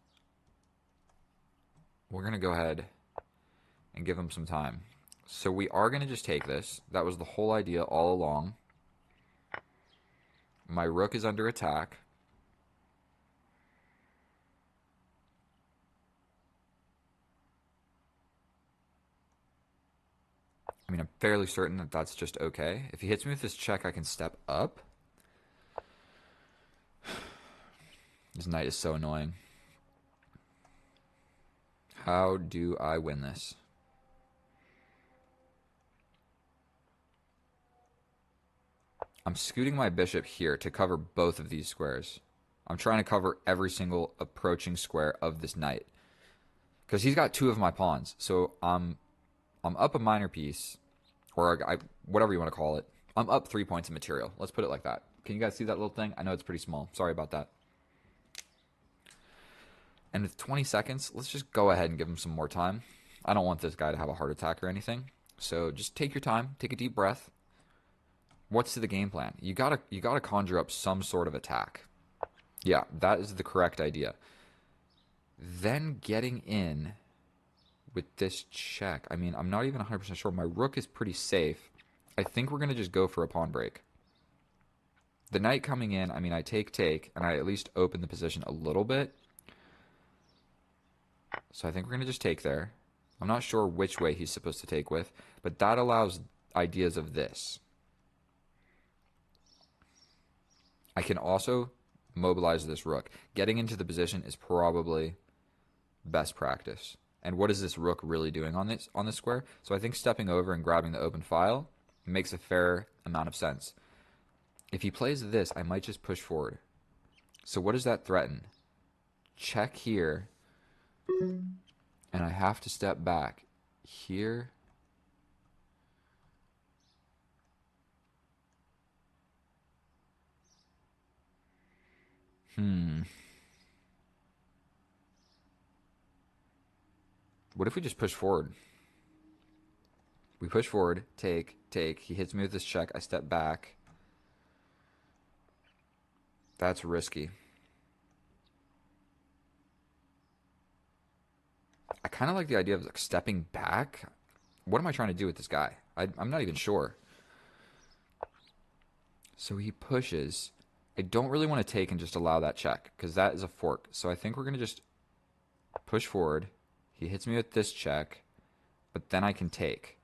we're going to go ahead and give him some time. So we are going to just take this. That was the whole idea all along. My rook is under attack. I mean, I'm fairly certain that that's just okay. If he hits me with this check, I can step up. This knight is so annoying. How do I win this? I'm scooting my bishop here to cover both of these squares. I'm trying to cover every single approaching square of this knight. Because he's got two of my pawns. So I'm up a minor piece. Or whatever you want to call it. I'm up 3 points of material. Let's put it like that. Can you guys see that little thing? I know it's pretty small. Sorry about that. And with 20 seconds, let's just go ahead and give him some more time. I don't want this guy to have a heart attack or anything. So just take your time. Take a deep breath. What's the game plan? You gotta conjure up some sort of attack. Yeah, that is the correct idea. Then getting in with this check. I mean, I'm not even 100% sure. My rook is pretty safe. I think we're going to just go for a pawn break. The knight coming in, I mean, I take, and I at least open the position a little bit. So I think we're going to just take there. I'm not sure which way he's supposed to take with, but that allows ideas of this. I can also mobilize this rook. Getting into the position is probably best practice. And what is this rook really doing on this square? So I think stepping over and grabbing the open file makes a fair amount of sense. If he plays this, I might just push forward. So what does that threaten? Check here. And I have to step back here. What if we just push forward? We push forward, take. He hits me with this check. I step back. That's risky. I kind of like the idea of like stepping back. What am I trying to do with this guy? I'm not even sure. So he pushes. I don't really want to take and just allow that check because that is a fork. So I think we're going to just push forward. He hits me with this check, but then I can take.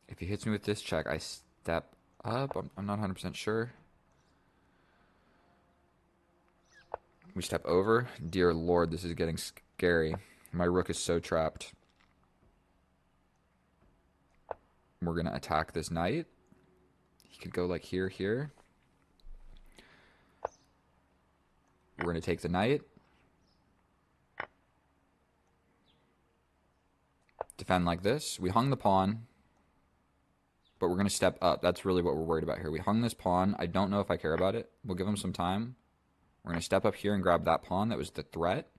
If he hits me with this check, I step up. I'm not 100% sure. We step over. Dear Lord, this is getting scary. My rook is so trapped. We're going to attack this knight. He could go like here, here. We're going to take the knight. Defend like this. We hung the pawn, but we're going to step up. That's really what we're worried about here. We hung this pawn. I don't know if I care about it. We'll give him some time. We're going to step up here and grab that pawn. That was the threat.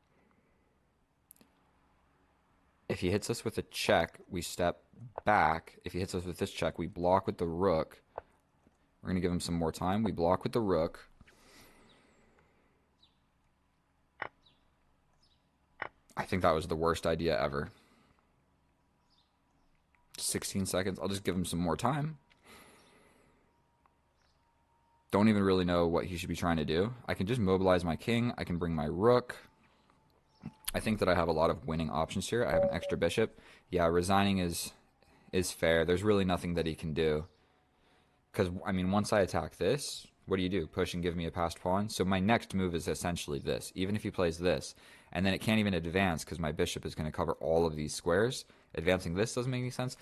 If he hits us with a check, we step back. If he hits us with this check, we block with the rook. We're going to give him some more time. We block with the rook. I think that was the worst idea ever. 16 seconds. I'll just give him some more time. Don't even really know what he should be trying to do. I can just mobilize my king. I can bring my rook. I think that I have a lot of winning options here. I have an extra bishop. Yeah, resigning is fair. There's really nothing that he can do. Because, I mean, once I attack this, what do? Push and give me a passed pawn? So my next move is essentially this, even if he plays this. And then it can't even advance because my bishop is going to cover all of these squares. Advancing this doesn't make any sense.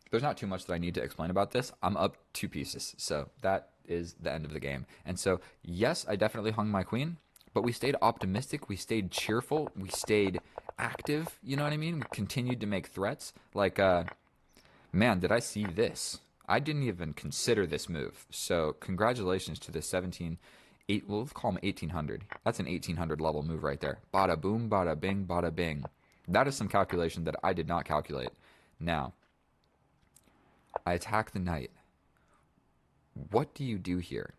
There's not too much that I need to explain about this. I'm up 2 pieces, so that is the end of the game. And so, yes, I definitely hung my queen, but we stayed optimistic, we stayed cheerful, we stayed active, you know what I mean? We continued to make threats. Like, man, did I see this? I didn't even consider this move. So congratulations to the 8, well, let's call him 1800. That's an 1800 level move right there. Bada boom, bada bing, bada bing. That is some calculation that I did not calculate. Now, I attack the knight. What do you do here?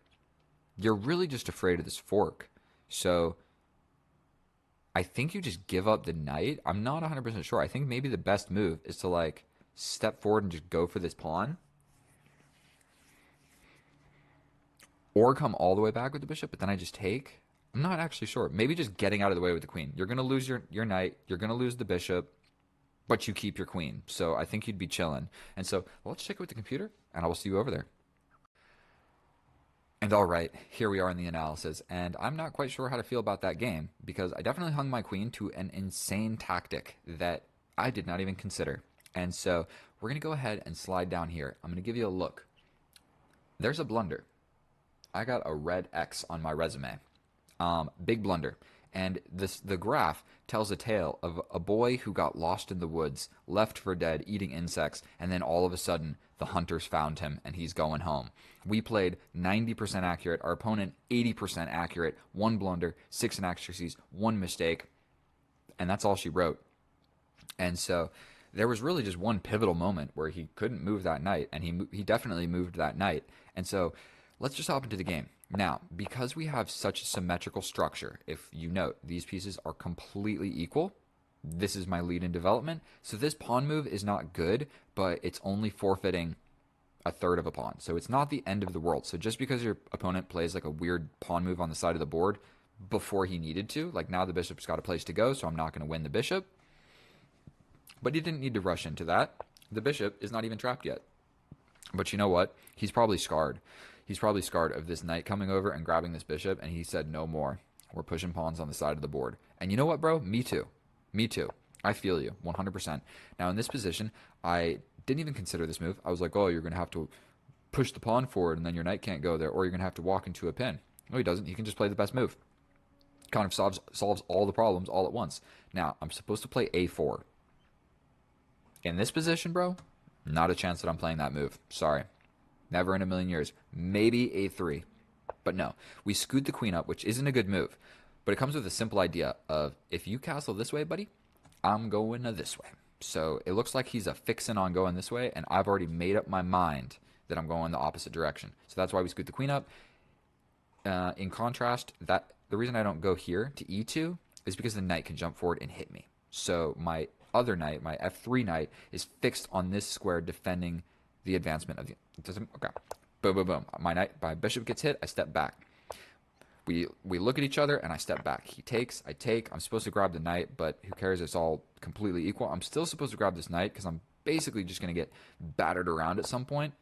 You're really just afraid of this fork. So I think you just give up the knight. I'm not 100% sure. I think maybe the best move is to like step forward and just go for this pawn. Or come all the way back with the bishop, but then I just take. I'm not actually sure. Maybe just getting out of the way with the queen. You're going to lose your knight. You're going to lose the bishop, but you keep your queen. So I think you'd be chilling. And so let's check it with the computer, and I will see you over there. And all right, here we are in the analysis, and I'm not quite sure how to feel about that game because I definitely hung my queen to an insane tactic that I did not even consider. And so we're going to go ahead and slide down here. I'm going to give you a look. There's a blunder. I got a red X on my resume. Big blunder. And the graph tells a tale of a boy who got lost in the woods, left for dead, eating insects, and then all of a sudden the hunters found him and he's going home. We played 90% accurate, our opponent 80% accurate, 1 blunder, 6 inaccuracies, 1 mistake, and that's all she wrote. And so there was really just one pivotal moment where he couldn't move that knight, and he definitely moved that knight. And so let's just hop into the game. Now, because we have such a symmetrical structure, if you note, these pieces are completely equal. This is my lead in development. So this pawn move is not good, but it's only forfeiting a third of a pawn. So it's not the end of the world. So just because your opponent plays like a weird pawn move on the side of the board before he needed to, like now the bishop's got a place to go, so I'm not going to win the bishop. But he didn't need to rush into that. The bishop is not even trapped yet. But you know what? He's probably scarred. He's probably scarred of this knight coming over and grabbing this bishop, and he said, no more. We're pushing pawns on the side of the board. And you know what, bro? Me too. Me too. I feel you, 100%. Now, in this position, I didn't even consider this move. I was like, oh, you're going to have to push the pawn forward, and then your knight can't go there, or you're going to have to walk into a pin. No, he doesn't. He can just play the best move. Kind of solves all the problems all at once. Now, I'm supposed to play a4. In this position, bro, not a chance that I'm playing that move. Sorry. Never in a million years. Maybe a3. But no. We scoot the queen up, which isn't a good move. But it comes with a simple idea of, if you castle this way, buddy, I'm going this way. So it looks like he's a fixin' on going this way, and I've already made up my mind that I'm going the opposite direction. So that's why we scoot the queen up. In contrast, the reason I don't go here to e2 is because the knight can jump forward and hit me. So my other knight, my f3 knight, is fixed on this square defending the advancement of the... Okay. Boom, boom, boom. My bishop gets hit, I step back. We look at each other, and I step back. He takes, I take. I'm supposed to grab the knight, but who cares? It's all completely equal. I'm still supposed to grab this knight because I'm basically just going to get battered around at some point.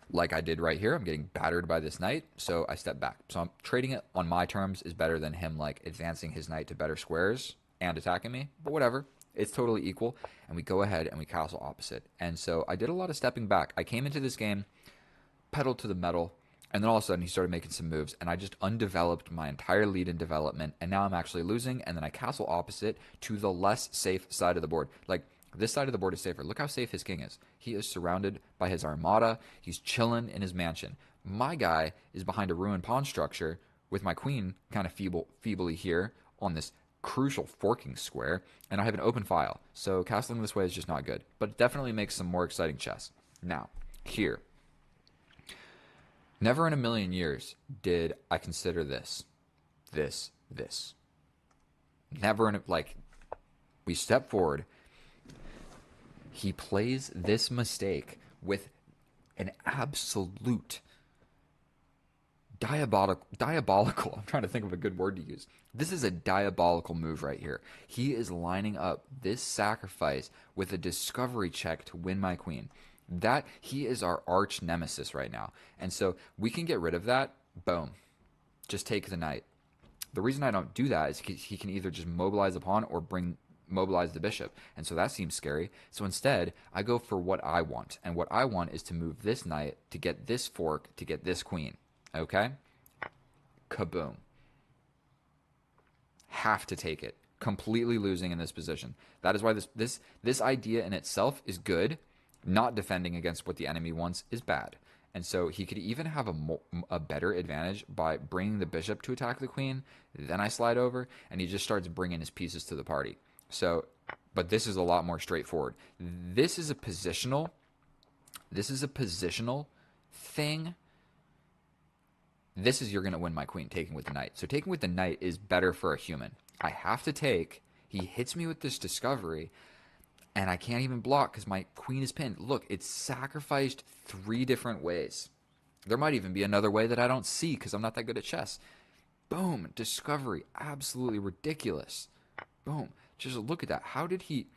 Like I did right here. I'm getting battered by this knight, so I step back. So I'm trading it on my terms is better than him like advancing his knight to better squares and attacking me. But whatever. It's totally equal. And we go ahead and we castle opposite. And so I did a lot of stepping back. I came into this game pedal to the metal, and then all of a sudden he started making some moves, and I just undeveloped my entire lead in development, and now I'm actually losing, and then I castle opposite to the less safe side of the board. Like, this side of the board is safer. Look how safe his king is. He is surrounded by his armada. He's chilling in his mansion. My guy is behind a ruined pawn structure with my queen kind of feebly here on this crucial forking square, and I have an open file. So castling this way is just not good, but it definitely makes some more exciting chess. Now, here. Never in a million years did I consider this. Never in a, like, we step forward. He plays this mistake with an absolute diabolical, I'm trying to think of a good word to use. This is a diabolical move right here. He is lining up this sacrifice with a discovery check to win my queen. That he is our arch nemesis right now. And so we can get rid of that. Boom. Just take the knight. The reason I don't do that is he can either just mobilize a pawn or mobilize the bishop. And so that seems scary. So instead, I go for what I want. And what I want is to move this knight to get this fork to get this queen. Okay? Kaboom. Have to take it. Completely losing in this position. That is why this idea in itself is good. Not defending against what the enemy wants is bad. And so he could even have a better advantage by bringing the bishop to attack the queen. Then I slide over, and he just starts bringing his pieces to the party. So, but this is a lot more straightforward. This is a positional thing. This is you're going to win my queen, taking with the knight. So taking with the knight is better for a human. I have to take. He hits me with this discovery. And I can't even block because my queen is pinned. Look, it's sacrificed 3 different ways. There might even be another way that I don't see because I'm not that good at chess. Boom. Discovery. Absolutely ridiculous. Boom. Just look at that. How did he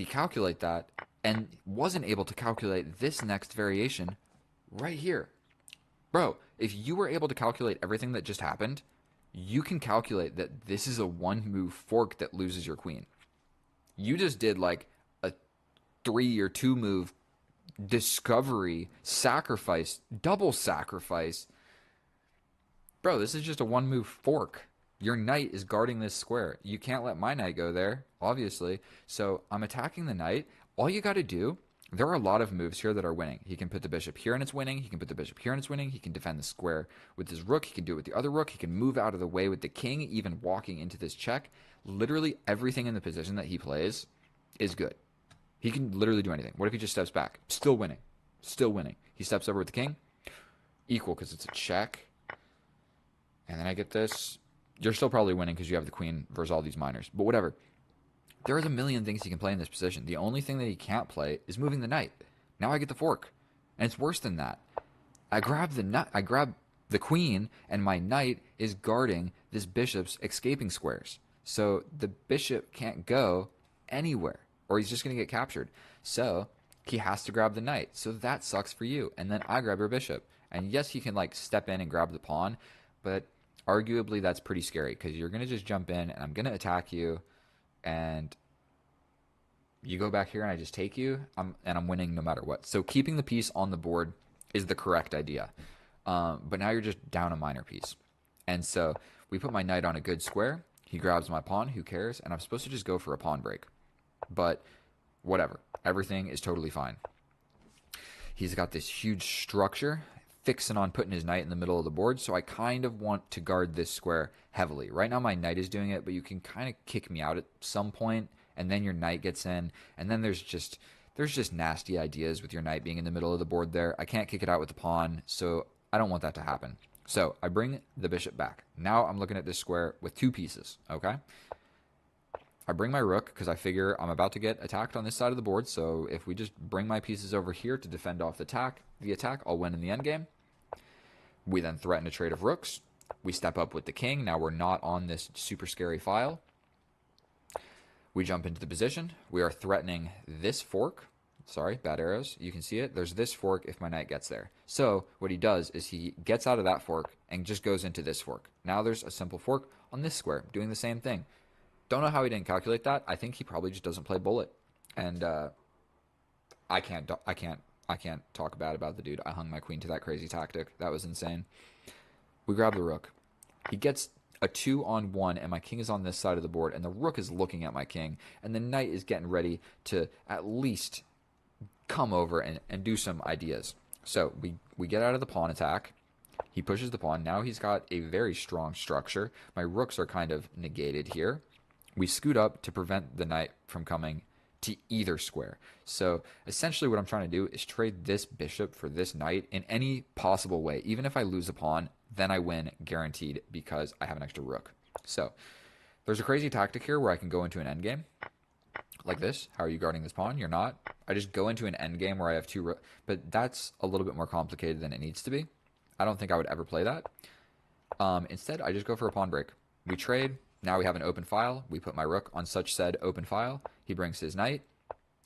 calculate that and wasn't able to calculate this next variation right here? Bro, if you were able to calculate everything that just happened, you can calculate that this is a 1-move fork that loses your queen. You just did like a 3 or 2-move discovery, sacrifice, double sacrifice. Bro, this is just a 1-move fork. Your knight is guarding this square. You can't let my knight go there, obviously. So I'm attacking the knight. All you got to do, there are a lot of moves here that are winning. He can put the bishop here and it's winning. He can put the bishop here and it's winning. He can defend the square with his rook. He can do it with the other rook. He can move out of the way with the king, even walking into this check. Literally everything in the position that he plays is good. He can literally do anything. What if he just steps back? Still winning. Still winning. He steps over with the king. Equal because it's a check. And then I get this. You're still probably winning because you have the queen versus all these minors. But whatever. There is a million things he can play in this position. The only thing that he can't play is moving the knight. Now I get the fork. And it's worse than that. I grab the queen, and my knight is guarding this bishop's escaping squares. So the bishop can't go anywhere, or he's just going to get captured. So he has to grab the knight. So that sucks for you. And then I grab your bishop. And yes, he can like step in and grab the pawn, but arguably that's pretty scary because you're going to just jump in and I'm going to attack you, and you go back here and I just take you, and I'm winning no matter what. So keeping the piece on the board is the correct idea. But now you're just down a minor piece. And so we put my knight on a good square. He grabs my pawn, who cares? And I'm supposed to just go for a pawn break. But whatever. Everything is totally fine. He's got this huge structure, fixing on putting his knight in the middle of the board, so I kind of want to guard this square heavily. Right now my knight is doing it, but you can kind of kick me out at some point, and then your knight gets in, and then there's just nasty ideas with your knight being in the middle of the board there. I can't kick it out with the pawn, so I don't want that to happen. So I bring the bishop back. Now I'm looking at this square with 2 pieces, okay? I bring my rook because I figure I'm about to get attacked on this side of the board. So if we just bring my pieces over here to defend off the attack, I'll win in the endgame. We then threaten a trade of rooks. We step up with the king. Now we're not on this super scary file. We jump into the position. We are threatening this fork. Sorry, bad arrows. You can see it. There's this fork if my knight gets there. So what he does is he gets out of that fork and just goes into this fork. Now there's a simple fork on this square doing the same thing. Don't know how he didn't calculate that. I think he probably just doesn't play bullet. And I can't talk bad about the dude. I hung my queen to that crazy tactic. That was insane. We grab the rook. He gets a 2-on-1, and my king is on this side of the board, and the rook is looking at my king, and the knight is getting ready to at least come over and do some ideas. So we get out of the pawn attack. He pushes the pawn. Now he's got a very strong structure. My rooks are kind of negated here. We scoot up to prevent the knight from coming to either square. So essentially what I'm trying to do is trade this bishop for this knight in any possible way. Even if I lose a pawn, then I win guaranteed because I have an extra rook. So there's a crazy tactic here where I can go into an endgame like this. How are you guarding this pawn? You're not. I just go into an endgame where I have two rooks, but that's a little bit more complicated than it needs to be. I don't think I would ever play that. Instead, I just go for a pawn break. We trade. Now we have an open file. We put my rook on such said open file. He brings his knight.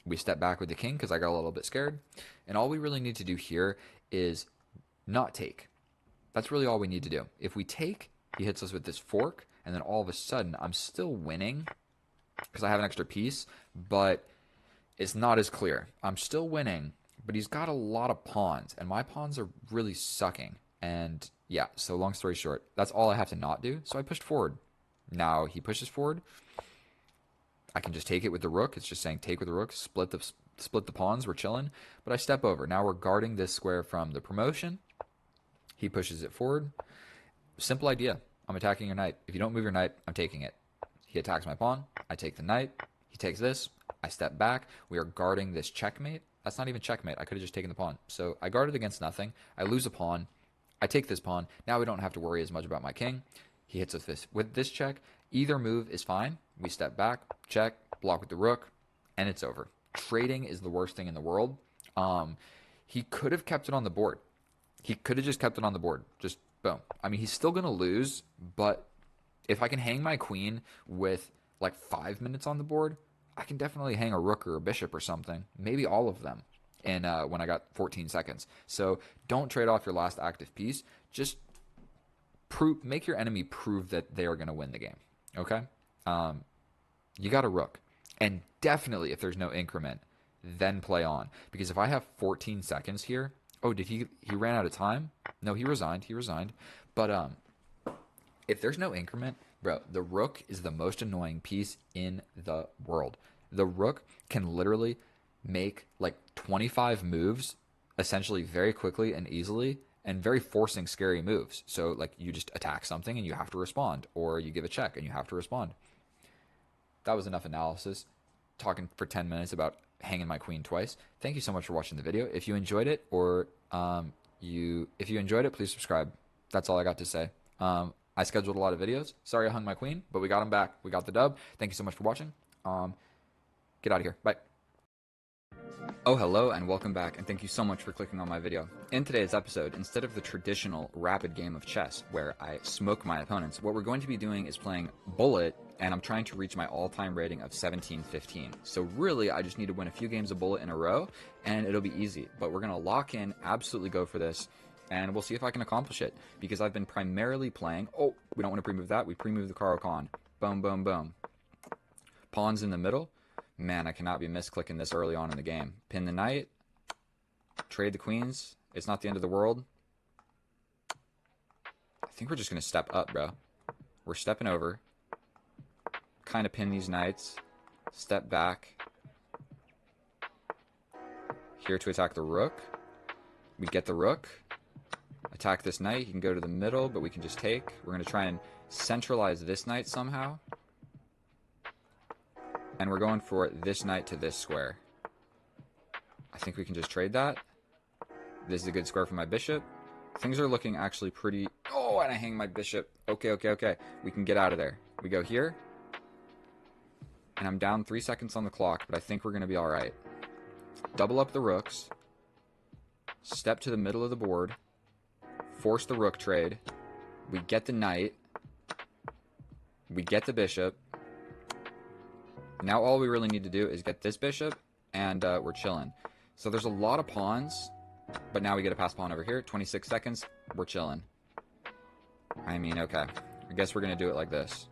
We step back with the king because I got a little bit scared. And all we really need to do here is not take. That's really all we need to do. If we take, he hits us with this fork, and then all of a sudden I'm still winning because I have an extra piece, but it's not as clear. I'm still winning, but he's got a lot of pawns, and my pawns are really sucking. And yeah, so long story short, that's all I have to not do. So I pushed forward. Now he pushes forward. I can just take it with the rook. It's just saying take with the rook, split the pawns. We're chilling. But I step over. Now we're guarding this square from the promotion. He pushes it forward. Simple idea. I'm attacking your knight. If you don't move your knight, I'm taking it. He attacks my pawn. I take the knight. He takes this. I step back. We are guarding this checkmate. That's not even checkmate. I could have just taken the pawn. So I guarded against nothing. I lose a pawn. I take this pawn. Now we don't have to worry as much about my king. He hits us with this check. Either move is fine. We step back, check, block with the rook, and it's over. Trading is the worst thing in the world. He could have kept it on the board. He could have just kept it on the board. Just boom. I mean, he's still going to lose, but if I can hang my queen with like 5 minutes on the board, I can definitely hang a rook or a bishop or something. Maybe all of them. And when I got 14 seconds. So don't trade off your last active piece. Just make your enemy prove that they are going to win the game. Okay? You got a rook. And definitely, if there's no increment, then play on. Because if I have 14 seconds here... Oh, did he ran out of time? No, he resigned. But if there's no increment, bro, the rook is the most annoying piece in the world. The rook can literally make like 25 moves essentially very quickly and easily, and very forcing scary moves. So like you just attack something and you have to respond, or you give a check and you have to respond. That was enough analysis. Talking for 10 minutes about hanging my queen twice. Thank you so much for watching the video. If you enjoyed it, or if you enjoyed it, please subscribe. That's all I got to say. I scheduled a lot of videos. Sorry I hung my queen, but we got them back. We got the dub. Thank you so much for watching. Get out of here. Bye. Oh, hello, and welcome back, and thank you so much for clicking on my video. In today's episode, instead of the traditional rapid game of chess, where I smoke my opponents, what we're going to be doing is playing Bullet, and I'm trying to reach my all-time rating of 17-15. So really, I just need to win a few games of Bullet in a row, and it'll be easy. But we're going to lock in, absolutely go for this, and we'll see if I can accomplish it. Because I've been primarily playing... Oh, we don't want to pre-move that. We pre-move the Caro-Kann. Boom, boom, boom. Pawns in the middle. Man, I cannot be misclicking this early on in the game. Pin the knight. Trade the queens. It's not the end of the world. I think we're just going to step up, bro. We're stepping over. Kind of pin these knights. Step back. Here to attack the rook. We get the rook. Attack this knight. He can go to the middle, but we can just take. We're going to try and centralize this knight somehow. And we're going for this knight to this square. I think we can just trade that. This is a good square for my bishop. Things are looking actually pretty... Oh, and I hang my bishop. Okay. We can get out of there. We go here. And I'm down 3 seconds on the clock, but I think we're going to be all right. Double up the rooks. Step to the middle of the board. Force the rook trade. We get the knight. We get the bishop. Now all we really need to do is get this bishop, and we're chilling. So there's a lot of pawns, but now we get a pass pawn over here. 26 seconds, we're chilling. I mean, okay. I guess we're going to do it like this.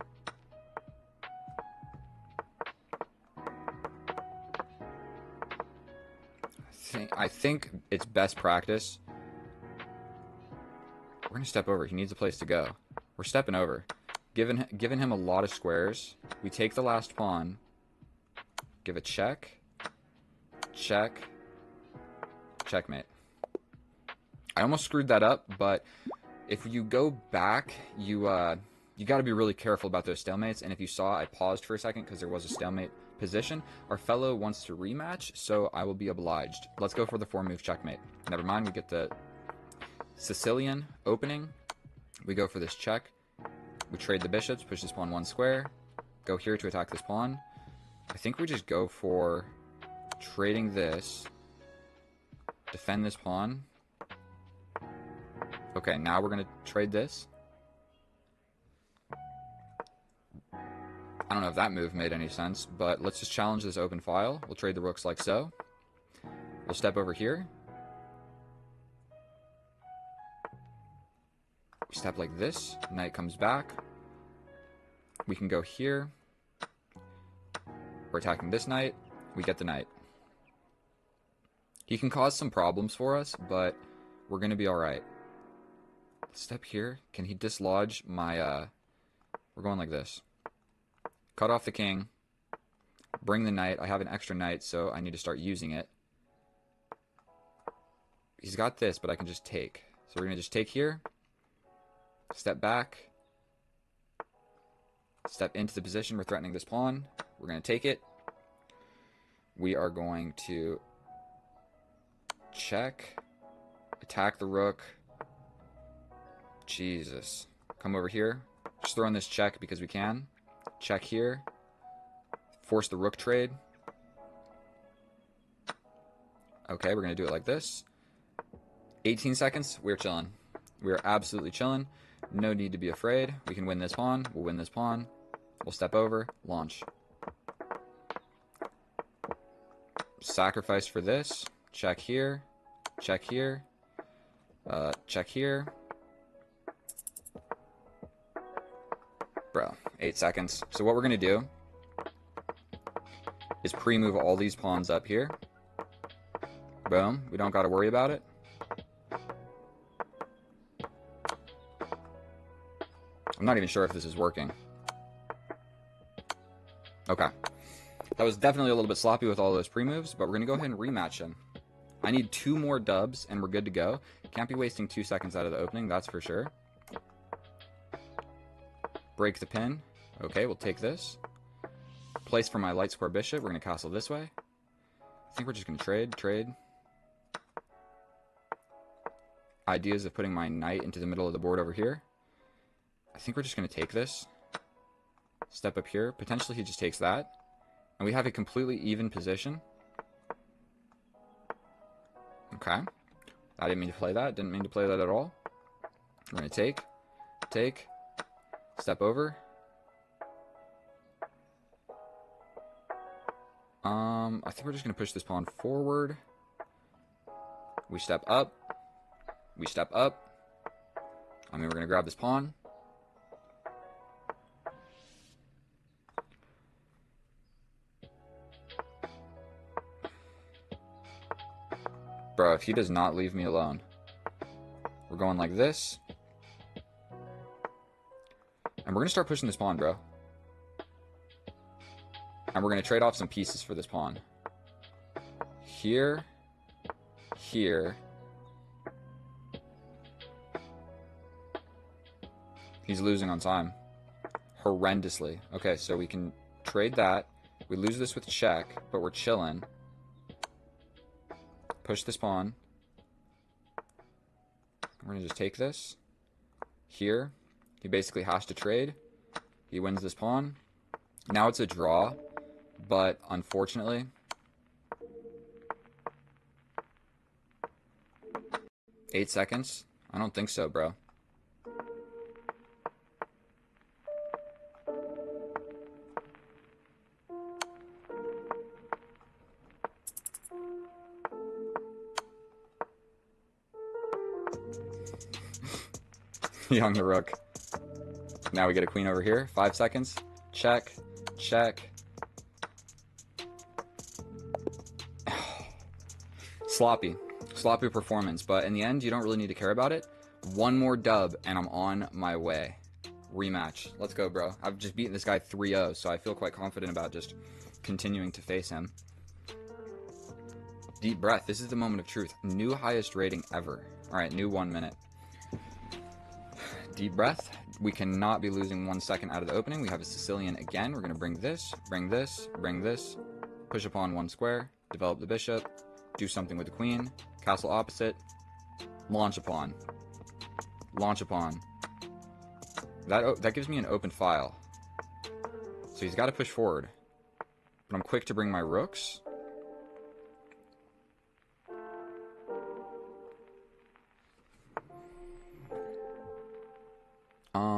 I think it's best practice. We're going to step over. He needs a place to go. We're stepping over. Giving him a lot of squares. We take the last pawn. Give a check. Check. Checkmate. I almost screwed that up, but if you go back, you got to be really careful about those stalemates. And if you saw, I paused for a second because there was a stalemate position. Our fellow wants to rematch, so I will be obliged. Let's go for the 4-move checkmate. Never mind, we get the Sicilian opening. We go for this check. We trade the bishops, push this pawn 1 square. Go here to attack this pawn. I think we just go for trading this. Defend this pawn. Okay, now we're going to trade this. I don't know if that move made any sense, but let's just challenge this open file. We'll trade the rooks like so. We'll step over here. We step like this. Knight comes back. We can go here. We're attacking this knight. We get the knight. He can cause some problems for us, but we're going to be alright. Step here. Can he dislodge my... We're going like this. Cut off the king. Bring the knight. I have an extra knight, so I need to start using it. He's got this, but I can just take. So we're going to just take here. Step back. Step into the position. We're threatening this pawn. We're going to take it. We are going to check. Attack the rook. Jesus. Come over here. Just throw in this check because we can. Check here. Force the rook trade. Okay, we're going to do it like this. 18 seconds. We're chilling. We're absolutely chilling. No need to be afraid. We can win this pawn. We'll win this pawn. We'll step over. Launch. Sacrifice for this. Check here. Check here. Check here. Bro, 8 seconds. So what we're going to do is pre-move all these pawns up here. Boom. We don't got to worry about it. I'm not even sure if this is working. Okay. That was definitely a little bit sloppy with all those pre-moves, but we're going to go ahead and rematch him. I need 2 more dubs, and we're good to go. Can't be wasting 2 seconds out of the opening, that's for sure. Break the pin. Okay, we'll take this. Place for my light square bishop. We're going to castle this way. I think we're just going to trade. Ideas of putting my knight into the middle of the board over here. I think we're just going to take this. Step up here. Potentially he just takes that. And we have a completely even position. Okay. I didn't mean to play that. Didn't mean to play that at all. We're going to take. Step over. I think we're just going to push this pawn forward. We step up. We step up. I mean, we're going to grab this pawn. Bro, if he does not leave me alone. We're going like this. And we're going to start pushing this pawn, bro. And we're going to trade off some pieces for this pawn. Here. Here. He's losing on time. Horrendously. Okay, so we can trade that. We lose this with check, but we're chilling. Push this pawn. We're going to just take this. Here. He basically has to trade. He wins this pawn. Now it's a draw. But unfortunately, 8 seconds? I don't think so, bro. Young the rook. Now we get a queen over here. 5 seconds. Check. Check. Sloppy. Sloppy performance. But in the end, you don't really need to care about it. One more dub, and I'm on my way. Rematch. Let's go, bro. I've just beaten this guy 3-0, so I feel quite confident about just continuing to face him. Deep breath. This is the moment of truth. New highest rating ever. All right, new 1 minute. Deep breath. We cannot be losing 1 second out of the opening. We have a Sicilian again. We're going to bring this, bring this, bring this. Push upon 1 square. Develop the bishop. Do something with the queen. Castle opposite. Launch upon. Launch upon. That gives me an open file. So he's got to push forward. But I'm quick to bring my rooks.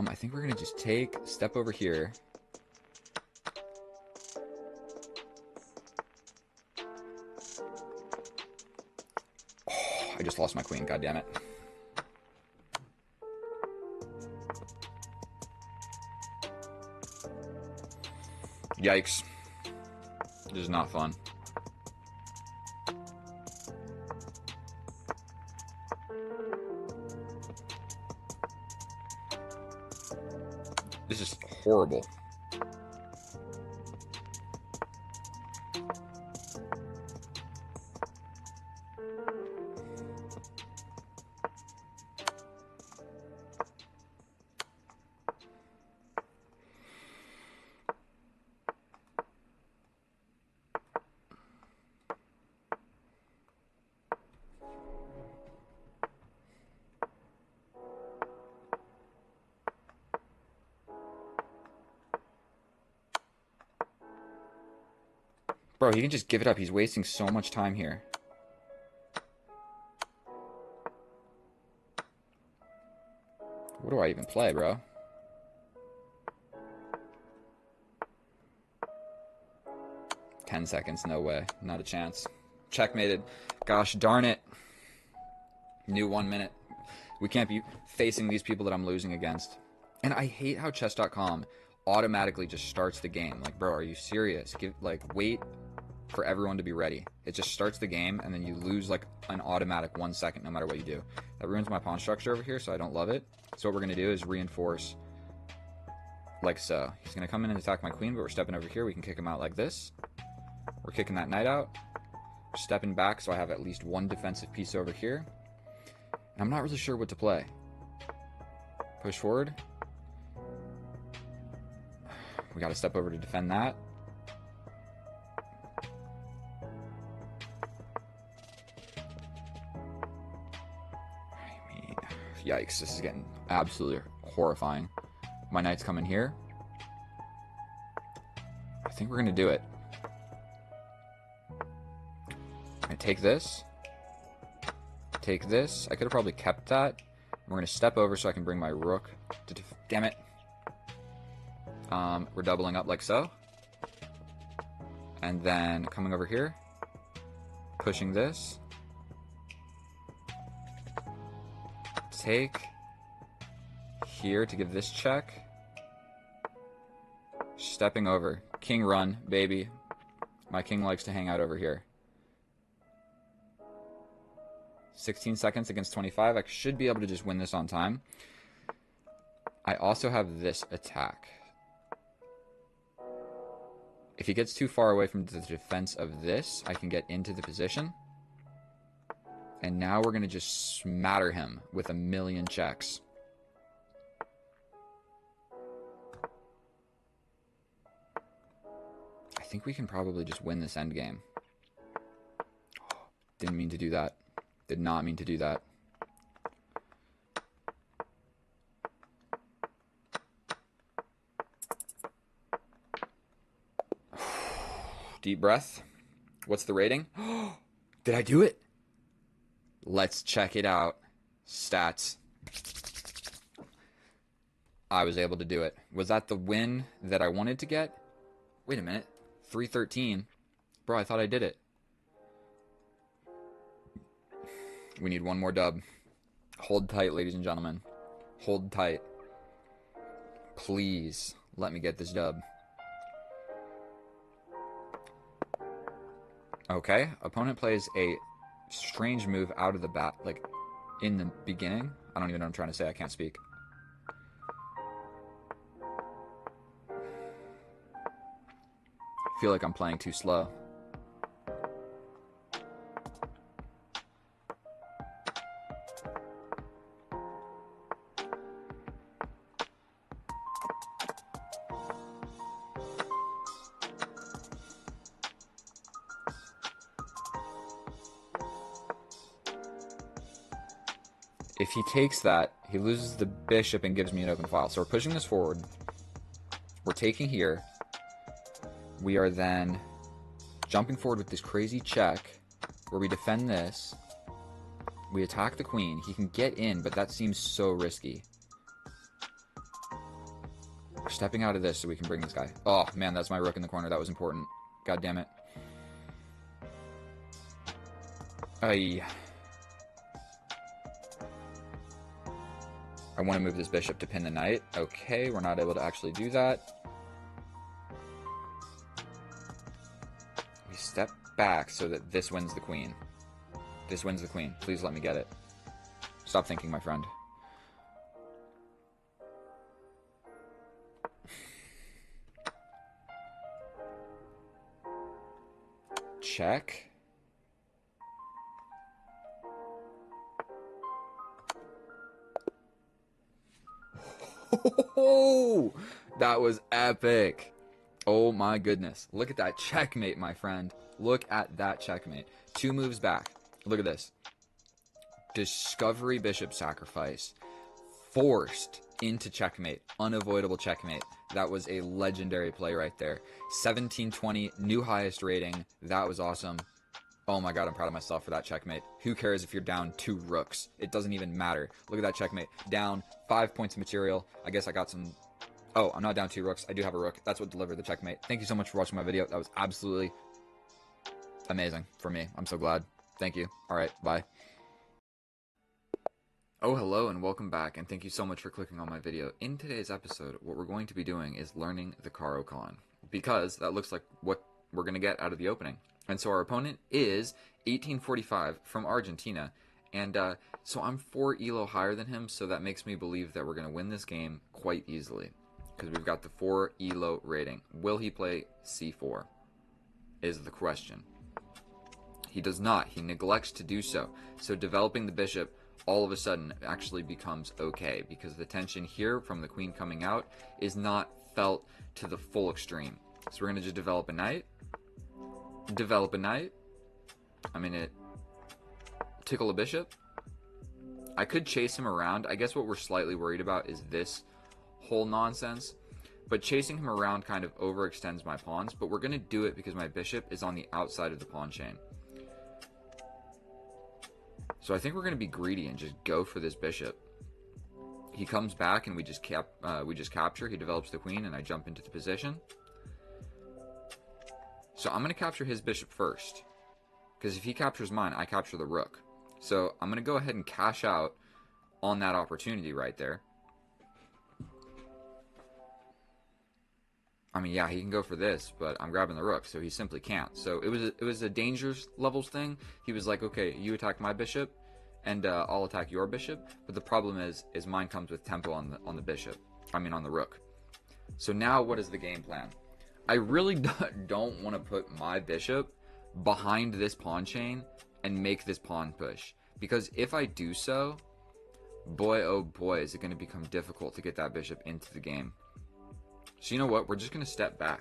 I think we're going to just step over here. Oh, I just lost my queen, god damn it. Yikes. This is not fun. This is horrible. Bro, he can just give it up. He's wasting so much time here. What do I even play, bro? Ten seconds, no way. Not a chance. Checkmated. Gosh darn it. New 1 minute. We can't be facing these people that I'm losing against. And I hate how chess.com automatically just starts the game. Like, bro, are you serious? Wait for everyone to be ready. It just starts the game, and then you lose like an automatic 1 second no matter what you do. That ruins my pawn structure over here, so I don't love it. So what we're going to do is reinforce like so. He's going to come in and attack my queen, but we're stepping over here. We can kick him out like this. We're kicking that knight out. We're stepping back, so I have at least one defensive piece over here. And I'm not really sure what to play. Push forward. We got to step over to defend that. Yikes, this is getting absolutely horrifying. My knight's coming here. I think we're going to do it. I'm going to take this. Take this. I could have probably kept that. We're going to step over so I can bring my rook to damn it. We're doubling up like so. And then coming over here. Pushing this. Take here to give this check. Stepping over. King run, baby. My king likes to hang out over here. 16 seconds against 25. I should be able to just win this on time. I also have this attack. If he gets too far away from the defense of this, I can get into the position. And now we're going to just smatter him with a million checks. I think we can probably just win this endgame. Didn't mean to do that. Did not mean to do that. Deep breath. What's the rating? Did I do it? Let's check it out. Stats. I was able to do it. Was that the win that I wanted to get? Wait a minute. 313. Bro, I thought I did it. We need one more dub. Hold tight, ladies and gentlemen. Hold tight. Please let me get this dub. Okay, opponent plays a strange move out of the bat, like in the beginning. I don't even know what I'm trying to say. I can't speak. I feel like I'm playing too slow. If he takes that, he loses the bishop and gives me an open file. So we're pushing this forward. We're taking here. We are then jumping forward with this crazy check where we defend this. We attack the queen. He can get in, but that seems so risky. We're stepping out of this so we can bring this guy. Oh, man, that's my rook in the corner. That was important. God damn it. Aye. I want to move this bishop to pin the knight. Okay, we're not able to actually do that. We step back so that this wins the queen. This wins the queen. Please let me get it. Stop thinking, my friend. Check. Oh, that was epic. Oh my goodness. Look at that checkmate, my friend. Look at that checkmate. 2 moves back. Look at this. Discovery bishop sacrifice. Forced into checkmate. Unavoidable checkmate. That was a legendary play right there. 1720, new highest rating. That was awesome. Oh my god, I'm proud of myself for that checkmate. Who cares if you're down 2 rooks? It doesn't even matter. Look at that checkmate. Down 5 points of material. I guess I got some... Oh, I'm not down 2 rooks. I do have a rook. That's what delivered the checkmate. Thank you so much for watching my video. That was absolutely amazing for me. I'm so glad. Thank you. Alright, bye. Oh, hello and welcome back, and thank you so much for clicking on my video. In today's episode, what we're going to be doing is learning the Caro-Kann, because that looks like what we're going to get out of the opening. And so our opponent is 1845 from Argentina, and so I'm 4 elo higher than him, so that makes me believe that we're going to win this game quite easily, because we've got the 4 elo rating. Will he play c4 is the question. He does not. He neglects to do so. So developing the bishop all of a sudden actually becomes okay, because the tension here from the queen coming out is not felt to the full extreme. So we're going to just develop a knight. Develop a knight. I mean, tickle a bishop. I could chase him around. I guess what we're slightly worried about is this whole nonsense. But chasing him around kind of overextends my pawns. But we're going to do it because my bishop is on the outside of the pawn chain. So I think we're going to be greedy and just go for this bishop. He comes back and we just capture. He develops the queen and I jump into the position. So I'm going to capture his bishop first, because if he captures mine, I capture the rook. So I'm going to go ahead and cash out on that opportunity right there. I mean, yeah, he can go for this, but I'm grabbing the rook, so he simply can't. So it was a dangerous levels thing. He was like, okay, you attack my bishop, and I'll attack your bishop. But the problem is mine comes with tempo on the bishop. I mean, on the rook. So now, what is the game plan? I really don't want to put my bishop behind this pawn chain and make this pawn push, because if I do so, boy oh boy, is it going to become difficult to get that bishop into the game. So you know what? We're just going to step back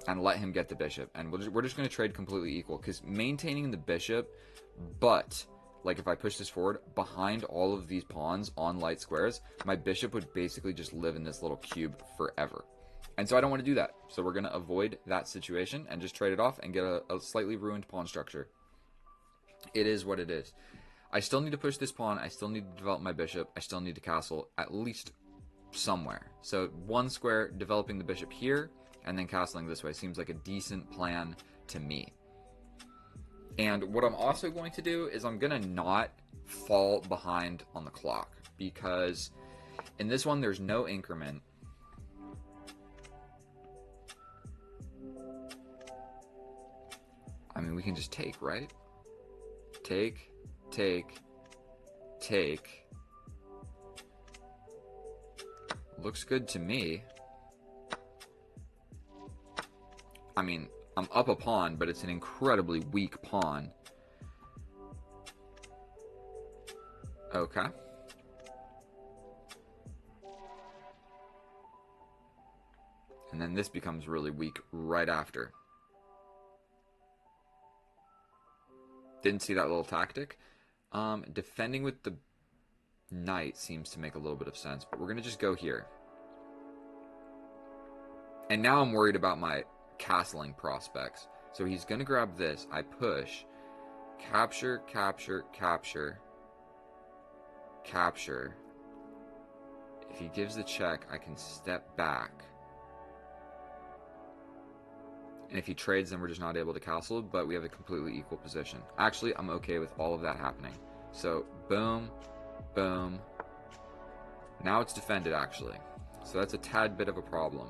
and let him get the bishop, and we're just going to trade completely equal, because maintaining the bishop, but like if I push this forward behind all of these pawns on light squares, my bishop would basically just live in this little cube forever. And so I don't want to do that. So we're going to avoid that situation and just trade it off and get a slightly ruined pawn structure. It is what it is. I still need to push this pawn. I still need to develop my bishop. I still need to castle at least somewhere. So one square, developing the bishop here, and then castling this way seems like a decent plan to me. And what I'm also going to do is I'm going to not fall behind on the clock, because in this one there's no increment. I mean, we can just take, right? Take, take, take. Looks good to me. I mean, I'm up a pawn, but it's an incredibly weak pawn. Okay. And then this becomes really weak right after. Didn't see that little tactic. Defending with the knight seems to make a little bit of sense, but we're going to just go here. And now I'm worried about my castling prospects. So he's going to grab this. I push. Capture, capture, capture. Capture. If he gives the check, I can step back. And if he trades, then we're just not able to castle, but we have a completely equal position. Actually, I'm okay with all of that happening. So, boom, boom. Now it's defended, actually. So that's a tad bit of a problem.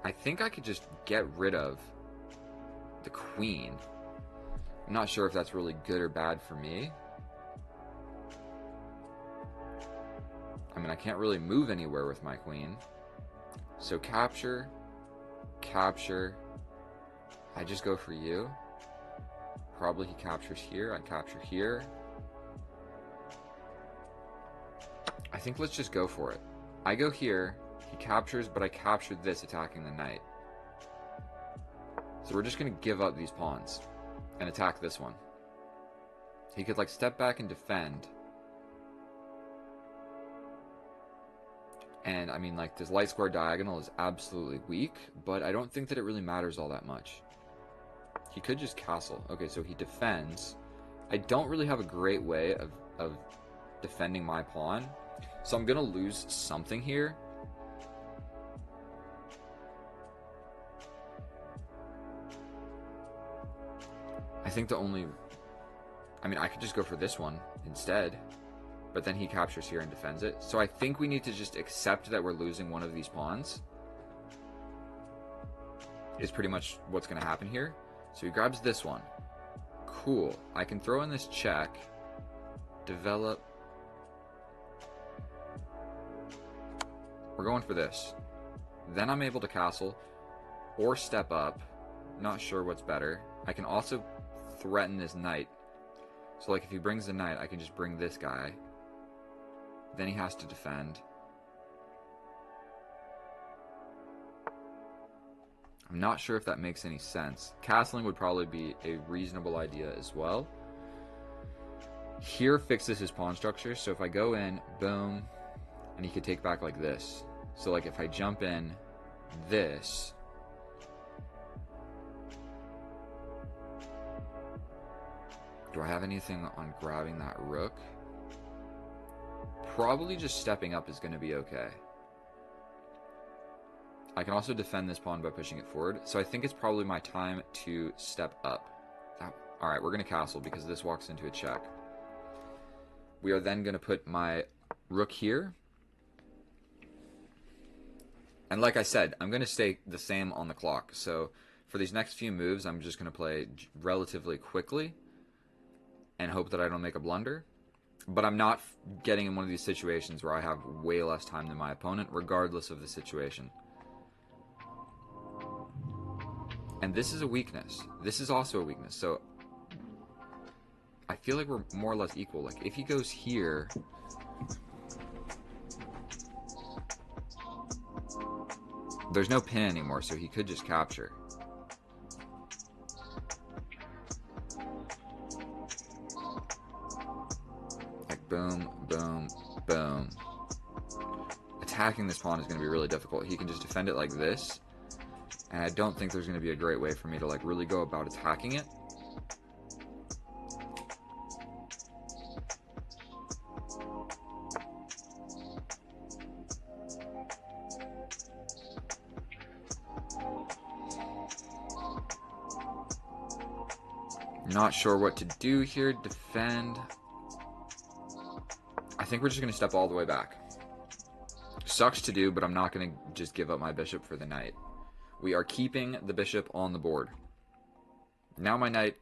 I think I could just get rid of the queen. I'm not sure if that's really good or bad for me. I mean, I can't really move anywhere with my queen. So capture, capture. I just go for you. Probably he captures here. I capture here. I think let's just go for it. I go here. He captures, but I captured this, attacking the knight. So we're just going to give up these pawns and attack this one. He could like step back and defend. And I mean, like, this light square diagonal is absolutely weak, but I don't think that it really matters all that much. He could just castle. Okay, so he defends. I don't really have a great way of defending my pawn, so I'm going to lose something here. I think the only... I mean, I could just go for this one instead, but then he captures here and defends it. So I think we need to just accept that we're losing one of these pawns. Is pretty much what's going to happen here. So he grabs this one. Cool. I can throw in this check. Develop. We're going for this. Then I'm able to castle or step up. Not sure what's better. I can also threaten this knight. So like if he brings the knight, I can just bring this guy. Then he has to defend. I'm not sure if that makes any sense. Castling would probably be a reasonable idea as well. Here fixes his pawn structure, so if I go in, boom, and he could take back like this. So like if I jump in this, do I have anything on grabbing that rook? Probably just stepping up is going to be okay. I can also defend this pawn by pushing it forward, so I think it's probably my time to step up. Alright, we're going to castle because this walks into a check. We are then going to put my rook here. And like I said, I'm going to stay the same on the clock. So for these next few moves, I'm just going to play relatively quickly and hope that I don't make a blunder. But I'm not getting in one of these situations where I have way less time than my opponent, regardless of the situation. And this is a weakness. This is also a weakness. So I feel like we're more or less equal. Like if he goes here, there's no pin anymore, so he could just capture. Like boom, boom, boom. attacking this pawn is going to be really difficult. He can just defend it like this, and I don't think there's going to be a great way for me to like really go about attacking it. Not sure what to do here. Defend. I think we're just going to step all the way back. Sucks to do, but I'm not going to just give up my bishop for the knight. We are keeping the bishop on the board. Now my knight,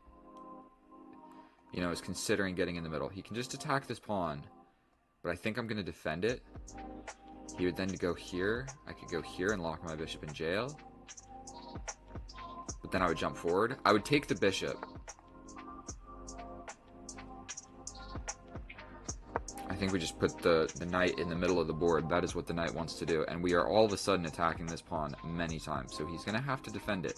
you know, is considering getting in the middle. He can just attack this pawn, but I think I'm going to defend it. He would then go here. I could go here and lock my bishop in jail. But then I would jump forward. I would take the bishop. I think we just put the knight in the middle of the board. That is what the knight wants to do. And we are all of a sudden attacking this pawn many times. So he's going to have to defend it.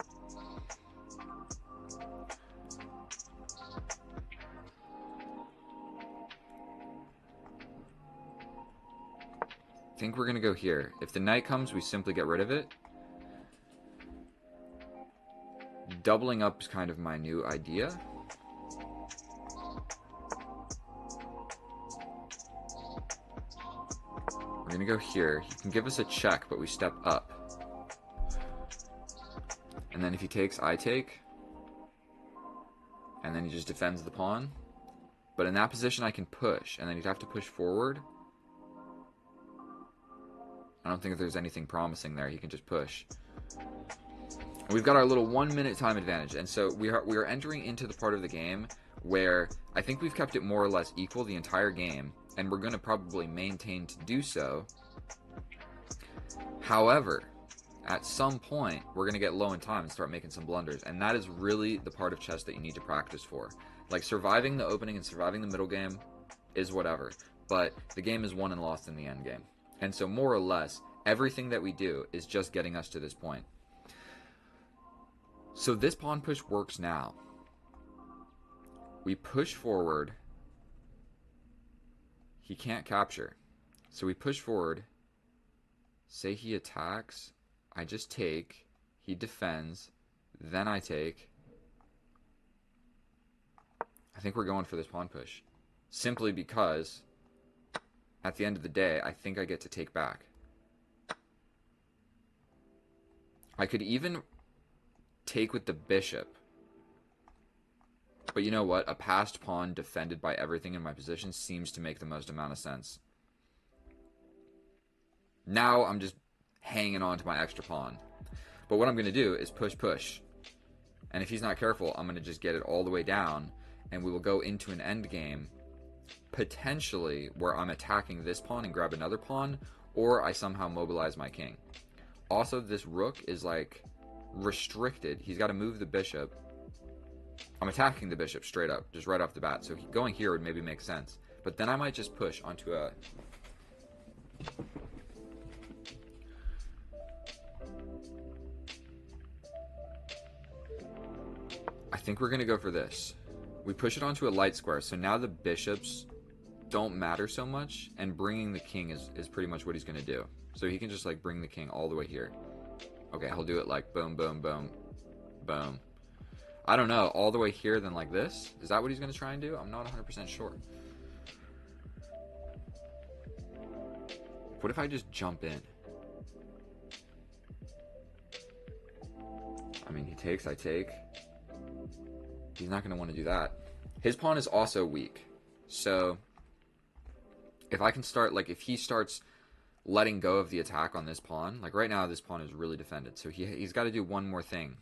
I think we're going to go here. If the knight comes, we simply get rid of it. Doubling up is kind of my new idea. We're going to go here. He can give us a check, but we step up. And then if he takes, I take. And then he just defends the pawn. But in that position, I can push. And then he'd have to push forward. I don't think there's anything promising there. He can just push. And we've got our little 1 minute time advantage. And so we are entering into the part of the game where I think we've kept it more or less equal the entire game. And we're going to probably maintain to do so. However, at some point, we're going to get low in time and start making some blunders. And that is really the part of chess that you need to practice for. Like, surviving the opening and surviving the middle game is whatever. But the game is won and lost in the end game. And so more or less, everything that we do is just getting us to this point. So this pawn push works now. We push forward. He can't capture. So we push forward. Say he attacks. I just take. He defends. Then I take. I think we're going for this pawn push. Simply because at the end of the day, I think I get to take back. I could even take with the bishop. But you know what? A passed pawn defended by everything in my position seems to make the most amount of sense. Now I'm just hanging on to my extra pawn. But what I'm going to do is push, push. And if he's not careful, I'm going to just get it all the way down. And we will go into an endgame, potentially, where I'm attacking this pawn and grab another pawn. Or I somehow mobilize my king. Also, this rook is like restricted. He's got to move the bishop. I'm attacking the bishop straight up, just right off the bat. So going here would maybe make sense. But then I might just push onto a... I think we're going to go for this. We push it onto a light square. So now the bishops don't matter so much. And bringing the king is pretty much what he's going to do. So he can just like bring the king all the way here. Okay, he'll do it like boom, boom, boom, boom. I don't know, all the way here, then like this? Is that what he's going to try and do? I'm not 100% sure. What if I just jump in? I mean, he takes, I take. He's not going to want to do that. His pawn is also weak. So, if I can start, like, if he starts letting go of the attack on this pawn, like right now this pawn is really defended. So he's got to do one more thing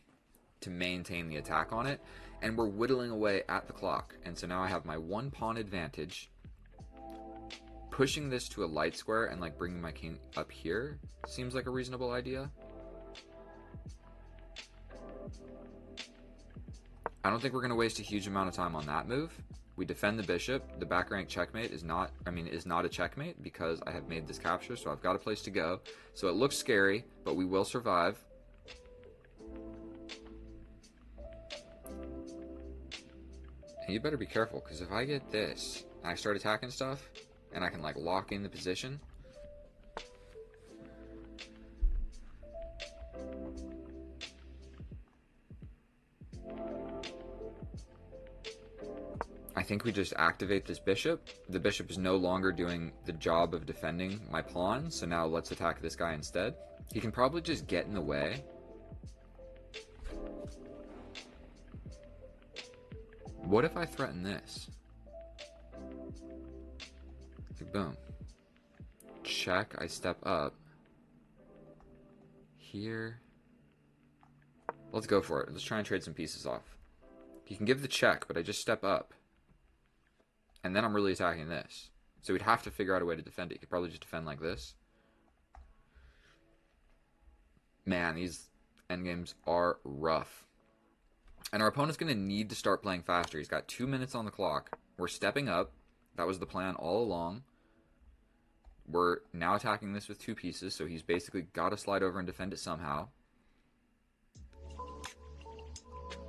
to maintain the attack on it, and we're whittling away at the clock. And so now I have my one pawn advantage. Pushing this to a light square and like bringing my king up here seems like a reasonable idea. I don't think we're going to waste a huge amount of time on that move. We defend the bishop. The back rank checkmate is not a checkmate because I have made this capture, so I've got a place to go. So it looks scary, but we will survive. And you better be careful, because if I get this, and I start attacking stuff, and I can like lock in the position, I think we just activate this bishop. The bishop is no longer doing the job of defending my pawn, so now let's attack this guy instead. He can probably just get in the way. What if I threaten this? Like, boom. Check, I step up. Here. Let's go for it. Let's try and trade some pieces off. He can give the check, but I just step up. And then I'm really attacking this. So we'd have to figure out a way to defend it. He could probably just defend like this. Man, these endgames are rough. And our opponent's going to need to start playing faster. He's got 2 minutes on the clock. We're stepping up. That was the plan all along. We're now attacking this with 2 pieces, so he's basically got to slide over and defend it somehow.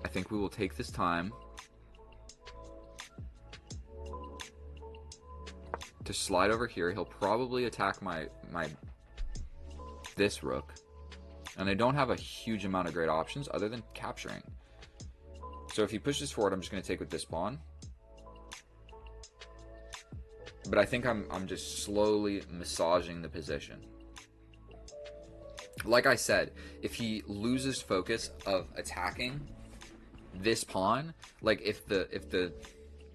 I think we will take this time to slide over here. He'll probably attack this rook. And I don't have a huge amount of great options other than capturing. So if he pushes forward, I'm just going to take with this pawn. But I think I'm just slowly massaging the position. Like I said, if he loses focus of attacking this pawn, like if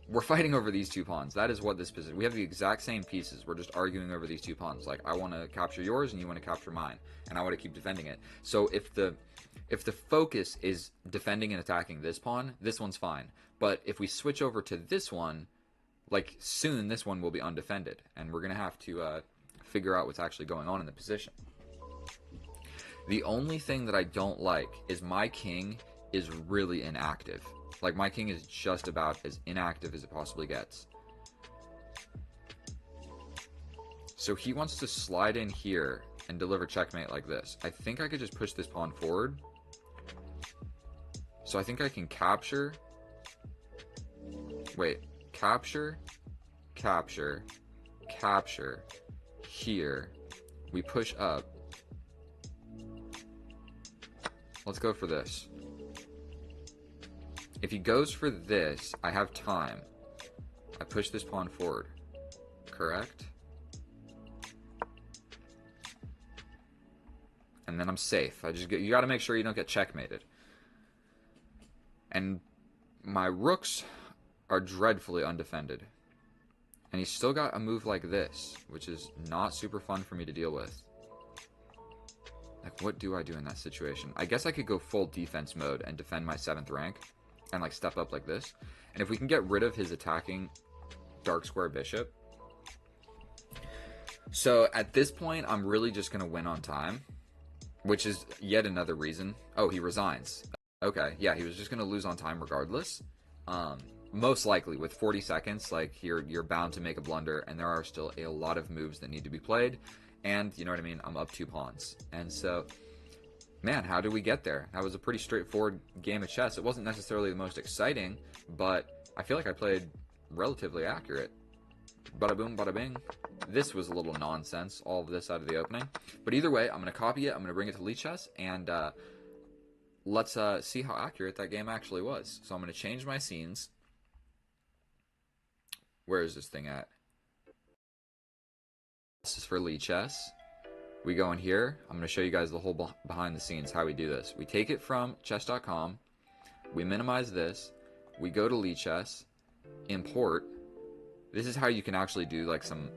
we're fighting over these 2 pawns. That is what this position. We have the exact same pieces. We're just arguing over these 2 pawns. Like, I want to capture yours and you want to capture mine, and I want to keep defending it. So if the focus is defending and attacking this pawn, this one's fine. But if we switch over to this one, like, soon this one will be undefended, and we're gonna have to figure out what's actually going on in the position. The only thing that I don't like is my king is really inactive. Like, my king is just about as inactive as it possibly gets. So he wants to slide in here and deliver checkmate like this. I think I could just push this pawn forward. So I think I can capture. Wait, capture, capture, capture. Here. We push up. Let's go for this. If he goes for this, I have time. I push this pawn forward. Correct? And then I'm safe. You got to make sure you don't get checkmated. And my rooks are dreadfully undefended. And he's still got a move like this, which is not super fun for me to deal with. Like, what do I do in that situation? I guess I could go full defense mode and defend my 7th rank. And like step up like this. And if we can get rid of his attacking dark square bishop. So at this point, I'm really just going to win on time. Which is yet another reason. Oh, he resigns. Okay, yeah, he was just going to lose on time regardless. Most likely with 40 seconds, like you're bound to make a blunder. And there are still a lot of moves that need to be played. And you know what I mean? I'm up 2 pawns. And so... man, how did we get there? That was a pretty straightforward game of chess. It wasn't necessarily the most exciting, but I feel like I played relatively accurate. Bada boom, bada bing. This was a little nonsense, all of this out of the opening. But either way, I'm going to copy it. I'm going to bring it to Lead Chess, and let's see how accurate that game actually was. So I'm going to change my scenes. Where is this thing at? This is for Lead Chess. We go in here. I'm going to show you guys the whole behind the scenes, how we do this. We take it from chess.com. We minimize this. We go to Lead Chess. Import. This is how you can actually do like some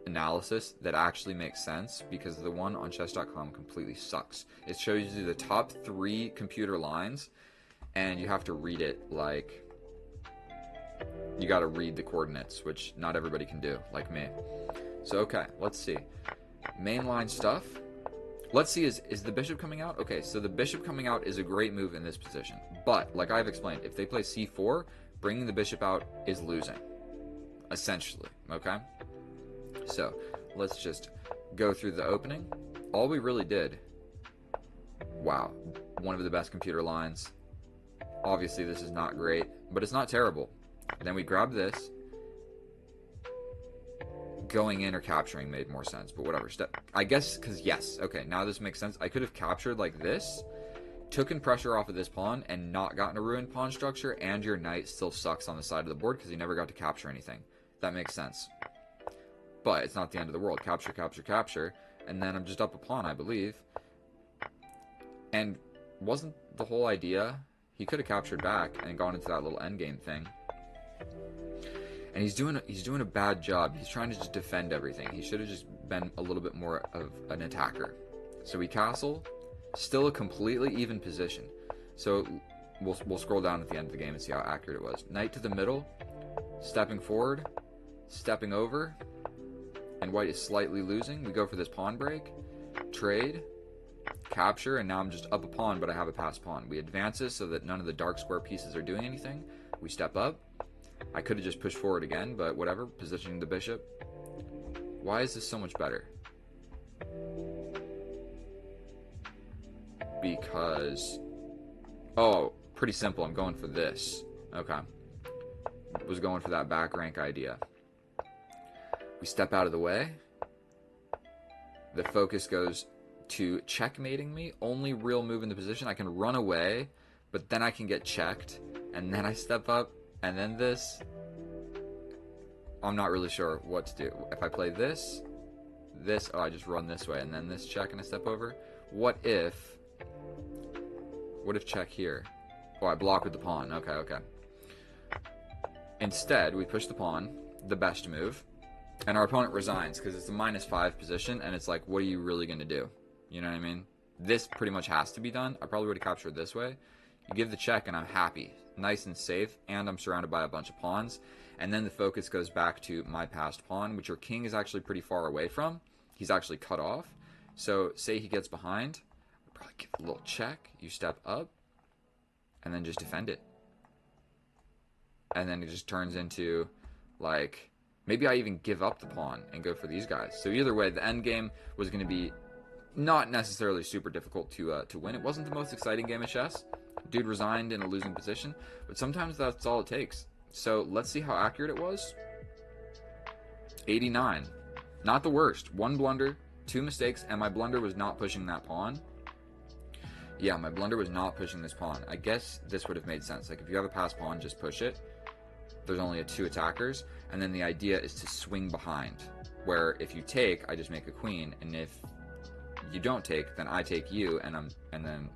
analysis that actually makes sense, because the one on chess.com completely sucks. It shows you the top 3 computer lines, and you have to read it like... you got to read the coordinates, which not everybody can do, like me. So, okay, let's see. Mainline stuff. Let's see, is the bishop coming out? Okay, so the bishop coming out is a great move in this position. But, like I've explained, if they play c4, bringing the bishop out is losing. Essentially, okay? So, let's just go through the opening. All we really did... wow, one of the best computer lines. Obviously, this is not great, but it's not terrible. And then we grab this. Going in or capturing made more sense, but whatever. I guess, because yes, okay, now this makes sense. I could have captured like this, taken pressure off of this pawn and not gotten a ruined pawn structure, and your knight still sucks on the side of the board because you never got to capture anything. That makes sense. But it's not the end of the world. Capture, capture, capture, and then I'm just up a pawn, I believe. And wasn't the whole idea... He could have captured back and gone into that little endgame thing. And he's doing a bad job. He's trying to just defend everything. He should have just been a little bit more of an attacker. So we castle, still a completely even position. So we'll scroll down at the end of the game and see how accurate it was. Knight to the middle, stepping forward, stepping over, and white is slightly losing. We go for this pawn break, trade, capture, and now I'm just up a pawn, but I have a passed pawn. We advance this so that none of the dark square pieces are doing anything. We step up. I could have just pushed forward again, but whatever, positioning the bishop. Why is this so much better? Because, oh, pretty simple, I'm going for this. Okay. Was going for that back rank idea. We step out of the way. The focus goes to checkmating me. Only real move in the position. I can run away, but then I can get checked, and then I step up, and then this. I'm not really sure what to do. If I play this, oh, I just run this way, and then this check and I step over. What if check here? Oh, I block with the pawn. Okay, okay. Instead, we push the pawn, the best move, and our opponent resigns because it's a -5 position, and it's like, what are you really going to do? You know what I mean? This pretty much has to be done. I probably would have captured this way. You give the check, and I'm happy. Nice and safe, and I'm surrounded by a bunch of pawns. And then the focus goes back to my passed pawn, which your king is actually pretty far away from. He's actually cut off. So say he gets behind. I'll probably give a little check. You step up, and then just defend it. And then it just turns into, like, maybe I even give up the pawn and go for these guys. So either way, the end game was going to be not necessarily super difficult to win. It wasn't the most exciting game of chess. Dude resigned in a losing position, but sometimes that's all it takes. So let's see how accurate it was. 89. Not the worst. One blunder, 2 mistakes, and my blunder was not pushing that pawn. Yeah, my blunder was not pushing this pawn. I guess this would have made sense. Like, if you have a passed pawn, just push it. There's only 2 attackers, and then the idea is to swing behind, where if you take, I just make a queen, and if you don't take, then I take you, and then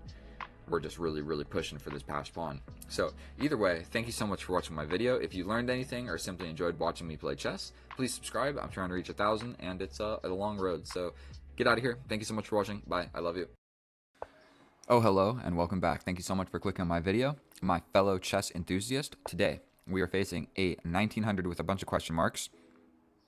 we're just really pushing for this passed pawn. So either way, thank you so much for watching my video. If you learned anything or simply enjoyed watching me play chess, please subscribe. I'm trying to reach 1,000, and it's a long road. So get out of here. Thank you so much for watching. Bye. I love you. Oh, hello, and welcome back. Thank you so much for clicking on my video. My fellow chess enthusiast, today we are facing a 1900 with a bunch of question marks.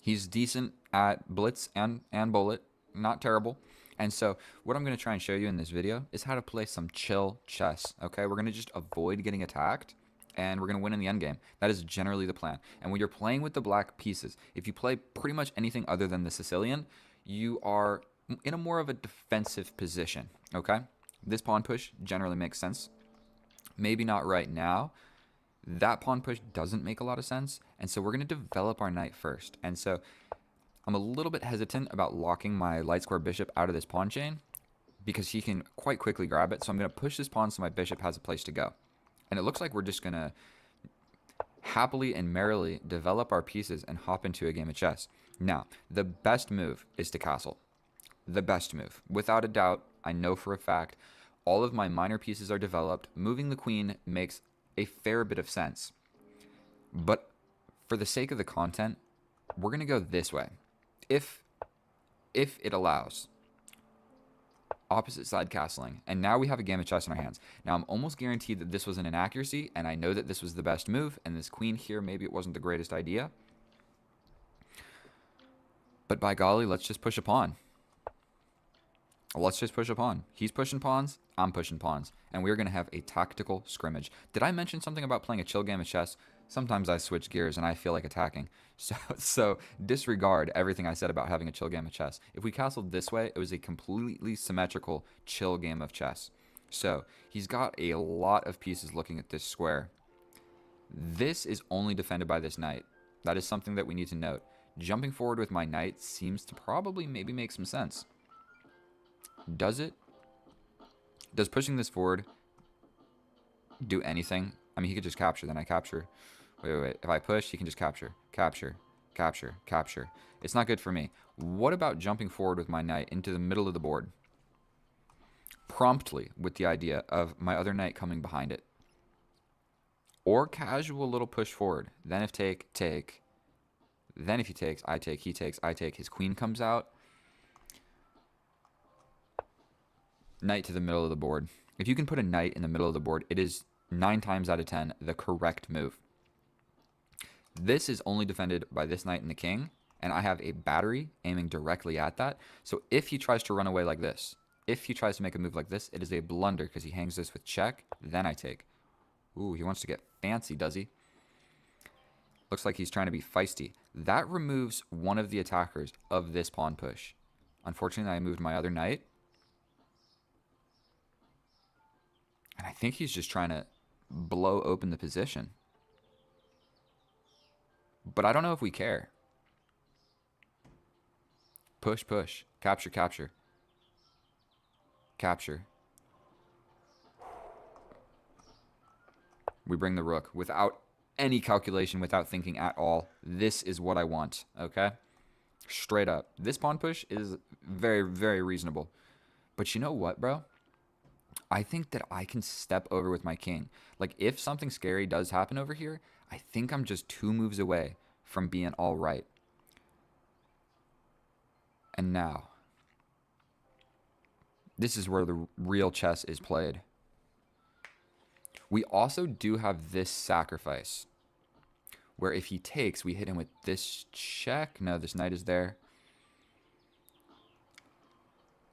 He's decent at blitz and bullet, not terrible. And so what I'm going to try and show you in this video is how to play some chill chess, okay? We're going to just avoid getting attacked, and we're going to win in the endgame. That is generally the plan. And when you're playing with the black pieces, if you play pretty much anything other than the Sicilian, you are in a more of a defensive position, okay? This pawn push generally makes sense. Maybe not right now. That pawn push doesn't make a lot of sense, and so we're going to develop our knight first. And so I'm a little bit hesitant about locking my light square bishop out of this pawn chain because he can quite quickly grab it. So I'm going to push this pawn so my bishop has a place to go. And it looks like we're just going to happily and merrily develop our pieces and hop into a game of chess. Now, the best move is to castle. The best move. Without a doubt, I know for a fact, all of my minor pieces are developed. Moving the queen makes a fair bit of sense. But for the sake of the content, we're going to go this way. If it allows. Opposite side castling. And now we have a game of chess in our hands. Now I'm almost guaranteed that this was an inaccuracy, and I know that this was the best move, and this queen here, maybe it wasn't the greatest idea. But by golly, let's just push a pawn. Let's just push a pawn. He's pushing pawns, I'm pushing pawns. And we're going to have a tactical scrimmage. Did I mention something about playing a chill game of chess? Sometimes I switch gears and I feel like attacking. So disregard everything I said about having a chill game of chess. If we castled this way, it was a completely symmetrical, chill game of chess. So he's got a lot of pieces looking at this square. This is only defended by this knight. That is something that we need to note. Jumping forward with my knight seems to probably maybe make some sense. Does it? Does pushing this forward do anything. I mean, he could just capture, then I capture. Wait. If I push, he can just capture. Capture. It's not good for me. What about jumping forward with my knight into the middle of the board? Promptly, with the idea of my other knight coming behind it. Or casual little push forward. Then if take. Then if he takes, I take, he takes, I take. His queen comes out. Knight to the middle of the board. If you can put a knight in the middle of the board, it is 9 times out of 10 the correct move. This is only defended by this knight and the king, and I have a battery aiming directly at that. So if he tries to run away like this, if he tries to make a move like this, it is a blunder because he hangs this with check, then I take. Ooh, he wants to get fancy, does he? Looks like he's trying to be feisty. That removes one of the attackers of this pawn push. Unfortunately, I moved my other knight. And I think he's just trying to blow open the position. But I don't know if we care. Push. Capture. We bring the rook without any calculation, without thinking at all. This is what I want, okay? Straight up. This pawn push is very, very reasonable. But you know what, bro? I think that I can step over with my king. Like, if something scary does happen over here, I think I'm just 2 moves away from being all right. And now, this is where the real chess is played. We also do have this sacrifice, where if he takes, we hit him with this check. No, this knight is there.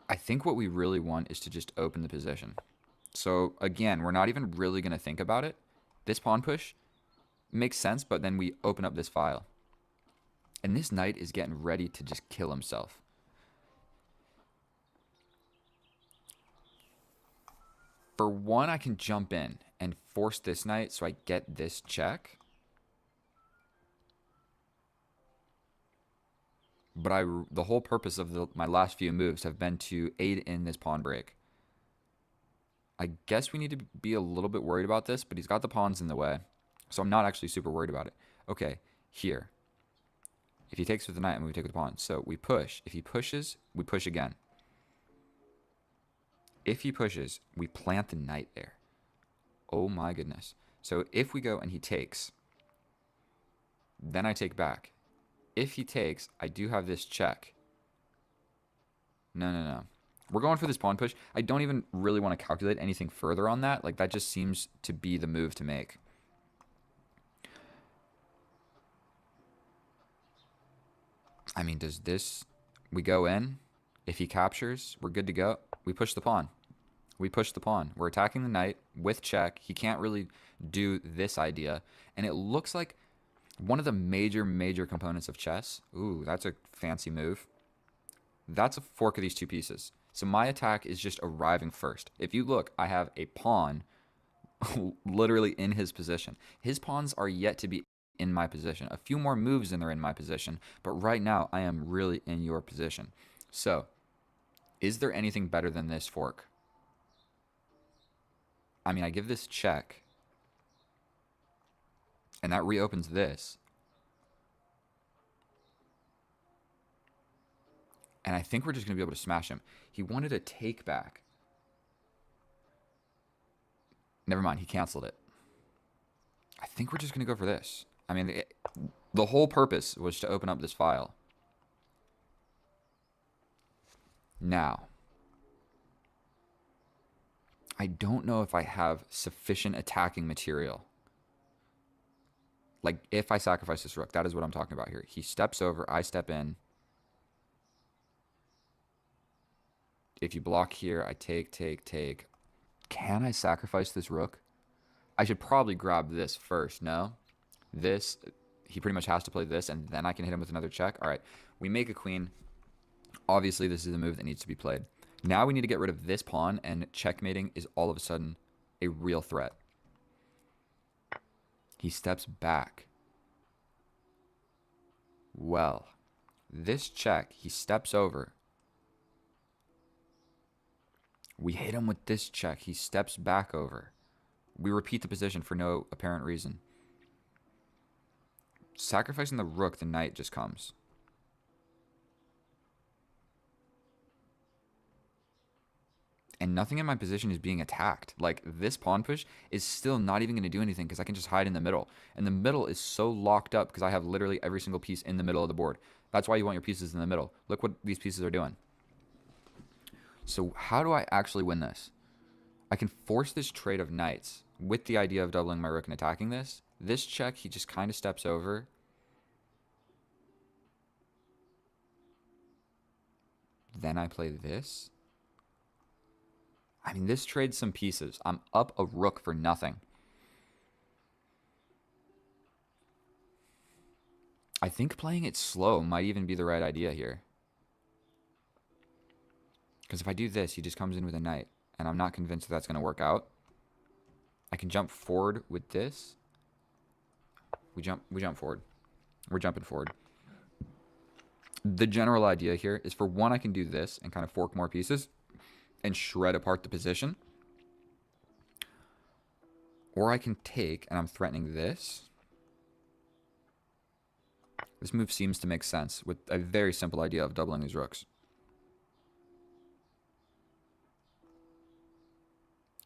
I think what we really want is to just open the position. So again, we're not even really going to think about it. This pawn push makes sense, but then we open up this file. And this knight is getting ready to just kill himself. For one, I can jump in and force this knight so I get this check. But the whole purpose of my last few moves have been to aid in this pawn break. I guess we need to be a little bit worried about this, but he's got the pawns in the way. So I'm not actually super worried about it. Okay, here. If he takes with the knight, and we take with the pawn. So we push. If he pushes, we push again. If he pushes, we plant the knight there. Oh my goodness. So if we go and he takes, then I take back. If he takes, I do have this check. No. We're going for this pawn push. I don't even really want to calculate anything further on that. Like, that just seems to be the move to make. I mean, does this... We go in. If he captures, we're good to go. We push the pawn. We're attacking the knight with check. He can't really do this idea. And it looks like one of the major components of chess. Ooh, that's a fancy move. That's a fork of these 2 pieces. So my attack is just arriving first. If you look, I have a pawn literally in his position. His pawns are yet to be in my position. A few more moves and they're in my position. But right now, I am really in your position. So, is there anything better than this fork? I mean, I give this check. And that reopens this. And I think we're just going to be able to smash him. He wanted a take back. Never mind, he canceled it. I think we're just going to go for this. I mean, the whole purpose was to open up this file. Now, I don't know if I have sufficient attacking material. Like, if I sacrifice this rook, that is what I'm talking about here. He steps over, I step in. If you block here, I take. Can I sacrifice this rook? I should probably grab this first, no? This, he pretty much has to play this, and then I can hit him with another check. All right, we make a queen. Obviously, this is the move that needs to be played. Now we need to get rid of this pawn, and checkmating is all of a sudden a real threat. He steps back. Well, this check, he steps over. We hit him with this check. He steps back over. We repeat the position for no apparent reason. Sacrificing the rook, the knight just comes. And nothing in my position is being attacked. Like, this pawn push is still not even going to do anything because I can just hide in the middle. And the middle is so locked up because I have literally every single piece in the middle of the board. That's why you want your pieces in the middle. Look what these pieces are doing. So how do I actually win this? I can force this trade of knights with the idea of doubling my rook and attacking this. This check, he just kind of steps over. Then I play this. I mean, this trades some pieces. I'm up a rook for nothing. I think playing it slow might even be the right idea here. Because if I do this, he just comes in with a knight. And I'm not convinced that that's going to work out. I can jump forward with this. We jump forward. We're jumping forward. The general idea here is for one, I can do this and kind of fork more pieces and shred apart the position. Or I can take, and I'm threatening this. This move seems to make sense with a very simple idea of doubling these rooks.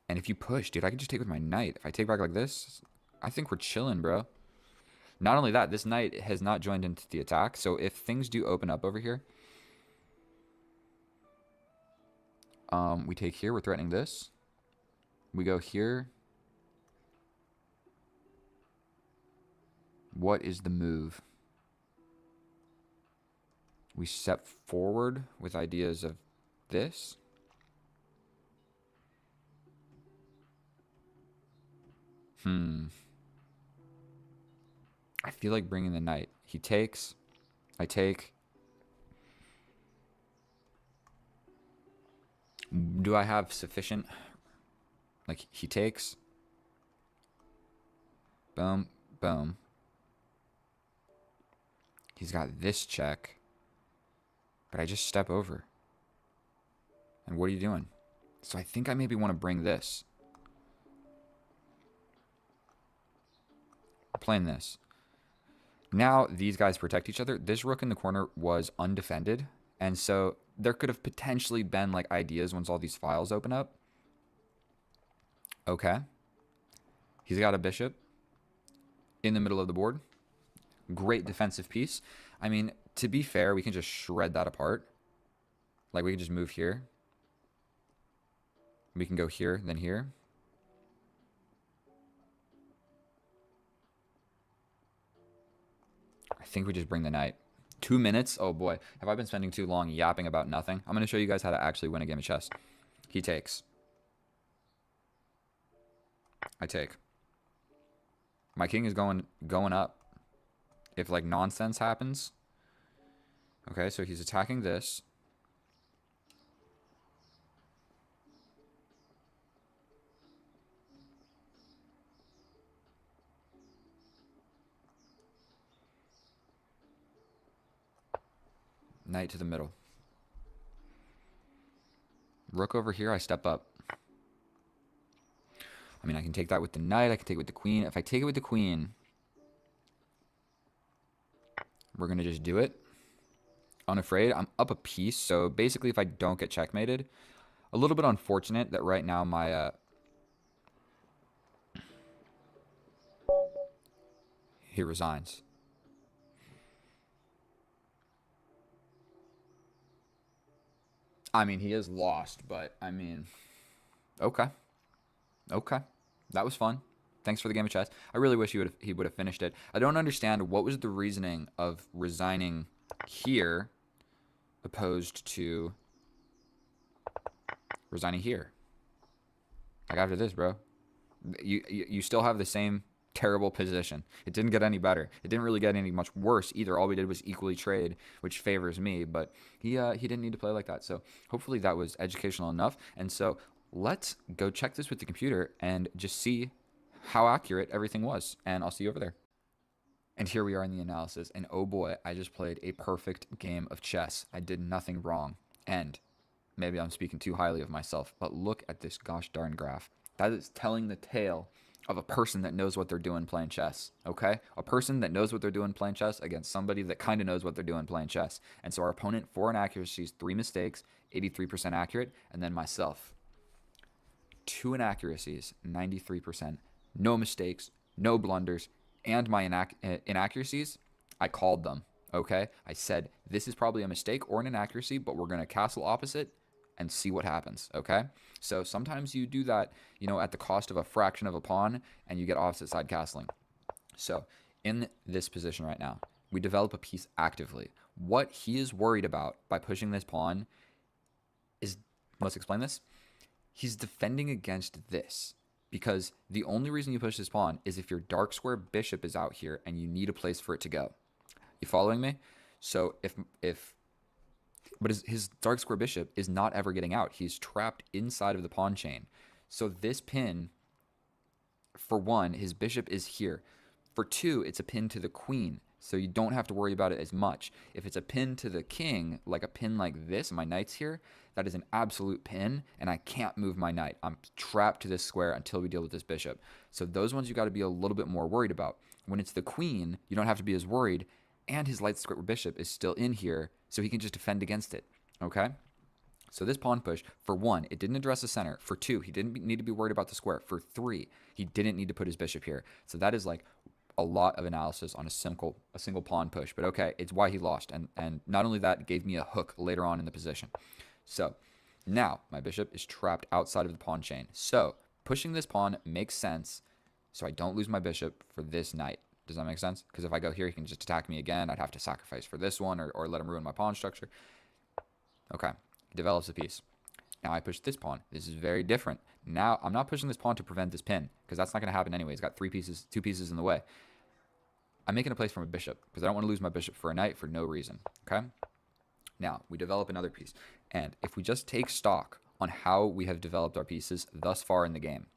And if you push, dude, I can just take with my knight. If I take back like this, I think we're chilling, bro. Not only that, this knight has not joined into the attack. So if things do open up over here, we take here. We're threatening this. We go here. What is the move? We step forward with ideas of this. I feel like bringing the knight. He takes. I take. Do I have sufficient? Like, he takes. Boom. Boom. He's got this check. But I just step over. And what are you doing? So I think I maybe want to bring this. We're playing this. Now these guys protect each other. This rook in the corner was undefended. And so there could have potentially been like ideas once all these files open up. Okay. He's got a bishop in the middle of the board. Great defensive piece. I mean, to be fair, we can just shred that apart. Like, we can just move here. We can go here, then here. I think we just bring the knight. 2 minutes? Oh boy. Have I been spending too long yapping about nothing? I'm going to show you guys how to actually win a game of chess. He takes. I take. My king is going up. If like nonsense happens. Okay, so he's attacking this. Knight to the middle. Rook over here, I step up. I mean, I can take that with the knight. I can take it with the queen. If I take it with the queen, we're going to just do it. Unafraid. I'm up a piece. So basically, if I don't get checkmated, a little bit unfortunate that right now my... he resigns. I mean, he is lost, but I mean... Okay. Okay. That was fun. Thanks for the game of chess. I really wish he would have finished it. I don't understand what was the reasoning of resigning here opposed to resigning here. Like after this, bro. You still have the same terrible position. It didn't get any better. It didn't really get any much worse either. All we did was equally trade, which favors me, but he didn't need to play like that. So hopefully that was educational enough. And so let's go check this with the computer and just see how accurate everything was. And I'll see you over there. And here we are in the analysis. And oh boy, I just played a perfect game of chess. I did nothing wrong. And maybe I'm speaking too highly of myself, but look at this gosh darn graph. That is telling the tale of a person that knows what they're doing playing chess, okay? A person that knows what they're doing playing chess against somebody that kind of knows what they're doing playing chess. And so our opponent, 4 inaccuracies, 3 mistakes, 83% accurate, and then myself, 2 inaccuracies, 93%, no mistakes, no blunders, and my inaccuracies, I called them, okay? I said, this is probably a mistake or an inaccuracy, but we're going to castle opposite and see what happens, okay? So sometimes you do that, at the cost of a fraction of a pawn, and you get opposite side castling. So in this position right now, we develop a piece actively. What he is worried about by pushing this pawn is, let's explain this. He's defending against this because the only reason you push this pawn is if your dark square bishop is out here and you need a place for it to go. You following me? So but his dark square bishop is not ever getting out. He's trapped inside of the pawn chain. So this pin, for 1, his bishop is here. For 2, it's a pin to the queen, so you don't have to worry about it as much. If it's a pin to the king, like a pin like this, my knight's here, that is an absolute pin, and I can't move my knight. I'm trapped to this square until we deal with this bishop. So those ones you got to be a little bit more worried about. When it's the queen, you don't have to be as worried, and his light square bishop is still in here, so he can just defend against it, okay? So this pawn push, for 1, it didn't address the center. For 2, he didn't need to be worried about the square. For 3, he didn't need to put his bishop here. So that is like a lot of analysis on a single pawn push. But okay, it's why he lost. And not only that, it gave me a hook later on in the position. So now my bishop is trapped outside of the pawn chain. So pushing this pawn makes sense so I don't lose my bishop for this knight. Does that make sense? Because if I go here, he can just attack me again. I'd have to sacrifice for this one or let him ruin my pawn structure. Okay, he develops a piece. Now I push this pawn. This is very different. Now I'm not pushing this pawn to prevent this pin because that's not going to happen anyway. He's got 2 pieces in the way. I'm making a place for my bishop because I don't want to lose my bishop for a knight for no reason, okay? Now, we develop another piece. And if we just take stock on how we have developed our pieces thus far in the game,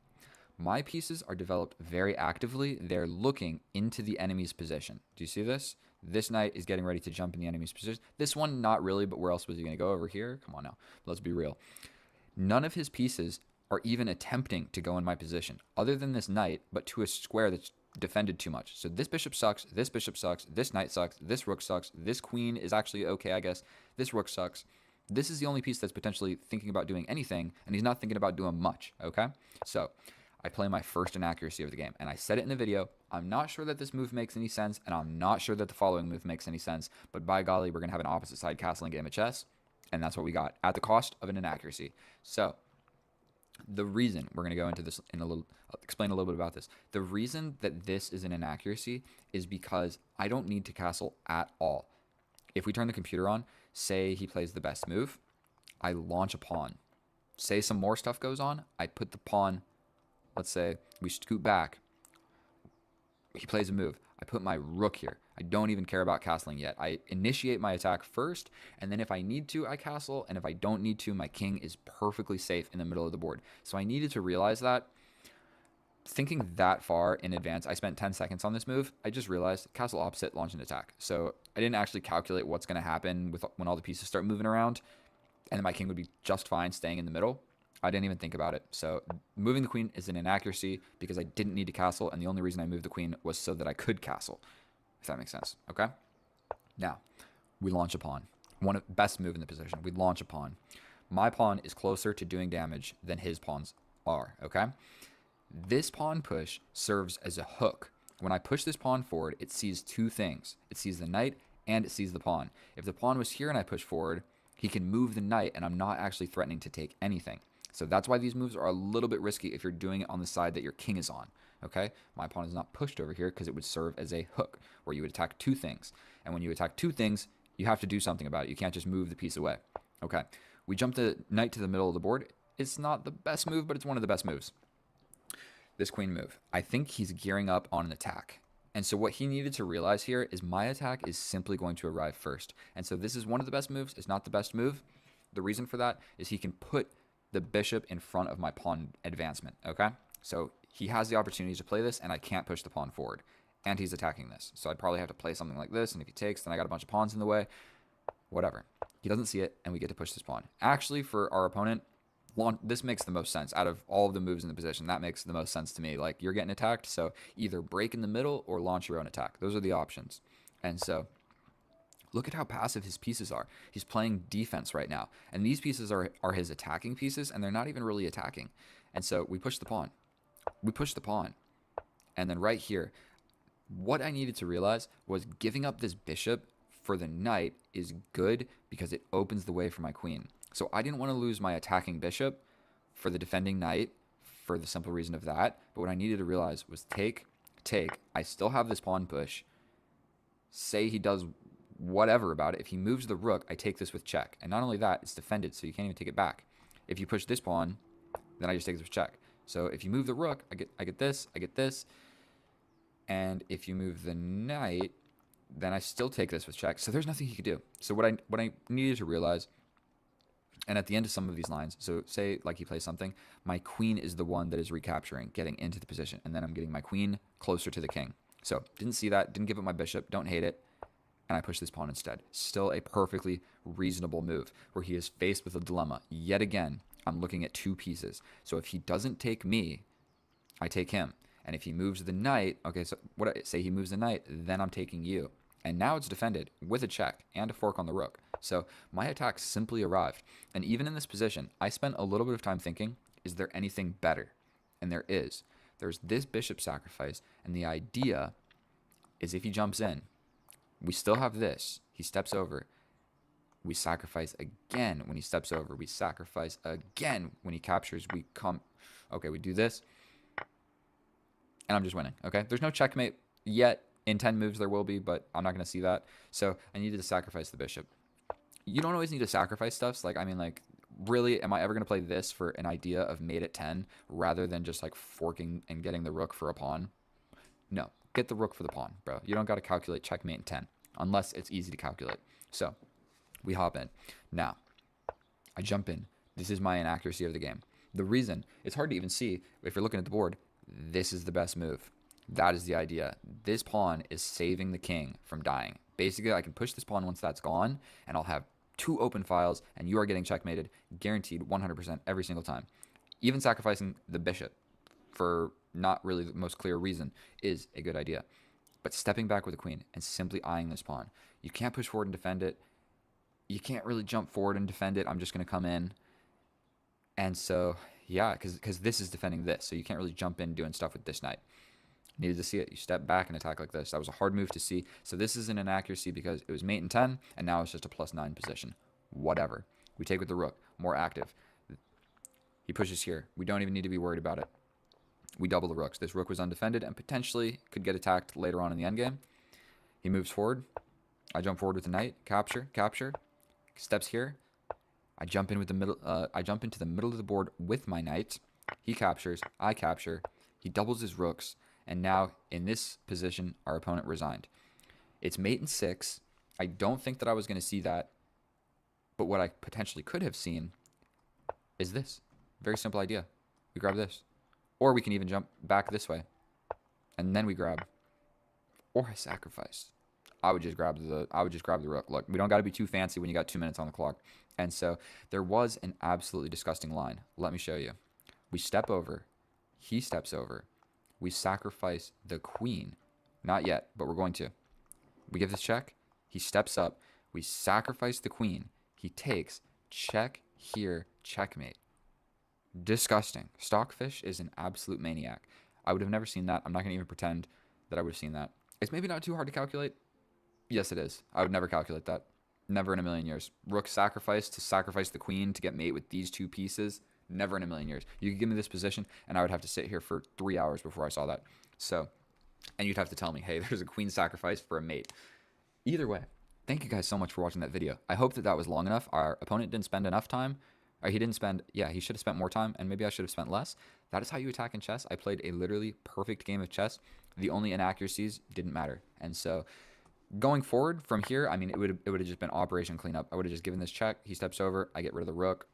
my pieces are developed very actively. They're looking into the enemy's position. Do you see this? This knight is getting ready to jump in the enemy's position. This one, not really, but where else was he going to go? Over here? Come on now. Let's be real. None of his pieces are even attempting to go in my position, other than this knight, but to a square that's defended too much. So this bishop sucks, this knight sucks, this rook sucks, this queen is actually okay, I guess, this rook sucks. This is the only piece that's potentially thinking about doing anything, and he's not thinking about doing much, okay? So I play my first inaccuracy of the game, and I said it in the video. I'm not sure that this move makes any sense, and I'm not sure that the following move makes any sense, but by golly, we're going to have an opposite side castling game of chess, and that's what we got, at the cost of an inaccuracy. So the reason, we're going to go into this in a little, explain a little bit about this. The reason that this is an inaccuracy is because I don't need to castle at all. If we turn the computer on, say he plays the best move, I launch a pawn. Say some more stuff goes on, I put the pawn, let's say we scoot back, he plays a move, I put my rook here. I don't even care about castling yet. I initiate my attack first, and then if I need to, I castle, and if I don't need to, my king is perfectly safe in the middle of the board. So I needed to realize that. Thinking that far in advance, I spent 10 seconds on this move. I just realized castle opposite, launch an attack. So I didn't actually calculate what's going to happen when all the pieces start moving around, and then my king would be just fine staying in the middle. I didn't even think about it. So moving the queen is an inaccuracy because I didn't need to castle, and the only reason I moved the queen was so that I could castle, if that makes sense. Okay? Now, we launch a pawn. Best move in the position. We launch a pawn. My pawn is closer to doing damage than his pawns are, okay? This pawn push serves as a hook. When I push this pawn forward, it sees 2 things. It sees the knight, and it sees the pawn. If the pawn was here and I push forward, he can move the knight, and I'm not actually threatening to take anything. So that's why these moves are a little bit risky if you're doing it on the side that your king is on, okay? My pawn is not pushed over here because it would serve as a hook where you would attack 2 things. And when you attack 2 things, you have to do something about it. You can't just move the piece away. Okay, we jump the knight to the middle of the board. It's not the best move, but it's one of the best moves. This queen move. I think he's gearing up on an attack. And so what he needed to realize here is my attack is simply going to arrive first. And so this is one of the best moves. It's not the best move. The reason for that is he can put the bishop in front of my pawn advancement, okay? So he has the opportunity to play this, and I can't push the pawn forward. And he's attacking this. So I'd probably have to play something like this, and if he takes, then I got a bunch of pawns in the way. Whatever. He doesn't see it, and we get to push this pawn. Actually, for our opponent, This makes the most sense out of all of the moves in the position. That makes the most sense to me. Like, you're getting attacked, so either break in the middle or launch your own attack. Those are the options. And so look at how passive his pieces are. He's playing defense right now. And these pieces are his attacking pieces, and they're not even really attacking. And so we push the pawn. We push the pawn. And then right here, what I needed to realize was giving up this bishop for the knight is good because it opens the way for my queen. So I didn't want to lose my attacking bishop for the defending knight for the simple reason of that. But what I needed to realize was take. I still have this pawn push. Say he does whatever about it. If he moves the rook, I take this with check. And not only that, it's defended, so you can't even take it back. If you push this pawn, then I just take this with check. So if you move the rook, I get this, and if you move the knight, then I still take this with check. So there's nothing he could do. So what I needed to realize, and at the end of some of these lines, so say like he plays something, my queen is the one that is recapturing, getting into the position, and then I'm getting my queen closer to the king. So didn't see that, didn't give up my bishop, don't hate it, and I push this pawn instead. Still a perfectly reasonable move where he is faced with a dilemma. Yet again, I'm looking at two pieces. So if he doesn't take me, I take him. And if he moves the knight, okay, so what I say he moves the knight, then I'm taking you. And now it's defended with a check and a fork on the rook. So my attack simply arrived. And even in this position, I spent a little bit of time thinking, is there anything better? And there is. There's this bishop sacrifice, and the idea is if he jumps in, we still have this. He steps over. We sacrifice again when he steps over. We sacrifice again when he captures. We come. Okay, we do this. And I'm just winning, okay? There's no checkmate yet. In 10 moves there will be, but I'm not going to see that. So I needed to sacrifice the bishop. You don't always need to sacrifice stuff. Like, I mean, like, really, am I ever going to play this for an idea of mate at 10 rather than just, like, forking and getting the rook for a pawn? No. Get the rook for the pawn, bro. You don't got to calculate checkmate in 10 unless it's easy to calculate. So we hop in. Now, I jump in. This is my inaccuracy of the game. The reason, it's hard to even see if you're looking at the board, this is the best move. That is the idea. This pawn is saving the king from dying. Basically, I can push this pawn once that's gone, and I'll have two open files, and you are getting checkmated, guaranteed 100% every single time. Even sacrificing the bishop for not really the most clear reason is a good idea. But stepping back with the queen and simply eyeing this pawn. You can't push forward and defend it. You can't really jump forward and defend it. I'm just going to come in. And so, yeah, because this is defending this. So you can't really jump in doing stuff with this knight. Needed to see it. You step back and attack like this. That was a hard move to see. So this is an inaccuracy because it was mate in 10, and now it's just a +9 position. Whatever. We take with the rook. More active. He pushes here. We don't even need to be worried about it. We double the rooks. This rook was undefended and potentially could get attacked later on in the endgame. He moves forward. I jump forward with the knight. Capture. Steps here. I jump in with the middle. I jump into the middle of the board with my knight. He captures. I capture. He doubles his rooks. And now, in this position, our opponent resigned. It's mate in 6. I don't think that I was going to see that. But what I potentially could have seen is this. Very simple idea. We grab this. Or we can even jump back this way. And then we grab. Or I sacrifice. I would just grab the rook. Look, we don't got to be too fancy when you got 2 minutes on the clock. And so there was an absolutely disgusting line. Let me show you. We step over. He steps over. We sacrifice the queen. Not yet, but we're going to. We give this check. He steps up. We sacrifice the queen. He takes. Check here. Checkmate. Disgusting. Stockfish is an absolute maniac. I would have never seen that. I'm not going to even pretend that I would have seen that. It's maybe not too hard to calculate. Yes, it is. I would never calculate that. Never in a million years. Rook sacrifice to sacrifice the queen to get mate with these two pieces. Never in a million years. You could give me this position, and I would have to sit here for 3 hours before I saw that. So, and you'd have to tell me, hey, there's a queen sacrifice for a mate. Either way, thank you guys so much for watching that video. I hope that that was long enough. Our opponent didn't spend enough time. Or he didn't spend, yeah, he should have spent more time, and maybe I should have spent less. That is how you attack in chess. I played a literally perfect game of chess. The only inaccuracies didn't matter. And so, going forward from here, I mean, it would have just been operation cleanup. I would have just given this check. He steps over. I get rid of the rook.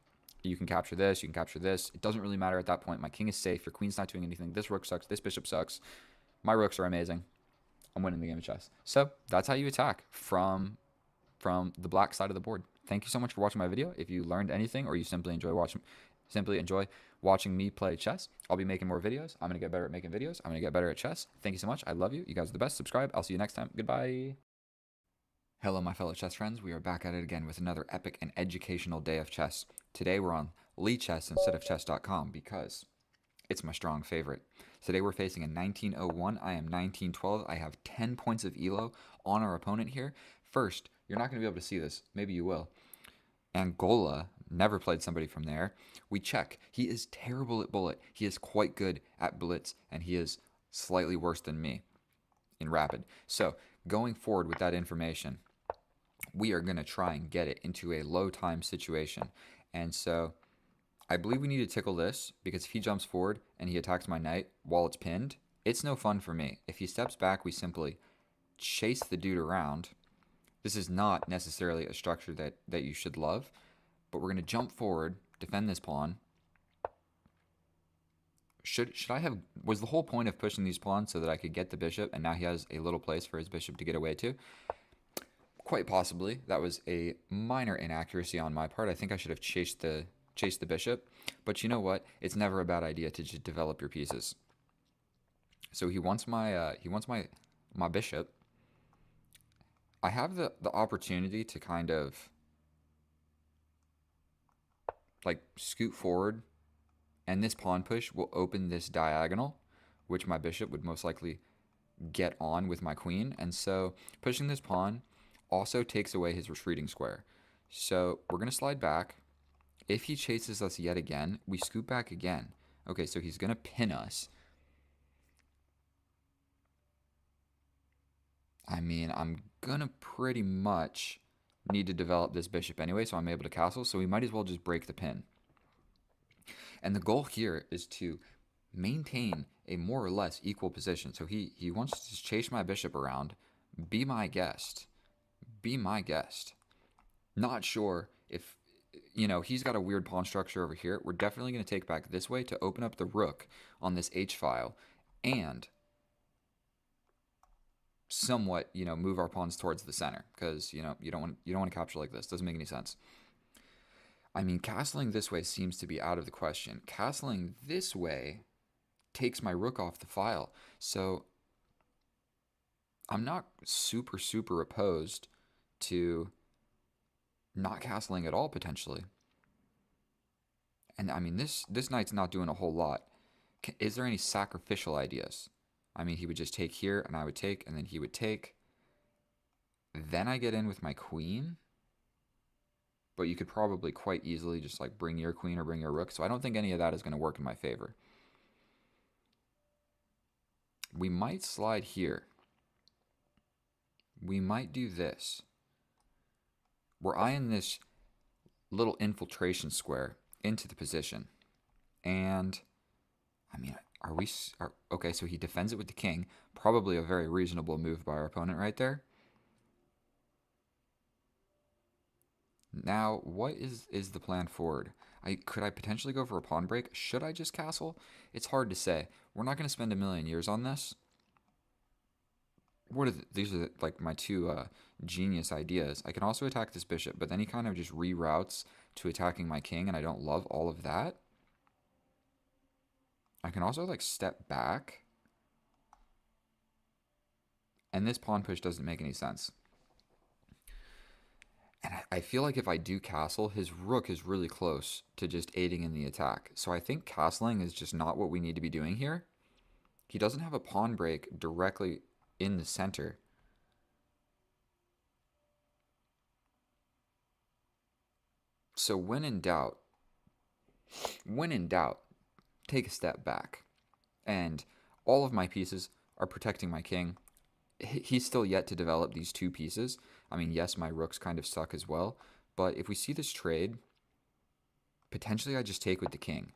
You can capture this. You can capture this. It doesn't really matter at that point. My king is safe. Your queen's not doing anything. This rook sucks. This bishop sucks. My rooks are amazing. I'm winning the game of chess. So that's how you attack from the black side of the board. Thank you so much for watching my video. If you learned anything or you simply enjoy watching, simply enjoy watching me play chess. I'll be making more videos. I'm going to get better at making videos. I'm going to get better at chess. Thank you so much. I love you. You guys are the best. Subscribe. I'll see you next time. Goodbye. Hello, my fellow chess friends. We are back at it again with another epic and educational day of chess. Today we're on Chess instead of chess.com because it's my strong favorite. Today we're facing a 1901. I am 1912. I have 10 points of elo on our opponent here. First, you're not going to be able to see this. Maybe you will. Angola, never played somebody from there. We check. He is terrible at bullet. He is quite good at blitz, and he is slightly worse than me in rapid. So, going forward with that information, we are going to try and get it into a low time situation. And so, I believe we need to tickle this, because if he jumps forward and he attacks my knight while it's pinned, it's no fun for me. If he steps back, we simply chase the dude around. This is not necessarily a structure that you should love, but we're going to jump forward, defend this pawn. Should I have... Was the whole point of pushing these pawns so that I could get the bishop, and now he has a little place for his bishop to get away to? Quite possibly. That was a minor inaccuracy on my part. I think I should have chased the bishop, but you know what? It's never a bad idea to just develop your pieces. So he wants my bishop. I have the opportunity to kind of like scoot forward, and this pawn push will open this diagonal, which my bishop would most likely get on with my queen. And so pushing this pawn also takes away his retreating square. So we're going to slide back. If he chases us yet again, we scoot back again. Okay, so he's going to pin us. I mean, I'm going to pretty much need to develop this bishop anyway, so I'm able to castle, so we might as well just break the pin. And the goal here is to maintain a more or less equal position. So he wants to just chase my bishop around, be my guest. Be my guest. Not sure if, you know, he's got a weird pawn structure over here. We're definitely going to take back this way to open up the rook on this h-file and somewhat, you know, move our pawns towards the center, because, you know, you don't want to capture like this. Doesn't make any sense. I mean, castling this way seems to be out of the question. Castling this way takes my rook off the file. So I'm not super opposed to not castling at all, potentially. And I mean, this knight's not doing a whole lot. Is there any sacrificial ideas? I mean, he would just take here, and I would take, and then he would take. Then I get in with my queen. But you could probably quite easily just like bring your queen or bring your rook. So I don't think any of that is going to work in my favor. We might slide here. We might do this. We're eyeing this little infiltration square into the position. And, I mean, okay, so he defends it with the king. Probably a very reasonable move by our opponent right there. Now, what is the plan forward? Could I potentially go for a pawn break? Should I just castle? It's hard to say. We're not going to spend a million years on this. These are like my two genius ideas. I can also attack this bishop, but then he kind of just reroutes to attacking my king, and I don't love all of that. I can also like step back. And this pawn push doesn't make any sense. And I feel like if I do castle, his rook is really close to just aiding in the attack. So I think castling is just not what we need to be doing here. He doesn't have a pawn break directly in the center. So when in doubt, take a step back. And all of my pieces are protecting my king. He's still yet to develop these two pieces. I mean, yes, my rooks kind of suck as well. But if we see this trade, potentially I just take with the king.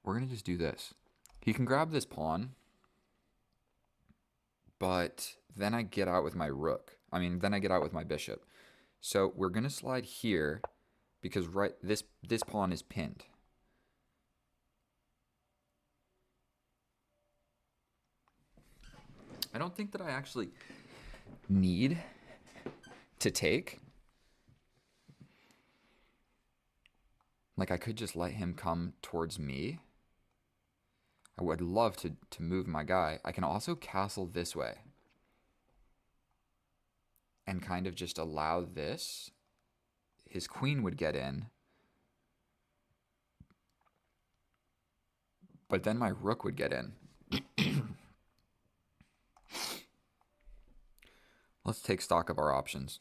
We're going to just do this. He can grab this pawn. But then I get out with my rook. Then I get out with my bishop. So we're going to slide here because this pawn is pinned. I don't think that I actually need to take. Like, I could just let him come towards me. I would love to move my guy. I can also castle this way and kind of just allow this. His queen would get in, but then my rook would get in. Let's take stock of our options.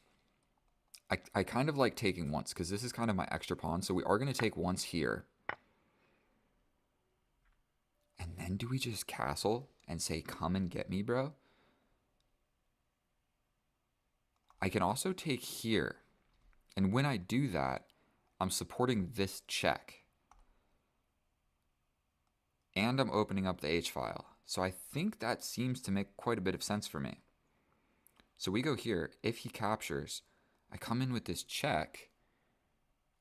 I kind of like taking once because this is kind of my extra pawn. So we are going to take once here. And then do we just castle and say, come and get me, bro? I can also take here. And when I do that, I'm supporting this check. And I'm opening up the H file. So I think that seems to make quite a bit of sense for me. So we go here. If he captures, I come in with this check.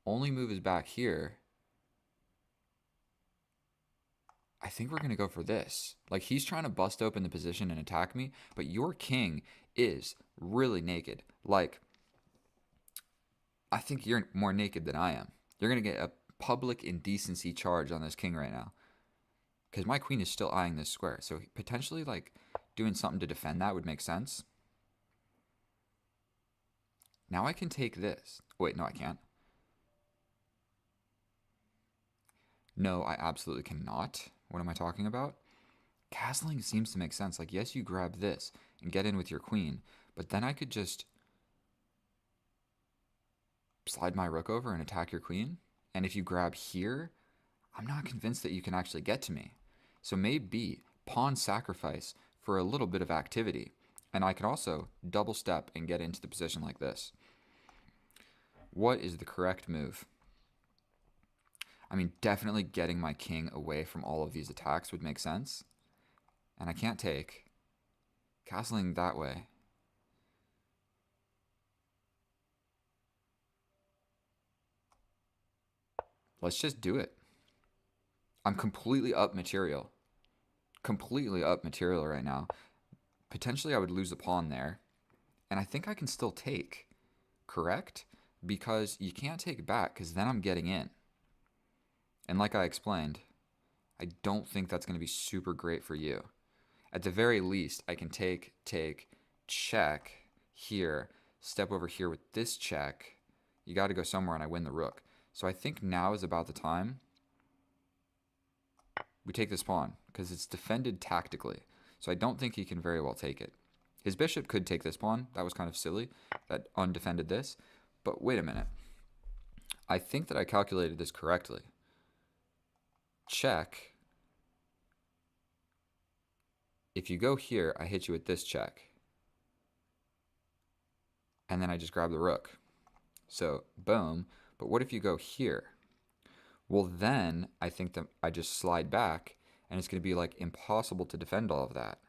Only move is back here. I think we're going to go for this. Like, he's trying to bust open the position and attack me, but your king is really naked. Like, I think you're more naked than I am. You're going to get a public indecency charge on this king right now. Because my queen is still eyeing this square. So potentially, like, doing something to defend that would make sense. Now I can take this. Wait, no, I can't. No, I absolutely cannot. What am I talking about? Castling seems to make sense. Like, yes, you grab this and get in with your queen, but then I could just slide my rook over and attack your queen. And if you grab here, I'm not convinced that you can actually get to me. So maybe pawn sacrifice for a little bit of activity. And I can also double step and get into the position like this. What is the correct move? I mean, definitely getting my king away from all of these attacks would make sense. And I can't take. Castling that way. Let's just do it. I'm completely up material. Completely up material right now. Potentially I would lose a pawn there. And I think I can still take. Correct? Because you can't take back because then I'm getting in. And like I explained, I don't think that's going to be super great for you. At the very least, I can take, check here, step over here with this check. You got to go somewhere and I win the rook. So I think now is about the time we take this pawn because it's defended tactically. So I don't think he can very well take it. His bishop could take this pawn. That was kind of silly, that undefended this. But wait a minute. I think that I calculated this correctly. Check. If you go here, I hit you with this check. And then I just grab the rook. So, boom. But what if you go here? Well, then I think that I just slide back, and it's going to be like impossible to defend all of that.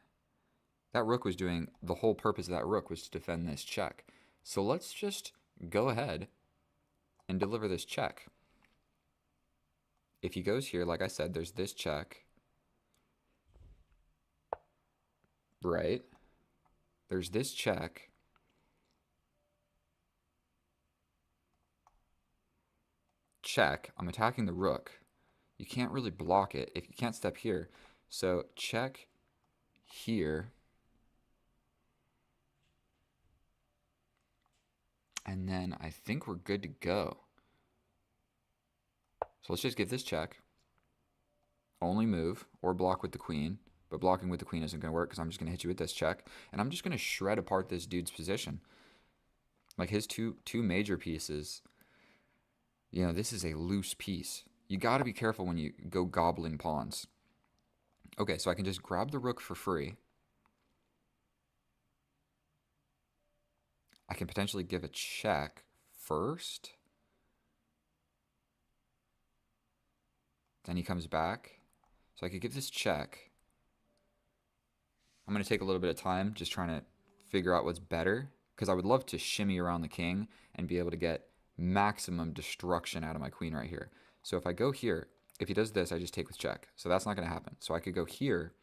That rook was doing, the whole purpose of that rook was to defend this check. So let's just go ahead and deliver this check. If he goes here, like I said, there's this check. Right? There's this check. Check. I'm attacking the rook. You can't really block it if you can't step here. So check here. And then I think we're good to go. So let's just give this check. Only move or block with the queen. But blocking with the queen isn't going to work because I'm just going to hit you with this check. And I'm just going to shred apart this dude's position. Like his two major pieces. You know, this is a loose piece. You got to be careful when you go gobbling pawns. Okay, so I can just grab the rook for free. I can potentially give a check first. Then he comes back. So I could give this check. I'm going to take a little bit of time just trying to figure out what's better. Because I would love to shimmy around the king and be able to get maximum destruction out of my queen right here. So if I go here, if he does this, I just take with check. So that's not going to happen. So I could go here.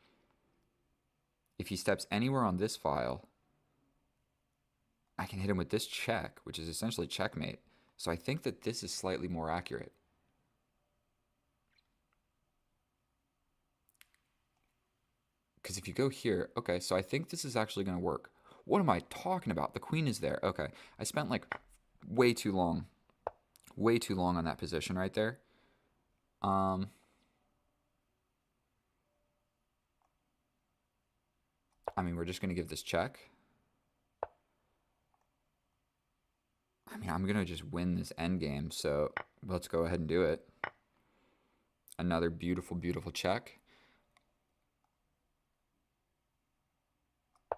If he steps anywhere on this file, I can hit him with this check, which is essentially checkmate. So I think that this is slightly more accurate. Because if you go here, okay, so I think this is actually going to work. What am I talking about? The queen is there. Okay, I spent like way too long on that position right there. Um, I mean, we're just going to give this check. I mean, I'm going to just win this endgame, so let's go ahead and do it. Another beautiful, beautiful check.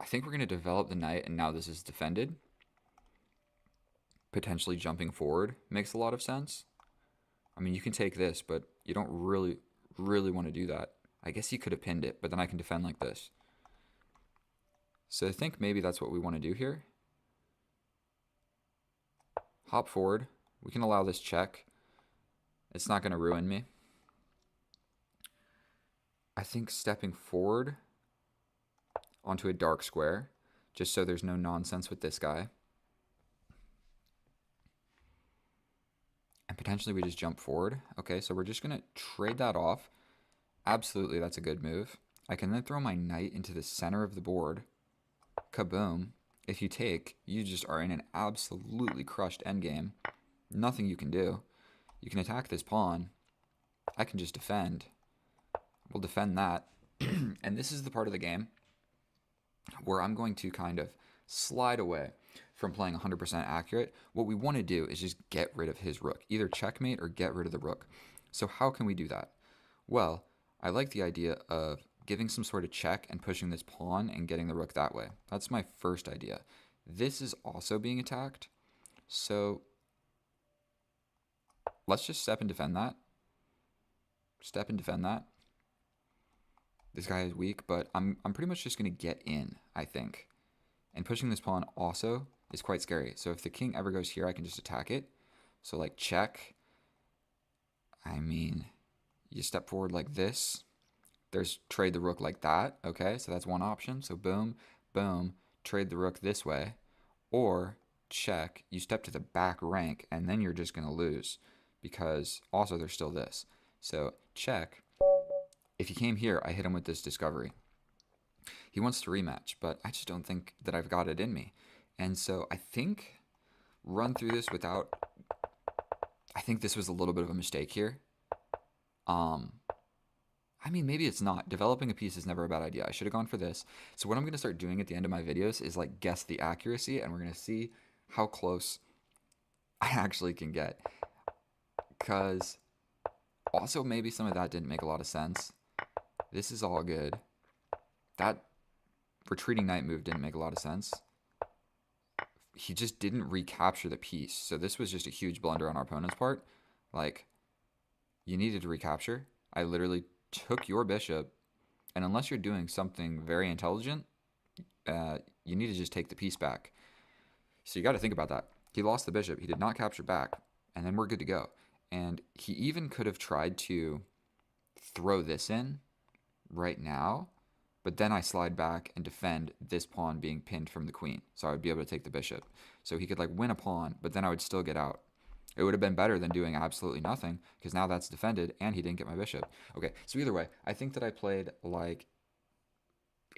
I think we're going to develop the knight, and now this is defended. Potentially jumping forward makes a lot of sense. I mean, you can take this, but you don't really want to do that. I guess you could have pinned it, but then I can defend like this. So I think maybe that's what we want to do here. Hop forward. We can allow this check. It's not going to ruin me. I think stepping forward onto a dark square, just so there's no nonsense with this guy. And potentially we just jump forward. Okay, so we're just going to trade that off. Absolutely, that's a good move. I can then throw my knight into the center of the board. Kaboom. If you take, you just are in an absolutely crushed endgame. Nothing you can do. You can attack this pawn. I can just defend. We'll defend that. And this is the part of the game where I'm going to kind of slide away from playing 100% accurate. What we want to do is just get rid of his rook. Either checkmate or get rid of the rook. So how can we do that? Well, I like the idea of giving some sort of check and pushing this pawn and getting the rook that way. That's my first idea. This is also being attacked. So let's just step and defend that. Step and defend that. This guy is weak, but I'm pretty much just going to get in, I think. And pushing this pawn also is quite scary. So if the king ever goes here, I can just attack it. So like check. I mean, you step forward like this. There's trade the rook like that. Okay, so that's one option. So boom, boom, trade the rook this way. Or check, you step to the back rank, and then you're just going to lose. Because also there's still this. So check. If he came here, I hit him with this discovery. He wants to rematch, but I just don't think that I've got it in me. And so I think run through this without... I think this was a little bit of a mistake here. I mean, maybe it's not. Developing a piece is never a bad idea. I should have gone for this. So what I'm going to start doing at the end of my videos is like guess the accuracy, and we're going to see how close I actually can get. Because also maybe some of that didn't make a lot of sense. This is all good. That retreating knight move didn't make a lot of sense. He just didn't recapture the piece. So this was just a huge blunder on our opponent's part. Like, you needed to recapture. I literally took your bishop, and unless you're doing something very intelligent, you need to just take the piece back. So you got to think about that. He lost the bishop. He did not capture back, and then we're good to go. And he even could have tried to throw this in right now, but then I slide back and defend this pawn being pinned from the queen. So I would be able to take the bishop. So he could like win a pawn, but then I would still get out. It would have been better than doing absolutely nothing, because now that's defended and he didn't get my bishop. Okay, so either way, I think that I played like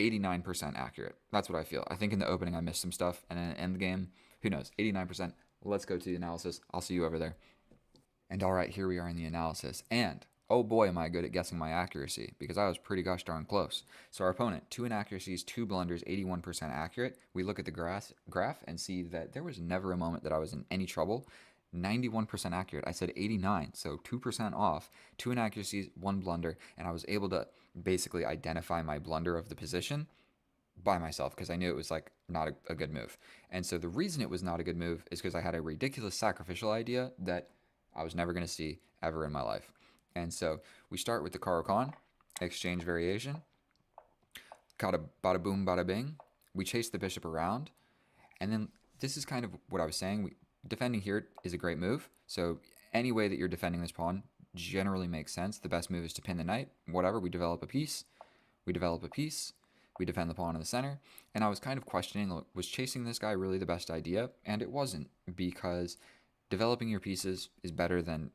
89% accurate. That's what I feel. I think in the opening I missed some stuff, and in the end game, who knows, 89%. Let's go to the analysis. I'll see you over there. And all right, here we are in the analysis. And oh boy, am I good at guessing my accuracy, because I was pretty gosh darn close. So our opponent, 2 inaccuracies, 2 blunders, 81% accurate. We look at the graph and see that there was never a moment that I was in any trouble. 91% accurate. I said 89, so 2% off. 2 inaccuracies, 1 blunder, and I was able to basically identify my blunder of the position by myself, because I knew it was like not a good move. And so the reason it was not a good move is because I had a ridiculous sacrificial idea that I was never going to see ever in my life. And so we start with the Caro-Kann, exchange variation. Got a bada boom, bada bing. We chase the bishop around. And then this is kind of what I was saying. Defending here is a great move. So any way that you're defending this pawn generally makes sense. The best move is to pin the knight. Whatever, we develop a piece. We develop a piece. We defend the pawn in the center. And I was kind of questioning, was chasing this guy really the best idea? And it wasn't, because developing your pieces is better than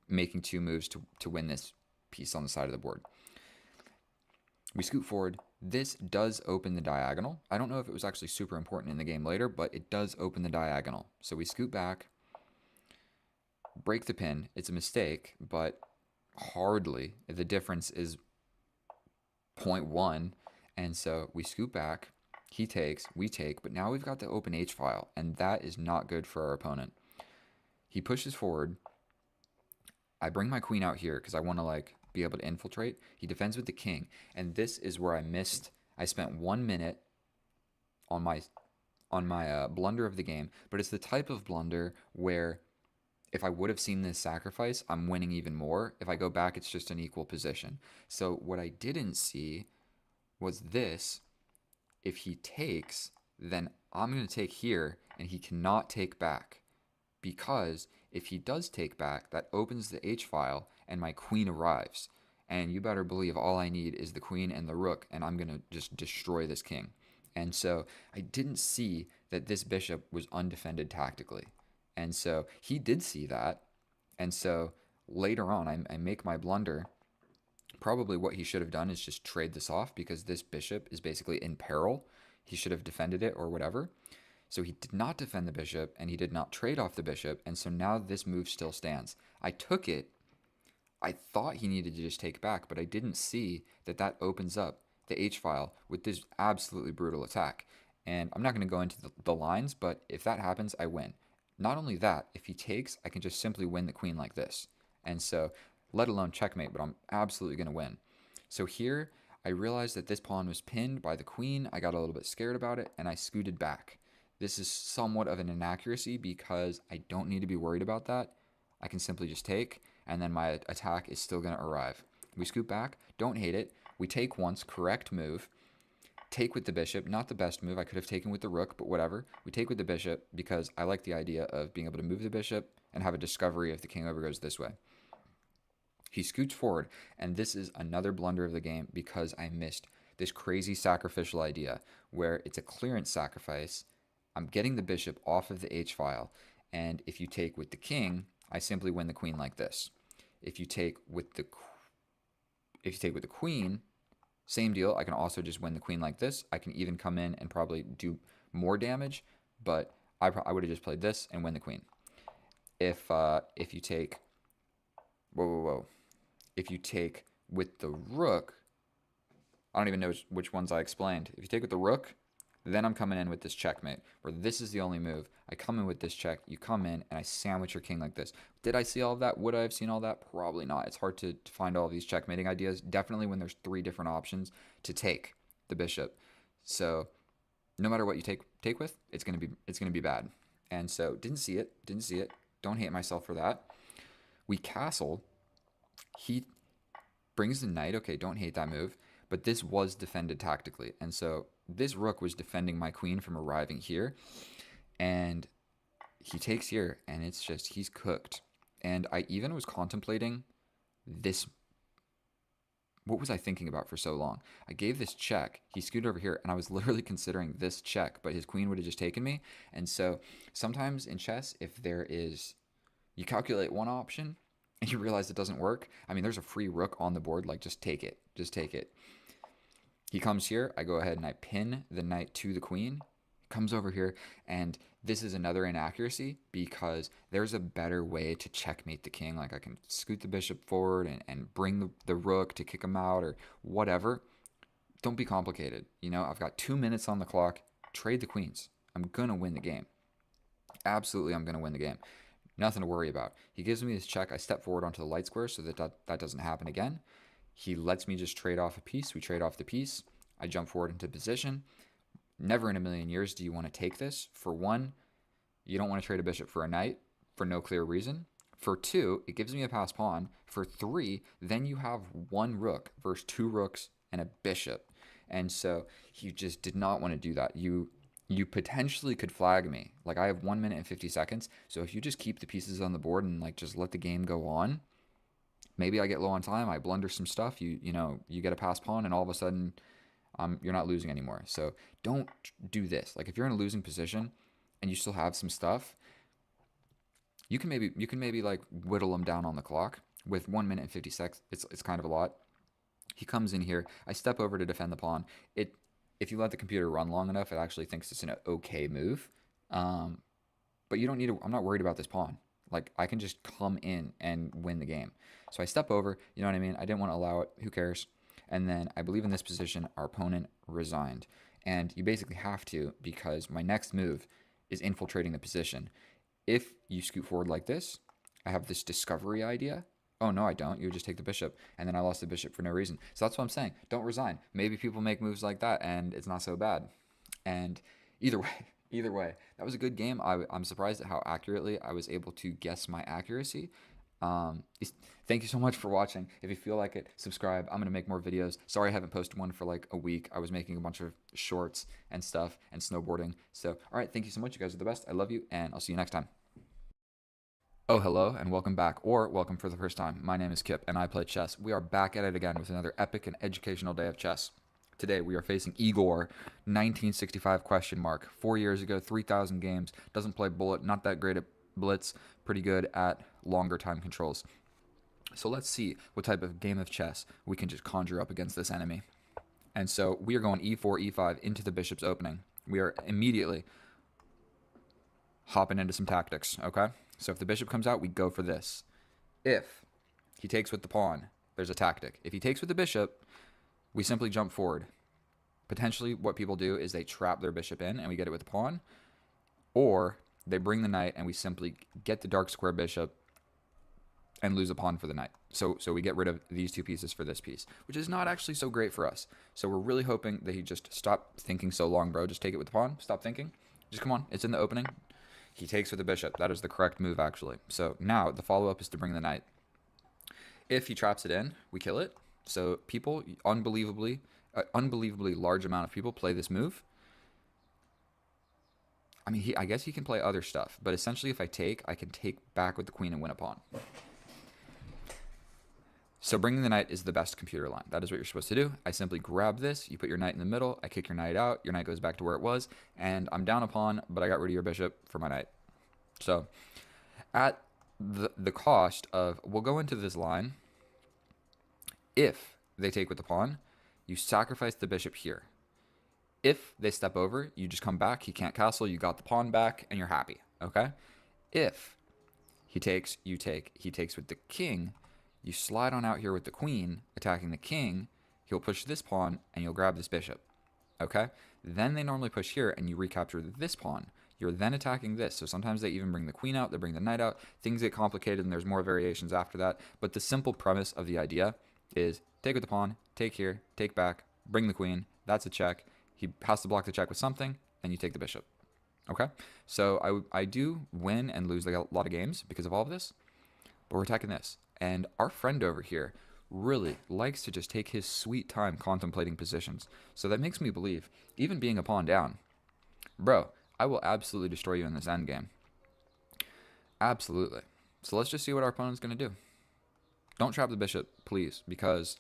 making 2 moves to win this piece on the side of the board. We scoot forward. This does open the diagonal. I don't know if it was actually super important in the game later, but it does open the diagonal. So we scoot back, break the pin. It's a mistake, but hardly. The difference is zero point 0.1. And so we scoot back. He takes, we take, but now we've got the open H file, and that is not good for our opponent. He pushes forward. I bring my queen out here because I want to like be able to infiltrate. He defends with the king, and this is where I missed. I spent 1 minute on my blunder of the game, but it's the type of blunder where if I would have seen this sacrifice, I'm winning even more. If I go back, it's just an equal position. So what I didn't see was this. If he takes, then I'm going to take here, and he cannot take back. Because if he does take back, that opens the H file, and my queen arrives. And you better believe all I need is the queen and the rook, and I'm going to just destroy this king. And so I didn't see that this bishop was undefended tactically. And so he did see that. And so later on, I make my blunder. Probably what he should have done is just trade this off because this bishop is basically in peril. He should have defended it or whatever. So he did not defend the bishop, and he did not trade off the bishop, and so now this move still stands. I took it. I thought he needed to just take back, but I didn't see that that opens up the H file with this absolutely brutal attack. And I'm not going to go into the lines, but if that happens, I win. Not only that, if he takes, I can just simply win the queen like this. And so, let alone checkmate, but I'm absolutely going to win. So here, I realized that this pawn was pinned by the queen. I got a little bit scared about it, and I scooted back. This is somewhat of an inaccuracy because I don't need to be worried about that. I can simply just take, and then my attack is still going to arrive. We scoot back, don't hate it. We take once, correct move. Take with the bishop, not the best move. I could have taken with the rook, but whatever. We take with the bishop because I like the idea of being able to move the bishop and have a discovery if the king over goes this way. He scoots forward, and this is another blunder of the game because I missed this crazy sacrificial idea where it's a clearance sacrifice. I'm getting the bishop off of the H file, and if you take with the king, I simply win the queen like this. If you take with the queen, same deal. I can also just win the queen like this. I can even come in and probably do more damage, but I would have just played this and win the queen. If you take, whoa. If you take with the rook, I don't even know which ones I explained. If you take with the rook, then I'm coming in with this checkmate, where this is the only move. I come in with this check, you come in, and I sandwich your king like this. Did I see all of that? Would I have seen all that? Probably not. It's hard to find all of these checkmating ideas, definitely when there's 3 different options to take the bishop. So no matter what you take with, it's gonna be bad. And so didn't see it. Don't hate myself for that. We castle. He brings the knight. Okay, don't hate that move. But this was defended tactically. And so this rook was defending my queen from arriving here. And he takes here, and it's just, he's cooked. And I even was contemplating this. What was I thinking about for so long? I gave this check. He scooted over here, and I was literally considering this check, but his queen would have just taken me. And so sometimes in chess, if there is, you calculate one option, and you realize it doesn't work. I mean, there's a free rook on the board. Like, just take it. Just take it. He comes here. I go ahead and I pin the knight to the queen. Comes over here, and this is another inaccuracy because there's a better way to checkmate the king. Like, I can scoot the bishop forward and bring the rook to kick him out or whatever. Don't be complicated. You know, I've got 2 minutes on the clock. Trade the queens. I'm going to win the game. Absolutely, I'm going to win the game. Nothing to worry about. He gives me this check. I step forward onto the light square so that doesn't happen again. He lets me just trade off a piece. We trade off the piece. I jump forward into position. Never in a million years do you want to take this. For one, you don't want to trade a bishop for a knight for no clear reason. For 2, it gives me a pass pawn. For 3, then you have 1 rook versus 2 rooks and a bishop. And so he just did not want to do that. You potentially could flag me. Like, I have 1 minute and 50 seconds. So if you just keep the pieces on the board and like just let the game go on, maybe I get low on time. I blunder some stuff. You get a pass pawn, and all of a sudden, you're not losing anymore. So don't do this. Like, if you're in a losing position and you still have some stuff, you can maybe like whittle them down on the clock with 1 minute and 50 seconds. It's kind of a lot. He comes in here. I step over to defend the pawn. If you let the computer run long enough, it actually thinks it's an okay move. Um, but you don't need to. I'm not worried about this pawn. Like, I can just come in and win the game. So I step over. You know what I mean? I didn't want to allow it. Who cares? And then I believe in this position, our opponent resigned. And you basically have to, because my next move is infiltrating the position. If you scoot forward like this, I have this discovery idea. Oh, no, I don't. You would just take the bishop. And then I lost the bishop for no reason. So that's what I'm saying. Don't resign. Maybe people make moves like that and it's not so bad. And either way, either way, that was a good game. I'm surprised at how accurately I was able to guess my accuracy. Um, Thank you so much for watching. If you feel like it, subscribe. I'm going to make more videos. Sorry I haven't posted one for like a week. I was making a bunch of shorts and stuff and snowboarding. So, all right, thank you so much. You guys are the best. I love you, and I'll see you next time. Oh, hello, and welcome back, or welcome for the first time. My name is Kip, and I play chess. We are back at it again with another epic and educational day of chess. Today, we are facing Igor, 1965 question mark. 4 years ago, 3,000 games, doesn't play bullet, not that great at blitz, pretty good at longer time controls. So let's see what type of game of chess we can just conjure up against this enemy. And so we are going e4, e5 into the bishop's opening. We are immediately hopping into some tactics, okay? So if the bishop comes out, we go for this. If he takes with the pawn, there's a tactic. If he takes with the bishop, we simply jump forward. Potentially what people do is they trap their bishop in and we get it with the pawn, or they bring the knight and we simply get the dark square bishop and lose a pawn for the knight. So we get rid of these two pieces for this piece, which is not actually so great for us. So we're really hoping that he just stop thinking so long, bro. Just take it with the pawn. Stop thinking. Just come on. It's in the opening. He takes with the bishop. That is the correct move, actually. So now the follow-up is to bring the knight. If he traps it in, we kill it. So people, unbelievably large amount of people play this move. I mean, I guess he can play other stuff, but essentially if I can take back with the queen and win a pawn. So bringing the knight is the best computer line. That is what you're supposed to do. I simply grab this, you put your knight in the middle, I kick your knight out, your knight goes back to where it was, and I'm down a pawn, but I got rid of your bishop for my knight. So at the cost of, we'll go into this line. If they take with the pawn, you sacrifice the bishop here. If they step over, you just come back, he can't castle, you got the pawn back, and you're happy, okay? If he takes, you take, he takes with the king, you slide on out here with the queen, attacking the king, he'll push this pawn, and you'll grab this bishop, okay? Then they normally push here, and you recapture this pawn. You're then attacking this, so sometimes they even bring the queen out, they bring the knight out, things get complicated, and there's more variations after that, but the simple premise of the idea is take with the pawn, take here, take back, bring the queen, that's a check, he has to block the check with something, and you take the bishop, okay? So I do win and lose like a lot of games because of all of this, but we're attacking this. And our friend over here really likes to just take his sweet time contemplating positions. So that makes me believe, even being a pawn down, bro, I will absolutely destroy you in this endgame. Absolutely. So let's just see what our opponent's going to do. Don't trap the bishop, please, because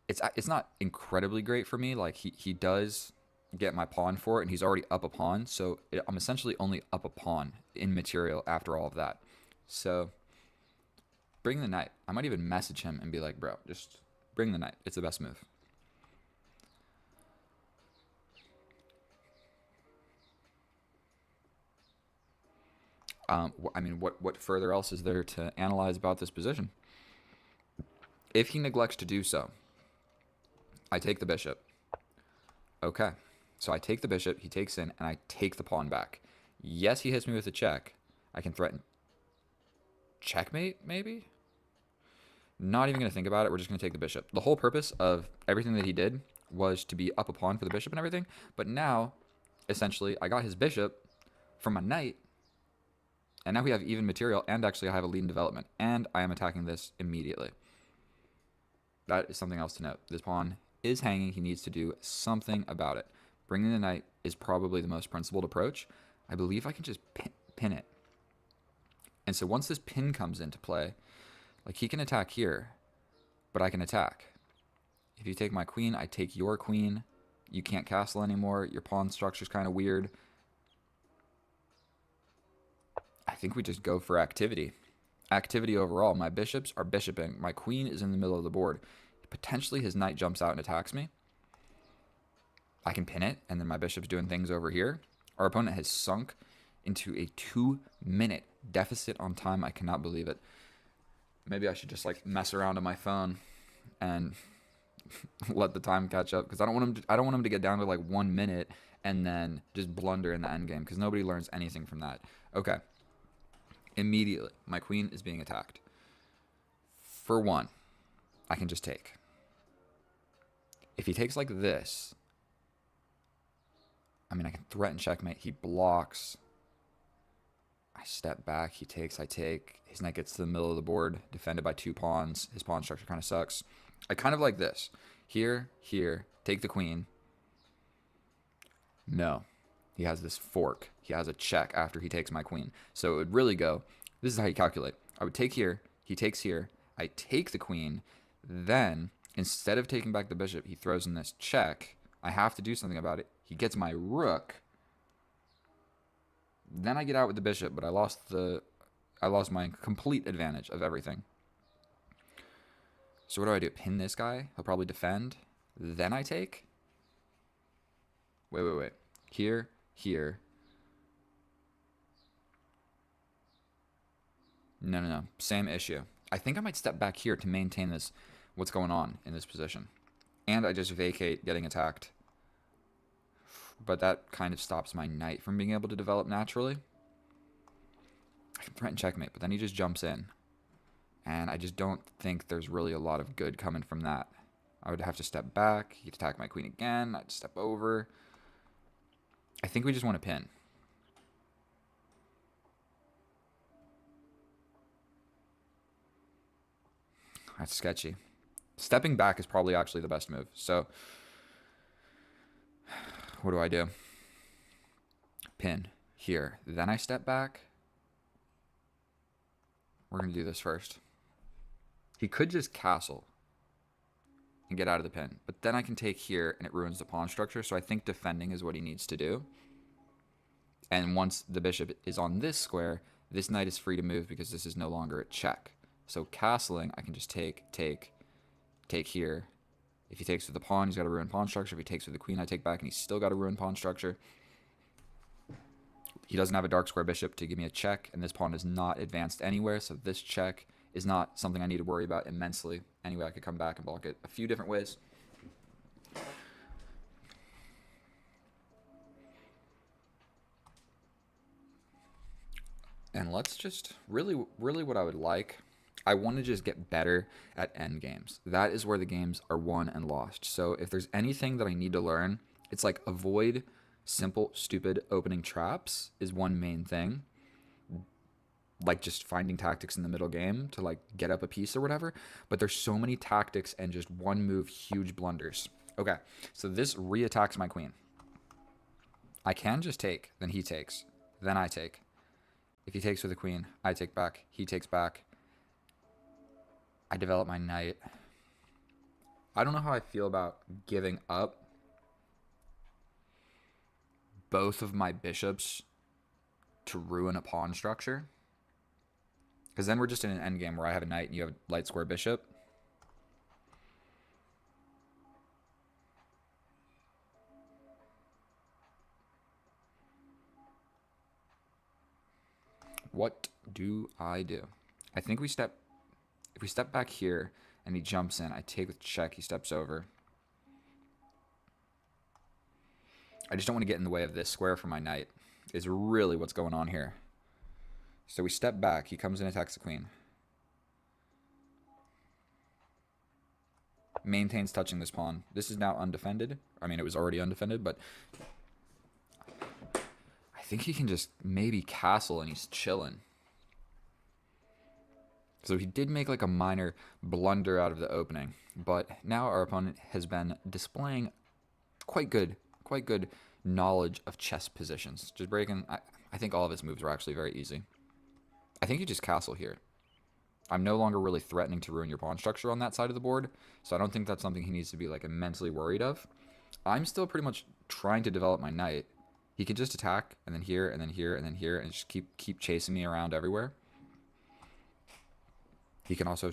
it's not incredibly great for me. Like, he does get my pawn for it, and he's already up a pawn. So I'm essentially only up a pawn in material after all of that. So bring the knight. I might even message him and be like, bro, just bring the knight. It's the best move. I mean, what further else is there to analyze about this position? If he neglects to do so, I take the bishop. Okay. So I take the bishop, he takes in, and I take the pawn back. Yes, he hits me with a check. I can threaten checkmate, maybe? Not even going to think about it. We're just going to take the bishop. The whole purpose of everything that he did was to be up a pawn for the bishop and everything. But now, essentially, I got his bishop from my knight. And now we have even material, and actually I have a lead in development. And I am attacking this immediately. That is something else to note. This pawn is hanging. He needs to do something about it. Bringing the knight is probably the most principled approach. I believe I can just pin it. And so once this pin comes into play, like, he can attack here, but I can attack. If you take my queen, I take your queen. You can't castle anymore. Your pawn structure's kind of weird. I think we just go for activity. Activity overall. My bishops are bishoping. My queen is in the middle of the board. Potentially his knight jumps out and attacks me. I can pin it, and then my bishop's doing things over here. Our opponent has sunk into a 2-minute deficit on time. I cannot believe it. Maybe I should just like mess around on my phone and let the time catch up, because I don't want him to get down to like 1 minute and then just blunder in the endgame, because nobody learns anything from that. Okay. Immediately, my queen is being attacked. For one, I can just take. If he takes like this, I mean, I can threaten checkmate. He blocks. I step back. He takes. I take. His knight gets to the middle of the board, defended by 2 pawns. His pawn structure kind of sucks. I kind of like this. Here, take the queen. No. He has this fork. He has a check after he takes my queen. So it would really go, this is how you calculate. I would take here. He takes here. I take the queen. Then, instead of taking back the bishop, he throws in this check. I have to do something about it. He gets my rook. Then I get out with the bishop, but I lost my complete advantage of everything. So what do? Pin this guy. He'll probably defend. Then I take. Wait. Here. No. Same issue. I think I might step back here to maintain this, what's going on in this position. And I just vacate getting attacked. But that kind of stops my knight from being able to develop naturally. I can threaten checkmate, but then he just jumps in. And I just don't think there's really a lot of good coming from that. I would have to step back. He'd attack my queen again. I'd step over. I think we just want to pin. That's sketchy. Stepping back is probably actually the best move. So, what do? Pin here. Then I step back. We're going to do this first. He could just castle and get out of the pin. But then I can take here and it ruins the pawn structure. So I think defending is what he needs to do. And once the bishop is on this square, this knight is free to move because this is no longer a check. So castling, I can just take here. If he takes with the pawn, he's got a ruined pawn structure. If he takes with the queen, I take back and he's still got a ruined pawn structure. He doesn't have a dark square bishop to give me a check, and this pawn is not advanced anywhere, so this check is not something I need to worry about immensely. Anyway, I could come back and block it a few different ways. And let's just, really what I would like, I want to just get better at endgames. That is where the games are won and lost. So if there's anything that I need to learn, it's like avoid simple, stupid opening traps is one main thing. Like just finding tactics in the middle game to like get up a piece or whatever. But there's so many tactics and just one move, huge blunders. Okay, so this re-attacks my queen. I can just take, then he takes, then I take. If he takes with the queen, I take back, he takes back. I develop my knight. I don't know how I feel about giving up both of my bishops to ruin a pawn structure. Because then we're just in an endgame where I have a knight and you have a light square bishop. What do? I think if we step back here and he jumps in, I take with check, he steps over. I just don't want to get in the way of this square for my knight, is really what's going on here. So we step back, he comes in and attacks the queen. Maintains touching this pawn. This is now undefended. I mean, it was already undefended, but I think he can just maybe castle and he's chilling. So he did make like a minor blunder out of the opening, but now our opponent has been displaying quite good knowledge of chess positions. Just breaking, I think all of his moves are actually very easy. I think you just castle here. I'm no longer really threatening to ruin your pawn structure on that side of the board, so I don't think that's something he needs to be like immensely worried of. I'm still pretty much trying to develop my knight. He could just attack, and then here, and then here, and then here, and just keep chasing me around everywhere. He can also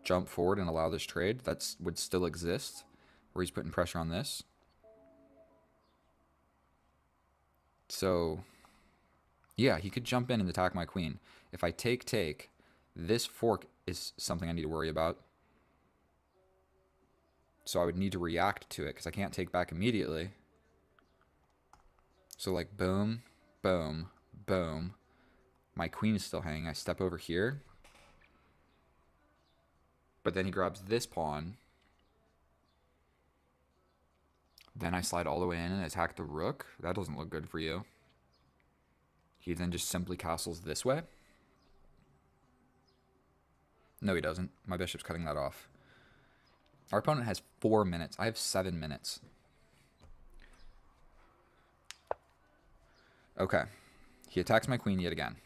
jump forward and allow this trade. That would still exist, where he's putting pressure on this. So, yeah, he could jump in and attack my queen. If I take, this fork is something I need to worry about. So I would need to react to it because I can't take back immediately. So like boom, boom, boom. My queen is still hanging. I step over here. But then he grabs this pawn. Then I slide all the way in and attack the rook. That doesn't look good for you. He then just simply castles this way. No, he doesn't. My bishop's cutting that off. Our opponent has 4 minutes. I have 7 minutes. Okay. He attacks my queen yet again.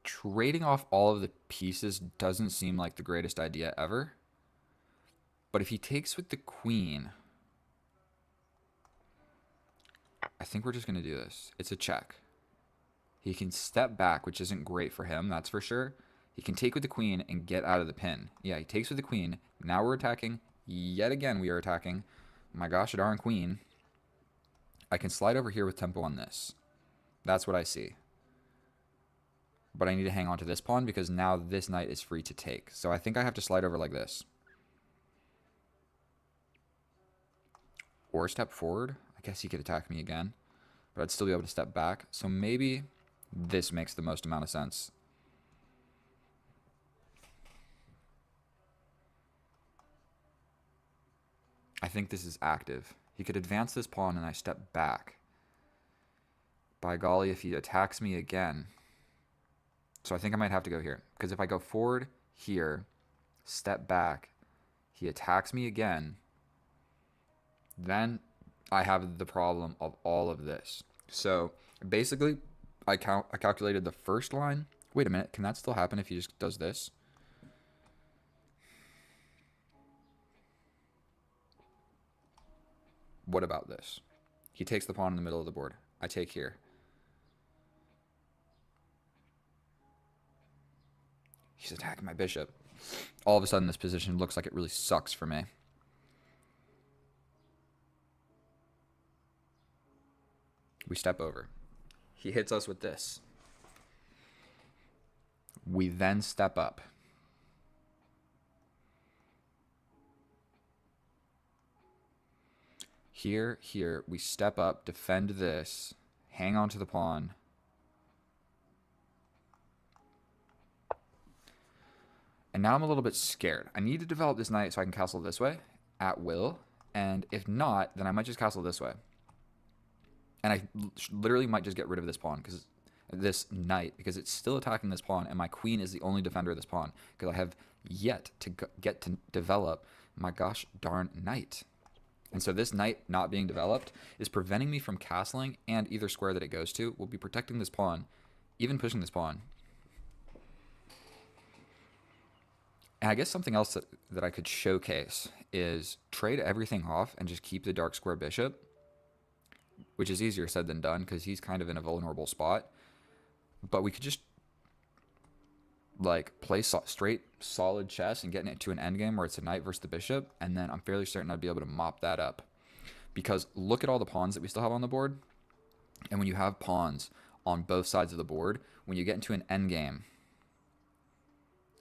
Trading off all of the pieces doesn't seem like the greatest idea ever. But if he takes with the queen, I think we're just going to do this. It's a check. He can step back, which isn't great for him, that's for sure. He can take with the queen and get out of the pin. Yeah, he takes with the queen. Now we're attacking. Yet again, we are attacking. My gosh darn queen. I can slide over here with tempo on this. That's what I see. But I need to hang on to this pawn because now this knight is free to take. So I think I have to slide over like this. Or step forward. I guess he could attack me again. But I'd still be able to step back. So maybe this makes the most amount of sense. I think this is active. He could advance this pawn and I step back. By golly, if he attacks me again. So I think I might have to go here. Because if I go forward here, step back, he attacks me again, then I have the problem of all of this. So basically, I calculated the first line. Wait a minute, can that still happen if he just does this? What about this? He takes the pawn in the middle of the board. I take here. He's attacking my bishop. All of a sudden, this position looks like it really sucks for me. We step over. He hits us with this. We then step up. Here, we step up, defend this, hang on to the pawn. And now I'm a little bit scared. I need to develop this knight so I can castle this way at will. And if not, then I might just castle this way. And I literally might just get rid of this pawn, because this knight, because it's still attacking this pawn, and my queen is the only defender of this pawn, because I have yet to get to develop my gosh darn knight. And so this knight not being developed is preventing me from castling, and either square that it goes to will be protecting this pawn, even pushing this pawn. And I guess something else that I could showcase is trade everything off and just keep the dark square bishop, which is easier said than done because he's kind of in a vulnerable spot. But we could just like play straight solid chess and get it to an endgame where it's a knight versus the bishop, and then I'm fairly certain I'd be able to mop that up. Because look at all the pawns that we still have on the board, and when you have pawns on both sides of the board, when you get into an endgame,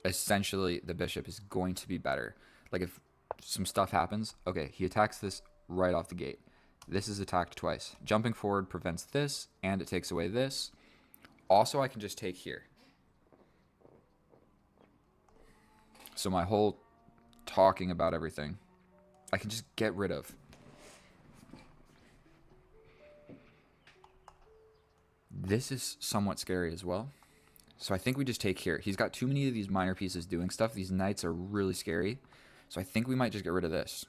essentially the bishop is going to be better. Like if some stuff happens, okay, he attacks this right off the gate. This is attacked twice. Jumping forward prevents this, and it takes away this. Also, I can just take here. So my whole talking about everything, I can just get rid of. This is somewhat scary as well. So I think we just take here. He's got too many of these minor pieces doing stuff. These knights are really scary. So I think we might just get rid of this.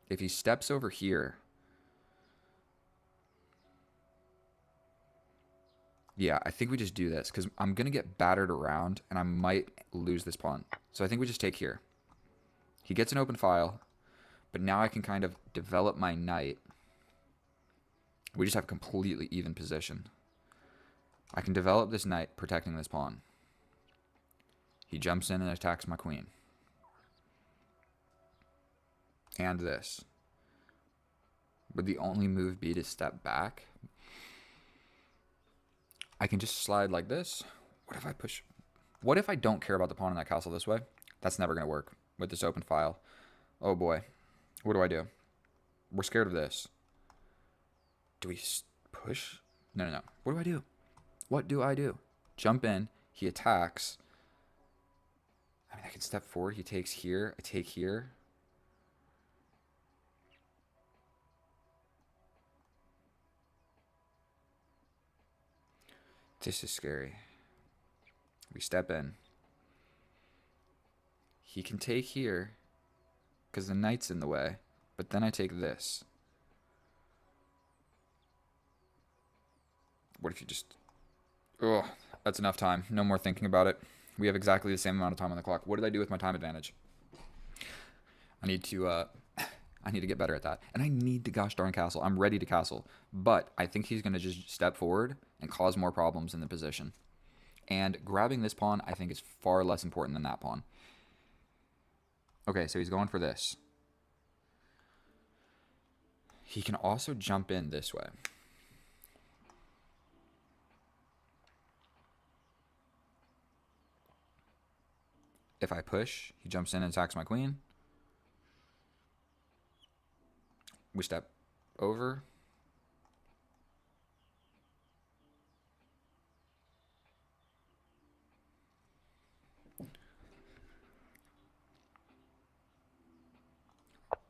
If he steps over here, yeah, I think we just do this because I'm going to get battered around and I might lose this pawn. So I think we just take here. He gets an open file, but now I can kind of develop my knight. We just have a completely even position. I can develop this knight protecting this pawn. He jumps in and attacks my queen. And this. Would the only move be to step back? I can just slide like this. What if I push? What if I don't care about the pawn in that castle this way? That's never going to work with this open file. Oh boy. What do I do? We're scared of this. Do we push? No, no, no. What do I do? What do I do? Jump in. He attacks. I mean, I can step forward. He takes here. I take here. This is scary. We step in. He can take here because the knight's in the way, but then I take this. What if you just... Oh, that's enough time. No more thinking about it. We have exactly the same amount of time on the clock. What did I do with my time advantage? I need to get better at that. And I need to gosh darn castle. I'm ready to castle. But I think he's going to just step forward and cause more problems in the position. And grabbing this pawn, I think, is far less important than that pawn. Okay, so he's going for this. He can also jump in this way. If I push, he jumps in and attacks my queen. We step over.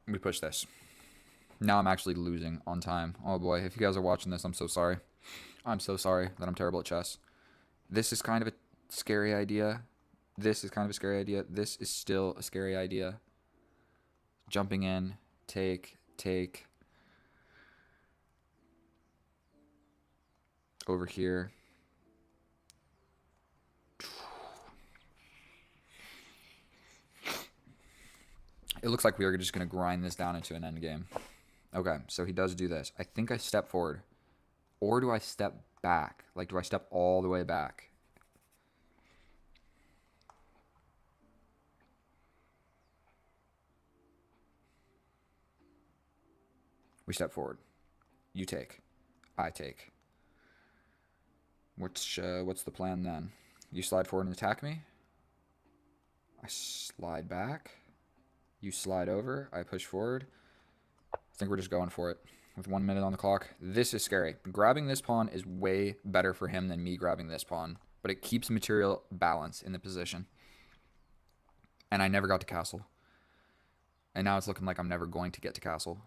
We push this. Now I'm actually losing on time. Oh boy, if you guys are watching this, I'm so sorry. I'm so sorry that I'm terrible at chess. This is kind of a scary idea. This is kind of a scary idea. This is still a scary idea. Jumping in, take. Over here. It looks like we are just going to grind this down into an endgame. Okay, so he does do this. I think I step forward. Or do I step back? Like, do I step all the way back? We step forward. You take. I take. What's the plan then? You slide forward and attack me. I slide back. You slide over. I push forward. I think we're just going for it. With 1 minute on the clock. This is scary. Grabbing this pawn is way better for him than me grabbing this pawn. But it keeps material balance in the position. And I never got to castle. And now it's looking like I'm never going to get to castle.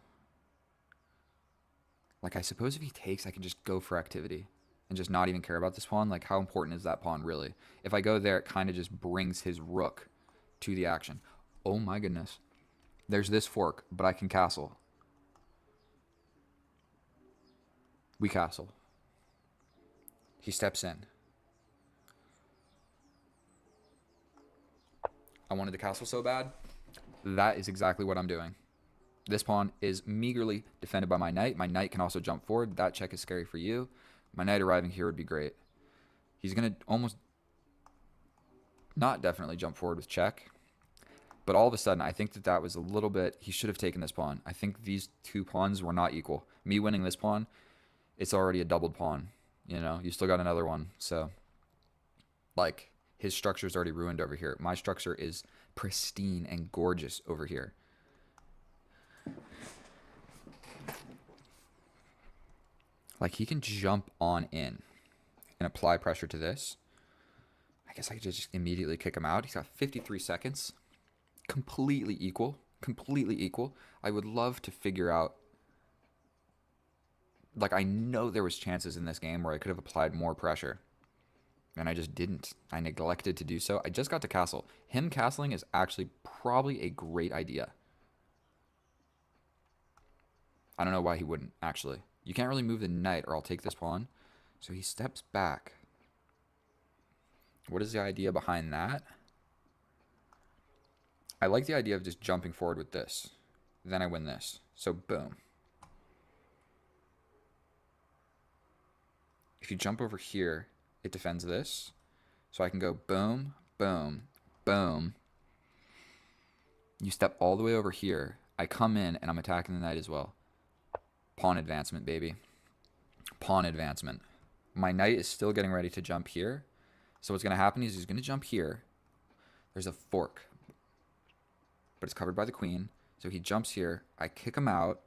Like, I suppose if he takes, I can just go for activity. And just not even care about this pawn. Like, how important is that pawn, really? If I go there, it kind of just brings his rook to the action. Oh my goodness. There's this fork, but I can castle. We castle. He steps in. I wanted to castle so bad. That is exactly what I'm doing. This pawn is meagerly defended by my knight. My knight can also jump forward. That check is scary for you. My knight arriving here would be great. He's going to almost not definitely jump forward with check. But all of a sudden, I think that was a little bit... He should have taken this pawn. I think these two pawns were not equal. Me winning this pawn, it's already a doubled pawn. You know, you still got another one. So, like, his structure is already ruined over here. My structure is pristine and gorgeous over here. Like, he can jump on in and apply pressure to this. I guess I could just immediately kick him out. He's got 53 seconds. Completely equal. Completely equal. I would love to figure out... Like, I know there was chances in this game where I could have applied more pressure. And I just didn't. I neglected to do so. I just got to castle. Him castling is actually probably a great idea. I don't know why he wouldn't, actually. You can't really move the knight or I'll take this pawn. So he steps back. What is the idea behind that? I like the idea of just jumping forward with this. Then I win this. So boom. If you jump over here, it defends this. So I can go boom, boom, boom. You step all the way over here. I come in and I'm attacking the knight as well. Pawn advancement, baby. Pawn advancement. My knight is still getting ready to jump here. So what's going to happen is he's going to jump here. There's a fork, but it's covered by the queen. So he jumps here. I kick him out.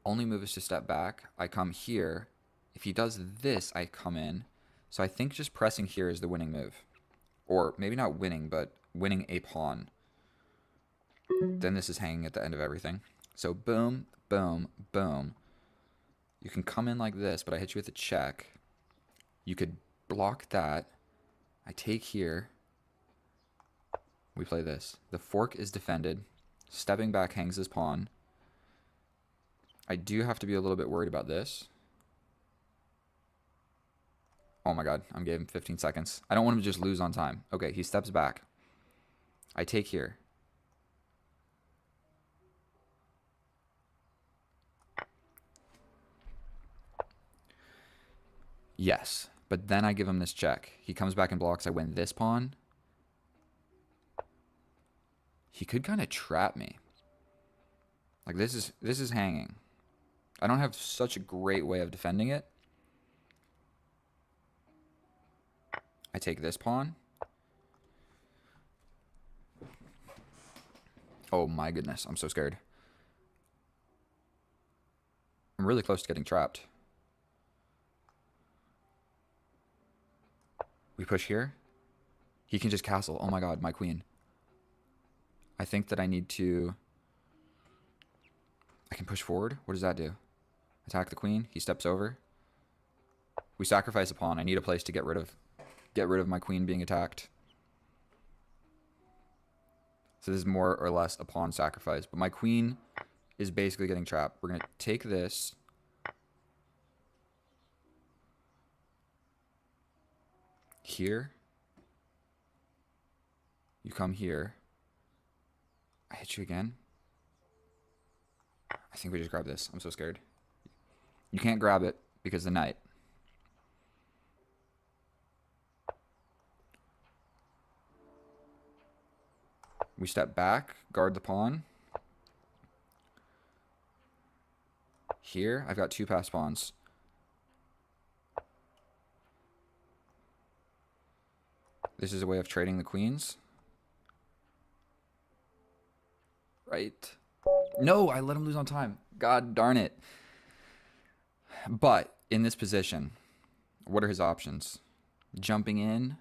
Only move is to step back. I come here. If he does this, I come in. So I think just pressing here is the winning move. Or maybe not winning, but winning a pawn. Then this is hanging at the end of everything. So boom, boom, boom. You can come in like this, but I hit you with a check. You could block that. I take here. We play this. The fork is defended. Stepping back hangs his pawn. I do have to be a little bit worried about this. Oh my god, I'm giving him 15 seconds. I don't want him to just lose on time. Okay, he steps back. I take here. Yes, but then I give him this check. He comes back and blocks. I win this pawn. He could kind of trap me. Like this is hanging. I don't have such a great way of defending it. I take this pawn. Oh my goodness, I'm so scared. I'm really close to getting trapped. We push here. He can just castle. Oh my god, my queen. I think that I need to... I can push forward. What does that do? Attack the queen. He steps over. We sacrifice a pawn. I need a place to get rid of my queen being attacked. So this is more or less a pawn sacrifice. But my queen is basically getting trapped. We're going to take this. Here. You come here. I hit you again. I think we just grab this. I'm so scared. You can't grab it because the knight. We step back, guard the pawn. Here, I've got two passed pawns. This is a way of trading the queens. Right. No, I let him lose on time. God darn it. But in this position, what are his options? Jumping in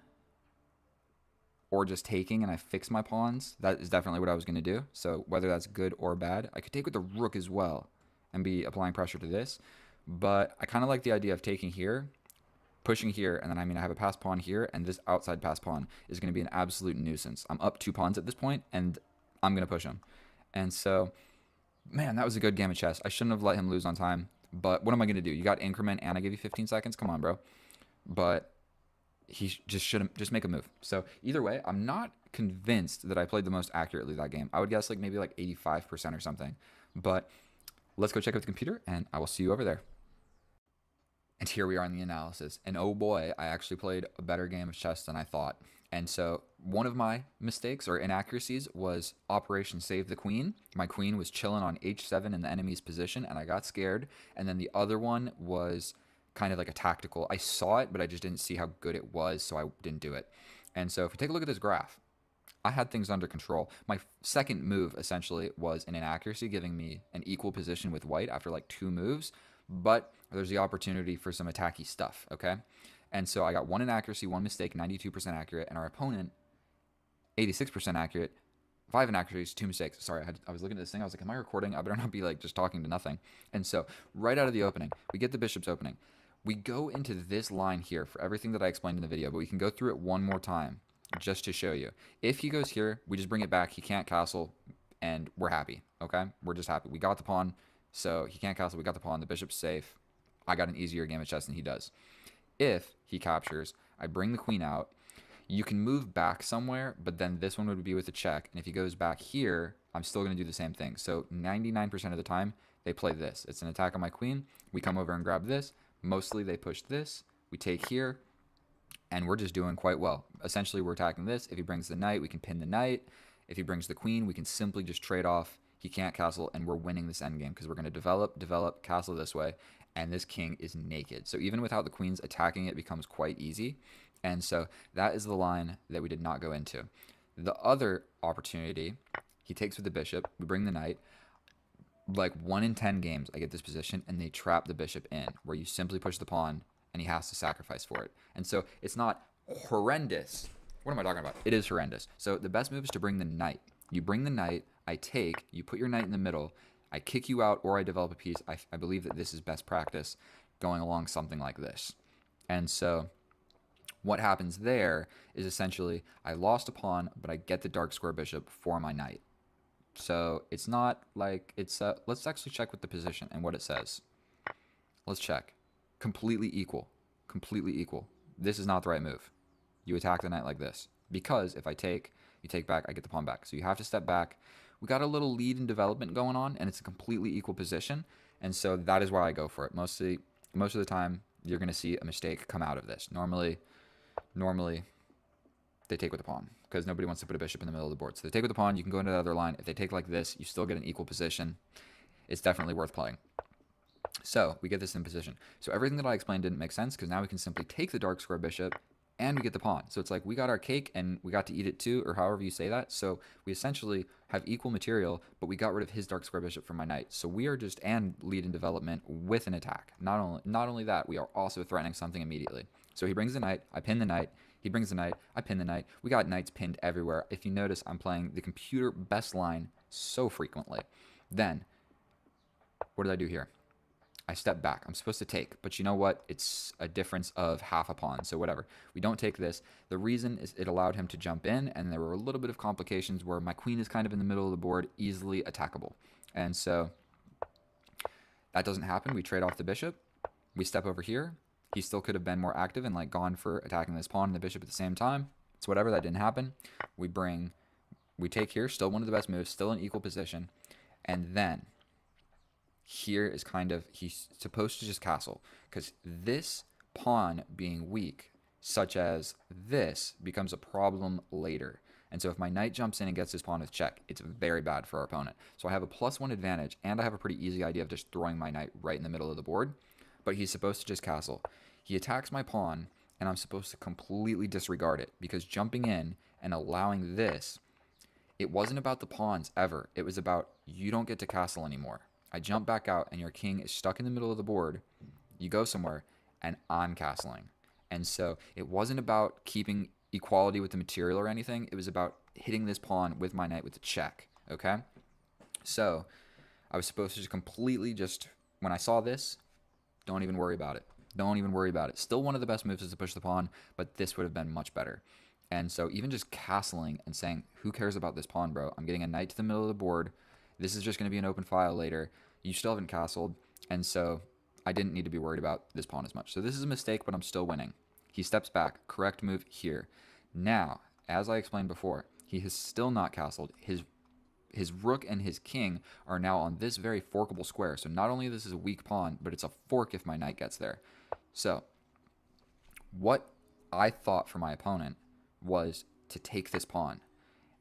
or just taking and I fix my pawns? That is definitely what I was going to do. So whether that's good or bad, I could take with the rook as well and be applying pressure to this. But I kind of like the idea of taking here, pushing here, and then I have a passed pawn here, and this outside passed pawn is going to be an absolute nuisance. I'm up 2 pawns at this point, and I'm going to push him. And so, man, that was a good game of chess. I shouldn't have let him lose on time. But what am I going to do? You got increment and I give you 15 seconds? Come on, bro. But he just shouldn't just make a move. So either way, I'm not convinced that I played the most accurately that game. I would guess like maybe like 85% or something. But let's go check out the computer and I will see you over there. And here we are in the analysis. And oh boy, I actually played a better game of chess than I thought. And so one of my mistakes or inaccuracies was Operation Save the Queen. My queen was chilling on h7 in the enemy's position, and I got scared. And then the other one was kind of like a tactical. I saw it, but I just didn't see how good it was, so I didn't do it. And so if we take a look at this graph, I had things under control. My second move, essentially, was an inaccuracy, giving me an equal position with white after like 2 moves. But there's the opportunity for some attacky stuff, okay? And so I got 1 inaccuracy, 1 mistake, 92% accurate, and our opponent, 86% accurate, 5 inaccuracies, 2 mistakes. Sorry, I was looking at this thing. I was like, am I recording? I better not be like just talking to nothing. And so right out of the opening, we get the bishop's opening. We go into this line here for everything that I explained in the video, but we can go through it one more time just to show you. If he goes here, we just bring it back. He can't castle, and we're happy, okay? We're just happy. We got the pawn, so he can't castle. We got the pawn. The bishop's safe. I got an easier game of chess than he does. If he captures, I bring the queen out. You can move back somewhere, but then this one would be with a check. And if he goes back here, I'm still going to do the same thing. So 99% of the time, they play this. It's an attack on my queen. We come over and grab this. Mostly they push this. We take here, and we're just doing quite well. Essentially, we're attacking this. If he brings the knight, we can pin the knight. If he brings the queen, we can simply just trade off. He can't castle, and we're winning this endgame because we're going to develop, castle this way, and this king is naked. So even without the queens, attacking it becomes quite easy. And so that is the line that we did not go into. The other opportunity, he takes with the bishop. We bring the knight. Like 1 in 10 games, I get this position, and they trap the bishop in, where you simply push the pawn, and he has to sacrifice for it. And so it's not horrendous. What am I talking about? It is horrendous. So the best move is to bring the knight. You bring the knight, I take, you put your knight in the middle, I kick you out, or I develop a piece. I believe that this is best practice going along something like this. And so what happens there is essentially I lost a pawn, but I get the dark square bishop for my knight. So it's not like it's, let's actually check with the position and what it says. Let's check. Completely equal. Completely equal. This is not the right move. You attack the knight like this. Because if I take, you take back, I get the pawn back. So you have to step back. We got a little lead in development going on, and it's a completely equal position. And so that is why I go for it. Most of the time, you're going to see a mistake come out of this. Normally, they take with the pawn because nobody wants to put a bishop in the middle of the board. So they take with the pawn, you can go into the other line. If they take like this, you still get an equal position. It's definitely worth playing. So we get this in position. So everything that I explained didn't make sense because now we can simply take the dark square bishop and we get the pawn. So it's like we got our cake and we got to eat it too, or however you say that. So we essentially have equal material, but we got rid of his dark square bishop from my knight. So we are just, and lead in development with an attack. Not only that, we are also threatening something immediately. So he brings the knight, I pin the knight. He brings the knight, I pin the knight. We got knights pinned everywhere. If you notice, I'm playing the computer best line so frequently. Then, what did I do here? I step back. I'm supposed to take, but you know what? It's a difference of half a pawn, so whatever. We don't take this. The reason is it allowed him to jump in, and there were a little bit of complications where my queen is kind of in the middle of the board, easily attackable. And so that doesn't happen. We trade off the bishop. We step over here. He still could have been more active and like gone for attacking this pawn and the bishop at the same time. It's whatever, that didn't happen. We take here, still one of the best moves, still in equal position. And then here is kind of, he's supposed to just castle because this pawn being weak, such as this, becomes a problem later. And so if my knight jumps in and gets his pawn with check, it's very bad for our opponent. So I have a +1 advantage, and I have a pretty easy idea of just throwing my knight right in the middle of the board. But he's supposed to just castle. He attacks my pawn, and I'm supposed to completely disregard it because jumping in and allowing this, it wasn't about the pawns ever. It was about you don't get to castle anymore. I jump back out, and your king is stuck in the middle of the board. You go somewhere, and I'm castling. And so it wasn't about keeping equality with the material or anything. It was about hitting this pawn with my knight with a check, okay? So I was supposed to just completely just, when I saw this, don't even worry about it. Don't even worry about it. Still one of the best moves is to push the pawn, but this would have been much better. And so even just castling and saying, who cares about this pawn, bro? I'm getting a knight to the middle of the board. This is just going to be an open file later. You still haven't castled. And so I didn't need to be worried about this pawn as much. So this is a mistake, but I'm still winning. He steps back. Correct move here. Now, as I explained before, he has still not castled. His rook and his king are now on this very forkable square. So not only this is a weak pawn, but it's a fork if my knight gets there. So what I thought for my opponent was to take this pawn.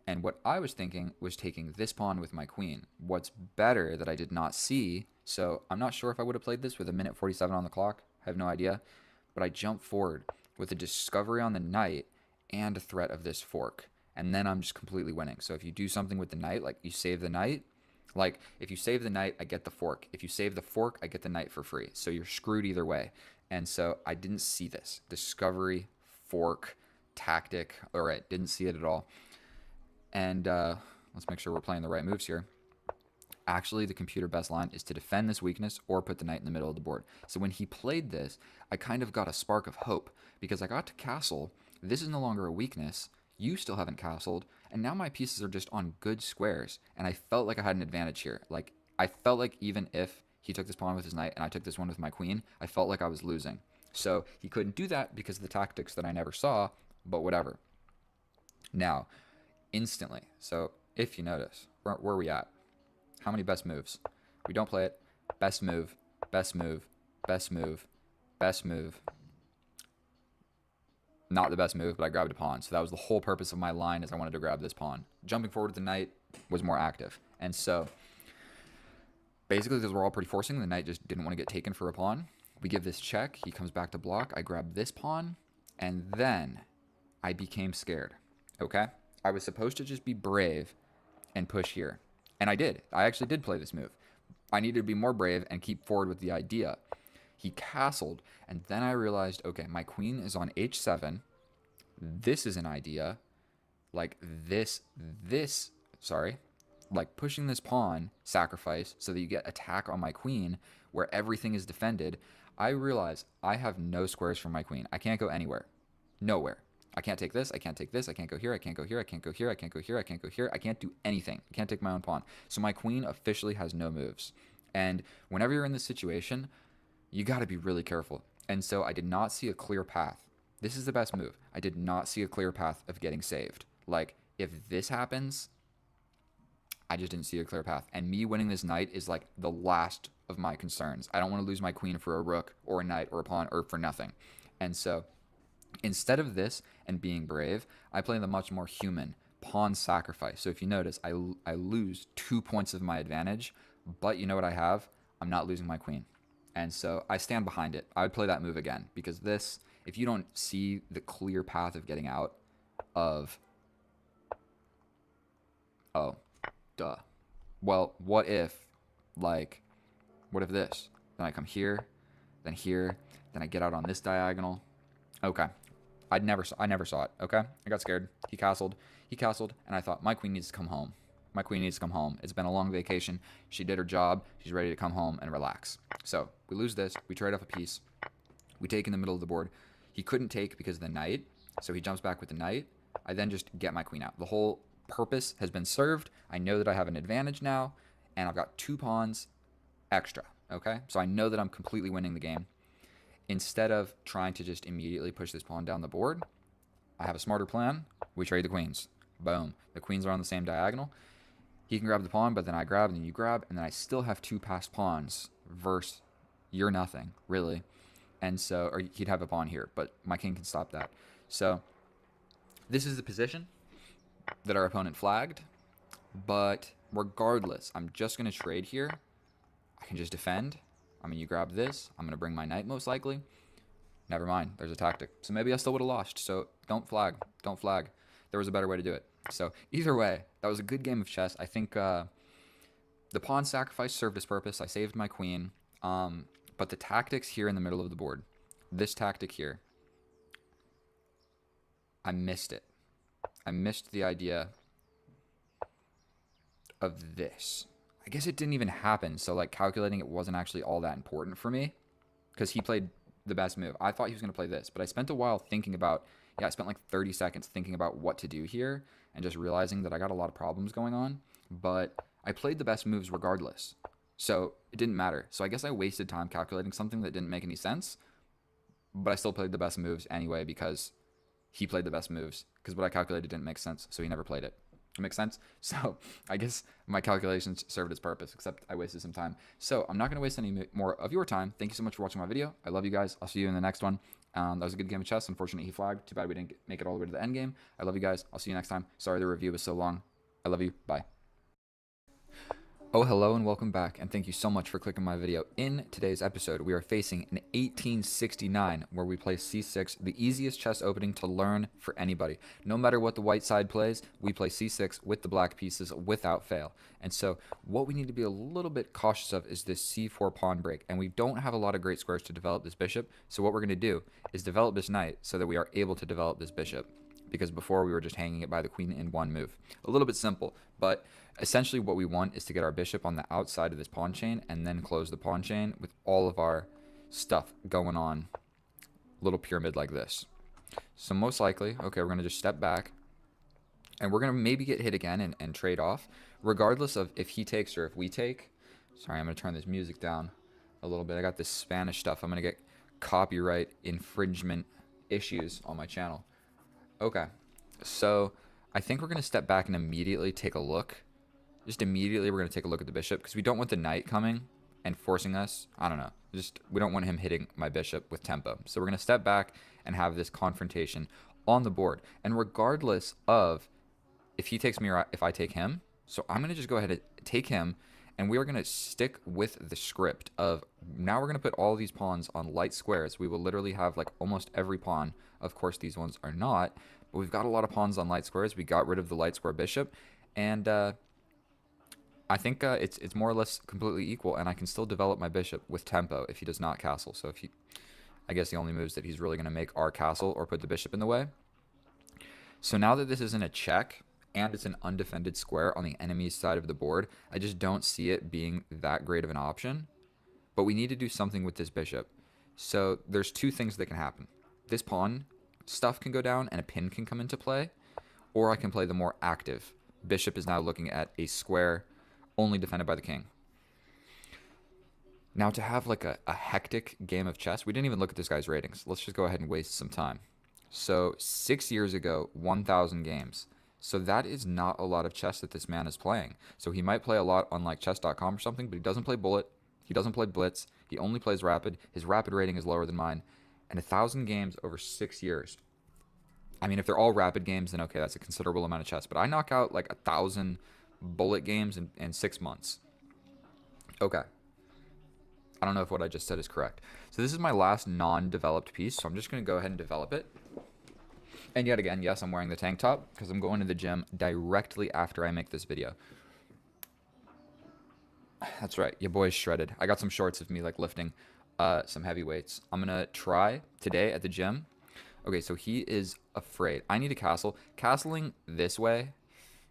And what I was thinking was taking this pawn with my queen. What's better that I did not see, so I'm not sure if I would have played this with 1:47 on the clock. I have no idea. But I jump forward with a discovery on the knight and a threat of this fork. And then I'm just completely winning. So if you do something with the knight, like you save the knight, like if you save the knight, I get the fork. If you save the fork, I get the knight for free. So you're screwed either way. And so I didn't see this. Discovery, fork, tactic. All right, didn't see it at all. And let's make sure we're playing the right moves here. Actually, the computer best line is to defend this weakness or put the knight in the middle of the board. So when he played this, I kind of got a spark of hope because I got to castle. This is no longer a weakness. You still haven't castled. And now my pieces are just on good squares. And I felt like I had an advantage here. Like I felt like even if he took this pawn with his knight and I took this one with my queen, I felt like I was losing. So he couldn't do that because of the tactics that I never saw, but whatever. Now, instantly. So if you notice, where are we at? How many best moves? We don't play it. Best move, best move, best move, best move. Not the best move, but I grabbed a pawn. So that was the whole purpose of my line, is I wanted to grab this pawn. Jumping forward with the knight was more active. And so basically, because we're all pretty forcing, the knight just didn't want to get taken for a pawn. We give this check. He comes back to block. I grab this pawn. And then I became scared. Okay? I was supposed to just be brave and push here. And I did. I actually did play this move. I needed to be more brave and keep forward with the idea. He castled, and then I realized, okay, my queen is on h7. This is an idea. Like like pushing this pawn, sacrifice, so that you get attack on my queen, where everything is defended. I realize I have no squares for my queen. I can't go anywhere. Nowhere. I can't take this, I can't take this, I can't go here, I can't go here, I can't go here, I can't go here, I can't go here, I can't do anything. I can't take my own pawn. So my queen officially has no moves. And whenever you're in this situation, you got to be really careful. And so I did not see a clear path. This is the best move. I did not see a clear path of getting saved. Like, if this happens, I just didn't see a clear path. And me winning this knight is like the last of my concerns. I don't want to lose my queen for a rook or a knight or a pawn or for nothing. And so instead of this and being brave, I play the much more human pawn sacrifice. So if you notice, I lose 2 points of my advantage, but you know what I have? I'm not losing my queen. And so I stand behind it. I would play that move again, because this, if you don't see the clear path of getting out of, oh, duh. Well, what if this? Then I come here, then I get out on this diagonal. Okay. I never saw it, okay? I got scared. He castled, and I thought, my queen needs to come home. My queen needs to come home. It's been a long vacation. She did her job. She's ready to come home and relax. So we lose this. We trade off a piece. We take in the middle of the board. He couldn't take because of the knight, so he jumps back with the knight. I then just get my queen out. The whole purpose has been served. I know that I have an advantage now, and I've got 2 pawns extra, okay? So I know that I'm completely winning the game. Instead of trying to just immediately push this pawn down the board, I have a smarter plan. We trade the queens. Boom. The queens are on the same diagonal. He can grab the pawn, but then I grab, and then you grab, and then I still have 2 passed pawns versus you're nothing, really. And so, or he'd have a pawn here, but my king can stop that. So this is the position that our opponent flagged, but regardless, I'm just going to trade here. I can just defend. I mean, you grab this. I'm going to bring my knight most likely. Never mind. There's a tactic. So maybe I still would have lost. So don't flag. Don't flag. There was a better way to do it. So either way, that was a good game of chess. I think the pawn sacrifice served its purpose. I saved my queen. But the tactics here in the middle of the board, this tactic here, I missed it. I missed the idea of this. I guess it didn't even happen. So like calculating it wasn't actually all that important for me, because he played the best move. I thought he was going to play this, but I spent a while thinking about, I spent like 30 seconds thinking about what to do here and just realizing that I got a lot of problems going on, but I played the best moves regardless. So it didn't matter. So I guess I wasted time calculating something that didn't make any sense, but I still played the best moves anyway because he played the best moves, because what I calculated didn't make sense, so he never played it. It makes sense? So I guess my calculations served its purpose, except I wasted some time. So I'm not going to waste any more of your time. Thank you so much for watching my video. I love you guys. I'll see you in the next one. That was a good game of chess. Unfortunately, he flagged. Too bad we didn't make it all the way to the end game. I love you guys. I'll see you next time. Sorry the review was so long. I love you. Bye. Oh, hello and welcome back, and thank you so much for clicking my video. In today's episode, we are facing an 1869 where we play c6, the easiest chess opening to learn for anybody. No matter what the white side plays, we play c6 with the black pieces without fail. And so what we need to be a little bit cautious of is this c4 pawn break, and we don't have a lot of great squares to develop this bishop, so what we're going to do is develop this knight so that we are able to develop this bishop, because before we were just hanging it by the queen in one move. A little bit simple, but essentially what we want is to get our bishop on the outside of this pawn chain and then close the pawn chain with all of our stuff going on, little pyramid like this. So most likely, okay, we're going to just step back, and we're going to maybe get hit again and trade off, regardless of if he takes or if we take. Sorry, I'm going to turn this music down a little bit. I got this Spanish stuff. I'm going to get copyright infringement issues on my channel. Okay, so I think we're going to step back and immediately take a look. Just immediately we're going to take a look at the bishop, because we don't want the knight coming and forcing us. I don't know. Just we don't want him hitting my bishop with tempo. So we're going to step back and have this confrontation on the board. And regardless of if he takes me or if I take him, so I'm going to just go ahead and take him, and we are going to stick with the script of now we're going to put all these pawns on light squares. We will literally have like almost every pawn. Of course, these ones are not, but we've got a lot of pawns on light squares. We got rid of the light square bishop, and I think it's more or less completely equal, and I can still develop my bishop with tempo if he does not castle. So if he, I guess the only moves that he's really going to make are castle or put the bishop in the way. So now that this isn't a check, and it's an undefended square on the enemy's side of the board, I just don't see it being that great of an option. But we need to do something with this bishop. So there's two things that can happen. This pawn stuff can go down and a pin can come into play, or I can play the more active. Bishop is now looking at a square only defended by the king. Now to have like a hectic game of chess, we didn't even look at this guy's ratings. Let's just go ahead and waste some time. So 6 years ago, 1,000 games. So that is not a lot of chess that this man is playing. So he might play a lot on like chess.com or something, but he doesn't play bullet. He doesn't play blitz. He only plays rapid. His rapid rating is lower than mine. And 1,000 games over 6 years. I mean, if they're all rapid games, then okay, that's a considerable amount of chess. But I knock out like 1,000 bullet games in 6 months. Okay. I don't know if what I just said is correct. So this is my last non-developed piece. So I'm just going to go ahead and develop it. And yet again, yes, I'm wearing the tank top because I'm going to the gym directly after I make this video. That's right. Your boy's shredded. I got some shorts of me like lifting some heavy weights. I'm going to try today at the gym. Okay, so he is afraid. I need a castle. Castling this way,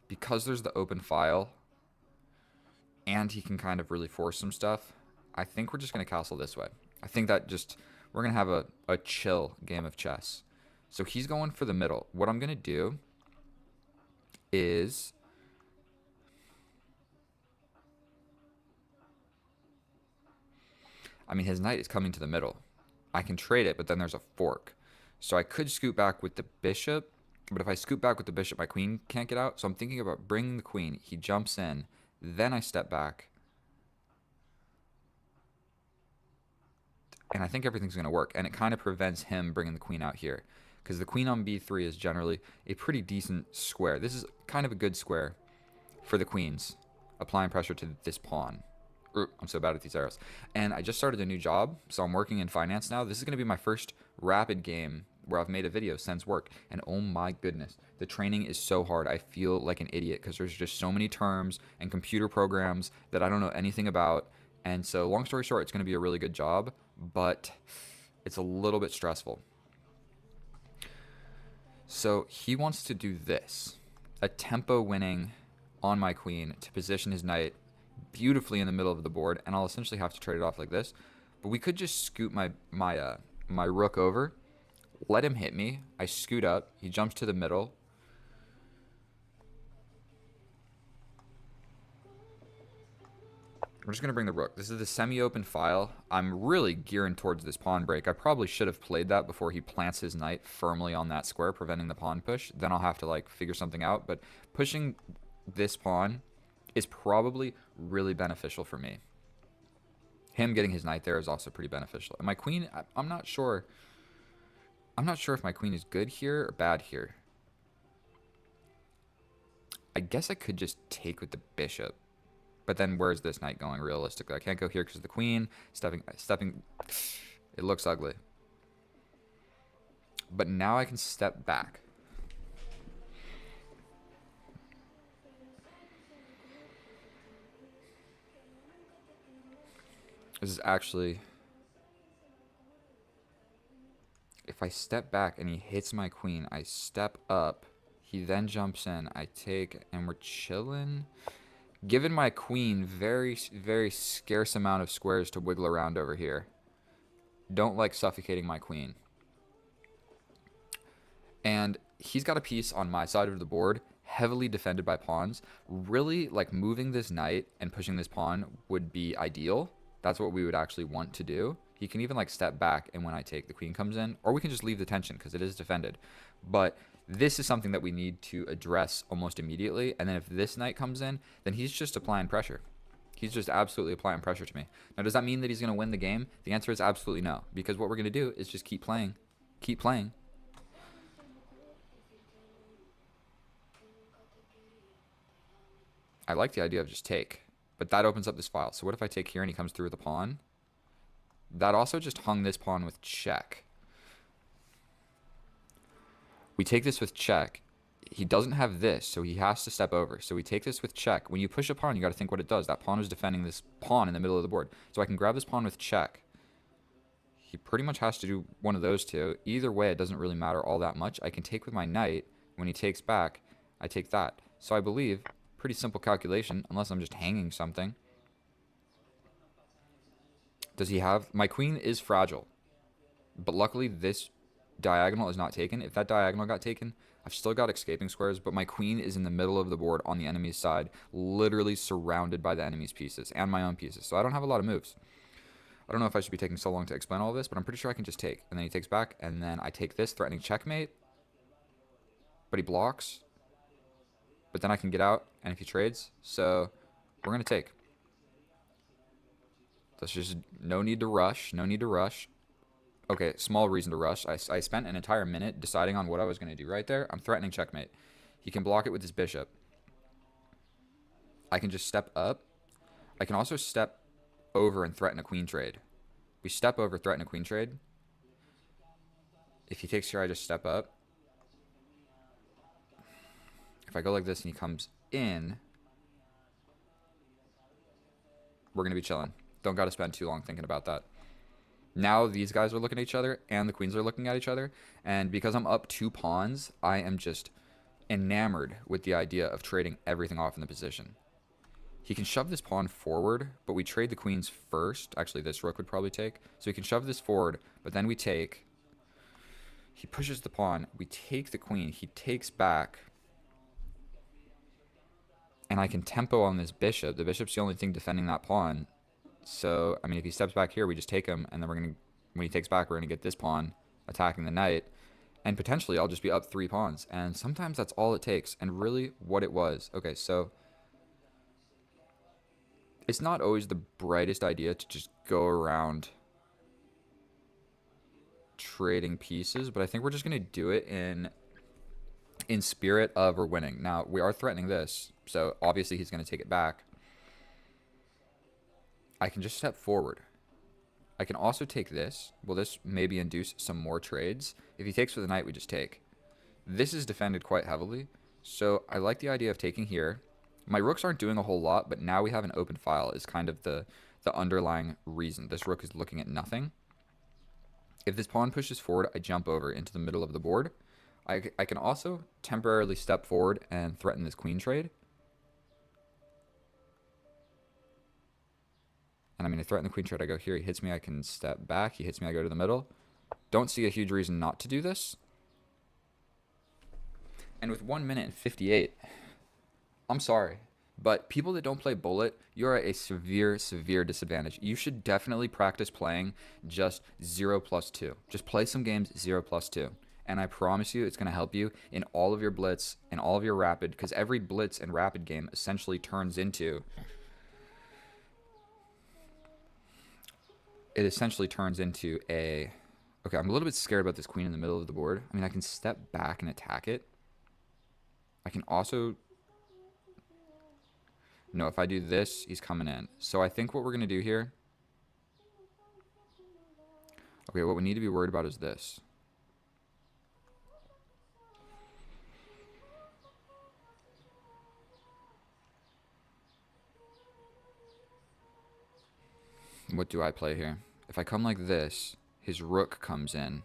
because there's the open file, and he can kind of really force some stuff, I think we're just going to castle this way. I think that just, we're going to have a chill game of chess. So he's going for the middle. What I'm going to do is I mean, his knight is coming to the middle. I can trade it, but then there's a fork. So I could scoot back with the bishop, but if I scoot back with the bishop, my queen can't get out. So I'm thinking about bringing the queen. He jumps in. Then I step back. And I think everything's going to work. And it kind of prevents him bringing the queen out here, because the queen on b3 is generally a pretty decent square. This is kind of a good square for the queens, applying pressure to this pawn. I'm so bad at these arrows. And I just started a new job, so I'm working in finance now. This is going to be my first rapid game where I've made a video since work. And oh my goodness, the training is so hard. I feel like an idiot because there's just so many terms and computer programs that I don't know anything about. And so long story short, it's going to be a really good job, but it's a little bit stressful. So he wants to do this, a tempo winning on my queen to position his knight beautifully in the middle of the board, and I'll essentially have to trade it off like this. But we could just scoot my rook over, let him hit me. I scoot up. He jumps to the middle. We're just going to bring the rook. This is the semi-open file. I'm really gearing towards this pawn break. I probably should have played that before he plants his knight firmly on that square, preventing the pawn push. Then I'll have to like figure something out. But pushing this pawn is probably really beneficial for me. Him getting his knight there is also pretty beneficial. And my queen, I'm not sure. I'm not sure if my queen is good here or bad here. I guess I could just take with the bishop. But then where's this knight going realistically? I can't go here because of the queen. Stepping. It looks ugly. But now I can step back. This is actually, if I step back and he hits my queen, I step up, he then jumps in, I take, and we're chilling. Given my queen very, very scarce amount of squares to wiggle around over here. Don't like suffocating my queen. And he's got a piece on my side of the board, heavily defended by pawns. Really, like, moving this knight and pushing this pawn would be ideal. That's what we would actually want to do. He can even like step back, and when I take, the queen comes in, or we can just leave the tension because it is defended. But this is something that we need to address almost immediately. And then if this knight comes in, then he's just applying pressure. He's just absolutely applying pressure to me. Now, does that mean that he's going to win the game? The answer is absolutely no, because what we're going to do is just keep playing. Keep playing. I like the idea of just take, but that opens up this file. So what if I take here and he comes through with a pawn? That also just hung this pawn with check. We take this with check. He doesn't have this, so he has to step over. So we take this with check. When you push a pawn, you got to think what it does. That pawn is defending this pawn in the middle of the board. So I can grab this pawn with check. He pretty much has to do one of those two. Either way, it doesn't really matter all that much. I can take with my knight. When he takes back, I take that. So I believe, pretty simple calculation, unless I'm just hanging something. Does he have... My queen is fragile. But luckily, this diagonal is not taken. If that diagonal got taken, I've still got escaping squares, but my queen is in the middle of the board on the enemy's side, literally surrounded by the enemy's pieces and my own pieces. So I don't have a lot of moves. I don't know if I should be taking so long to explain all this, but I'm pretty sure I can just take. And then he takes back, and then I take this, threatening checkmate. But he blocks. But then I can get out, and if he trades, so we're going to take. That's just no need to rush, no need to rush. Okay, small reason to rush. I spent an entire minute deciding on what I was going to do right there. I'm threatening checkmate. He can block it with his bishop. I can just step up. I can also step over and threaten a queen trade. We step over, threaten a queen trade. If he takes here, I just step up. If I go like this and he comes in, we're going to be chilling. Don't got to spend too long thinking about that. Now these guys are looking at each other and the queens are looking at each other. And because I'm up 2 pawns, I am just enamored with the idea of trading everything off in the position. He can shove this pawn forward, but we trade the queens first. Actually, this rook would probably take. So he can shove this forward, but then we take. He pushes the pawn. We take the queen. He takes back. And I can tempo on this bishop. The bishop's the only thing defending that pawn. So, I mean, if he steps back here, we just take him, and then we're going to, when he takes back, we're going to get this pawn attacking the knight, and potentially I'll just be up 3 pawns, and sometimes that's all it takes, and really what it was. Okay, so it's not always the brightest idea to just go around trading pieces, but I think we're just going to do it in spirit of we're winning. Now, we are threatening this, so obviously he's going to take it back. I can just step forward. I can also take this. Will this maybe induce some more trades? If he takes with the knight, we just take. This is defended quite heavily, so I like the idea of taking here. My rooks aren't doing a whole lot, but now we have an open file is kind of the underlying reason. This rook is looking at nothing. If this pawn pushes forward, I jump over into the middle of the board. I can also temporarily step forward and threaten this queen trade. And I mean, to threaten the queen trade, I go here. He hits me, I can step back. He hits me, I go to the middle. Don't see a huge reason not to do this. And with 1 minute and 58, I'm sorry, but people that don't play bullet, you're at a severe, severe disadvantage. You should definitely practice playing just 0+2. Just play some games 0+2. And I promise you it's going to help you in all of your blitz and all of your rapid, because every blitz and rapid game essentially turns into... It essentially turns into a... Okay, I'm a little bit scared about this queen in the middle of the board. I mean, I can step back and attack it. I can also... No, if I do this, he's coming in. So I think what we're going to do here... Okay, what we need to be worried about is this. What do I play here? If I come like this, his rook comes in.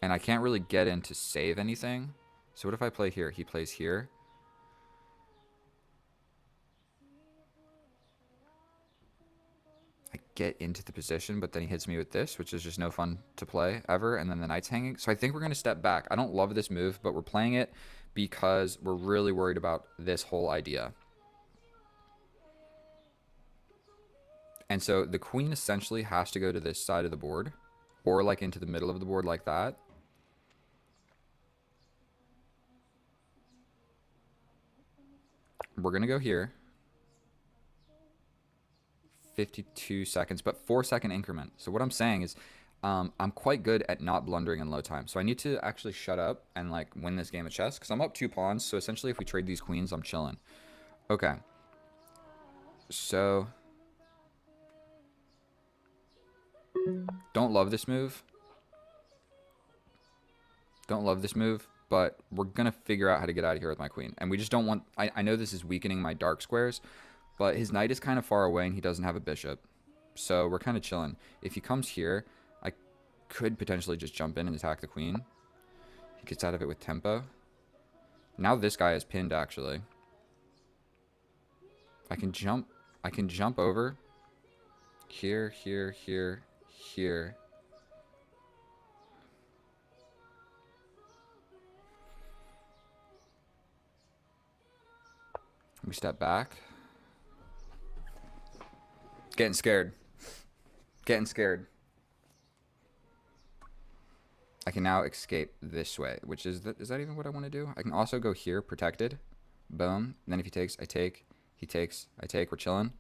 And I can't really get in to save anything. So what if I play here? He plays here. I get into the position, but then he hits me with this, which is just no fun to play ever. And then the knight's hanging. So I think we're going to step back. I don't love this move, but we're playing it because we're really worried about this whole idea. And so the queen essentially has to go to this side of the board, or like into the middle of the board like that. We're going to go here. 52 seconds, but 4-second increment. So what I'm saying is I'm quite good at not blundering in low time. So I need to actually shut up and like win this game of chess because I'm up 2 pawns. So essentially if we trade these queens, I'm chilling. Okay. So don't love this move. Don't love this move, but we're going to figure out how to get out of here with my queen. And we just don't want... I know this is weakening my dark squares, but his knight is kind of far away and he doesn't have a bishop. So we're kind of chilling. If he comes here, I could potentially just jump in and attack the queen. He gets out of it with tempo. Now this guy is pinned, actually. I can jump over. Here, here, here, here. We step back. Getting scared. Getting scared. I can now escape this way, which is that even what I want to do? I can also go here, protected. Boom. And then if he takes, I take. He takes, I take. We're chilling.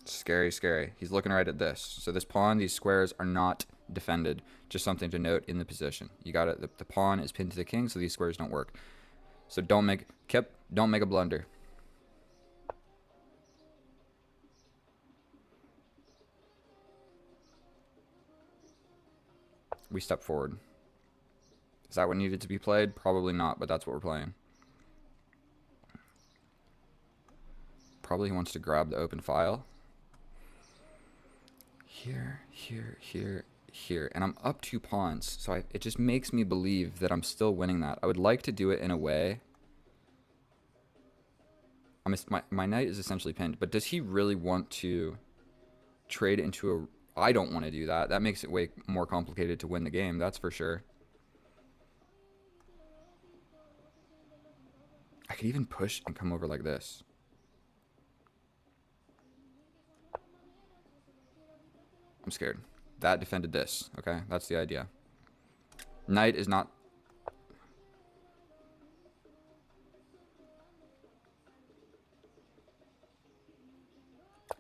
Scary, scary. He's looking right at this. So this pawn, these squares are not defended. Just something to note in the position. You got it. The pawn is pinned to the king, so these squares don't work. So don't make a blunder. We step forward. Is that what needed to be played? Probably not, but that's what we're playing. Probably he wants to grab the open file. Here, here, here, here. And I'm up 2 pawns, so it just makes me believe that I'm still winning that. I would like to do it in a way. My knight is essentially pinned, but does he really want to trade into a... I don't want to do that. That makes it way more complicated to win the game, that's for sure. I could even push and come over like this. I'm scared. That defended this. Okay, that's the idea. Knight is not...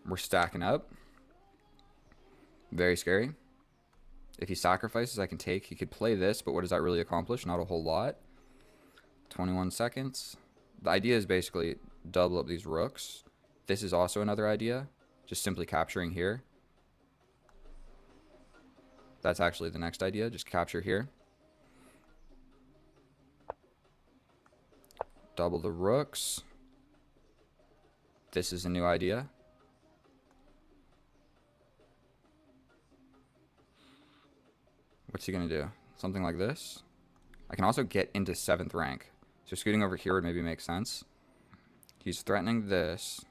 We're stacking up. Very scary. If he sacrifices, I can take. He could play this, but what does that really accomplish? Not a whole lot. 21 seconds. The idea is basically double up these rooks. This is also another idea. Just simply capturing here. That's actually the next idea. Just capture here. Double the rooks. This is a new idea. What's he going to do? Something like this. I can also get into 7th rank. So scooting over here would maybe make sense. He's threatening this.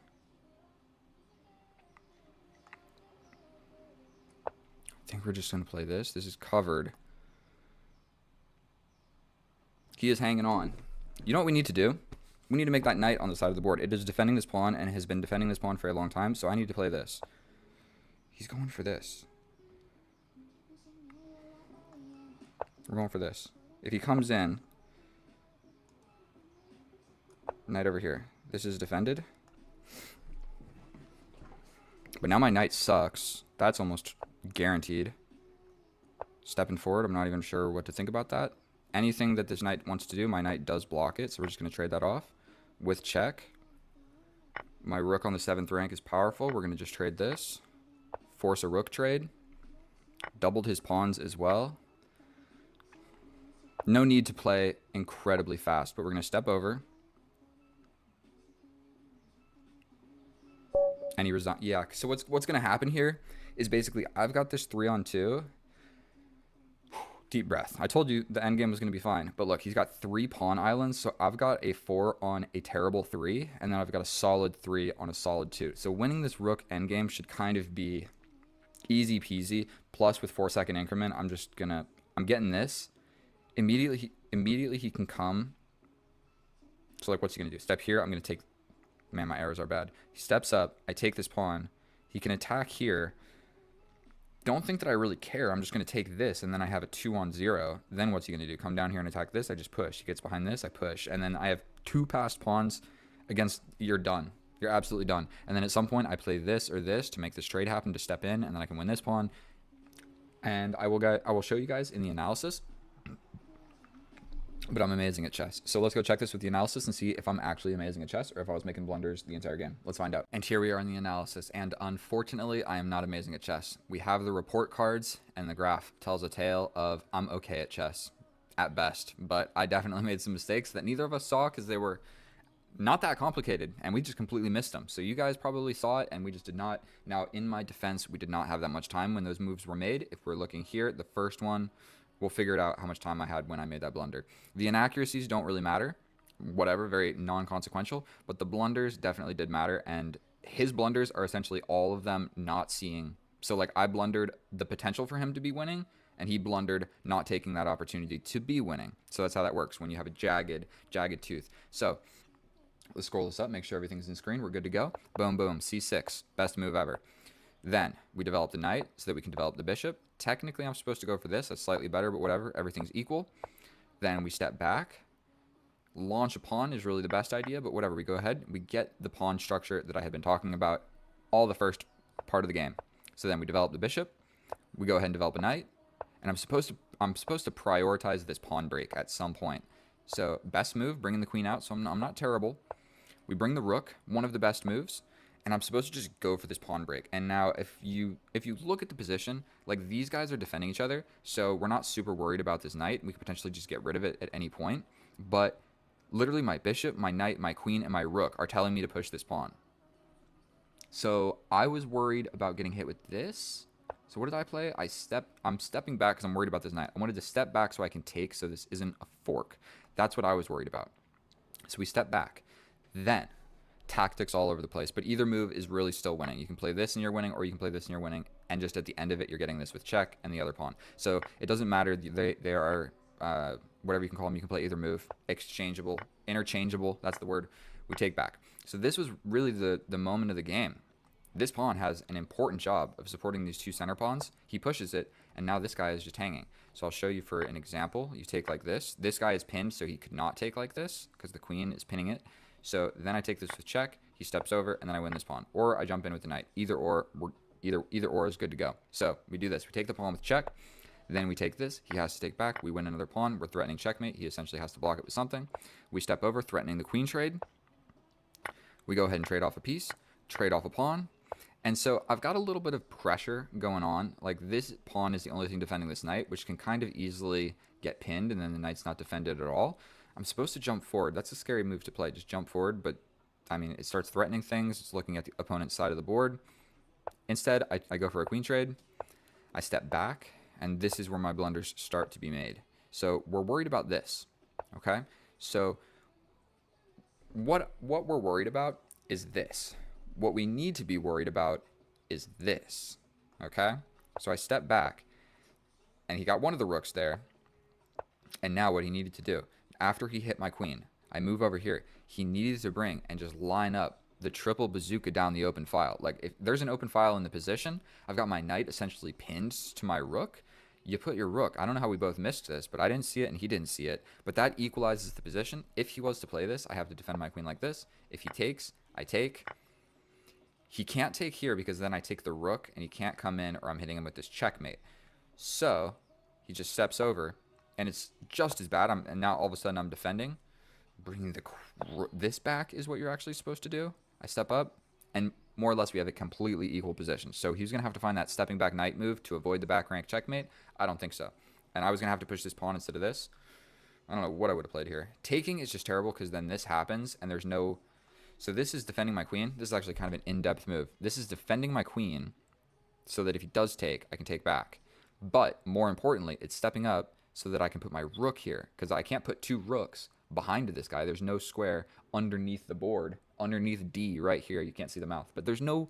I think we're just going to play this. This is covered. He is hanging on. You know what we need to do? We need to make that knight on the side of the board. It is defending this pawn and has been defending this pawn for a long time, so I need to play this. He's going for this. We're going for this. If he comes in, knight over here. This is defended. But now my knight sucks. That's almost guaranteed. Stepping forward, I'm not even sure what to think about that. Anything that this knight wants to do, my knight does block it, so we're just going to trade that off. With check. My rook on the 7th rank is powerful. We're going to just trade this. Force a rook trade. Doubled his pawns as well. No need to play incredibly fast, but we're going to step over. And he resigns. Yeah, so what's going to happen here is basically I've got this 3-on-2. Deep breath. I told you the endgame was going to be fine. But look, he's got 3 pawn islands. So I've got a 4 on a terrible 3. And then I've got a solid 3 on a solid 2. So winning this rook endgame should kind of be easy peasy. Plus with 4-second increment, I'm getting this. Immediately he can come. So like, what's he going to do? Step here. I'm going to take... Man, my arrows are bad. He steps up. I take this pawn. He can attack here. don't think that I really care. I'm just going to take this, and then I have a 2 on 0. Then what's he going to do? Come down here and attack this? I just push. He gets behind this, I push. And then I have 2 passed pawns against... You're done. You're absolutely done. And then at some point, I play this or this to make this trade happen, to step in, and then I can win this pawn. And I will show you guys in the analysis. But I'm amazing at chess. So let's go check this with the analysis and see if I'm actually amazing at chess or if I was making blunders the entire game. Let's find out. And here we are in the analysis. And unfortunately, I am not amazing at chess. We have the report cards, and the graph tells a tale of I'm okay at chess at best. But I definitely made some mistakes that neither of us saw because they were not that complicated, and we just completely missed them. So you guys probably saw it, and we just did not. Now, in my defense, we did not have that much time when those moves were made. If we're looking here, the first one, we'll figure it out how much time I had when I made that blunder. The inaccuracies don't really matter. Whatever, very non-consequential. But the blunders definitely did matter, and his blunders are essentially all of them not seeing. So, like, I blundered the potential for him to be winning, and he blundered not taking that opportunity to be winning. So that's how that works when you have a jagged tooth. So let's scroll this up, make sure everything's in screen. We're good to go. Boom, boom, c6, best move ever. Then we develop the knight so that we can develop the bishop. Technically, I'm supposed to go for this. That's slightly better, but whatever. Everything's equal. Then we step back. Launch a pawn is really the best idea, but whatever. We go ahead. We get the pawn structure that I had been talking about all the first part of the game. So then we develop the bishop. We go ahead and develop a knight. And I'm supposed to prioritize this pawn break at some point. So best move, bringing the queen out. So I'm not terrible. We bring the rook, one of the best moves. And I'm supposed to just go for this pawn break. And now if you look at the position, like these guys are defending each other, so we're not super worried about this knight. We could potentially just get rid of it at any point. But literally my bishop, my knight, my queen, and my rook are telling me to push this pawn. So I was worried about getting hit with this. So what did I play? I'm stepping back because I'm worried about this knight. I wanted to step back so I can take, so this isn't a fork. That's what I was worried about. So we step back. Then tactics all over the place, but either move is really still winning. You can play this and you're winning, or you can play this and you're winning, and just at the end of it, you're getting this with check and the other pawn. So it doesn't matter. They are whatever you can call them. You can play either move, exchangeable, interchangeable. That's the word. We take back. So this was really the moment of the game. This pawn has an important job of supporting these two center pawns. He pushes it, and now this guy is just hanging. So I'll show you for an example. You take like this. This guy is pinned, so he could not take like this because the queen is pinning it. So then I take this with check, he steps over, and then I win this pawn. Or I jump in with the knight. Either or is good to go. So we do this. We take the pawn with check, then we take this. He has to take back. We win another pawn. We're threatening checkmate. He essentially has to block it with something. We step over, threatening the queen trade. We go ahead and trade off a piece, trade off a pawn. And so I've got a little bit of pressure going on. Like this pawn is the only thing defending this knight, which can kind of easily get pinned, and then the knight's not defended at all. I'm supposed to jump forward. That's a scary move to play. Just jump forward, but I mean, it starts threatening things. It's looking at the opponent's side of the board. Instead, I go for a queen trade. I step back, and this is where my blunders start to be made. So we're worried about this, okay? So what we're worried about is this. What we need to be worried about is this, okay? So I step back, and he got one of the rooks there, and now what he needed to do, after he hit my queen, I move over here. He needed to bring and just line up the triple bazooka down the open file. Like, if there's an open file in the position, I've got my knight essentially pinned to my rook. You put your rook. I don't know how we both missed this, but I didn't see it and he didn't see it. But that equalizes the position. If he was to play this, I have to defend my queen like this. If he takes, I take. He can't take here because then I take the rook and he can't come in, or I'm hitting him with this checkmate. So he just steps over. And it's just as bad. And now all of a sudden I'm defending. Bringing this back is what you're actually supposed to do. I step up, and more or less we have a completely equal position. So he's going to have to find that stepping back knight move to avoid the back rank checkmate. I don't think so. And I was going to have to push this pawn instead of this. I don't know what I would have played here. Taking is just terrible because then this happens, and there's no... So this is defending my queen. This is actually kind of an in-depth move. This is defending my queen so that if he does take, I can take back. But more importantly, it's stepping up so that I can put my rook here, because I can't put two rooks behind this guy. There's no square underneath the board, underneath D right here. You can't see the mouth, but there's no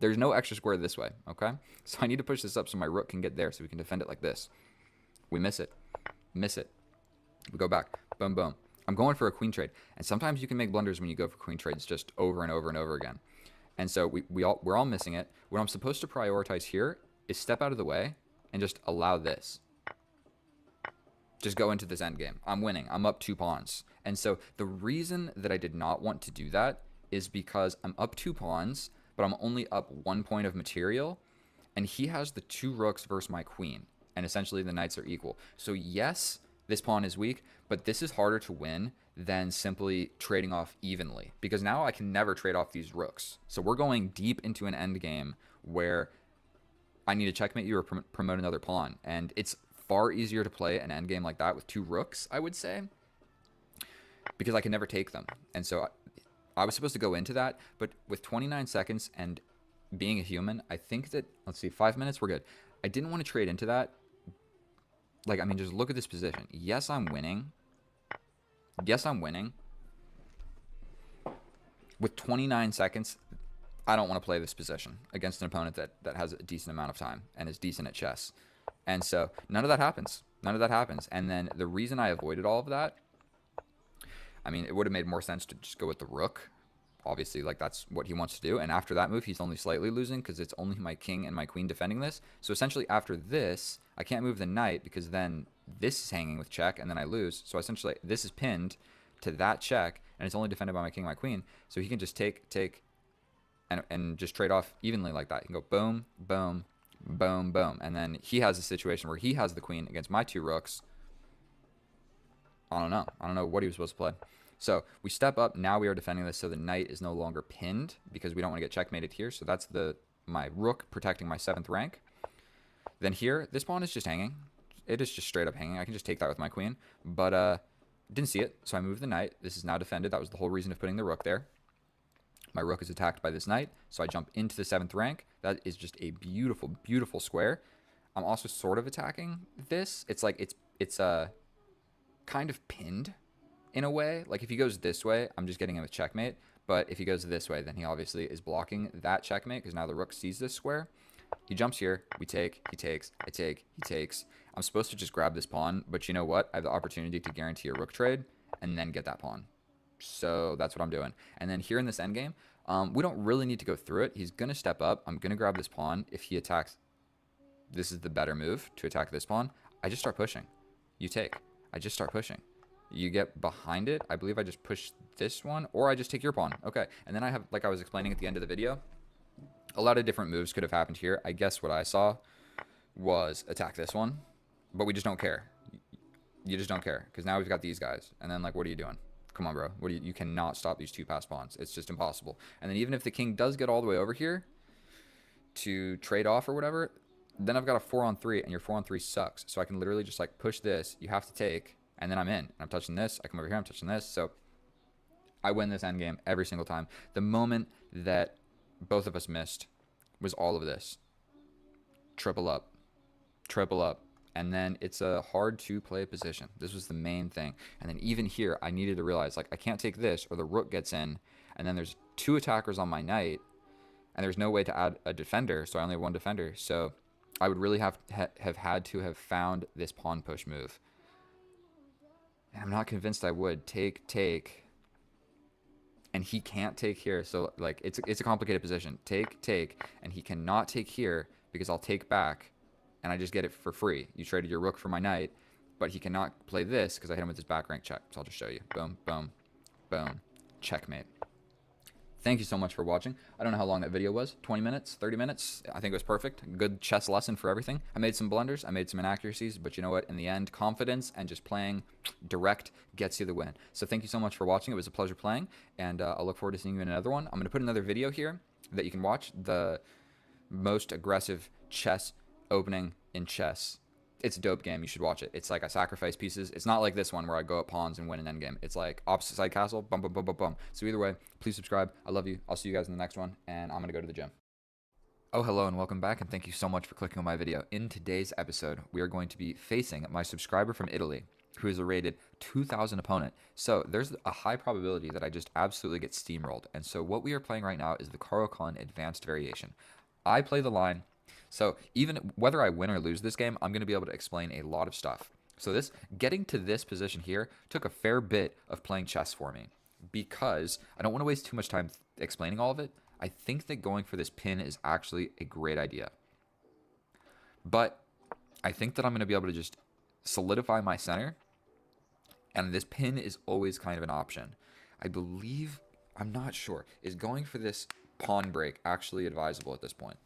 extra square this way, okay? So I need to push this up so my rook can get there so we can defend it like this. We miss it. Miss it. We go back. Boom, boom. I'm going for a queen trade, and sometimes you can make blunders when you go for queen trades just over and over and over again. And so we're all missing it. What I'm supposed to prioritize here is step out of the way and just allow this. Just go into this endgame. I'm winning. I'm up 2 pawns. And so the reason that I did not want to do that is because I'm up 2 pawns, but I'm only up 1 point of material, and he has the 2 rooks versus my queen, and essentially the knights are equal. So yes, this pawn is weak, but this is harder to win than simply trading off evenly, because now I can never trade off these rooks. So we're going deep into an endgame where I need to checkmate you or promote another pawn, and it's far easier to play an endgame like that with 2 rooks, I would say, because I can never take them. And so I was supposed to go into that, but with 29 seconds and being a human, I think that, let's see, 5 minutes, we're good. I didn't want to trade into that. Like, I mean, just look at this position. Yes, I'm winning. Yes, I'm winning. With 29 seconds, I don't want to play this position against an opponent that has a decent amount of time and is decent at chess. And so none of that happens. None of that happens. And then the reason I avoided all of that, I mean, it would have made more sense to just go with the rook. Obviously, like, that's what he wants to do. And after that move, he's only slightly losing because it's only my king and my queen defending this. So essentially after this, I can't move the knight because then this is hanging with check and then I lose. So essentially this is pinned to that check and it's only defended by my king and my queen. So he can just take, and just trade off evenly like that. You can go boom, boom, boom, boom. And then he has a situation where he has the queen against my 2 rooks. I don't know what he was supposed to play. So we step up. Now we are defending this, so the knight is no longer pinned because we don't want to get checkmated here. So that's my rook protecting my 7th rank. Then here, this pawn is just hanging. It is just straight up hanging. I can just take that with my queen, but didn't see it, so I moved the knight. This is now defended. That was the whole reason of putting the rook there. My rook is attacked by this knight, so I jump into the 7th rank. That is just a beautiful, beautiful square. I'm also sort of attacking this. It's like it's kind of pinned in a way. Like if he goes this way, I'm just getting him with checkmate. But if he goes this way, then he obviously is blocking that checkmate because now the rook sees this square. He jumps here. We take. He takes. I take. He takes. I'm supposed to just grab this pawn, but you know what? I have the opportunity to guarantee a rook trade and then get that pawn. So that's what I'm doing. And then here in this endgame, we don't really need to go through it. He's going to step up. I'm going to grab this pawn. If he attacks, this is the better move to attack this pawn. I just start pushing. You take. I just start pushing. You get behind it. I believe I just push this one, or I just take your pawn. Okay. And then I have, like I was explaining at the end of the video, a lot of different moves could have happened here. I guess what I saw was attack this one, but we just don't care. You just don't care because now we've got these guys. And then, like, what are you doing? Come on, bro. You cannot stop these 2 passed pawns. It's just impossible. And then even if the king does get all the way over here to trade off or whatever, then I've got a 4-on-3, and your 4-on-3 sucks. So I can literally just, like, push this. You have to take, and then I'm in. I'm touching this. I come over here. I'm touching this. So I win this endgame every single time. The moment that both of us missed was all of this. Triple up. Triple up. And then it's a hard to play position. This was the main thing. And then even here, I needed to realize, like, I can't take this or the rook gets in. And then there's 2 attackers on my knight. And there's no way to add a defender. So I only have 1 defender. So I would really have had to have found this pawn push move. And I'm not convinced I would. Take. And he can't take here. So, like, it's a complicated position. Take. And he cannot take here because I'll take back. And I just get it for free. You traded your rook for my knight, but he cannot play this because I hit him with his back rank check. So I'll just show you. Boom, boom, boom. Checkmate. Thank you so much for watching. I don't know how long that video was. 20 minutes? 30 minutes? I think it was perfect. Good chess lesson for everything. I made some blunders. I made some inaccuracies. But you know what? In the end, confidence and just playing direct gets you the win. So thank you so much for watching. It was a pleasure playing. And I'll look forward to seeing you in another one. I'm going to put another video here that you can watch. The most aggressive chess opening in chess. It's a dope game. You should watch it. It's like I sacrifice pieces. It's not like this one where I go up pawns and win an endgame. It's like opposite side castle, bum, bum, bum, bum, bum. So either way, please subscribe. I love you. I'll see you guys in the next one, and I'm going to go to the gym. Oh, hello, and welcome back, and thank you so much for clicking on my video. In today's episode, we are going to be facing my subscriber from Italy, who is a rated 2,000 opponent. So there's a high probability that I just absolutely get steamrolled. And so what we are playing right now is the Caro-Kann advanced variation. I play the line. So even whether I win or lose this game, I'm going to be able to explain a lot of stuff. So getting to this position here took a fair bit of playing chess for me because I don't want to waste too much time explaining all of it. I think that going for this pin is actually a great idea. But I think that I'm going to be able to just solidify my center. And this pin is always kind of an option. I believe, I'm not sure, is going for this pawn break actually advisable at this point?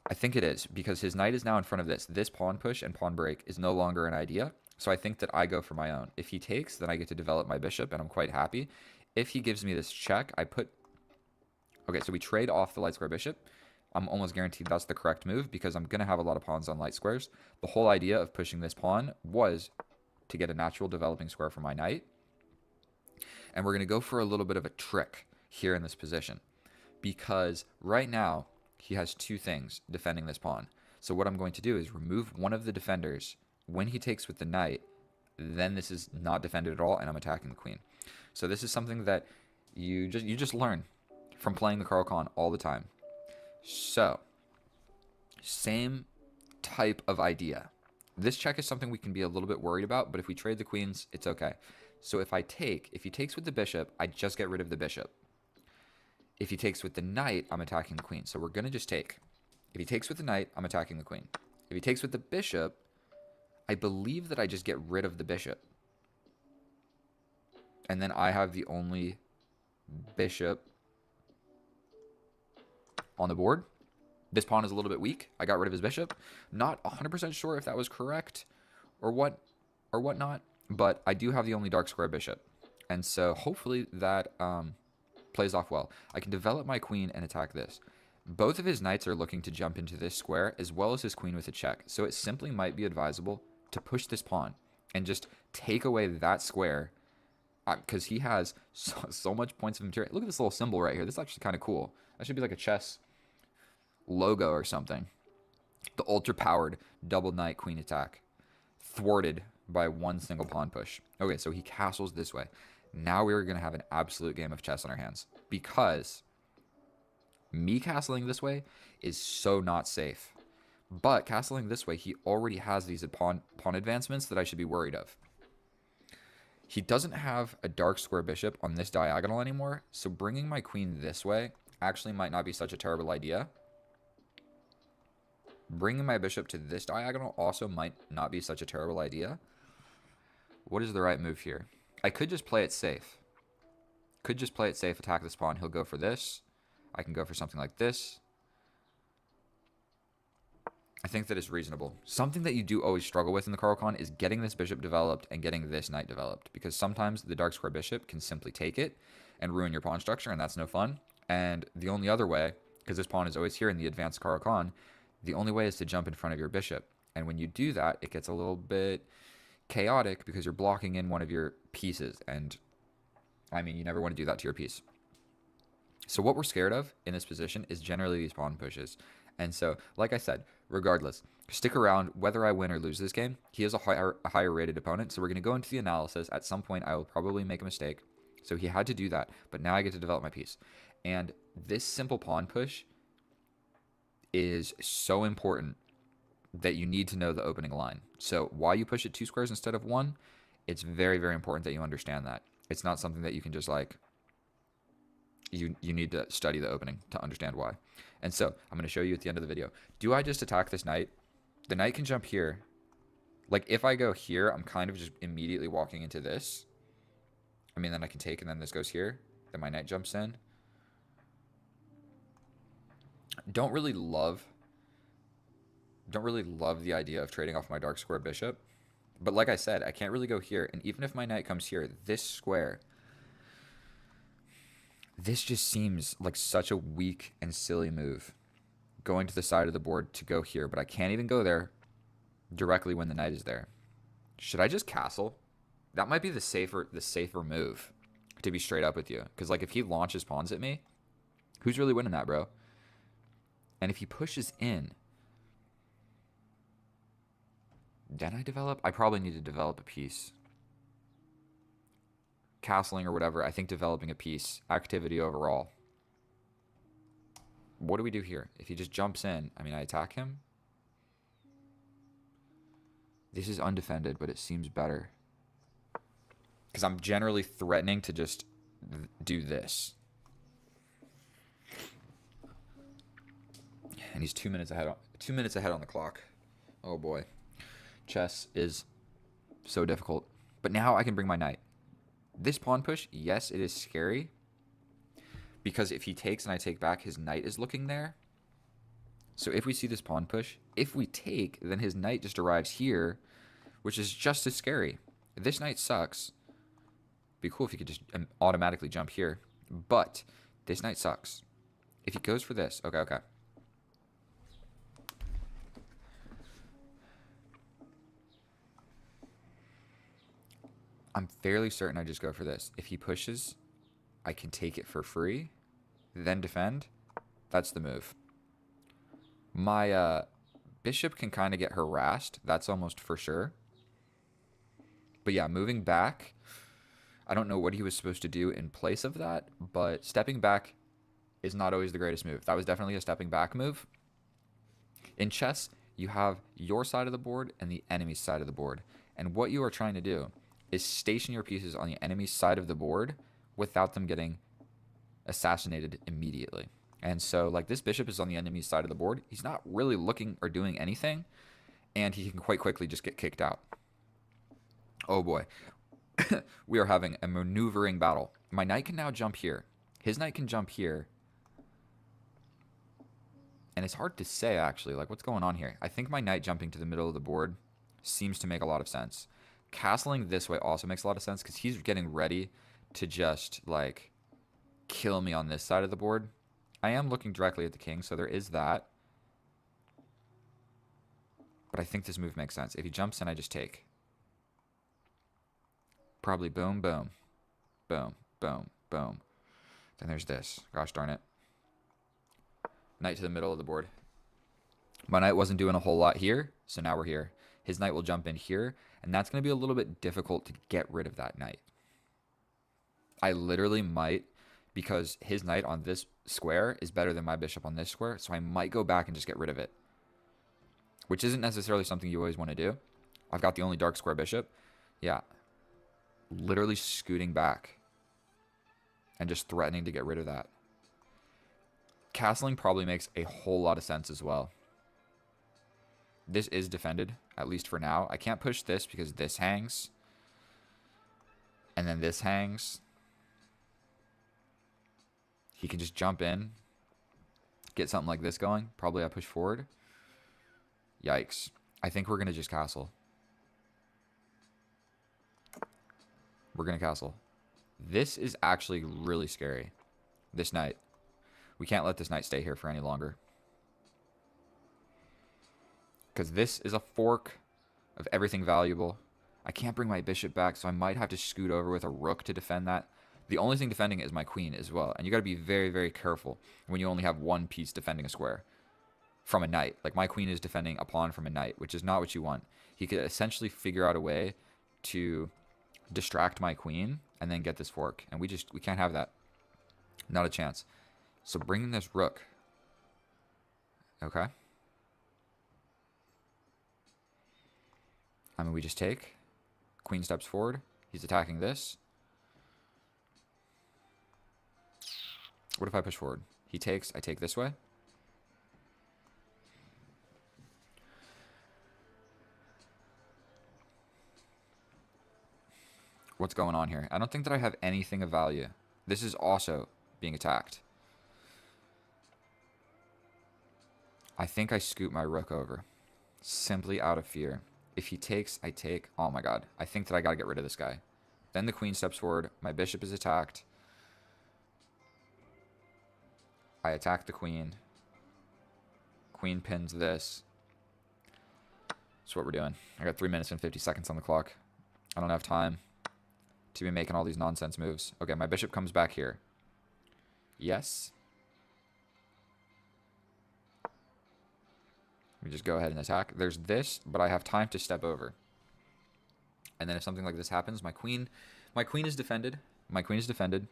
I think it is, because his knight is now in front of this. This pawn push and pawn break is no longer an idea. So I think that I go for my own. If he takes, then I get to develop my bishop, and I'm quite happy. If he gives me this check, I put... Okay, so we trade off the light square bishop. I'm almost guaranteed that's the correct move, because I'm going to have a lot of pawns on light squares. The whole idea of pushing this pawn was to get a natural developing square for my knight. And we're going to go for a little bit of a trick here in this position, because right now he has two things defending this pawn. So what I'm going to do is remove one of the defenders when he takes with the knight. Then this is not defended at all, and I'm attacking the queen. So this is something that you just learn from playing the Caro-Kann all the time. So same type of idea. This check is something we can be a little bit worried about, but if we trade the queens, it's okay. So if he takes with the bishop, I just get rid of the bishop. If he takes with the knight, I'm attacking the queen. So we're going to just take. If he takes with the knight, I'm attacking the queen. If he takes with the bishop, I believe that I just get rid of the bishop. And then I have the only bishop on the board. This pawn is a little bit weak. I got rid of his bishop. Not 100% sure if that was correct or whatnot, but I do have the only dark square bishop. And so hopefully that plays off well. I can develop my queen and attack this. Both of his knights are looking to jump into this square, as well as his queen with a check. So it simply might be advisable to push this pawn and just take away that square, because he has so much points of material. Look at this little symbol right here. This is actually kind of cool. That should be like a chess logo or something. The ultra-powered double knight queen attack, thwarted by one single pawn push. Okay, so he castles this way. Now we're going to have an absolute game of chess on our hands, because me castling this way is so not safe. But castling this way, he already has these pawn advancements that I should be worried of. He doesn't have a dark square bishop on this diagonal anymore, so bringing my queen this way actually might not be such a terrible idea. Bringing my bishop to this diagonal also might not be such a terrible idea. What is the right move here? I could just play it safe. Attack this pawn. He'll go for this. I can go for something like this. I think that is reasonable. Something that you do always struggle with in the Caro-Kann is getting this bishop developed and getting this knight developed, because sometimes the dark square bishop can simply take it and ruin your pawn structure, and that's no fun. And the only other way, because this pawn is always here in the advanced Caro-Kann, the only way is to jump in front of your bishop. And when you do that, it gets a little bit chaotic, because you're blocking in one of your pieces. And I mean, you never want to do that to your piece. So what we're scared of in this position is generally these pawn pushes. And so, like I said, regardless, stick around. Whether I win or lose this game, he is a higher rated opponent. So we're going to go into the analysis. At some point, I will probably make a mistake. So he had to do that. But now I get to develop my piece. And this simple pawn push is so important that you need to know the opening line. So why you push it 2 squares instead of 1, it's very, very important that you understand that. It's not something that you can just like, you need to study the opening to understand why. And so I'm going to show you at the end of the video. Do I just attack this knight? The knight can jump here. Like if I go here, I'm kind of just immediately walking into this. I mean, then I can take, and then this goes here. Then my knight jumps in. Don't really love the idea of trading off my dark square bishop. But like I said, I can't really go here. And even if my knight comes here, this square, this just seems like such a weak and silly move, going to the side of the board to go here. But I can't even go there directly when the knight is there. Should I just castle? That might be the safer move, to be straight up with you. Because like if he launches pawns at me, who's really winning that, bro? And if he pushes in, then I develop? I probably need to develop a piece. Castling or whatever, I think developing a piece. Activity overall. What do we do here? If he just jumps in, I mean, I attack him. This is undefended, but it seems better. Because I'm generally threatening to just do this. And he's 2 minutes ahead. 2 minutes ahead on the clock. Oh boy, chess is so difficult. But now I can bring my knight. This pawn push, yes, it is scary. Because if he takes and I take back, his knight is looking there. So if we see this pawn push, if we take, then his knight just arrives here, which is just as scary. This knight sucks. Be cool if he could just automatically jump here. But this knight sucks. If he goes for this, okay. I'm fairly certain I just go for this. If he pushes, I can take it for free, then defend. That's the move. My bishop can kind of get harassed. That's almost for sure. But yeah, moving back, I don't know what he was supposed to do in place of that, but stepping back is not always the greatest move. That was definitely a stepping back move. In chess, you have your side of the board and the enemy's side of the board. And what you are trying to do is station your pieces on the enemy's side of the board without them getting assassinated immediately. And so, like, this bishop is on the enemy's side of the board. He's not really looking or doing anything, and he can quite quickly just get kicked out. Oh boy. We are having a maneuvering battle. My knight can now jump here. His knight can jump here. And it's hard to say, actually, like, what's going on here? I think my knight jumping to the middle of the board seems to make a lot of sense. Castling this way also makes a lot of sense because he's getting ready to just, like, kill me on this side of the board. I am looking directly at the king, so there is that. But I think this move makes sense. If he jumps in, I just take. Probably boom, boom. Boom, boom, boom. Then there's this. Gosh darn it. Knight to the middle of the board. My knight wasn't doing a whole lot here, so now we're here. His knight will jump in here, and that's going to be a little bit difficult to get rid of that knight. I literally might, because his knight on this square is better than my bishop on this square, so I might go back and just get rid of it. Which isn't necessarily something you always want to do. I've got the only dark square bishop. Yeah. Literally scooting back and just threatening to get rid of that. Castling probably makes a whole lot of sense as well. This is defended, at least for now. I can't push this because this hangs. And then this hangs. He can just jump in. Get something like this going. Probably I push forward. Yikes. I think we're going to just castle. We're going to castle. This is actually really scary. This knight. We can't let this knight stay here for any longer. Because this is a fork of everything valuable. I can't bring my bishop back, so I might have to scoot over with a rook to defend that. The only thing defending it is my queen as well. And you got to be very, very careful when you only have one piece defending a square from a knight. Like, my queen is defending a pawn from a knight, which is not what you want. He could essentially figure out a way to distract my queen and then get this fork. And we can't have that. Not a chance. So bringing this rook. Okay. I mean, we just take. Queen steps forward. He's attacking this. What if I push forward? He takes. I take this way. What's going on here? I don't think that I have anything of value. This is also being attacked. I think I scoot my rook over. Simply out of fear. If he takes, I take. Oh my god. I think that I gotta get rid of this guy. Then the queen steps forward. My bishop is attacked. I attack the queen. Queen pins this. That's what we're doing. I got 3 minutes and 50 seconds on the clock. I don't have time to be making all these nonsense moves. Okay, my bishop comes back here. Yes. Let me just go ahead and attack. There's this, but I have time to step over. And then if something like this happens, my queen is defended. My queen is defended.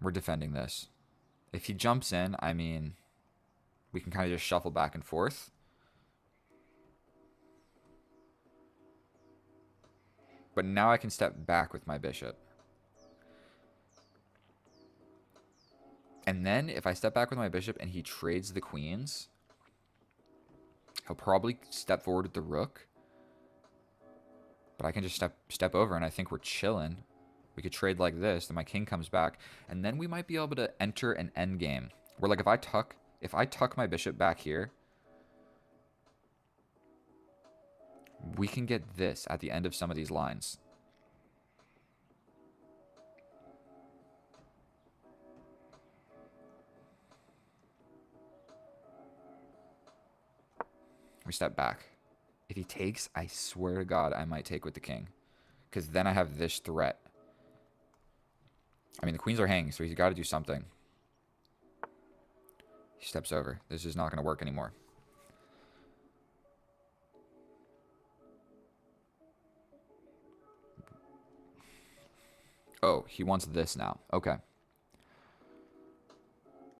We're defending this. If he jumps in, I mean, we can kind of just shuffle back and forth. But now I can step back with my bishop. And then if I step back with my bishop and he trades the queens, he'll probably step forward with the rook. But I can just step over, and I think we're chilling. We could trade like this, then my king comes back. And then we might be able to enter an endgame. Where, like, if I tuck my bishop back here, we can get this at the end of some of these lines. We step back. If he takes, I swear to God, I might take with the king. Because then I have this threat. I mean, the queens are hanging, so he's got to do something. He steps over. This is not going to work anymore. Oh, he wants this now. Okay.